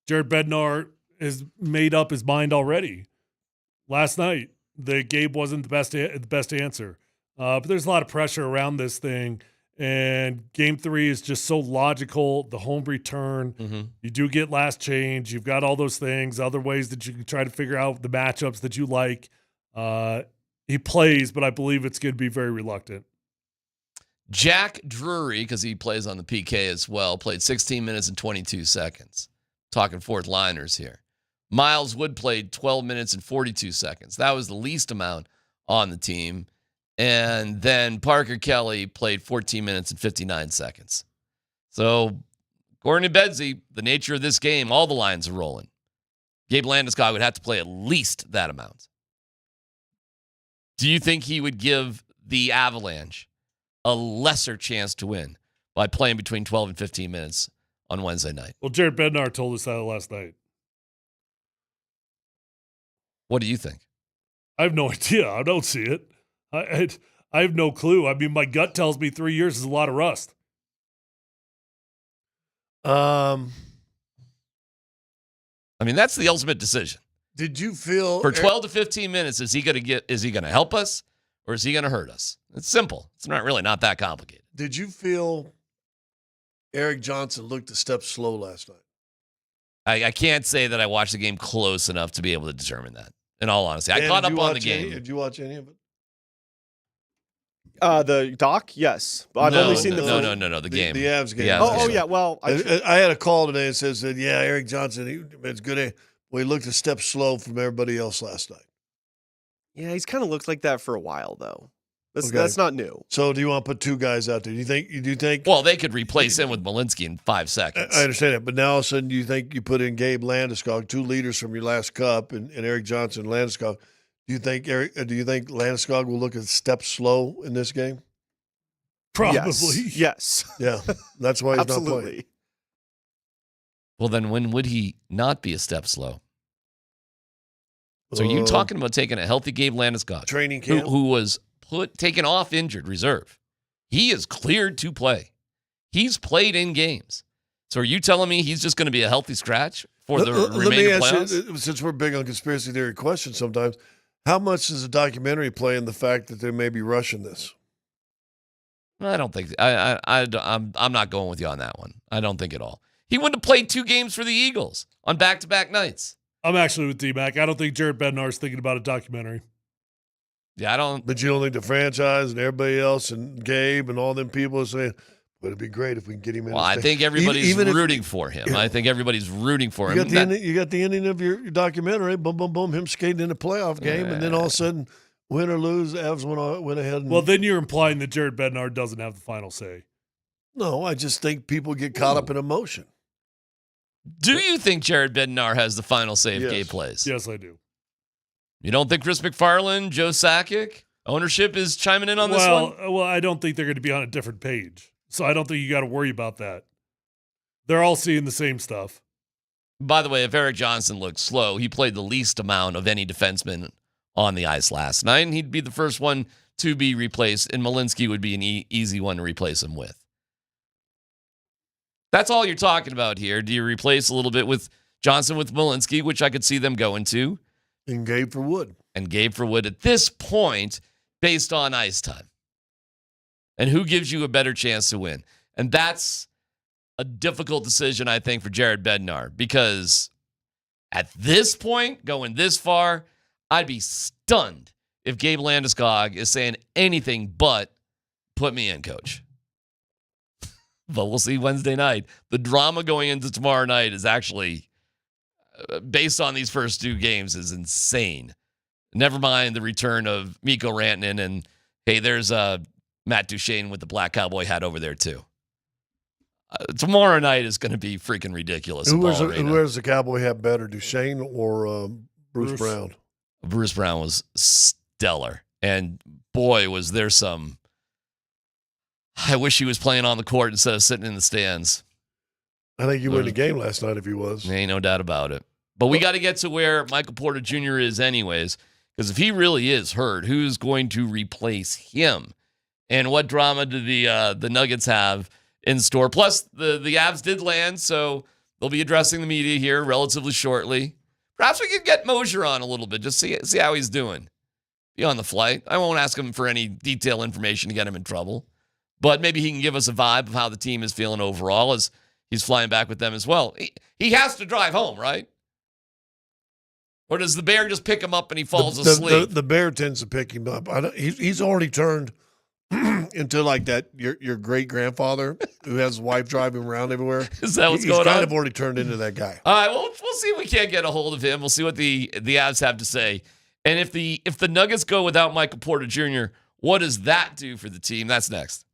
Jared Bednar has made up his mind already. Last night, that Gabe wasn't the best answer. But there's a lot of pressure around this thing, and Game 3 is just so logical. The home return, you do get last change. You've got all those things, other ways that you can try to figure out the matchups that you like. He plays, but I believe it's going to be very reluctant. Jack Drury, because he plays on the PK as well, played 16 minutes and 22 seconds. Talking fourth liners here. Miles Wood played 12 minutes and 42 seconds. That was the least amount on the team. And then Parker Kelly played 14 minutes and 59 seconds. So, according to Bedsy, the nature of this game, all the lines are rolling. Gabe Landeskog would have to play at least that amount. Do you think he would give the Avalanche a lesser chance to win by playing between 12 and 15 minutes on Wednesday night? Well, Jared Bednar told us that last night. What do you think? I have no idea. I don't see it. I have no clue. I mean, my gut tells me 3 years is a lot of rust. I mean, that's the ultimate decision. Did you feel for 12 to 15 minutes? Is he going to help us, or is he going to hurt us? It's simple. It's not that complicated. Did you feel Eric Johnson looked a step slow last night? I can't say that I watched the game close enough to be able to determine that. In all honesty, I caught up on the game. Did you watch any of it? The doc, yes. I've only seen the the game. The Avs game. Yeah. Well, I had a call today that says that Eric Johnson, it's good. Well, he looked a step slow from everybody else last night. Yeah, he's kind of looked like that for a while though. That's not new. So, do you want to put two guys out there? Do you think? Well, they could replace him with Malinsky in 5 seconds. I understand that, but now all of a sudden, you think you put in Gabe Landeskog, 2 leaders from your last cup, and Eric Johnson, Landeskog. Do you think Landeskog will look a step slow in this game? Probably. Yes. Yeah, that's why he's not playing. Well, then when would he not be a step slow? So you talking about taking a healthy Gabe Landeskog, training camp, who was taken off injured reserve. He is cleared to play. He's played in games. So are you telling me he's just going to be a healthy scratch for the remainder playoffs? You, since we're big on conspiracy theory questions sometimes, how much does a documentary play in the fact that they may be rushing this? I don't think I'm not going with you on that one. I don't think at all. He wouldn't have played 2 games for the Eagles on back-to-back nights. I'm actually with DMac. I don't think Jared Bednar's thinking about a documentary. Yeah, I don't. But you don't think the franchise and everybody else and Gabe and all them people are saying, "But it'd be great if we can get him in." Well, I think everybody's rooting for him. I think everybody's rooting for him. You got the ending of your documentary. Boom, boom, boom. Him skating in a playoff game, and then all of a sudden, win or lose, Avs went ahead. Well, then you're implying that Jared Bednar doesn't have the final say. No, I just think people get caught up in emotion. Do you think Jared Bednar has the final say if Gabe plays? Yes, I do. You don't think Chris McFarland, Joe Sakic, ownership is chiming in on this one? Well, I don't think they're going to be on a different page. So I don't think you got to worry about that. They're all seeing the same stuff. By the way, if Eric Johnson looks slow, he played the least amount of any defenseman on the ice last night, and he'd be the first one to be replaced, and Malinsky would be an easy one to replace him with. That's all you're talking about here. Do you replace a little bit with Johnson with Malinsky, which I could see them going to? And Gabe for Wood. And Gabe for Wood at this point, based on ice time. And who gives you a better chance to win? And that's a difficult decision, I think, for Jared Bednar, because at this point, going this far, I'd be stunned if Gabe Landeskog is saying anything but put me in, coach. But we'll see Wednesday night. The drama going into tomorrow night is actually, based on these first 2 games, is insane. Never mind the return of Mikko Rantanen, and hey, there's Matt Duchene with the black cowboy hat over there too. Tomorrow night is going to be freaking ridiculous. Who wears the cowboy hat better, Duchene or Bruce Brown? Bruce Brown was stellar, and boy, was there some. I wish he was playing on the court instead of sitting in the stands. I think you win the game last night if he was. Ain't no doubt about it. But we got to get to where Michael Porter Jr. is anyways, because if he really is hurt, who's going to replace him? And what drama do the Nuggets have in store? Plus, the Avs did land, so they'll be addressing the media here relatively shortly. Perhaps we could get Moser on a little bit, just see how he's doing. Be on the flight. I won't ask him for any detailed information to get him in trouble. But maybe he can give us a vibe of how the team is feeling overall as he's flying back with them as well. He has to drive home, right? Or does the bear just pick him up and he falls asleep? The bear tends to pick him up. He's already turned into like that your great-grandfather who has his wife driving around everywhere. Is that what's going on? He's kind of already turned into that guy. All right, well, we'll see if we can't get a hold of him. We'll see what the Avs have to say. And if the Nuggets go without Michael Porter Jr., what does that do for the team? That's next.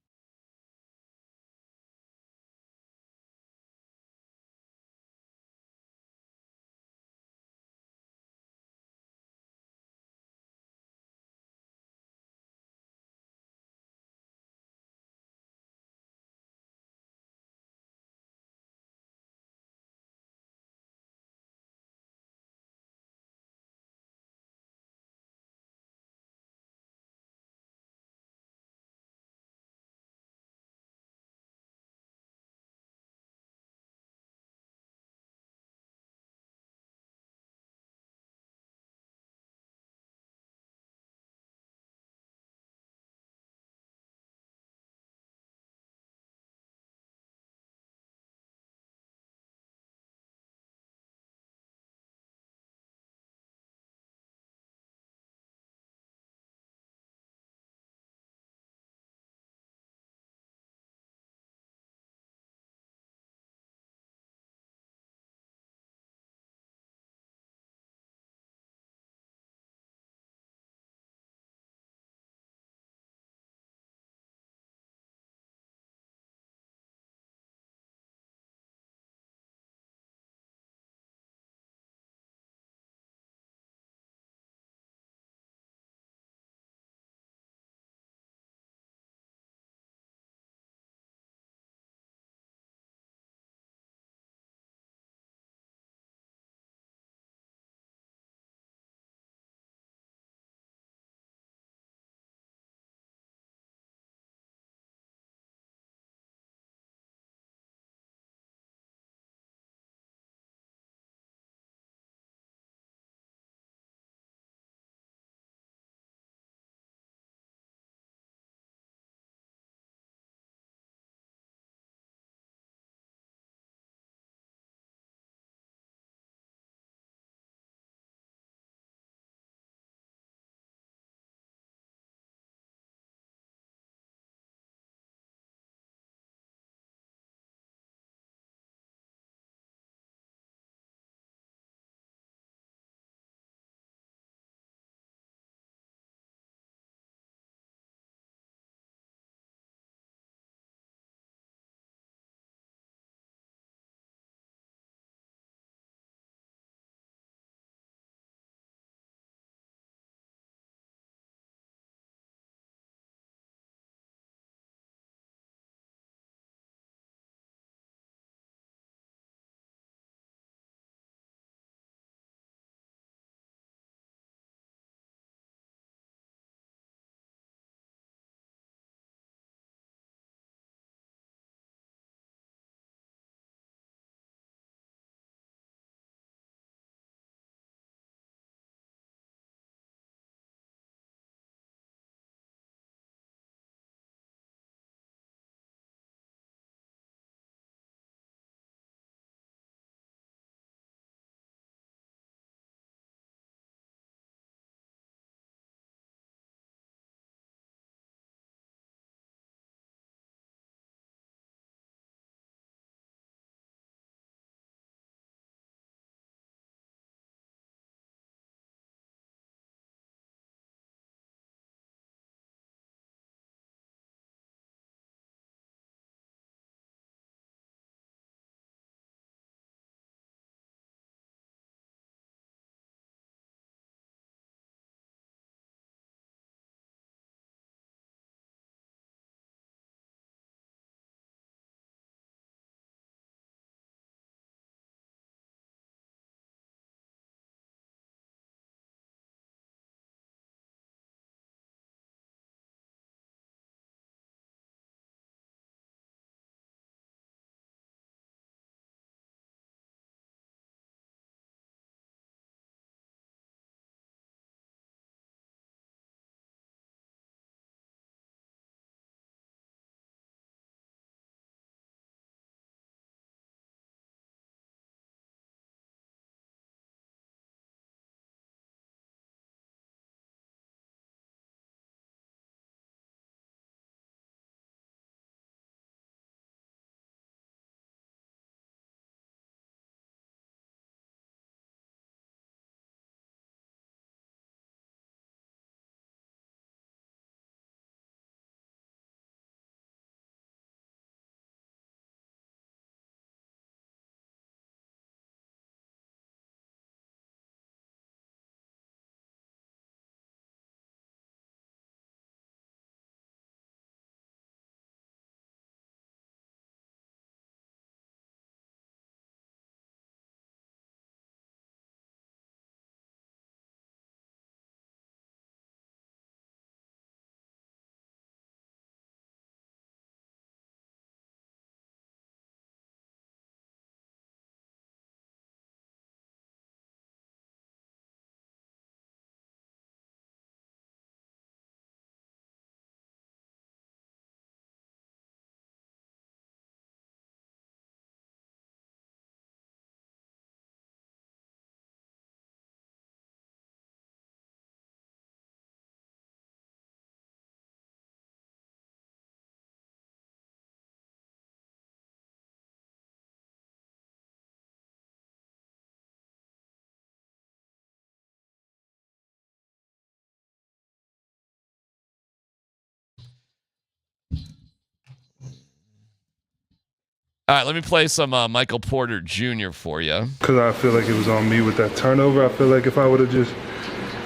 All right, let me play some Michael Porter Jr. for you. Because I feel like it was on me with that turnover. I feel like if I would have just,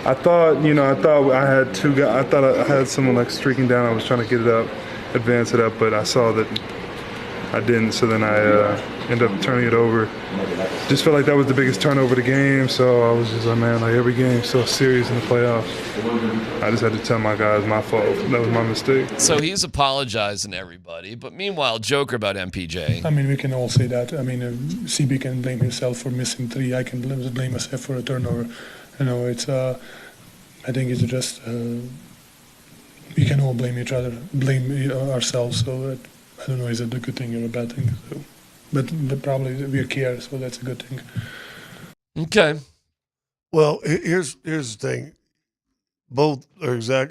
I thought I had two guys. I thought I had someone like streaking down. I was trying to get it up, advance it up, but I saw that I didn't. So then I ended up turning it over. Just felt like that was the biggest turnover of the game. So I was just like, man, like every game's so serious in the playoffs. I just had to tell my guys my fault. That was my mistake. So he's apologizing to everybody, but meanwhile, joker about MPJ. I mean, we can all say that. I mean, CB can blame himself for missing 3. I can blame myself for a turnover. You know, it's. I think it's just. We can all blame each other, blame ourselves. So I don't know, is it a good thing or a bad thing? So, but probably we care, so that's a good thing. Okay. Well, here's the thing. Both are exactly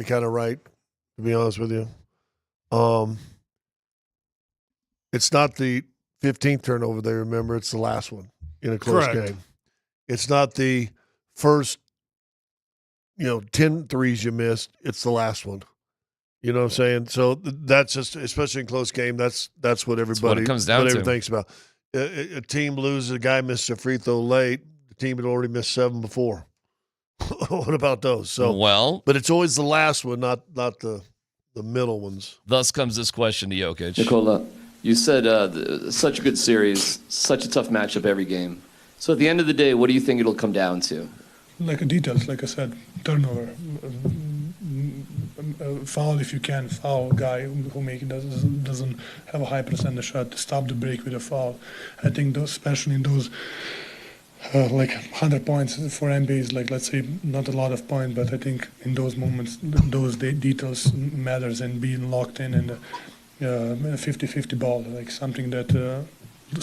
kind of right, to be honest with you. It's not the 15th turnover they remember, it's the last one in a close game. It's not the first 10 threes you missed, it's the last one. You know what I'm saying? So that's just, especially in close game, that's what everybody comes down to. Thinks about. A team loses, a guy missed a free throw late, the team had already missed 7 before. What about those? So but it's always the last one, not the middle ones. Thus comes this question to Jokic. Nikola, you said such a good series, such a tough matchup every game. So at the end of the day, what do you think it'll come down to? Like details, like I said, turnover, foul if you can, foul guy who doesn't have a high percentage shot, stop the break with a foul. I think those, especially in those like 100 points for NBAs, like let's say not a lot of points, but I think in those moments, those details matters and being locked in and 50-50 ball, like something that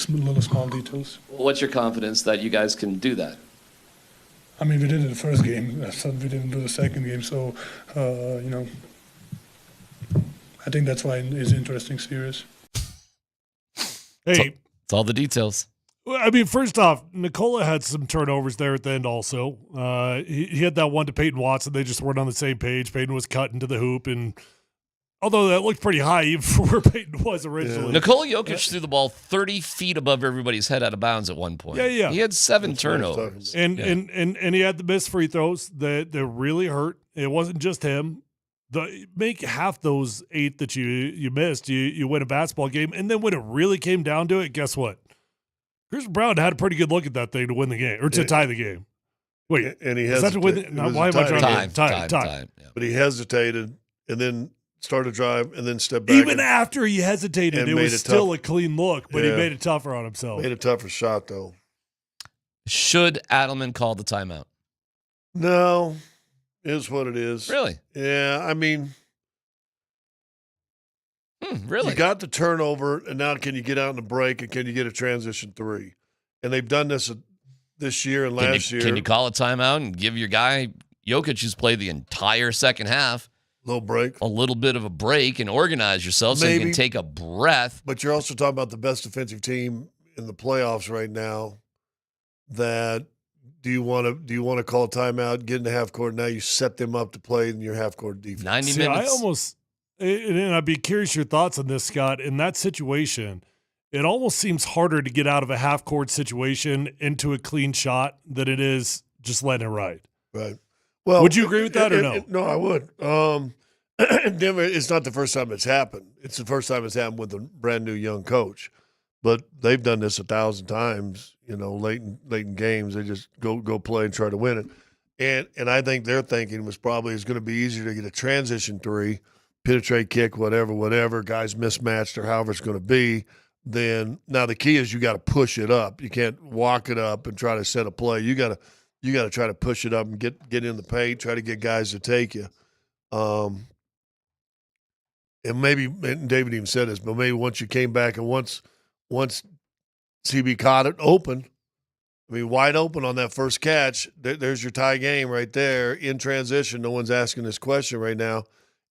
little small details. What's your confidence that you guys can do that? I mean, we did it the first game, so we didn't do the second game, so, I think that's why it's an interesting series. Hey. It's all the details. I mean, first off, Nikola had some turnovers there at the end also. He had that one to Peyton Watson. They just weren't on the same page. Peyton was cut into the hoop, and although that looked pretty high even for where Peyton was originally. Nikola Jokic threw the ball 30 feet above everybody's head out of bounds at one point. Yeah. He had 7 turnovers. And he had the missed free throws that really hurt. It wasn't just him. Make half those 8 that you missed, you win a basketball game. And then when it really came down to it, guess what? Chris Brown had a pretty good look at that thing to win the game or to tie the game. Wait, and he hesitated. Why am I trying to time? Yeah. But he hesitated and then started to drive and then stepped back. Even after he hesitated, it was still a clean look, but he made it tougher on himself. Made a tougher shot, though. Should Adelman call the timeout? No, is what it is. Really? Yeah, I mean, really? You got the turnover, and now can you get out in the break, and can you get a transition 3? And they've done this year and last year. Can you call a timeout and give your guy, Jokic, who's played the entire second half, a little bit of a break and organize yourself so you can take a breath? But you're also talking about the best defensive team in the playoffs right now. That do you want to call a timeout, get in the half court? Now you set them up to play in your half court defense. 90 minutes. And I'd be curious your thoughts on this, Scott. In that situation, it almost seems harder to get out of a half court situation into a clean shot than it is just letting it ride. Right. Well, would you agree with that or no? No, I would. Denver, it's not the first time it's happened. It's the first time it's happened with a brand new young coach. But they've done this 1,000 times, late in games. They just go play and try to win it. And I think their thinking was probably it's going to be easier to get a transition 3, penetrate kick, whatever, guys mismatched or however it's going to be. Then now the key is you got to push it up. You can't walk it up and try to set a play. You got to try to push it up and get in the paint, try to get guys to take you. And David even said this, but maybe once you came back and once CB caught it open, wide open on that first catch, there's your tie game right there in transition. No one's asking this question right now.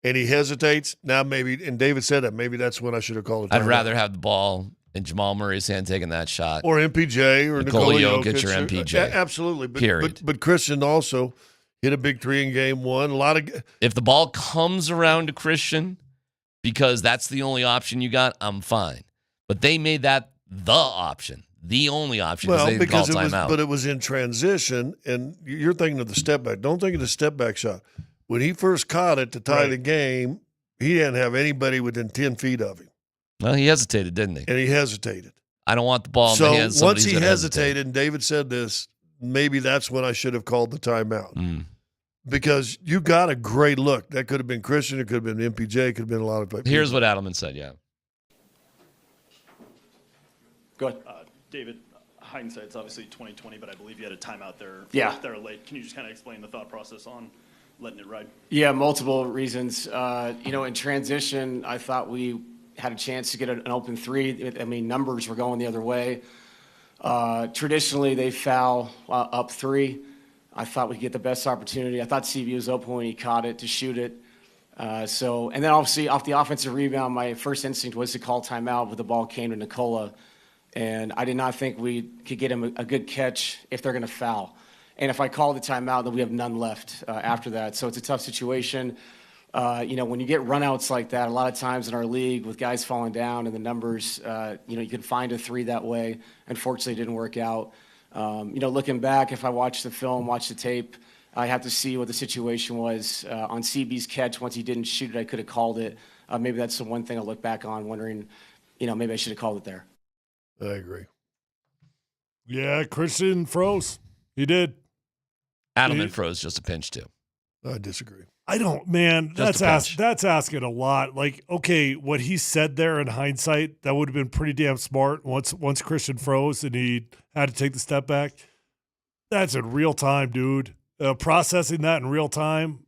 And he hesitates. Now maybe, and David said that, maybe that's when I should have called it. I'd rather have the ball in Jamal Murray's hand taking that shot. Or MPJ or Nikola Jokic or MPJ. Absolutely. Period. But Christian also hit a big 3 in game 1. If the ball comes around to Christian because that's the only option you got, I'm fine. But they made that the option, the only option. Well, they because called timeout. but it was in transition, and you're thinking of the step back. Don't think of the step back shot. When he first caught it to tie the game, he didn't have anybody within 10 feet of him. Well, he hesitated, didn't he? And he hesitated. I don't want the ball in So the hands of somebody once he who's gonna hesitated, and David said this, maybe that's when I should have called the timeout. Because you got a great look. That could have been Christian. It could have been MPJ. It could have been a lot of people. Here's what Adelman said, yeah. Go ahead. David, hindsight's obviously 2020, but I believe you had a timeout there. Yeah. There late. Can you just kind of explain the thought process on letting it ride? Yeah, multiple reasons. In transition, I thought we had a chance to get an open three. I mean, numbers were going the other way. Traditionally, they foul up three. I thought we'd get the best opportunity. I thought CB was open when he caught it to shoot it. And then obviously off the offensive rebound, my first instinct was to call timeout, but the ball came to Nicola. And I did not think we could get him a good catch if they're going to foul. And if I call the timeout, then we have none left after that. So it's a tough situation. When you get runouts like that, a lot of times in our league with guys falling down and the numbers, you can find a three that way. Unfortunately, it didn't work out. Looking back, if I watch the film, watch the tape, I have to see what the situation was on CB's catch. Once he didn't shoot it, I could have called it. Maybe that's the one thing I look back on, wondering, maybe I should have called it there. I agree. Yeah, Christian froze. He did. Adelman froze just a pinch, too. I disagree. I don't, man. Just That's asking a lot. Like, okay, what he said there in hindsight, that would have been pretty damn smart. Once Christian froze and he had to take the step back, that's in real time, dude. Processing that in real time,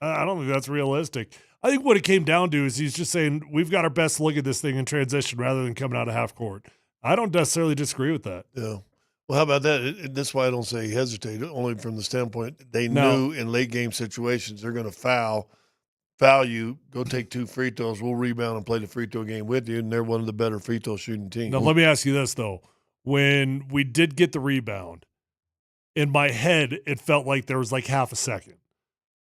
I don't think that's realistic. I think what it came down to is he's just saying we've got our best look at this thing in transition rather than coming out of half court. I don't necessarily disagree with that. Yeah. Well, how about that? That's why I don't say he hesitated, only from the standpoint they knew in late game situations they're going to foul you, go take 2 free throws, we'll rebound and play the free throw game with you, and they're one of the better free throw shooting teams. Now, let me ask you this, though. When we did get the rebound, in my head, it felt like there was like half a second.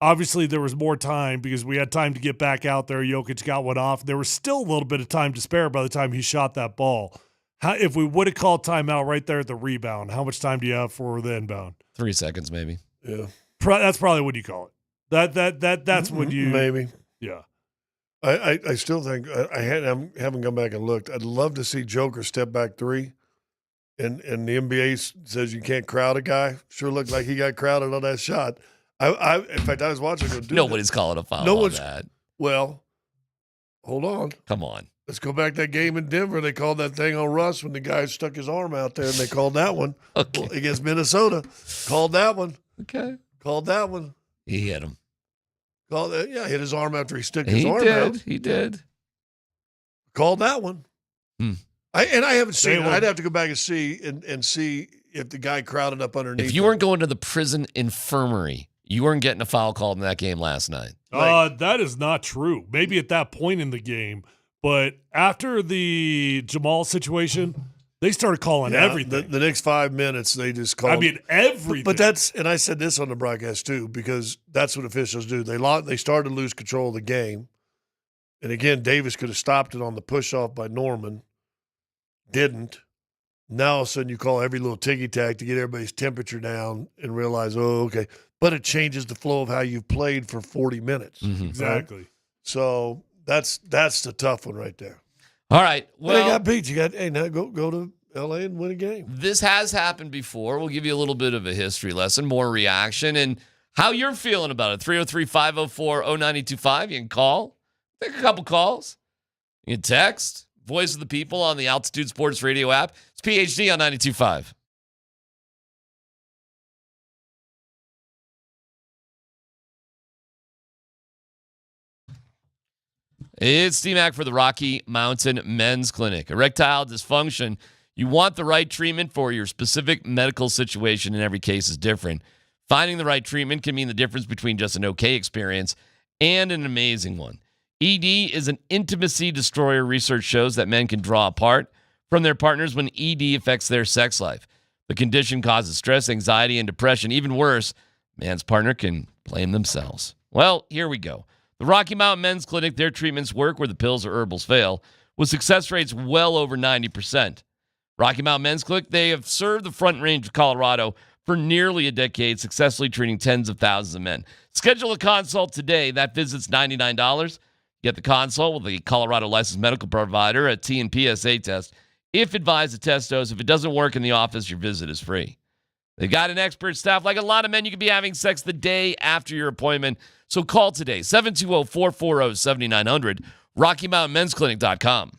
Obviously, there was more time because we had time to get back out there. Jokic got one off. There was still a little bit of time to spare by the time he shot that ball. If we would have called timeout right there at the rebound, how much time do you have for the inbound? 3 seconds, maybe. Yeah. That's probably what you call it. That's when you maybe. Yeah. I still think I haven't gone back and looked. I'd love to see Joker step back three, and the NBA says you can't crowd a guy. Sure looked like he got crowded on that shot. In fact, I was watching him do Nobody's calling a foul on that. Well, hold on. Come on. Let's go back to that game in Denver. They called that thing on Russ when the guy stuck his arm out there, and they called that one against Minnesota. Called that one. Okay. Called that one. He hit him. Called that. Yeah, hit his arm after he stuck his arm out. He did. Called that one. I haven't seen it. will. I'd have to go back and see if the guy crowded up underneath. If you weren't going to the prison infirmary, you weren't getting a foul called in that game last night. That is not true. Maybe at that point in the game, but after the Jamal situation, they started calling everything. The next 5 minutes, they just called. I mean, everything. But and I said this on the broadcast too, because that's what officials do. They started to lose control of the game. And again, Davis could have stopped it on the push-off by Norman. Didn't. Now all of a sudden you call every little ticky-tack to get everybody's temperature down and realize, okay. But it changes the flow of how you've played for 40 minutes. Mm-hmm. Exactly. Right? So that's the tough one right there. All right. Well, Well, they got beat. Now go to L.A. and win a game. this has happened before. We'll give you a little bit of a history lesson, more reaction, and how you're feeling about it. 303-504-0925. You can call. Take a couple calls. You can text. Voice of the People on the Altitude Sports Radio app. It's PhD on 92.5. It's DMac for the Rocky Mountain Men's Clinic. Erectile dysfunction. You want the right treatment for your specific medical situation, and every case is different. Finding the right treatment can mean the difference between just an okay experience and an amazing one. ED is an intimacy destroyer. Research shows that men can draw apart from their partners when ED affects their sex life. The condition causes stress, anxiety, and depression. Even worse, man's partner can blame themselves. Well, here we go. The Rocky Mountain Men's Clinic, their treatments work where the pills or herbals fail, with success rates well over 90%. Rocky Mountain Men's Clinic, they have served the Front Range of Colorado for nearly a decade, successfully treating tens of thousands of men. Schedule a consult today. That visit's $99. Get the consult with a Colorado licensed medical provider, a T and PSA test. If advised, a test dose. If it doesn't work in the office, your visit is free. They got an expert staff. Like a lot of men, you could be having sex the day after your appointment. So call today, 720-440-7900, RockyMountainMen'sClinic.com.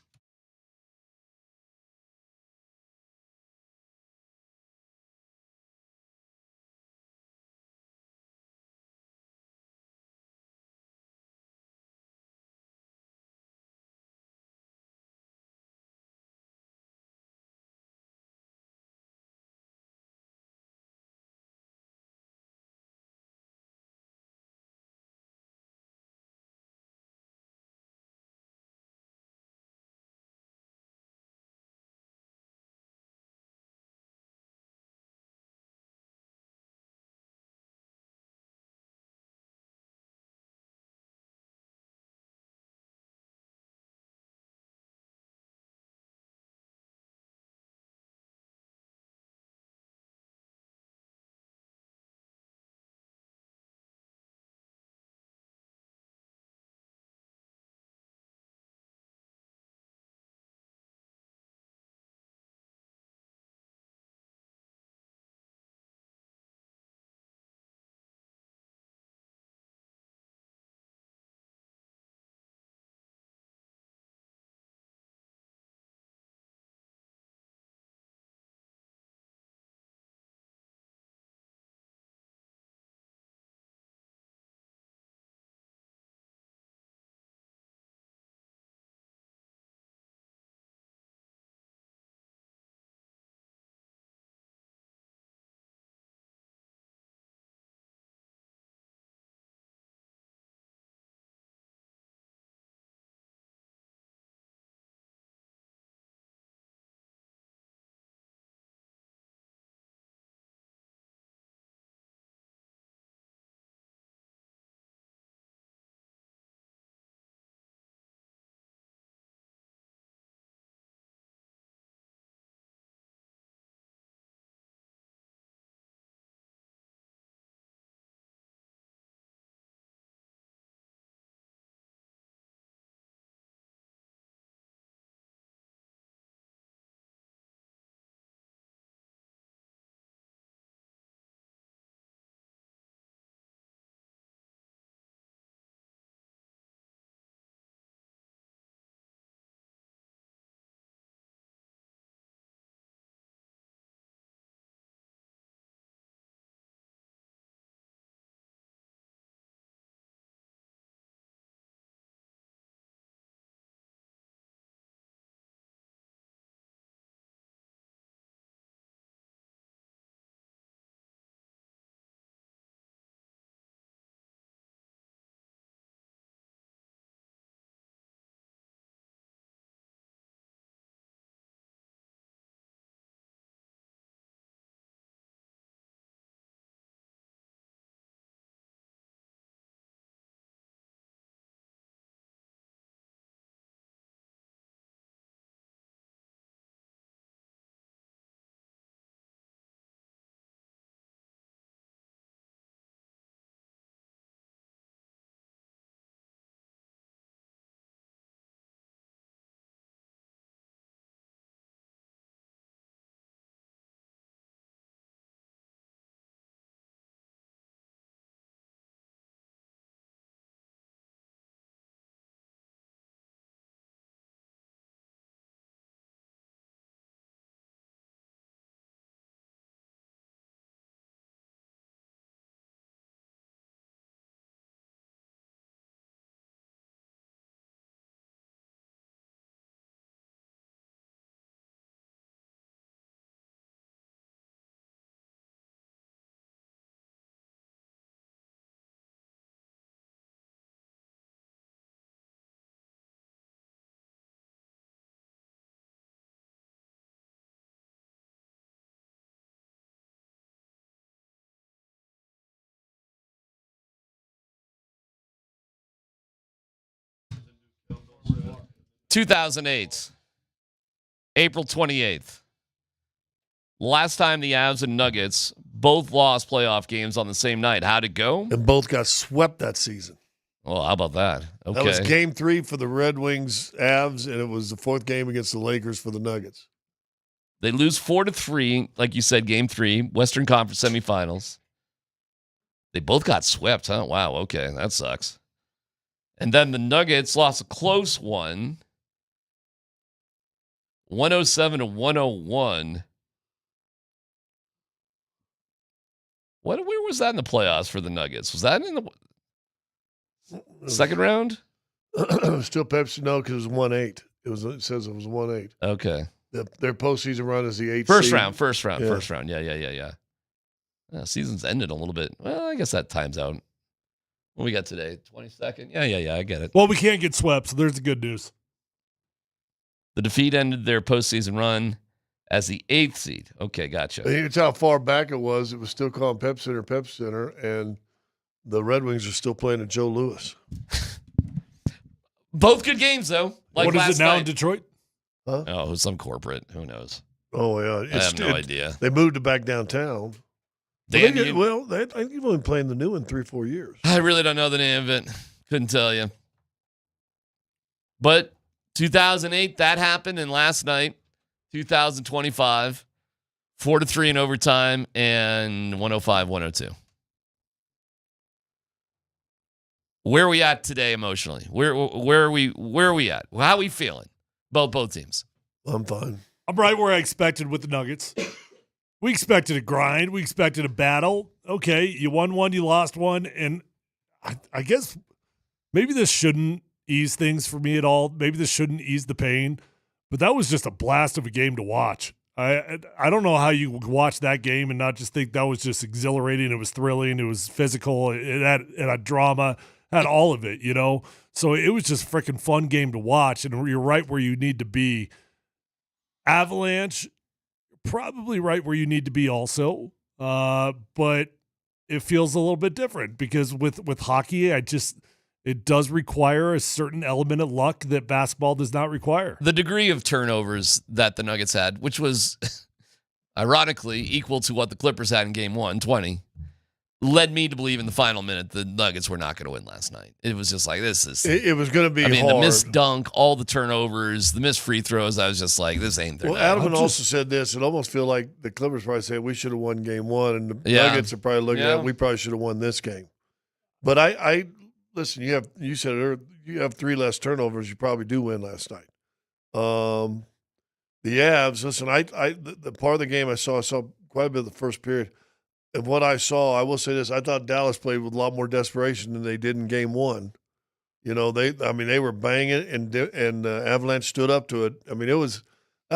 2008, April 28th. Last time the Avs and Nuggets both lost playoff games on the same night. How'd it go? And both got swept that season. Well, how about that? Okay. That was game 3 for the Red Wings Avs, and it was the 4th game against the Lakers for the Nuggets. They lose 4-3, like you said, game 3, Western Conference semifinals. They both got swept, huh? Wow, okay, that sucks. And then the Nuggets lost a close one, 107-101. Where was that in the playoffs for the Nuggets? Was that in the second round? Still Pepsi, no, because it was 1-8. It says it was 1-8. Okay. Their postseason run is the 8th First seed. round. Yeah. Season's ended a little bit. Well, I guess that time's out. What we got today? 22nd? Yeah, I get it. Well, we can't get swept, so there's the good news. The defeat ended their postseason run as the 8th seed. Okay, gotcha. It's how far back it was. It was still called Pep Center, and the Red Wings are still playing at Joe Louis. Both good games, though. Like what is last it now night. in Detroit? Huh? Oh, some corporate. Who knows? Oh, yeah. I have no idea. They moved it back downtown. Dan, I think you've only playing the new in 3-4 years. I really don't know the name of it. Couldn't tell you. But 2008, that happened, and last night, 2025, 4-3 in overtime and 105-102. Where are we at today emotionally? Where are we at? How are we feeling? Both teams. I'm fine. I'm right where I expected with the Nuggets. We expected a grind. We expected a battle. Okay, you won one, you lost one, and I guess maybe this shouldn't ease things for me at all. Maybe this shouldn't ease the pain, but that was just a blast of a game to watch. I don't know how you watch that game and not just think that was just exhilarating. It was thrilling. It was physical. It had drama, had all of it, you know? So it was just a freaking fun game to watch, and you're right where you need to be. Avalanche, probably right where you need to be also, but it feels a little bit different because with hockey, it does require a certain element of luck that basketball does not require. The degree of turnovers that the Nuggets had, which was ironically equal to what the Clippers had in game 1, 20, led me to believe in the final minute the Nuggets were not going to win last night. It was just like, this is... It was going to be hard. the missed dunk, all the turnovers, the missed free throws, I was just like, this ain't their night. Adam also said this. It almost feel like the Clippers probably said we should have won game 1, and the Nuggets are probably looking at we probably should have won this game. But I listen, you said it earlier, you have 3 less turnovers, you probably do win last night. The Avs, listen, the part of the game I saw quite a bit of the first period. And what I saw, I will say this, I thought Dallas played with a lot more desperation than they did in game 1. You know, they were banging, and Avalanche stood up to it. I mean, that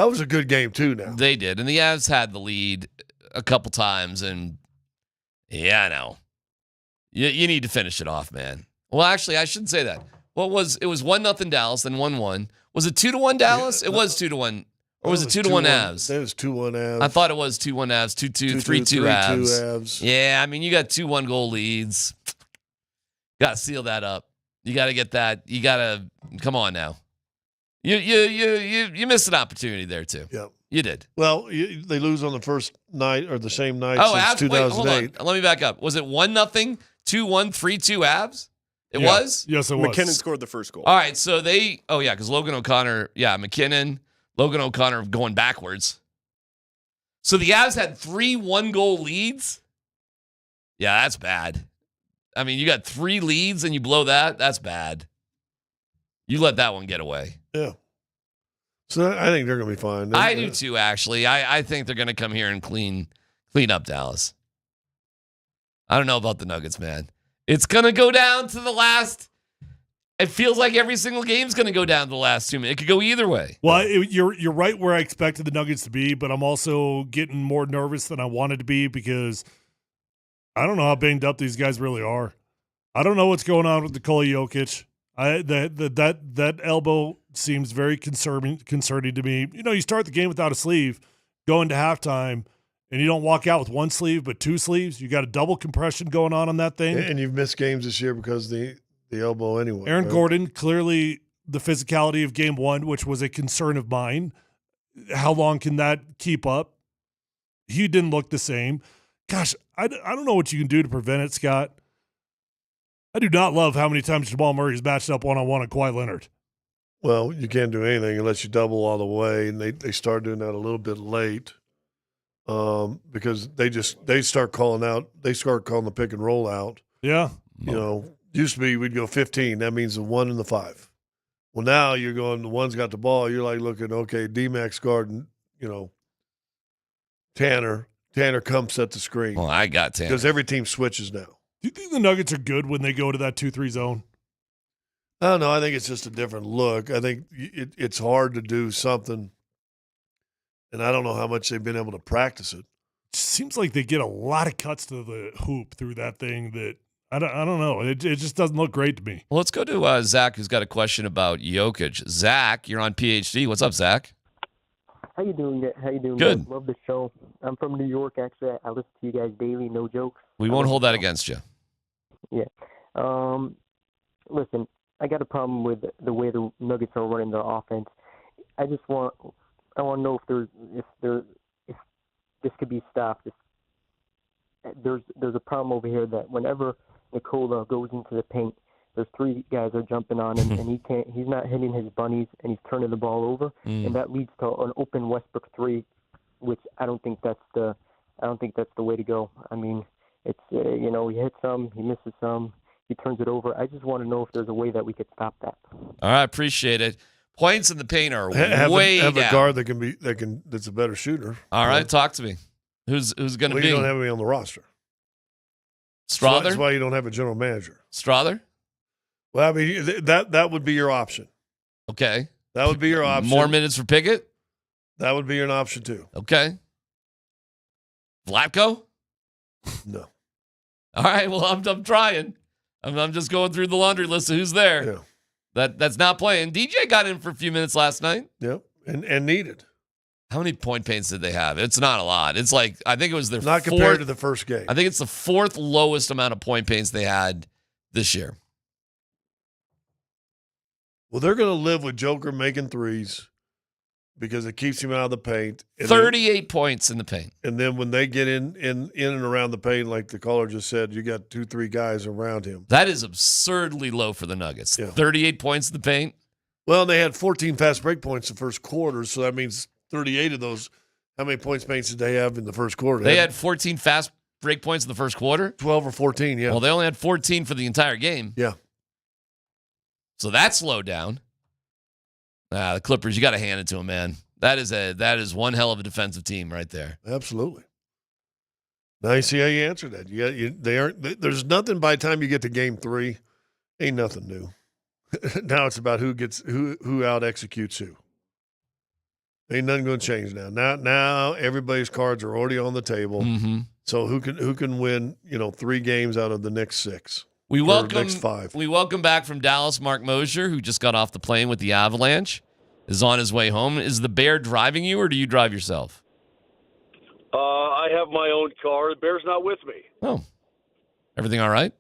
was a good game too now. They did. And the Avs had the lead a couple times, and yeah, I know. You need to finish it off, man. Well, actually, I shouldn't say that. It was 1-0 Dallas, then 1-1. Was it 2-1 Dallas? It was 2-1. Or was it 2-1 Avs? It was 2-1 Avs. I thought it was 2-1 Avs, 2-2, 3-2 Avs. Yeah, I mean, you got 2-1 goal leads. Got to seal that up. You got to get that. You got to come on now. You missed an opportunity there too. Yeah, you did. Well, they lose on the first night or the same night since 2008. Wait, hold on. Let me back up. Was it 1-0, 2-1, 3-2 Avs? It was? Yes, it was. McKinnon scored the first goal. All right, so because Logan O'Connor, McKinnon, Logan O'Connor going backwards. So the Avs had 3 1-goal leads? Yeah, that's bad. I mean, you got 3 leads and you blow that? That's bad. You let that one get away. Yeah. So I think they're going to be fine. I do too, actually. I think they're going to come here and clean up Dallas. I don't know about the Nuggets, man. It's going to go down to the last. It feels like every single game's going to go down to the last 2 minutes. It could go either way. Well, you're right where I expected the Nuggets to be, but I'm also getting more nervous than I wanted to be because I don't know how banged up these guys really are. I don't know what's going on with Nikola Jokic. That elbow seems very concerning to me. You know, you start the game without a sleeve, go into halftime, and you don't walk out with 1 sleeve but 2 sleeves. You got a double compression going on that thing. And you've missed games this year because the elbow anyway. Aaron Gordon clearly the physicality of game one, which was a concern of mine. How long can that keep up? He didn't look the same. Gosh, I don't know what you can do to prevent it, Scott. I do not love how many times Jamal Murray is matched up one-on-one on Kawhi Leonard. Well, you can't do anything unless you double all the way, and they start doing that a little bit late because they start calling the pick and roll out. Yeah. Used to be we'd go 15. That means the 1 and the 5. Well, now you're going, the one's got the ball. You're like looking, okay, DMac guarding, Tanner. Tanner comes set the screen. Well, I got Tanner. Because every team switches now. Do you think the Nuggets are good when they go to that 2-3 zone? I don't know. I think it's just a different look. I think it's hard to do something, and I don't know how much they've been able to practice it. It seems like they get a lot of cuts to the hoop through that thing that I don't know. It just doesn't look great to me. Well, let's go to Zach, who's got a question about Jokic. Zach, you're on PhD. What's up, Zach? How you doing? Good. Guys? Love the show. I'm from New York, actually. I listen to you guys daily, no jokes. We won't hold that against you. Yeah. Listen, I got a problem with the way the Nuggets are running their offense. I want to know if this could be stopped. There's a problem over here that whenever Nikola goes into the paint, there's 3 guys are jumping on him, and he's not hitting his bunnies, and he's turning the ball over, and that leads to an open Westbrook 3, which I don't think that's the way to go. I mean, it's he hits some, he misses some, he turns it over. I just want to know if there's a way that we could stop that. All right, appreciate it. Points in the paint are have way a down. guard that's a better shooter. All right, talk to me. Who's going to be? You don't have any on the roster. Strother? That's why you don't have a general manager. Strother? Well, I mean, that would be your option. Okay. That would be your option. More minutes for Pickett? That would be an option, too. Okay. Vlatko? No. All right, well, I'm trying. I'm just going through the laundry list of who's there. Yeah. That's not playing. DJ got in for a few minutes last night. Yep, and needed. How many point paints did they have? It's not a lot. It's like, I think it was their Not compared to the first game. I think it's the 4th lowest amount of point paints they had this year. Well, they're going to live with Joker making threes because it keeps him out of the paint. And 38 points in the paint. And then when they get in and around the paint, like the caller just said, you got 2-3 guys around him. That is absurdly low for the Nuggets. Yeah. 38 points in the paint. Well, they had 14 fast break points in the first quarter, so that means 38 of those. How many points paints did they have in the first quarter? They had 14 fast break points in the first quarter? 12 or 14, yeah. Well, they only had 14 for the entire game. Yeah. So that slowed down. The Clippers, you got to hand it to them, man. That is one hell of a defensive team right there. Absolutely. Now you see how you answer that. There's nothing by the time you get to game 3. Ain't nothing new. Now it's about who out executes who. Ain't nothing going to change now. Now everybody's cards are already on the table. Mm-hmm. So who can win? 3 games out of the next 6. Next 5. We welcome back from Dallas Mark Moser, who just got off the plane with the Avalanche, is on his way home. Is the Bear driving you, or do you drive yourself? I have my own car. The Bear's not with me. Oh, everything all right?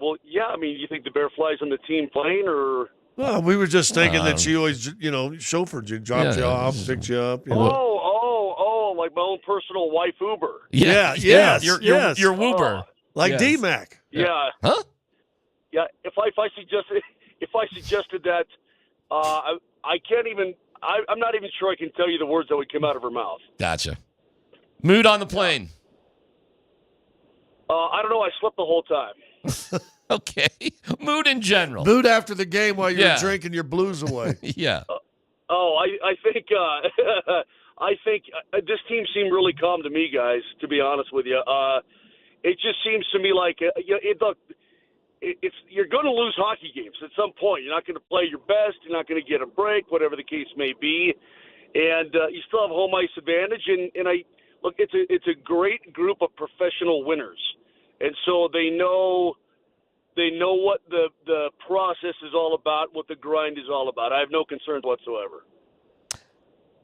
Well, yeah. I mean, you think the Bear flies on the team plane, or? Well, we were just thinking that she always, chauffeured you, dropped you off, picked you up. Oh, like my own personal wife Uber. Yes. Your Woober. Like DMac. Yeah. Huh? Yeah. If I suggested that, I can't even. I'm not even sure I can tell you the words that would come out of her mouth. Gotcha. Mood on the plane. I don't know. I slept the whole time. Okay. Mood in general. Mood after the game while you're drinking your blues away. Yeah. I think this team seemed really calm to me, guys. To be honest with you, it just seems to me like you're going to lose hockey games at some point. You're not going to play your best. You're not going to get a break, whatever the case may be, and you still have home ice advantage. And it's a great group of professional winners, and so they know what the process is all about, what the grind is all about. I have no concerns whatsoever.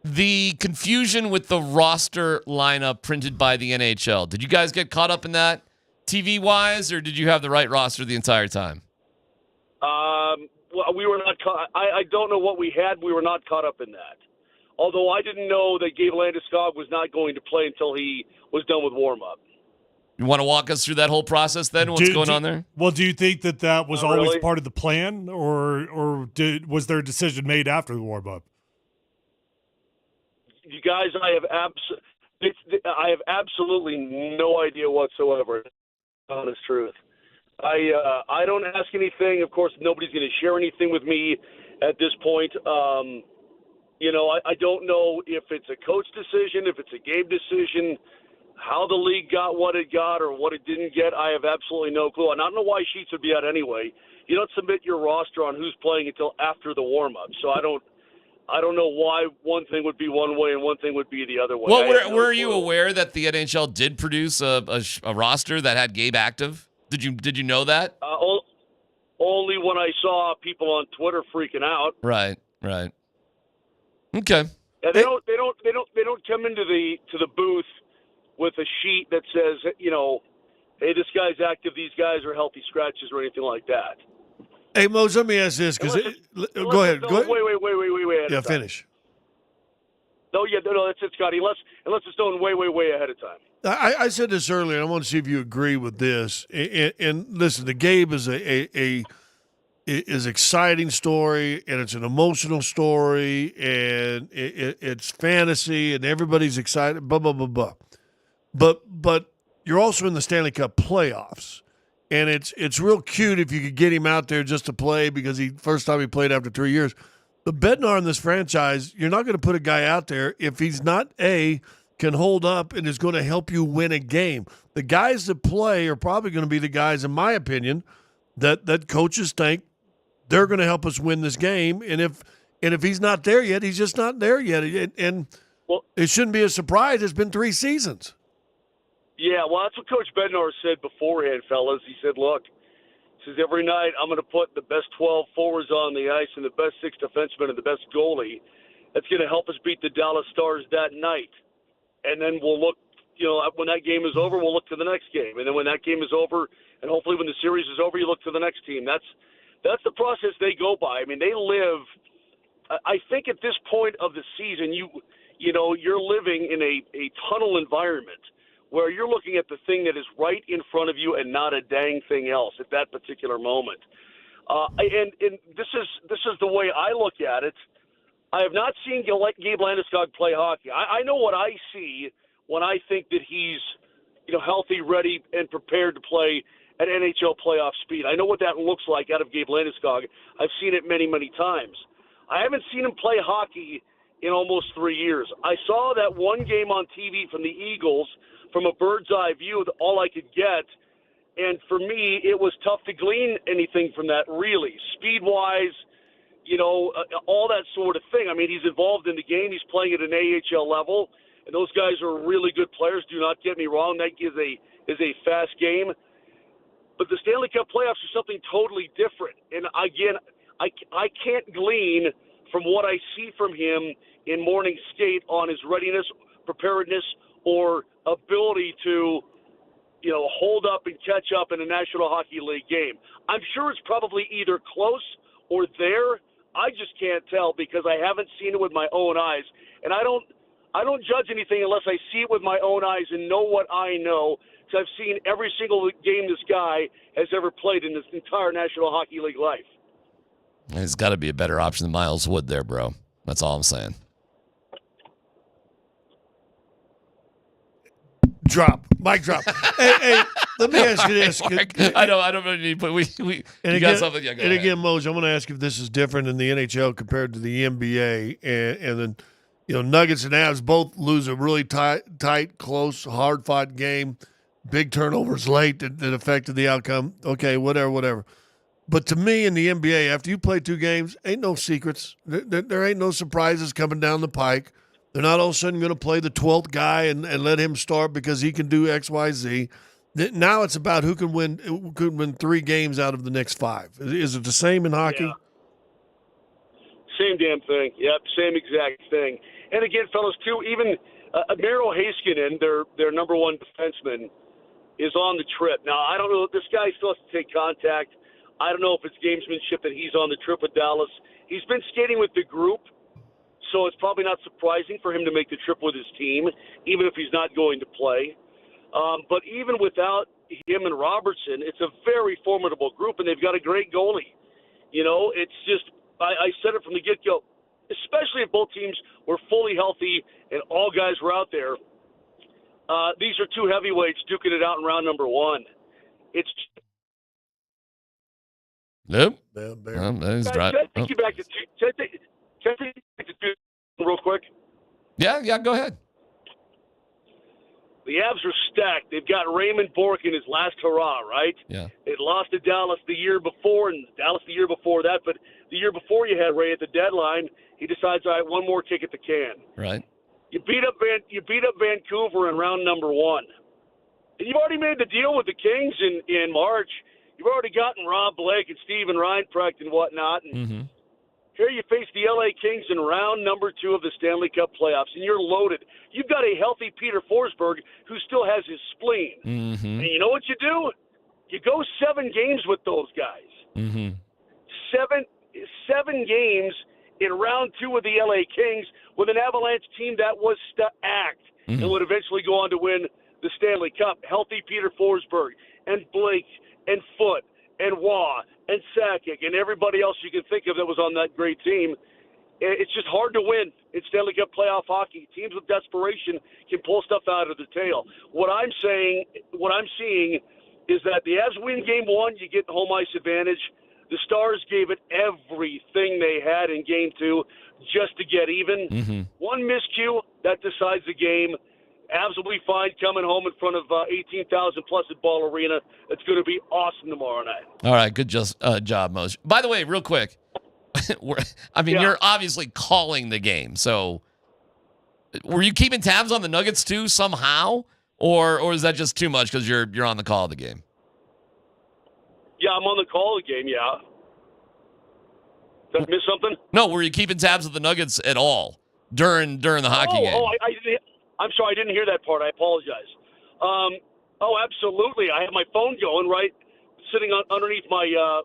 The confusion with the roster lineup printed by the NHL. Did you guys get caught up in that TV-wise, or did you have the right roster the entire time? Well, we were not caught. I don't know what we had. We were not caught up in that. Although I didn't know that Gabe Landeskog was not going to play until he was done with warm-up. You want to walk us through that whole process then? What's going on there? Well, do you think that was Not always really. part of the plan, or was there a decision made after the warm up? You guys, I have absolutely no idea whatsoever. Honest truth. I don't ask anything. Of course, nobody's going to share anything with me at this point. I don't know if it's a coach decision, if it's a Gabe decision, how the league got what it got or what it didn't get. I have absolutely no clue. And I don't know why sheets would be out anyway. You don't submit your roster on who's playing until after the warm-up. So I don't know why one thing would be one way and one thing would be the other way. Well, were you aware that the NHL did produce a roster that had Gabe active? Did you know that? Only when I saw people on Twitter freaking out. Right. Okay. Yeah, they don't come into the booth with a sheet that says, hey, this guy's active, these guys are healthy scratches or anything like that. Hey, Mose, let me ask this because go ahead. Wait. Yeah, finish. No, that's it, Scotty. Unless it's done way ahead of time. I said this earlier. I want to see if you agree with this. And listen, the Gabe is is exciting story, and it's an emotional story, and it's fantasy, and everybody's excited. Blah blah blah blah. But you're also in the Stanley Cup playoffs, and it's real cute if you could get him out there just to play because first time he played after 3 years. But Bednar in this franchise, you're not going to put a guy out there if he's not can hold up and is going to help you win a game. The guys that play are probably going to be the guys, in my opinion, that coaches think they're going to help us win this game. And if he's not there yet, he's just not there yet. And it shouldn't be a surprise. It's been 3 seasons. Yeah, well, that's what Coach Bednar said beforehand, fellas. He said, look, every night I'm going to put the best 12 forwards on the ice and the best 6 defensemen and the best goalie. That's going to help us beat the Dallas Stars that night. And then we'll look, when that game is over, we'll look to the next game. And then when that game is over, and hopefully when the series is over, you look to the next team. That's the process they go by. I mean, they live – I think at this point of the season, you're living in a tunnel environment where you're looking at the thing that is right in front of you and not a dang thing else at that particular moment. And this is the way I look at it. I have not seen Gabe Landeskog play hockey. I know what I see when I think that he's, healthy, ready, and prepared to play at NHL playoff speed. I know what that looks like out of Gabe Landeskog. I've seen it many, many times. I haven't seen him play hockey in almost 3 years. I saw that one game on TV from the Eagles from a bird's eye view, all I could get. And for me, it was tough to glean anything from that, really. Speed-wise, all that sort of thing. I mean, he's involved in the game. He's playing at an AHL level, and those guys are really good players. Do not get me wrong. That is a fast game. But the Stanley Cup playoffs are something totally different. And, again, I can't glean from what I see from him in morning skate on his readiness, preparedness, or ability to, hold up and catch up in a National Hockey League game. I'm sure it's probably either close or there. I just can't tell because I haven't seen it with my own eyes. And I don't judge anything unless I see it with my own eyes and know what I know. Because I've seen every single game this guy has ever played in his entire National Hockey League life. It's got to be a better option than Miles Wood there, bro. That's all I'm saying. Mic drop. hey, let me ask you this. I don't really need, but we got something. Yeah, go ahead. Again, Moj, I'm going to ask if this is different in the NHL compared to the NBA. And then, Nuggets and Avs both lose a really tight, close, hard-fought game. Big turnovers late that affected the outcome. Okay, whatever. But to me, in the NBA, after you play 2 games, ain't no secrets. There ain't no surprises coming down the pike. They're not all of a sudden going to play the 12th guy and let him start because he can do X, Y, Z. Now it's about who can win 3 games out of the next 5. Is it the same in hockey? Yeah. Same damn thing. Yep, same exact thing. And again, fellas, too, even Miro Heiskanen, their number 1 defenseman, is on the trip. Now, I don't know. This guy still has to take contact. I don't know if it's gamesmanship that he's on the trip with Dallas. He's been skating with the group, so it's probably not surprising for him to make the trip with his team, even if he's not going to play. But even without him and Robertson, it's a very formidable group, and they've got a great goalie. You know, it's just, I said it from the get-go, especially if both teams were fully healthy and all guys were out there. These are two heavyweights duking it out in round number one. It's Nope. Can That is I dry. take you back to two real quick? Yeah, go ahead. The Avs are stacked. They've got Raymond Bourque in his last hurrah, right? Yeah. They lost to Dallas the year before, and Dallas the year before that. But the year before you had Ray at the deadline, he decides, all right, one more kick at the can. Right. You beat up Vancouver in round number one. And you've already made the deal with the Kings in March. You've already gotten Rob Blake and Steven Reinprecht and whatnot. And here you face the LA Kings in round number 2 of the Stanley Cup playoffs, and you're loaded. You've got a healthy Peter Forsberg who still has his spleen. And you know what you do? You go 7 games with those guys. Seven games in round 2 with the LA Kings with an Avalanche team that was stacked and would eventually go on to win the Stanley Cup. Healthy Peter Forsberg and Blake and Foote and Waugh and Sakic and everybody else you can think of that was on that great team. It's just hard to win in Stanley Cup playoff hockey. Teams with desperation can pull stuff out of the tail. What I'm seeing is that the Avs win game 1, you get home ice advantage. The Stars gave it everything they had in game 2 just to get even. One miscue, that decides the game. Avs will be fine coming home in front of 18,000 plus at Ball Arena. It's going to be awesome tomorrow night. All right, good job, Moser. By the way, real quick, you're obviously calling the game. So, were you keeping tabs on the Nuggets too somehow, or is that just too much because you're on the call of the game? Yeah, I'm on the call of the game. Yeah. Did I miss something? No, were you keeping tabs of the Nuggets at all during the hockey game? I'm sorry, I didn't hear that part. I apologize. Absolutely. I have my phone going right, sitting underneath my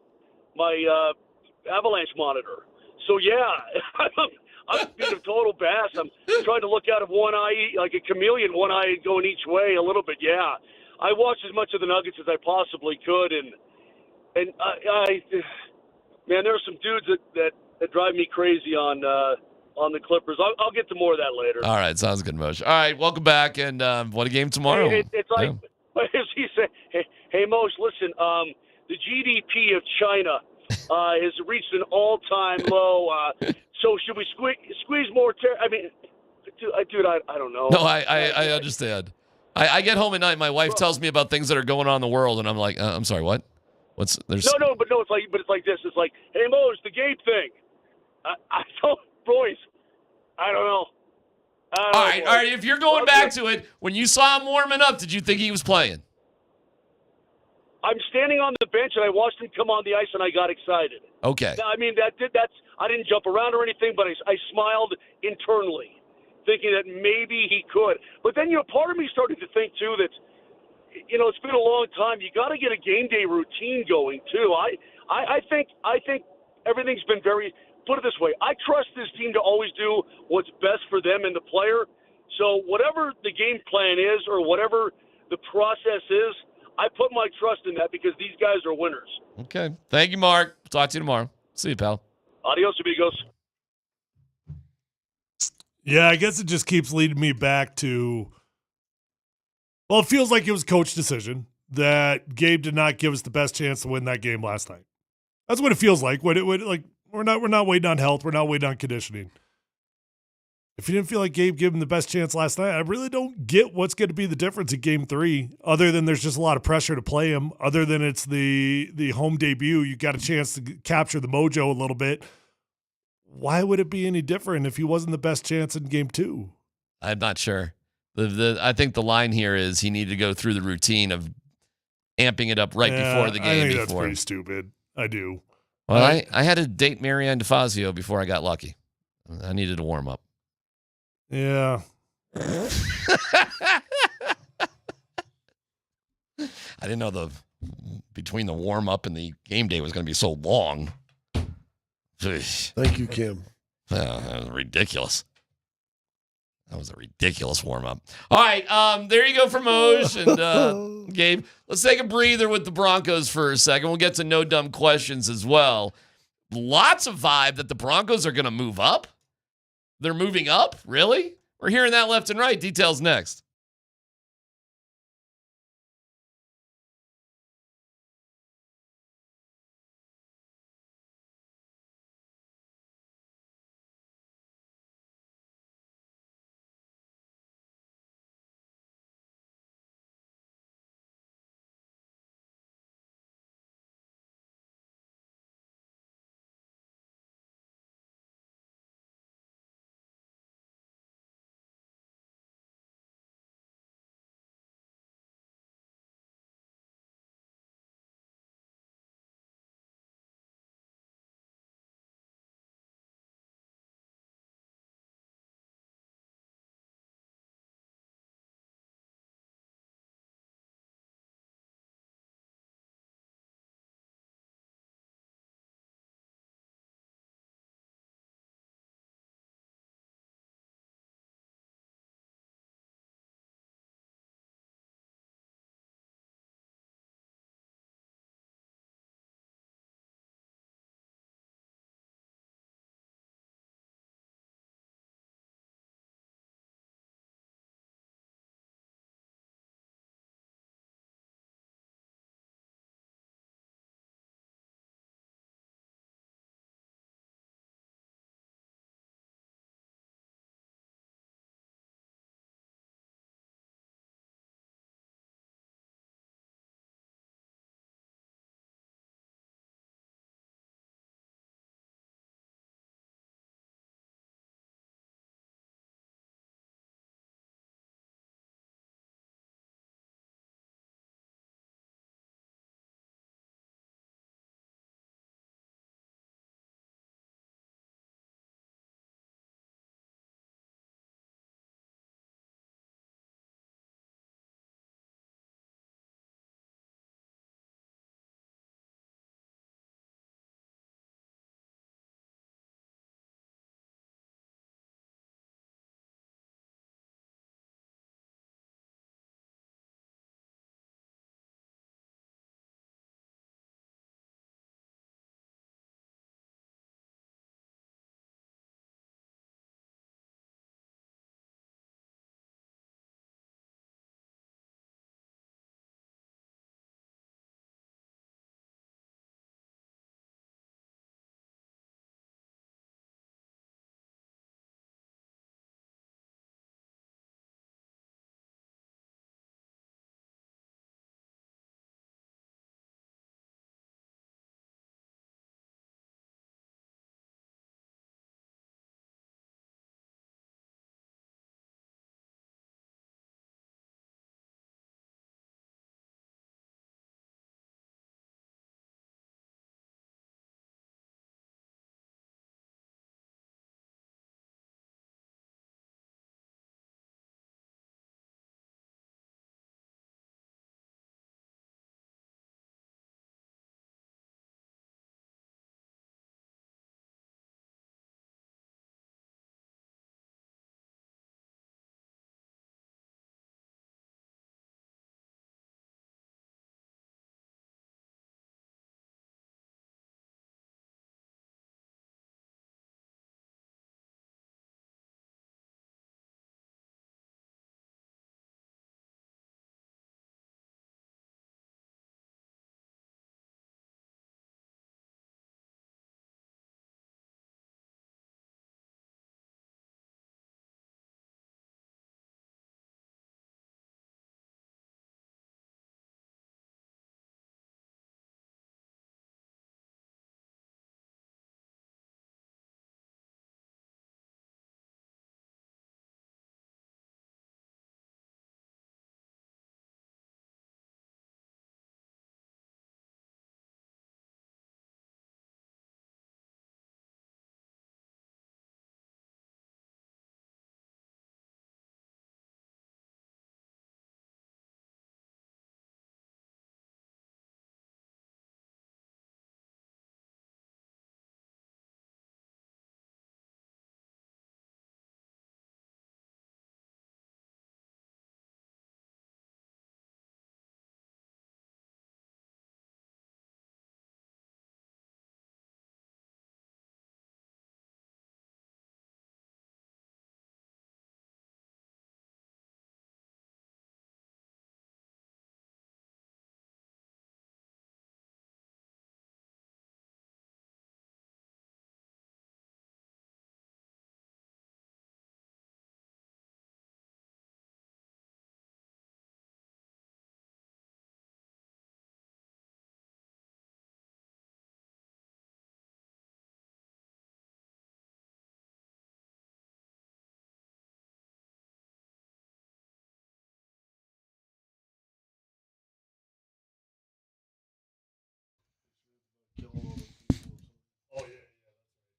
Avalanche monitor. So yeah, I'm being a total bass. I'm trying to look out of one eye like a chameleon, one eye going each way a little bit. Yeah, I watched as much of the Nuggets as I possibly could, and man, there are some dudes that drive me crazy on the Clippers. I'll get to more of that later. All right, sounds good, Moser. All right, welcome back, and what a game tomorrow. It's like, as he said, hey Mos, listen, the GDP of China has reached an all-time low. So should we squeeze more? Dude, I don't know. No, I understand. I get home at night, my wife tells me about things that are going on in the world, and I'm like, I'm sorry, what? There's No, it's like this. It's like, hey Mos, the Gabe thing. I don't. Boys, I don't know. All right. If you're going back to it, when you saw him warming up, did you think he was playing? I'm standing on the bench and I watched him come on the ice and I got excited. Okay. Now, I didn't jump around or anything, but I smiled internally, thinking that maybe he could. But then, part of me started to think too that, it's been a long time. You got to get a game day routine going too. I think everything's been very. Put it this way, I trust this team to always do what's best for them and the player. So whatever the game plan is or whatever the process is, I put my trust in that because these guys are winners. Okay. Thank you, Mark. Talk to you tomorrow. See you, pal. Adios, amigos. Yeah, I guess it just keeps leading me back to, well, it feels like it was a coach decision that Gabe did not give us the best chance to win that game last night. That's what it feels like. We're not waiting on health. We're not waiting on conditioning. If you didn't feel like Gabe gave him the best chance last night, I really don't get what's going to be the difference in game 3, other than there's just a lot of pressure to play him, other than it's the home debut. You got a chance to capture the mojo a little bit. Why would it be any different if he wasn't the best chance in game 2? I'm not sure. I think the line here is he needed to go through the routine of amping it up before the game. I think that's pretty stupid. I do. Well, I had to date Marianne DeFazio before I got lucky. I needed to warm up. Yeah. I didn't know the between the warm up and the game day was going to be so long. Thank you, Kim. That was ridiculous. That was a ridiculous warm up. All right, there you go for Moj and Gabe. Let's take a breather with the Broncos for a second. We'll get to no dumb questions as well. Lots of vibe that the Broncos are going to move up. They're moving up? Really? We're hearing that left and right. Details next.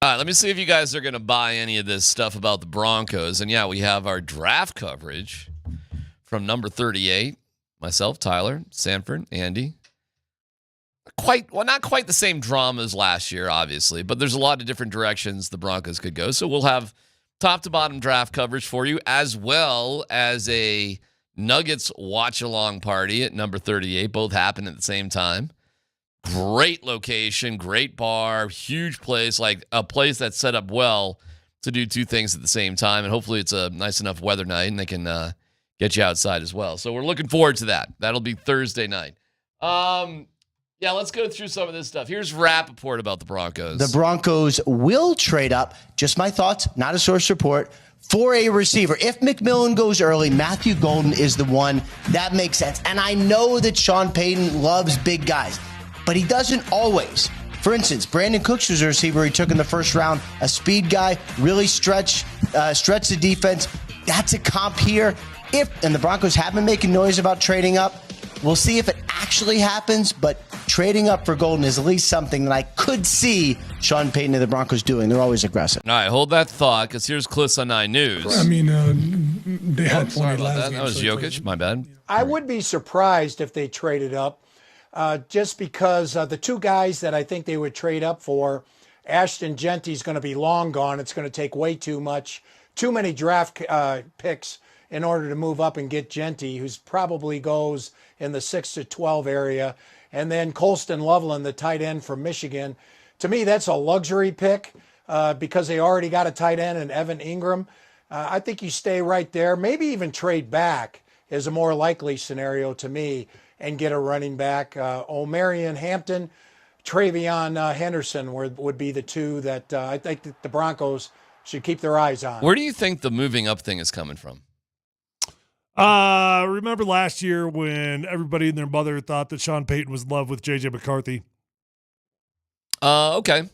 All right, let me see if you guys are going to buy any of this stuff about the Broncos. And yeah, we have our draft coverage from number 38. Myself, Tyler, Sanford, Andy. Not quite the same drama as last year, obviously, but there's a lot of different directions the Broncos could go. So we'll have top to bottom draft coverage for you, as well as a Nuggets watch-along party at number 38. Both happen at the same time. Great location, great bar, huge place, like a place that's set up well to do two things at the same time. And hopefully it's a nice enough weather night and they can get you outside as well. So we're looking forward to that. That'll be Thursday night. Yeah, let's go through some of this stuff. Here's Rappaport about the Broncos. The Broncos will trade up, just my thoughts, not a source report, for a receiver. If McMillan goes early, Matthew Golden is the one. That makes sense. And I know that Sean Payton loves big guys, but he doesn't always. For instance, Brandon Cooks was a receiver he took in the first round, a speed guy, really stretch the defense. That's a comp here. And the Broncos have been making noise about trading up. We'll see if it actually happens, but trading up for Golden is at least something that I could see Sean Payton and the Broncos doing. They're always aggressive. All right, hold that thought, because here's Cliss on 9 News. I mean, they had 20 last that. game. That was so Jokic, my bad. I would be surprised if they traded up, just because the two guys that I think they would trade up for, Ashton Genty's going to be long gone. It's going to take way too many draft picks in order to move up and get Genty, who's probably goes in the 6 to 12 area. And then Colston Loveland, the tight end from Michigan. To me, that's a luxury pick because they already got a tight end in Evan Ingram. I think you stay right there, maybe even trade back is a more likely scenario to me, and get a running back. Omarion Hampton, Travion Henderson would be the two that I think that the Broncos should keep their eyes on. Where do you think the moving up thing is coming from? Remember last year when everybody and their mother thought that Sean Payton was in love with J.J. McCarthy? Okay.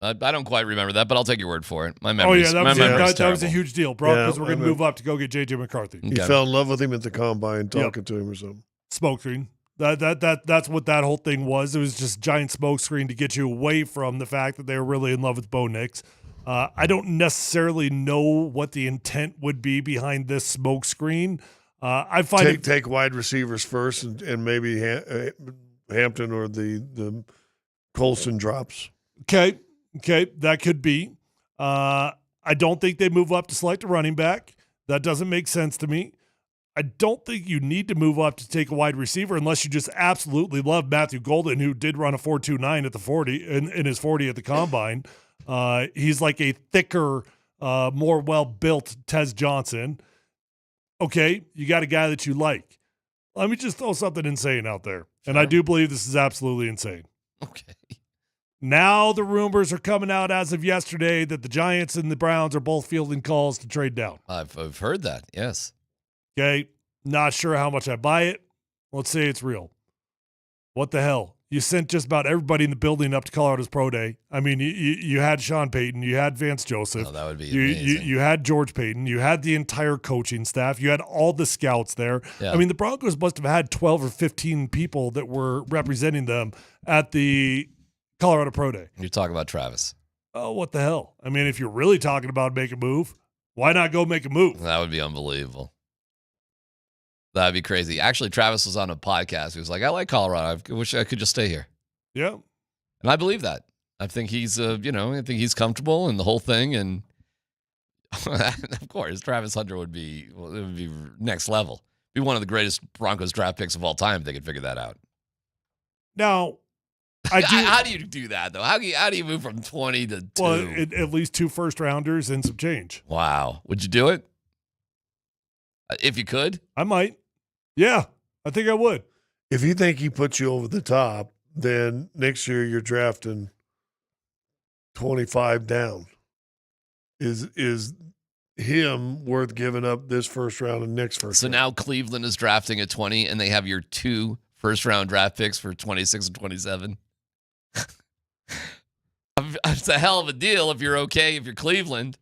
I don't quite remember that, but I'll take your word for it. My memory. That was a huge deal. Broncos were going to move up to go get J.J. McCarthy. He fell in love with him at the combine, talking to him or something. Smokescreen. That's what that whole thing was. It was just giant smokescreen to get you away from the fact that they were really in love with Bo Nix. I don't necessarily know what the intent would be behind this smokescreen. I find take wide receivers first, and maybe Hampton or the Colston drops. Okay, that could be. I don't think they move up to select a running back. That doesn't make sense to me. I don't think you need to move up to take a wide receiver unless you just absolutely love Matthew Golden, who did run a 4.29 at the 40 in his 40 at the combine. He's like a thicker, more well-built Tez Johnson. Okay, you got a guy that you like. Let me just throw something insane out there. And I do believe this is absolutely insane. Okay. Now the rumors are coming out as of yesterday that the Giants and the Browns are both fielding calls to trade down. I've heard that, yes. Okay, not sure how much I buy it. Let's say it's real. What the hell? You sent just about everybody in the building up to Colorado's Pro Day. I mean, you had Sean Payton, you had Vance Joseph. Oh, that would be amazing. You had George Payton, you had the entire coaching staff, you had all the scouts there. Yeah. I mean, the Broncos must have had 12 or 15 people that were representing them at the Colorado Pro Day. You're talking about Travis. Oh, what the hell? I mean, if you're really talking about make a move, why not go make a move? That would be unbelievable. That'd be crazy. Actually, Travis was on a podcast. He was like, I like Colorado. I wish I could just stay here. Yeah. And I believe that. I think he's, I think he's comfortable and the whole thing. And of course, Travis Hunter would be next level. Be one of the greatest Broncos draft picks of all time if they could figure that out. Now, how do you do that, though? How do you move from 20 to 2? Well, at least 2 first-rounders and some change. Wow. Would you do it? If you could? I might. Yeah, I think I would. If you think he puts you over the top, then next year you're drafting 25 down. Is him worth giving up this first round and next first round? So now Cleveland is drafting at 20, and they have your 2 first-round draft picks for 26 and 27. It's a hell of a deal if you're Cleveland,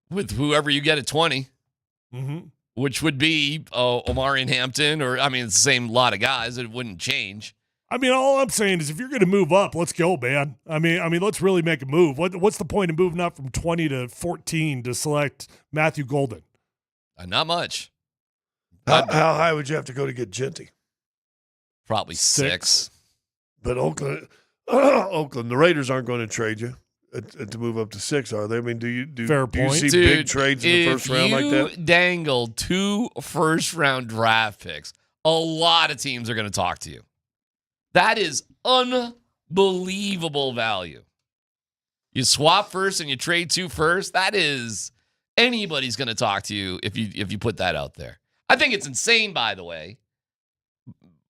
with whoever you get at 20. Mm-hmm. Which would be Omarion Hampton, or, I mean, it's the same lot of guys. It wouldn't change. I mean, all I'm saying is if you're going to move up, let's go, man. I mean, let's really make a move. What's the point of moving up from 20 to 14 to select Matthew Golden? Not much. How high would you have to go to get Genty? Probably 6. But Oakland, the Raiders aren't going to trade you to move up to 6, are they? I mean, do you see big trades in the first round like that? If you dangled 2 first-round draft picks, a lot of teams are going to talk to you. That is unbelievable value. You swap first and you trade 2 first. That is anybody's going to talk to you if you put that out there. I think it's insane, by the way.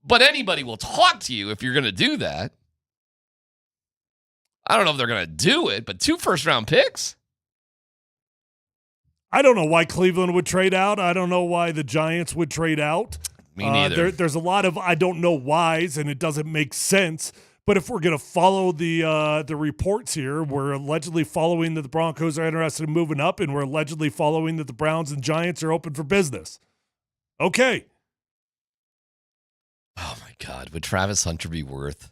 But anybody will talk to you if you're going to do that. I don't know if they're going to do it, but 2 first-round picks? I don't know why Cleveland would trade out. I don't know why the Giants would trade out. Me neither. There's a lot of I don't know whys, and it doesn't make sense. But if we're going to follow the reports here, we're allegedly following that the Broncos are interested in moving up, and we're allegedly following that the Browns and Giants are open for business. Okay. Oh, my God. Would Travis Hunter be worth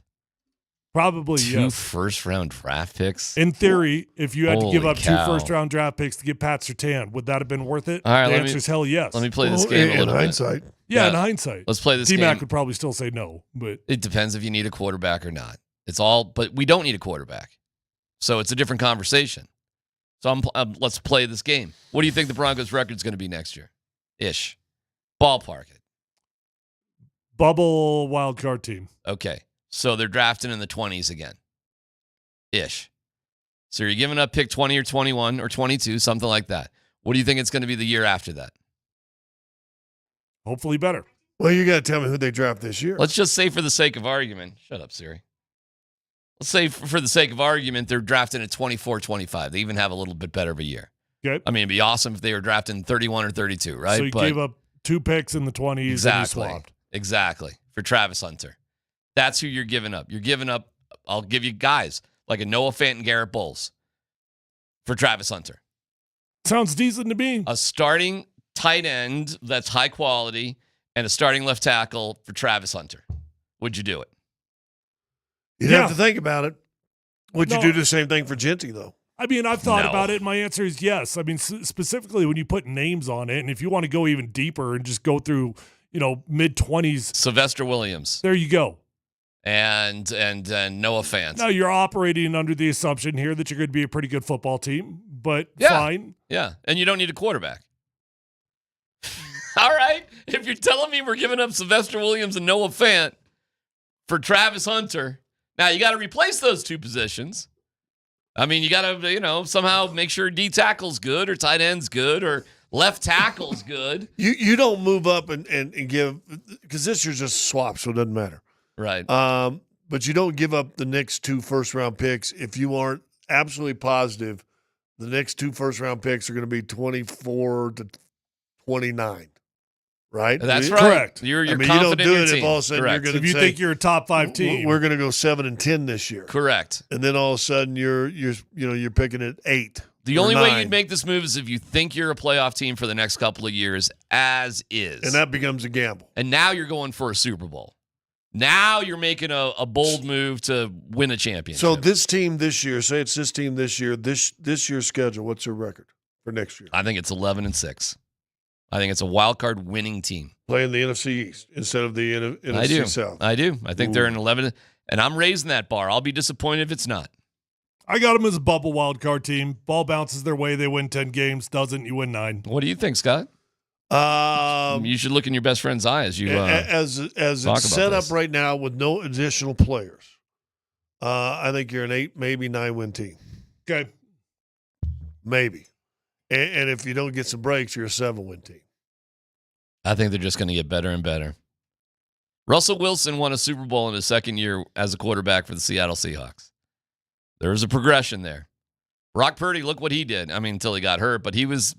Probably, 2 yes. first-round draft picks? In theory, if you had to give up cow. 2 first-round draft picks to get Pat Surtain, would that have been worth it? All right, the answer is hell yes. Let me play this game a little in hindsight. bit. Yeah, in hindsight. Let's play this DMac game. would probably still say no, but It depends if you need a quarterback or not. But we don't need a quarterback. So it's a different conversation. So let's play this game. What do you think the Broncos' record is going to be next year? Ish. Ballpark it. bubble wild card team. Okay. So they're drafting in the 20s again. Ish. So you're giving up pick 20 or 21 or 22, something like that. What do you think it's going to be the year after that? Hopefully better. Well, you got to tell me who they draft this year. Let's just say for the sake of argument. Shut up, Siri. Let's say for the sake of argument, they're drafting at 24, 25. They even have a little bit better of a year. Okay. I mean, it'd be awesome if they were drafting 31 or 32, right? So you gave up 2 picks in the 20s exactly, and you swapped. Exactly. For Travis Hunter. That's who you're giving up. You're giving up, I'll give you guys, like a Noah Fant and Garrett Bowles for Travis Hunter. Sounds decent to me. A starting tight end that's high quality and a starting left tackle for Travis Hunter. Would you do it? You'd have to think about it. Would you do the same thing for Genty, though? I mean, I've thought about it, and my answer is yes. I mean, specifically when you put names on it, and if you want to go even deeper and just go through, mid-20s. Sylvester Williams. There you go. And Noah Fant. Now, you're operating under the assumption here that you're going to be a pretty good football team, but yeah. fine. Yeah, and you don't need a quarterback. All right, if you're telling me we're giving up Sylvester Williams and Noah Fant for Travis Hunter, now you got to replace those 2 positions. I mean, you got to, somehow make sure D tackle's good or tight end's good or left tackle's good. You don't move up and give, because this year's just swap, so it doesn't matter. Right. But you don't give up the next 2 first-round picks if you aren't absolutely positive the next 2 first-round picks are going to be 24 to 29. Right? That's right. Correct. You're you confident don't do in your it team. if all of a sudden Correct. you're going to If you think you're a top 5 team. We're going to go 7-10 this year. Correct. And then all of a sudden you're picking at 8. The only way you'd make this move is if you think you're a playoff team for the next couple of years, as is. And that becomes a gamble. And now you're going for a Super Bowl. Now you're making a bold move to win a championship. So this team this year, say it's this team this year, this year's schedule, what's their record for next year? I think it's 11-6. I think it's a wild card winning team. Playing the NFC East instead of the NFC South. I do. I think they're in 11, and I'm raising that bar. I'll be disappointed if it's not. I got them as a bubble wild card team. Ball bounces their way. They win 10 games. Doesn't, you win 9. What do you think, Scott? You should look in your best friend's eye as you as it's set up right now with no additional players. I think you're an 8, maybe 9-win team. Okay. Maybe. And if you don't get some breaks, you're a 7-win team. I think they're just going to get better and better. Russell Wilson won a Super Bowl in his second year as a quarterback for the Seattle Seahawks. There was a progression there. Brock Purdy, look what he did. I mean, until he got hurt, but he was,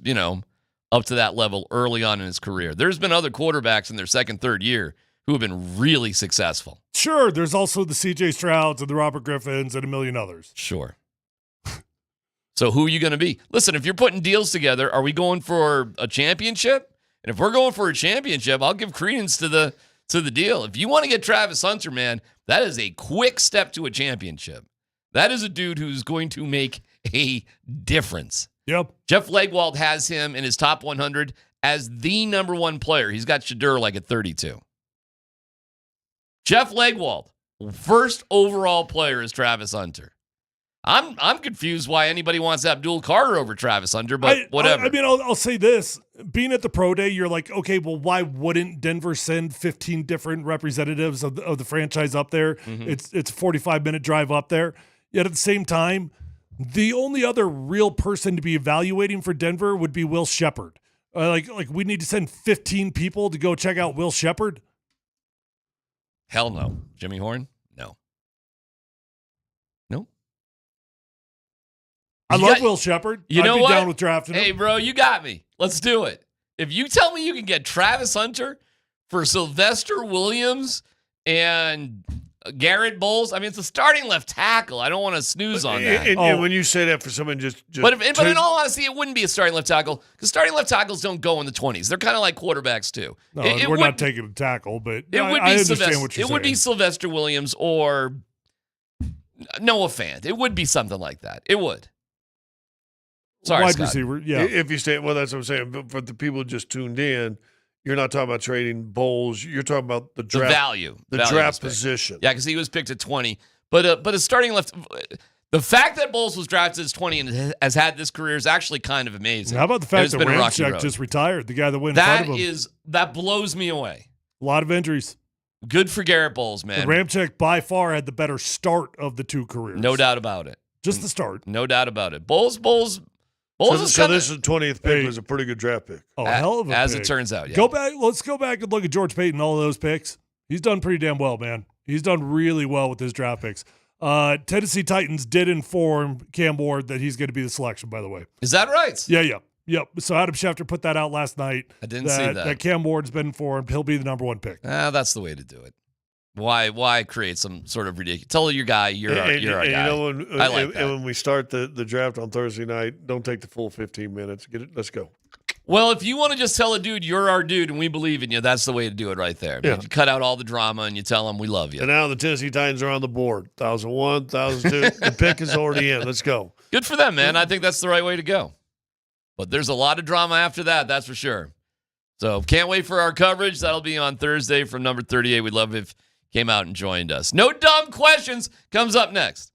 up to that level early on in his career. There's been other quarterbacks in their second, third year who have been really successful. Sure, there's also the C.J. Strouds and the Robert Griffins and a million others. Sure. So who are you going to be? Listen, if you're putting deals together, are we going for a championship? And if we're going for a championship, I'll give credence to the to the deal. If you want to get Travis Hunter, man, that is a quick step to a championship. That is a dude who's going to make a difference. Yep. Jeff Legwold has him in his top 100 as the number one player. He's got Shedeur like at 32. Jeff Legwold, first overall player is Travis Hunter. I'm confused why anybody wants Abdul Carter over Travis Hunter, but whatever. I mean, I'll say this. Being at the pro day, you're like, okay, well, why wouldn't Denver send 15 different representatives of the franchise up there? Mm-hmm. It's a 45-minute drive up there. Yet at the same time, the only other real person to be evaluating for Denver would be Will Shepard. Like we need to send 15 people to go check out Will Shepard? Hell no. Jimmy Horn? No. No. I love Will Shepard. You know I'd be what? down with drafting him. Hey, bro, you got me. Let's do it. If you tell me you can get Travis Hunter for Sylvester Williams and Garrett Bowles, I mean, it's a starting left tackle. I don't want to snooze on that. And when you say that for someone just but in all honesty, it wouldn't be a starting left tackle because starting left tackles don't go in the 20s. They're kind of like quarterbacks too. No, we're not taking a tackle, but I understand what you're saying. It would be Sylvester Williams or Noah Fant. It would be something like that. It would. Sorry, wide Scott. receiver, yeah. If you stay, well, that's what I'm saying. But for the people who just tuned in, you're not talking about trading Bowles. You're talking about the draft, value, the value draft of his pick. position. Yeah, because he was picked at 20. But a starting left, the fact that Bowles was drafted as 20 and has had this career is actually kind of amazing. How about the fact that been a rocky Ramczyk road. just retired? The guy that went in front of him. That blows me away. A lot of injuries. Good for Garrett Bowles, man. And Ramczyk by far had the better start of the two careers. No doubt about it. Just the start. No doubt about it. Bowles So is kinda, this is 20th pick was a pretty good draft pick. Oh, hell of a as pick. it turns out. Yeah. Let's go back and look at George Payton, all of those picks. He's done pretty damn well, man. He's done really well with his draft picks. Tennessee Titans did inform Cam Ward that he's going to be the selection, by the way. Is that right? Yeah. So Adam Schefter put that out last night. I didn't see that. That Cam Ward's been informed. He'll be the number one pick. That's the way to do it. Why create some sort of ridiculous? Tell your guy you're our guy. You know, I like that. And when we start the draft on Thursday night, don't take the full 15 minutes. Get it. Let's go. Well, if you want to just tell a dude you're our dude and we believe in you, that's the way to do it right there. Yeah. You cut out all the drama and you tell them we love you. And now the Tennessee Titans are on the board. 1,001, 1,002. The pick is already in. Let's go. Good for them, man. I think that's the right way to go. But there's a lot of drama after that, that's for sure. So can't wait for our coverage. That'll be on Thursday from number 38. We'd love if you came out and joined us. No dumb questions comes up next.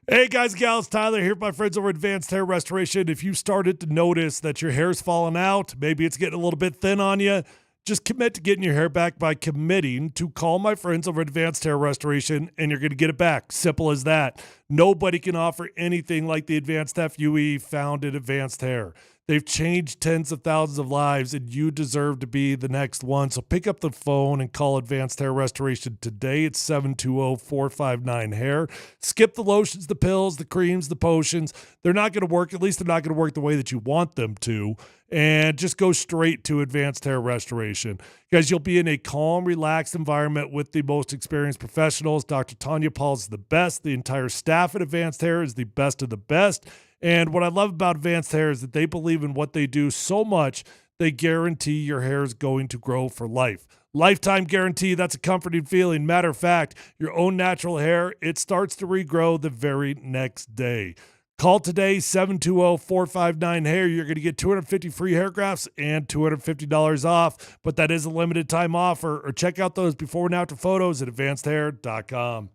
Hey guys and gals, Tyler here with my friends over at Advanced Hair Restoration. If you started to notice that your hair's falling out, maybe it's getting a little bit thin on you, just commit to getting your hair back by committing to call my friends over at Advanced Hair Restoration, and you're going to get it back. Simple as that. Nobody can offer anything like the Advanced FUE found at Advanced Hair. They've changed tens of thousands of lives, and you deserve to be the next one. So pick up the phone and call Advanced Hair Restoration today. It's 720-459-HAIR. Skip the lotions, the pills, the creams, the potions. They're not going to work. At least they're not going to work the way that you want them to. And just go straight to Advanced Hair Restoration. Guys, you'll be in a calm, relaxed environment with the most experienced professionals. Dr. Tanya Paul is the best. The entire staff at Advanced Hair is the best of the best. And what I love about Advanced Hair is that they believe in what they do so much, they guarantee your hair is going to grow for life. Lifetime guarantee, that's a comforting feeling. Matter of fact, your own natural hair, it starts to regrow the very next day. Call today, 720-459-HAIR. You're going to get 250 free hair grafts and $250 off, but that is a limited time offer. Or check out those before and after photos at advancedhair.com.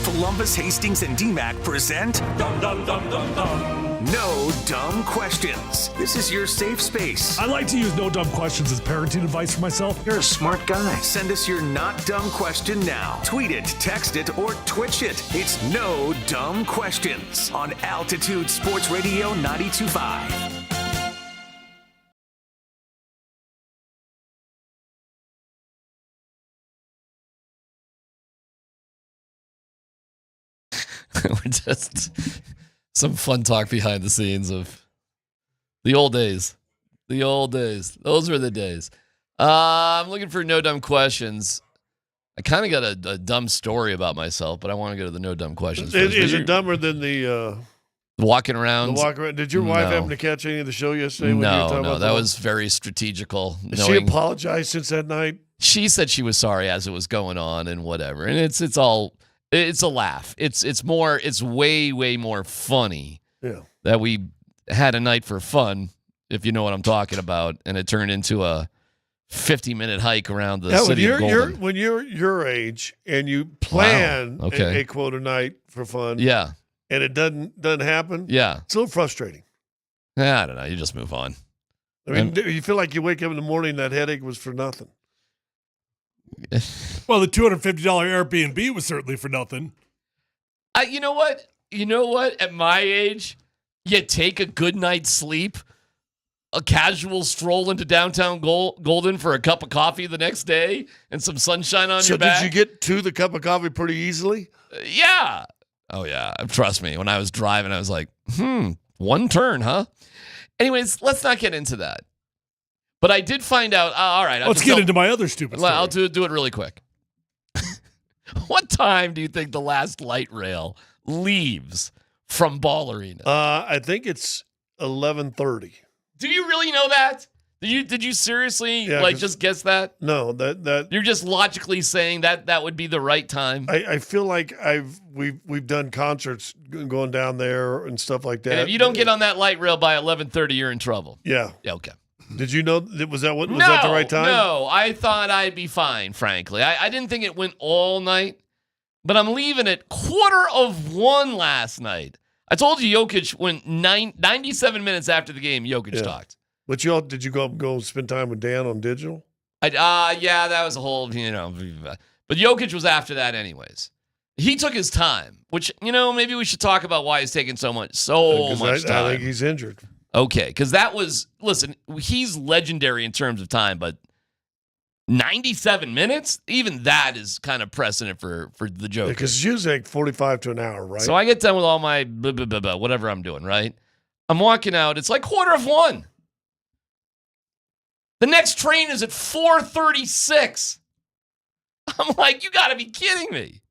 Polumbus, Hastings, and DMac present No Dumb Questions. This is your safe space. I like to use no dumb questions as parenting advice for myself. You're a smart guy. Send us your not dumb question now. Tweet it, text it, or Twitch it. It's No Dumb Questions on Altitude Sports Radio 92.5. We're just some fun talk behind the scenes of the old days. The old days. Those were the days. I'm looking for no dumb questions. I kind of got a dumb story about myself, but I want to go to the no dumb questions. Is it dumber than the walking around? The walk around. Did your wife happen to catch any of the show yesterday? When you were talking about that was very strategical. Did she apologize since that night? She said she was sorry as it was going on and whatever. And it's a laugh. It's way more funny. Yeah. That we had a night for fun, if you know what I'm talking about, and it turned into a 50-minute hike around the city of Golden. When you're your age and you plan a quote a night for fun, yeah, and it doesn't happen, yeah, it's a little frustrating. I don't know. You just move on. I mean, you feel like you wake up in the morning and that headache was for nothing. Well, the $250 Airbnb was certainly for nothing. You know what? At my age, you take a good night's sleep, a casual stroll into downtown Golden for a cup of coffee the next day, and some sunshine on your back. So did you get to the cup of coffee pretty easily? Yeah. Oh, yeah. Trust me. When I was driving, I was like, one turn, huh? Anyways, let's not get into that. But I did find out. All right. Let's get into my other stupid story. I'll do it really quick. What time do you think the last light rail leaves from Ball Arena? I think it's 11:30. Do you really know that? Did you seriously just guess that? No, that you're just logically saying that would be the right time. I feel like we've done concerts going down there and stuff like that. And if you don't get on that light rail by 11:30, you're in trouble. Yeah. Yeah. Okay. Did you know was that the right time? No, I thought I'd be fine, frankly. I didn't think it went all night, but I'm leaving at 1:15 last night. I told you Jokic went 97 minutes after the game, Jokic talked. But did you go spend time with Dan on digital? Yeah, that was a whole, but Jokic was after that anyways. He took his time, which, maybe we should talk about why he's taking so much time. I think he's injured. Okay, because listen, he's legendary in terms of time, but 97 minutes? Even that is kind of precedent for the Joker. Because it's usually like 45 to an hour, right? So I get done with all my whatever I'm doing, right? I'm walking out. It's like 1:15. The next train is at 4:36. I'm like, you got to be kidding me.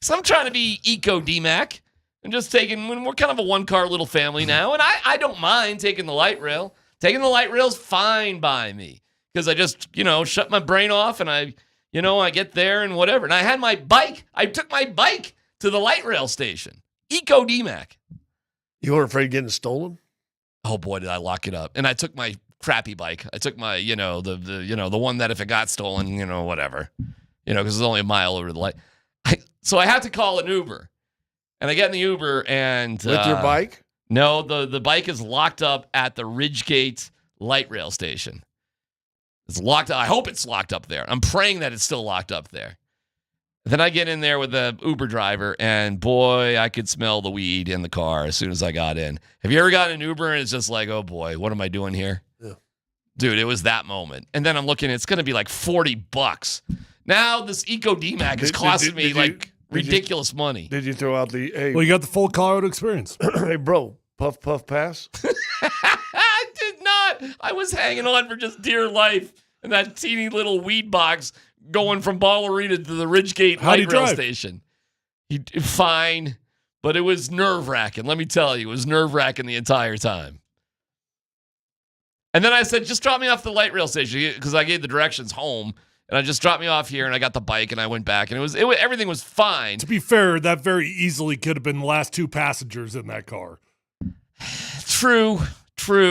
So I'm trying to be eco DMac. I'm just when we're kind of a one-car little family now, and I don't mind taking the light rail. Taking the light rail's fine by me because I just, shut my brain off and I get there and whatever. And I had my bike. I took my bike to the light rail station. Eco DMac. You weren't afraid of getting stolen? Oh boy, did I lock it up. And I took my crappy bike. I took my, the one that if it got stolen, whatever. Because it's only a mile over the light. So I had to call an Uber. And I get in the Uber and... With your bike? No, the bike is locked up at the Ridgegate light rail station. It's locked up. I hope it's locked up there. I'm praying that it's still locked up there. Then I get in there with the Uber driver, and boy, I could smell the weed in the car as soon as I got in. Have you ever gotten an Uber and it's just like, oh boy, what am I doing here? Yeah. Dude, it was that moment. And then I'm looking, it's going to be like $40. Now this Eco DMac is costing me ridiculous money. Did you throw out the, hey? Well, you got the full Colorado experience. Hey, bro, puff, pass? I did not. I was hanging on for just dear life in that teeny little weed box going from Ball Arena to the Ridgegate light rail station. Fine, but it was nerve-wracking. Let me tell you, it was nerve-wracking the entire time. And then I said, just drop me off the light rail station because I gave the directions home. And I just dropped me off here, and I got the bike, and I went back, and everything was fine. To be fair, that very easily could have been the last two passengers in that car. True,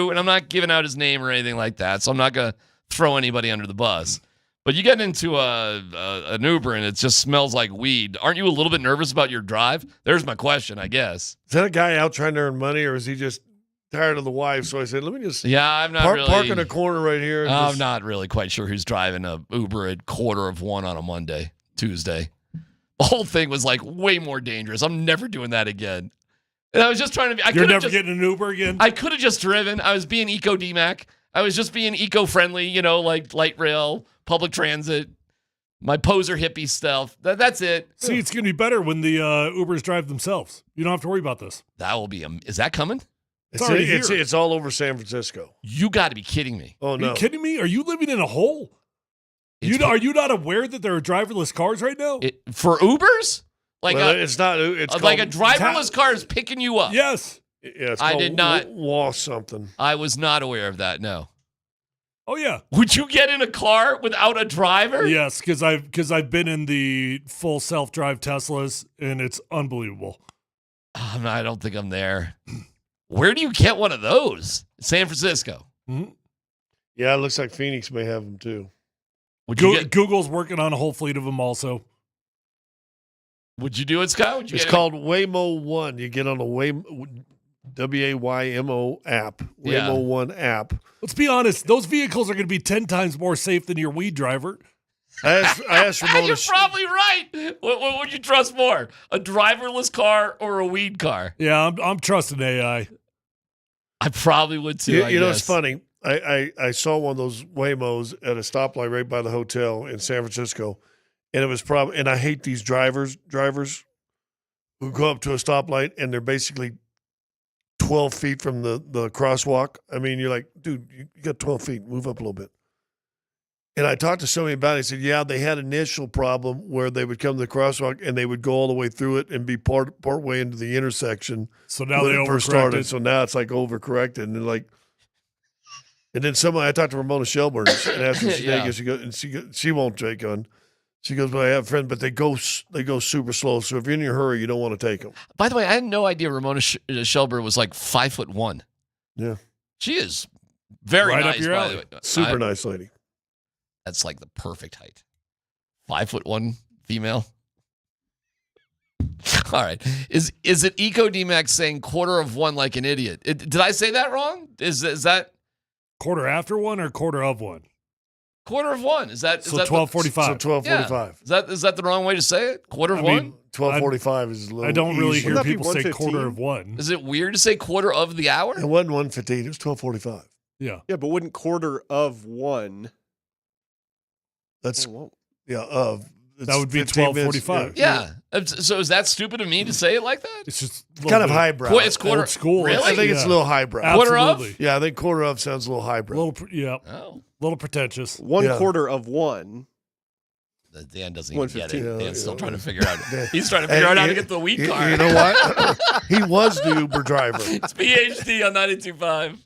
and I'm not giving out his name or anything like that, so I'm not going to throw anybody under the bus. But you get into an Uber and it just smells like weed. Aren't you a little bit nervous about your drive? There's my question, I guess. Is that a guy out trying to earn money, or is he just tired of the wife? So I said, let me just I'm not park in a corner right here. I'm not really quite sure who's driving a Uber at 1:45 on a Tuesday. The whole thing was like way more dangerous. I'm never doing that again. And I was just trying to be. You're never getting an Uber again? I could have just driven. I was being eco DMac. I was just being eco-friendly, like light rail, public transit, my poser hippie stuff. That's it. See, it's going to be better when the Ubers drive themselves. You don't have to worry about this. That will be. Is that coming? It's all over San Francisco. You got to be kidding me. Oh, no. Are you kidding me? Are you living in a hole? Are you not aware that there are driverless cars right now? For Ubers? It's not. It's like a driverless car is picking you up. Yes. Yeah, it's I did not. Lost something. I was not aware of that. No. Oh yeah. Would you get in a car without a driver? Yes, because I've been in the full self-drive Teslas and it's unbelievable. I don't think I'm there. Where do you get one of those? San Francisco. Mm-hmm. Yeah, it looks like Phoenix may have them too. Google's working on a whole fleet of them also. Would you do it, Scott? It's called Waymo One. You get on the WAYMO app. Waymo One app. Let's be honest; those vehicles are going to be 10 times more safe than your weed driver. I asked Ramona. You're probably right. What would you trust more, a driverless car or a weed car? Yeah, I'm trusting AI. I probably would too. You know, it's funny. I saw one of those Waymos at a stoplight right by the hotel in San Francisco, and it was probably. And I hate these drivers who go up to a stoplight and they're basically 12 feet from the crosswalk. I mean, you're like, dude, you got 12 feet. Move up a little bit. And I talked to somebody about it. He said, yeah, they had an initial problem where they would come to the crosswalk and they would go all the way through it and be part way into the intersection. So now when they it first started. overcorrected. So now it's like overcorrected. And then I talked to Ramona Shelburne and asked her, she won't take on. She goes, well, I have a friend, but they go super slow. So if you're in a hurry, you don't want to take them. By the way, I had no idea Ramona Shelburne was like 5'1". Yeah. She is very Right up nice, your by alley. the way. Super nice lady. That's like the perfect height. 5'1" female. All right. Is it Eco DMac saying 1:15 like an idiot? Did I say that wrong? Is that quarter after one or quarter of one? 1:15. Is that 12:45? So 12:45. Yeah. Is that the wrong way to say it? 1:15? 12:45 is a little. I don't really easy. hear people say quarter of one. Is it weird to say quarter of the hour? It wasn't 1:15. It was 12:45. Yeah. Yeah, but wouldn't quarter of one? That's of. That would be 12:45. Yeah. So is that stupid of me to say it like that? It's just It's kind of highbrow. It's quarter. Old school. Really? I think it's a little highbrow. Quarter of? Absolutely. Yeah, I think quarter of sounds a little highbrow. Little pretentious. One Yeah. quarter of one. Dan doesn't even get it. 1:15. Dan's still trying to figure out. He's trying to figure out how to get the weed car. You know what? He was the Uber driver. It's PhD on 92.5.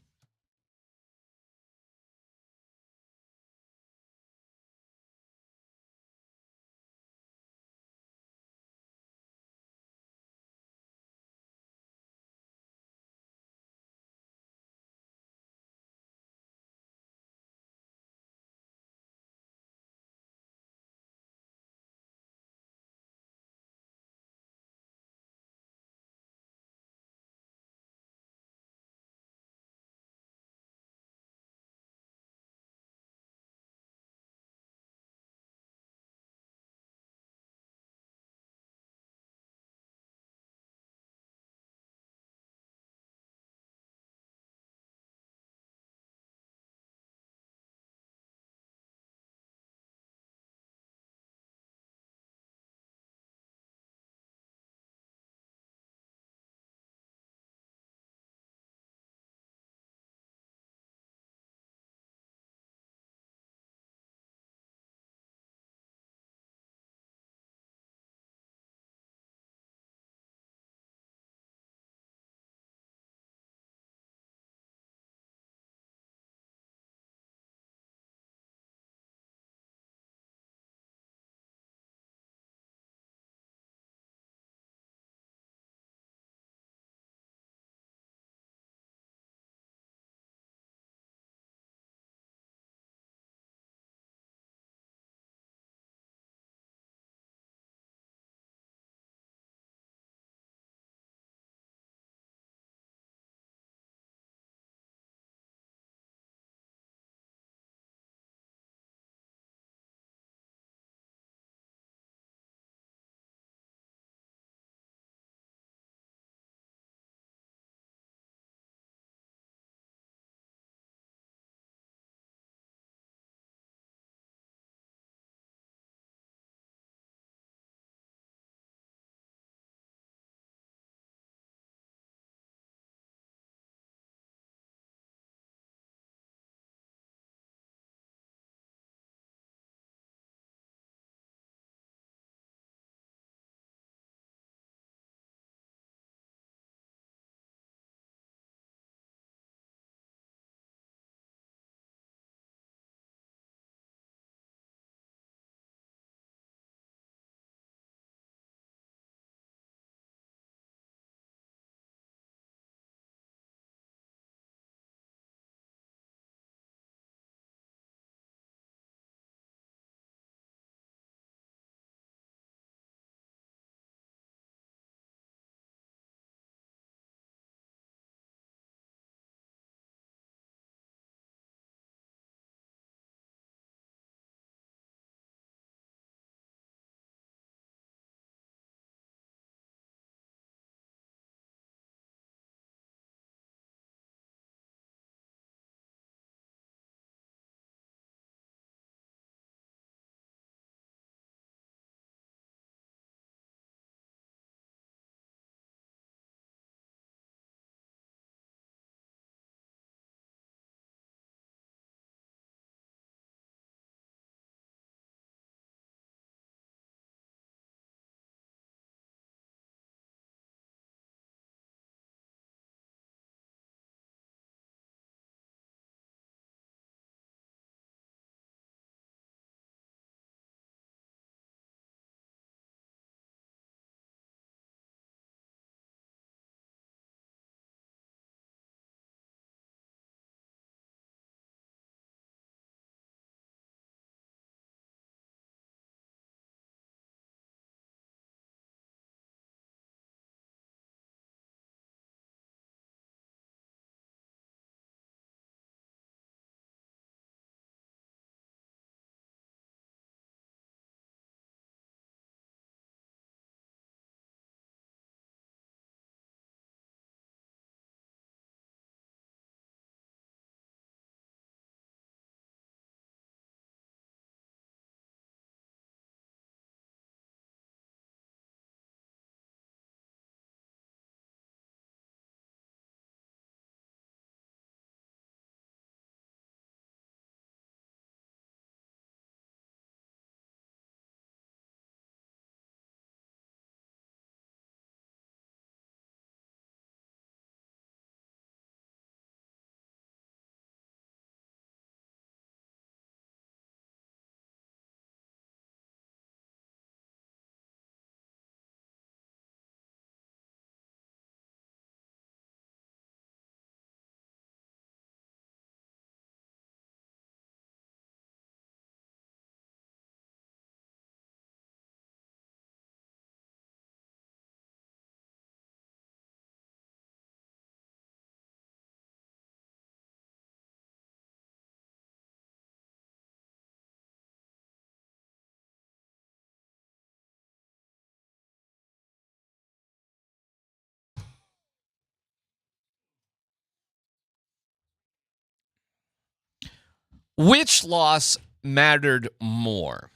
Which loss mattered more?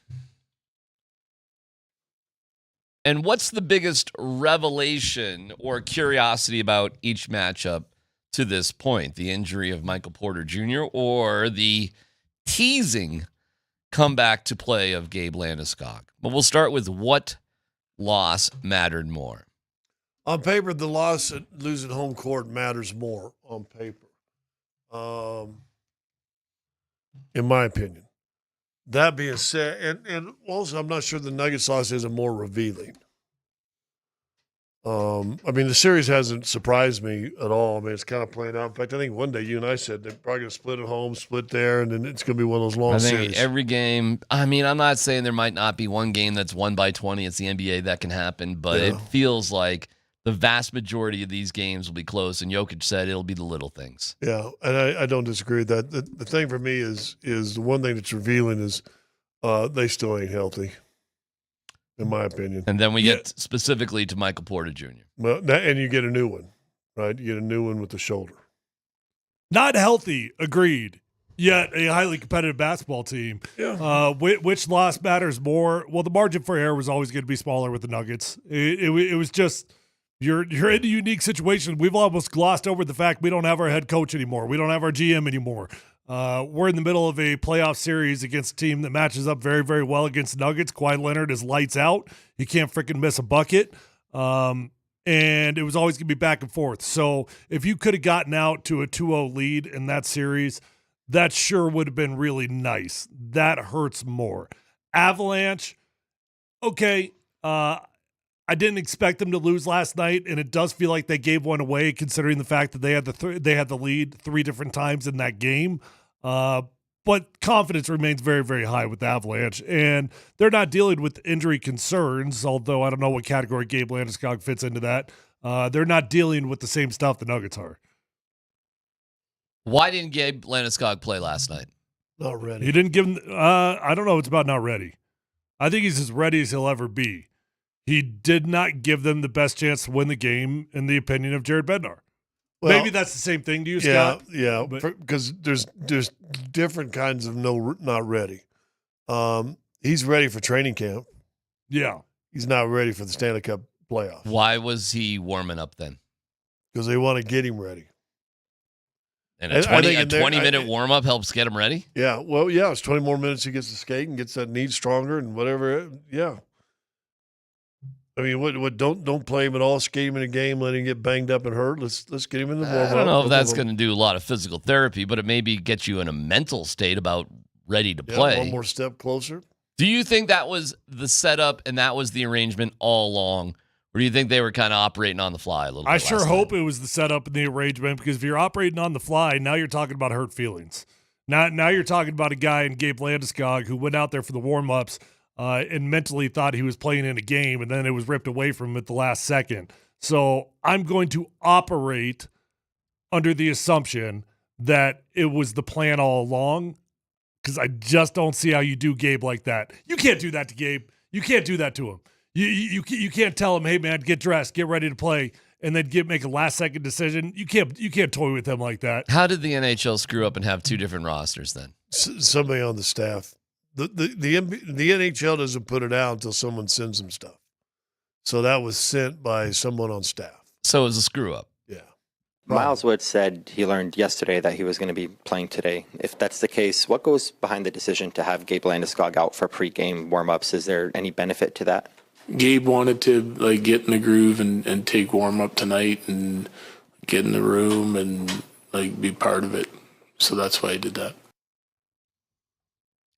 And what's the biggest revelation or curiosity about each matchup to this point? The injury of Michael Porter Jr. or the teasing comeback to play of Gabe Landeskog? But we'll start with what loss mattered more. On paper, the loss at losing home court matters more on paper, in my opinion. That being said, and also I'm not sure the Nuggets loss isn't more revealing. I mean, the series hasn't surprised me at all. I mean, it's kind of playing out. In fact, I think one day you and I said they're probably going to split at home, split there, and then it's going to be one of those long series. I think every game, I mean, I'm not saying there might not be one game that's won by 20. It's the NBA, that can happen, but it feels like the vast majority of these games will be close, and Jokic said it'll be the little things. Yeah, and I don't disagree with that. The thing for me is the one thing that's revealing is they still ain't healthy, in my opinion. And then we get specifically to Michael Porter Jr. Well, and you get a new one, right? You get a new one with the shoulder. Not healthy, agreed. Yet a highly competitive basketball team. Yeah. Which loss matters more? Well, the margin for error was always going to be smaller with the Nuggets. It was just you're in a unique situation. We've almost glossed over the fact we don't have our head coach anymore. We don't have our GM anymore. We're in the middle of a playoff series against a team that matches up very, very well against the Nuggets. Kawhi Leonard is lights out. He can't freaking miss a bucket. And it was always going to be back and forth. So if you could have gotten out to a 2-0 lead in that series, that sure would have been really nice. That hurts more. Avalanche, okay, I didn't expect them to lose last night, and it does feel like they gave one away considering the fact that they had the lead 3 different times in that game. But confidence remains very, very high with the Avalanche, and they're not dealing with injury concerns, although I don't know what category Gabe Landeskog fits into that. They're not dealing with the same stuff the Nuggets are. Why didn't Gabe Landeskog play last night? Not ready. He didn't give him I don't know. It's about not ready. I think he's as ready as he'll ever be. He did not give them the best chance to win the game, in the opinion of Jared Bednar. Well, maybe that's the same thing to you, Scott. Yeah, because there's different kinds of not ready. He's ready for training camp. Yeah. He's not ready for the Stanley Cup playoffs. Why was he warming up then? Because they want to get him ready. And a 20-minute warm-up helps get him ready? Yeah, well, yeah, it's 20 more minutes he gets to skate and gets that knee stronger and whatever. Yeah. I mean, what? Don't play him at all. Skate him in a game, let him get banged up and hurt. Let's get him in the warm-up. I don't know if that's going to do a lot of physical therapy, but it maybe gets you in a mental state about ready to play. One more step closer. Do you think that was the setup and that was the arrangement all along? Or do you think they were kind of operating on the fly a little bit? I sure hope it was the setup and the arrangement, because if you're operating on the fly, now you're talking about hurt feelings. Now you're talking about a guy in Gabe Landeskog who went out there for the warm-ups and mentally thought he was playing in a game, and then it was ripped away from him at the last second. So I'm going to operate under the assumption that it was the plan all along, because I just don't see how you do Gabe like that. You can't do that to Gabe. You can't do that to him. You can't tell him, hey man, get dressed, get ready to play, and then make a last second decision. You can't toy with him like that. How did the NHL screw up and have 2 different rosters then? Somebody on the staff. The NHL doesn't put it out until someone sends them stuff. So that was sent by someone on staff. So it was a screw up. Yeah. Miles Wood said he learned yesterday that he was going to be playing today. If that's the case, what goes behind the decision to have Gabe Landeskog out for pregame warmups? Is there any benefit to that? Gabe wanted to get in the groove and take warm up tonight and get in the room and be part of it. So that's why he did that.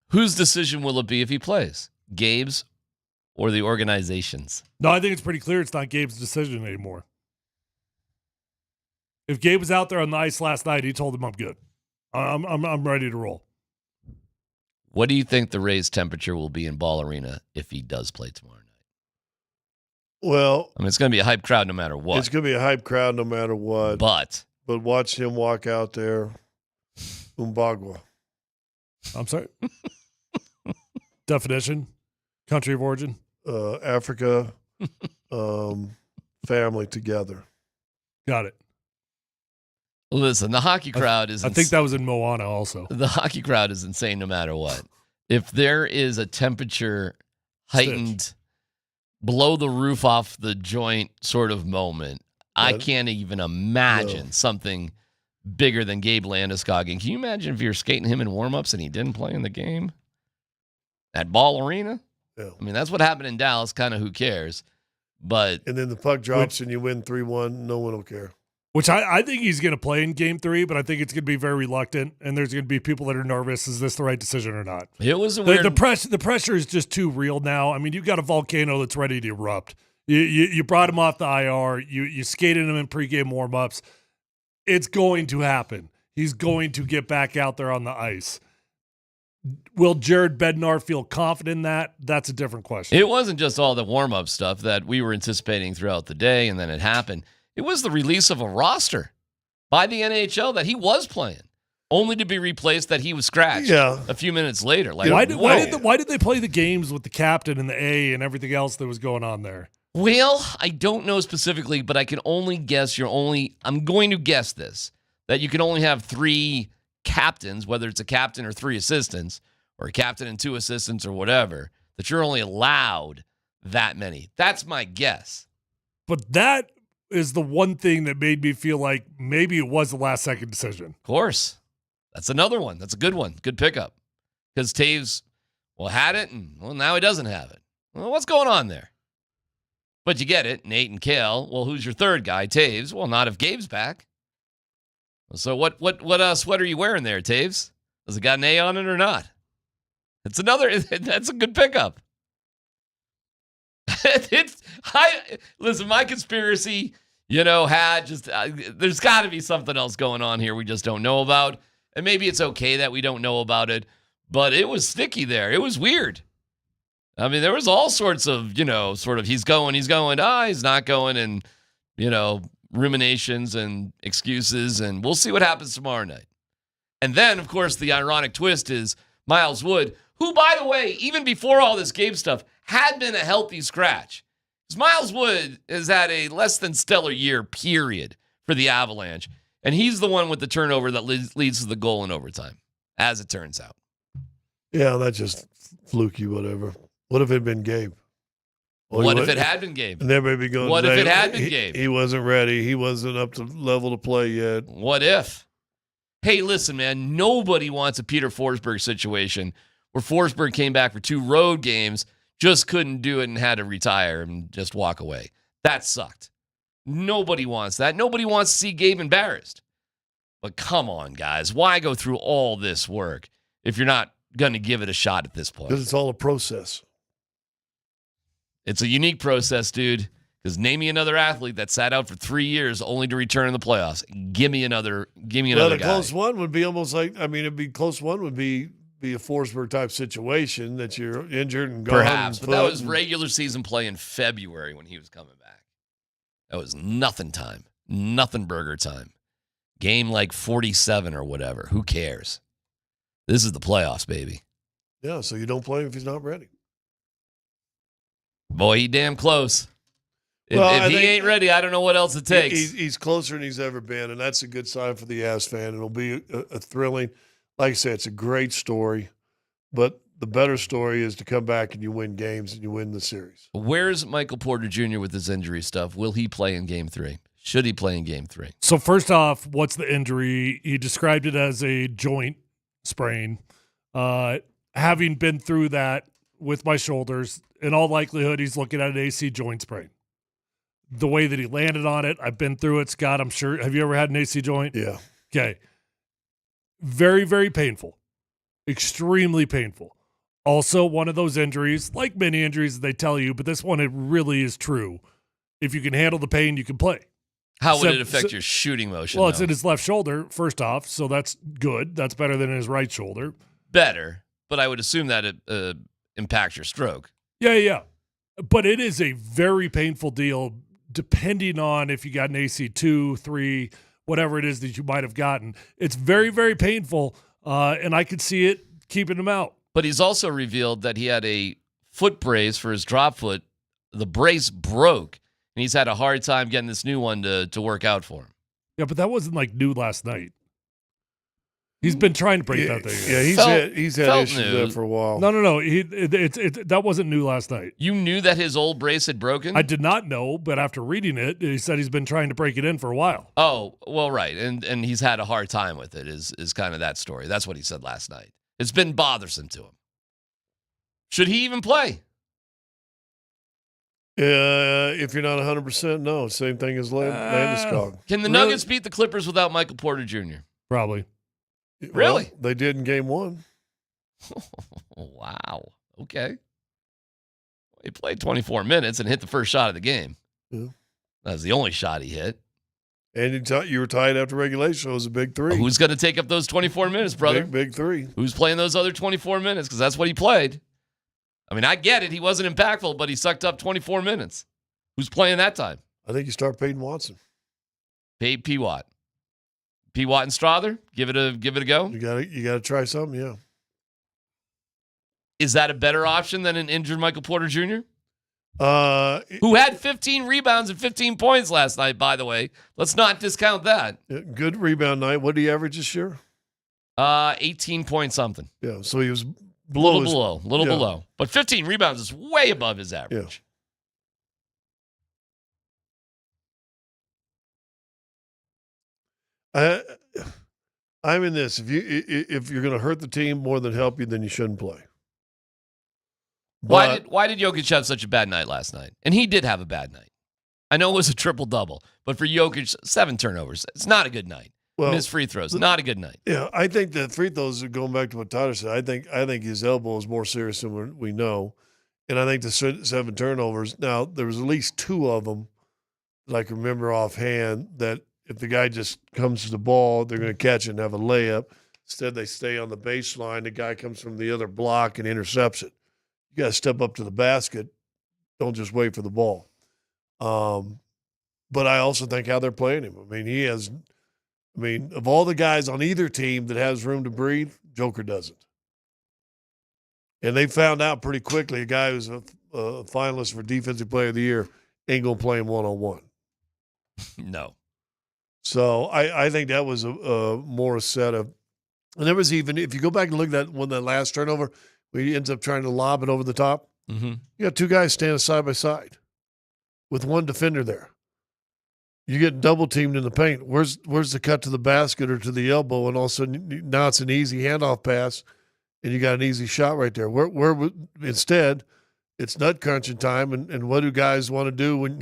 Whose decision will it be if he plays? Gabe's or the organization's? No, I think it's pretty clear it's not Gabe's decision anymore. If Gabe was out there on the ice last night, he told him, I'm good. I'm ready to roll. What do you think the raised temperature will be in Ball Arena if he does play tomorrow night? Well, I mean, it's going to be a hype crowd no matter what. It's going to be a hype crowd no matter what. But watch him walk out there, Umbagua. I'm sorry? Definition? Country of origin? Africa, family together. Got it. Listen, the hockey crowd is. I think that was in Moana also. The hockey crowd is insane no matter what. If there is a temperature heightened, blow the roof off the joint sort of moment, I can't even imagine something bigger than Gabe Landeskog. And can you imagine if you're skating him in warmups and he didn't play in the game? At Ball Arena? Yeah. I mean, that's what happened in Dallas. Kind of who cares? But and then the puck drops and you win 3-1. No one will care. Which I think he's going to play in Game 3, but I think it's going to be very reluctant, and there's going to be people that are nervous. Is this the right decision or not? It was a weird. The pressure is just too real now. I mean, you've got a volcano that's ready to erupt. You brought him off the IR. You skated him in pregame warmups. It's going to happen. He's going to get back out there on the ice. Will Jared Bednar feel confident in that? That's a different question. It wasn't just all the warm-up stuff that we were anticipating throughout the day, and then it happened. It was the release of a roster by the NHL that he was playing, only to be replaced that he was scratched a few minutes later. Like, why did they play the games with the captain and the A and everything else that was going on there? Well, I don't know specifically, but I can only guess I'm going to guess this, that you can only have 3 captains, whether it's a captain or 3 assistants, or a captain and 2 assistants or whatever, that you're only allowed that many. That's my guess. But that is the one thing that made me feel like maybe it was the last-second decision. Of course. That's another one. That's a good one. Good pickup. Because Taves, had it, and, now he doesn't have it. Well, what's going on there? But you get it, Nate and Kale. Well, who's your third guy? Taves. Well, not if Gabe's back. So what sweater are you wearing there, Taves? Does it got an A on it or not? That's a good pickup. Listen, my conspiracy, had just, there's got to be something else going on here we just don't know about. And maybe it's okay that we don't know about it, but it was sticky there. It was weird. I mean, there was all sorts of, sort of he's going, he's not going, and, ruminations and excuses, and we'll see what happens tomorrow night. And then, of course, the ironic twist is Miles Wood, who, by the way, even before all this Gabe stuff, had been a healthy scratch. Because Miles Wood has had a less than stellar year, period, for the Avalanche. And he's the one with the turnover that leads to the goal in overtime, as it turns out. Yeah, that's just fluky, whatever. What if it had been Gabe? What if it had been Gabe? And everybody goes, what if it had been Gabe? He wasn't ready. He wasn't up to level to play yet. What if? Hey, listen, man, nobody wants a Peter Forsberg situation where Forsberg came back for 2 road games, just couldn't do it and had to retire and just walk away. That sucked. Nobody wants that. Nobody wants to see Gabe embarrassed. But come on, guys. Why go through all this work if you're not going to give it a shot at this point? Because it's all a process. It's a unique process, dude. Because name me another athlete that sat out for 3 years only to return in the playoffs. Give me another guy. Close one would be almost like, close one would be a Forsberg type situation that you're injured and gone. Perhaps, but that was regular season play in February when he was coming back. That was nothing time. Nothing burger time. Game like 47 or whatever. Who cares? This is the playoffs, baby. Yeah, so you don't play him if he's not ready. Boy, he damn close. If he ain't ready, I don't know what else it takes. He's closer than he's ever been, and that's a good sign for the Avs fan. It'll be a thrilling, like I said, it's a great story, but the better story is to come back and you win games and you win the series. Where's Michael Porter Jr. with his injury stuff? Will he play in Game 3? Should he play in Game 3? So first off, what's the injury? He described it as a joint sprain. Having been through that with my shoulders, in all likelihood, he's looking at an AC joint sprain. The way that he landed on it, I've been through it, Scott, I'm sure. Have you ever had an AC joint? Yeah. Okay. Very, very painful. Extremely painful. Also, one of those injuries, like many injuries they tell you, but this one, it really is true. If you can handle the pain, you can play. How would it affect your shooting motion? Well, it's in his left shoulder, first off, so that's good. That's better than his right shoulder. Better, but I would assume that it impacts your stroke. Yeah. But it is a very painful deal, depending on if you got an AC 2, 3, whatever it is that you might have gotten. It's very, very painful, and I could see it keeping him out. But he's also revealed that he had a foot brace for his drop foot. The brace broke, and he's had a hard time getting this new one to work out for him. Yeah, but that wasn't like new last night. He's been trying to break that thing. Yeah, he's had issues new. there for a while. No. That wasn't new last night. You knew that his old brace had broken? I did not know, but after reading it, he said he's been trying to break it in for a while. Oh, well, right. And he's had a hard time with it is kind of that story. That's what he said last night. It's been bothersome to him. Should he even play? If you're not 100%, no. Same thing as Landeskog. Can the Nuggets beat the Clippers without Michael Porter Jr.? Probably. Really? Well, they did in game 1. Wow. Okay. He played 24 minutes and hit the first shot of the game. Yeah. That was the only shot he hit. And you were tied after regulation. It was a big 3. Who's going to take up those 24 minutes, brother? Big 3. Who's playing those other 24 minutes? Because that's what he played. I mean, I get it. He wasn't impactful, but he sucked up 24 minutes. Who's playing that time? I think you start Peyton Watson. P. Watt. P. Watt and Strother? Give it a go? You gotta try something, yeah. Is that a better option than an injured Michael Porter Jr.? Who had 15 rebounds and 15 points last night, by the way. Let's not discount that. Good rebound night. What did he average this year? 18 point something. Yeah, so he was little below. But 15 rebounds is way above his average. I'm in this. If you're going to hurt the team more than help you, then you shouldn't play. Why did Jokic have such a bad night last night? And he did have a bad night. I know it was a triple-double, but for Jokic, 7 turnovers. It's not a good night. Well, Missed free throws. Not a good night. Yeah, I think the free throws are going back to what Tyler said. I think his elbow is more serious than we know. And I think the 7 turnovers, now there was at least 2 of them that I can remember offhand that if the guy just comes to the ball, they're going to catch it and have a layup. Instead, they stay on the baseline. The guy comes from the other block and intercepts it. You got to step up to the basket. Don't just wait for the ball. But I also think how they're playing him. I mean, of all the guys on either team that has room to breathe, Joker doesn't. And they found out pretty quickly a guy who's a finalist for Defensive Player of the Year ain't going to play him one-on-one. No. So I think that was more a set of – and there was even – if you go back and look at that last turnover, where he ends up trying to lob it over the top, you got 2 guys standing side by side with 1 defender there. You get double teamed in the paint. Where's the cut to the basket or to the elbow? And all of a sudden, now it's an easy handoff pass, and you got an easy shot right there. Where instead, it's nut crunching time, and what do guys want to do when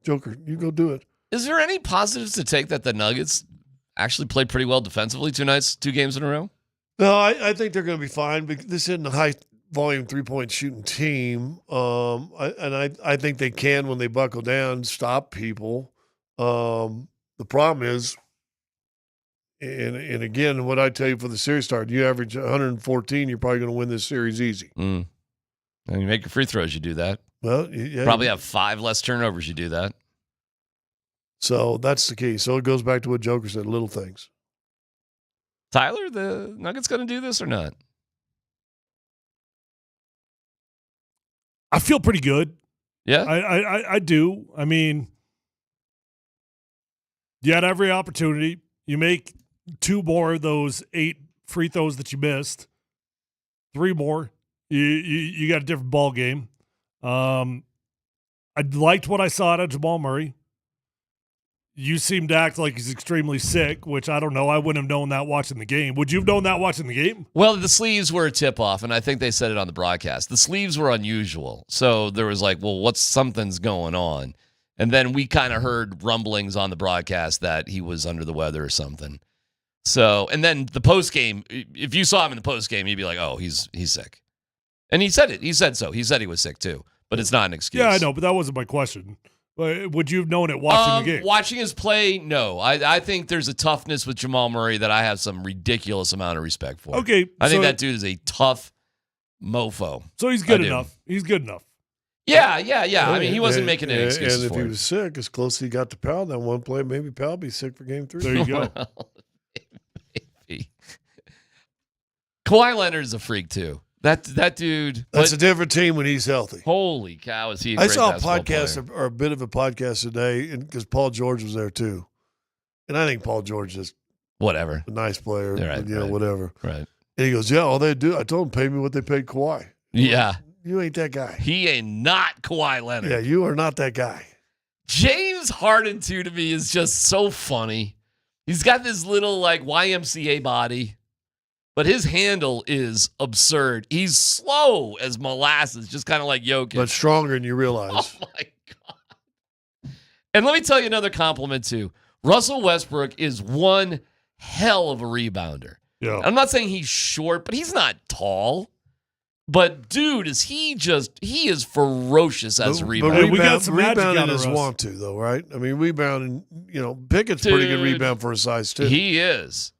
Joker, you go do it. Is there any positives to take that the Nuggets actually played pretty well defensively 2 games in a row? No, I think they're going to be fine. Because this isn't a high-volume three-point shooting team. I think they can, when they buckle down, stop people. The problem is, and again, what I tell you for the series start, you average 114, you're probably going to win this series easy. And you make your free throws, you do that. Well, yeah, probably have 5 less turnovers, you do that. So that's the key. So it goes back to what Joker said, little things. Tyler, the Nuggets going to do this or not? I feel pretty good. Yeah? I do. I mean, you had every opportunity. You make 2 more of those 8 free throws that you missed. 3 more. You got a different ball game. I liked what I saw out of Jamal Murray. You seem to act like he's extremely sick, which I don't know. I wouldn't have known that watching the game. Would you have known that watching the game? Well, the sleeves were a tip-off, and I think they said it on the broadcast. The sleeves were unusual. So there was like, well, something's going on? And then we kind of heard rumblings on the broadcast that he was under the weather or something. So, and then the postgame, if you saw him in the postgame, you'd be like, oh, he's sick. And he said it. He said so. He said he was sick too, but it's not an excuse. Yeah, I know, but that wasn't my question. Would you have known it watching the game? Watching his play, no. I think there's a toughness with Jamal Murray that I have some ridiculous amount of respect for. Okay. I think that dude is a tough mofo. So he's good enough. He's good enough. Yeah. I mean, he wasn't making any excuses And if for he it. was sick, as close as he got to Powell that one play, maybe Powell be sick for game 3. There you go. Maybe. Kawhi Leonard is a freak too. That dude. That's a different team when he's healthy. Holy cow, is he a I great saw a basketball podcast, player. or a bit of a podcast today, because Paul George was there too. And I think Paul George is whatever, a nice player, right, whatever. Right. And he goes, yeah, all they do, I told them, pay me what they paid Kawhi. Yeah. You ain't that guy. He ain't not Kawhi Leonard. Yeah, you are not that guy. James Harden, too, to me is just so funny. He's got this little like YMCA body, but his handle is absurd. He's slow as molasses, just kind of like Jokic. But stronger than you realize. Oh, my God. And let me tell you another compliment, too. Russell Westbrook is one hell of a rebounder. Yeah. I'm not saying he's short, but he's not tall. But, dude, he is ferocious as a rebounder. But rebounding is want to, though, right? I mean, rebounding, Pickett's pretty good rebound for his size, too. He is.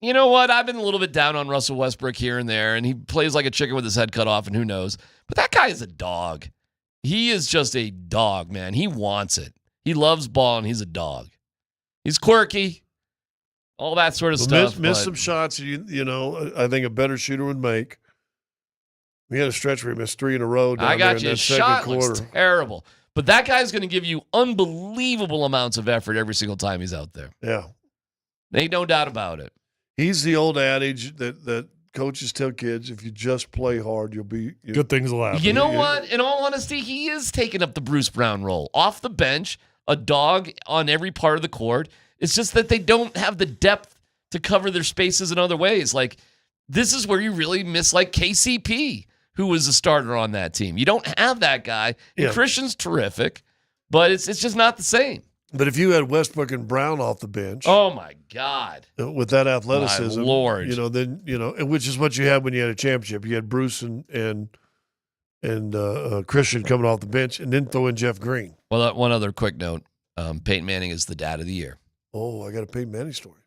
You know what? I've been a little bit down on Russell Westbrook here and there, and he plays like a chicken with his head cut off, and who knows. But that guy is a dog. He is just a dog, man. He wants it. He loves ball, and he's a dog. He's quirky, all that sort of stuff. Miss some shots, I think a better shooter would make. We had a stretch where he missed 3 in a row down I got there in you. that His second shot quarter. looks terrible. But that guy's going to give you unbelievable amounts of effort every single time he's out there. Yeah. Ain't no doubt about it. He's the old adage that coaches tell kids, if you just play hard, you'll be... Good things will happen. You know what? In all honesty, he is taking up the Bruce Brown role. Off the bench, a dog on every part of the court. It's just that they don't have the depth to cover their spaces in other ways. Like, this is where you really miss, like, KCP, who was a starter on that team. You don't have that guy. And Yeah. Christian's terrific, but it's just not the same. But if you had Westbrook and Brown off the bench... Oh, my God. With that athleticism... My Lord. Then, which is what you had when you had a championship. You had Bruce and Christian coming off the bench, and then throw in Jeff Green. Well, one other quick note. Peyton Manning is the dad of the year. Oh, I got a Peyton Manning story.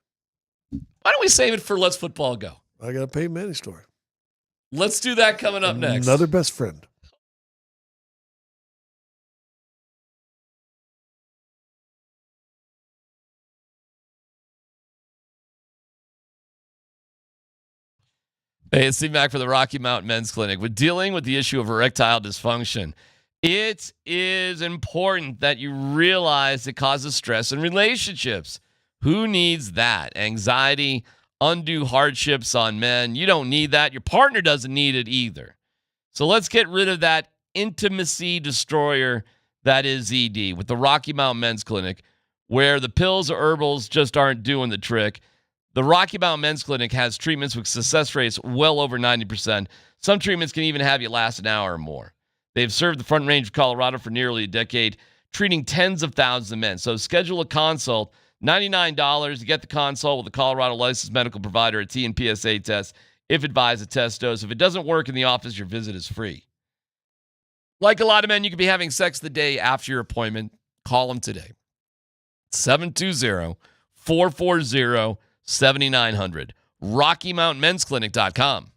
Why don't we save it for Let's Football Go? I got a Peyton Manning story. Let's do that coming up next. Another best friend. Hey, it's DMac for the Rocky Mountain Men's Clinic. With dealing with the issue of erectile dysfunction, it is important that you realize it causes stress in relationships. Who needs that? Anxiety, undue hardships on men. You don't need that. Your partner doesn't need it either. So let's get rid of that intimacy destroyer that is ED with the Rocky Mountain Men's Clinic, where the pills or herbals just aren't doing the trick. The Rocky Mountain Men's Clinic has treatments with success rates well over 90%. Some treatments can even have you last an hour or more. They've served the Front Range of Colorado for nearly a decade, treating tens of thousands of men. So schedule a consult, $99. You get the consult with a Colorado licensed medical provider, a T and PSA test. If advised, a test dose. If it doesn't work in the office, your visit is free. Like a lot of men, you could be having sex the day after your appointment. Call them today. 720-440-7900. RockyMountainMen'sClinic.com.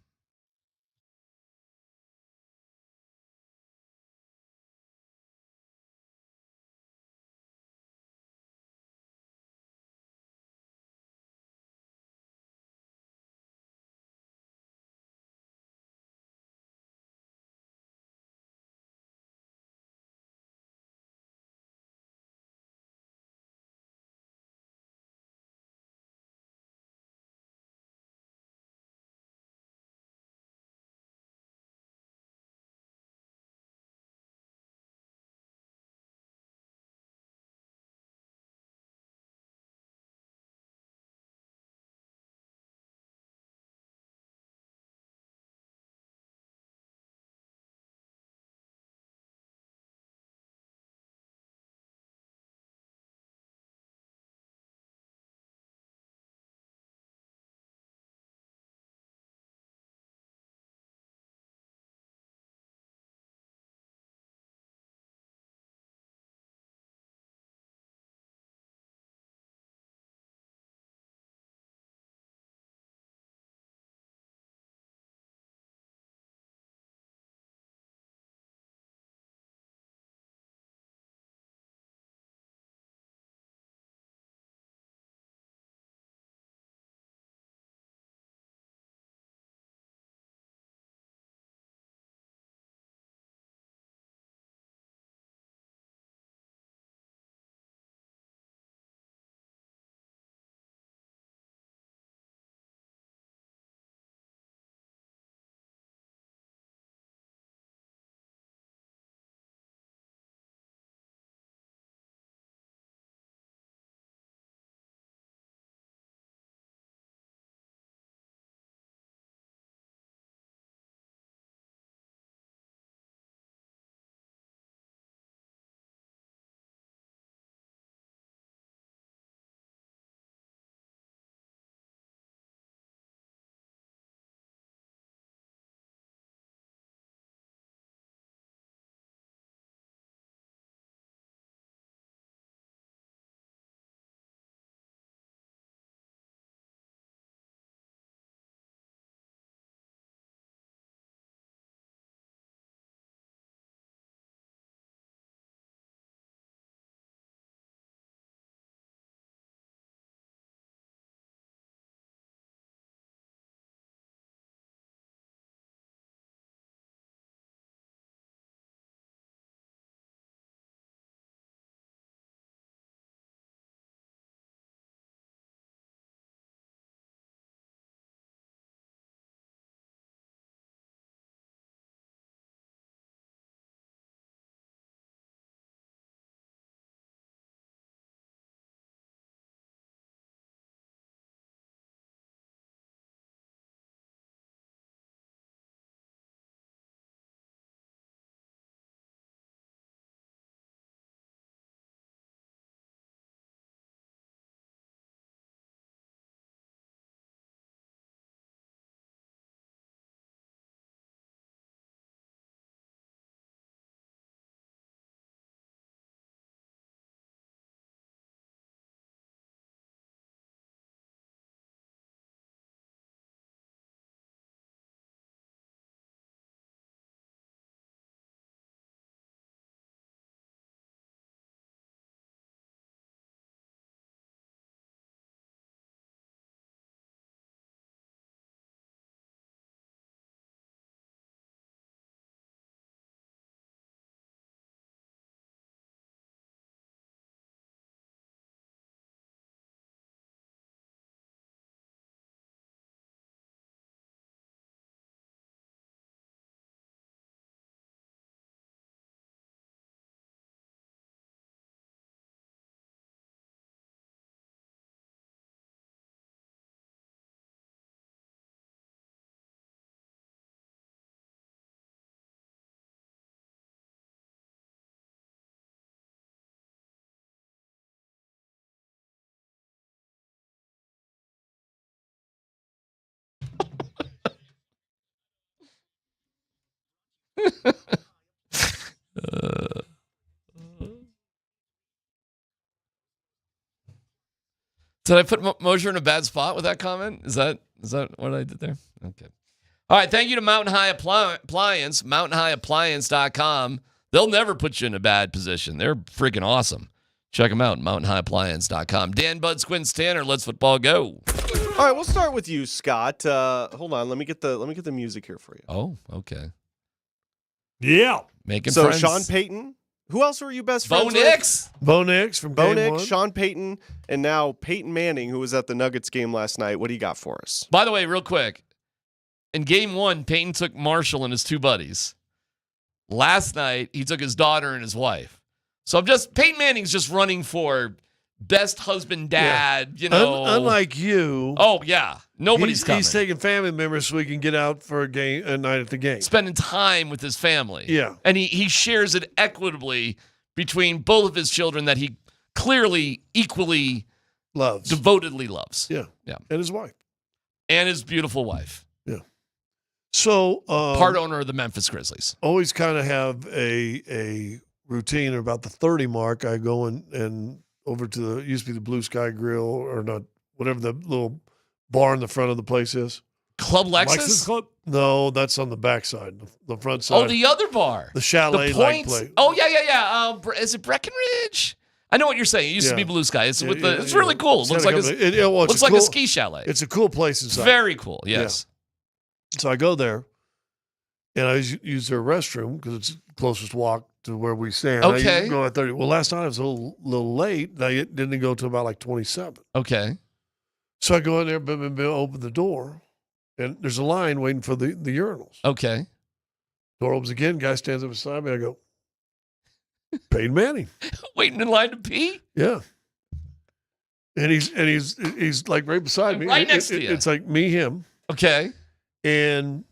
Did I put Moser in a bad spot with that comment? Is that what I did there? Okay. All right. Thank you to Mountain High Appliance, mountainhighappliance.com. They'll never put you in a bad position. They're freaking awesome. Check them out, mountainhighappliance.com. Dan, Bud, Squints, Tanner, let's football go. All right, we'll start with you, Scott. Hold on, let me get the music here for you. Oh, okay. Yeah. Making so friends. Sean Payton. Who else were you best friends Bo Nix. Bo Nix from Bo Game Nix, 1. Sean Payton, and now Peyton Manning, who was at the Nuggets game last night. What do you got for us? By the way, real quick, in game 1, Peyton took Marshall and his 2 buddies. Last night, he took his daughter and his wife. So Peyton Manning's just running for best husband, dad, you know. Unlike you. Oh, yeah. Nobody's coming. He's taking family members so he can get out for a night at the game. Spending time with his family. Yeah. And he shares it equitably between both of his children that he clearly equally loves. Devotedly loves. Yeah. Yeah. And his wife. And his beautiful wife. Yeah. So part owner of the Memphis Grizzlies. Always kind of have a routine about the 30 mark. I go and over to the used to be the Blue Sky Grill or not, whatever the little bar in the front of the place is. Club Lexus? Club? No, that's on the back side, the front side. Oh, the other bar. The Chalet the like Points. place. Oh, yeah. Is it Breckenridge? I know what you're saying. It used to be Blue Sky. It's it's really cool. It looks like a ski chalet. It's a cool place inside. Very cool. Yes. Yeah. So I go there, and I use their restroom because it's the closest walk to where we stand. Okay. I go at 30. Well, last night I was a little late. And I didn't go to about like 27. Okay. So I go in there, open the door, and there's a line waiting for the urinals. Okay. Door opens again. Guy stands up beside me. I go, Peyton Manning. Waiting in line to pee? Yeah. And he's like right beside me. Right next to you. It's like me, him. Okay. And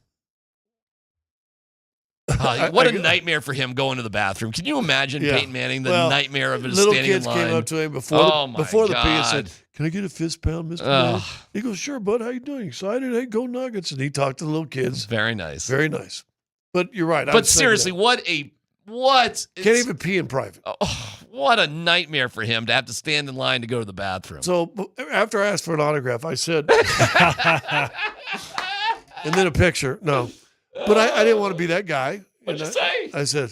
what a nightmare for him going to the bathroom. Can you imagine Peyton Manning, the nightmare of his little standing in kids line? came up to him before the pee and said, God. "Can I get a fist pound, Mr. Manning?" He goes, "Sure, bud. How you doing? Excited? Hey, go Nuggets!" And he talked to the little kids. Very nice. Very nice. But you're right. But seriously, what? Can't even pee in private. Oh, what a nightmare for him to have to stand in line to go to the bathroom. So after I asked for an autograph, I said, and then a picture. No, but I didn't want to be that guy. What'd you say? I said,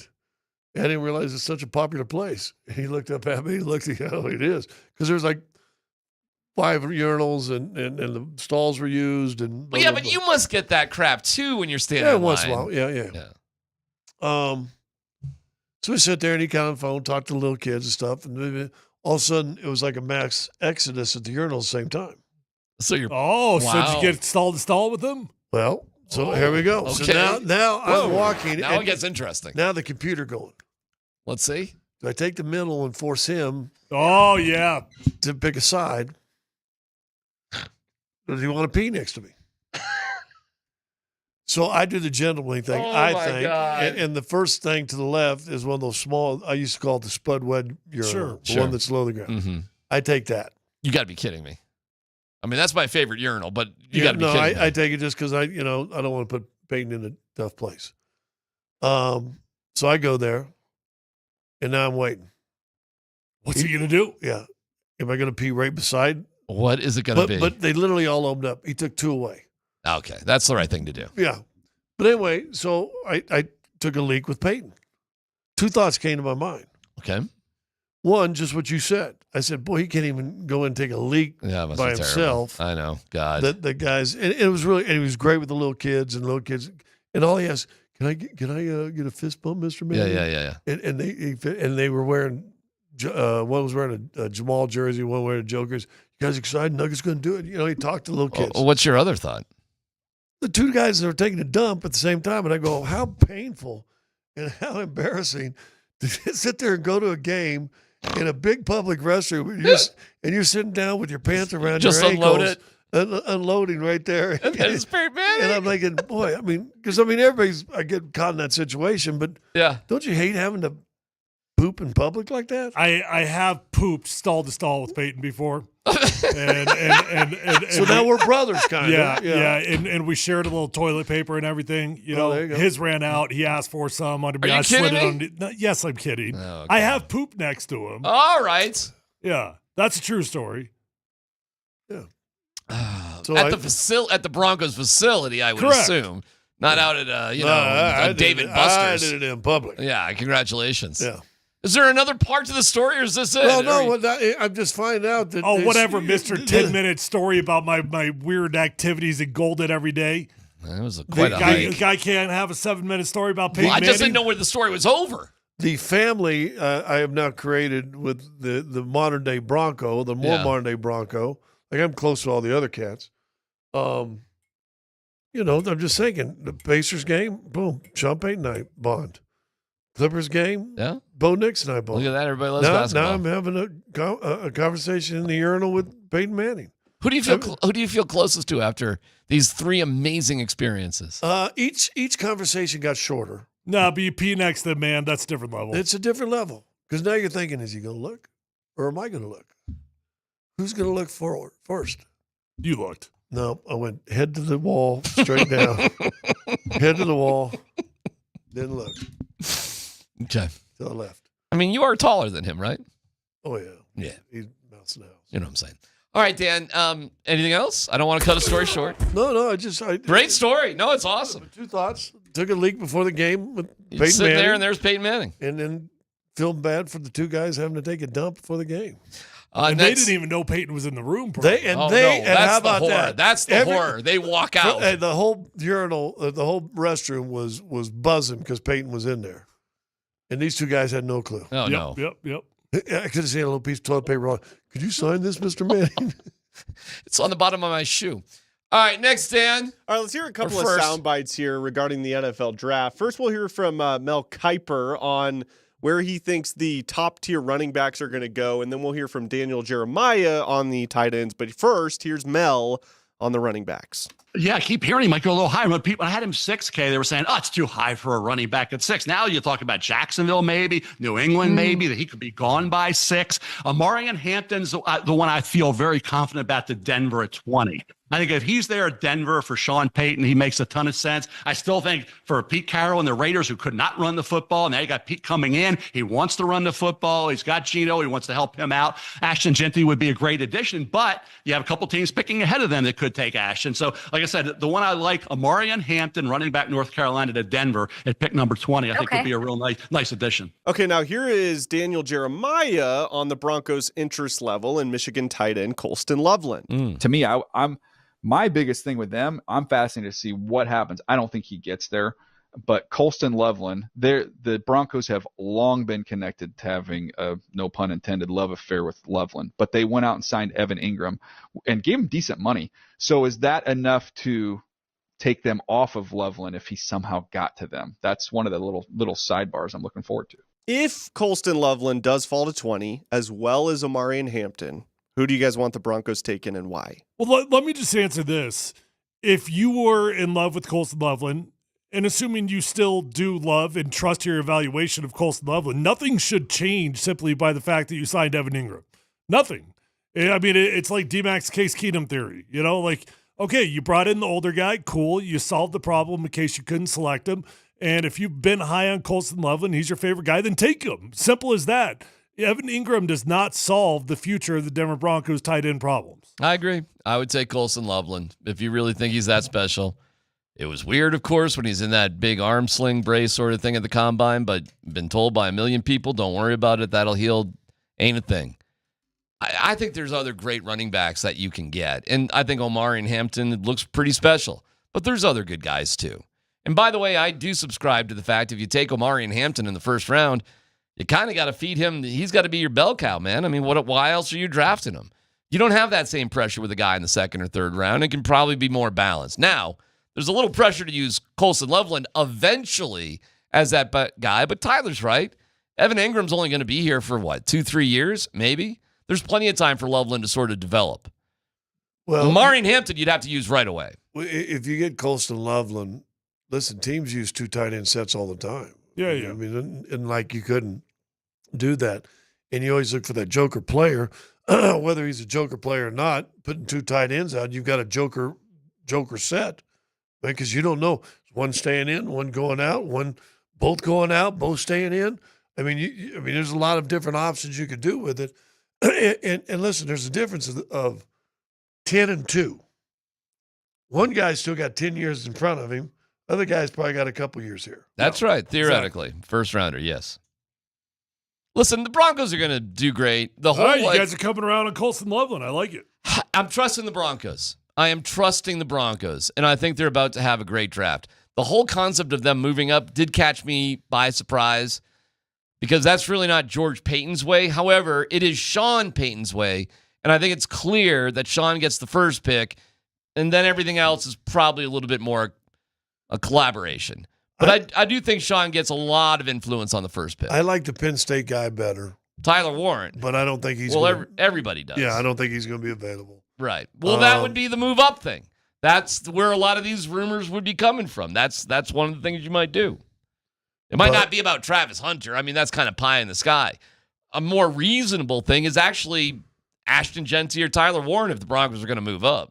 I didn't realize it's such a popular place. And he looked up at me. He looked at it is. Because there's like 5 urinals and the stalls were used. And But but you must get that crap too when you're standing in line. once in a while. Yeah. So we sit there and he got on the phone, talked to the little kids and stuff. And then all of a sudden, it was like a mass exodus at the urinal at the same time. So you're so did you get stall to stall with them? Well, so here we go. Okay. So now I'm walking. Now it gets interesting. Now the computer going. Let's see. Do I take the middle and force him? Oh, yeah. To pick a side. Or does he want to pee next to me? So I do the gentlemanly thing, I think. And the first thing to the left is one of those small, I used to call it the Spud Wed urinal. The one that's low to the ground. Mm-hmm. I take that. You got to be kidding me. I mean, that's my favorite urinal, but you got to be kidding me. I take it just because I don't want to put Peyton in a tough place. So I go there, and now I'm waiting. What's he going to do? Yeah. Am I going to pee right beside? What is it going to be? But they literally all opened up. He took 2 away. Okay, that's the right thing to do. Yeah. But anyway, so I took a leak with Peyton. 2 thoughts came to my mind. Okay. One, just what you said. I said, boy, he can't even go and take a leak by himself. I know. God. The guys, and it was really, and he was great with the little kids. And all he asked, can I get a fist bump, Mr. Manning? Yeah. And they were wearing, one was wearing a Jamal jersey, one wearing a Joker's. You guys excited? Nuggets going to do it. He talked to the little kids. What's your other thought? The 2 guys that were taking a dump at the same time. And I go, how painful and how embarrassing to sit there and go to a game in a big public restroom and you're sitting down with your pants around just your unload ankles. Unloading right there. And then it's Peyton Manning. And I'm thinking, boy, I get caught in that situation, but don't you hate having to poop in public like that? I have pooped stall to stall with Peyton before. and So now we're brothers, kind of. Yeah. And we shared a little toilet paper and everything. You know, there you go. his ran out. He asked for some. Are you kidding me? No, yes, I'm kidding. Oh, okay. I have poop next to him. All right. Yeah, that's a true story. Yeah. So at the Broncos facility, I would Correct. assume, not out at I David did Buster's. I did it in public. Yeah, congratulations. Yeah. Is there another part to the story, or is this it? Well, no, I'm just finding out that. Oh, whatever, Mr. 10-minute story about my weird activities at Golden every day. That was quite a hike. Guy can't have a 7-minute story about Peyton Well, I just Manning? didn't know where the story was over. The family I have now created with the modern day Bronco, the more modern day Bronco. Like I'm close to all the other cats. I'm just thinking the Pacers game, boom, Sean Payton and I bond. Clippers game, Bo Nix and I bond. Look at that, everybody loves now, basketball. Now I'm having a conversation in the urinal with Peyton Manning. Who do you feel closest to after these 3 amazing experiences? Each conversation got shorter. No, but you pee next to the man. That's a different level. It's a different level because now you're thinking, is he going to look, or am I going to look? Who's going to look forward first? You looked. No, I went head to the wall, straight down, head to the wall, didn't look. Okay. To the left. I mean, you are taller than him, right? Oh, yeah. Yeah. He's bouncing the house. You know what I'm saying. All right, Dan. Anything else? I don't want to cut a story short. No, Great story. No, it's awesome. 2 thoughts. Took a leak before the game with You Peyton sit Manning. there, and there's Peyton Manning. And then feel bad for the 2 guys having to take a dump before the game. And they didn't even know Peyton was in the room. And how about horror. that? That's the horror. They walk out. And the whole urinal, the whole restroom was buzzing because Peyton was in there. And these 2 guys had no clue. Oh, no. Yep. I could have seen a little piece of toilet paper on. Could you sign this, Mr. Manning? It's on the bottom of my shoe. All right, next, Dan. All right, let's hear a couple of first. sound bites here regarding the NFL draft. First, we'll hear from Mel Kiper on where he thinks the top-tier running backs are going to go, and then we'll hear from Daniel Jeremiah on the tight ends. But first, here's Mel on the running backs. Yeah, I keep hearing he might go a little higher. When I had him 6K, they were saying, it's too high for a running back at 6. Now you're talking about Jacksonville, maybe, New England, maybe, that he could be gone by 6. Amari and Hampton's the one I feel very confident about to Denver at 20. I think if he's there at Denver for Sean Payton, he makes a ton of sense. I still think for Pete Carroll and the Raiders, who could not run the football, now you got Pete coming in. He wants to run the football. He's got Gino. He wants to help him out. Ashton Genty would be a great addition, but you have a couple teams picking ahead of them that could take Ashton. So, like I said, the one I like, Amari and Hampton, running back North Carolina to Denver at pick number 20, I think would be a real nice addition. Okay, now here is Daniel Jeremiah on the Broncos' interest level and Michigan tight end Colston Loveland. To me, I'm my biggest thing with them, I'm fascinated to see what happens. I don't think he gets there, but Colston Loveland, the Broncos have long been connected to having a, no pun intended, love affair with Loveland, but they went out and signed Evan Ingram and gave him decent money. So is that enough to take them off of Loveland if he somehow got to them? That's one of the little sidebars I'm looking forward to. If Colston Loveland does fall to 20, as well as Amari and Hampton, who do you guys want the Broncos taking and why? Well, let me just answer this. If you were in love with Colston Loveland, and assuming you still do love and trust your evaluation of Colston Loveland, nothing should change simply by the fact that you signed Evan Ingram. Nothing. I mean, it's like DMac's Case Keenum theory. You know, like, okay, you brought in the older guy. Cool. You solved the problem in case you couldn't select him. And if you've been high on Colston Loveland, he's your favorite guy, then take him. Simple as that. Evan Ingram does not solve the future of the Denver Broncos tight end problems. I agree. I would take Colston Loveland if you really think he's that special. It was weird, of course, when he's in that big arm sling brace sort of thing at the combine, but been told by a million people, don't worry about it. That'll heal. Ain't a thing. I think there's other great running backs that you can get. And I think Omari and Hampton looks pretty special. But there's other good guys, too. And by the way, I do subscribe to the fact if you take Omari and Hampton in the first round, you kind of got to feed him. He's got to be your bell cow, man. I mean, why else are you drafting him? You don't have that same pressure with a guy in the second or third round. It can probably be more balanced. Now, there's a little pressure to use Colston Loveland eventually as that guy, but Tyler's right. Evan Ingram's only going to be here for, 2-3 years, maybe? There's plenty of time for Loveland to sort of develop. Well, Amari and Hampton you'd have to use right away. If you get Colston Loveland, listen, teams use 2 tight end sets all the time. Yeah. I mean, and like you couldn't do that. And you always look for that joker player, whether he's a joker player or not. Putting 2 tight ends out, you've got a joker set, because you don't know. One staying in, one going out, one both going out, both staying in. I mean, there's a lot of different options you could do with it. And listen, there's a difference of 10 and 2. One guy's still got 10 years in front of him. Other guy's probably got a couple years here. That's right. Theoretically. Exactly. First rounder, yes. Listen, the Broncos are going to do great. The whole you guys are coming around on Colston Loveland. I like it. I'm trusting the Broncos. I am trusting the Broncos, and I think they're about to have a great draft. The whole concept of them moving up did catch me by surprise because that's really not George Payton's way. However, it is Sean Payton's way, and I think it's clear that Sean gets the first pick, and then everything else is probably a little bit more a collaboration. But I do think Sean gets a lot of influence on the first pick. I like the Penn State guy better. Tyler Warren. But I don't think he's everybody does. Yeah, I don't think he's going to be available. Right. Well, that would be the move up thing. That's where a lot of these rumors would be coming from. That's one of the things you might do. It might not be about Travis Hunter. I mean, that's kind of pie in the sky. A more reasonable thing is actually Ashton Genty or Tyler Warren if the Broncos are going to move up.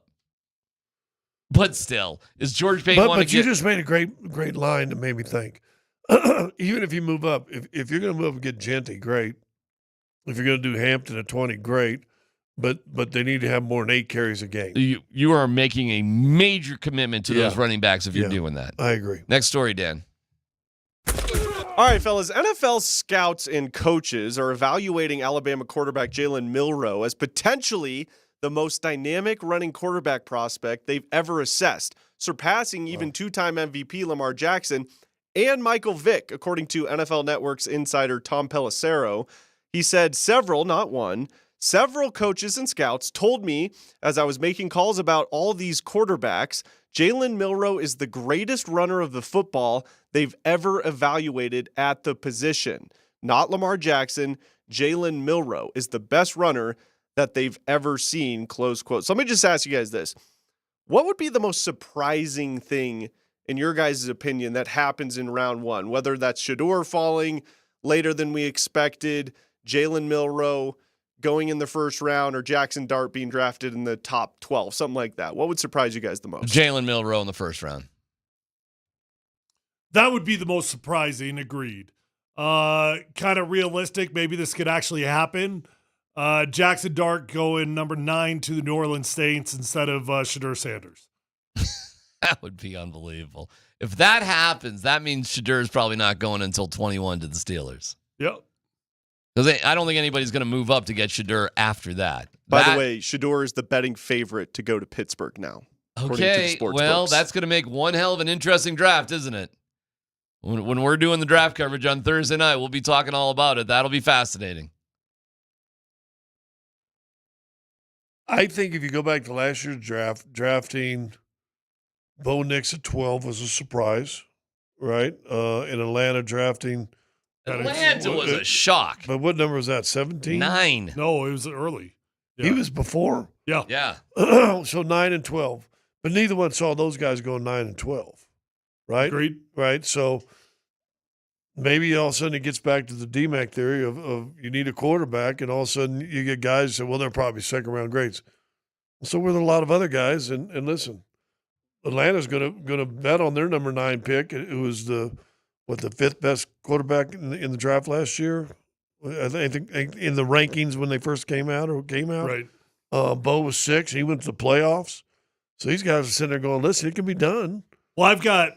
But still, is George Payton want to get... But you just made a great line that made me think. Even if you move up, if you're going to move up and get Genty, great. If you're going to do Hampton at 20, great. But they need to have more than 8 carries a game. You are making a major commitment to those running backs if you're doing that. I agree. Next story, Dan. All right, fellas. NFL scouts and coaches are evaluating Alabama quarterback Jalen Milroe as potentially the most dynamic running quarterback prospect they've ever assessed, surpassing even 2-time MVP Lamar Jackson and Michael Vick, according to NFL Network's insider Tom Pelissero. He said several, not one, several coaches and scouts told me as I was making calls about all these quarterbacks, Jalen Milroe is the greatest runner of the football they've ever evaluated at the position. Not Lamar Jackson. Jalen Milroe is the best runner that they've ever seen, close quote. So let me just ask you guys this. What would be the most surprising thing, in your guys' opinion, that happens in round 1? Whether that's Shedeur falling later than we expected, Jalen Milroe going in the first round, or Jackson Dart being drafted in the top 12, something like that. What would surprise you guys the most? Jalen Milroe in the first round. That would be the most surprising, agreed. Kind of realistic, maybe this could actually happen. Jackson Dart going number 9 to the New Orleans Saints instead of Shedeur Sanders. That would be unbelievable. If that happens, that means Shedeur is probably not going until 21 to the Steelers. Yep. Because I don't think anybody's going to move up to get Shedeur after that. By the way, Shedeur is the betting favorite to go to Pittsburgh now. Okay, well, that's going to make one hell of an interesting draft, isn't it? When we're doing the draft coverage on Thursday night, we'll be talking all about it. That'll be fascinating. I think if you go back to last year's draft, drafting Bo Nix at 12 was a surprise, right? In Atlanta drafting. Atlanta was a shock. But what number was that, 17? 9. No, it was early. Yeah. He was before. Yeah. Yeah. So 9 and 12. But neither one saw those guys go 9 and 12, right? Agreed. Right? So maybe all of a sudden it gets back to the DMac theory of you need a quarterback, and all of a sudden you get guys who say, well, they're probably second-round grades. So were there a lot of other guys, and listen, Atlanta's gonna bet on their number 9 pick, who was the 5th best quarterback in the draft last year. I think in the rankings when they first came out. Right. Bo was 6. He went to the playoffs. So these guys are sitting there going, listen, it can be done. Well,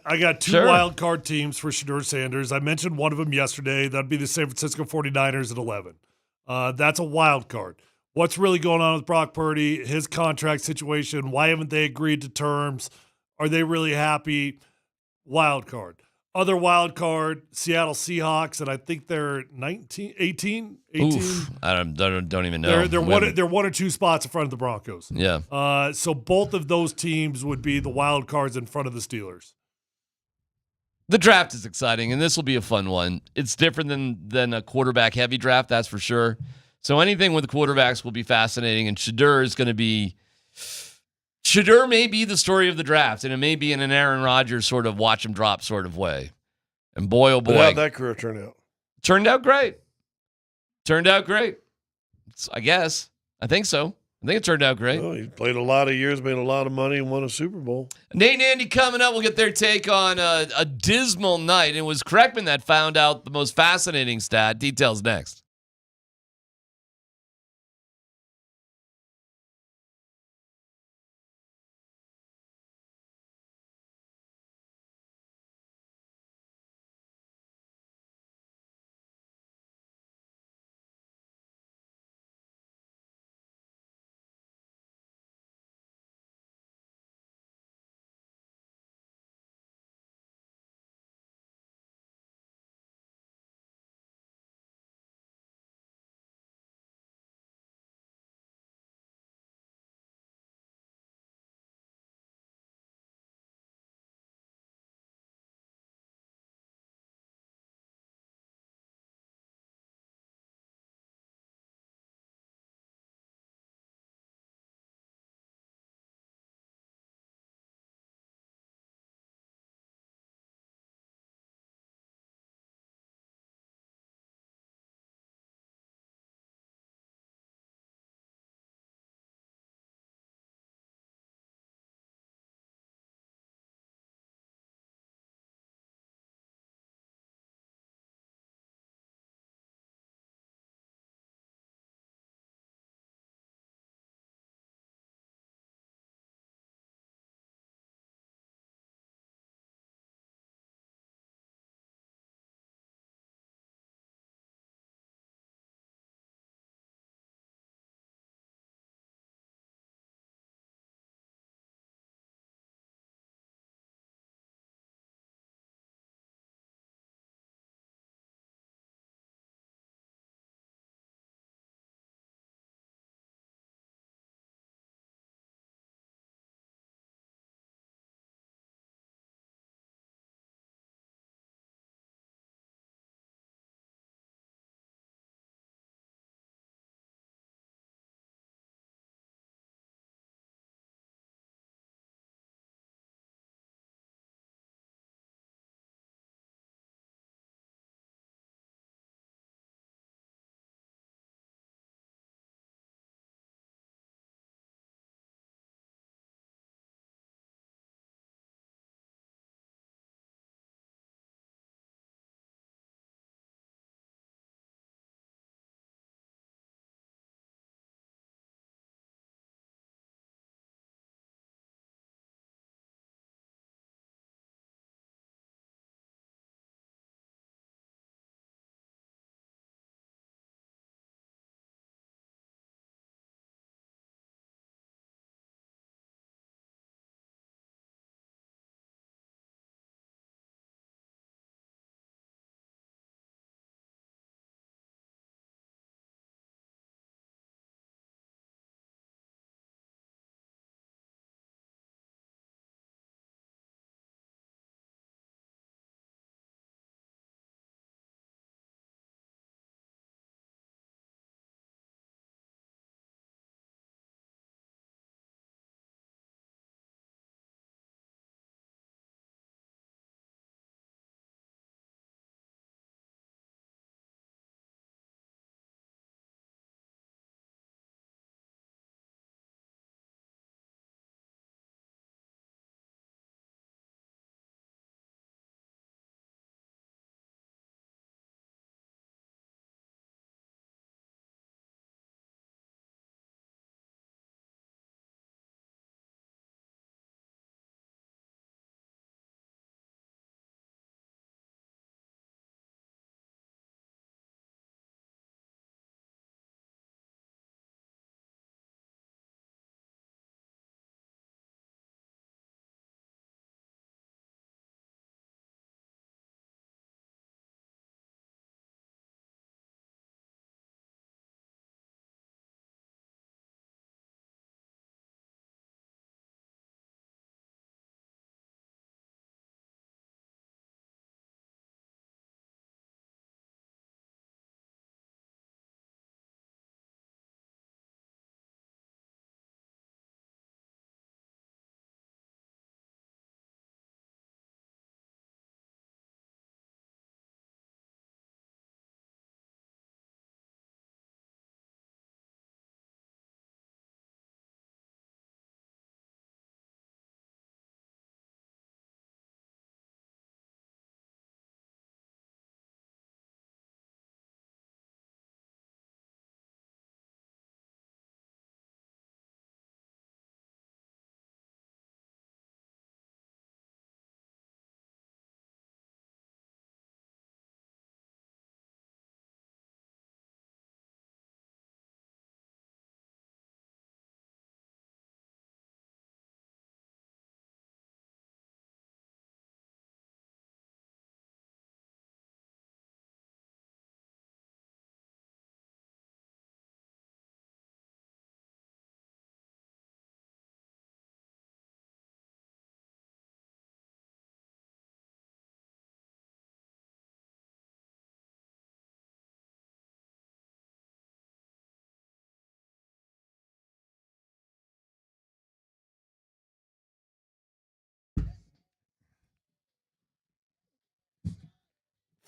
I got 2 wild card teams for Shedeur Sanders. I mentioned one of them yesterday. That'd be the San Francisco 49ers at 11. That's a wild card. What's really going on with Brock Purdy, his contract situation? Why haven't they agreed to terms? Are they really happy? Wild card. Other wild card, Seattle Seahawks, and I think they're 18. Oof, I don't even know. They're 1 or 2 spots in front of the Broncos. Yeah. So both of those teams would be the wild cards in front of the Steelers. The draft is exciting, and this will be a fun one. It's different than a quarterback-heavy draft, that's for sure. So anything with quarterbacks will be fascinating, and Shedeur may be the story of the draft, and it may be in an Aaron Rodgers sort of watch him drop sort of way. And boy, oh boy. But how'd that career turn out? Turned out great. Turned out great. I guess. I think so. I think it turned out great. Well, he played a lot of years, made a lot of money, and won a Super Bowl. Nate and Andy coming up. We'll get their take on a dismal night. It was Kreckman that found out the most fascinating stat. Details next.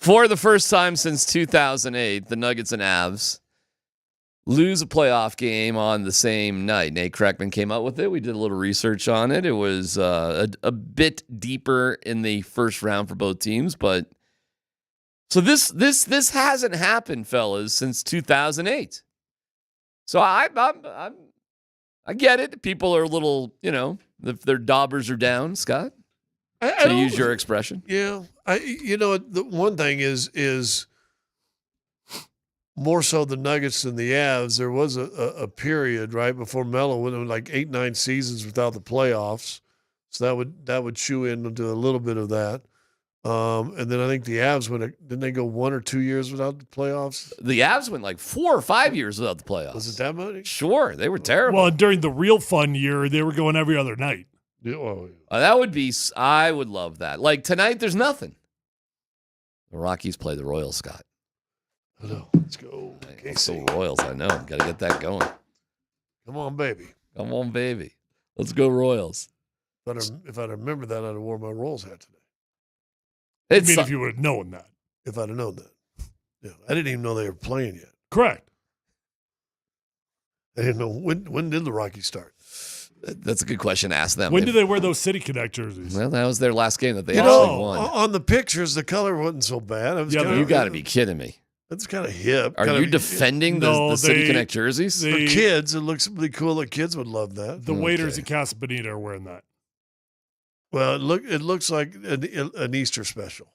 For the first time since 2008, the Nuggets and Avs lose a playoff game on the same night. Nate Kreckman came up with it. We did a little research on it. It was a bit deeper in the first round for both teams, but so this hasn't happened, fellas, since 2008. So I get it. People are a little, their daubers are down, Scott. To use your expression. Yeah. The one thing is more so the Nuggets than the Avs. There was a period right before Melo went in like 8-9 seasons without the playoffs. So that would chew into a little bit of that. And then I think the Avs didn't they go 1 or 2 years without the playoffs? The Avs went like 4 or 5 years without the playoffs. Was it that much? Sure. They were terrible. Well, during the real fun year, they were going every other night. That would be, I would love that. Like tonight, there's nothing. The Rockies play the Royals, Scott. I know. Let's go. Let's go Royals, I know. Got to get that going. Come on, baby. Come on, baby. Let's go Royals. If I'd remembered that, I'd have worn my Royals hat today. If you would have known that. If I'd have known that. Yeah. I didn't even know they were playing yet. Correct. I didn't know. When did the Rockies start? That's a good question to ask them. When did they wear those City Connect jerseys? Well, that was their last game that they actually won. On the pictures, the color wasn't so bad. You got to be kidding me. That's kind of hip. Are you defending the City Connect jerseys? For kids, it looks really cool. The kids would love that. The waiters at Casa Bonita are wearing that. Well, it looks like an Easter special.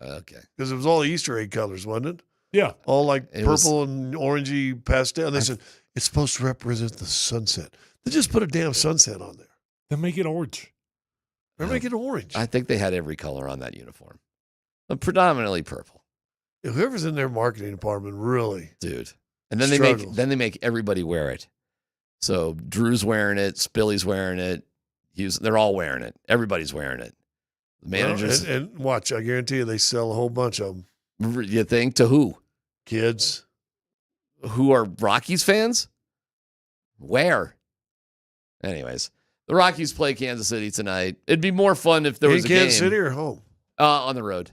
Okay. Because it was all Easter egg colors, wasn't it? Yeah. All like purple and orangey pastel. And they said, it's supposed to represent the sunset. They just put a damn sunset on there. Then make it orange. Or make it orange. I think they had every color on that uniform. But predominantly purple. Whoever's in their marketing department really. Dude. And then struggles. they make everybody wear it. So Drew's wearing it, Spilly's wearing it. They're all wearing it. Everybody's wearing it. The managers. And watch, I guarantee you they sell a whole bunch of them. You think? To who? Kids. Who are Rockies fans? Where? Anyways, the Rockies play Kansas City tonight. It'd be more fun if there was a game. In Kansas City or home? On the road.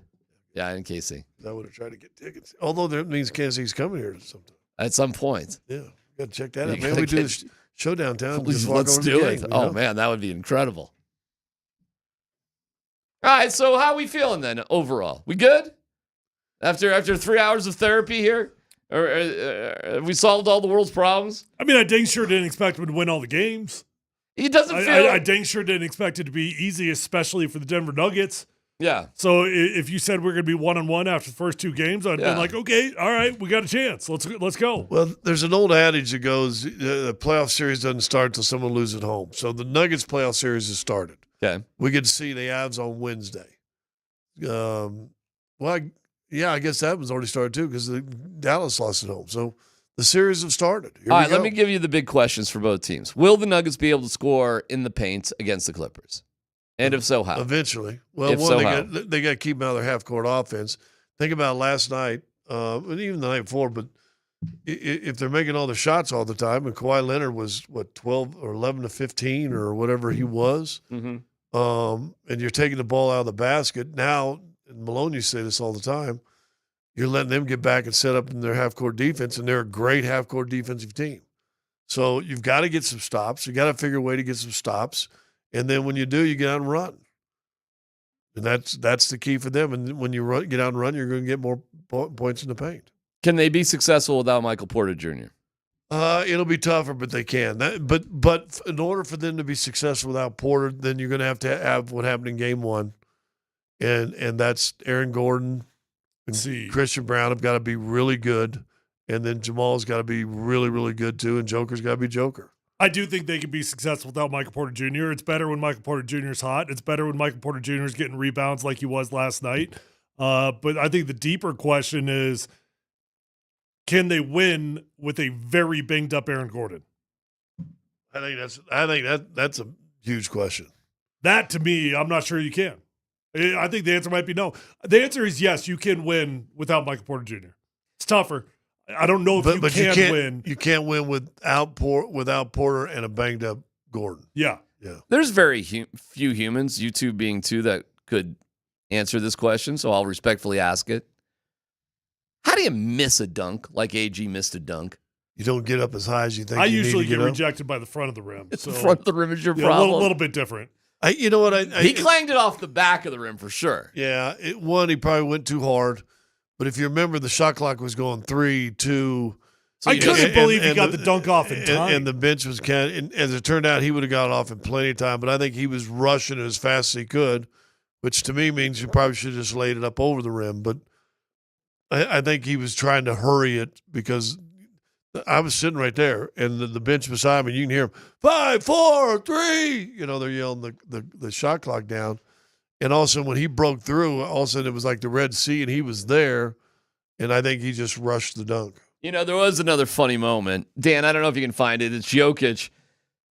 Yeah, in KC. I would have tried to get tickets. Although that means Kansas City's coming here sometime. At some point. Yeah, got to check that out. Maybe we do the show downtown. Let's do it. Oh, man, that would be incredible. All right, so how are we feeling then overall? We good? After 3 hours of therapy here? Or have we solved all the world's problems? I mean, I dang sure didn't expect him to win all the games. He doesn't feel... I dang sure didn't expect it to be easy, especially for the Denver Nuggets. Yeah. So if you said we're going to be 1-1 after the first 2 games, I'd been like, okay, all right, we got a chance. Let's go. Well, there's an old adage that goes, the playoff series doesn't start until someone loses at home. So the Nuggets playoff series has started. Okay. We get to see the Avs on Wednesday. I guess that was already started too because Dallas lost at home. So the series have started. Here all right, let me give you the big questions for both teams. Will the Nuggets be able to score in the paint against the Clippers? And if so, how? Eventually. Well, they got to keep them out of their half-court offense. Think about last night, and even the night before, but if they're making all the shots all the time, and Kawhi Leonard was, 12 or 11 to 15 or whatever he was, and you're taking the ball out of the basket, now, and Malone used to say this all the time, you're letting them get back and set up in their half-court defense, and they're a great half-court defensive team. So you've got to get some stops. You got to figure a way to get some stops. And then when you do, you get out and run. And that's the key for them. And when you get out and run, you're going to get more points in the paint. Can they be successful without Michael Porter Jr.? It'll be tougher, but they can. But in order for them to be successful without Porter, then you're going to have what happened in Game 1. And that's Aaron Gordon and Christian Brown have got to be really good. And then Jamal's got to be really, really good too. And Joker's got to be Joker. I do think they can be successful without Michael Porter Jr. It's better when Michael Porter Jr. is hot. It's better when Michael Porter Jr. is getting rebounds like he was last night. But I think the deeper question is, can they win with a very banged up Aaron Gordon? I think that's a huge question. That to me, I'm not sure you can. I think the answer might be no. The answer is yes, you can win without Michael Porter Jr. It's tougher. I don't know if you can win. You can't win without Porter and a banged up Gordon. Yeah. There's very few humans, you two being two, that could answer this question, so I'll respectfully ask it. How do you miss a dunk like AG missed a dunk? You don't get up as high as you think. I you usually need to get up. rejected by the front of the rim. So, The front of the rim is your yeah, problem. A little bit different. You know what? He clanged it off the back of the rim for sure. Yeah, he probably went too hard. But if you remember, the shot clock was going 3, 2. I couldn't believe he got the dunk off in time. And the bench was and as it turned out, he would have got off in plenty of time. But I think he was rushing as fast as he could, which to me means you probably should have just laid it up over the rim. But I think he was trying to hurry it because I was sitting right there, and the bench beside me, you can hear him, 5, 4, 3. They're yelling the shot clock down. And all of a sudden, when he broke through, all of a sudden it was like the Red Sea, and he was there. And I think he just rushed the dunk. There was another funny moment. Dan, I don't know if you can find it. It's Jokic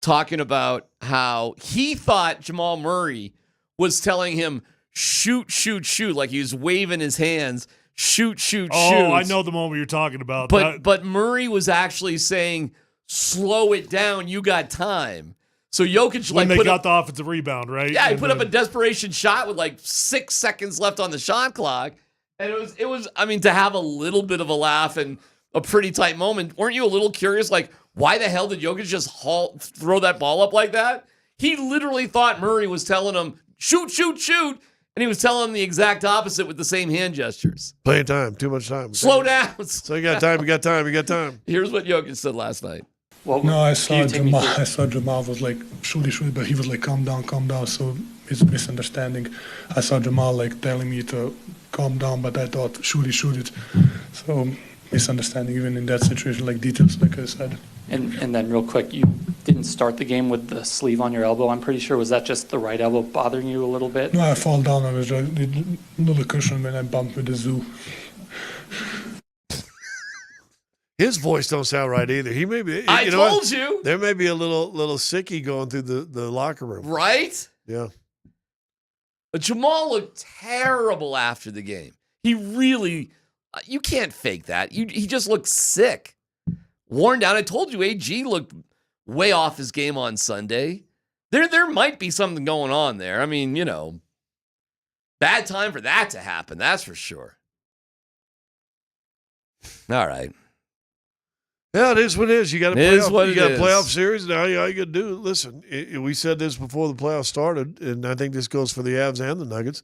talking about how he thought Jamal Murray was telling him, shoot, shoot, shoot, like he was waving his hands, shoot, shoot, shoot. Oh, I know the moment you're talking about. But Murray was actually saying, slow it down, you got time. So Jokic when they put got up the offensive rebound, right? Yeah, he put up a desperation shot with 6 seconds left on the shot clock. And it was to have a little bit of a laugh and a pretty tight moment. Weren't you a little curious, why the hell did Jokic just throw that ball up like that? He literally thought Murray was telling him, shoot, shoot, shoot. And he was telling him the exact opposite with the same hand gestures. Playing time, too much time. Slow down. So you got time, you got time, you got time. Here's what Jokic said last night. No, I saw Jamal was like, shoot, but he was like, calm down. So it's a misunderstanding. I saw Jamal telling me to calm down, but I thought, shoot it. So misunderstanding even in that situation, details, like I said. And then real quick, you didn't start the game with the sleeve on your elbow, I'm pretty sure. Was that just the right elbow bothering you a little bit? No, I fall down. I was a little cushion when I bumped with the zoo. His voice don't sound right either. He may be. I told you. There may be a little sicky going through the locker room. Right? Yeah. But Jamal looked terrible after the game. He really, you can't fake that. He just looked sick. Worn down. I told you, AG looked way off his game on Sunday. There might be something going on there. Bad time for that to happen. That's for sure. All right. Yeah, it is what it is. You got a playoff series. Now all you got to do, listen, we said this before the playoffs started, and I think this goes for the Avs and the Nuggets.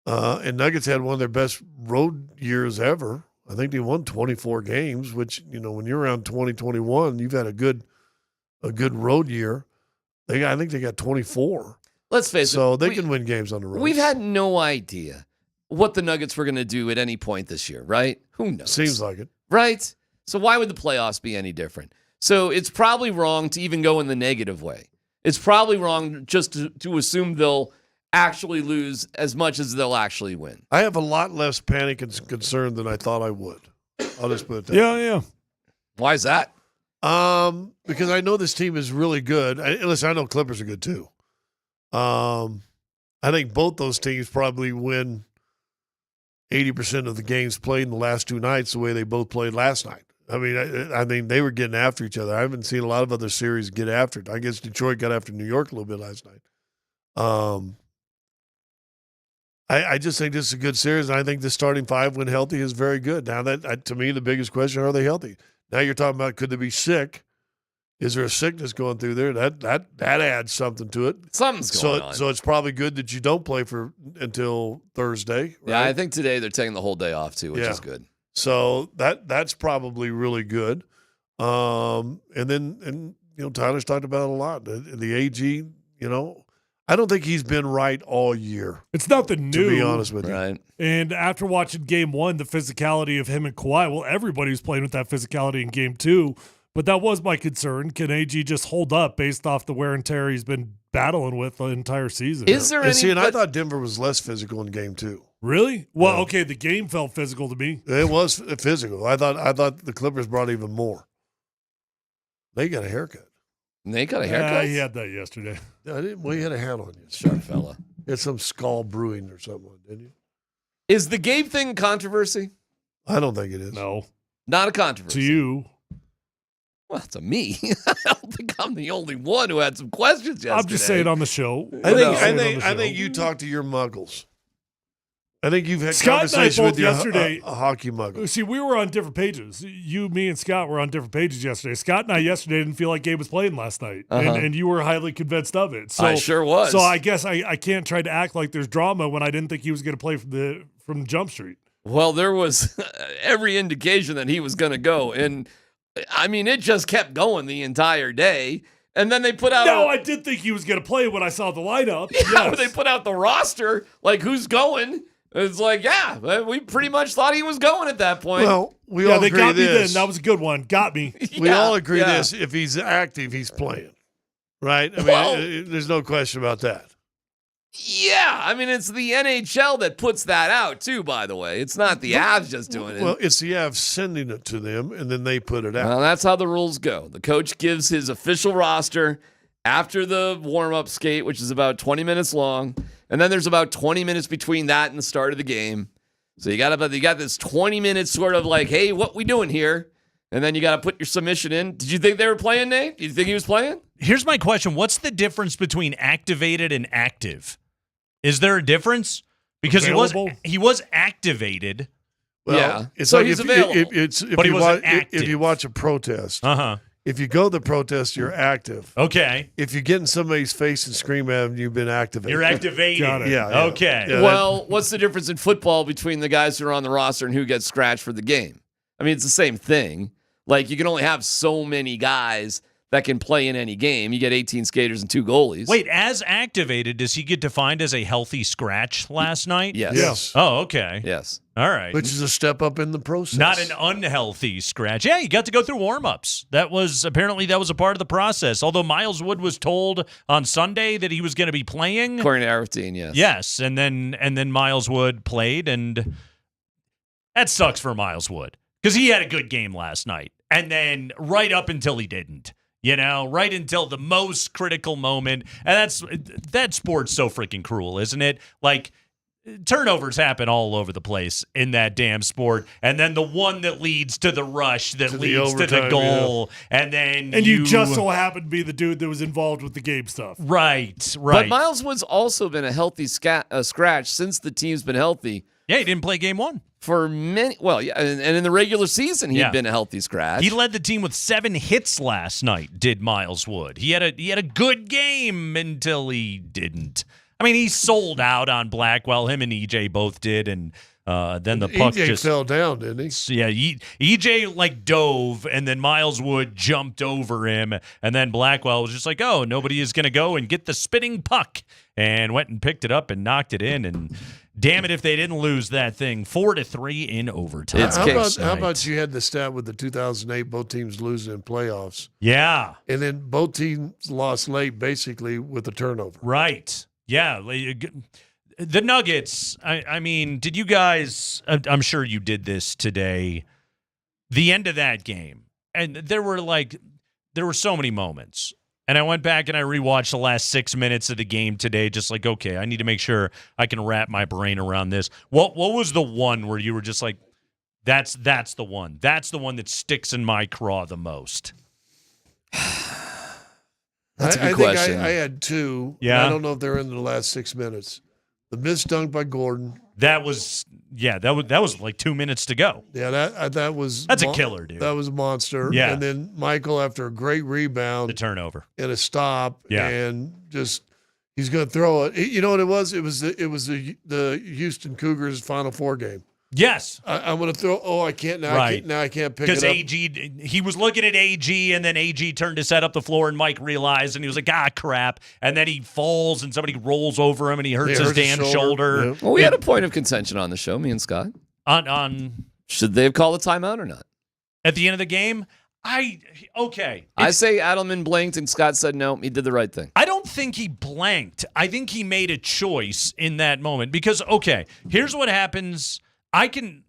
And Nuggets had one of their best road years ever. I think they won 24 games, which, when you're around 2021, you've had a good road year. I think they got 24. Let's face it. So they can win games on the road. We've had no idea what the Nuggets were going to do at any point this year, right? Who knows? Seems like it. Right? So why would the playoffs be any different? So it's probably wrong to even go in the negative way. It's probably wrong just to assume they'll actually lose as much as they'll actually win. I have a lot less panic and concern than I thought I would. I'll just put it that way. Yeah. Why is that? Because I know this team is really good. Listen, I know Clippers are good too. I think both those teams probably win 80% of the games played in the last 2 nights the way they both played last night. I mean, they were getting after each other. I haven't seen a lot of other series get after it. I guess Detroit got after New York a little bit last night. I just think this is a good series, and I think the starting 5 when healthy is very good. Now, that to me, the biggest question, are they healthy? Now you're talking about could they be sick? Is there a sickness going through there? That adds something to it. Something's going on. So it's probably good that you don't play until Thursday. Right? Yeah, I think today they're taking the whole day off too, which is good. So that's probably really good. And Tyler's talked about it a lot. The AG, I don't think he's been right all year. It's nothing new. To be honest with you. Right. And after watching game 1, the physicality of him and Kawhi, well, everybody was playing with that physicality in game 2. But that was my concern. Can AG just hold up based off the wear and tear he's been battling with the entire season? Is there any? I thought Denver was less physical in game 2. Really? Well, okay, the game felt physical to me. It was physical. I thought the Clippers brought even more. They got a haircut. They got a haircut? He had that yesterday. He had a hat on you. Sharp fella. He had some skull brewing or something, didn't you? Is the Gabe thing controversy? I don't think it is. No. Not a controversy. To you. Well, to me. I don't think I'm the only one who had some questions yesterday. I'm just saying on the show. I think you talk to your muggles. I think you've had Scott and I conversation both with your yesterday. Hockey muggle. See, we were on different pages. You, me, and Scott were on different pages yesterday. Scott and I yesterday didn't feel like Gabe was playing last night, and you were highly convinced of it. So, I sure was. So I guess I can't try to act like there's drama when I didn't think he was going to play from Jump Street. Well, there was every indication that he was going to go. And, I mean, it just kept going the entire day. And then they put out... No, I did think he was going to play when I saw the lineup. Yeah, Yes. when they put out the roster, like, who's going? It's like, yeah, we pretty much thought he was going at that point. Well, we all they agree got me this. then. That was a good one. Got me. We all agree this. If he's active, he's playing. Right? I mean, there's no question about that. Yeah, I mean, it's the NHL that puts that out, too, by the way. It's not the Avs just doing it. Well, it's the Avs sending it to them, and then they put it out. Well, that's how the rules go. The coach gives his official roster after the warm-up skate, which is about 20 minutes long, and then there's about 20 minutes between that and the start of the game. So you got this 20 minutes sort of like, hey, what we doing here? And then you got to put your submission in. Did you think they were playing, Nate? Did you think he was playing? Here's my question. What's the difference between activated and active? Is there a difference? Because he was activated. Well, it's so like he's if, available. If you watch a protest, if you go to the protest, you're active. Okay. If you get in somebody's face and scream at them, you've been activated. You're activated. Got it. Yeah. Okay. Yeah, Well, what's the difference in football between the guys who are on the roster and who gets scratched for the game? I mean, it's the same thing. Like, you can only have so many guys that can play in any game. You get 18 skaters and 2 goalies. Wait, as activated, does he get defined as a healthy scratch last night? Yes. Oh, okay. Yes. All right. Which is a step up in the process. Not an unhealthy scratch. Yeah, you got to go through warm-ups. That was a part of the process. Although Miles Wood was told on Sunday that he was going to be playing. According to Arifteen, yes. Yes, and then Miles Wood played, and that sucks for Miles Wood because he had a good game last night, and then right up until he didn't. You know, right until the most critical moment. And that sport's so freaking cruel, isn't it? Like, turnovers happen all over the place in that damn sport. And then the one that leads to the rush that leads to the goal. Yeah. And then you just so happen to be the dude that was involved with the game stuff. Right. But Miles Wood's also been a healthy scratch since the team's been healthy. Yeah, he didn't play game 1. For many, and in the regular season, he'd been a healthy scratch. He led the team with 7 hits last night, did Miles Wood. He had a good game until he didn't. I mean, he sold out on Blackwell. Him and EJ both did, and then the puck EJ just fell down, didn't he? Yeah, EJ dove, and then Miles Wood jumped over him, and then Blackwell was just like, "Oh, nobody is going to go and get the spinning puck," and went and picked it up and knocked it in, and. Damn it if they didn't lose that thing 4-3 in overtime. How about you had the stat with the 2008 both teams losing in playoffs? Yeah. And then both teams lost late basically with a turnover. Right. Yeah. The Nuggets, I mean, did you guys, I'm sure you did this today, the end of that game, and there were so many moments. And I went back and I rewatched the last 6 minutes of the game today, just like, okay, I need to make sure I can wrap my brain around this. What was the one where you were just like, that's the one. That's the one that sticks in my craw the most? That's a good question. question. I had 2. Yeah. I don't know if they're in the last 6 minutes. The missed dunk by Gordon. That was like 2 minutes to go. Yeah, that's a killer, dude. That was a monster. Yeah. And then Michael, after a great rebound, the turnover and a stop, yeah, and just he's going to throw it. You know what it was? It was the Houston Cougars Final Four game. Yes. I'm going to throw. Oh, I can't now. Right. I can't pick it up. Because AG, he was looking at AG, and then AG turned to set up the floor, and Mike realized, and he was like, crap. And then he falls, and somebody rolls over him, and he hurts his damn shoulder. Yep. Well, we had a point of contention on the show, me and Scott. On should they have called a timeout or not? At the end of the game? I say Adelman blanked, and Scott said no, he did the right thing. I don't think he blanked. I think he made a choice in that moment. Because, okay, here's what happens. I'm going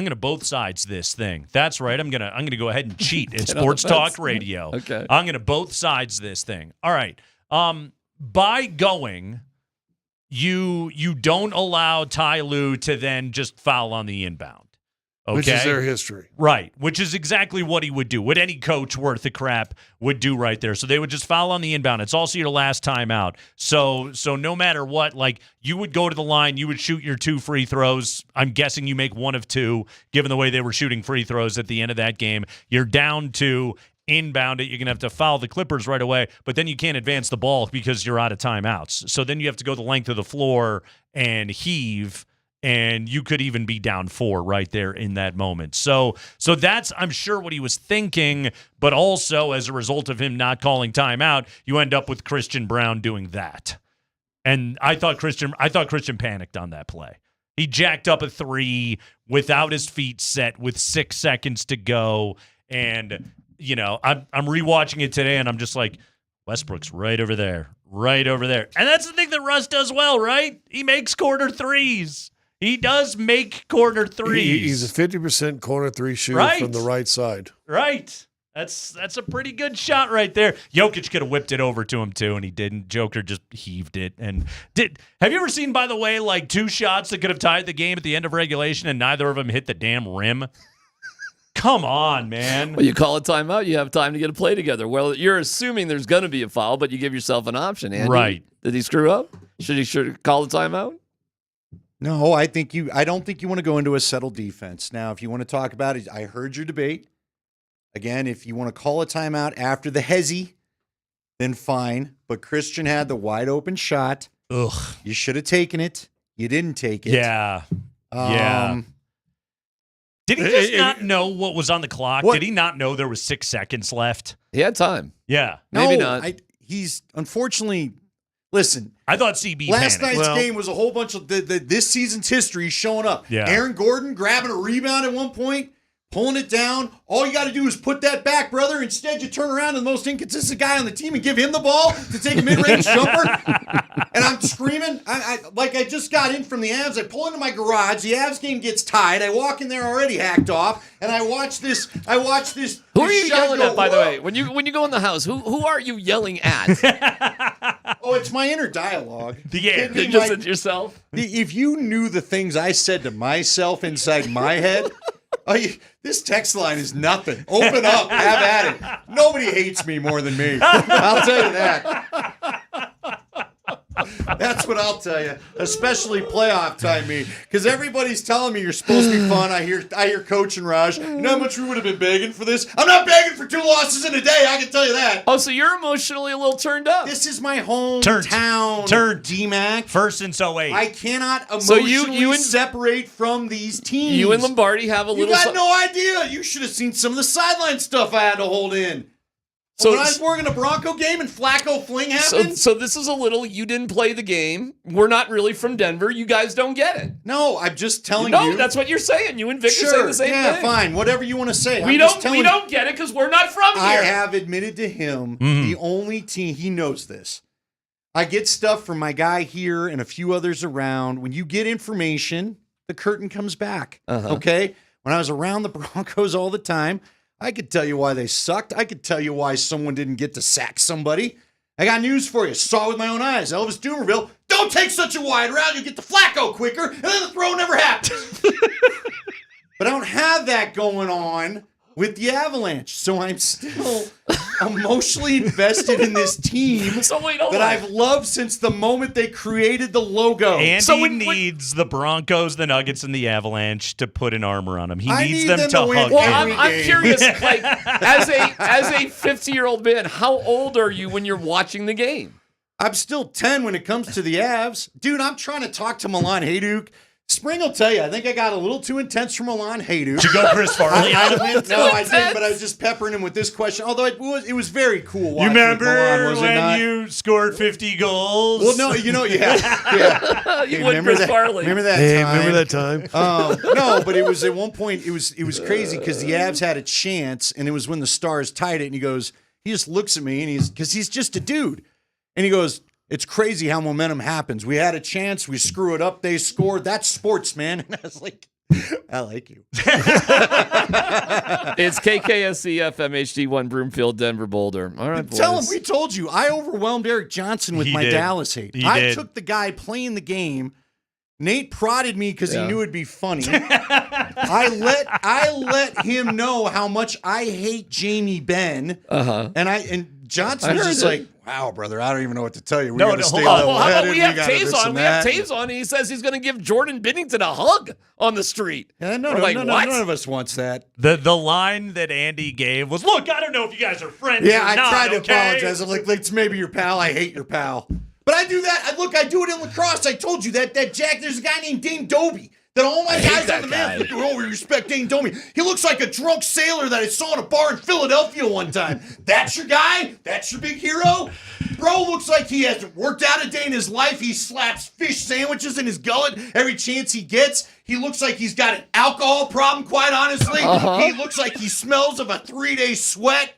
to both sides this thing. That's right. I'm going to go ahead and cheat in Sports Talk Radio. Okay. I'm going to both sides this thing. All right. By going, you don't allow Ty Lue to then just foul on the inbound. Okay? Which is their history. Right, which is exactly what he would do, what any coach worth a crap would do right there. So they would just foul on the inbound. It's also your last time out. So no matter what, like, you would go to the line, you would shoot your 2 free throws. I'm guessing you make 1 of 2, given the way they were shooting free throws at the end of that game. You're down 2, inbound it. You're going to have to foul the Clippers right away, but then you can't advance the ball because you're out of timeouts. So then you have to go the length of the floor and heave, and you could even be down 4 right there in that moment. So that's, I'm sure, what he was thinking, but also as a result of him not calling timeout, you end up with Christian Brown doing that. And I thought Christian panicked on that play. He jacked up a 3 without his feet set with 6 seconds to go. And, you know, I'm rewatching it today, and I'm just like, Westbrook's right over there. And that's the thing that Russ does well, right? He makes corner threes. He does make corner threes. He's a 50% corner 3 shooter from the right side. Right. That's a pretty good shot right there. Jokic could have whipped it over to him too, and he didn't. Joker just heaved it. And have you ever seen, by the way, like 2 shots that could have tied the game at the end of regulation, and neither of them hit the damn rim? Come on, man. Well, you call a timeout, you have time to get a play together. Well, you're assuming there's going to be a foul, but you give yourself an option. Andy, right. Did he screw up? Should he call the timeout? No, I don't think you want to go into a settled defense. Now, if you want to talk about it, I heard your debate. Again, if you want to call a timeout after the hezzy, then fine. But Christian had the wide open shot. Ugh. You should have taken it. You didn't take it. Yeah. Did he just not know what was on the clock? What? Did he not know there was 6 seconds left? He had time. Yeah. Maybe not. He's unfortunately. Listen, I thought CB last panicked. night's game was a whole bunch of this season's history showing up. Yeah. Aaron Gordon grabbing a rebound at one point, pulling it down. All you got to do is put that back, brother. Instead, you turn around to the most inconsistent guy on the team and give him the ball to take a mid-range jumper. And I'm screaming. I just got in from the Avs. I pull into my garage. The Avs game gets tied. I walk in there already hacked off, and I watch this. Who are you yelling at, by the way? When you go in the house, who are you yelling at? Oh, it's my inner dialogue. Just at yourself? If you knew the things I said to myself inside my head, this text line is nothing. Open up, have at it. Nobody hates me more than me. I'll tell you that. That's what I'll tell you, especially playoff time me, because everybody's telling me you're supposed to be fun. I hear Coach and Raj. You know how much we would have been begging for this? I'm not begging for 2 losses in a day. I can tell you that. Oh, so you're emotionally a little turned up. This is my hometown. DMac. First since 08. I cannot emotionally separate from these teams. You and Lombardi have a little. You got no idea. You should have seen some of the sideline stuff I had to hold in. So when I was working a Bronco game and Flacco fling happened. So this is a little. You didn't play the game. We're not really from Denver. You guys don't get it. No, I'm just telling you. No, that's what you're saying. You and Vic are saying the same thing. Yeah, fine. Whatever you want to say. We don't get it because we're not from here. I have admitted to him the only team he knows this. I get stuff from my guy here and a few others around. When you get information, the curtain comes back. Okay. When I was around the Broncos all the time, I could tell you why they sucked. I could tell you why someone didn't get to sack somebody. I got news for you. Saw it with my own eyes. Elvis Dumerville, don't take such a wide route. You get the Flacco quicker, and then the throw never happens. But I don't have that going on with the Avalanche. So I'm still emotionally invested in this team that I've loved since the moment they created the logo. Andy needs the Broncos, the Nuggets, and the Avalanche to put an armor on him. He needs them to hug him. Well, I'm curious, like, as a 50-year-old man, how old are you when you're watching the game? I'm still 10 when it comes to the Avs. Dude, I'm trying to talk to Milan Hajduk. Spring will tell you, I think I got a little too intense for Milan Hajduk. To go Chris Farley? No, I didn't, but I was just peppering him with this question. Although it was very cool watching. You remember Milan, was it not? when you scored 50 goals? Well, no, yeah. You wouldn't Chris Farley. Remember that Hey, time? remember that time? No, but it was at one point, it was crazy because the Avs had a chance, and it was when the Stars tied it, and he just looks at me, and because he's just a dude, and he goes, "It's crazy how momentum happens. We had a chance. We screw it up. They scored. That's sports, man." And I was like, I like you. It's KKSC FM HD1 Broomfield, Denver, Boulder. All right, boys. Tell him we told you. I overwhelmed Eric Johnson with my Dallas hate. I did. took the guy playing the game Nate prodded me because he knew it'd be funny. I let him know how much I hate Jamie Benn. And Johnson was just like, "Wow, brother, I don't even know what to tell you. We got to stay level How about headed. we have Taves on? We have Taves on, and he says he's going to give Jordan Binnington a hug on the street. Yeah, We're like, none of us wants that. The line that Andy gave was, "Look, I don't know if you guys are friends." Yeah, or I not, tried to okay? apologize. I'm like, it's maybe your pal. I hate your pal. But I do that. I do it in lacrosse. I told you that Jack, there's a guy named Dane Dobie. That all my guys on the man think, oh, we respect Dane Dobie. He looks like a drunk sailor that I saw in a bar in Philadelphia one time. That's your guy? That's your big hero? Bro looks like he hasn't worked out a day in his life. He slaps fish sandwiches in his gullet every chance he gets. He looks like he's got an alcohol problem, quite honestly. He looks like he smells of a 3-day sweat.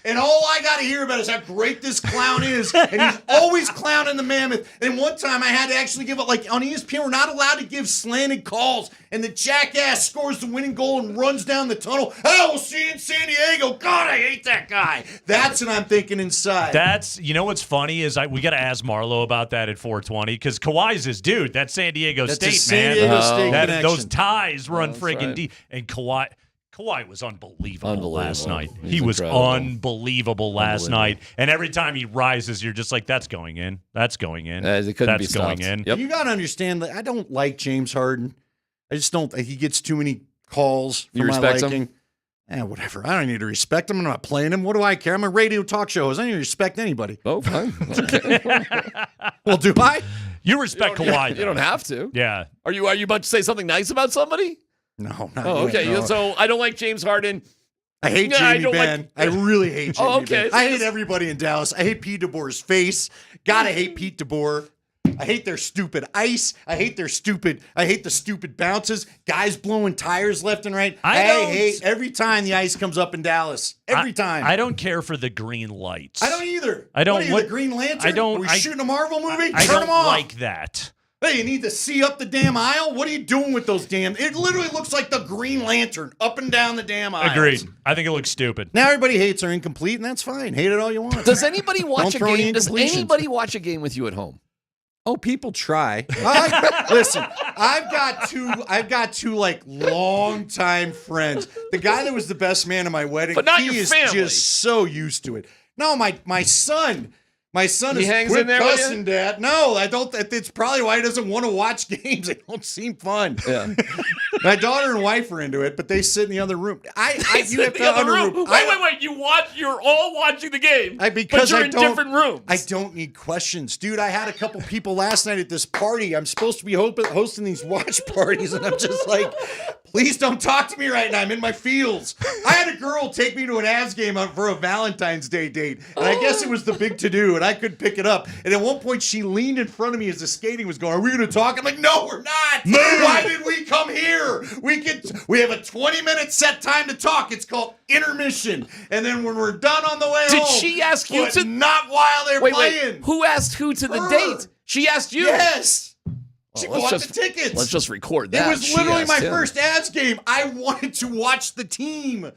And all I got to hear about is how great this clown is. And he's always clowning the Mammoth. And one time I had to actually give up, like on ESPN, we're not allowed to give slanted calls. And the jackass scores the winning goal and runs down the tunnel. Oh, we'll see you in San Diego. God, I hate that guy. That's what I'm thinking inside. You know what's funny is we got to ask Marlo about that at 420 because Kawhi's his dude. That's San Diego That's a State, San man. Diego State connection. Those ties run friggin' right. deep. And Kawhi was unbelievable last night. He's He was incredible. unbelievable last night. And every time he rises, you're just like, that's going in. That's going in. It couldn't be That's going stopped. in. You got to understand that I don't like James Harden. I just don't. He gets too many calls for You my respect liking. him? Whatever. I don't need to respect him. I'm not playing him. What do I care? I'm a radio talk show host. I don't need to respect anybody. Oh, fine. Okay. Well, do I? You respect Kawhi. You don't have to. Yeah. Are you about to say something nice about somebody? No, not Oh, yet, okay. no. So I don't like James Harden. I hate Yeah, I Jamie don't Benn. like- I really hate Jamie Oh, okay. Benn. I hate everybody in Dallas. I hate Pete DeBoer's face. Gotta hate Pete DeBoer. I hate their stupid ice. I hate the stupid bounces. Guys blowing tires left and right. I hate every time the ice comes up in Dallas. Every time. I don't care for the green lights. I don't either. I don't. What are you, the Green Lantern? I don't. Are we shooting a Marvel movie? I Turn don't them off. like that. Hey, you need to see up the damn aisle? What are you doing with those damn... It literally looks like the Green Lantern up and down the damn aisle. Agreed. I think it looks stupid. Now everybody hates are incomplete, and that's fine. Hate it all you want. Does anybody watch a Don't throw any game? Does incompletions. anybody watch a game with you at home? Oh, people try. Listen, I've got two like longtime friends. The guy that was the best man at my wedding, But not he your is family. just so used to it. No, my son. My son He is hangs quit in there with you? cussing, Dad. No, I don't. It's probably why he doesn't want to watch games. They don't seem fun. Yeah. My daughter and wife are into it, but they sit in the other room. You have the other room. room. Wait. You're all watching the game. Because but you're I in don't- different rooms. I don't need questions. Dude, I had a couple people last night at this party. I'm supposed to be hosting these watch parties, and I'm just like, please don't talk to me right now. I'm in my feels. I had a girl take me to an Avs game for a Valentine's Day date, and I guess it was the big to-do, and I couldn't pick it up. And at one point, she leaned in front of me as the skating was going, are we going to talk? I'm like, no, we're not. Why did we come here? We have a 20-minute set time to talk. It's called intermission. And then when we're done on the way Did home, she ask you but to? not while they're Wait. playing. Who asked who to the Her. date? She asked you. Yes. She Well, bought the tickets. Let's just record that. It was She literally asked my him. first Avs game. I wanted to watch the team.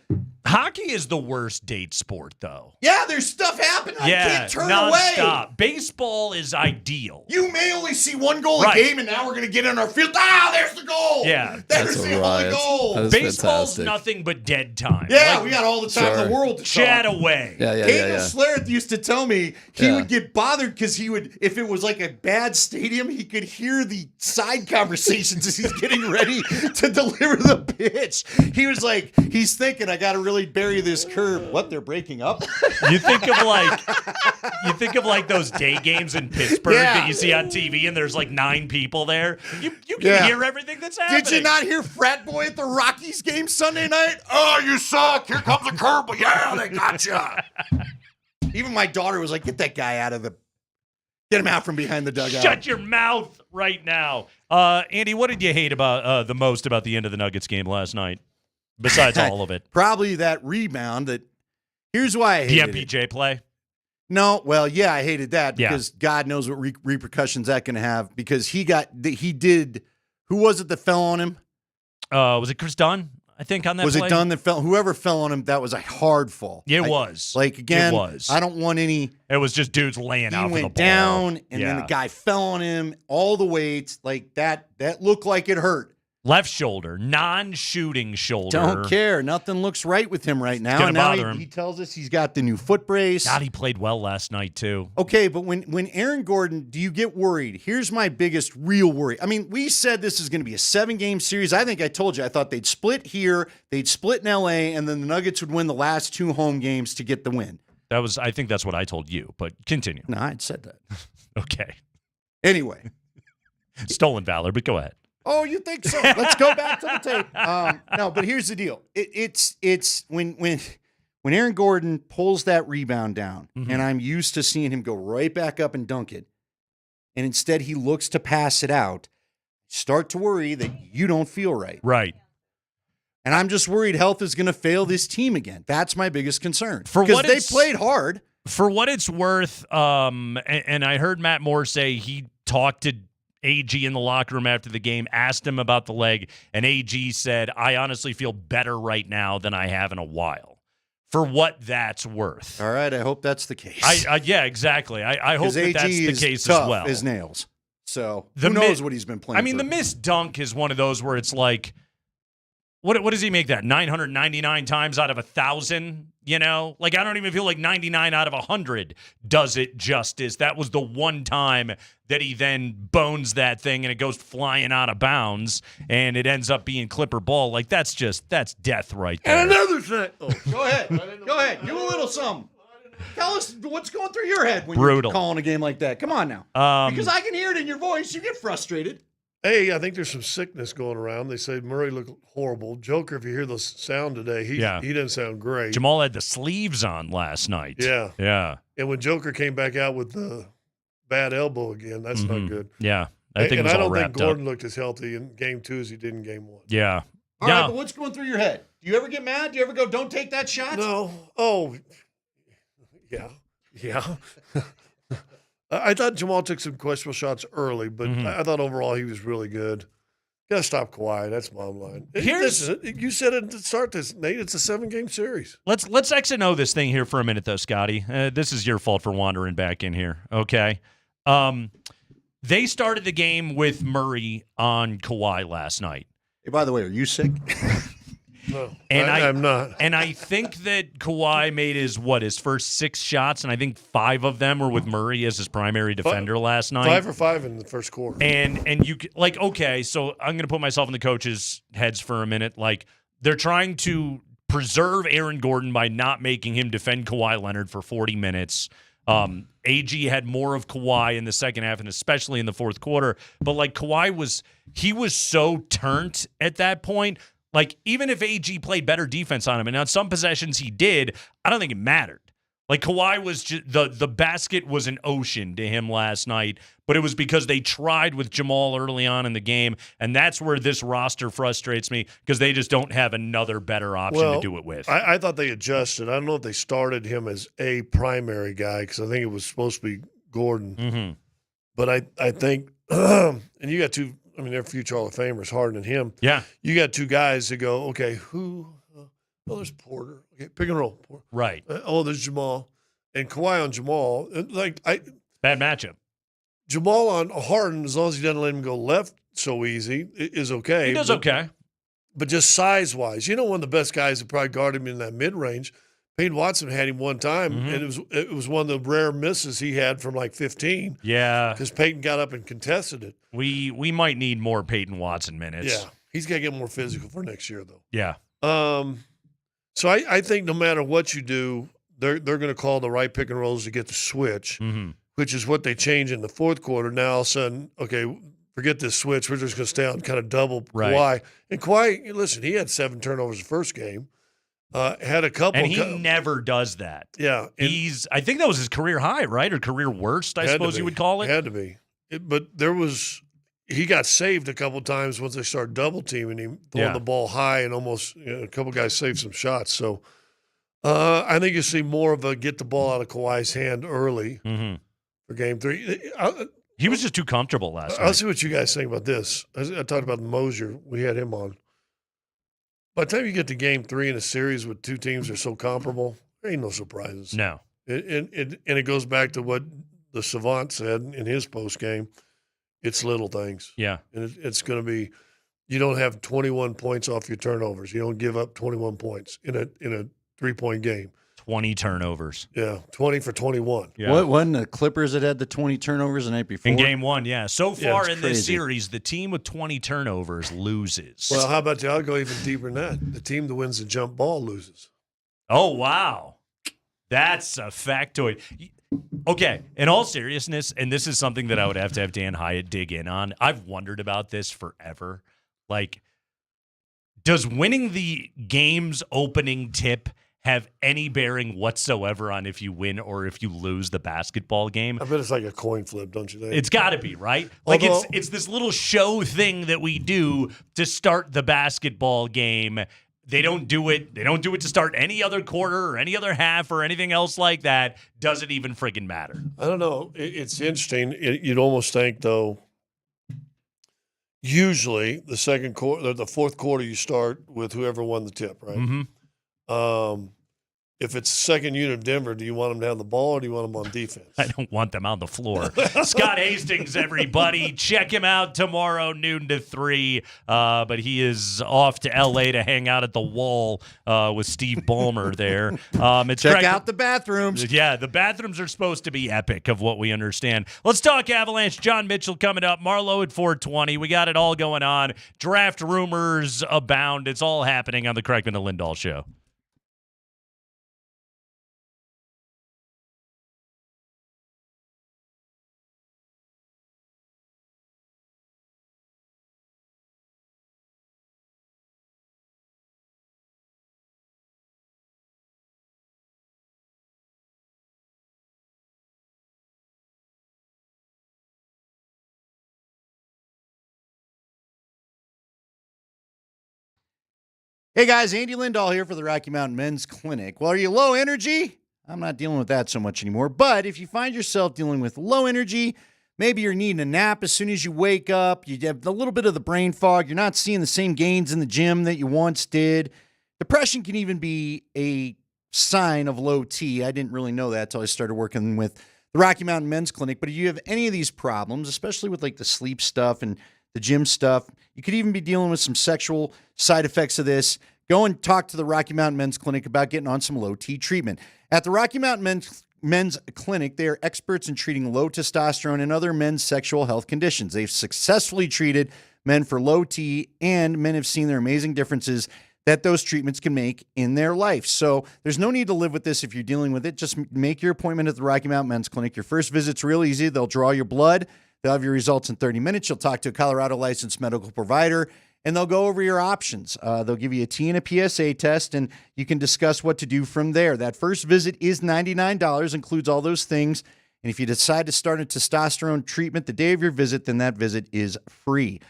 Hockey is the worst date sport, though. Yeah, there's stuff happening. I can't turn away. Nonstop. Baseball is ideal. You may only see one goal Right. a game, and now we're going to get in our field. There's the goal. Yeah. There's the only goal. Baseball's nothing but dead time. Yeah, we got all the time in the world to chat talk. away. Daniel Slareth used to tell me he would get bothered because he would, if it was like a bad stadium, he could hear the side conversations as he's getting ready to deliver the pitch. He was like, he's thinking, I got to really bury this curve. What, they're breaking up? You think of like those day games in Pittsburgh that you see on TV, and there's like 9 people there. You can hear everything that's happening. Did you not hear Frat Boy at the Rockies game Sunday night? Oh, you suck. Here comes a curve. Yeah, they got you. Even my daughter was like, get that guy get him out from behind the dugout. Shut your mouth right now. Andy, what did you hate about the most about the end of the Nuggets game last night? Besides all of it. Probably that rebound that, here's why I hated the it. MPJ play? No, well, yeah, I hated that Yeah. because God knows what repercussions that can have because he did, who was it that fell on him? Was it Chris Dunn? I think, on that Was play. it Dunn that fell? Whoever fell on him, that was a hard fall. It was. Like, again, It was. I don't want any. It was just dudes laying He out for the went ball. down, and then the guy fell on him. All the weights, like that looked like it hurt. Left shoulder, non-shooting shoulder. Don't care. Nothing looks right with him right now. gonna And now bother him. he tells us he's got the new foot brace. God, he played well last night, too. Okay, but when Aaron Gordon, do you get worried? Here's my biggest real worry. I mean, we said this is going to be a 7-game series. I think I told you, I thought they'd split here, they'd split in LA, and then the Nuggets would win the last 2 home games to get the win. I think that's what I told you, but continue. No, I'd said that. Okay. Anyway. Stolen valor, but go ahead. Oh, you think so? Let's go back to the tape. No, but here's the deal. It's when Aaron Gordon pulls that rebound down, and I'm used to seeing him go right back up and dunk it, and instead he looks to pass it out, start to worry that you don't feel right. Right. And I'm just worried health is going to fail this team again. That's my biggest concern. For Because what they it's- played hard. For what it's worth, and I heard Matt Moore say he talked to AG in the locker room after the game, asked him about the leg, and AG said, I honestly feel better right now than I have in a while. For what that's worth. All right, I hope that's the case. Yeah, exactly. I hope that AG that's the is case tough as well. as nails. So The who knows mi- what he's been playing I mean, for. the missed dunk is one of those where it's like, what does he make that? 999 times out of 1,000? You know? Like, I don't even feel like 99 out of 100 does it justice. That was the one time that he then bones that thing and it goes flying out of bounds and it ends up being Clipper ball. Like, that's death right there. And another thing. Oh, go ahead. Go ahead. Do a little something. Tell us what's going through your head when Brutal. you're calling a game like that. Come on now. Because I can hear it in your voice. You get frustrated. Hey, I think there's some sickness going around. They say Murray looked horrible. Joker, if you hear the sound today, he didn't sound great. Jamal had the sleeves on last night. Yeah. Yeah. And when Joker came back out with the bad elbow again, that's not good. Yeah. I think it and was I all don't think wrapped Gordon up. looked as healthy in game 2 as he did in game 1. Yeah. All right, but what's going through your head? Do you ever get mad? Do you ever go, don't take that shot? No. Oh, yeah. Yeah. I thought Jamal took some questionable shots early, but I thought overall he was really good. Got to stop Kawhi. That's bottom line. You said it to start this, Nate. It's a 7-game series. Let's X and O this thing here for a minute, though, Scotty. This is your fault for wandering back in here. Okay. They started the game with Murray on Kawhi last night. Hey, by the way, are you sick? No, And I'm not. And I think that Kawhi made his first 6 shots, and I think 5 of them were with Murray as his primary defender last night. 5 for 5 in the first quarter. And you like, okay, so I'm going to put myself in the coaches' heads for a minute. Like, they're trying to preserve Aaron Gordon by not making him defend Kawhi Leonard for 40 minutes. AG had more of Kawhi in the second half and especially in the fourth quarter. But like Kawhi was so turnt at that point. Like, even if AG played better defense on him, and on some possessions he did, I don't think it mattered. Like, Kawhi was just, the basket was an ocean to him last night, but it was because they tried with Jamal early on in the game, and that's where this roster frustrates me, because they just don't have another better option to do it with. I thought they adjusted. I don't know if they started him as a primary guy, because I think it was supposed to be Gordon. Mm-hmm. But I think, and you got two, I mean, they're future Hall of Famers, Harden and him. Yeah. You got 2 guys that go, okay, who? Oh, there's Porter. Okay, pick and roll. Porter. Right. There's Jamal. And Kawhi on Jamal. Bad matchup. Jamal on Harden, as long as he doesn't let him go left so easy, is okay. He does okay. But just size-wise, one of the best guys that probably guarded him in that mid-range, Peyton Watson had him one time, and it was one of the rare misses he had from like 15. Yeah. Because Peyton got up and contested it. We might need more Peyton Watson minutes. Yeah. He's got to get more physical for next year, though. Yeah. So I think no matter what you do, they're going to call the right pick and rolls to get the switch, which is what they changed in the fourth quarter. Now, all of a sudden, okay, forget this switch. We're just going to stay on kind of double Kawhi. And Kawhi, listen, he had 7 turnovers the first game. Had a couple. And he never does that. Yeah. I think that was his career high, right? Or career worst, I suppose you would call it. Had to be. But he got saved a couple times once they started double teaming him, throwing the ball high, and almost a couple guys saved some shots. So I think you see more of a get the ball out of Kawhi's hand early for game 3. He was just too comfortable last night. I'll see what you guys think about this. I talked about Moser. We had him on. By the time you get to game 3 in a series with two teams that are so comparable, there ain't no surprises. No. And it goes back to what the Savant said in his post game. It's little things. Yeah. And it's going to be, you don't have 21 points off your turnovers. You don't give up 21 points in a 3-point game. 20 turnovers. Yeah, 20 for 21. Yeah. What wasn't the Clippers that had the 20 turnovers the night before? In game 1, yeah. So far it's in this crazy. series, the team with 20 turnovers loses. Well, how about I'll go even deeper than that. The team that wins the jump ball loses. Oh, wow. That's a factoid. Okay, in all seriousness, and this is something that I would have to have Dan Hyatt dig in on. I've wondered about this forever. Like, does winning the game's opening tip have any bearing whatsoever on if you win or if you lose the basketball game? I bet it's like a coin flip, don't you think? It's got to be, right? Like Although- it's this little show thing that we do to start the basketball game. They don't do it. They don't do it to start any other quarter or any other half or anything else like that. Does it even friggin' matter? I don't know. It's interesting. You'd almost think, though, usually the second quarter, the fourth quarter, you start with whoever won the tip, right? Mm-hmm. If it's second unit of Denver, do you want them to have the ball or do you want them on defense? I don't want them on the floor. Scott Hastings, everybody. Check him out tomorrow, noon to 3. But he is off to L.A. to hang out at the Wall with Steve Ballmer there. Check out the bathrooms. Yeah, the bathrooms are supposed to be epic of what we understand. Let's talk Avalanche. John Mitchell coming up. Marlowe at 4:20. We got it all going on. Draft rumors abound. It's all happening on the Kreckman and Lindahl show. Hey guys, Andy Lindahl here for the Rocky Mountain Men's Clinic. Well, are you low energy? I'm not dealing with that so much anymore. But if you find yourself dealing with low energy, maybe you're needing a nap as soon as you wake up, you have a little bit of the brain fog, you're not seeing the same gains in the gym that you once did. Depression can even be a sign of low T. I didn't really know that until I started working with the Rocky Mountain Men's Clinic. But if you have any of these problems, especially with like the sleep stuff and the gym stuff, you could even be dealing with some sexual side effects of this. Go and talk to the Rocky Mountain Men's Clinic about getting on some low T treatment. At the Rocky Mountain Men's Clinic, they are experts in treating low testosterone and other men's sexual health conditions. They've successfully treated men for low T, and men have seen their amazing differences that those treatments can make in their life. So there's no need to live with this if you're dealing with it. Just make your appointment at the Rocky Mountain Men's Clinic. Your first visit's real easy. They'll draw your blood. They'll have your results in 30 minutes. You'll talk to a Colorado licensed medical provider, and they'll go over your options. They'll give you a T and a PSA test, and you can discuss what to do from there. That first visit is $99, includes all those things. And if you decide to start a testosterone treatment the day of your visit, then that visit is free.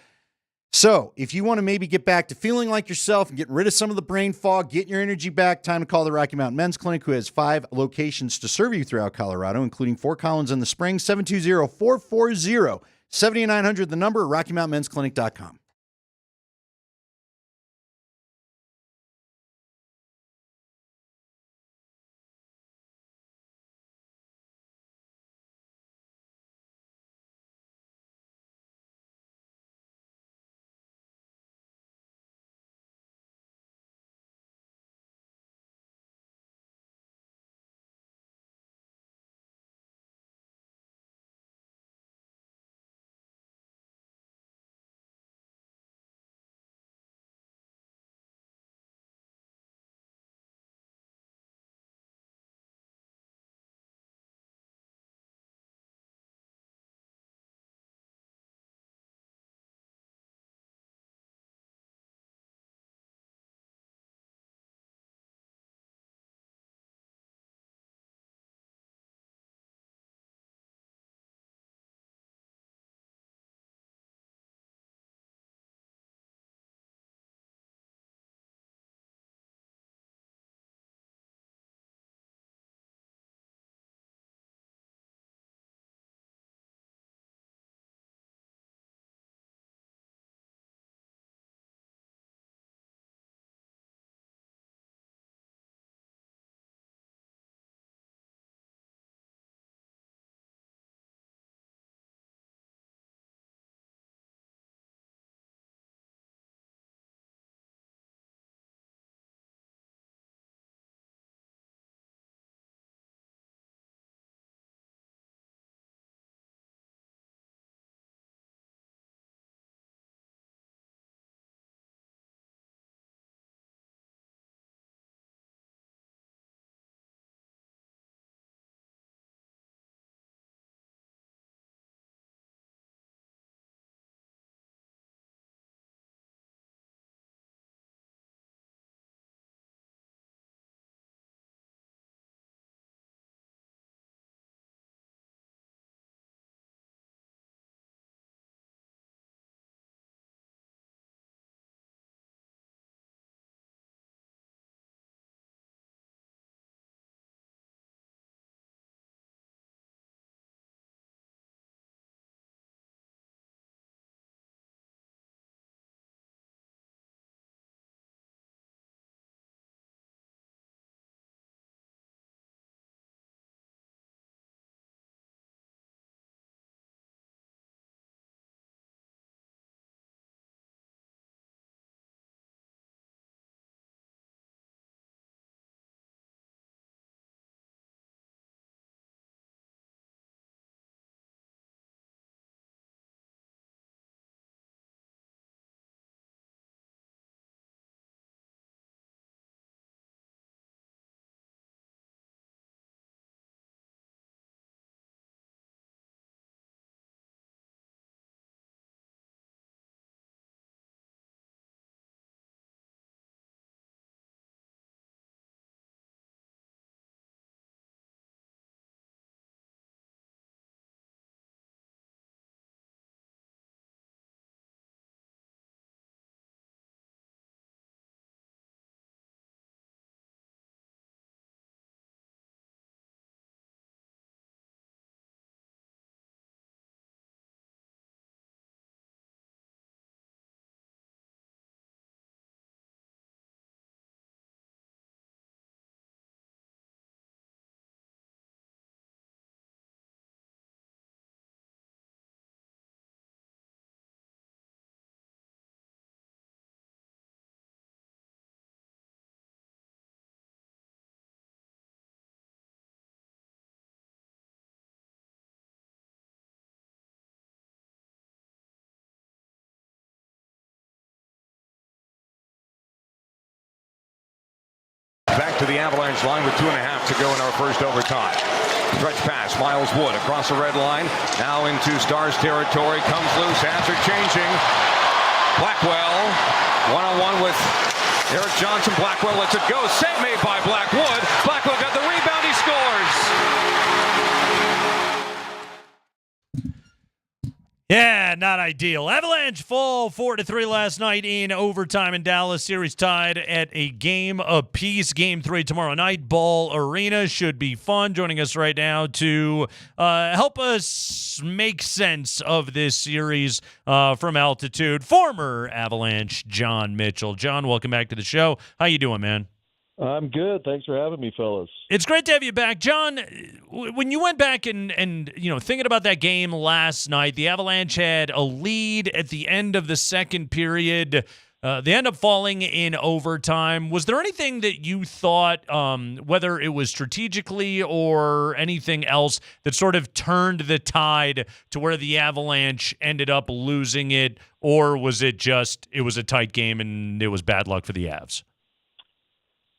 So if you want to maybe get back to feeling like yourself and getting rid of some of the brain fog, getting your energy back, time to call the Rocky Mountain Men's Clinic, who has 5 locations to serve you throughout Colorado, including Fort Collins in the spring. 720-440-7900, the number, RockyMountainMen'sClinic.com. to the Avalanche line with 2.5 to go in our first overtime. Stretch pass, Miles Wood across the red line. Now into Stars territory. Comes loose. Hands are changing. Blackwell, one-on-one with Eric Johnson. Blackwell lets it go. Save made by Blackwood. Blackwell got the rebound. He scores. Yeah, not ideal. Avalanche fall 4-3 last night in overtime in Dallas. Series tied at a game apiece. Game 3 tomorrow night. Ball Arena should be fun. Joining us right now to help us make sense of this series from altitude, former Avalanche John Mitchell. John, welcome back to the show. How you doing, man? I'm good. Thanks for having me, fellas. It's great to have you back. John, when you went back and thinking about that game last night, the Avalanche had a lead at the end of the second period. They end up falling in overtime. Was there anything that you thought, whether it was strategically or anything else, that sort of turned the tide to where the Avalanche ended up losing it? Or was it just it was a tight game and it was bad luck for the Avs?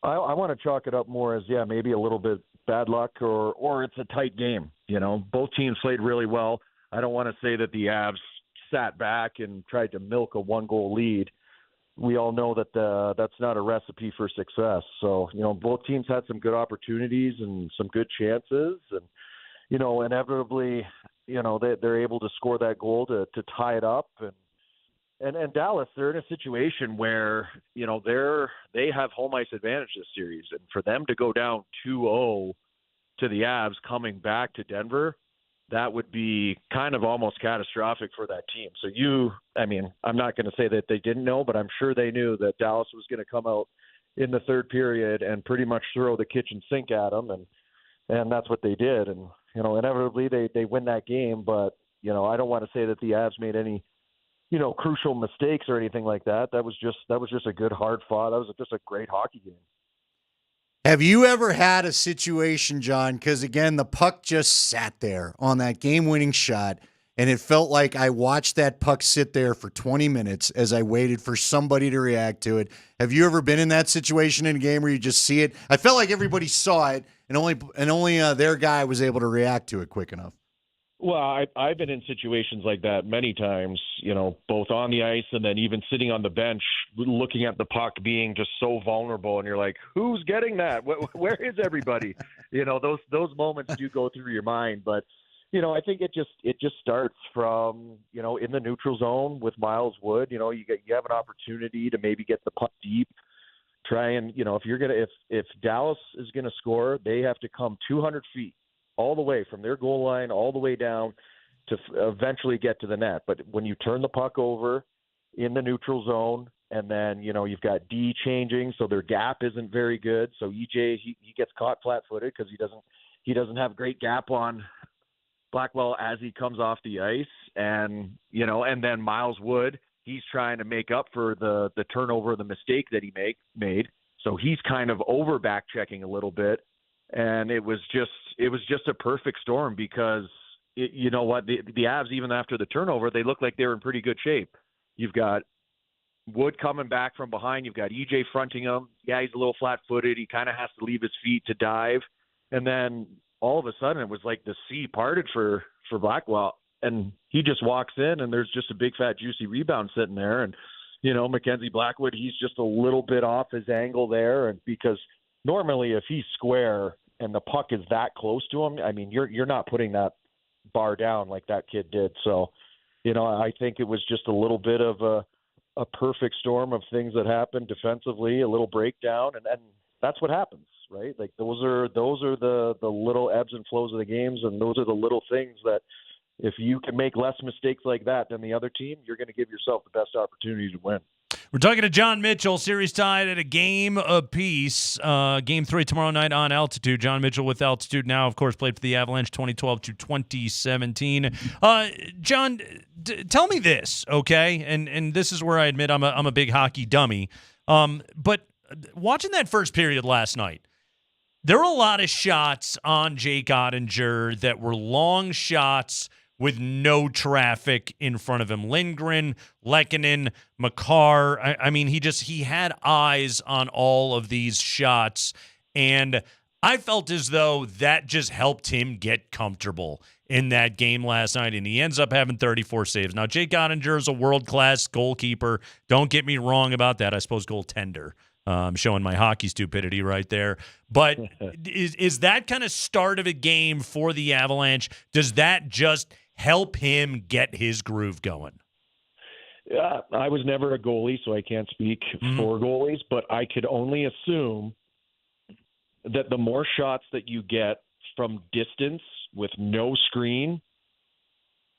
I want to chalk it up more as, maybe a little bit bad luck or it's a tight game. You know, both teams played really well. I don't want to say that the Avs sat back and tried to milk a one-goal lead. We all know that that's not a recipe for success. So, both teams had some good opportunities and some good chances. And, inevitably, they're able to score that goal to tie it up. And Dallas, they're in a situation where, they have home ice advantage this series. And for them to go down 2-0 to the Avs coming back to Denver, that would be kind of almost catastrophic for that team. So I'm not going to say that they didn't know, but I'm sure they knew that Dallas was going to come out in the third period and pretty much throw the kitchen sink at them. And that's what they did. And, inevitably they win that game. But, I don't want to say that the Avs made any crucial mistakes or anything like that. That was just a good hard fought. That was just a great hockey game. Have you ever had a situation, John, because again, the puck just sat there on that game-winning shot, and it felt like I watched that puck sit there for 20 minutes as I waited for somebody to react to it. Have you ever been in that situation in a game where you just see it? I felt like everybody saw it, and only their guy was able to react to it quick enough. Well, I've been in situations like that many times, both on the ice and then even sitting on the bench, looking at the puck being just so vulnerable. And you're like, who's getting that? Where is everybody? Those moments do go through your mind. But, I think it just starts from, in the neutral zone with Miles Wood. You have an opportunity to maybe get the puck deep. Try and, if Dallas is going to score, they have to come 200 feet. All the way from their goal line, all the way down to eventually get to the net. But when you turn the puck over in the neutral zone, and then, you've got D changing, so their gap isn't very good. So EJ, he gets caught flat-footed because he doesn't have great gap on Blackwell as he comes off the ice. And, and then Miles Wood, he's trying to make up for the turnover, the mistake that he made. So he's kind of over back-checking a little bit. And it was just a perfect storm because the Avs, even after the turnover, they looked like they were in pretty good shape. You've got Wood coming back from behind. You've got EJ fronting him. Yeah, he's a little flat-footed. He kind of has to leave his feet to dive. And then all of a sudden it was like the sea parted for Blackwell. And he just walks in and there's just a big, fat, juicy rebound sitting there. And, Mackenzie Blackwood, he's just a little bit off his angle there. And because normally, if he's square and the puck is that close to him, you're not putting that bar down like that kid did. So, I think it was just a little bit of a perfect storm of things that happened defensively, a little breakdown, and that's what happens, right? Like those are the little ebbs and flows of the games, and those are the little things that if you can make less mistakes like that than the other team, you're going to give yourself the best opportunity to win. We're talking to John Mitchell, series tied at a game apiece. Game 3 tomorrow night on Altitude. John Mitchell with Altitude now, of course, played for the Avalanche 2012 to 2017. John, tell me this, okay? And this is where I admit I'm a big hockey dummy. But watching that first period last night, there were a lot of shots on Jake Ottinger that were long shots with no traffic in front of him. Lindgren, Lehkonen, Makar. He had eyes on all of these shots. And I felt as though that just helped him get comfortable in that game last night, and he ends up having 34 saves. Now, Jake Ottinger is a world-class goalkeeper. Don't get me wrong about that. I suppose goaltender. I'm showing my hockey stupidity right there. But is that kind of start of a game for the Avalanche? Does that just help him get his groove going? I was never a goalie, so I can't speak for goalies, but I could only assume that the more shots that you get from distance with no screen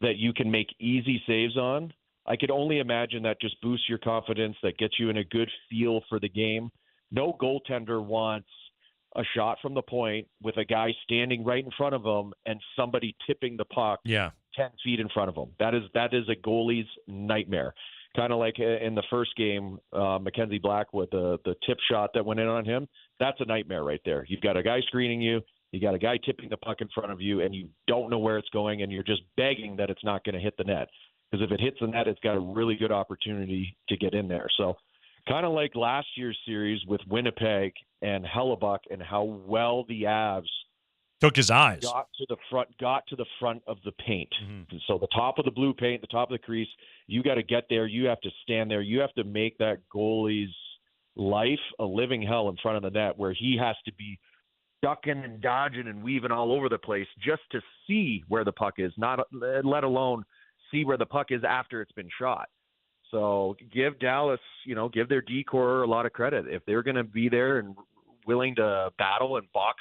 that you can make easy saves on, I could only imagine that just boosts your confidence, that gets you in a good feel for the game. No goaltender wants a shot from the point with a guy standing right in front of him and somebody tipping the puck 10 feet in front of him. That is a goalie's nightmare. Kind of like in the first game, Mackenzie Blackwood, the tip shot that went in on him, that's a nightmare right there. You've got a guy screening you, you got a guy tipping the puck in front of you, and you don't know where it's going, and you're just begging that it's not going to hit the net. Because if it hits the net, it's got a really good opportunity to get in there. So kind of like last year's series with Winnipeg and Hellebuck and how well the Avs took his eyes. Got to the front of the paint. So the top of the blue paint, the top of the crease, you got to get there. You have to stand there. You have to make that goalie's life a living hell in front of the net where he has to be ducking and dodging and weaving all over the place just to see where the puck is, not let alone see where the puck is after it's been shot. So give Dallas, give their D-corps a lot of credit. If they're going to be there and willing to battle and box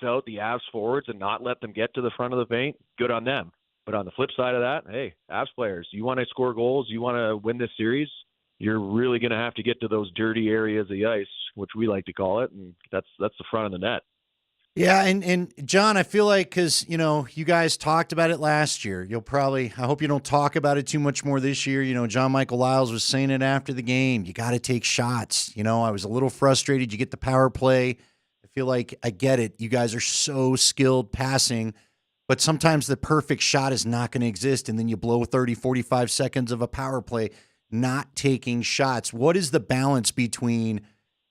out the Avs forwards and not let them get to the front of the paint, good on them. But on the flip side of that, hey, Avs players, you want to score goals, you want to win this series, you're really going to have to get to those dirty areas of the ice, which we like to call it, and that's the front of the net. Yeah, and John, I feel like because, you guys talked about it last year, I hope you don't talk about it too much more this year. John Michael Lyles was saying it after the game. You got to take shots. I was a little frustrated. You get the power play. I feel like I get it. You guys are so skilled passing, but sometimes the perfect shot is not going to exist, and then you blow 30, 45 seconds of a power play not taking shots. What is the balance between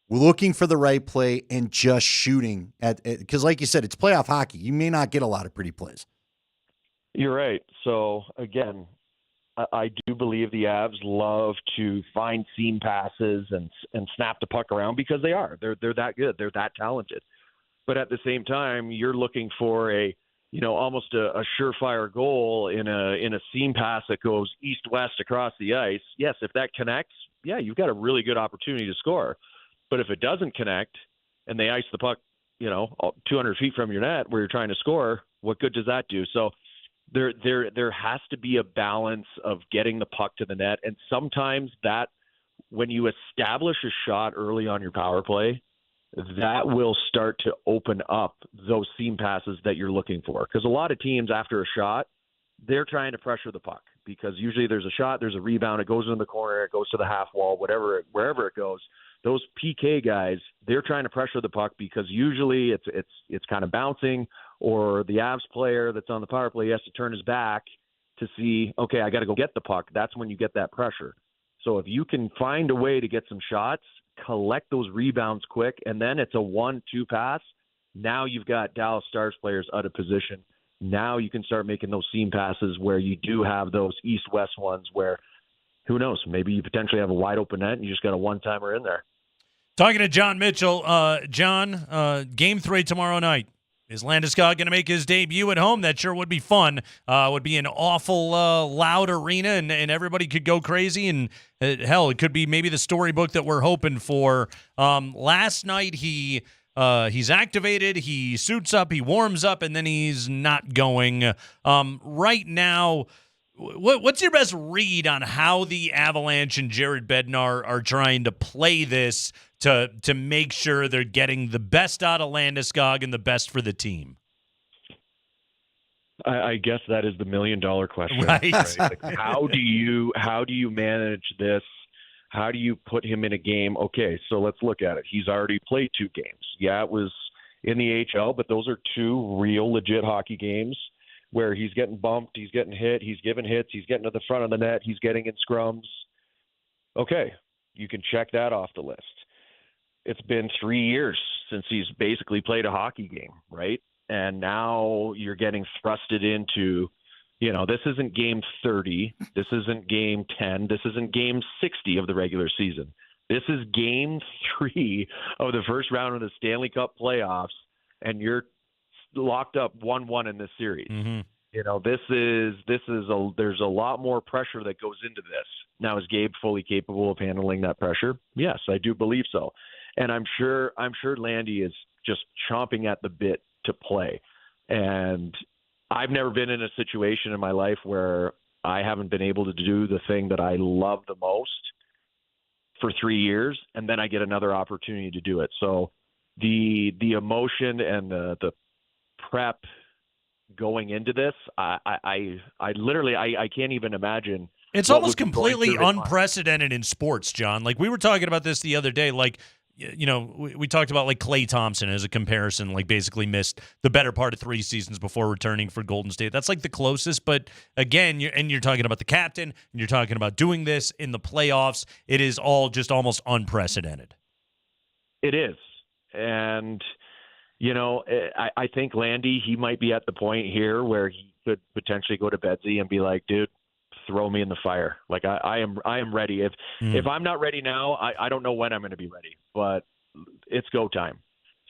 looking for the right play and just shooting because like you said, it's playoff hockey. You may not get a lot of pretty plays. You're right. So again, I do believe the Avs love to find seam passes and snap the puck around because they're that good. They're that talented. But at the same time, you're looking for almost a surefire goal in a seam pass that goes east-west across the ice. Yes, if that connects, you've got a really good opportunity to score. But if it doesn't connect and they ice the puck, 200 feet from your net where you're trying to score, what good does that do? So there has to be a balance of getting the puck to the net. And sometimes that when you establish a shot early on your power play, that will start to open up those seam passes that you're looking for. Because a lot of teams after a shot, they're trying to pressure the puck because usually there's a shot, there's a rebound, it goes in the corner, it goes to the half wall, wherever it goes. Those PK guys, they're trying to pressure the puck because usually it's kind of bouncing, or the Avs player that's on the power play has to turn his back to see, okay, I got to go get the puck. That's when you get that pressure. So if you can find a way to get some shots, collect those rebounds quick, and then it's a 1-2 pass, now you've got Dallas Stars players out of position. Now you can start making those seam passes where you do have those east-west ones where, who knows, maybe you potentially have a wide-open net and you just got a one-timer in there. Talking to John Mitchell. John, Game 3 tomorrow night. Is Landeskog going to make his debut at home? That sure would be fun. Would be an awful loud arena, and everybody could go crazy. And hell, it could be maybe the storybook that we're hoping for. Last night he's activated, he suits up, he warms up, and then he's not going. Right now, what's your best read on how the Avalanche and Jared Bednar are trying to play this to make sure they're getting the best out of Landeskog and the best for the team? I guess that is the $1 million question. Right. Like, how do you manage this? How do you put him in a game? Okay, so let's look at it. He's already played 2 games. Yeah, it was in the AHL, but those are 2 real legit hockey games where he's getting bumped, he's getting hit, he's giving hits, he's getting to the front of the net, he's getting in scrums. Okay, you can check that off the list. it's been 3 years since he's basically played a hockey game, right? And now you're getting thrusted into, this isn't game 30. This isn't game 10. This isn't game 60 of the regular season. This is game 3 of the first round of the Stanley Cup playoffs, and you're locked up 1-1 in this series. Mm-hmm. There's a lot more pressure that goes into this. Now, is Gabe fully capable of handling that pressure? Yes, I do believe so. And I'm sure Landy is just chomping at the bit to play. And I've never been in a situation in my life where I haven't been able to do the thing that I love the most for 3 years, and then I get another opportunity to do it. So the emotion and the prep going into this, I literally can't even imagine. It's almost completely unprecedented in sports, John. Like, we were talking about this the other day. Like, we talked about like Klay Thompson as a comparison, like basically missed the better part of 3 seasons before returning for Golden State. That's like the closest. But again, you're talking about the captain, and you're talking about doing this in the playoffs. It is all just almost unprecedented. It is. And, I think Landy, he might be at the point here where he could potentially go to Bedsy and be like, dude, throw me in the fire. Like, I am ready. If I'm not ready now, I don't know when I'm going to be ready, but it's go time.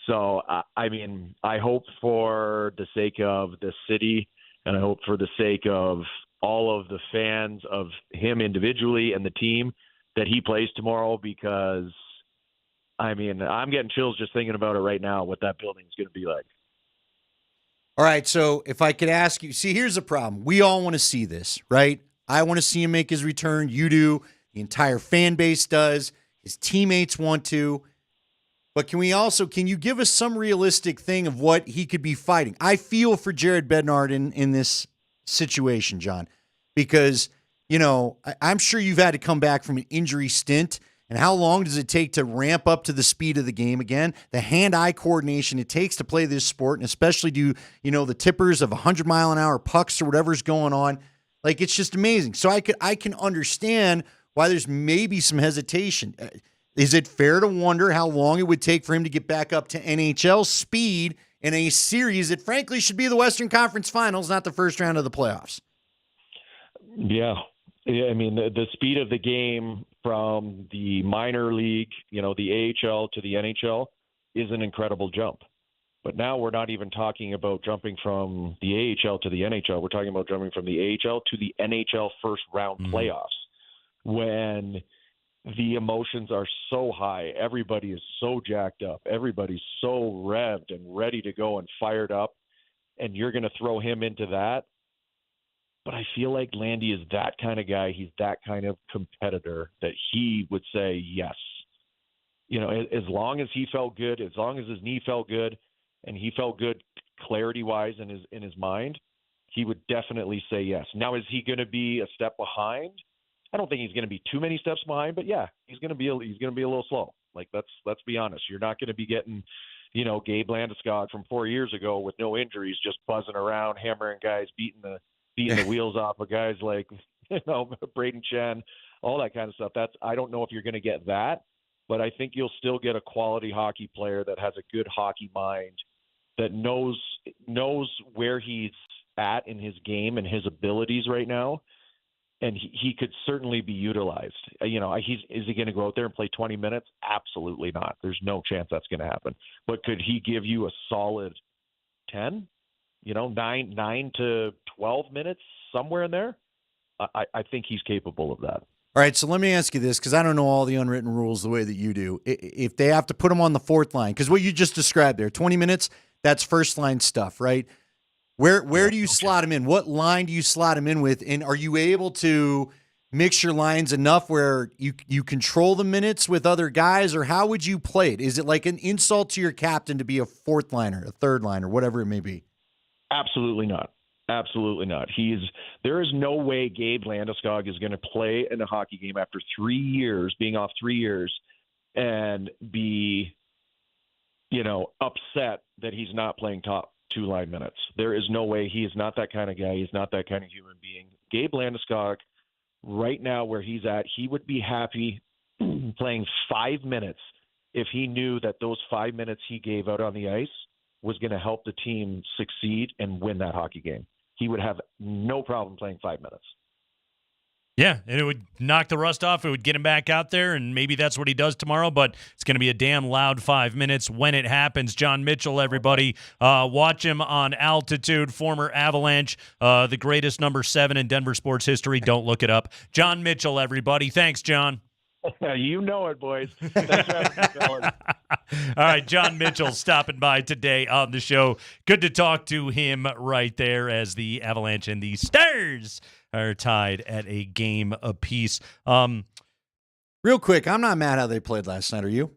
So, I hope for the sake of the city, and I hope for the sake of all of the fans of him individually and the team, that he plays tomorrow, because I'm getting chills just thinking about it right now, what that building is going to be like. All right, so if I could ask you, see, here's the problem. We all want to see this, right? I want to see him make his return. You do. The entire fan base does. His teammates want to. But can you give us some realistic thing of what he could be fighting? I feel for Jared Bednar in this situation, John, because, I'm sure you've had to come back from an injury stint. And how long does it take to ramp up to the speed of the game again? The hand-eye coordination it takes to play this sport, and especially do, the tippers of 100-mile-an-hour pucks or whatever's going on. Like, it's just amazing. So I can understand why there's maybe some hesitation. Is it fair to wonder how long it would take for him to get back up to NHL speed in a series that frankly should be the Western Conference Finals, not the first round of the playoffs? Yeah. The speed of the game from the minor league, the AHL to the NHL is an incredible jump. But now we're not even talking about jumping from the AHL to the NHL. We're talking about jumping from the AHL to the NHL first round playoffs, when the emotions are so high. Everybody is so jacked up. Everybody's so revved and ready to go and fired up. And you're going to throw him into that. But I feel like Landy is that kind of guy. He's that kind of competitor that he would say yes. As long as he felt good, as long as his knee felt good, and he felt good clarity-wise in his mind, he would definitely say yes. Now, is he going to be a step behind? I don't think he's going to be too many steps behind, but yeah, he's going to be a little slow. Like, let's be honest. You're not going to be getting, Gabe Landeskog from 4 years ago with no injuries, just buzzing around, hammering guys, beating the wheels off of guys like, Braden Chen, all that kind of stuff. I don't know if you're going to get that, but I think you'll still get a quality hockey player that has a good hockey mind, that knows where he's at in his game and his abilities right now. And he could certainly be utilized. Is he going to go out there and play 20 minutes? Absolutely not. There's no chance that's going to happen. But could he give you a solid 10? 9 to 12 minutes, somewhere in there? I think he's capable of that. All right, so let me ask you this, because I don't know all the unwritten rules the way that you do. If they have to put him on the fourth line, because what you just described there, 20 minutes, that's first line stuff, right? Where do you slot him in? What line do you slot him in with? And are you able to mix your lines enough where you control the minutes with other guys, or how would you play it? Is it like an insult to your captain to be a fourth liner, a third liner, whatever it may be? Absolutely not. Absolutely not. There is no way Gabe Landeskog is going to play in a hockey game after 3 years, being off 3 years, and be, upset that he's not playing top two line minutes. There is no way. He is not that kind of guy. He's not that kind of human being. Gabe Landeskog, right now where he's at, he would be happy playing 5 minutes if he knew that those 5 minutes he gave out on the ice was going to help the team succeed and win that hockey game. He would have no problem playing 5 minutes. Yeah, and it would knock the rust off. It would get him back out there, and maybe that's what he does tomorrow, but it's going to be a damn loud 5 minutes when it happens. John Mitchell, everybody. Watch him on Altitude, former Avalanche, the greatest number 7 in Denver sports history. Don't look it up. John Mitchell, everybody. Thanks, John. You know it, boys. Thanks for having me, fellas. All right, John Mitchell stopping by today on the show. Good to talk to him right there as the Avalanche and the Stars are tied at a game apiece. Real quick, I'm not mad how they played last night. Are you?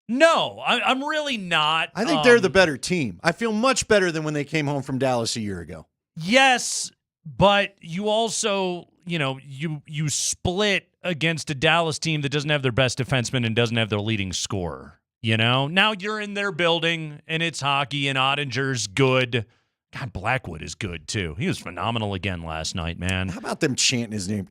No, I'm really not. I think they're the better team. I feel much better than when they came home from Dallas a year ago. Yes, but you also, you split against a Dallas team that doesn't have their best defenseman and doesn't have their leading scorer. Now you're in their building and it's hockey and Ottinger's good. God, Blackwood is good too. He was phenomenal again last night, man. How about them chanting his name?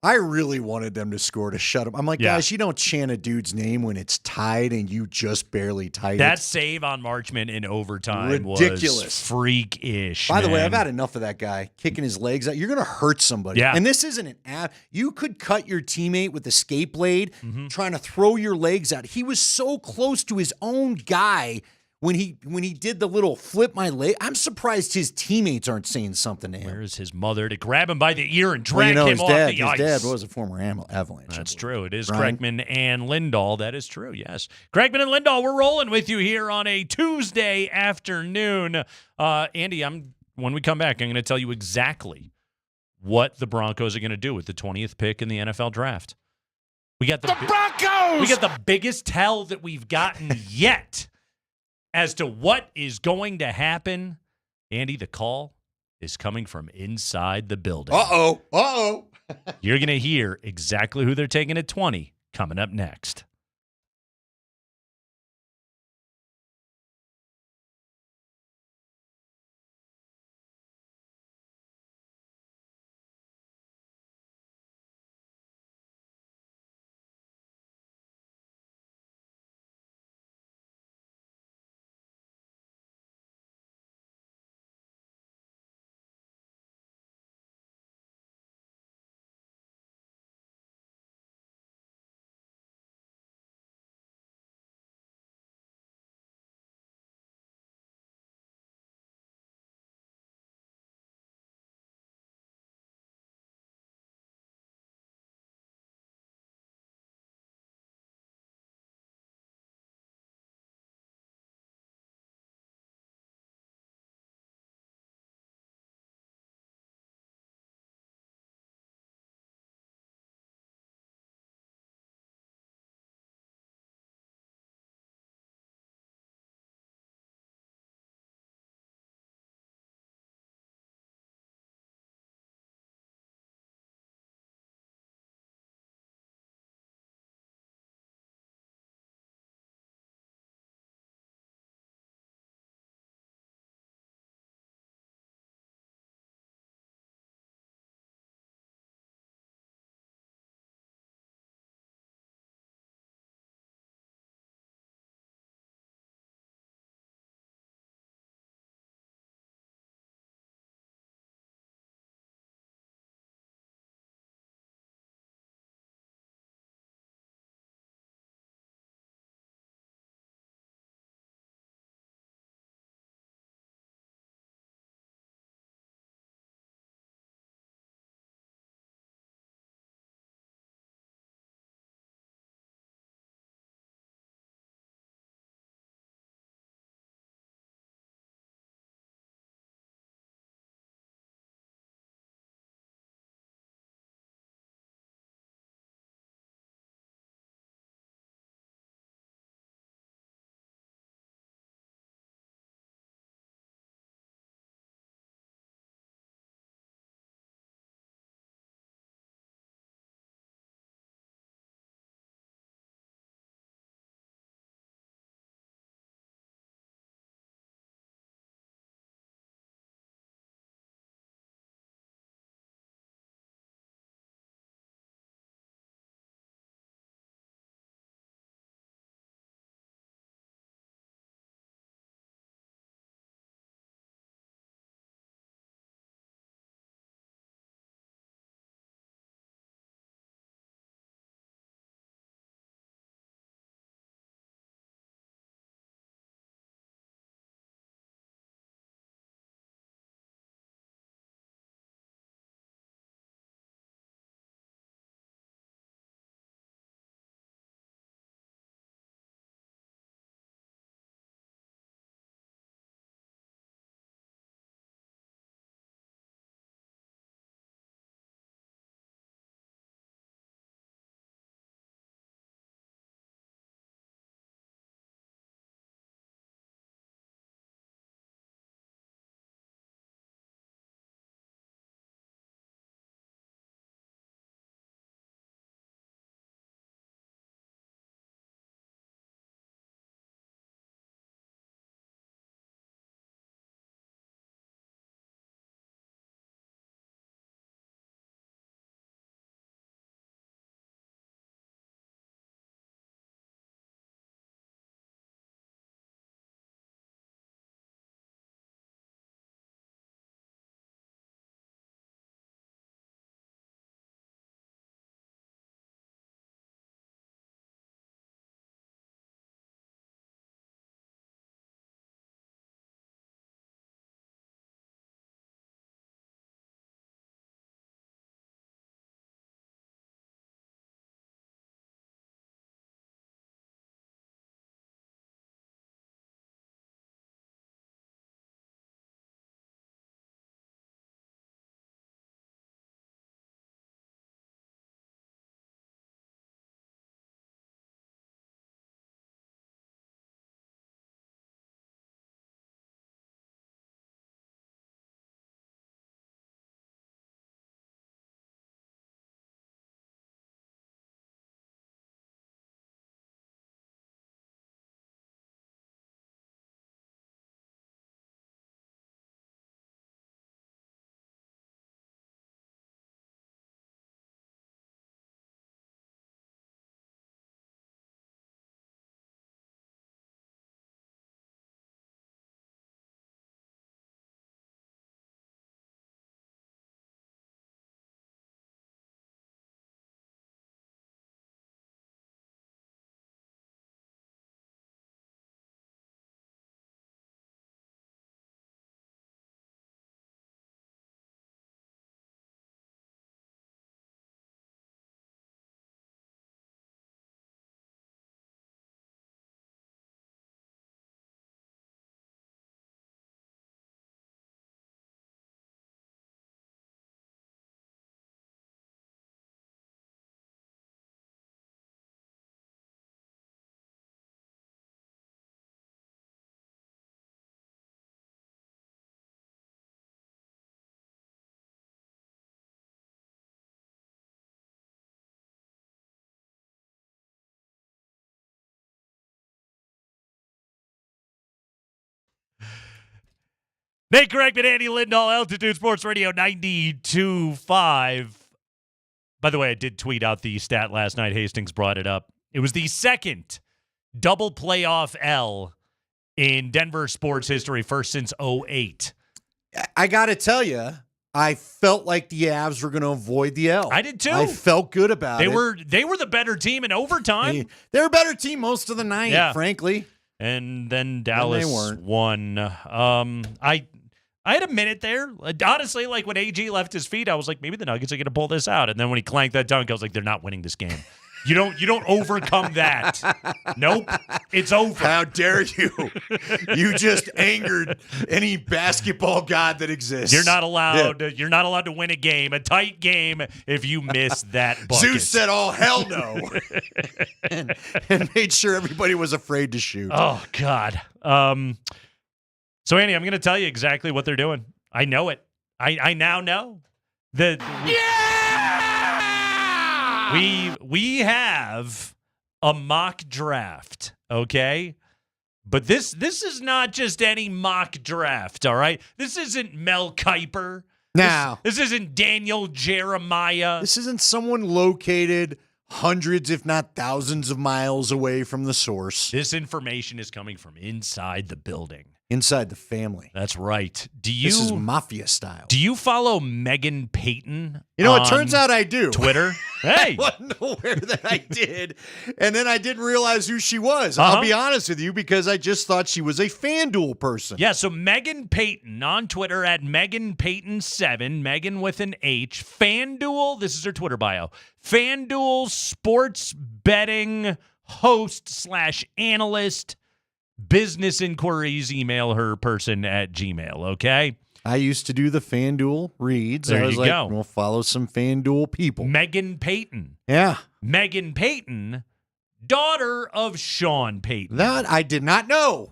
I really wanted them to score to shut him. I'm like, guys, you don't chant a dude's name when it's tied and you just barely tied that it. Save on Marchment in overtime Ridiculous. was freak-ish. By the way, I've had enough of that guy kicking his legs out. You're going to hurt somebody. Yeah. And this isn't an app. You could cut your teammate with a skate blade trying to throw your legs out. He was so close to his own guy when he did the little flip my leg. I'm surprised his teammates aren't saying something to him. Where's his mother to grab him by the ear and drag him his off the ice? His dad was a former Avalanche. That's true. It is Ryan? Kreckman and Lindahl. That is true, yes. Kreckman and Lindahl, we're rolling with you here on a Tuesday afternoon. Andy, when we come back, I'm going to tell you exactly what the Broncos are going to do with the 20th pick in the NFL draft. We got the Broncos! We got the biggest tell that we've gotten yet as to what is going to happen. Andy, the call is coming from inside the building. Uh-oh. You're going to hear exactly who they're taking at 20 coming up next. Nate Kreckman, Andy Lindahl, Altitude Sports Radio 92.5. By the way, I did tweet out the stat last night. Hastings brought it up. It was the second double playoff L in Denver sports history, first since 2008. I got to tell you, I felt like the Avs were going to avoid the L. I did too. I felt good about it. They were the better team in overtime. They were a better team most of the night, frankly. And then Dallas won. I had a minute there. Honestly, like when AG left his feet, I was like, maybe the Nuggets are going to pull this out. And then when he clanked that dunk, I was like, they're not winning this game. You don't overcome that. Nope. It's over. How dare you? You just angered any basketball god that exists. You're not allowed. You're not allowed to win a game, a tight game, if you miss that bucket. Zeus said, "Oh hell no," and made sure everybody was afraid to shoot. Oh God. So Andy, I'm going to tell you exactly what they're doing. I know it. I now know that. We have a mock draft, okay? But this is not just any mock draft, all right? This isn't Mel Kiper. No. This isn't Daniel Jeremiah. This isn't someone located hundreds, if not thousands of miles away from the source. This information is coming from inside the building. Inside the family. That's right. This is mafia style. Do you follow Megan Payton? You know, it turns out I do. Twitter? Hey. I wasn't aware that I did. And then I didn't realize who she was. I'll be honest with you, because I just thought she was a FanDuel person. Yeah, so Megan Payton on Twitter at Megan Payton7, Megan with an H. FanDuel, this is her Twitter bio. FanDuel sports betting host / analyst. Business inquiries, email her person at Gmail, okay? I used to do the FanDuel reads. There I was you like, go. we'll follow some FanDuel people. Megan Payton. Yeah. Megan Payton, daughter of Sean Payton. That I did not know.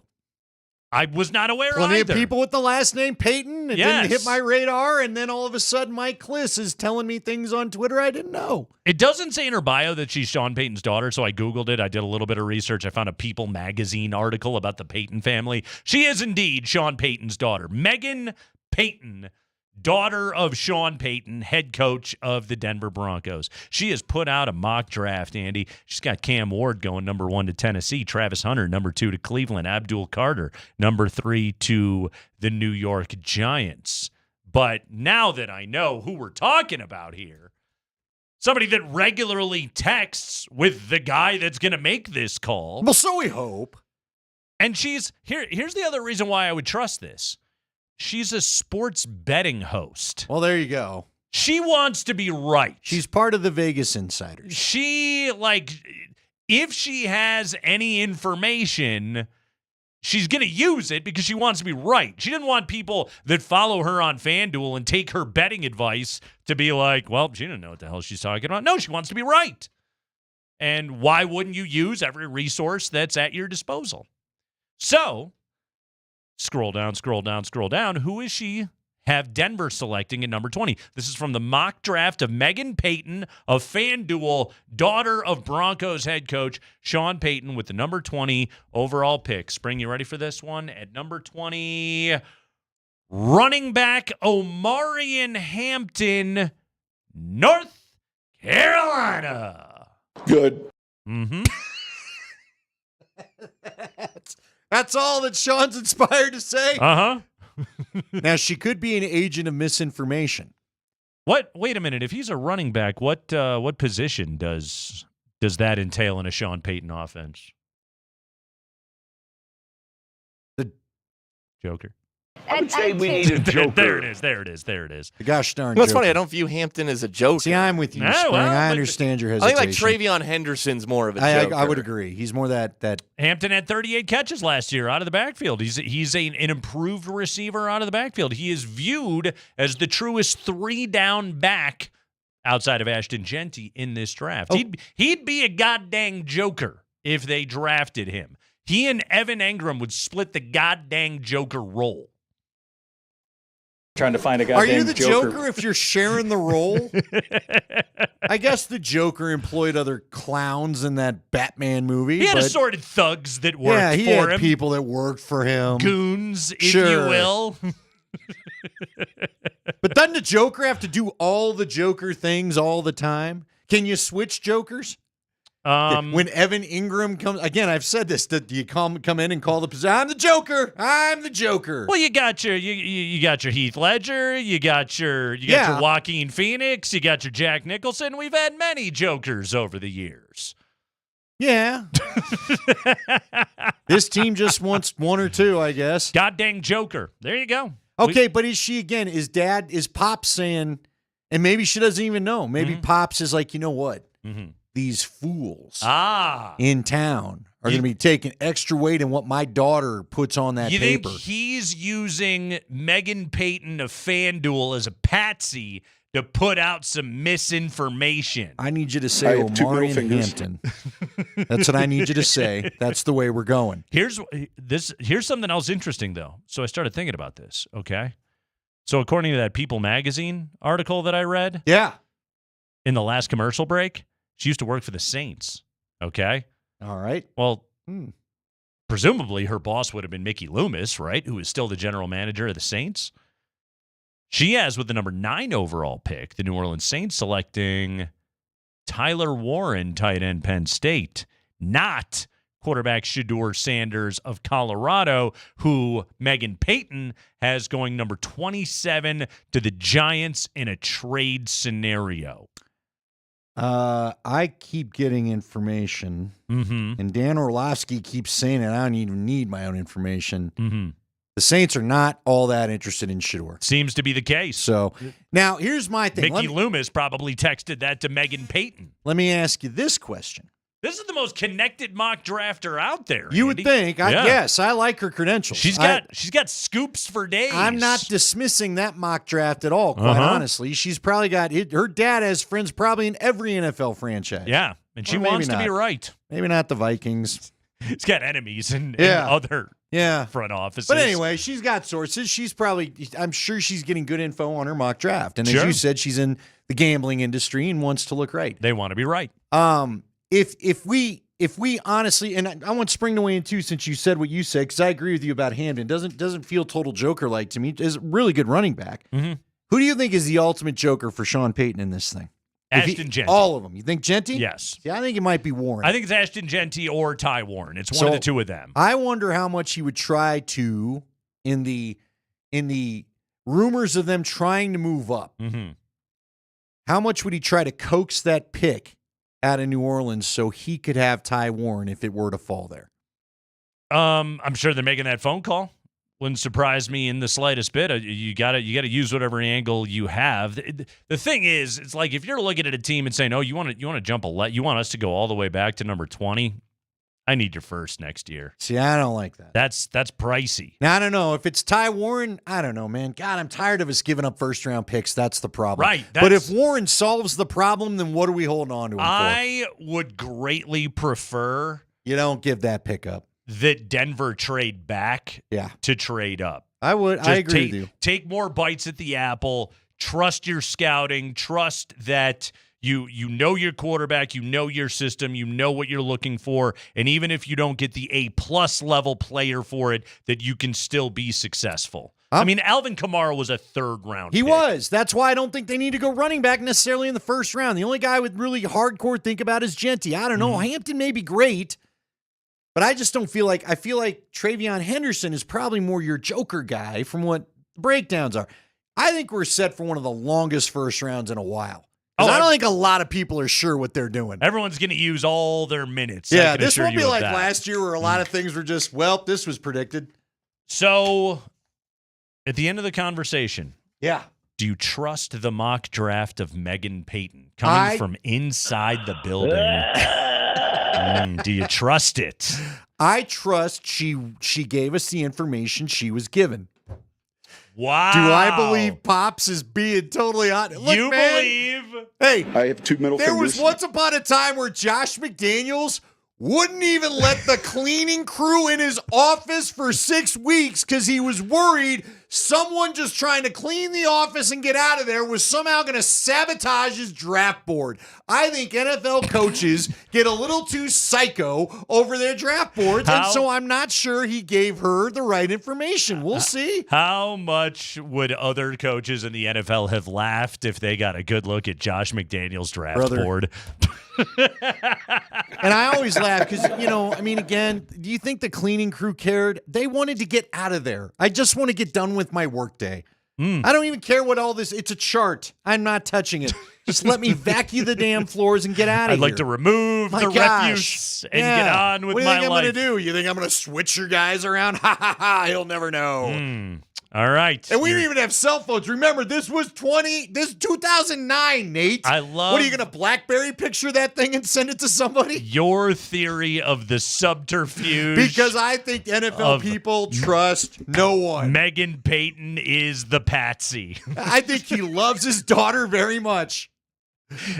I was not aware Plenty either. of people with the last name Payton. It didn't hit my radar, and then all of a sudden Mike Kliss is telling me things on Twitter I didn't know. It doesn't say in her bio that she's Sean Payton's daughter, so I Googled it. I did a little bit of research. I found a People magazine article about the Payton family. She is indeed Sean Payton's daughter. Megan Payton, daughter of Sean Payton, head coach of the Denver Broncos. She has put out a mock draft, Andy. She's got Cam Ward going number 1 to Tennessee, Travis Hunter number 2 to Cleveland, Abdul Carter number 3 to the New York Giants. But now that I know who we're talking about here, somebody that regularly texts with the guy that's going to make this call. Well, so we hope. And here's the other reason why I would trust this. She's a sports betting host. Well, there you go. She wants to be right. She's part of the Vegas Insiders. If she has any information, she's going to use it because she wants to be right. She didn't want people that follow her on FanDuel and take her betting advice to be like, well, she didn't know what the hell she's talking about. No, she wants to be right. And why wouldn't you use every resource that's at your disposal? So, scroll down. Who is she have Denver selecting at number 20? This is from the mock draft of Megan Payton of FanDuel, daughter of Broncos head coach Sean Payton, with the number 20 overall pick. Spring, you ready for this one? At number 20, running back Omarion Hampton, North Carolina. Good. Mm-hmm. That's all that Sean's inspired to say? Uh-huh. Now, she could be an agent of misinformation. What? Wait a minute. If he's a running back, what position does that entail in a Sean Payton offense? The Joker. I would say we need a joker. There it is. The gosh darn What's joker. funny, I don't view Hampton as a joker. See, I'm with you, No, Spring. well, I but- understand your I hesitation. think like Travion Henderson's more of a joker. I would agree. He's more that. Hampton had 38 catches last year out of the backfield. He's an improved receiver out of the backfield. He is viewed as the truest 3-down back outside of Ashton Genty in this draft. Oh. He'd be a goddamn joker if they drafted him. He and Evan Engram would split the goddamn joker role. Trying to find a Are goddamn you the Joker if you're sharing the role? I guess the Joker employed other clowns in that Batman movie. He had but assorted thugs that worked yeah, he for had him. people that worked for him. Goons, if Sure. you will. But doesn't the Joker have to do all the Joker things all the time? Can you switch Jokers? When Evan Ingram comes, again, I've said this. Do you come in and call the position? I'm the Joker. I'm the Joker. Well, you got your Heath Ledger, you got your Joaquin Phoenix, you got your Jack Nicholson. We've had many Jokers over the years. Yeah. This team just wants one or two, I guess. God dang Joker. There you go. Okay, but is Pops saying, and maybe she doesn't even know. Maybe Pops is like, you know what? These fools in town are going to be taking extra weight in what my daughter puts on that paper. You think he's using Megan Payton of FanDuel as a patsy to put out some misinformation? I need you to say Omari and Hampton. That's what I need you to say. That's the way we're going. Here's something else interesting, though. So I started thinking about this, okay? So according to that People magazine article that I read, in the last commercial break, she used to work for the Saints, okay? All right. Well, presumably her boss would have been Mickey Loomis, right, who is still the general manager of the Saints. She has, with the number 9 overall pick, the New Orleans Saints selecting Tyler Warren, tight end, Penn State, not quarterback Shedeur Sanders of Colorado, who Megan Payton has going number 27 to the Giants in a trade scenario. I keep getting information, and Dan Orlovsky keeps saying it. I don't even need my own information. The Saints are not all that interested in Shedeur. Seems to be the case. So now here's my thing. Mickey Loomis probably texted that to Megan Payton. Let me ask you this question. This is the most connected mock drafter out there. You would think. Yes, I like her credentials. She's got scoops for days. I'm not dismissing that mock draft at all, quite honestly. She's probably got her dad has friends probably in every NFL franchise. Yeah, and she wants to be right. Maybe not the Vikings. He's got enemies in other front offices. But anyway, she's got sources. I'm sure she's getting good info on her mock draft. And as you said, she's in the gambling industry and wants to look right. They want to be right. If we honestly, and I want Spring to weigh in too, since you said what you said, because I agree with you about Hamden. Doesn't feel total Joker-like to me. Is a really good running back. Who do you think is the ultimate Joker for Sean Payton in this thing? Ashton Genty. All of them. You think Genty? Yes. Yeah, I think it might be Warren. I think it's Ashton Genty or Ty Warren. It's one of the two of them. I wonder how much he would try to, in the rumors of them trying to move up, how much would he try to coax that pick out of New Orleans so he could have Ty Warren if it were to fall there? I'm sure they're making that phone call. Wouldn't surprise me in the slightest bit. You gotta use whatever angle you have. The thing is, it's like if you're looking at a team and saying, "Oh, you want to jump you want us to go all the way back to number 20." I need your first next year. See, I don't like that. That's pricey. Now I don't know if it's Ty Warren. I don't know, man. God, I'm tired of us giving up first round picks. That's the problem. Right. But if Warren solves the problem, then what are we holding on to him for? I would greatly prefer you don't give that pick up. That Denver trade back to trade up. I would. I agree with you. Take more bites at the apple. Trust your scouting. Trust that you know your quarterback, you know your system, you know what you're looking for, and even if you don't get the A+ level player for it, that you can still be successful. I mean, Alvin Kamara was a third-round pick. He was. That's why I don't think they need to go running back necessarily in the first round. The only guy I would really hardcore think about is Genty. I don't know. Hampton may be great. But I just don't feel like – I feel like Travion Henderson is probably more your Joker guy from what the breakdowns are. I think we're set for one of the longest first rounds in a while. I don't think a lot of people are sure what they're doing. Everyone's going to use all their minutes. Yeah, this won't be like last year where a lot of things were just, well, this was predicted. So at the end of the conversation, do you trust the mock draft of Megan Payton coming from inside the building? Do you trust it? I trust she gave us the information she was given. Wow. Do I believe Pops is being totally honest? Look, you man, believe? Hey, I have two middle there fingers. was once upon a time where Josh McDaniels wouldn't even let the cleaning crew in his office for 6 weeks because he was worried someone just trying to clean the office and get out of there was somehow going to sabotage his draft board. I think NFL coaches get a little too psycho over their draft boards, and so I'm not sure he gave her the right information. We'll see. How much would other coaches in the NFL have laughed if they got a good look at Josh McDaniels' draft board? And I always laugh because, again, do you think the cleaning crew cared? They wanted to get out of there. I just want to get done with my workday. I don't even care what all this, it's a chart. I'm not touching it. Just let me vacuum the damn floors and get out of I'd here. like to remove the refuse and get on with my life. What do you think I'm going to do? You think I'm going to switch your guys around? Ha, ha, ha. He'll never know. All right. And we didn't even have cell phones. Remember, this was 2009, Nate. I love. What are you going to BlackBerry picture that thing and send it to somebody? Your theory of the subterfuge. Because I think NFL people trust no one. Megan Payton is the patsy. I think he loves his daughter very much.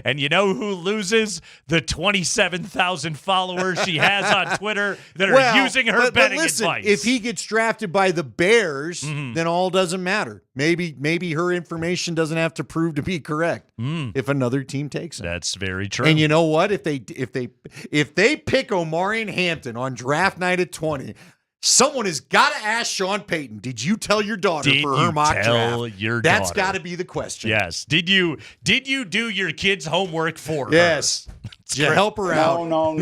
And you know who loses? The 27,000 followers she has on Twitter that are using her betting advice. If he gets drafted by the Bears, then all doesn't matter. Maybe her information doesn't have to prove to be correct if another team takes him. That's very true. And you know what? If they pick Omarion Hampton on draft night at 20, someone has got to ask Sean Payton, did you tell your daughter for her mock draft? That's got to be the question. Yes. Did you do your kids' homework for her? Yes. Did you help her out? No.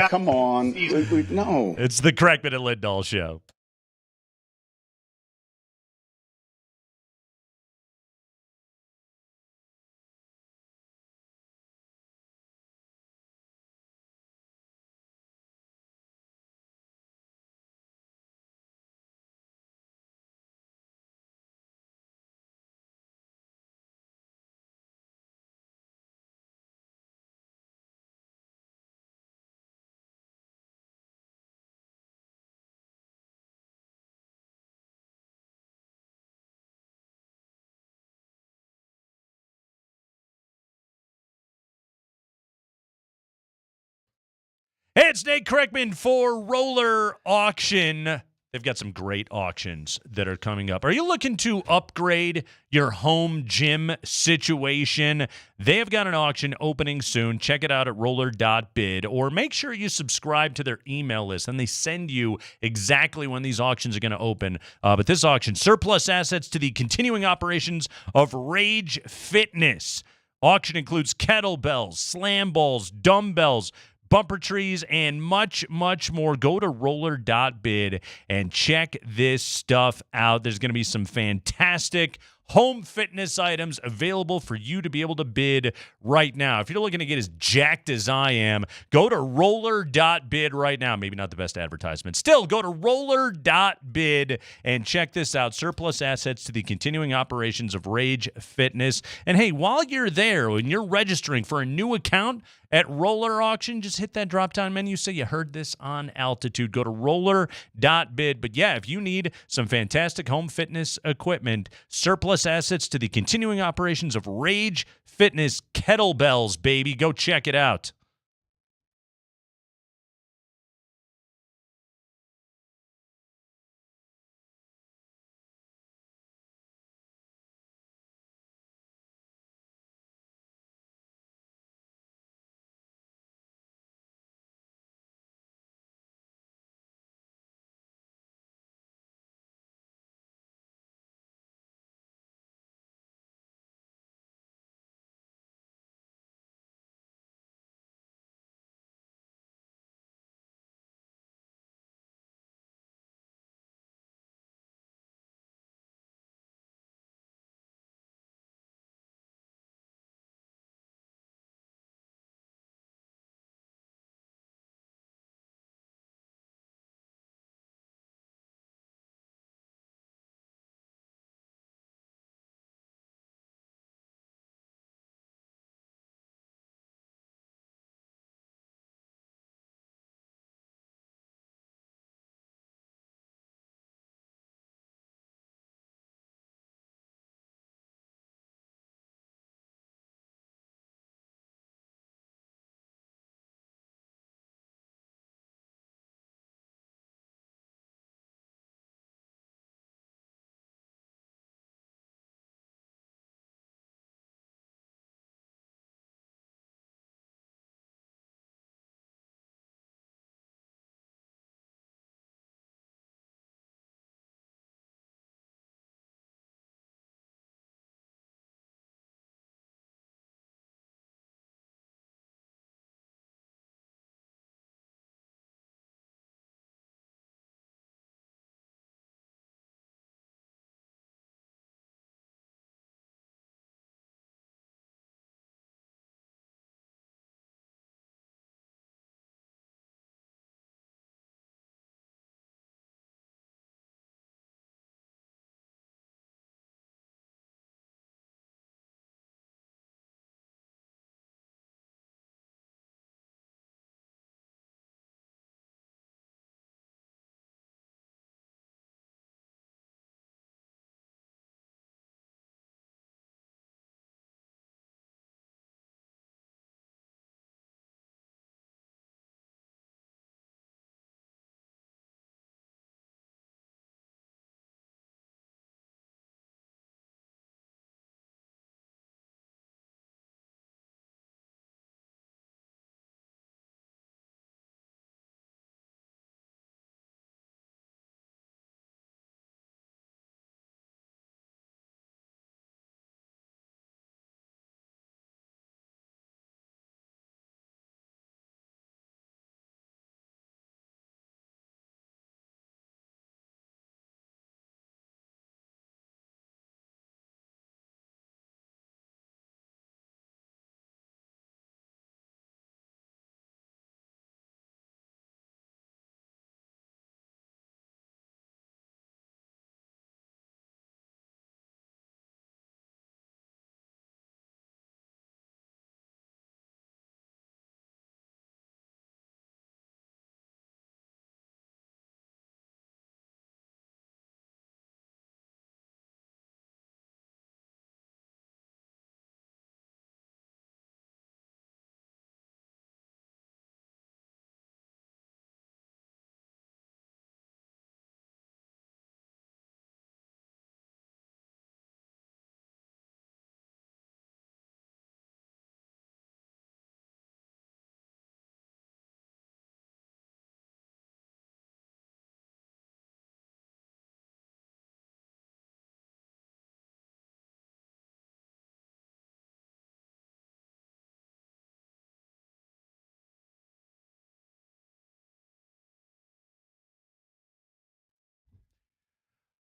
Come on. No. It's the Kreckman and Lindahl show. Hey, it's Nate Kreckman for Roller Auction. They've got some great auctions that are coming up. Are you looking to upgrade your home gym situation? They have got an auction opening soon. Check it out at roller.bid, or make sure you subscribe to their email list, and they send you exactly when these auctions are going to open. But this auction, surplus assets to the continuing operations of Rage Fitness. Auction includes kettlebells, slam balls, dumbbells, bumper trees, and much, much more. Go to roller.bid and check this stuff out. There's going to be some fantastic home fitness items available for you to be able to bid right now. If you're looking to get as jacked as I am, go to roller.bid right now. Maybe not the best advertisement. Still, go to roller.bid and check this out. Surplus assets to the continuing operations of Rage Fitness. And hey, while you're there, when you're registering for a new account at Roller Auction, just hit that drop-down menu. Say you heard this on Altitude. Go to roller.bid. But yeah, if you need some fantastic home fitness equipment, surplus assets to the continuing operations of Rage Fitness kettlebells, baby. Go check it out.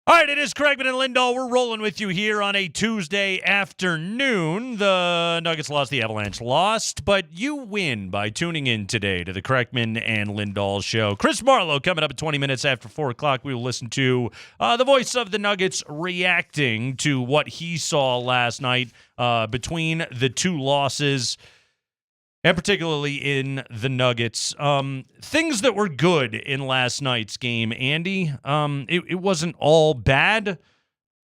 All right, it is Kreckman and Lindahl. We're rolling with you here on a Tuesday afternoon. The Nuggets lost, the Avalanche lost, but you win by tuning in today to the Kreckman and Lindahl show. Chris Marlowe coming up at 20 minutes after 4 o'clock. We will listen to the voice of the Nuggets reacting to what he saw last night between the two losses, and particularly in the Nuggets. Things that were good in last night's game, Andy. It wasn't all bad.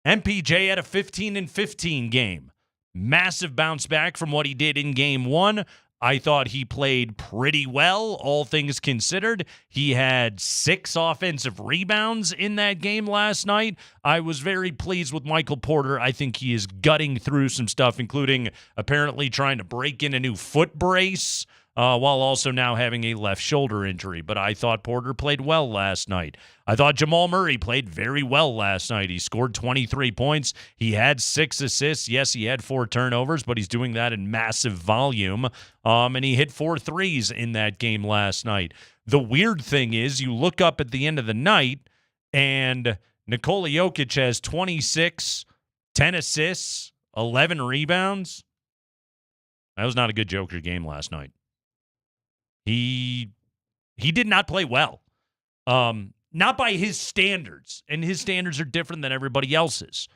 MPJ had a 15-15 game. Massive bounce back from what he did in game one. I thought he played pretty well, all things considered. He had 6 offensive rebounds in that game last night. I was very pleased with Michael Porter. I think he is gutting through some stuff, including apparently trying to break in a new foot brace while also now having a left shoulder injury. But I thought Porter played well last night. I thought Jamal Murray played very well last night. He scored 23 points. He had 6 assists. Yes, he had 4 turnovers, but he's doing that in massive volume. And he hit 4 threes in that game last night. The weird thing is you look up at the end of the night and Nikola Jokic has 26, 10 assists, 11 rebounds. That was not a good Joker game last night. He did not play well. Not by his standards, and his standards are different than everybody else's.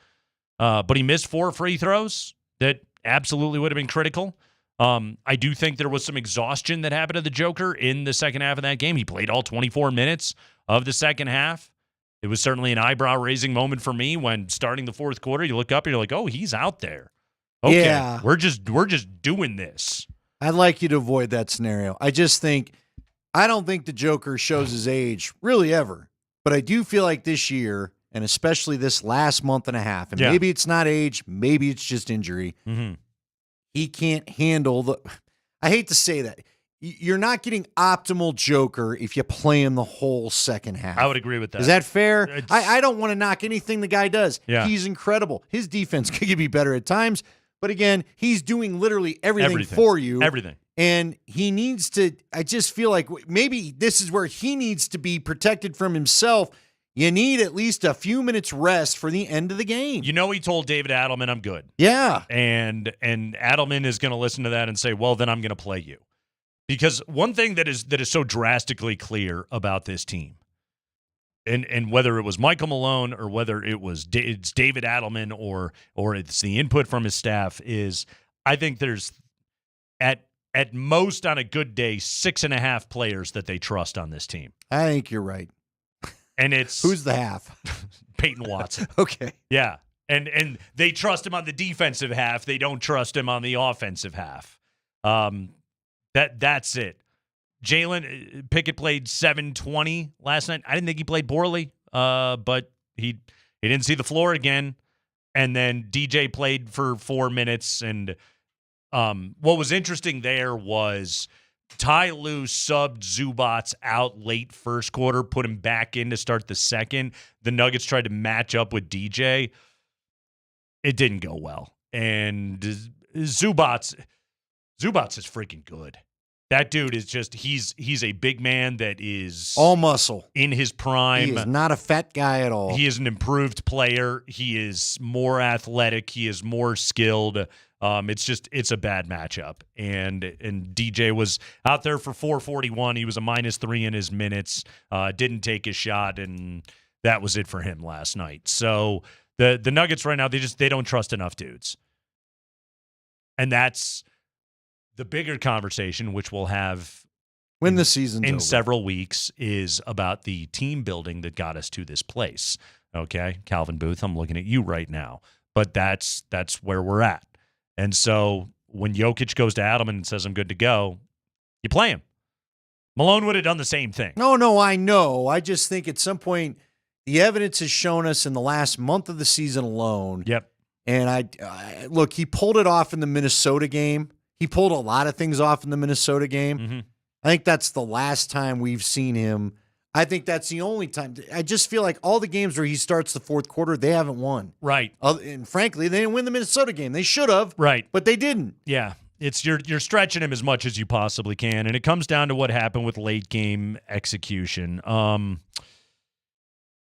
But he missed 4 free throws that absolutely would have been critical. I do think there was some exhaustion that happened to the Joker in the second half of that game. He played all 24 minutes of the second half. It was certainly an eyebrow-raising moment for me when starting the fourth quarter, you look up and you're like, oh, he's out there. Okay, Yeah. we're just doing this. I'd like you to avoid that scenario. I don't think the Joker shows his age really ever, but I do feel like this year, and especially this last month and a half, and maybe it's not age, maybe it's just injury. Mm-hmm. He can't handle I hate to say that. You're not getting optimal Joker if you play him the whole second half. I would agree with that. Is that fair? I don't want to knock anything the guy does. Yeah. He's incredible. His defense could be better at times, but again, he's doing literally everything for you. Everything. And he needs to, I just feel like maybe this is where he needs to be protected from himself. You need at least a few minutes rest for the end of the game. You know, he told David Adelman, I'm good. Yeah. And Adelman is going to listen to that and say, well, then I'm going to play you. Because one thing that is so drastically clear about this team, and whether it was Michael Malone or whether it's David Adelman or it's the input from his staff, is I think there's at most on a good day 6.5 players that they trust on this team. I think you're right. And it's who's the half? Peyton Watson. Okay. Yeah. And they trust him on the defensive half. They don't trust him on the offensive half. That's it. Jalen Pickett played 7:20 last night. I didn't think he played poorly, but he didn't see the floor again. And then DJ played for 4 minutes. And what was interesting there was Ty Lue subbed Zubats out late first quarter, put him back in to start the second. The Nuggets tried to match up with DJ. It didn't go well. And Zubats is freaking good. That dude is just, he's a big man that is all muscle in his prime. He is not a fat guy at all. He is an improved player. He is more athletic. He is more skilled. It's a bad matchup. And DJ was out there for 441. He was a -3 in his minutes. Didn't take a shot, and that was it for him last night. So the Nuggets right now, they don't trust enough dudes. And that's the bigger conversation, which we'll have when the season's in over. Several weeks, is about the team building that got us to this place. Okay, Calvin Booth, I'm looking at you right now, but that's where we're at. And so when Jokic goes to Adelman and says, I'm good to go, you play him. Malone would have done the same thing. No, I know. I just think at some point the evidence has shown us in the last month of the season alone. Yep. And I look, he pulled it off in the Minnesota game. He pulled a lot of things off in the Minnesota game. Mm-hmm. I think that's the last time we've seen him. I think that's the only time. I just feel like all the games where he starts the fourth quarter, they haven't won. Right. And frankly, they didn't win the Minnesota game. They should have. Right. But they didn't. Yeah. It's you're stretching him as much as you possibly can, and it comes down to what happened with late game execution.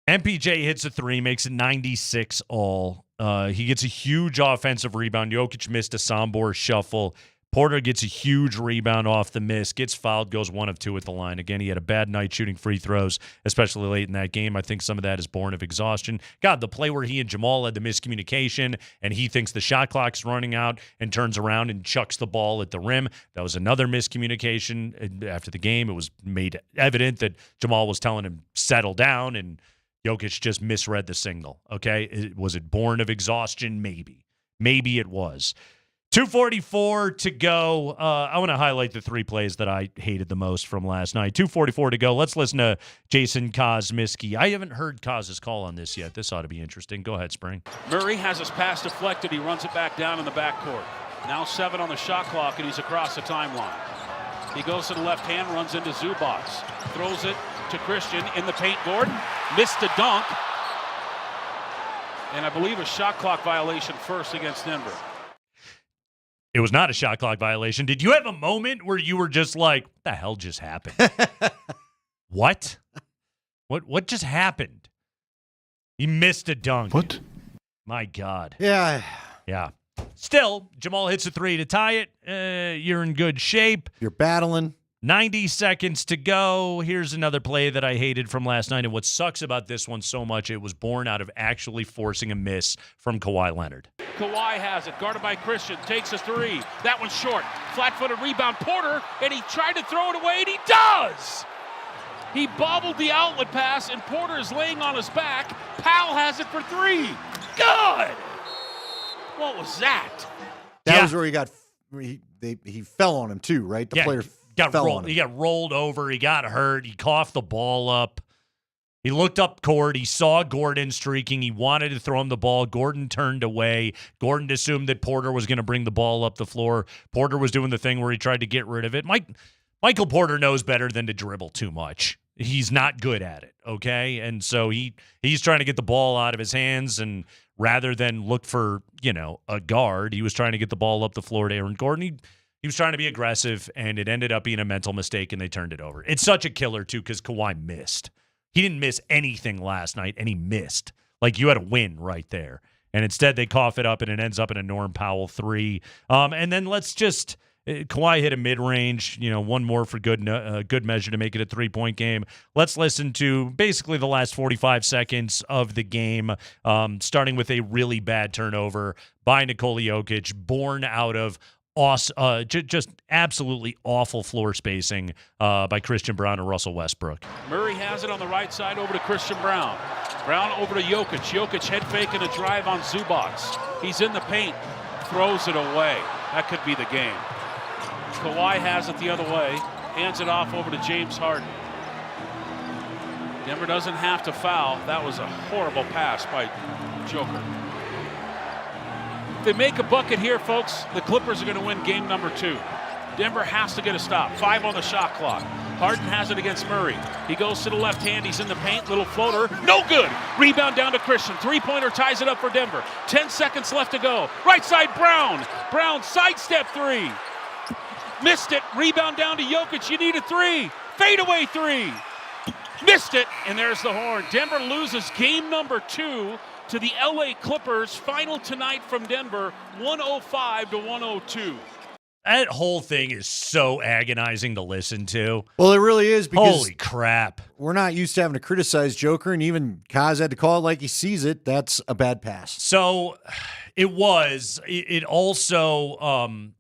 MPJ hits a three, makes it 96 all. He gets a huge offensive rebound. Jokic missed a Sombor shuffle. Porter gets a huge rebound off the miss, gets fouled, goes 1 of 2 at the line. Again, he had a bad night shooting free throws, especially late in that game. I think some of that is born of exhaustion. God, the play where he and Jamal had the miscommunication, and he thinks the shot clock's running out and turns around and chucks the ball at the rim. That was another miscommunication. And after the game, it was made evident that Jamal was telling him, settle down, and Jokic just misread the signal, okay? Was it born of exhaustion? Maybe. Maybe it was. 2:44 to go. I want to highlight the 3 plays that I hated the most from last night. 2:44 to go. Let's listen to Jason Kosmiski. I haven't heard Kaz's call on this yet. This ought to be interesting. Go ahead, Spring. Murray has his pass deflected. He runs it back down in the backcourt. Now 7 on the shot clock, and he's across the timeline. He goes to the left hand, runs into Zubac. Throws it to Christian in the paint. Gordon missed a dunk. And I believe a shot clock violation first against Denver. It was not a shot clock violation. Did you have a moment where you were just like, what the hell just happened? What? What just happened? He missed a dunk. What? My God. Yeah. Yeah. Still, Jamal hits a 3 to tie it. You're in good shape. You're battling. 90 seconds to go. Here's another play that I hated from last night. And what sucks about this one so much, it was born out of actually forcing a miss from Kawhi Leonard. Kawhi has it, guarded by Christian, takes a 3. That one's short. Flat-footed rebound, Porter, and he tried to throw it away, and he does! He bobbled the outlet pass, and Porter is laying on his back. Powell has it for 3. Good! What was that? That was where he fell on him too, right? The player fell on him. He got rolled over. He got hurt. He coughed the ball up. He looked up court. He saw Gordon streaking. He wanted to throw him the ball. Gordon turned away. Gordon assumed that Porter was going to bring the ball up the floor. Porter was doing the thing where he tried to get rid of it. Michael Porter knows better than to dribble too much. He's not good at it, okay? And so he's trying to get the ball out of his hands, and rather than look for, a guard, he was trying to get the ball up the floor to Aaron Gordon. He was trying to be aggressive, and it ended up being a mental mistake, and they turned it over. It's such a killer, too, because Kawhi missed. He didn't miss anything last night, and he missed. Like, you had a win right there. And instead, they cough it up, and it ends up in a Norm Powell 3. And then Kawhi hit a mid-range, one more for good measure to make it a 3-point game. Let's listen to basically the last 45 seconds of the game, starting with a really bad turnover by Nikola Jokic, born out of just absolutely awful floor spacing by Christian Brown and Russell Westbrook. Murray has it on the right side over to Christian Brown. Brown over to Jokic. Jokic head fake and a drive on Zubac. He's in the paint. Throws it away. That could be the game. Kawhi has it the other way. Hands it off over to James Harden. Denver doesn't have to foul. That was a horrible pass by Joker. If they make a bucket here, folks, the Clippers are going to win game number 2. Denver has to get a stop. 5 on the shot clock. Harden has it against Murray. He goes to the left hand. He's in the paint. Little floater. No good. Rebound down to Christian. 3-pointer ties it up for Denver. 10 seconds left to go. Right side, Brown. Brown sidestep 3. Missed it. Rebound down to Jokic. You need a 3. Fadeaway 3. Missed it. And there's the horn. Denver loses game number 2 to the LA Clippers. Final tonight from Denver, 105-102. That whole thing is so agonizing to listen to. Well, it really is, because holy crap, we're not used to having to criticize Joker, and even Kaz had to call it like he sees it. That's a bad pass. So it was. It also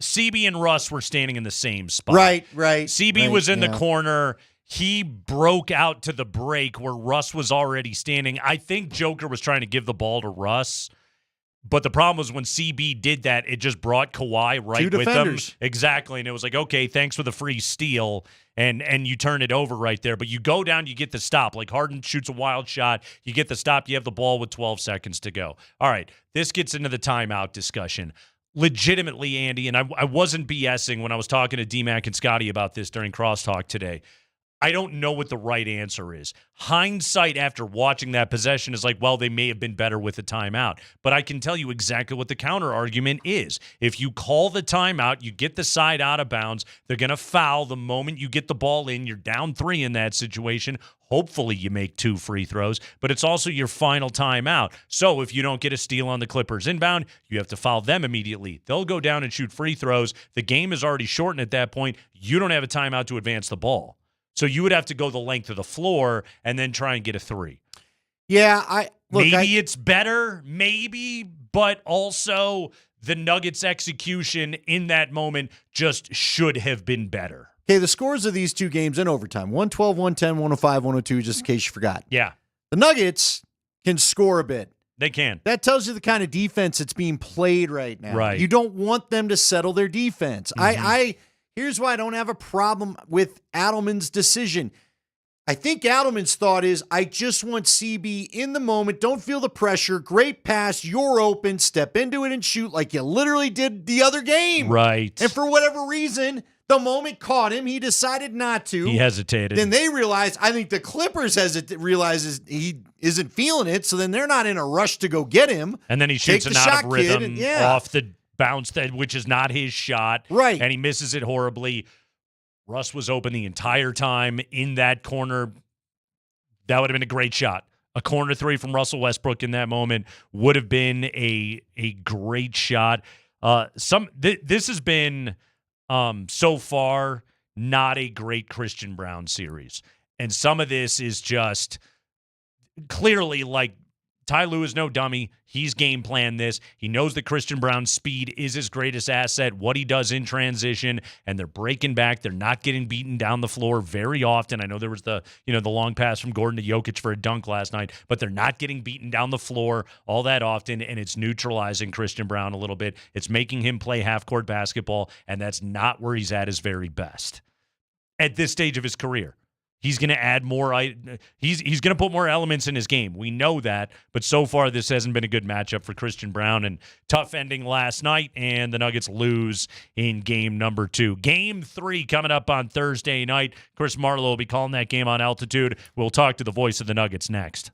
CB and Russ were standing in the same spot. Right. CB was in the corner. He broke out to the break where Russ was already standing. I think Joker was trying to give the ball to Russ. But the problem was when CB did that, it just brought Kawhi right with them. Exactly. And it was like, okay, thanks for the free steal. And you turn it over right there. But you go down, you get the stop. Like Harden shoots a wild shot. You get the stop. You have the ball with 12 seconds to go. All right. This gets into the timeout discussion. Legitimately, Andy, and I wasn't BSing when I was talking to DMac and Scotty about this during Crosstalk today. I don't know what the right answer is. Hindsight after watching that possession is like, well, they may have been better with the timeout. But I can tell you exactly what the counter argument is. If you call the timeout, you get the side out of bounds, they're going to foul the moment you get the ball in. You're down 3 in that situation. Hopefully you make 2 free throws, but it's also your final timeout. So if you don't get a steal on the Clippers inbound, you have to foul them immediately. They'll go down and shoot free throws. The game is already shortened at that point. You don't have a timeout to advance the ball. So you would have to go the length of the floor and then try and get a 3. Yeah, maybe it's better, maybe, but also the Nuggets' execution in that moment just should have been better. Okay, the scores of these 2 games in overtime, 112, 110, 105, 102, just in case you forgot. Yeah. The Nuggets can score a bit. They can. That tells you the kind of defense that's being played right now. Right. You don't want them to settle their defense. Here's why I don't have a problem with Adelman's decision. I think Adelman's thought is, I just want CB in the moment. Don't feel the pressure. Great pass. You're open. Step into it and shoot like you literally did the other game. Right. And for whatever reason, the moment caught him. He decided not to. He hesitated. Then they realized, I think the Clippers realizes he isn't feeling it, so then they're not in a rush to go get him. And then he shoots an out of rhythm and, off the bounce, which is not his shot. Right. And he misses it horribly. Russ was open the entire time in that corner. That would have been a great shot. A corner 3 from Russell Westbrook in that moment would have been a great shot. This has been so far not a great Christian Braun series. And some of this is just clearly like Ty Lue is no dummy. He's game planned this. He knows that Christian Braun's speed is his greatest asset, what he does in transition, and they're breaking back. They're not getting beaten down the floor very often. I know there was the long pass from Gordon to Jokic for a dunk last night, but they're not getting beaten down the floor all that often, and it's neutralizing Christian Braun a little bit. It's making him play half-court basketball, and that's not where he's at his very best at this stage of his career. He's going to add more. He's going to put more elements in his game. We know that, but so far this hasn't been a good matchup for Christian Braun. And tough ending last night, and the Nuggets lose in game number 2. Game 3 coming up on Thursday night. Chris Marlowe will be calling that game on Altitude. We'll talk to the voice of the Nuggets next.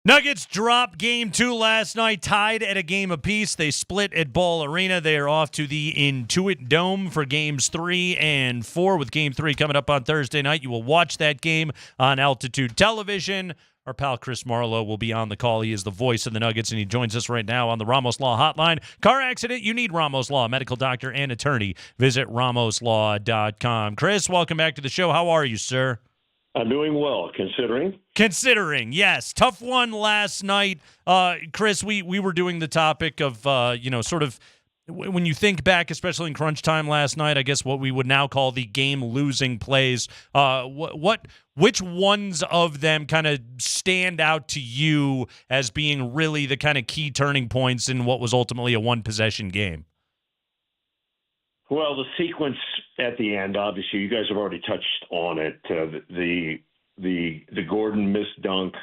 Nuggets dropped game 2 last night, tied at a game apiece. They split at Ball Arena. They are off to the Intuit Dome for games 3 and 4, with game 3 coming up on Thursday night. You will watch that game on Altitude Television. Our pal Chris Marlowe will be on the call. He is the voice of the Nuggets, and he joins us right now on the Ramos Law Hotline. Car accident, you need Ramos Law, medical doctor and attorney. Visit ramoslaw.com. Chris, welcome back to the show. How are you, sir? I'm doing well, considering. Considering, yes. Tough one last night. Chris, we were doing the topic of, sort of when you think back, especially in crunch time last night, I guess what we would now call the game-losing plays. Which ones of them kind of stand out to you as being really the kind of key turning points in what was ultimately a one-possession game? Well, the sequence at the end, obviously, you guys have already touched on it. The Gordon missed dunk,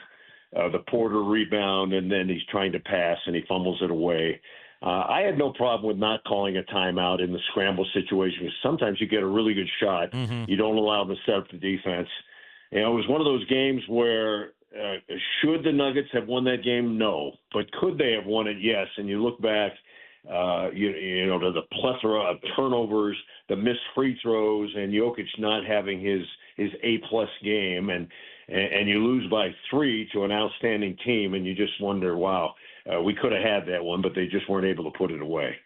the Porter rebound, and then he's trying to pass and he fumbles it away. I had no problem with not calling a timeout in the scramble situation, because sometimes you get a really good shot. Mm-hmm. You don't allow them to set up the defense. You know, it was one of those games where should the Nuggets have won that game? No. But could they have won it? Yes. And you look back, to the plethora of turnovers, the missed free throws, and Jokic not having his A-plus game, and you lose by 3 to an outstanding team, and you just wonder, wow, we could have had that one, but they just weren't able to put it away.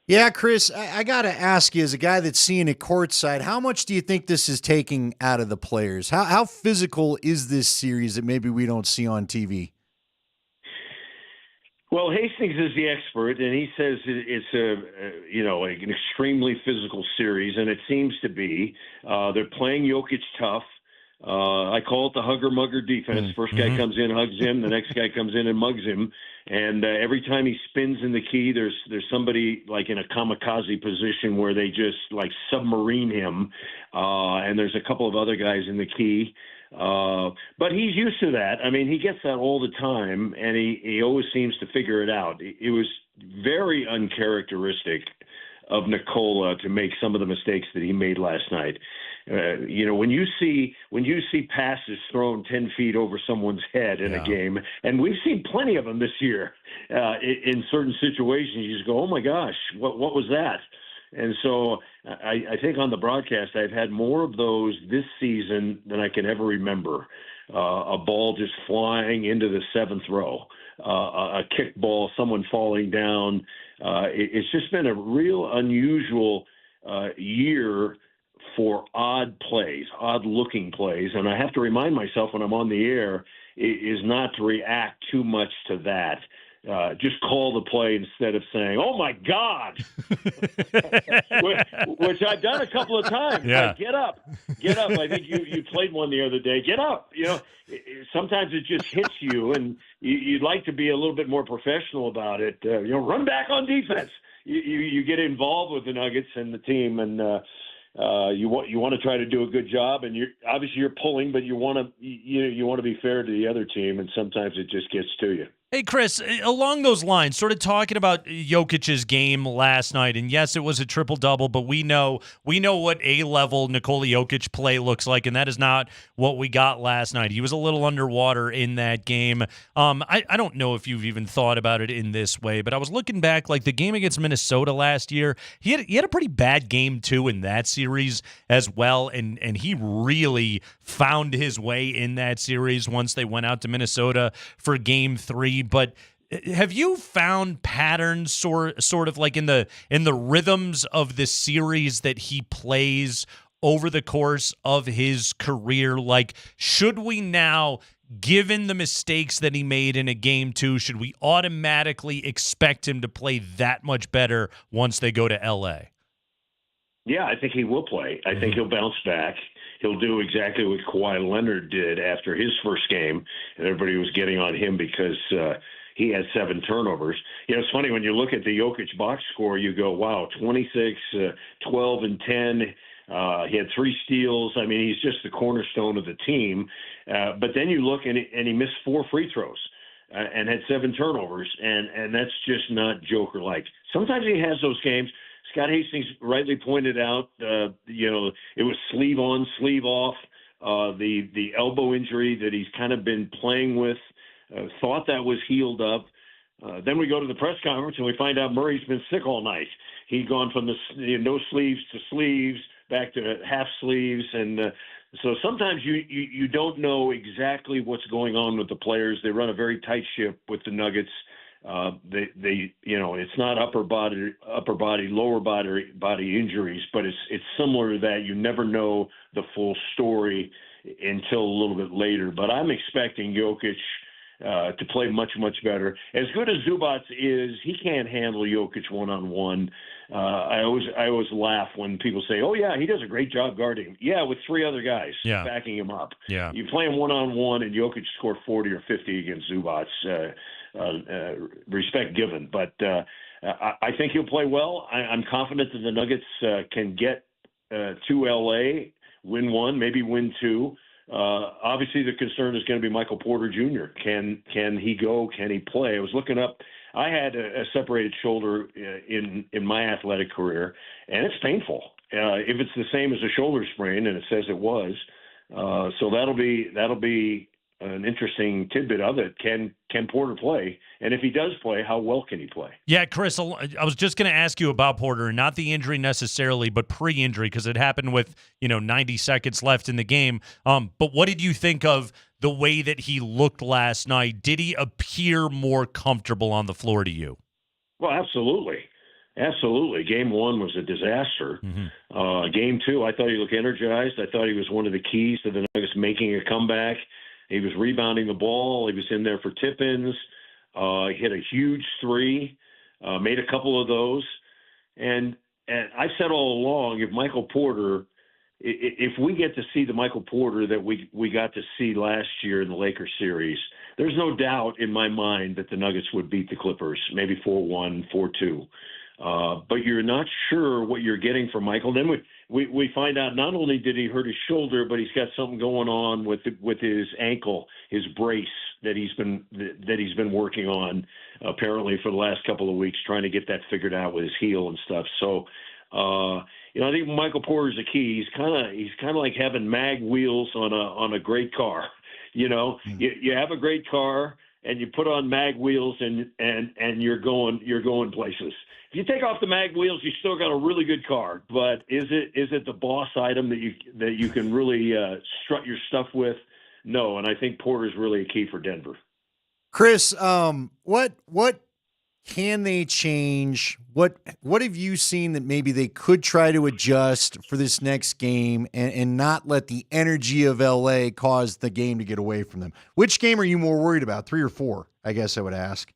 Yeah, Chris, I got to ask you, as a guy that's seeing it courtside, how much do you think this is taking out of the players? How physical is this series that maybe we don't see on TV? Well, Hastings is the expert, and he says it's an extremely physical series, and it seems to be. They're playing Jokic tough. I call it the hugger-mugger defense. First guy comes in, hugs him. The next guy comes in and mugs him. And every time he spins in the key, there's somebody like in a kamikaze position where they just like submarine him. And there's a couple of other guys in the key. But he's used to that. I mean, he gets that all the time, and he always seems to figure it out. It was very uncharacteristic of Nikola to make some of the mistakes that he made last night. When you see passes thrown 10 feet over someone's head in a game, and we've seen plenty of them this year in certain situations, you just go, oh my gosh, what was that? And so I think on the broadcast, I've had more of those this season than I can ever remember. A ball just flying into the seventh row, a kick ball, someone falling down. It's just been a real unusual year for odd plays, odd-looking plays. And I have to remind myself when I'm on the air is not to react too much to that. Just call the play instead of saying, oh, my God, which I've done a couple of times. Yeah. Like, get up. I think you played one the other day. Get up. Sometimes it just hits you, and you'd like to be a little bit more professional about it. Run back on defense. You get involved with the Nuggets and the team, and you want to try to do a good job, and you're pulling, but you want to be fair to the other team, and sometimes it just gets to you. Hey, Chris, along those lines, sort of talking about Jokic's game last night, and yes, it was a triple-double, but we know what A-level Nikola Jokic play looks like, and that is not what we got last night. He was a little underwater in that game. I don't know if you've even thought about it in this way, but I was looking back, like the game against Minnesota last year, he had a pretty bad game, too, in that series as well, and he really found his way in that series once they went out to Minnesota for Game 3. But have you found patterns sort of like in the rhythms of the series that he plays over the course of his career? Like, should we now, given the mistakes that he made in a Game 2, should we automatically expect him to play that much better once they go to L.A.? Yeah, I think he will play. I think he'll bounce back. He'll do exactly what Kawhi Leonard did after his first game, and everybody was getting on him because he had 7 turnovers. It's funny when you look at the Jokic box score, you go, wow, 26, 12, and 10. He had 3 steals. I mean, he's just the cornerstone of the team. But then you look, and he missed 4 free throws and had 7 turnovers, and that's just not Joker-like. Sometimes he has those games. Scott Hastings rightly pointed out, it was sleeve on, sleeve off, the elbow injury that he's kind of been playing with thought that was healed up. Then we go to the press conference and we find out Murray's been sick all night. He'd gone from no sleeves to sleeves, back to half sleeves, and so sometimes you don't know exactly what's going on with the players. They run a very tight ship with the Nuggets. They it's not upper body, lower body injuries, but it's similar to that. You never know the full story until a little bit later. But I'm expecting Jokic to play much, much better. As good as Zubac is, he can't handle Jokic one-on-one. I always laugh when people say, "Oh yeah, he does a great job guarding him." Yeah, with three other guys backing him up. Yeah, you play him one-on-one, and Jokic scored 40 or 50 against Zubac. Respect given, but I think he'll play well. I'm confident that the Nuggets can get to LA, win one, maybe win two. Obviously, the concern is going to be Michael Porter Jr. Can he go? Can he play? I was looking up. I had a separated shoulder in my athletic career, and it's painful. If it's the same as a shoulder sprain, and it says it was, so that'll be an interesting tidbit of it. Can Porter play? And if he does play, how well can he play? Yeah, Chris, I was just going to ask you about Porter, and not the injury necessarily, but pre-injury, because it happened with 90 seconds left in the game. But what did you think of the way that he looked last night? Did he appear more comfortable on the floor to you? Well, absolutely. Absolutely. Game one was a disaster. Game two, I thought he looked energized. I thought he was one of the keys to the Nuggets making a comeback. He was rebounding the ball. He was in there for tip-ins. He hit a huge three, made a couple of those. And I've said all along, if Michael Porter, if we get to see the Michael Porter that we got to see last year in the Lakers series, there's no doubt in my mind that the Nuggets would beat the Clippers, maybe 4-1, 4-2. But you're not sure what you're getting from Michael. Then we find out not only did he hurt his shoulder, but he's got something going on with his ankle, his brace that he's been working on apparently for the last couple of weeks, trying to get that figured out with his heel and stuff. So I think Michael Porter's the key. He's kind of like having mag wheels on a great car. You have a great car and you put on mag wheels and you're going places. If you take off the mag wheels, you still got a really good car. But is it the boss item that you can really strut your stuff with? No, and I think Porter's really a key for Denver. Chris, what can they change? What have you seen that maybe they could try to adjust for this next game and not let the energy of LA cause the game to get away from them? Which game are you more worried about, 3 or 4? I guess I would ask.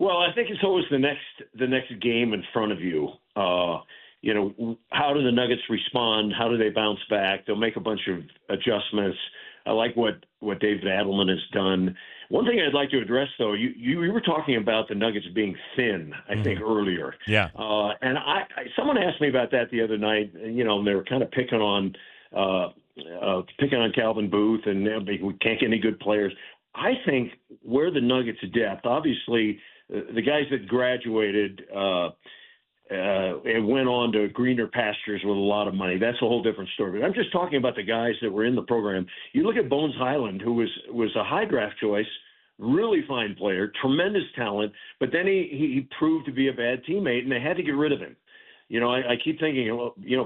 Well, I think it's always the next game in front of you. How do the Nuggets respond? How do they bounce back? They'll make a bunch of adjustments. I like what David Adelman has done. One thing I'd like to address, though, you were talking about the Nuggets being thin, I think, earlier. Yeah. And someone asked me about that the other night, and they were kind of picking on Calvin Booth, and we can't get any good players. I think where the Nuggets' depth, obviously, the guys that graduated and went on to greener pastures with a lot of money. That's a whole different story. But I'm just talking about the guys that were in the program. You look at Bones Highland, who was a high draft choice, really fine player, tremendous talent, but then he proved to be a bad teammate, and they had to get rid of him. I keep thinking,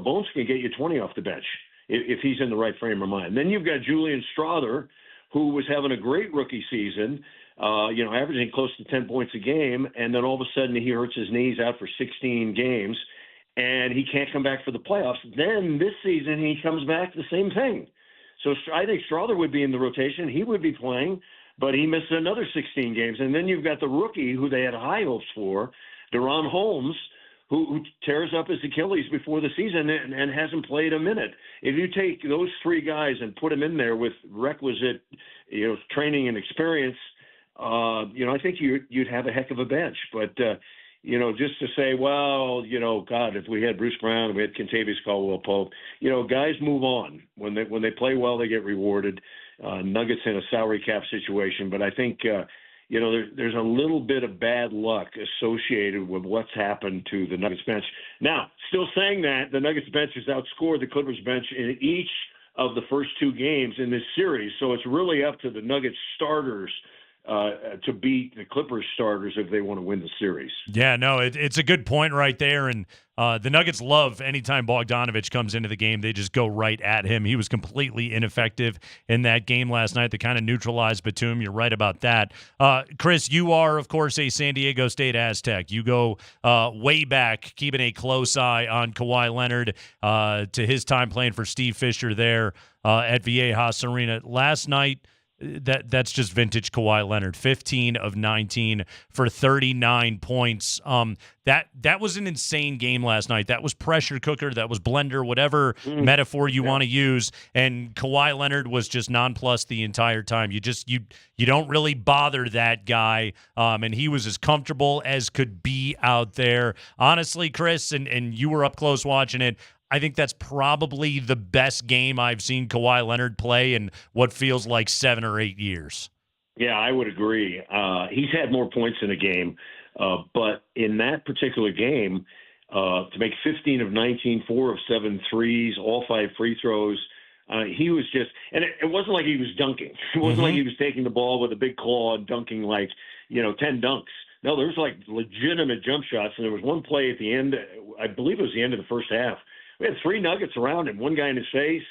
Bones can get you 20 off the bench if he's in the right frame of mind. Then you've got Julian Strother, who was having a great rookie season, averaging close to 10 points a game, and then all of a sudden he hurts his knees out for 16 games, and he can't come back for the playoffs. Then this season he comes back, the same thing. So I think Strother would be in the rotation. He would be playing, but he missed another 16 games. And then you've got the rookie who they had high hopes for, Deron Holmes, who tears up his Achilles before the season and hasn't played a minute. If you take those three guys and put them in there with requisite, training and experience, I think you'd have a heck of a bench. But, just to say, well, God, if we had Bruce Brown and we had Kentavious Caldwell-Pope, guys move on. When they play well, they get rewarded. Nuggets in a salary cap situation. But I think, there's a little bit of bad luck associated with what's happened to the Nuggets bench. Now, still saying that, the Nuggets bench has outscored the Clippers bench in each of the first two games in this series. So it's really up to the Nuggets starters to beat the Clippers starters if they want to win the series. Yeah, no, it's a good point right there. And the Nuggets love anytime Bogdanovich comes into the game, they just go right at him. He was completely ineffective in that game last night. They kind of neutralized Batum. You're right about that. Chris, you are, of course, a San Diego State Aztec. You go way back, keeping a close eye on Kawhi Leonard to his time playing for Steve Fisher there at Viejas Arena. Last night, that's just vintage Kawhi Leonard. 15 of 19 for 39 points. That was an insane game last night. That was pressure cooker. That was blender, whatever metaphor you want to use. And Kawhi Leonard was just nonplussed the entire time. You don't really bother that guy. And he was as comfortable as could be out there. Honestly, Chris, and you were up close watching it, I think that's probably the best game I've seen Kawhi Leonard play in what feels like 7 or 8 years. Yeah, I would agree. He's had more points in a game, but in that particular game, to make 15 of 19, 4 of 7 threes, all 5 free throws, he was just – and it wasn't like he was dunking. It wasn't like he was taking the ball with a big claw and dunking 10 dunks. No, there was legitimate jump shots, and there was one play at the end, I believe it was the end of the first half. We had 3 Nuggets around him, one guy in his face,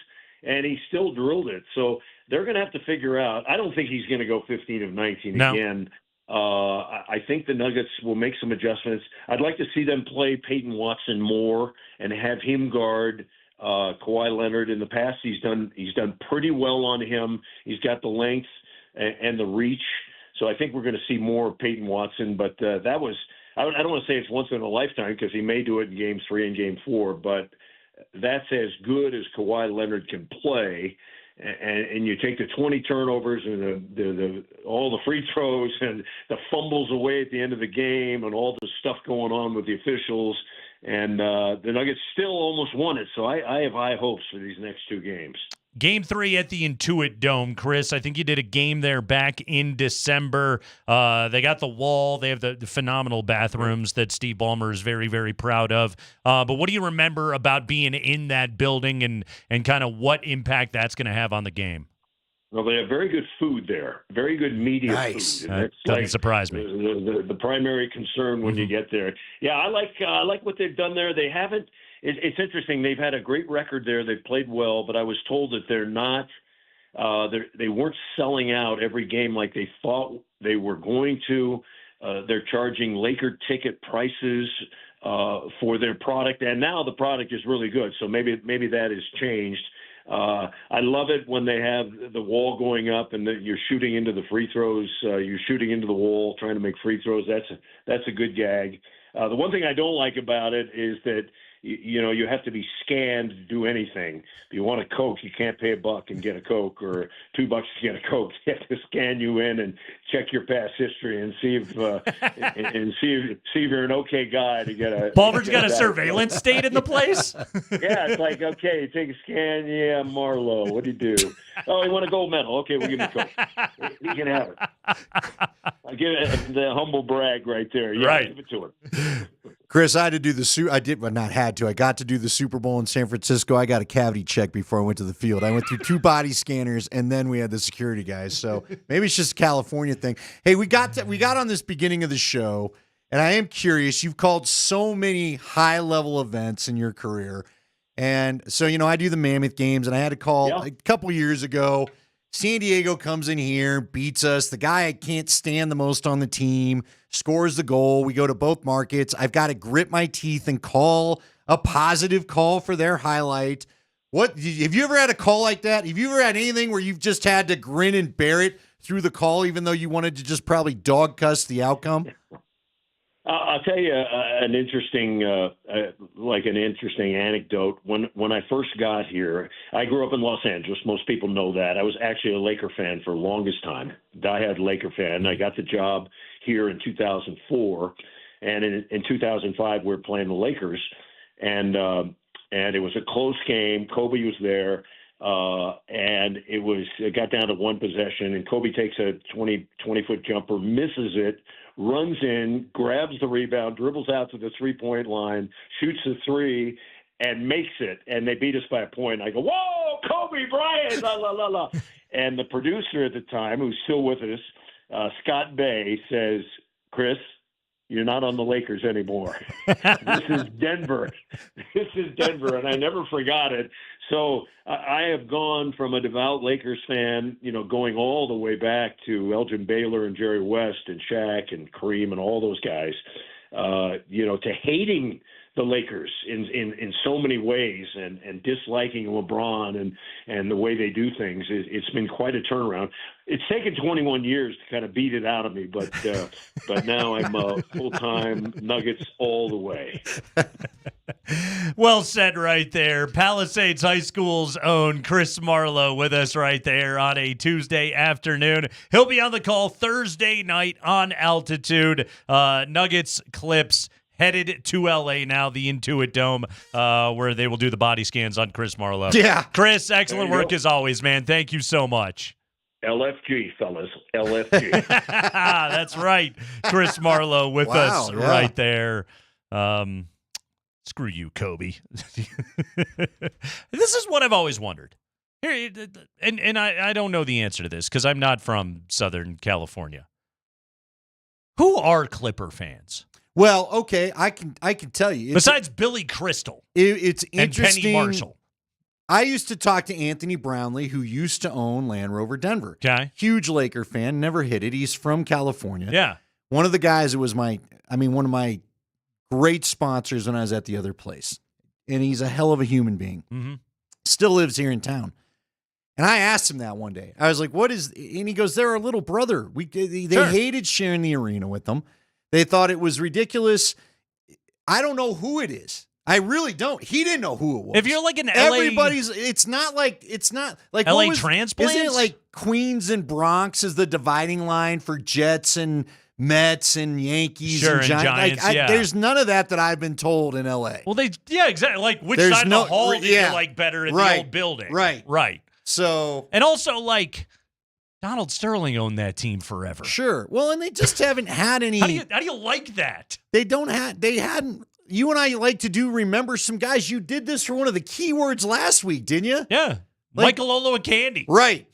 and he still drilled it. So they're going to have to figure out. I don't think he's going to go 15 of 19 again. I think the Nuggets will make some adjustments. I'd like to see them play Peyton Watson more and have him guard Kawhi Leonard. In the past, he's done pretty well on him. He's got the length and the reach. So I think we're going to see more of Peyton Watson. But that was – I don't want to say it's once in a lifetime because he may do it in Game 3 and Game 4, but – that's as good as Kawhi Leonard can play, and you take the 20 turnovers and all the free throws and the fumbles away at the end of the game and all the stuff going on with the officials, and the Nuggets still almost won it. So I have high hopes for these next 2 games. Game 3 at the Intuit Dome, Chris. I think you did a game there back in December. They got the wall. They have the phenomenal bathrooms that Steve Ballmer is very, very proud of. But what do you remember about being in that building and kind of what impact that's going to have on the game? Well, they have very good food there, very good media food. And that's doesn't surprise me. The primary concern when you get there. Yeah, I like what they've done there. They haven't. It's interesting. They've had a great record there. They've played well, but I was told that they're not. They weren't selling out every game like they thought they were going to. They're charging Laker ticket prices for their product, and now the product is really good. So maybe that has changed. I love it when they have the wall going up and that you're shooting into the free throws. You're shooting into the wall, trying to make free throws. That's a good gag. The one thing I don't like about it is that you have to be scanned to do anything. If you want a Coke, you can't pay $1 and get a Coke, or $2 to get a Coke. They have to scan you in and check your past history and see if you're an okay guy to get a. Ballmer's got a surveillance state in the place. Yeah, it's like, okay, take a scan. Yeah, Marlo, what do you do? Oh, you want a gold medal? Okay, we'll give him a Coke. He can have it. I give it the humble brag right there. Yeah, right. Give it to him. Chris, I had to do I got to do the Super Bowl in San Francisco. I got a cavity check before I went to the field. I went through 2 body scanners, and then we had the security guys. So maybe it's just a California thing. Hey, we got on this beginning of the show, and I am curious. You've called so many high-level events in your career. And so, I do the Mammoth games, and I had to call a couple years ago. San Diego comes in here, beats us. The guy I can't stand the most on the team scores the goal. We go to both markets. I've got to grit my teeth and call a positive call for their highlight. What have you ever had a call like that? Have you ever had anything where you've just had to grin and bear it through the call, even though you wanted to just probably dog cuss the outcome? I'll tell you an interesting anecdote. When I first got here, I grew up in Los Angeles. Most people know that. I was actually a Laker fan for the longest time. Diehard Laker fan. I got the job here in 2004, and in 2005 we were playing the Lakers, and it was a close game. Kobe was there, and it got down to one possession, and Kobe takes a 20-foot jumper, misses it, runs in, grabs the rebound, dribbles out to the three-point line, shoots the three, and makes it, and they beat us by a point. I go, whoa, Kobe Bryant, la, la, la, la. And the producer at the time, who's still with us, Scott Bay, says, Chris, you're not on the Lakers anymore. This is Denver. This is Denver, and I never forgot it. So I have gone from a devout Lakers fan, going all the way back to Elgin Baylor and Jerry West and Shaq and Kareem and all those guys, to hating the Lakers in so many ways and disliking LeBron and the way they do things. It's been quite a turnaround. It's taken 21 years to kind of beat it out of me, but now I'm full-time Nuggets all the way. Well said right there. Palisades High School's own Chris Marlowe with us right there on a Tuesday afternoon. He'll be on the call Thursday night on Altitude. Nuggets Clips headed to L.A. now, the Intuit Dome, where they will do the body scans on Chris Marlowe. Yeah. Chris, excellent work as always, man. Thank you so much. LFG, fellas. LFG. That's right. Chris Marlowe with us right there. Screw you, Kobe. This is what I've always wondered. Here, and I don't know the answer to this because I'm not from Southern California. Who are Clipper fans? Well, okay, I can tell you. Besides Billy Crystal, it's and interesting. Penny Marshall. I used to talk to Anthony Brownlee, who used to own Land Rover Denver. Okay. Huge Laker fan, never hit it. He's from California. Yeah. One of the guys that was one of my great sponsors when I was at the other place. And he's a hell of a human being. Mm-hmm. Still lives here in town. And I asked him that one day. I was like, and he goes, they're our little brother. They hated sharing the arena with them. They thought it was ridiculous. I don't know who it is. I really don't. He didn't know who it was. If you're like an LA... it's not like LA transplants? Isn't it like Queens and Bronx is the dividing line for Jets and Mets and Yankees and Giants? There's none of that I've been told in LA. Well, exactly. Like, which side of the hall do you like better in the old building? Right. So... And also, like... Donald Sterling owned that team forever. Sure. Well, and they just haven't had any... How do you like that? They hadn't... You and I like to remember some guys. You did this for one of the keywords last week, didn't you? Yeah. Michael Olowokandi. Right.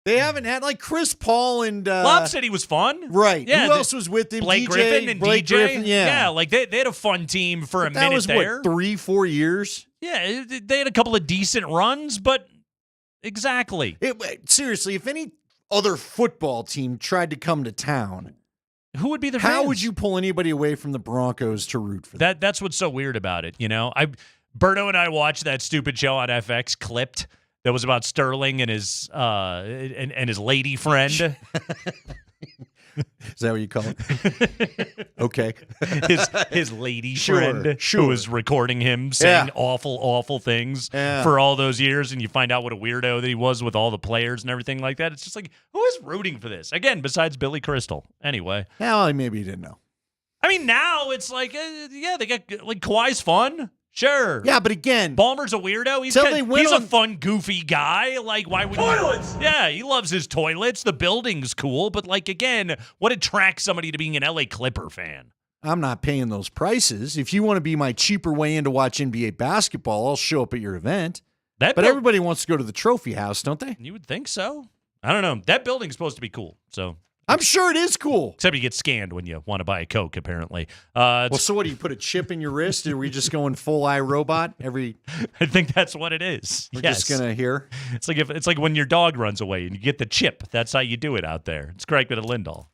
They haven't had, like, Chris Paul and... Lob said he was fun. Right. Yeah, Who else was with him? Blake Griffin and Blake DJ. Griffin, Yeah, like they had a fun team for a minute there. That was, 3-4 years? Yeah, they had a couple of decent runs, but exactly. Seriously, if any other football team tried to come to town... Who would be the How fans? would you pull anybody away from the Broncos to root for them? That's what's so weird about it, Berto and I watched that stupid show on FX, Clipped, that was about Sterling and his his lady friend. Is that what you call it? Okay. His lady friend who was recording him saying awful things for all those years, and you find out what a weirdo that he was with all the players and everything like that. It's just like, who is rooting for this? Again, besides Billy Crystal. Anyway. Well, maybe you didn't know. I mean, now it's like, they got, like, Kawhi's fun. Sure. Yeah, but again, Ballmer's a weirdo. He's a fun, goofy guy. Like, why would toilets? Yeah, he loves his toilets. The building's cool, but like again, what attracts somebody to being an LA Clipper fan? I'm not paying those prices. If you want to be my cheaper way in to watch NBA basketball, I'll show up at your event. But everybody wants to go to the trophy house, don't they? You would think so. I don't know. That building's supposed to be cool, so. I'm sure it is cool. Except you get scanned when you want to buy a Coke, apparently. So what, do you put a chip in your wrist? Are we just going full iRobot? I think that's what it is. We're just going to hear? It's like when your dog runs away and you get the chip. That's how you do it out there. It's Kreckman and Lindahl.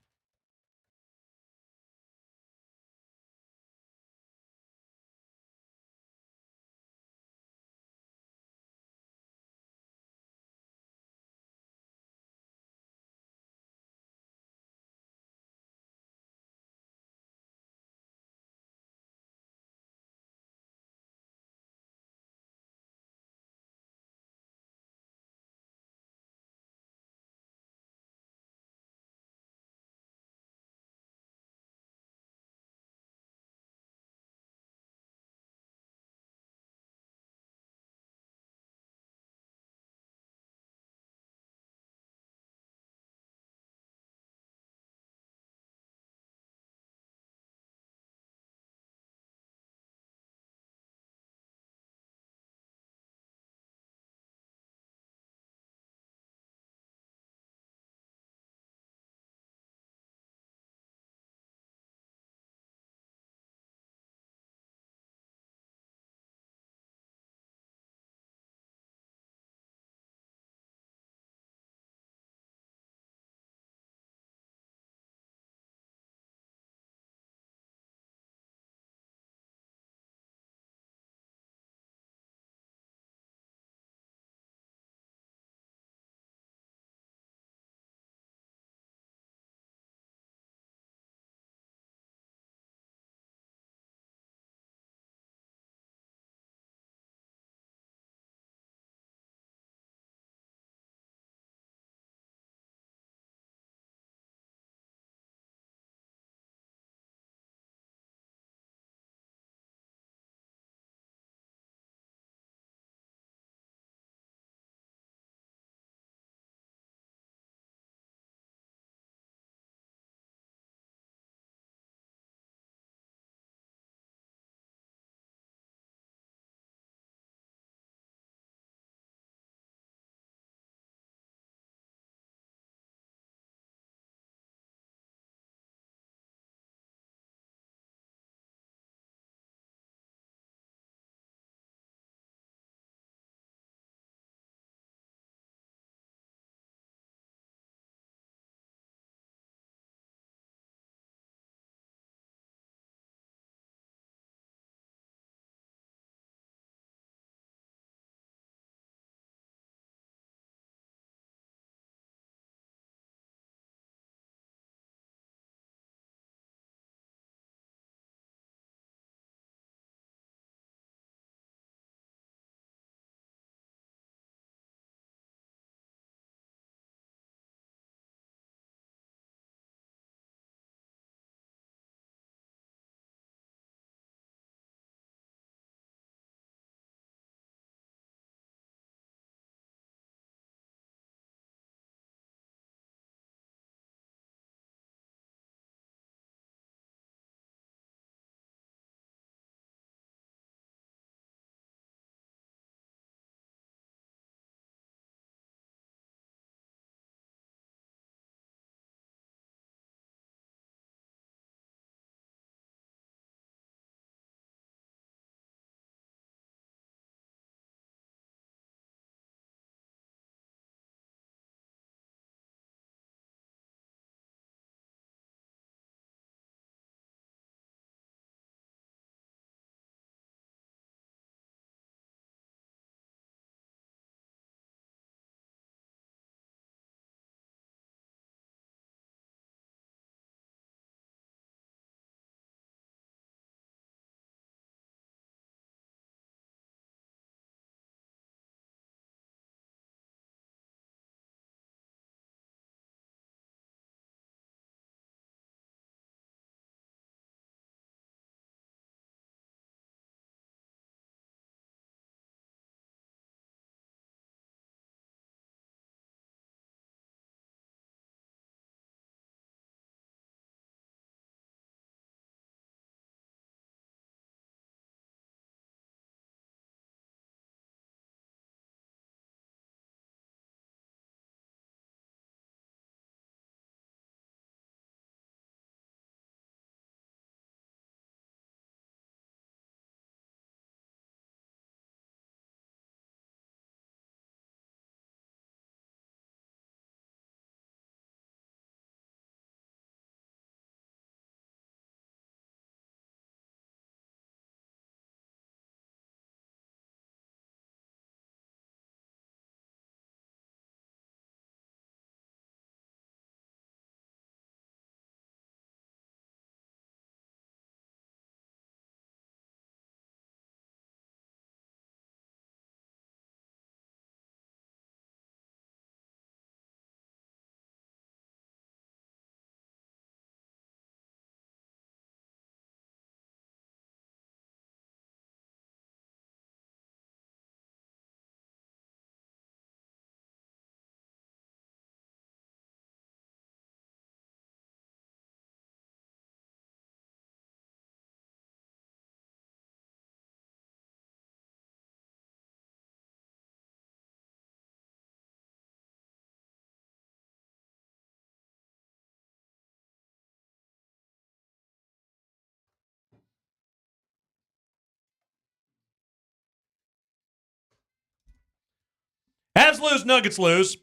lose, Nuggets lose.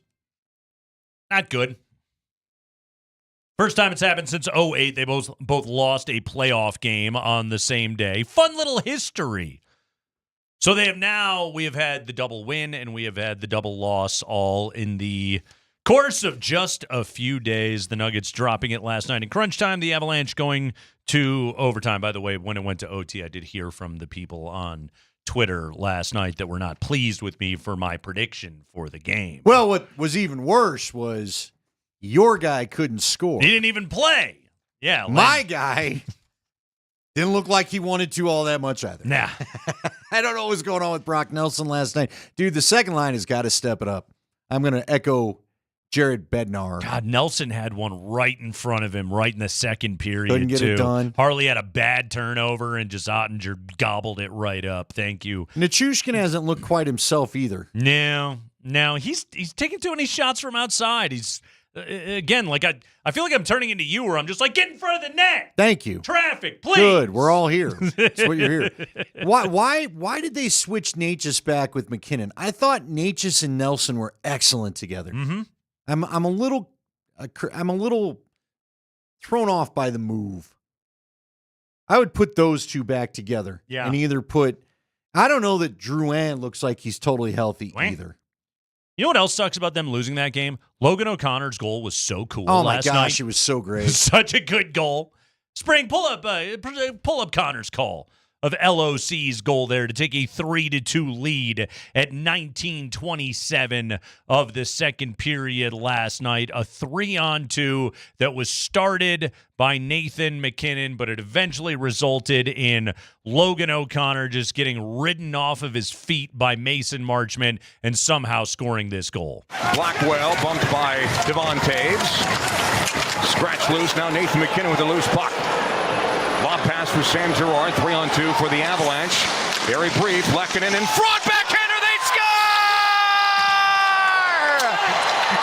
Not good. First time it's happened since 2008. They both lost a playoff game on the same day. Fun little history. So we have had the double win and we have had the double loss all in the course of just a few days. The Nuggets dropping it last night in crunch time. The Avalanche going to overtime. By the way, when it went to OT, I did hear from the people on Twitter last night that were not pleased with me for my prediction for the game. Well, what was even worse was your guy couldn't score. He didn't even play. Yeah. My guy didn't look like he wanted to all that much either. Nah. I don't know what was going on with Brock Nelson last night. Dude, the second line has got to step it up. I'm going to echo Jared Bednar. God, Nelson had one right in front of him, right in the second period, Couldn't get too. it done. Harley had a bad turnover, and just Ottinger gobbled it right up. Thank you. Nichushkin hasn't looked quite himself either. No, he's taking too many shots from outside. He's again, like I feel like I'm turning into you, where I'm just like, get in front of the net. Thank you. Traffic, please. Good. We're all here. That's what you're here. Why did they switch Natchez back with McKinnon? I thought Natchez and Nelson were excellent together. Mm-hmm. I'm a little thrown off by the move. I would put those two back together. Yeah. And either put, I don't know that Drouin looks like he's totally healthy either. You know what else sucks about them losing that game? Logan O'Connor's goal was so cool Oh my last gosh, night. it was so great. Such a good goal. Spring, pull up Connor's call of LOC's goal there to take a 3-2 lead at 19:27 of the second period last night. A 3-on-2 that was started by Nathan McKinnon, but it eventually resulted in Logan O'Connor just getting ridden off of his feet by Mason Marchment and somehow scoring this goal. Blackwell bumped by Devon Taves. Scratch loose. Now Nathan McKinnon with a loose puck. Lob pass for Sam Girard. 3-on-2 for the Avalanche. Very brief. Lehkonen in front. Backhander. They score!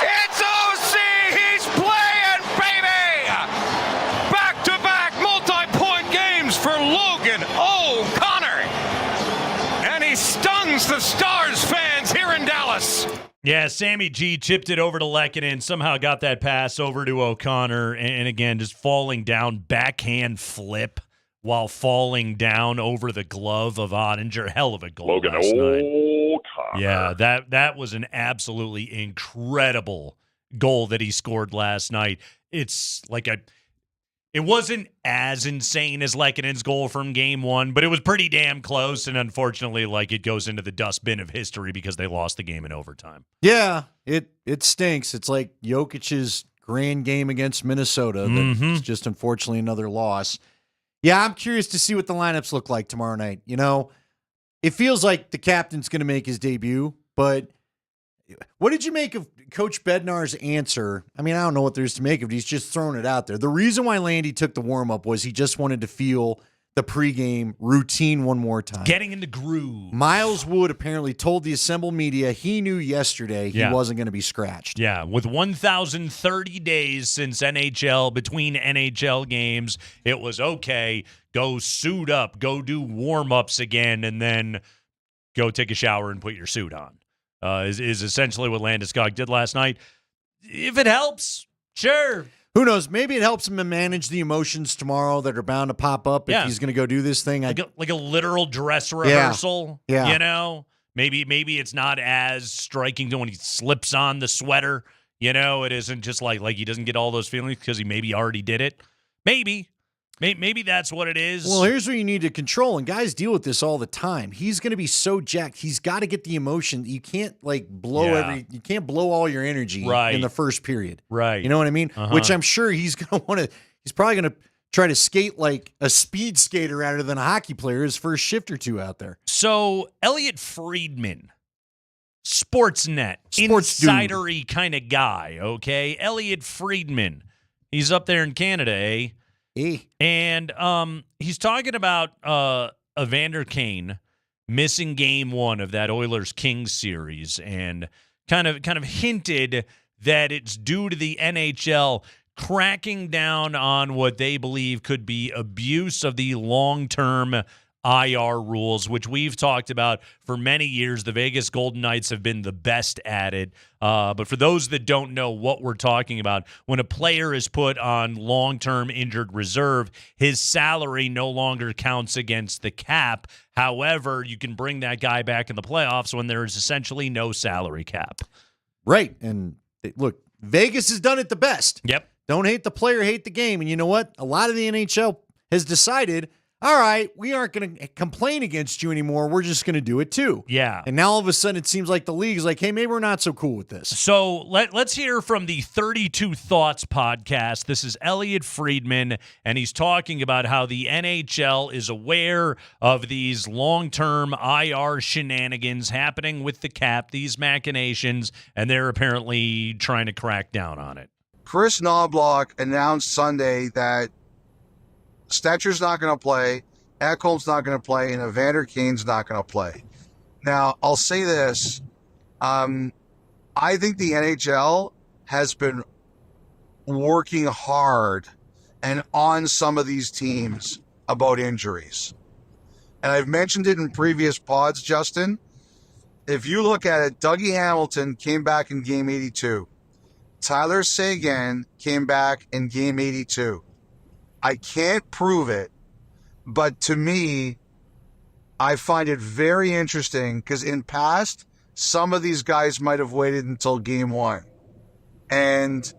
It's OC. He's playing, baby! Back-to-back multi-point games for Logan O'Connor. And he stuns the Stars fans here in Dallas. Yeah, Sammy G chipped it over to Lehkonen, somehow got that pass over to O'Connor, and again, just falling down, backhand flip while falling down over the glove of Ottinger. Hell of a goal Logan last night. O'Connor. Yeah, that was an absolutely incredible goal that he scored last night. It's like it wasn't as insane as Lehkonen's goal from game one, but it was pretty damn close, and unfortunately, like, it goes into the dustbin of history because they lost the game in overtime. Yeah, it stinks. It's like Jokic's grand game against Minnesota. It's just unfortunately another loss. Yeah, I'm curious to see what the lineups look like tomorrow night. You know, it feels like the captain's going to make his debut, but what did you make of Coach Bednar's answer? I mean, I don't know what there is to make of it. He's just throwing it out there. The reason why Landy took the warm-up was he just wanted to feel the pregame routine one more time. Getting in the groove. Miles Wood apparently told the assembled media he knew yesterday he wasn't going to be scratched. Yeah, with 1,030 days since between NHL games, it was okay, go suit up, go do warm-ups again, and then go take a shower and put your suit on. Is essentially what Landeskog did last night. If it helps, sure. Who knows? Maybe it helps him to manage the emotions tomorrow that are bound to pop up if he's going to go do this thing. Like a literal dress rehearsal. Yeah. You know? Maybe it's not as striking to when he slips on the sweater. You know, it isn't just like he doesn't get all those feelings because he maybe already did it. Maybe that's what it is. Well, here's what you need to control, and guys deal with this all the time. He's going to be so jacked. He's got to get the emotion. You can't you can't blow all your energy in the first period. Right. You know what I mean? Which I'm sure he's going to want to. He's probably going to try to skate like a speed skater rather than a hockey player his first shift or two out there. So Elliot Friedman, Sportsnet, Sports insidery kind of guy. Okay, Elliot Friedman. He's up there in Canada, eh? And he's talking about Evander Kane missing game one of that Oilers-Kings series and kind of hinted that it's due to the NHL cracking down on what they believe could be abuse of the long-term IR rules, which we've talked about for many years. The Vegas Golden Knights have been the best at it. But for those that don't know what we're talking about, when a player is put on long-term injured reserve, his salary no longer counts against the cap. However, you can bring that guy back in the playoffs when there is essentially no salary cap. Right. And look, Vegas has done it the best. Yep. Don't hate the player, hate the game. And you know what? A lot of the NHL has decided, all right, we aren't going to complain against you anymore. We're just going to do it too. Yeah. And now all of a sudden it seems like the league is like, hey, maybe we're not so cool with this. So let's hear from the 32 Thoughts podcast. This is Elliot Friedman, and he's talking about how the NHL is aware of these long-term IR shenanigans happening with the cap, these machinations, and they're apparently trying to crack down on it. Chris Knobloch announced Sunday that Stetcher's not going to play, Ekholm's not going to play, and Evander Kane's not going to play. Now, I'll say this. I think the NHL has been working hard and on some of these teams about injuries. And I've mentioned it in previous pods, Justin. If you look at it, Dougie Hamilton came back in Game 82. Tyler Seguin came back in Game 82. I can't prove it, but to me, I find it very interesting because in past, some of these guys might have waited until Game 1. And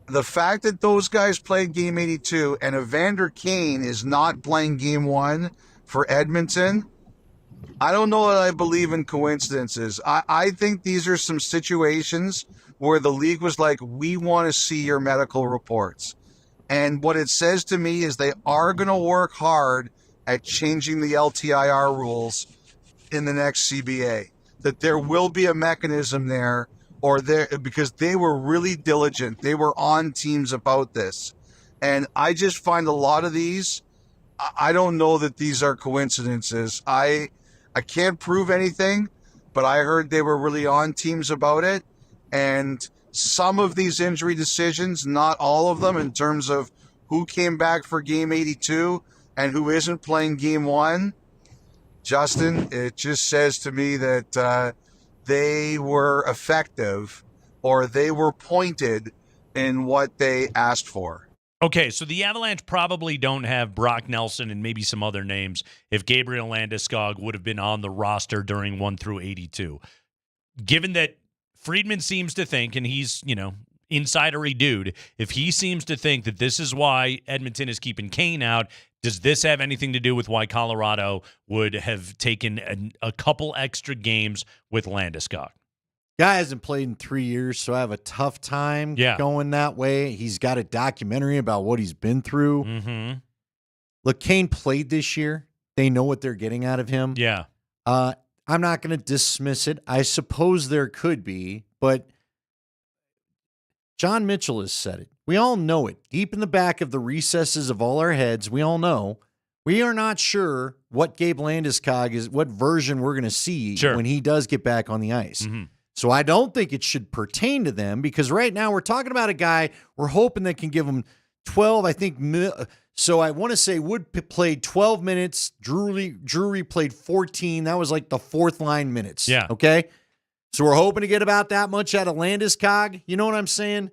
the fact that those guys played Game 82 and Evander Kane is not playing Game 1 for Edmonton, I don't know that I believe in coincidences. I think these are some situations where the league was like, we want to see your medical reports. And what it says to me is they are going to work hard at changing the LTIR rules in the next CBA. That there will be a mechanism there, because they were really diligent. They were on teams about this. And I just find a lot of these, I don't know that these are coincidences. I can't prove anything, but I heard they were really on teams about it. And some of these injury decisions, not all of them, in terms of who came back for Game 82 and who isn't playing Game 1, Justin, it just says to me that they were effective or they were pointed in what they asked for. Okay, so the Avalanche probably don't have Brock Nelson and maybe some other names if Gabriel Landeskog would have been on the roster during 1 through 82. Given that Friedman seems to think, and he's, insidery dude, if he seems to think that this is why Edmonton is keeping Kane out, does this have anything to do with why Colorado would have taken a couple extra games with Landeskog? Guy hasn't played in 3 years, so I have a tough time going that way. He's got a documentary about what he's been through. Mm-hmm. Look, Kane played this year. They know what they're getting out of him. Yeah. I'm not going to dismiss it. I suppose there could be, but John Mitchell has said it. We all know it. Deep in the back of the recesses of all our heads, we all know. We are not sure what Gabe Landeskog is, what version we're going to see when he does get back on the ice. Mm-hmm. So I don't think it should pertain to them because right now we're talking about a guy we're hoping that can give him 12, I think. So I want to say Wood played 12 minutes. Drury played 14. That was like the fourth line minutes. Yeah. Okay. So we're hoping to get about that much out of Landeskog. You know what I'm saying?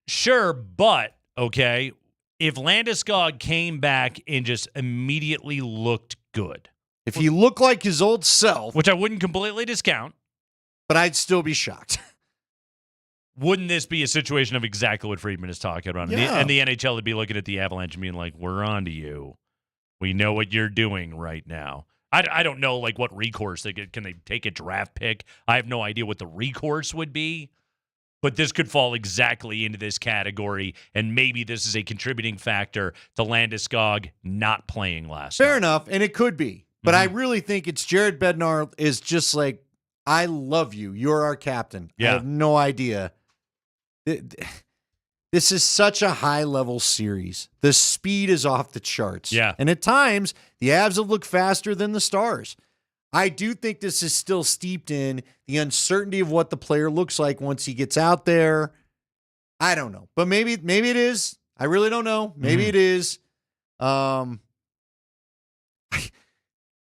Sure, but, okay, if Landeskog came back and just immediately looked good. If he looked like his old self. Which I wouldn't completely discount. But I'd still be shocked. Wouldn't this be a situation of exactly what Friedman is talking about? Yeah. And the NHL would be looking at the Avalanche and being like, we're on to you. We know what you're doing right now. I don't know like what recourse can they take a draft pick? I have no idea what the recourse would be. But this could fall exactly into this category, and maybe this is a contributing factor to Landeskog not playing last night. Fair enough, and it could be. But I really think it's Jared Bednar is just like, I love you. You're our captain. Yeah. I have no idea. This is such a high-level series. The speed is off the charts. Yeah. And at times, the Avs have looked faster than the Stars. I do think this is still steeped in the uncertainty of what the player looks like once he gets out there. I don't know. But maybe it is. I really don't know. Maybe it is.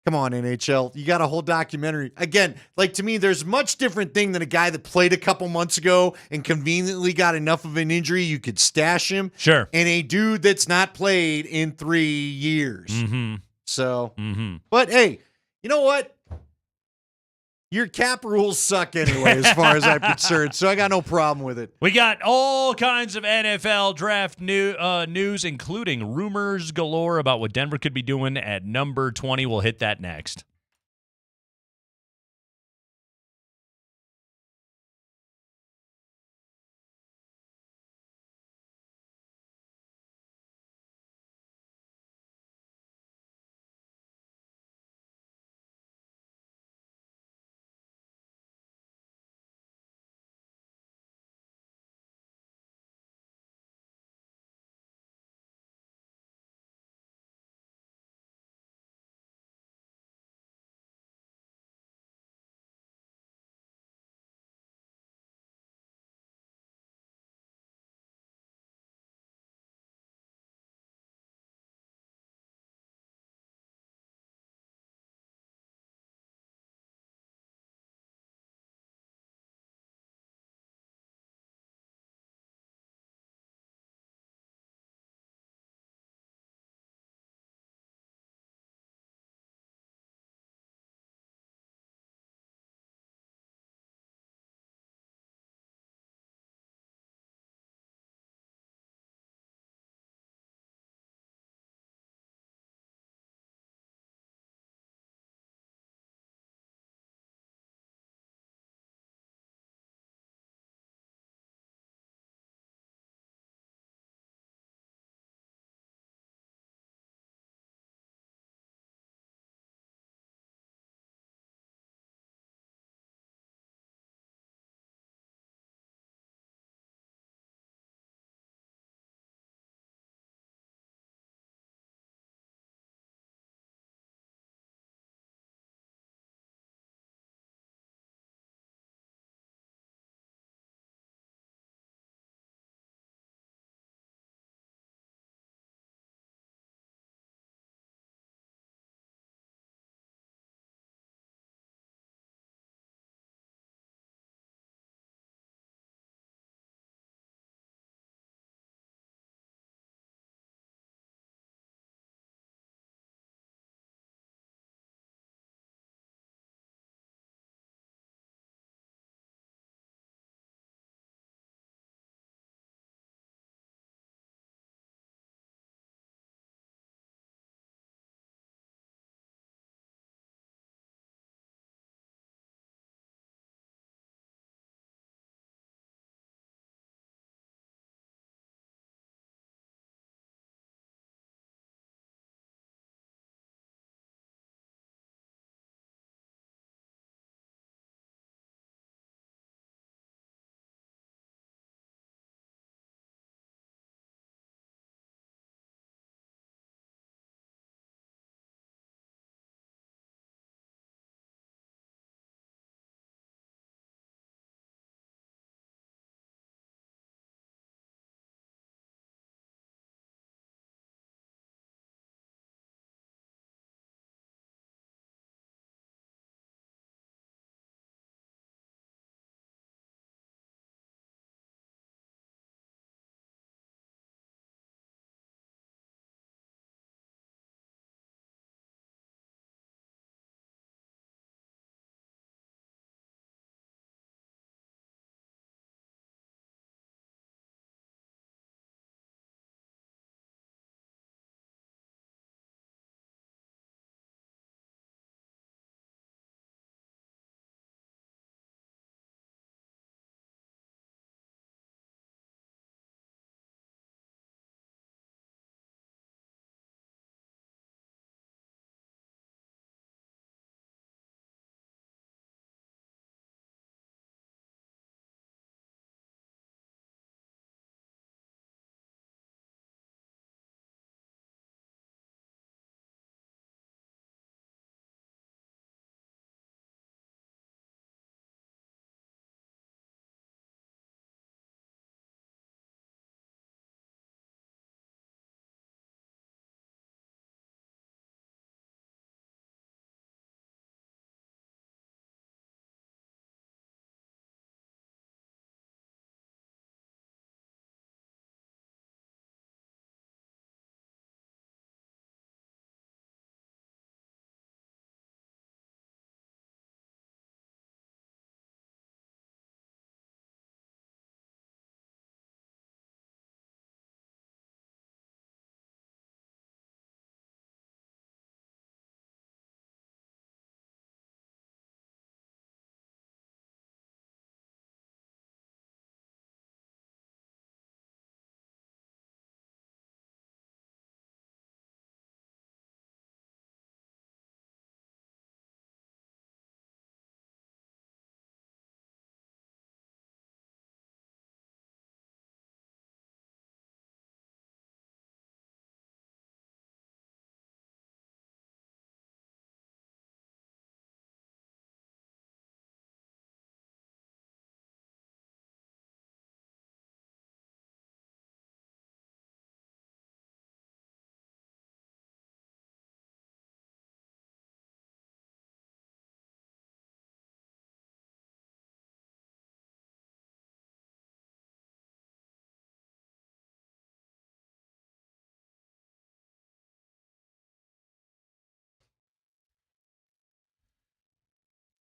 Come on, NHL. You got a whole documentary. Again, like to me, there's much different thing than a guy that played a couple months ago and conveniently got enough of an injury you could stash him. Sure. And a dude that's not played in 3 years. Mm-hmm. So, Mm-hmm. but hey, you know what? Your cap rules suck anyway, as far as I'm concerned. So I got no problem with it. We got all kinds of NFL draft news, including rumors galore about what Denver could be doing at number 20. We'll hit that next.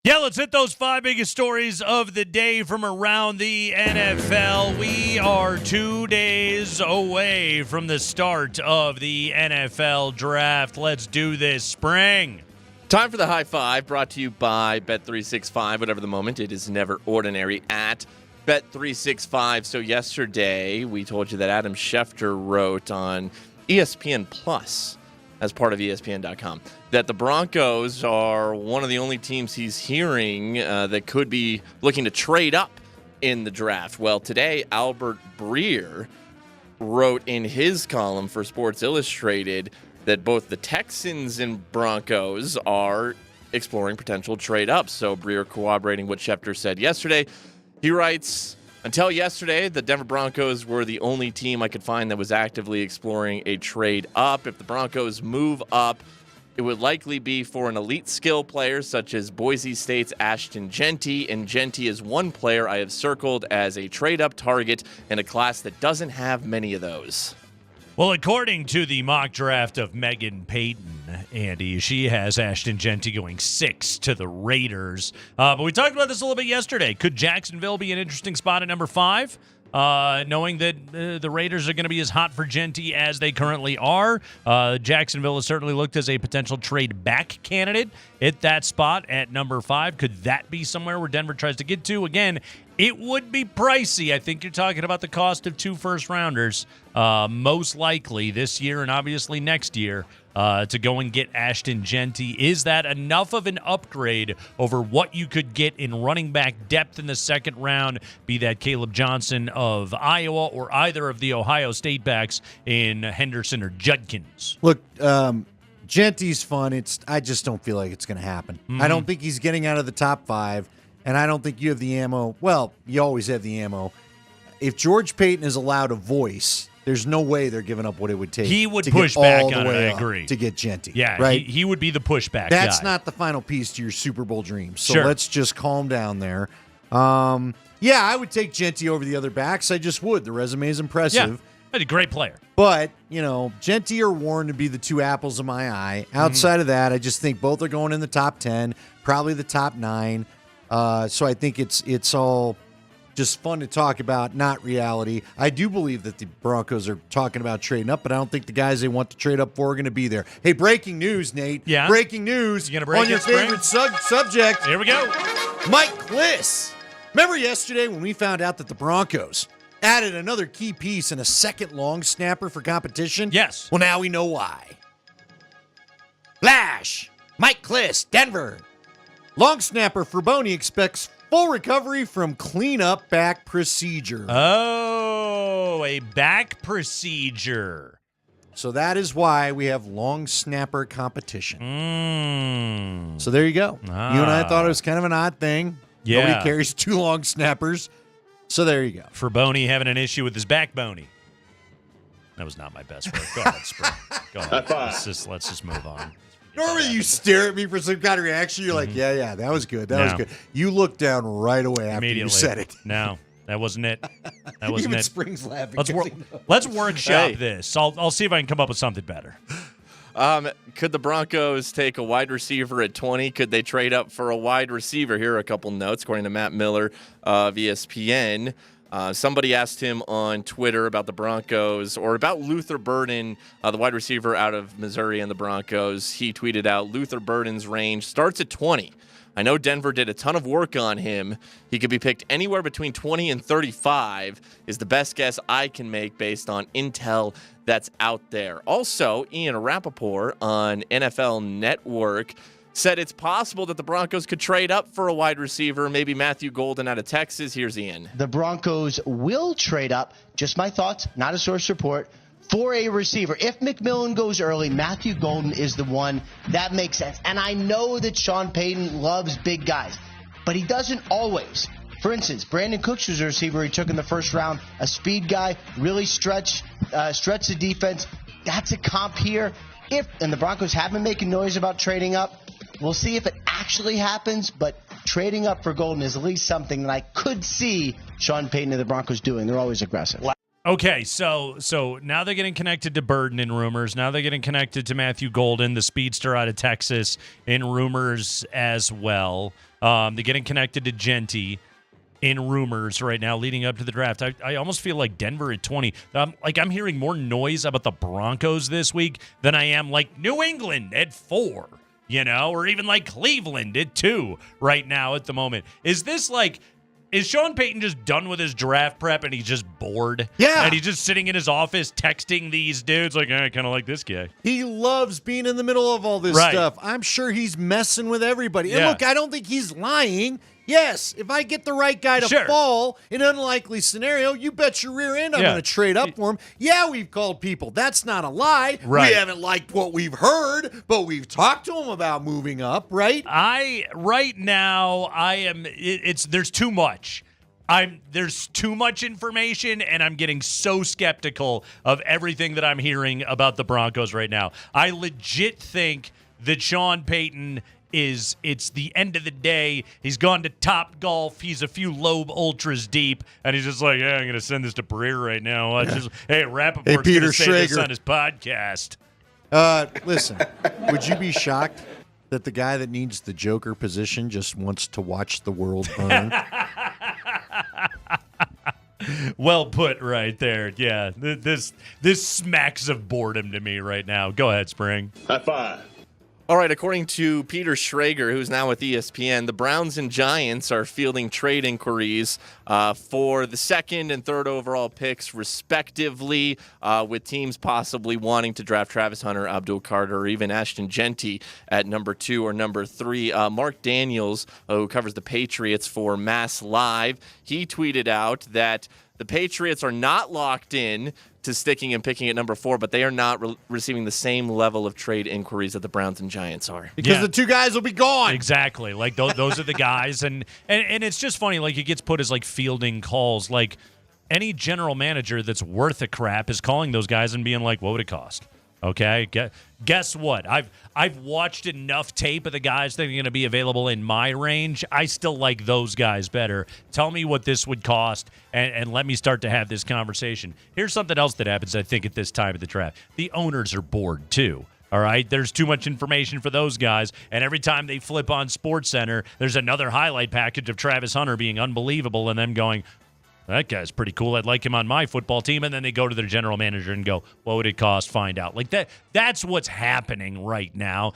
Yeah, let's hit those 5 biggest stories of the day from around the NFL. We are 2 days away from the start of the NFL draft. Let's do this, Spring. Time for the high five, brought to you by Bet365. Whatever the moment, it is never ordinary at Bet365. So yesterday, we told you that Adam Schefter wrote on ESPN Plus, as part of ESPN.com, that the Broncos are one of the only teams he's hearing that could be looking to trade up in the draft. Well, today, Albert Breer wrote in his column for Sports Illustrated that both the Texans and Broncos are exploring potential trade ups. So Breer corroborating what Schefter said yesterday. He writes, until yesterday, the Denver Broncos were the only team I could find that was actively exploring a trade up. If the Broncos move up, it would likely be for an elite skill player such as Boise State's Ashton Jeanty, and Jeanty is one player I have circled as a trade-up target in a class that doesn't have many of those. Well, according to the mock draft of Megan Payton, Andy, she has Ashton Jeanty going 6 to the Raiders. But we talked about this a little bit yesterday. Could Jacksonville be an interesting spot at number 5? Knowing that the Raiders are going to be as hot for Jeanty as they currently are. Jacksonville has certainly looked as a potential trade back candidate at that spot at number 5. Could that be somewhere where Denver tries to get to? Again, it would be pricey. I think you're talking about the cost of 2 first-rounders, most likely this year and obviously next year, to go and get Ashton Jeanty. Is that enough of an upgrade over what you could get in running back depth in the second round, be that Caleb Johnson of Iowa or either of the Ohio State backs in Henderson or Judkins? Look, Jeanty's fun. I just don't feel like it's going to happen. I don't think he's getting out of the top 5. And I don't think you have the ammo. Well, you always have the ammo. If George Payton is allowed a voice, there's no way they're giving up what it would take. He would to push get back all the on it, way I up agree. to get Jeanty. Yeah, right? he would be the pushback That's guy. not the final piece to your Super Bowl dreams. So Sure. let's just calm down there. Yeah, I would take Jeanty over the other backs. I just would. The resume is impressive. Yeah, a great player. But, Jeanty or Warren to be the 2 apples of my eye. Outside of that, I just think both are going in the top 10, probably the top 9. So I think it's all just fun to talk about, not reality. I do believe that the Broncos are talking about trading up, but I don't think the guys they want to trade up for are going to be there. Hey, breaking news, Nate. Yeah? Breaking news You gonna break on your it, Spring? favorite subject. Here we go. Mike Kliss. Remember yesterday when we found out that the Broncos added another key piece and a second long snapper for competition? Yes. Well, now we know why. Flash. Mike Kliss, Denver. Long snapper Fraboni expects full recovery from cleanup back procedure. Oh, a back procedure. So that is why we have long snapper competition. So there you go. You and I thought it was kind of an odd thing. Yeah. Nobody carries 2 long snappers. So there you go. Fraboni having an issue with his backbony. That was not my best work. Go ahead, Spring. Go ahead. Let's just move on. Normally you stare at me for some kind of reaction. You're like, yeah, that was good. That was No. good. You looked down right away after Immediately. you said it. No, that wasn't it. That wasn't Even it. Spring's laughing. Let's workshop Hey. this. I'll see if I can come up with something better. Could the Broncos take a wide receiver at 20? Could they trade up for a wide receiver? Here are a couple notes, according to Matt Miller of ESPN. Somebody asked him on Twitter about the Broncos or about Luther Burden, the wide receiver out of Missouri and the Broncos. He tweeted out, Luther Burden's range starts at 20. I know Denver did a ton of work on him. He could be picked anywhere between 20 and 35 is the best guess I can make based on intel that's out there. Also, Ian Rappaport on NFL Network said it's possible that the Broncos could trade up for a wide receiver, maybe Matthew Golden out of Texas. Here's Ian. The Broncos will trade up, just my thoughts, not a source report, for a receiver. If McMillan goes early, Matthew Golden is the one. That makes sense. And I know that Sean Payton loves big guys, but he doesn't always. For instance, Brandon Cooks was a receiver he took in the first round, a speed guy, really stretch the defense. That's a comp here. And the Broncos have been making noise about trading up. We'll see if it actually happens, but trading up for Golden is at least something that I could see Sean Payton and the Broncos doing. They're always aggressive. Okay, so now they're getting connected to Burden in rumors. Now they're getting connected to Matthew Golden, the speedster out of Texas, in rumors as well. They're getting connected to Genty in rumors right now leading up to the draft. I almost feel like Denver at 20. I'm hearing more noise about the Broncos this week than I am like New England at 4, or even like Cleveland at 2 right now at the moment. Is Sean Payton just done with his draft prep and he's just bored? Yeah. And he's just sitting in his office texting these dudes like, I kind of like this guy. He loves being in the middle of all this stuff. I'm sure he's messing with everybody. And look, I don't think he's lying. Yes, if I get the right guy to fall in an unlikely scenario, you bet your rear end I'm going to trade up for him. Yeah, we've called people. That's not a lie. Right. We haven't liked what we've heard, but we've talked to him about moving up, right? There's too much. There's too much information, and I'm getting so skeptical of everything that I'm hearing about the Broncos right now. I legit think that Sean Payton it's the end of the day. He's gone to Top Golf. He's a few Loeb Ultras deep, and he's just like, I'm going to send this to Breer right now. Rappaport's going to say this on his podcast. Listen, would you be shocked that the guy that needs the Joker position just wants to watch the world burn? Well put right there. Yeah, this smacks of boredom to me right now. Go ahead, Spring. High five. All right, according to Peter Schrager, who's now with ESPN, the Browns and Giants are fielding trade inquiries for the 2nd and 3rd overall picks, respectively, with teams possibly wanting to draft Travis Hunter, Abdul Carter, or even Ashton Genty at number 2 or number 3. Mark Daniels, who covers the Patriots for Mass Live, he tweeted out that the Patriots are not locked in to sticking and picking at number 4, but they are not receiving the same level of trade inquiries that the Browns and Giants are. Because the two guys will be gone. Exactly. Like those are the guys. And it's just funny. Like it gets put as like fielding calls. Like any general manager that's worth a crap is calling those guys and being like, what would it cost? Okay. Guess what? I've watched enough tape of the guys that are going to be available in my range. I still like those guys better. Tell me what this would cost, and let me start to have this conversation. Here's something else that happens, I think, at this time of the draft. The owners are bored, too. All right, there's too much information for those guys, and every time they flip on SportsCenter, there's another highlight package of Travis Hunter being unbelievable and them going, that guy's pretty cool. I'd like him on my football team. And then they go to their general manager and go, what would it cost? Find out. Like that's what's happening right now.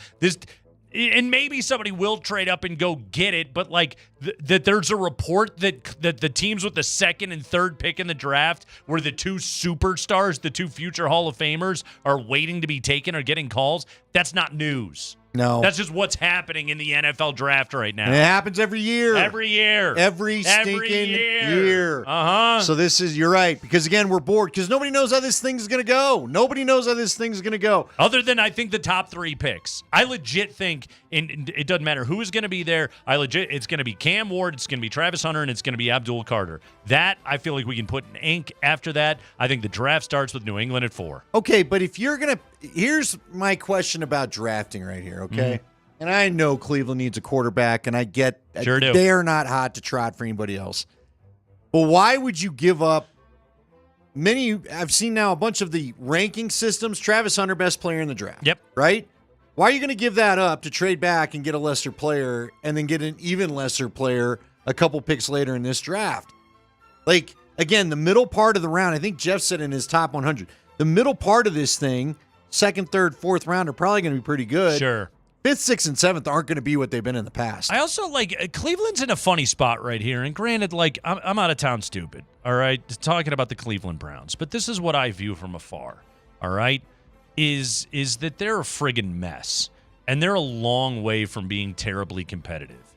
And maybe somebody will trade up and go get it, but like that there's a report that the teams with the 2nd and 3rd pick in the draft, where the 2 superstars, the 2 future Hall of Famers, are waiting to be taken or getting calls. That's not news. No. That's just what's happening in the NFL draft right now. And it happens every year. Every stinking year. Uh-huh. So you're right. Because again, we're bored because nobody knows how this thing's going to go. Nobody knows how this thing's going to go. Other than I think the top 3 picks. I legit think it doesn't matter who is going to be there. It's going to be Cam Ward, it's going to be Travis Hunter, and it's going to be Abdul Carter. That, I feel like we can put in ink after that. I think the draft starts with New England at 4. Okay, but if you're going to – here's my question about drafting right here, okay? Mm-hmm. And I know Cleveland needs a quarterback, and I get they are not hot to trot for anybody else. But why would you give up I've seen now a bunch of the ranking systems, Travis Hunter, best player in the draft. Yep. Right? Why are you going to give that up to trade back and get a lesser player and then get an even lesser player a couple picks later in this draft? Like, again, the middle part of the round, I think Jeff said in his top 100, the middle part of this thing, 2nd, 3rd, 4th round are probably going to be pretty good. Sure. 5th, 6th, and 7th aren't going to be what they've been in the past. I also like Cleveland's in a funny spot right here. And granted, like I'm out of town stupid, all right, talking about the Cleveland Browns. But this is what I view from afar, all right, is that they're a friggin' mess. And they're a long way from being terribly competitive.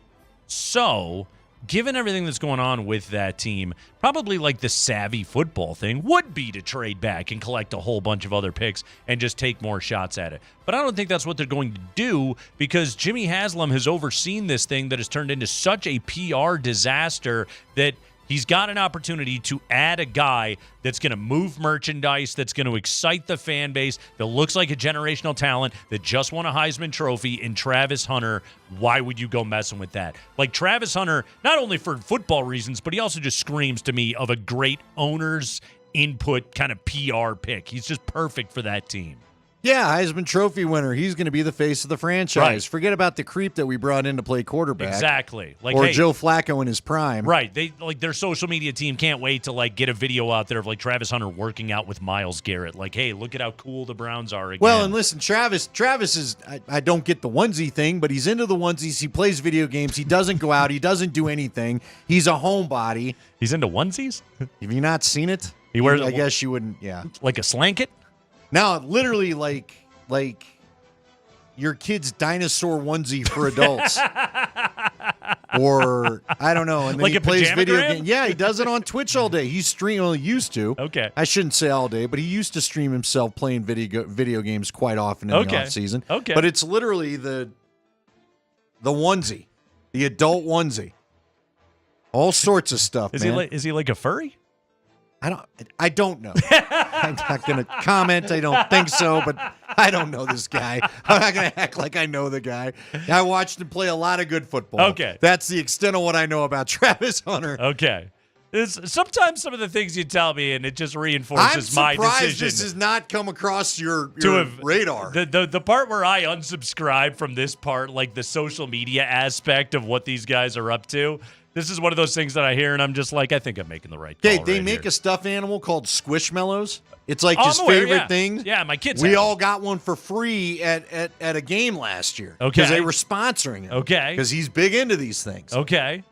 So, given everything that's going on with that team, probably like the savvy football thing would be to trade back and collect a whole bunch of other picks and just take more shots at it. But I don't think that's what they're going to do because Jimmy Haslam has overseen this thing that has turned into such a PR disaster that he's got an opportunity to add a guy that's going to move merchandise, that's going to excite the fan base, that looks like a generational talent, that just won a Heisman Trophy in Travis Hunter. Why would you go messing with that? Like Travis Hunter, not only for football reasons, but he also just screams to me of a great owner's input kind of PR pick. He's just perfect for that team. Yeah, Heisman Trophy winner. He's going to be the face of the franchise. Right. Forget about the creep that we brought in to play quarterback. Exactly. Or Joe Flacco in his prime. Right. They their social media team can't wait to get a video out there of Travis Hunter working out with Myles Garrett. Hey, look at how cool the Browns are again. Well, and listen, Travis is I don't get the onesie thing, but he's into the onesies. He plays video games. He doesn't go out. He doesn't do anything. He's a homebody. He's into onesies? Have you not seen it? He wears I guess you wouldn't, yeah. Like a slanket? No, literally like your kid's dinosaur onesie for adults. Or I don't know. And then Like he a plays video pajamagram? games. Yeah, he does it on Twitch all day. He used to. Okay. I shouldn't say all day, but he used to stream himself playing video games quite often in the off season. Okay. But it's literally the onesie, the adult onesie. All sorts of stuff, Is man. he like a furry? I don't know. I'm not going to comment. I don't think so, but I don't know this guy. I'm not going to act like I know the guy. I watched him play a lot of good football. Okay. That's the extent of what I know about Travis Hunter. Okay. Sometimes some of the things you tell me, and it just reinforces my I'm surprised decision. this has not come across your have radar. The part where I unsubscribe from this part, the social media aspect of what these guys are up to, this is one of those things that I hear, and I'm just I think I'm making the right call. Okay, they right make here. a stuffed animal called Squishmallows. It's Oh, his I'm aware, favorite yeah. thing. Yeah, my kids We have all got one for free at a game last year. Okay. Because they were sponsoring him. Okay. Because he's big into these things. Okay.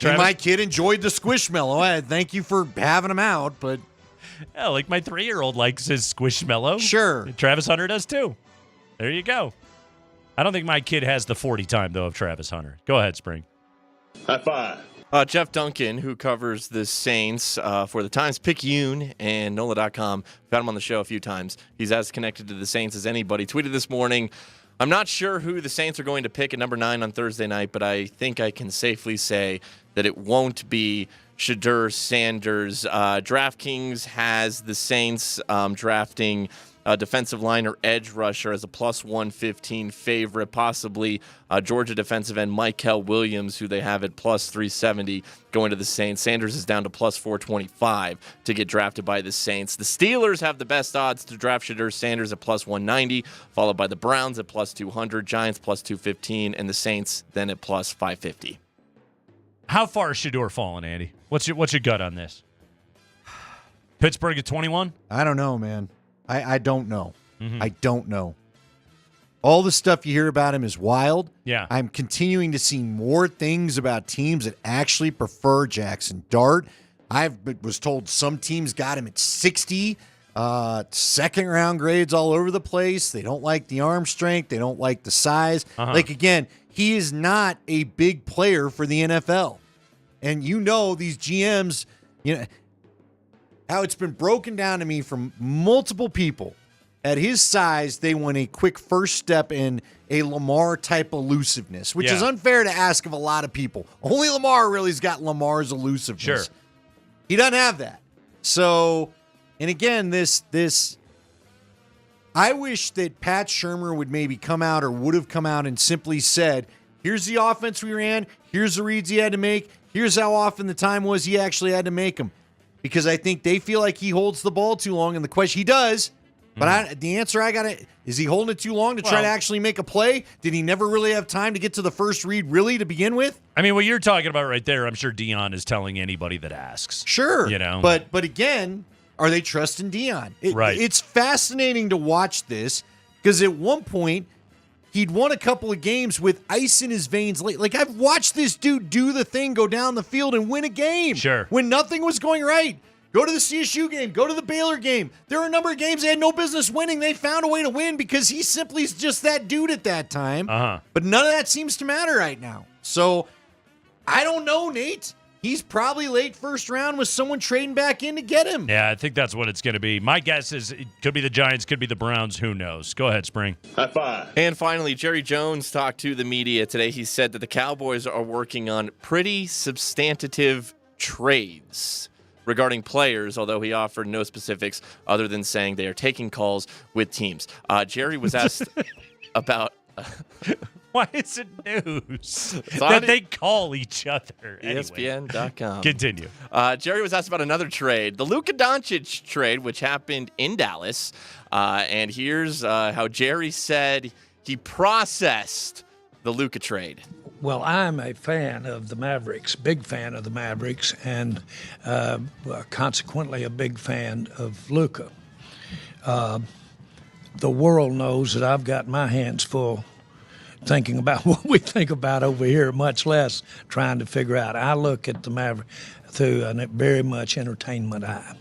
And my kid enjoyed the Squishmallow. I thank you for having him out, but Yeah, my 3-year-old likes his Squishmallow. Sure. Travis Hunter does too. There you go. I don't think my kid has the 40 time, though, of Travis Hunter. Go ahead, Spring. High five. Jeff Duncan, who covers the Saints for the Times-Picayune and NOLA.com, got him on the show a few times. He's as connected to the Saints as anybody. Tweeted this morning, I'm not sure who the Saints are going to pick at number 9 on Thursday night, but I think I can safely say that it won't be Shedeur Sanders. DraftKings has the Saints drafting defensive line or edge rusher as a plus 115 favorite, possibly Georgia defensive end Michael Williams, who they have at plus 370 going to the Saints. Sanders is down to plus 425 to get drafted by the Saints. The Steelers have the best odds to draft Shedeur Sanders at plus 190, followed by the Browns at plus 200, Giants plus 215, and the Saints then at plus 550. How far is Shedeur falling, Andy? What's your gut on this? Pittsburgh at 21? I don't know, man. I don't know. Mm-hmm. I don't know. All the stuff you hear about him is wild. Yeah. I'm continuing to see more things about teams that actually prefer Jackson Dart. I was told some teams got him at 60, second-round grades all over the place. They don't like the arm strength. They don't like the size. Again, he is not a big player for the NFL. And these GMs, how it's been broken down to me from multiple people. At his size, they want a quick first step in a Lamar-type elusiveness, which is unfair to ask of a lot of people. Only Lamar really's got Lamar's elusiveness. Sure. He doesn't have that. So, and again, this I wish that Pat Shurmur would maybe come out or would have come out and simply said, here's the offense we ran, here's the reads he had to make, here's how often the time was he actually had to make them. Because I think they feel like he holds the ball too long, and the question he does, but the answer I got is he holding it too long to try to actually make a play? Did he never really have time to get to the first read really to begin with? I mean, what you're talking about right there, I'm sure Dion is telling anybody that asks. Sure. But again, are they trusting Dion? Right. It's fascinating to watch this because at one point he'd won a couple of games with ice in his veins. Like I've watched this dude do the thing, go down the field and win a game. Sure. When nothing was going right. Go to the CSU game. Go to the Baylor game. There are a number of games they had no business winning. They found a way to win because he simply is just that dude at that time. But none of that seems to matter right now. So I don't know, Nate. He's probably late first round with someone trading back in to get him. Yeah, I think that's what it's going to be. My guess is it could be the Giants, could be the Browns. Who knows? Go ahead, Spring. High five. And finally, Jerry Jones talked to the media today. He said that the Cowboys are working on pretty substantive trades regarding players, although he offered no specifics other than saying they are taking calls with teams. Jerry was asked about Why is it news It's that on they call each other? Anyway, ESPN.com. continue. Jerry was asked about another trade, the Luka Doncic trade, which happened in Dallas. And here's how Jerry said he processed the Luka trade. Well, I'm a fan of the Mavericks, big fan of the Mavericks, and consequently a big fan of Luka. The world knows that I've got my hands full thinking about what we think about over here, much less trying to figure out. I look at the Maverick through a very much entertainment eye.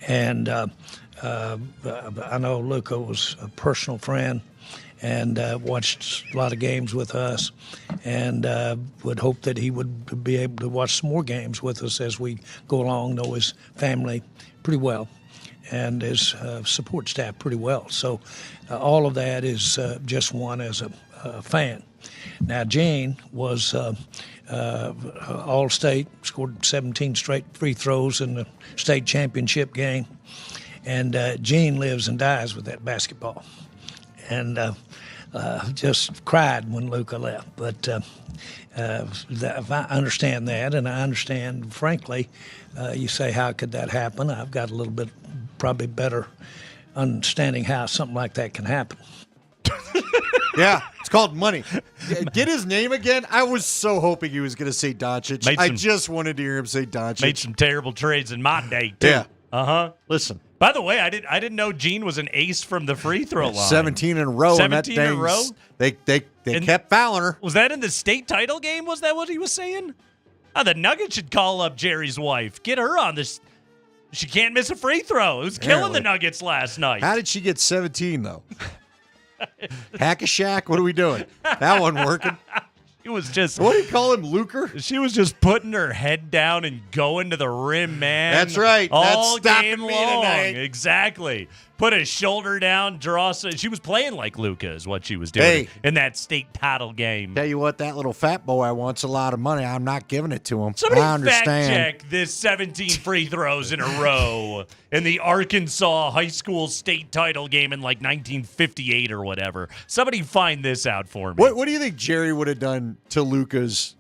And I know Luka was a personal friend and watched a lot of games with us, and would hope that he would be able to watch some more games with us as we go along, know his family pretty well and his support staff pretty well. So all of that is just one as a fan. Now, Gene was All-State, scored 17 straight free throws in the state championship game, and Gene lives and dies with that basketball. And just cried when Luka left. But if I understand that, and I understand, frankly, you say, how could that happen? I've got a little bit probably better understanding how something like that can happen. Yeah, it's called money. Get his name again? I was so hoping he was going to say Doncic. I just wanted to hear him say Doncic. Made some terrible trades in my day, too. Yeah. Uh-huh. Listen. By the way, I didn't know Gene was an ace from the free throw line. 17 in a row. 17 in a row? They kept fouling her. Was that in the state title game? Was that what he was saying? Oh, the Nuggets should call up Jerry's wife. Get her on this. She can't miss a free throw. It was killing the Nuggets last night. How did she get 17, though? Hack-a-Shack? What are we doing? That wasn't working. It was just. What do you call him, Luker? She was just putting her head down and going to the rim, man. That's right. All That's game stopping me long. tonight. Exactly. Put his shoulder down, draw. She was playing like Luka is what she was doing in that state title game. Tell you what, that little fat boy wants a lot of money. I'm not giving it to him. Somebody I understand. fact check this 17 free throws in a row in the Arkansas high school state title game in like 1958 or whatever. Somebody find this out for me. What do you think Jerry would have done to Luka's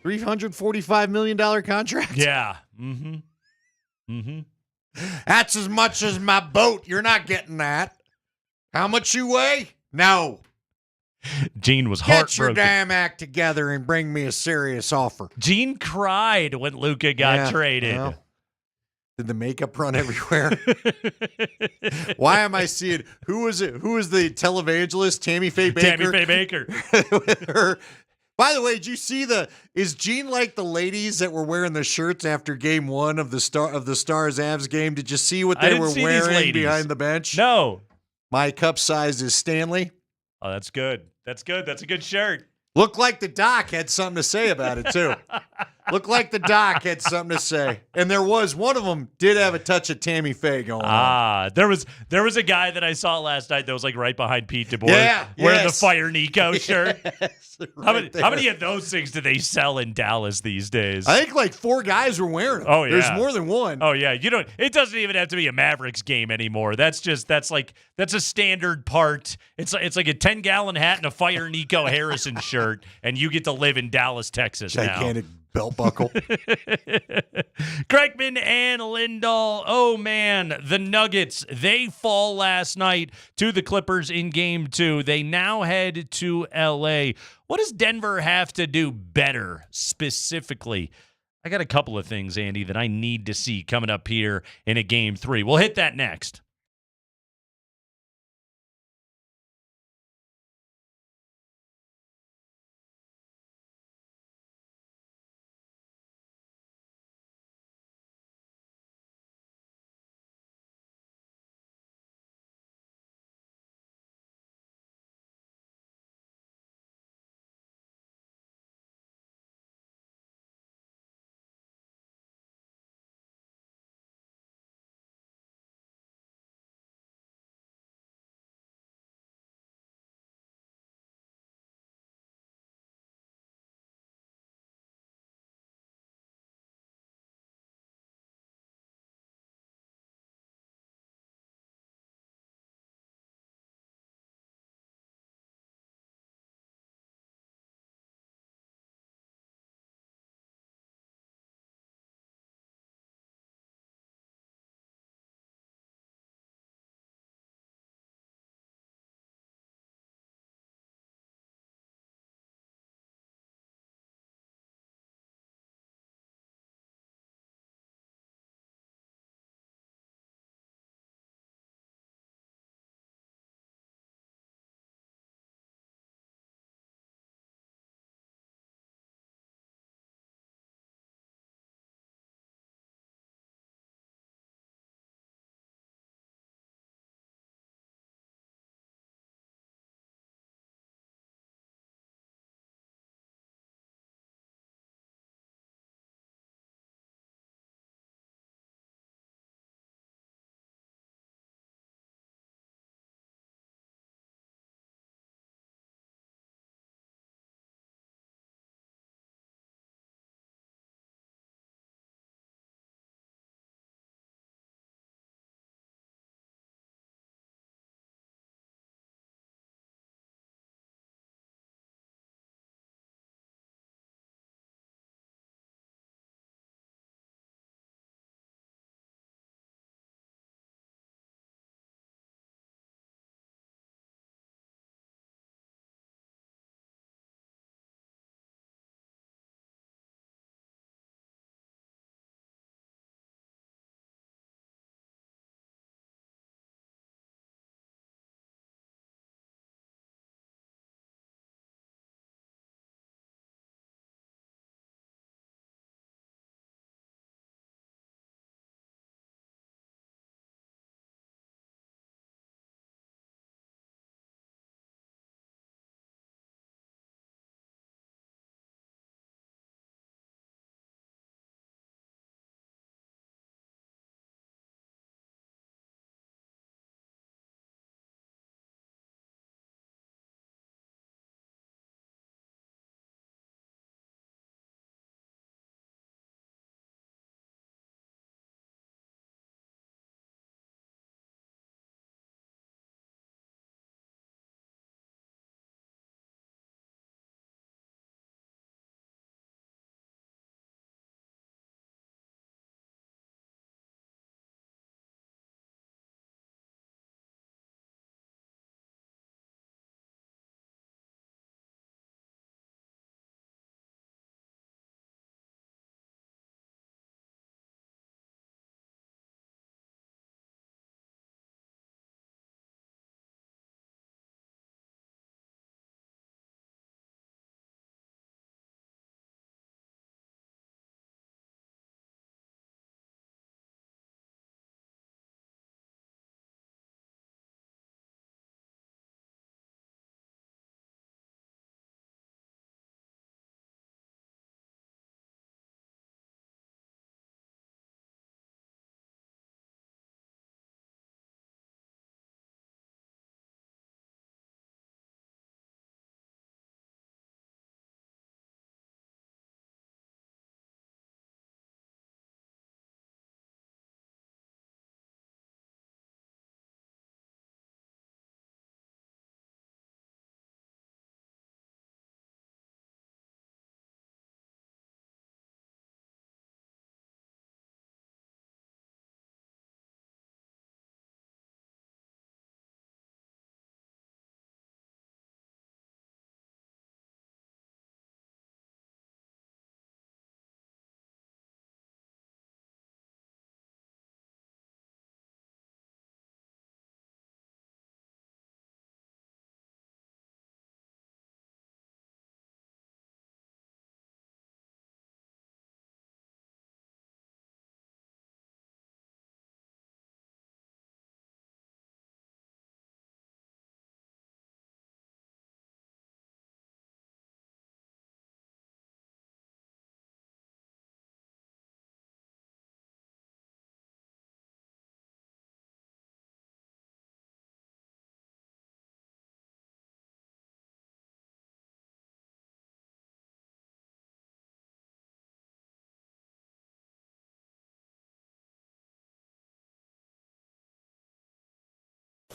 $345 million contract? Yeah. Mm-hmm. Mm-hmm. That's as much as my boat. You're not getting that. How much you weigh? No. Gene was Get heartbroken. your damn act together and bring me a serious offer. Gene cried when Luka got traded. Well, did the makeup run everywhere? Why am I seeing who was it? Who was the televangelist? Tammy Faye Baker. Tammy Faye Baker. With her. By the way, did you see is Gene like the ladies that were wearing the shirts after game 1 of the Stars Avs game? Did you see what they were wearing behind the bench? No. My cup size is Stanley. Oh, that's good. That's good. That's a good shirt. Looked like the doc had something to say about it, too. Looked like the doc had something to say. And there was, one of them did have a touch of Tammy Faye going on. There was a guy that I saw last night that was like right behind Pete DeBoer wearing the Fire Nico shirt. How many of those things do they sell in Dallas these days? I think like 4 guys were wearing them. Oh, yeah. There's more than one. Oh, yeah. It doesn't even have to be a Mavericks game anymore. That's a standard part. It's like a 10-gallon hat and a Fire Nico Harrison shirt, and you get to live in Dallas, Texas now. Gigantic belt buckle. Kreckman and Lindahl. Oh, man. The Nuggets, they fall last night to the Clippers in Game 2. They now head to L.A. What does Denver have to do better specifically? I got a couple of things, Andy, that I need to see coming up here in a Game 3. We'll hit that next.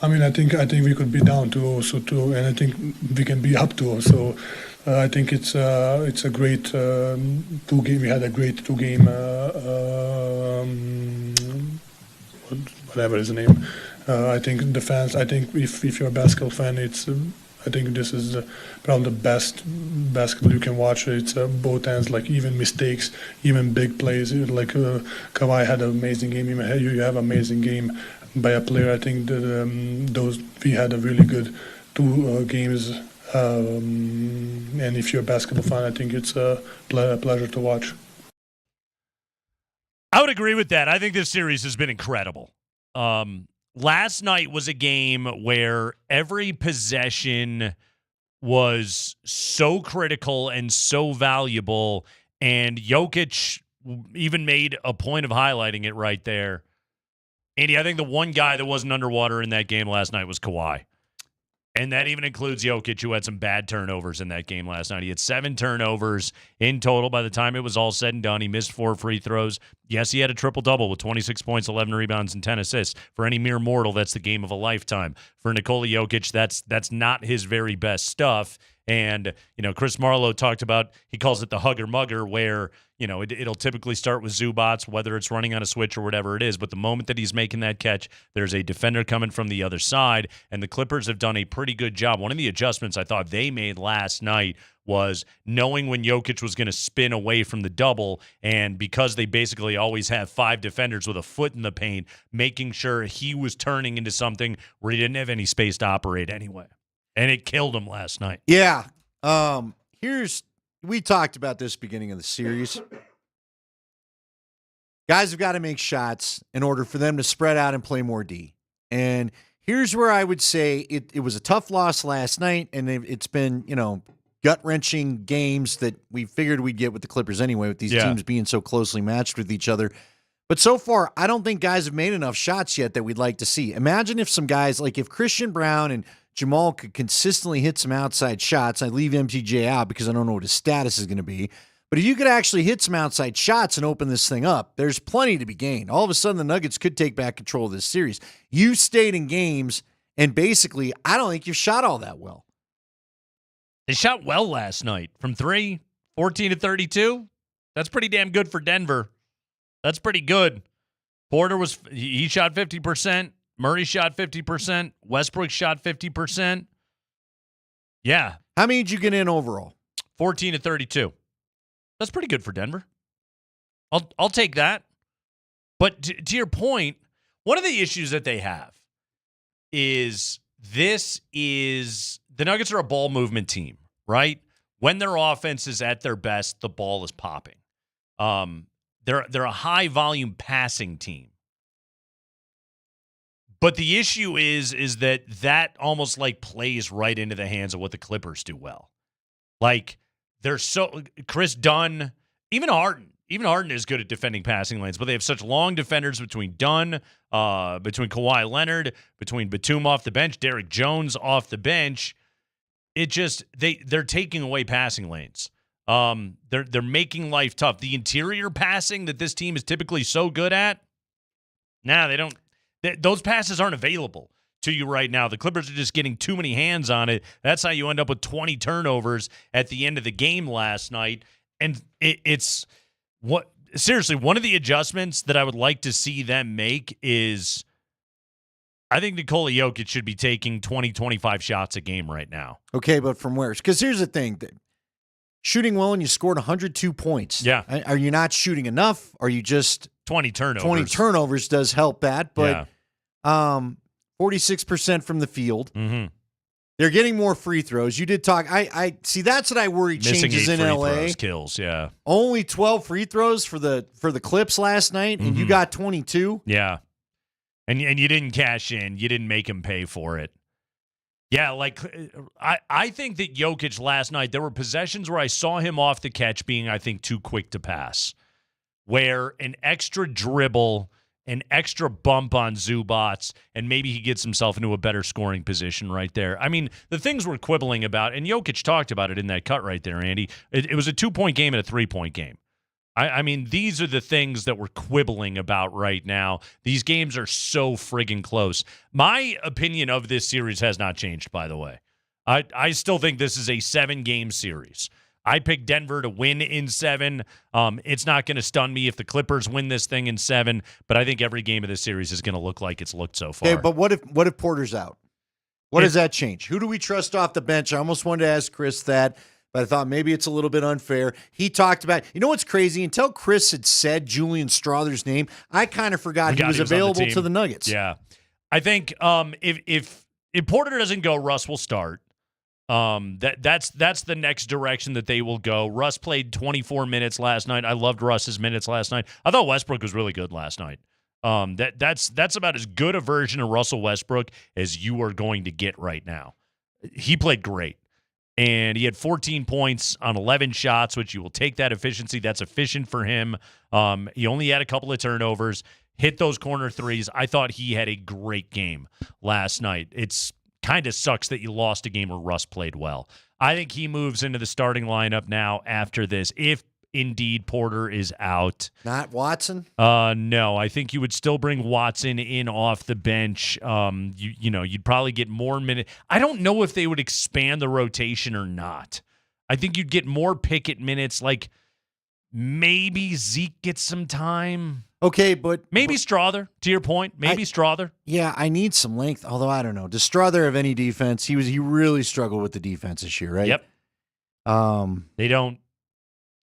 I mean, I think we could be down 2-0, so too, and I think we can be up 2-0. So I think it's a great 2-game. We had a great 2-game, whatever is the name. I think the fans. I think if you're a basketball fan, it's. I think this is probably the best basketball you can watch. It's both ends, like even mistakes, even big plays. Like Kawhi had an amazing game. Even you have an amazing game by a player. I think that we had a really good 2 games. And if you're a basketball fan, I think it's a pleasure to watch. I would agree with that. I think this series has been incredible. Last night was a game where every possession was so critical and so valuable, and Jokic even made a point of highlighting it right there. Andy, I think the one guy that wasn't underwater in that game last night was Kawhi. And that even includes Jokic, who had some bad turnovers in that game last night. He had 7 turnovers in total by the time it was all said and done. He missed 4 free throws. Yes, he had a triple-double with 26 points, 11 rebounds, and 10 assists. For any mere mortal, that's the game of a lifetime. For Nikola Jokic, that's not his very best stuff. And, Chris Marlowe talked about, he calls it the hugger-mugger, where, it'll typically start with Zubats, whether it's running on a switch or whatever it is. But the moment that he's making that catch, there's a defender coming from the other side. And the Clippers have done a pretty good job. One of the adjustments I thought they made last night was knowing when Jokic was going to spin away from the double, and because they basically always have 5 defenders with a foot in the paint, making sure he was turning into something where he didn't have any space to operate anyway. And it killed him last night. Yeah. We talked about this beginning of the series. Guys have got to make shots in order for them to spread out and play more D. And here's where I would say it was a tough loss last night, and it's been, gut-wrenching games that we figured we'd get with the Clippers anyway, with these teams being so closely matched with each other. But so far, I don't think guys have made enough shots yet that we'd like to see. Imagine if some guys, like if Christian Brown and Jamal could consistently hit some outside shots. I leave MTJ out because I don't know what his status is going to be. But if you could actually hit some outside shots and open this thing up, there's plenty to be gained. All of a sudden, the Nuggets could take back control of this series. You stayed in games, and basically, I don't think you've shot all that well. They shot well last night from 3, 14-32. That's pretty damn good for Denver. That's pretty good. Porter he shot 50%. Murray shot 50%. Westbrook shot 50%. Yeah. How many did you get in overall? 14-32. That's pretty good for Denver. I'll take that. But to your point, one of the issues that they have is the Nuggets are a ball movement team, right? When their offense is at their best, the ball is popping. They're a high volume passing team. But the issue is that almost like plays right into the hands of what the Clippers do well. Like they're Chris Dunn, even Harden is good at defending passing lanes, but they have such long defenders between Dunn, between Kawhi Leonard, between Batum off the bench, Derek Jones off the bench. It just they're taking away passing lanes. They're making life tough. The interior passing that this team is typically so good at, they don't. Those passes aren't available to you right now. The Clippers are just getting too many hands on it. That's how you end up with 20 turnovers at the end of the game last night. And it's seriously, one of the adjustments that I would like to see them make is I think Nikola Jokic should be taking 20, 25 shots a game right now. Okay, but from where? Because here's the thing. Shooting well and you scored 100 points. Yeah. Are you not shooting enough? Are you just 20 turnovers? 20 turnovers does help that, but 46% from the field. Mm-hmm. They're getting more free throws. You did talk. I see. That's what I worry changes in LA. Kills, yeah. Only 12 free throws for the Clips last night, and you got 22. Yeah, and you didn't cash in. You didn't make him pay for it. Yeah, like I think that Jokic last night, there were possessions where I saw him off the catch being, I think, too quick to pass, where an extra dribble, an extra bump on Zubats, and maybe he gets himself into a better scoring position right there. I mean, the things we're quibbling about, and Jokic talked about it in that cut right there, Andy, it was a 2-point game and a 3-point game. I mean, these are the things that we're quibbling about right now. These games are so friggin' close. My opinion of this series has not changed, by the way. I still think this is a 7-game series. I picked Denver to win in 7. It's not going to stun me if the Clippers win this thing in 7, but I think every game of this series is going to look like it's looked so far. Okay, but what if Porter's out? What does that change? Who do we trust off the bench? I almost wanted to ask Chris that, but I thought maybe it's a little bit unfair. He talked about, you know what's crazy? Until Chris had said Julian Strother's name, I kind of forgot he was available to the Nuggets. Yeah. I think if Porter doesn't go, Russ will start. That's the next direction that they will go. Russ played 24 minutes last night. I loved Russ's minutes last night. I thought Westbrook was really good last night. That's about as good a version of Russell Westbrook as you are going to get right now. He played great. And he had 14 points on 11 shots, which you will take that efficiency. That's efficient for him. He only had a couple of turnovers, hit those corner threes. I thought he had a great game last night. It's kind of sucks that you lost a game where Russ played well. I think he moves into the starting lineup now after this, if indeed Porter is out. Not Watson? No, I think you would still bring Watson in off the bench. You'd probably get more minutes. I don't know if they would expand the rotation or not. I think you'd get more Pickett minutes, like maybe Zeke gets some time. Okay, but maybe Strother, to your point. Maybe Strother. Yeah, I need some length, although I don't know. Does Strother have any defense? He really struggled with the defense this year, right? Yep. They don't.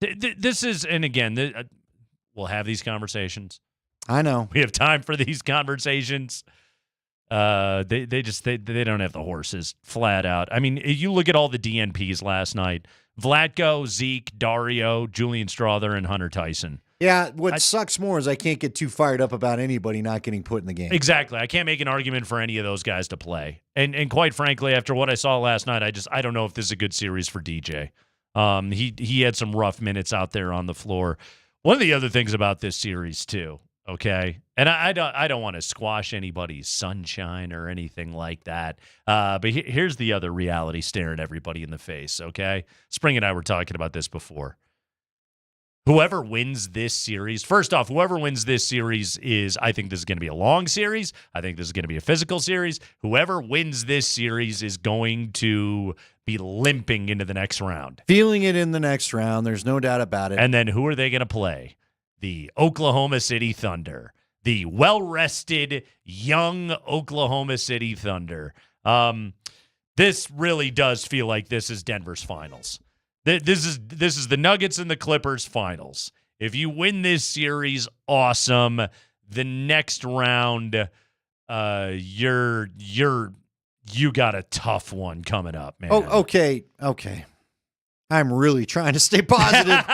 This is, and again, we'll have these conversations. I know. We have time for these conversations. They don't have the horses, flat out. I mean, you look at all the DNPs last night. Vlatko, Zeke, Dario, Julian Strother, and Hunter Tyson. Yeah, what sucks more is I can't get too fired up about anybody not getting put in the game. Exactly. I can't make an argument for any of those guys to play. And quite frankly, after what I saw last night, I don't know if this is a good series for DJ. He had some rough minutes out there on the floor. One of the other things about this series too, okay, and I don't want to squash anybody's sunshine or anything like that. But here's the other reality staring everybody in the face. Okay, Spring and I were talking about this before. Whoever wins this series, first off, whoever wins this series I think this is going to be a long series. I think this is going to be a physical series. Whoever wins this series is going to be limping into the next round. Feeling it in the next round. There's no doubt about it. And then who are they going to play? The Oklahoma City Thunder. The well-rested, young Oklahoma City Thunder. This really does feel like this is Denver's finals. This is the Nuggets and the Clippers finals. If you win this series, awesome. The next round, you got a tough one coming up, man. Oh, okay. I'm really trying to stay positive.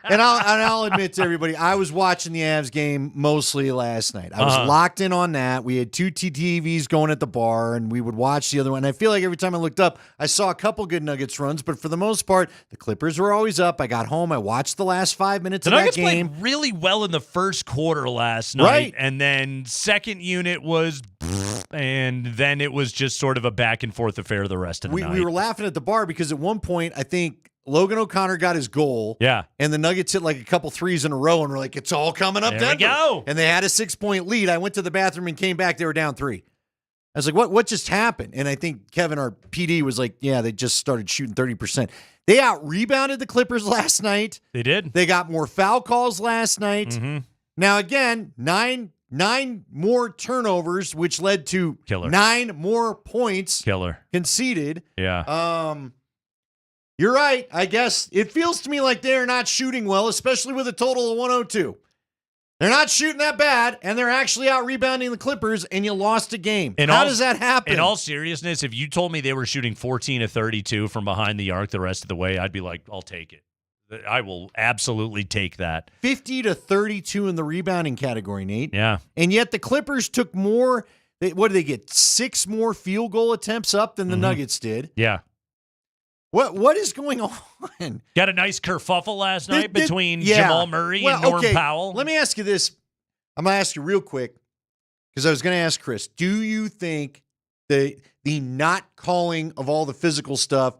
And I'll admit to everybody, I was watching the Avs game mostly last night. I was locked in on that. We had 2 TVs going at the bar, and we would watch the other one. And I feel like every time I looked up, I saw a couple good Nuggets runs, but for the most part, the Clippers were always up. I got home. I watched the last 5 minutes of that game. The Nuggets played really well in the first quarter last night, right? And then second unit was, and then it was just sort of a back and forth affair the rest of the night. We were laughing at the bar because at one point, I think Logan O'Connor got his goal. Yeah. And the Nuggets hit like a couple threes in a row, and we're like, it's all coming up There Denver. we go. And they had a 6-point lead. I went to the bathroom and came back. They were down 3. I was like, what just happened? And I think Kevin, our PD, was like, yeah, they just started shooting 30%. They out-rebounded the Clippers last night. They did. They got more foul calls last night. Mm-hmm. Now, again, nine more turnovers, which led to Killer. 9 more points conceded. Yeah. You're right. I guess it feels to me like they're not shooting well, especially with a total of 102. They're not shooting that bad, and they're actually out-rebounding the Clippers, and you lost a game. How does that happen? In all seriousness, if you told me they were shooting 14 of 32 from behind the arc the rest of the way, I'd be like, I'll take it. I will absolutely take that. 50 to 32 in the rebounding category, Nate. Yeah. And yet the Clippers took more. What did they get? 6 more field goal attempts up than the Nuggets did. Yeah. What is going on? Got a nice kerfuffle last night between Jamal Murray and Norm Powell. Let me ask you this. I'm going to ask you real quick because I was going to ask Chris. Do you think the not calling of all the physical stuff,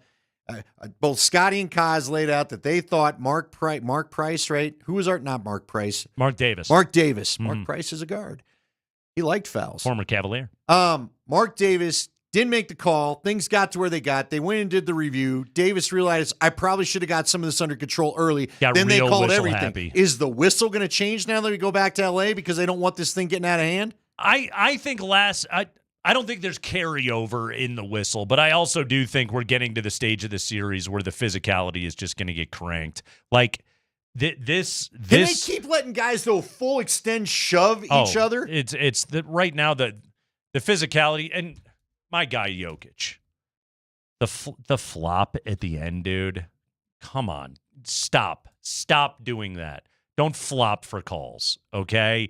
both Scotty and Kaz laid out that they thought Mark Price, right? Who was not Mark Price? Mark Davis. Mark Davis. Mark Price is a guard. He liked fouls. Former Cavalier. Mark Davis didn't make the call. Things got to where they got. They went and did the review. Davis realized, I probably should have got some of this under control early. Then they called everything. Happy. Is the whistle going to change now that we go back to LA because they don't want this thing getting out of hand? I think I don't think there's carryover in the whistle, but I also do think we're getting to the stage of the series where the physicality is just going to get cranked. Like this. Can they keep letting guys though full extend shove each other? It's right now the physicality and my guy Jokic, the flop at the end, dude. Come on, stop doing that. Don't flop for calls, okay?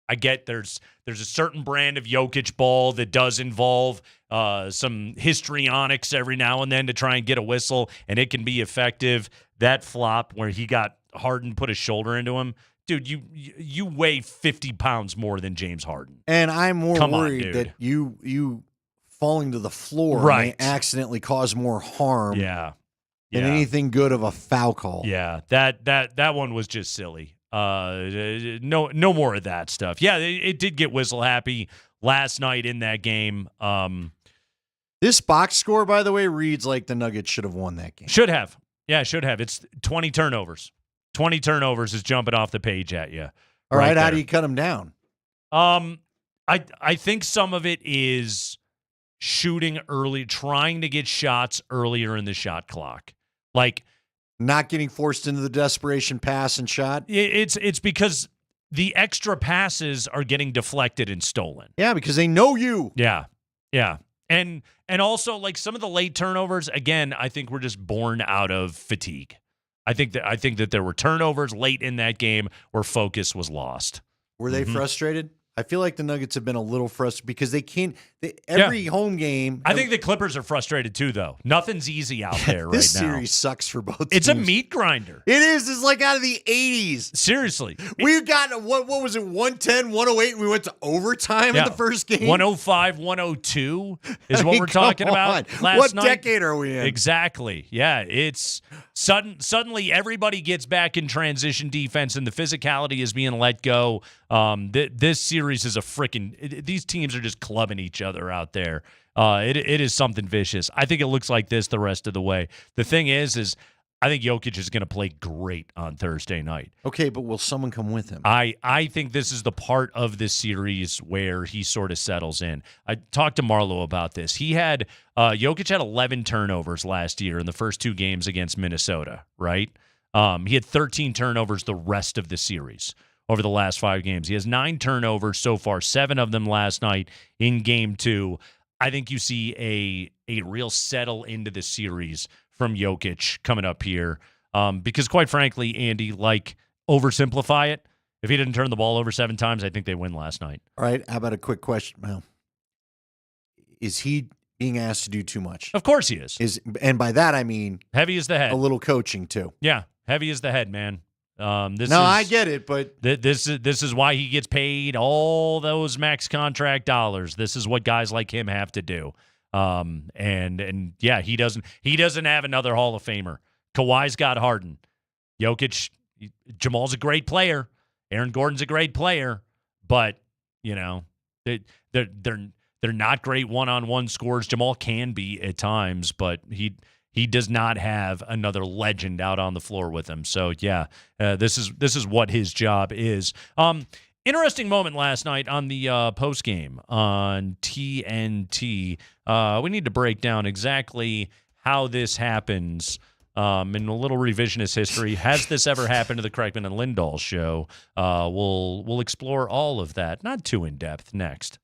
I get there's a certain brand of Jokic ball that does involve some histrionics every now and then to try and get a whistle, and it can be effective. That flop where he got Harden put his shoulder into him, dude, you weigh 50 pounds more than James Harden. And I'm more worried that you falling to the floor may accidentally cause more harm than anything good of a foul call. Yeah, that one was just silly. No more of that stuff. Yeah, it did get whistle happy last night in that game. This box score, by the way, reads like the Nuggets should have won that game. Should have. Yeah, should have. It's 20 turnovers. 20 turnovers is jumping off the page at you. All right, how do you cut them down? I think some of it is shooting early, trying to get shots earlier in the shot clock. Like not getting forced into the desperation pass and shot. It's because the extra passes are getting deflected and stolen. Yeah, because they know you. Yeah. And also like some of the late turnovers, again, I think we're just born out of fatigue. I think that there were turnovers late in that game where focus was lost. Were they frustrated? I feel like the Nuggets have been a little frustrated because they can't. Every home game. I think the Clippers are frustrated too, though. Nothing's easy out there right now. This series sucks for both teams. It's a meat grinder. It is. It's like out of the 80s. Seriously. We got, what was it, 110, 108, and we went to overtime in the first game? 105, 102 is what we're talking about last what night. What decade are we in? Exactly. Yeah, it's suddenly everybody gets back in transition defense, and the physicality is being let go. This series is a freaking. These teams are just clubbing each other out there. It is something vicious. I think it looks like this the rest of the way. The thing is I think Jokic is going to play great on Thursday night. Okay, but will someone come with him? I think this is the part of this series where he sort of settles in. I talked to Marlo about this. Jokic had 11 turnovers last year in the first two games against Minnesota, right? He had 13 turnovers the rest of the series over the last 5 games. He has 9 turnovers so far, 7 of them last night in game 2. I think you see a real settle into the series from Jokic coming up here. Because quite frankly, Andy, like, oversimplify it. If he didn't turn the ball over 7 times, I think they win last night. All right, how about a quick question? Well, is he being asked to do too much? Of course he is. And by that I mean heavy as the head. A little coaching too. Yeah, heavy as the head, man. I get it, but this is why he gets paid all those max contract dollars. This is what guys like him have to do. And yeah, he doesn't have another Hall of Famer. Kawhi's got Harden. Jokic, Jamal's a great player. Aaron Gordon's a great player, but you know, they're not great one-on-one scorers. Jamal can be at times, but he does not have another legend out on the floor with him. So yeah, this is what his job is. Interesting moment last night on the post game on TNT. We need to break down exactly how this happens. In a little revisionist history, has this ever happened to the Kreckman and Lindahl show? We'll explore all of that, not too in depth. Next.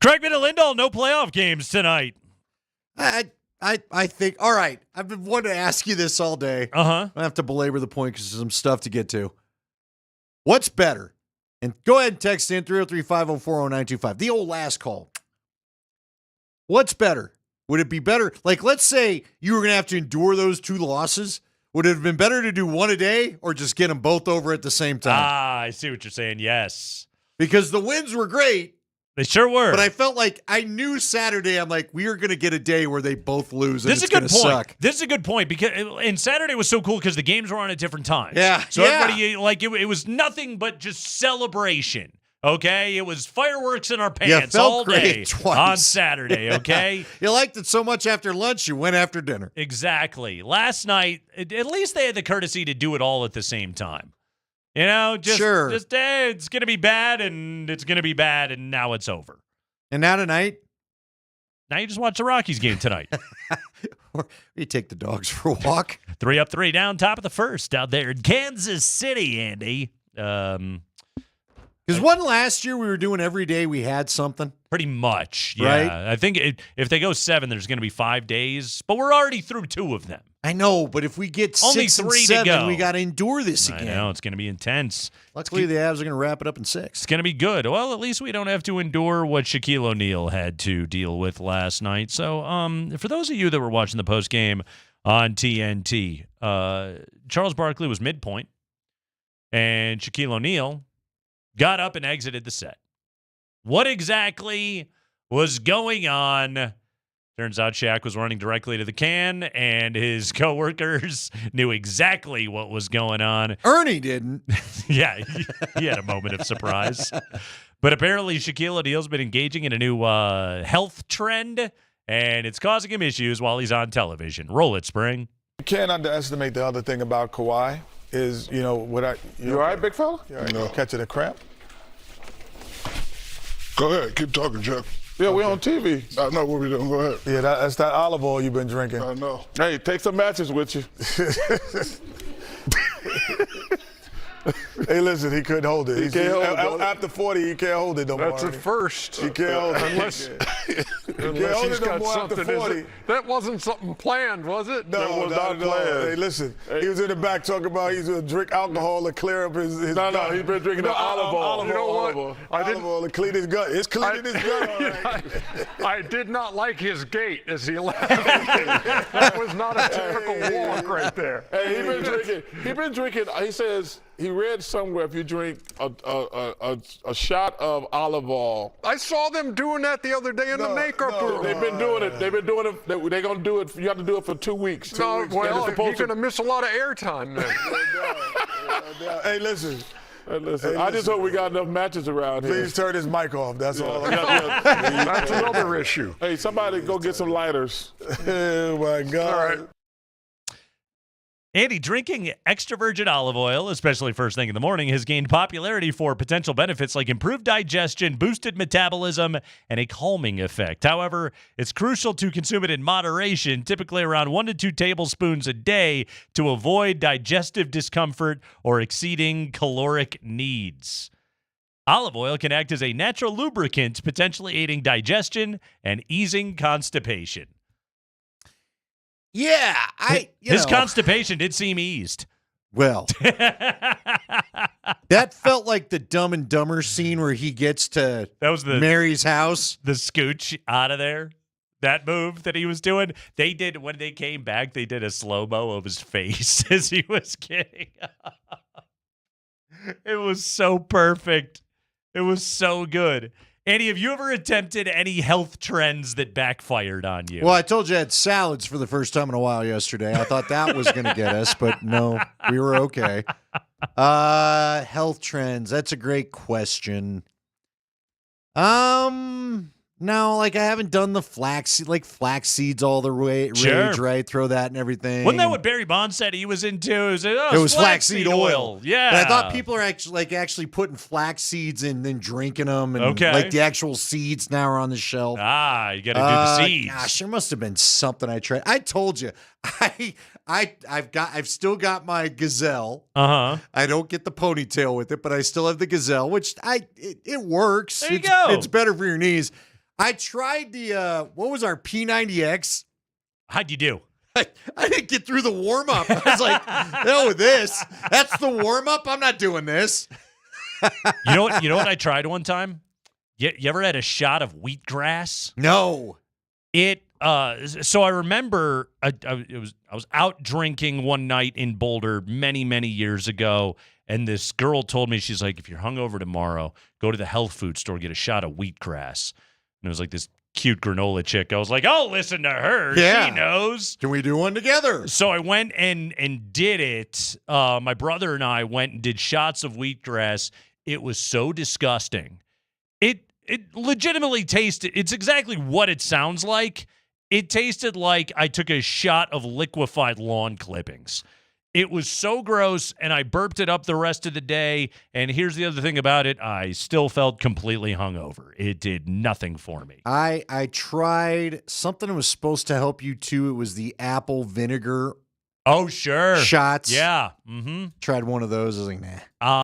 Kreckman and Lindahl, no playoff games tonight. I think, all right, I've been wanting to ask you this all day. Uh-huh. I have to belabor the point because there's some stuff to get to. What's better? And go ahead and text in 303-504-0925. The old last call. What's better? Would it be better? Like, let's say you were going to have to endure those 2 losses. Would it have been better to do one a day or just get them both over at the same time? I see what you're saying. Yes. Because the wins were great. They sure were. But I felt like I knew Saturday, I'm like, we are going to get a day where they both lose, and This is it's a going good to point. suck. This is a good point because and Saturday was so cool because the games were on at different times. Yeah. So everybody, like, it was nothing but just celebration. Okay? It was fireworks in our pants felt all great day twice. on Saturday. Okay? You liked it so much after lunch, you went after dinner. Exactly. Last night, at least they had the courtesy to do it all at the same time. You know, just it's going to be bad, and it's going to be bad, and now it's over. And now tonight? Now you just watch the Rockies game tonight. Or you take the dogs for a walk. 3 up, 3 down, top of the first out there in Kansas City, Andy. Because wasn't last year we were doing every day we had something? Pretty much, yeah. Right? I think if they go 7, there's going to be 5 days, but we're already through 2 of them. I know, but if we get Only 6 and 3 to 7, go. we got to endure this again. I know, it's going to be intense. Luckily, the Avs are going to wrap it up in 6. It's going to be good. Well, at least we don't have to endure what Shaquille O'Neal had to deal with last night. So, for those of you that were watching the post game on TNT, Charles Barkley was midpoint, and Shaquille O'Neal got up and exited the set. What exactly was going on? Turns out Shaq was running directly to the can, and his coworkers knew exactly what was going on. Ernie didn't. Yeah, he had a moment of surprise. But apparently Shaquille O'Neal's been engaging in a new health trend, and it's causing him issues while he's on television. Roll it, Spring. You can't underestimate the other thing about Kawhi is, you know, you all right, big fella? You all right? No. Catching a cramp? Go ahead, keep talking, Chuck. Yeah, we're on TV. I know what we're doing. Go ahead. Yeah, that's that olive oil you've been drinking. I know. Hey, take some matches with you. Hey, listen, he couldn't hold it. He can't hold it. After 40, he can't hold it no more. That's a first. He can't hold it. Unless he's got something. That wasn't something planned, was it? No, that was not planned. Hey, listen, he was in the back talking about he's going to drink alcohol to clear up his No, he's been drinking the olive oil. You know what? Olive oil to clean his gut. It's cleaning his gut, all right. I did not like his gait as he left. That was not a typical walk right there. Hey, he been drinking, he says, he read somewhere if you drink a shot of olive oil. I saw them doing that the other day in the makeup room. They've been doing it. They're going to do it. You have to do it for 2 weeks. Well, you're going to to miss a lot of airtime then. Hey, listen. I just hope we got enough matches around here. Please turn his mic off. That's all. That's another issue. Hey, somebody go get some lighters. Oh, my God. All right. Andy, drinking extra virgin olive oil, especially first thing in the morning, has gained popularity for potential benefits like improved digestion, boosted metabolism, and a calming effect. However, it's crucial to consume it in moderation, typically around 1 to 2 tablespoons a day, to avoid digestive discomfort or exceeding caloric needs. Olive oil can act as a natural lubricant, potentially aiding digestion and easing constipation. Yeah, his constipation did seem eased. Well, that felt like the Dumb and Dumber scene where he gets to Mary's house. The scooch out of there. That move that he was doing. They did, when they came back, they did a slow-mo of his face as he was getting up. It was so perfect. It was so good. Andy, have you ever attempted any health trends that backfired on you? Well, I told you I had salads for the first time in a while yesterday. I thought that was going to get us, but no, we were okay. Health trends. That's a great question. No, like I haven't done the flax seeds all the rage, right? Throw that and everything. Wasn't that what Barry Bonds said he was into? It was flaxseed oil. Yeah. But I thought people are actually putting flax seeds in and then drinking them. And like the actual seeds now are on the shelf. You got to do the seeds. Gosh, there must have been something I tried. I told you, I've still got my gazelle. I don't get the ponytail with it, but I still have the gazelle, which it works. There you go. It's better for your knees. I tried the what was our P90X? How'd you do? I didn't get through the warm up. I was like, hell with this. That's the warm up. I'm not doing this. You know what I tried one time? You ever had a shot of wheatgrass? No. So I remember I was out drinking one night in Boulder many years ago, and this girl told me, she's like, if you're hungover tomorrow, go to the health food store, get a shot of wheatgrass. And it was like this cute granola chick. I was like, I'll listen to her. Yeah. She knows. Can we do one together? So I went and did it. My brother and I went and did shots of wheatgrass. It was so disgusting. It legitimately tasted, it's exactly what it sounds like. It tasted like I took a shot of liquefied lawn clippings. It was so gross, and I burped it up the rest of the day. And here's the other thing about it. I still felt completely hungover. It did nothing for me. I tried something that was supposed to help you too. It was the apple vinegar. Oh, sure. Shots. Yeah. Mm-hmm. Tried one of those. I was like, nah.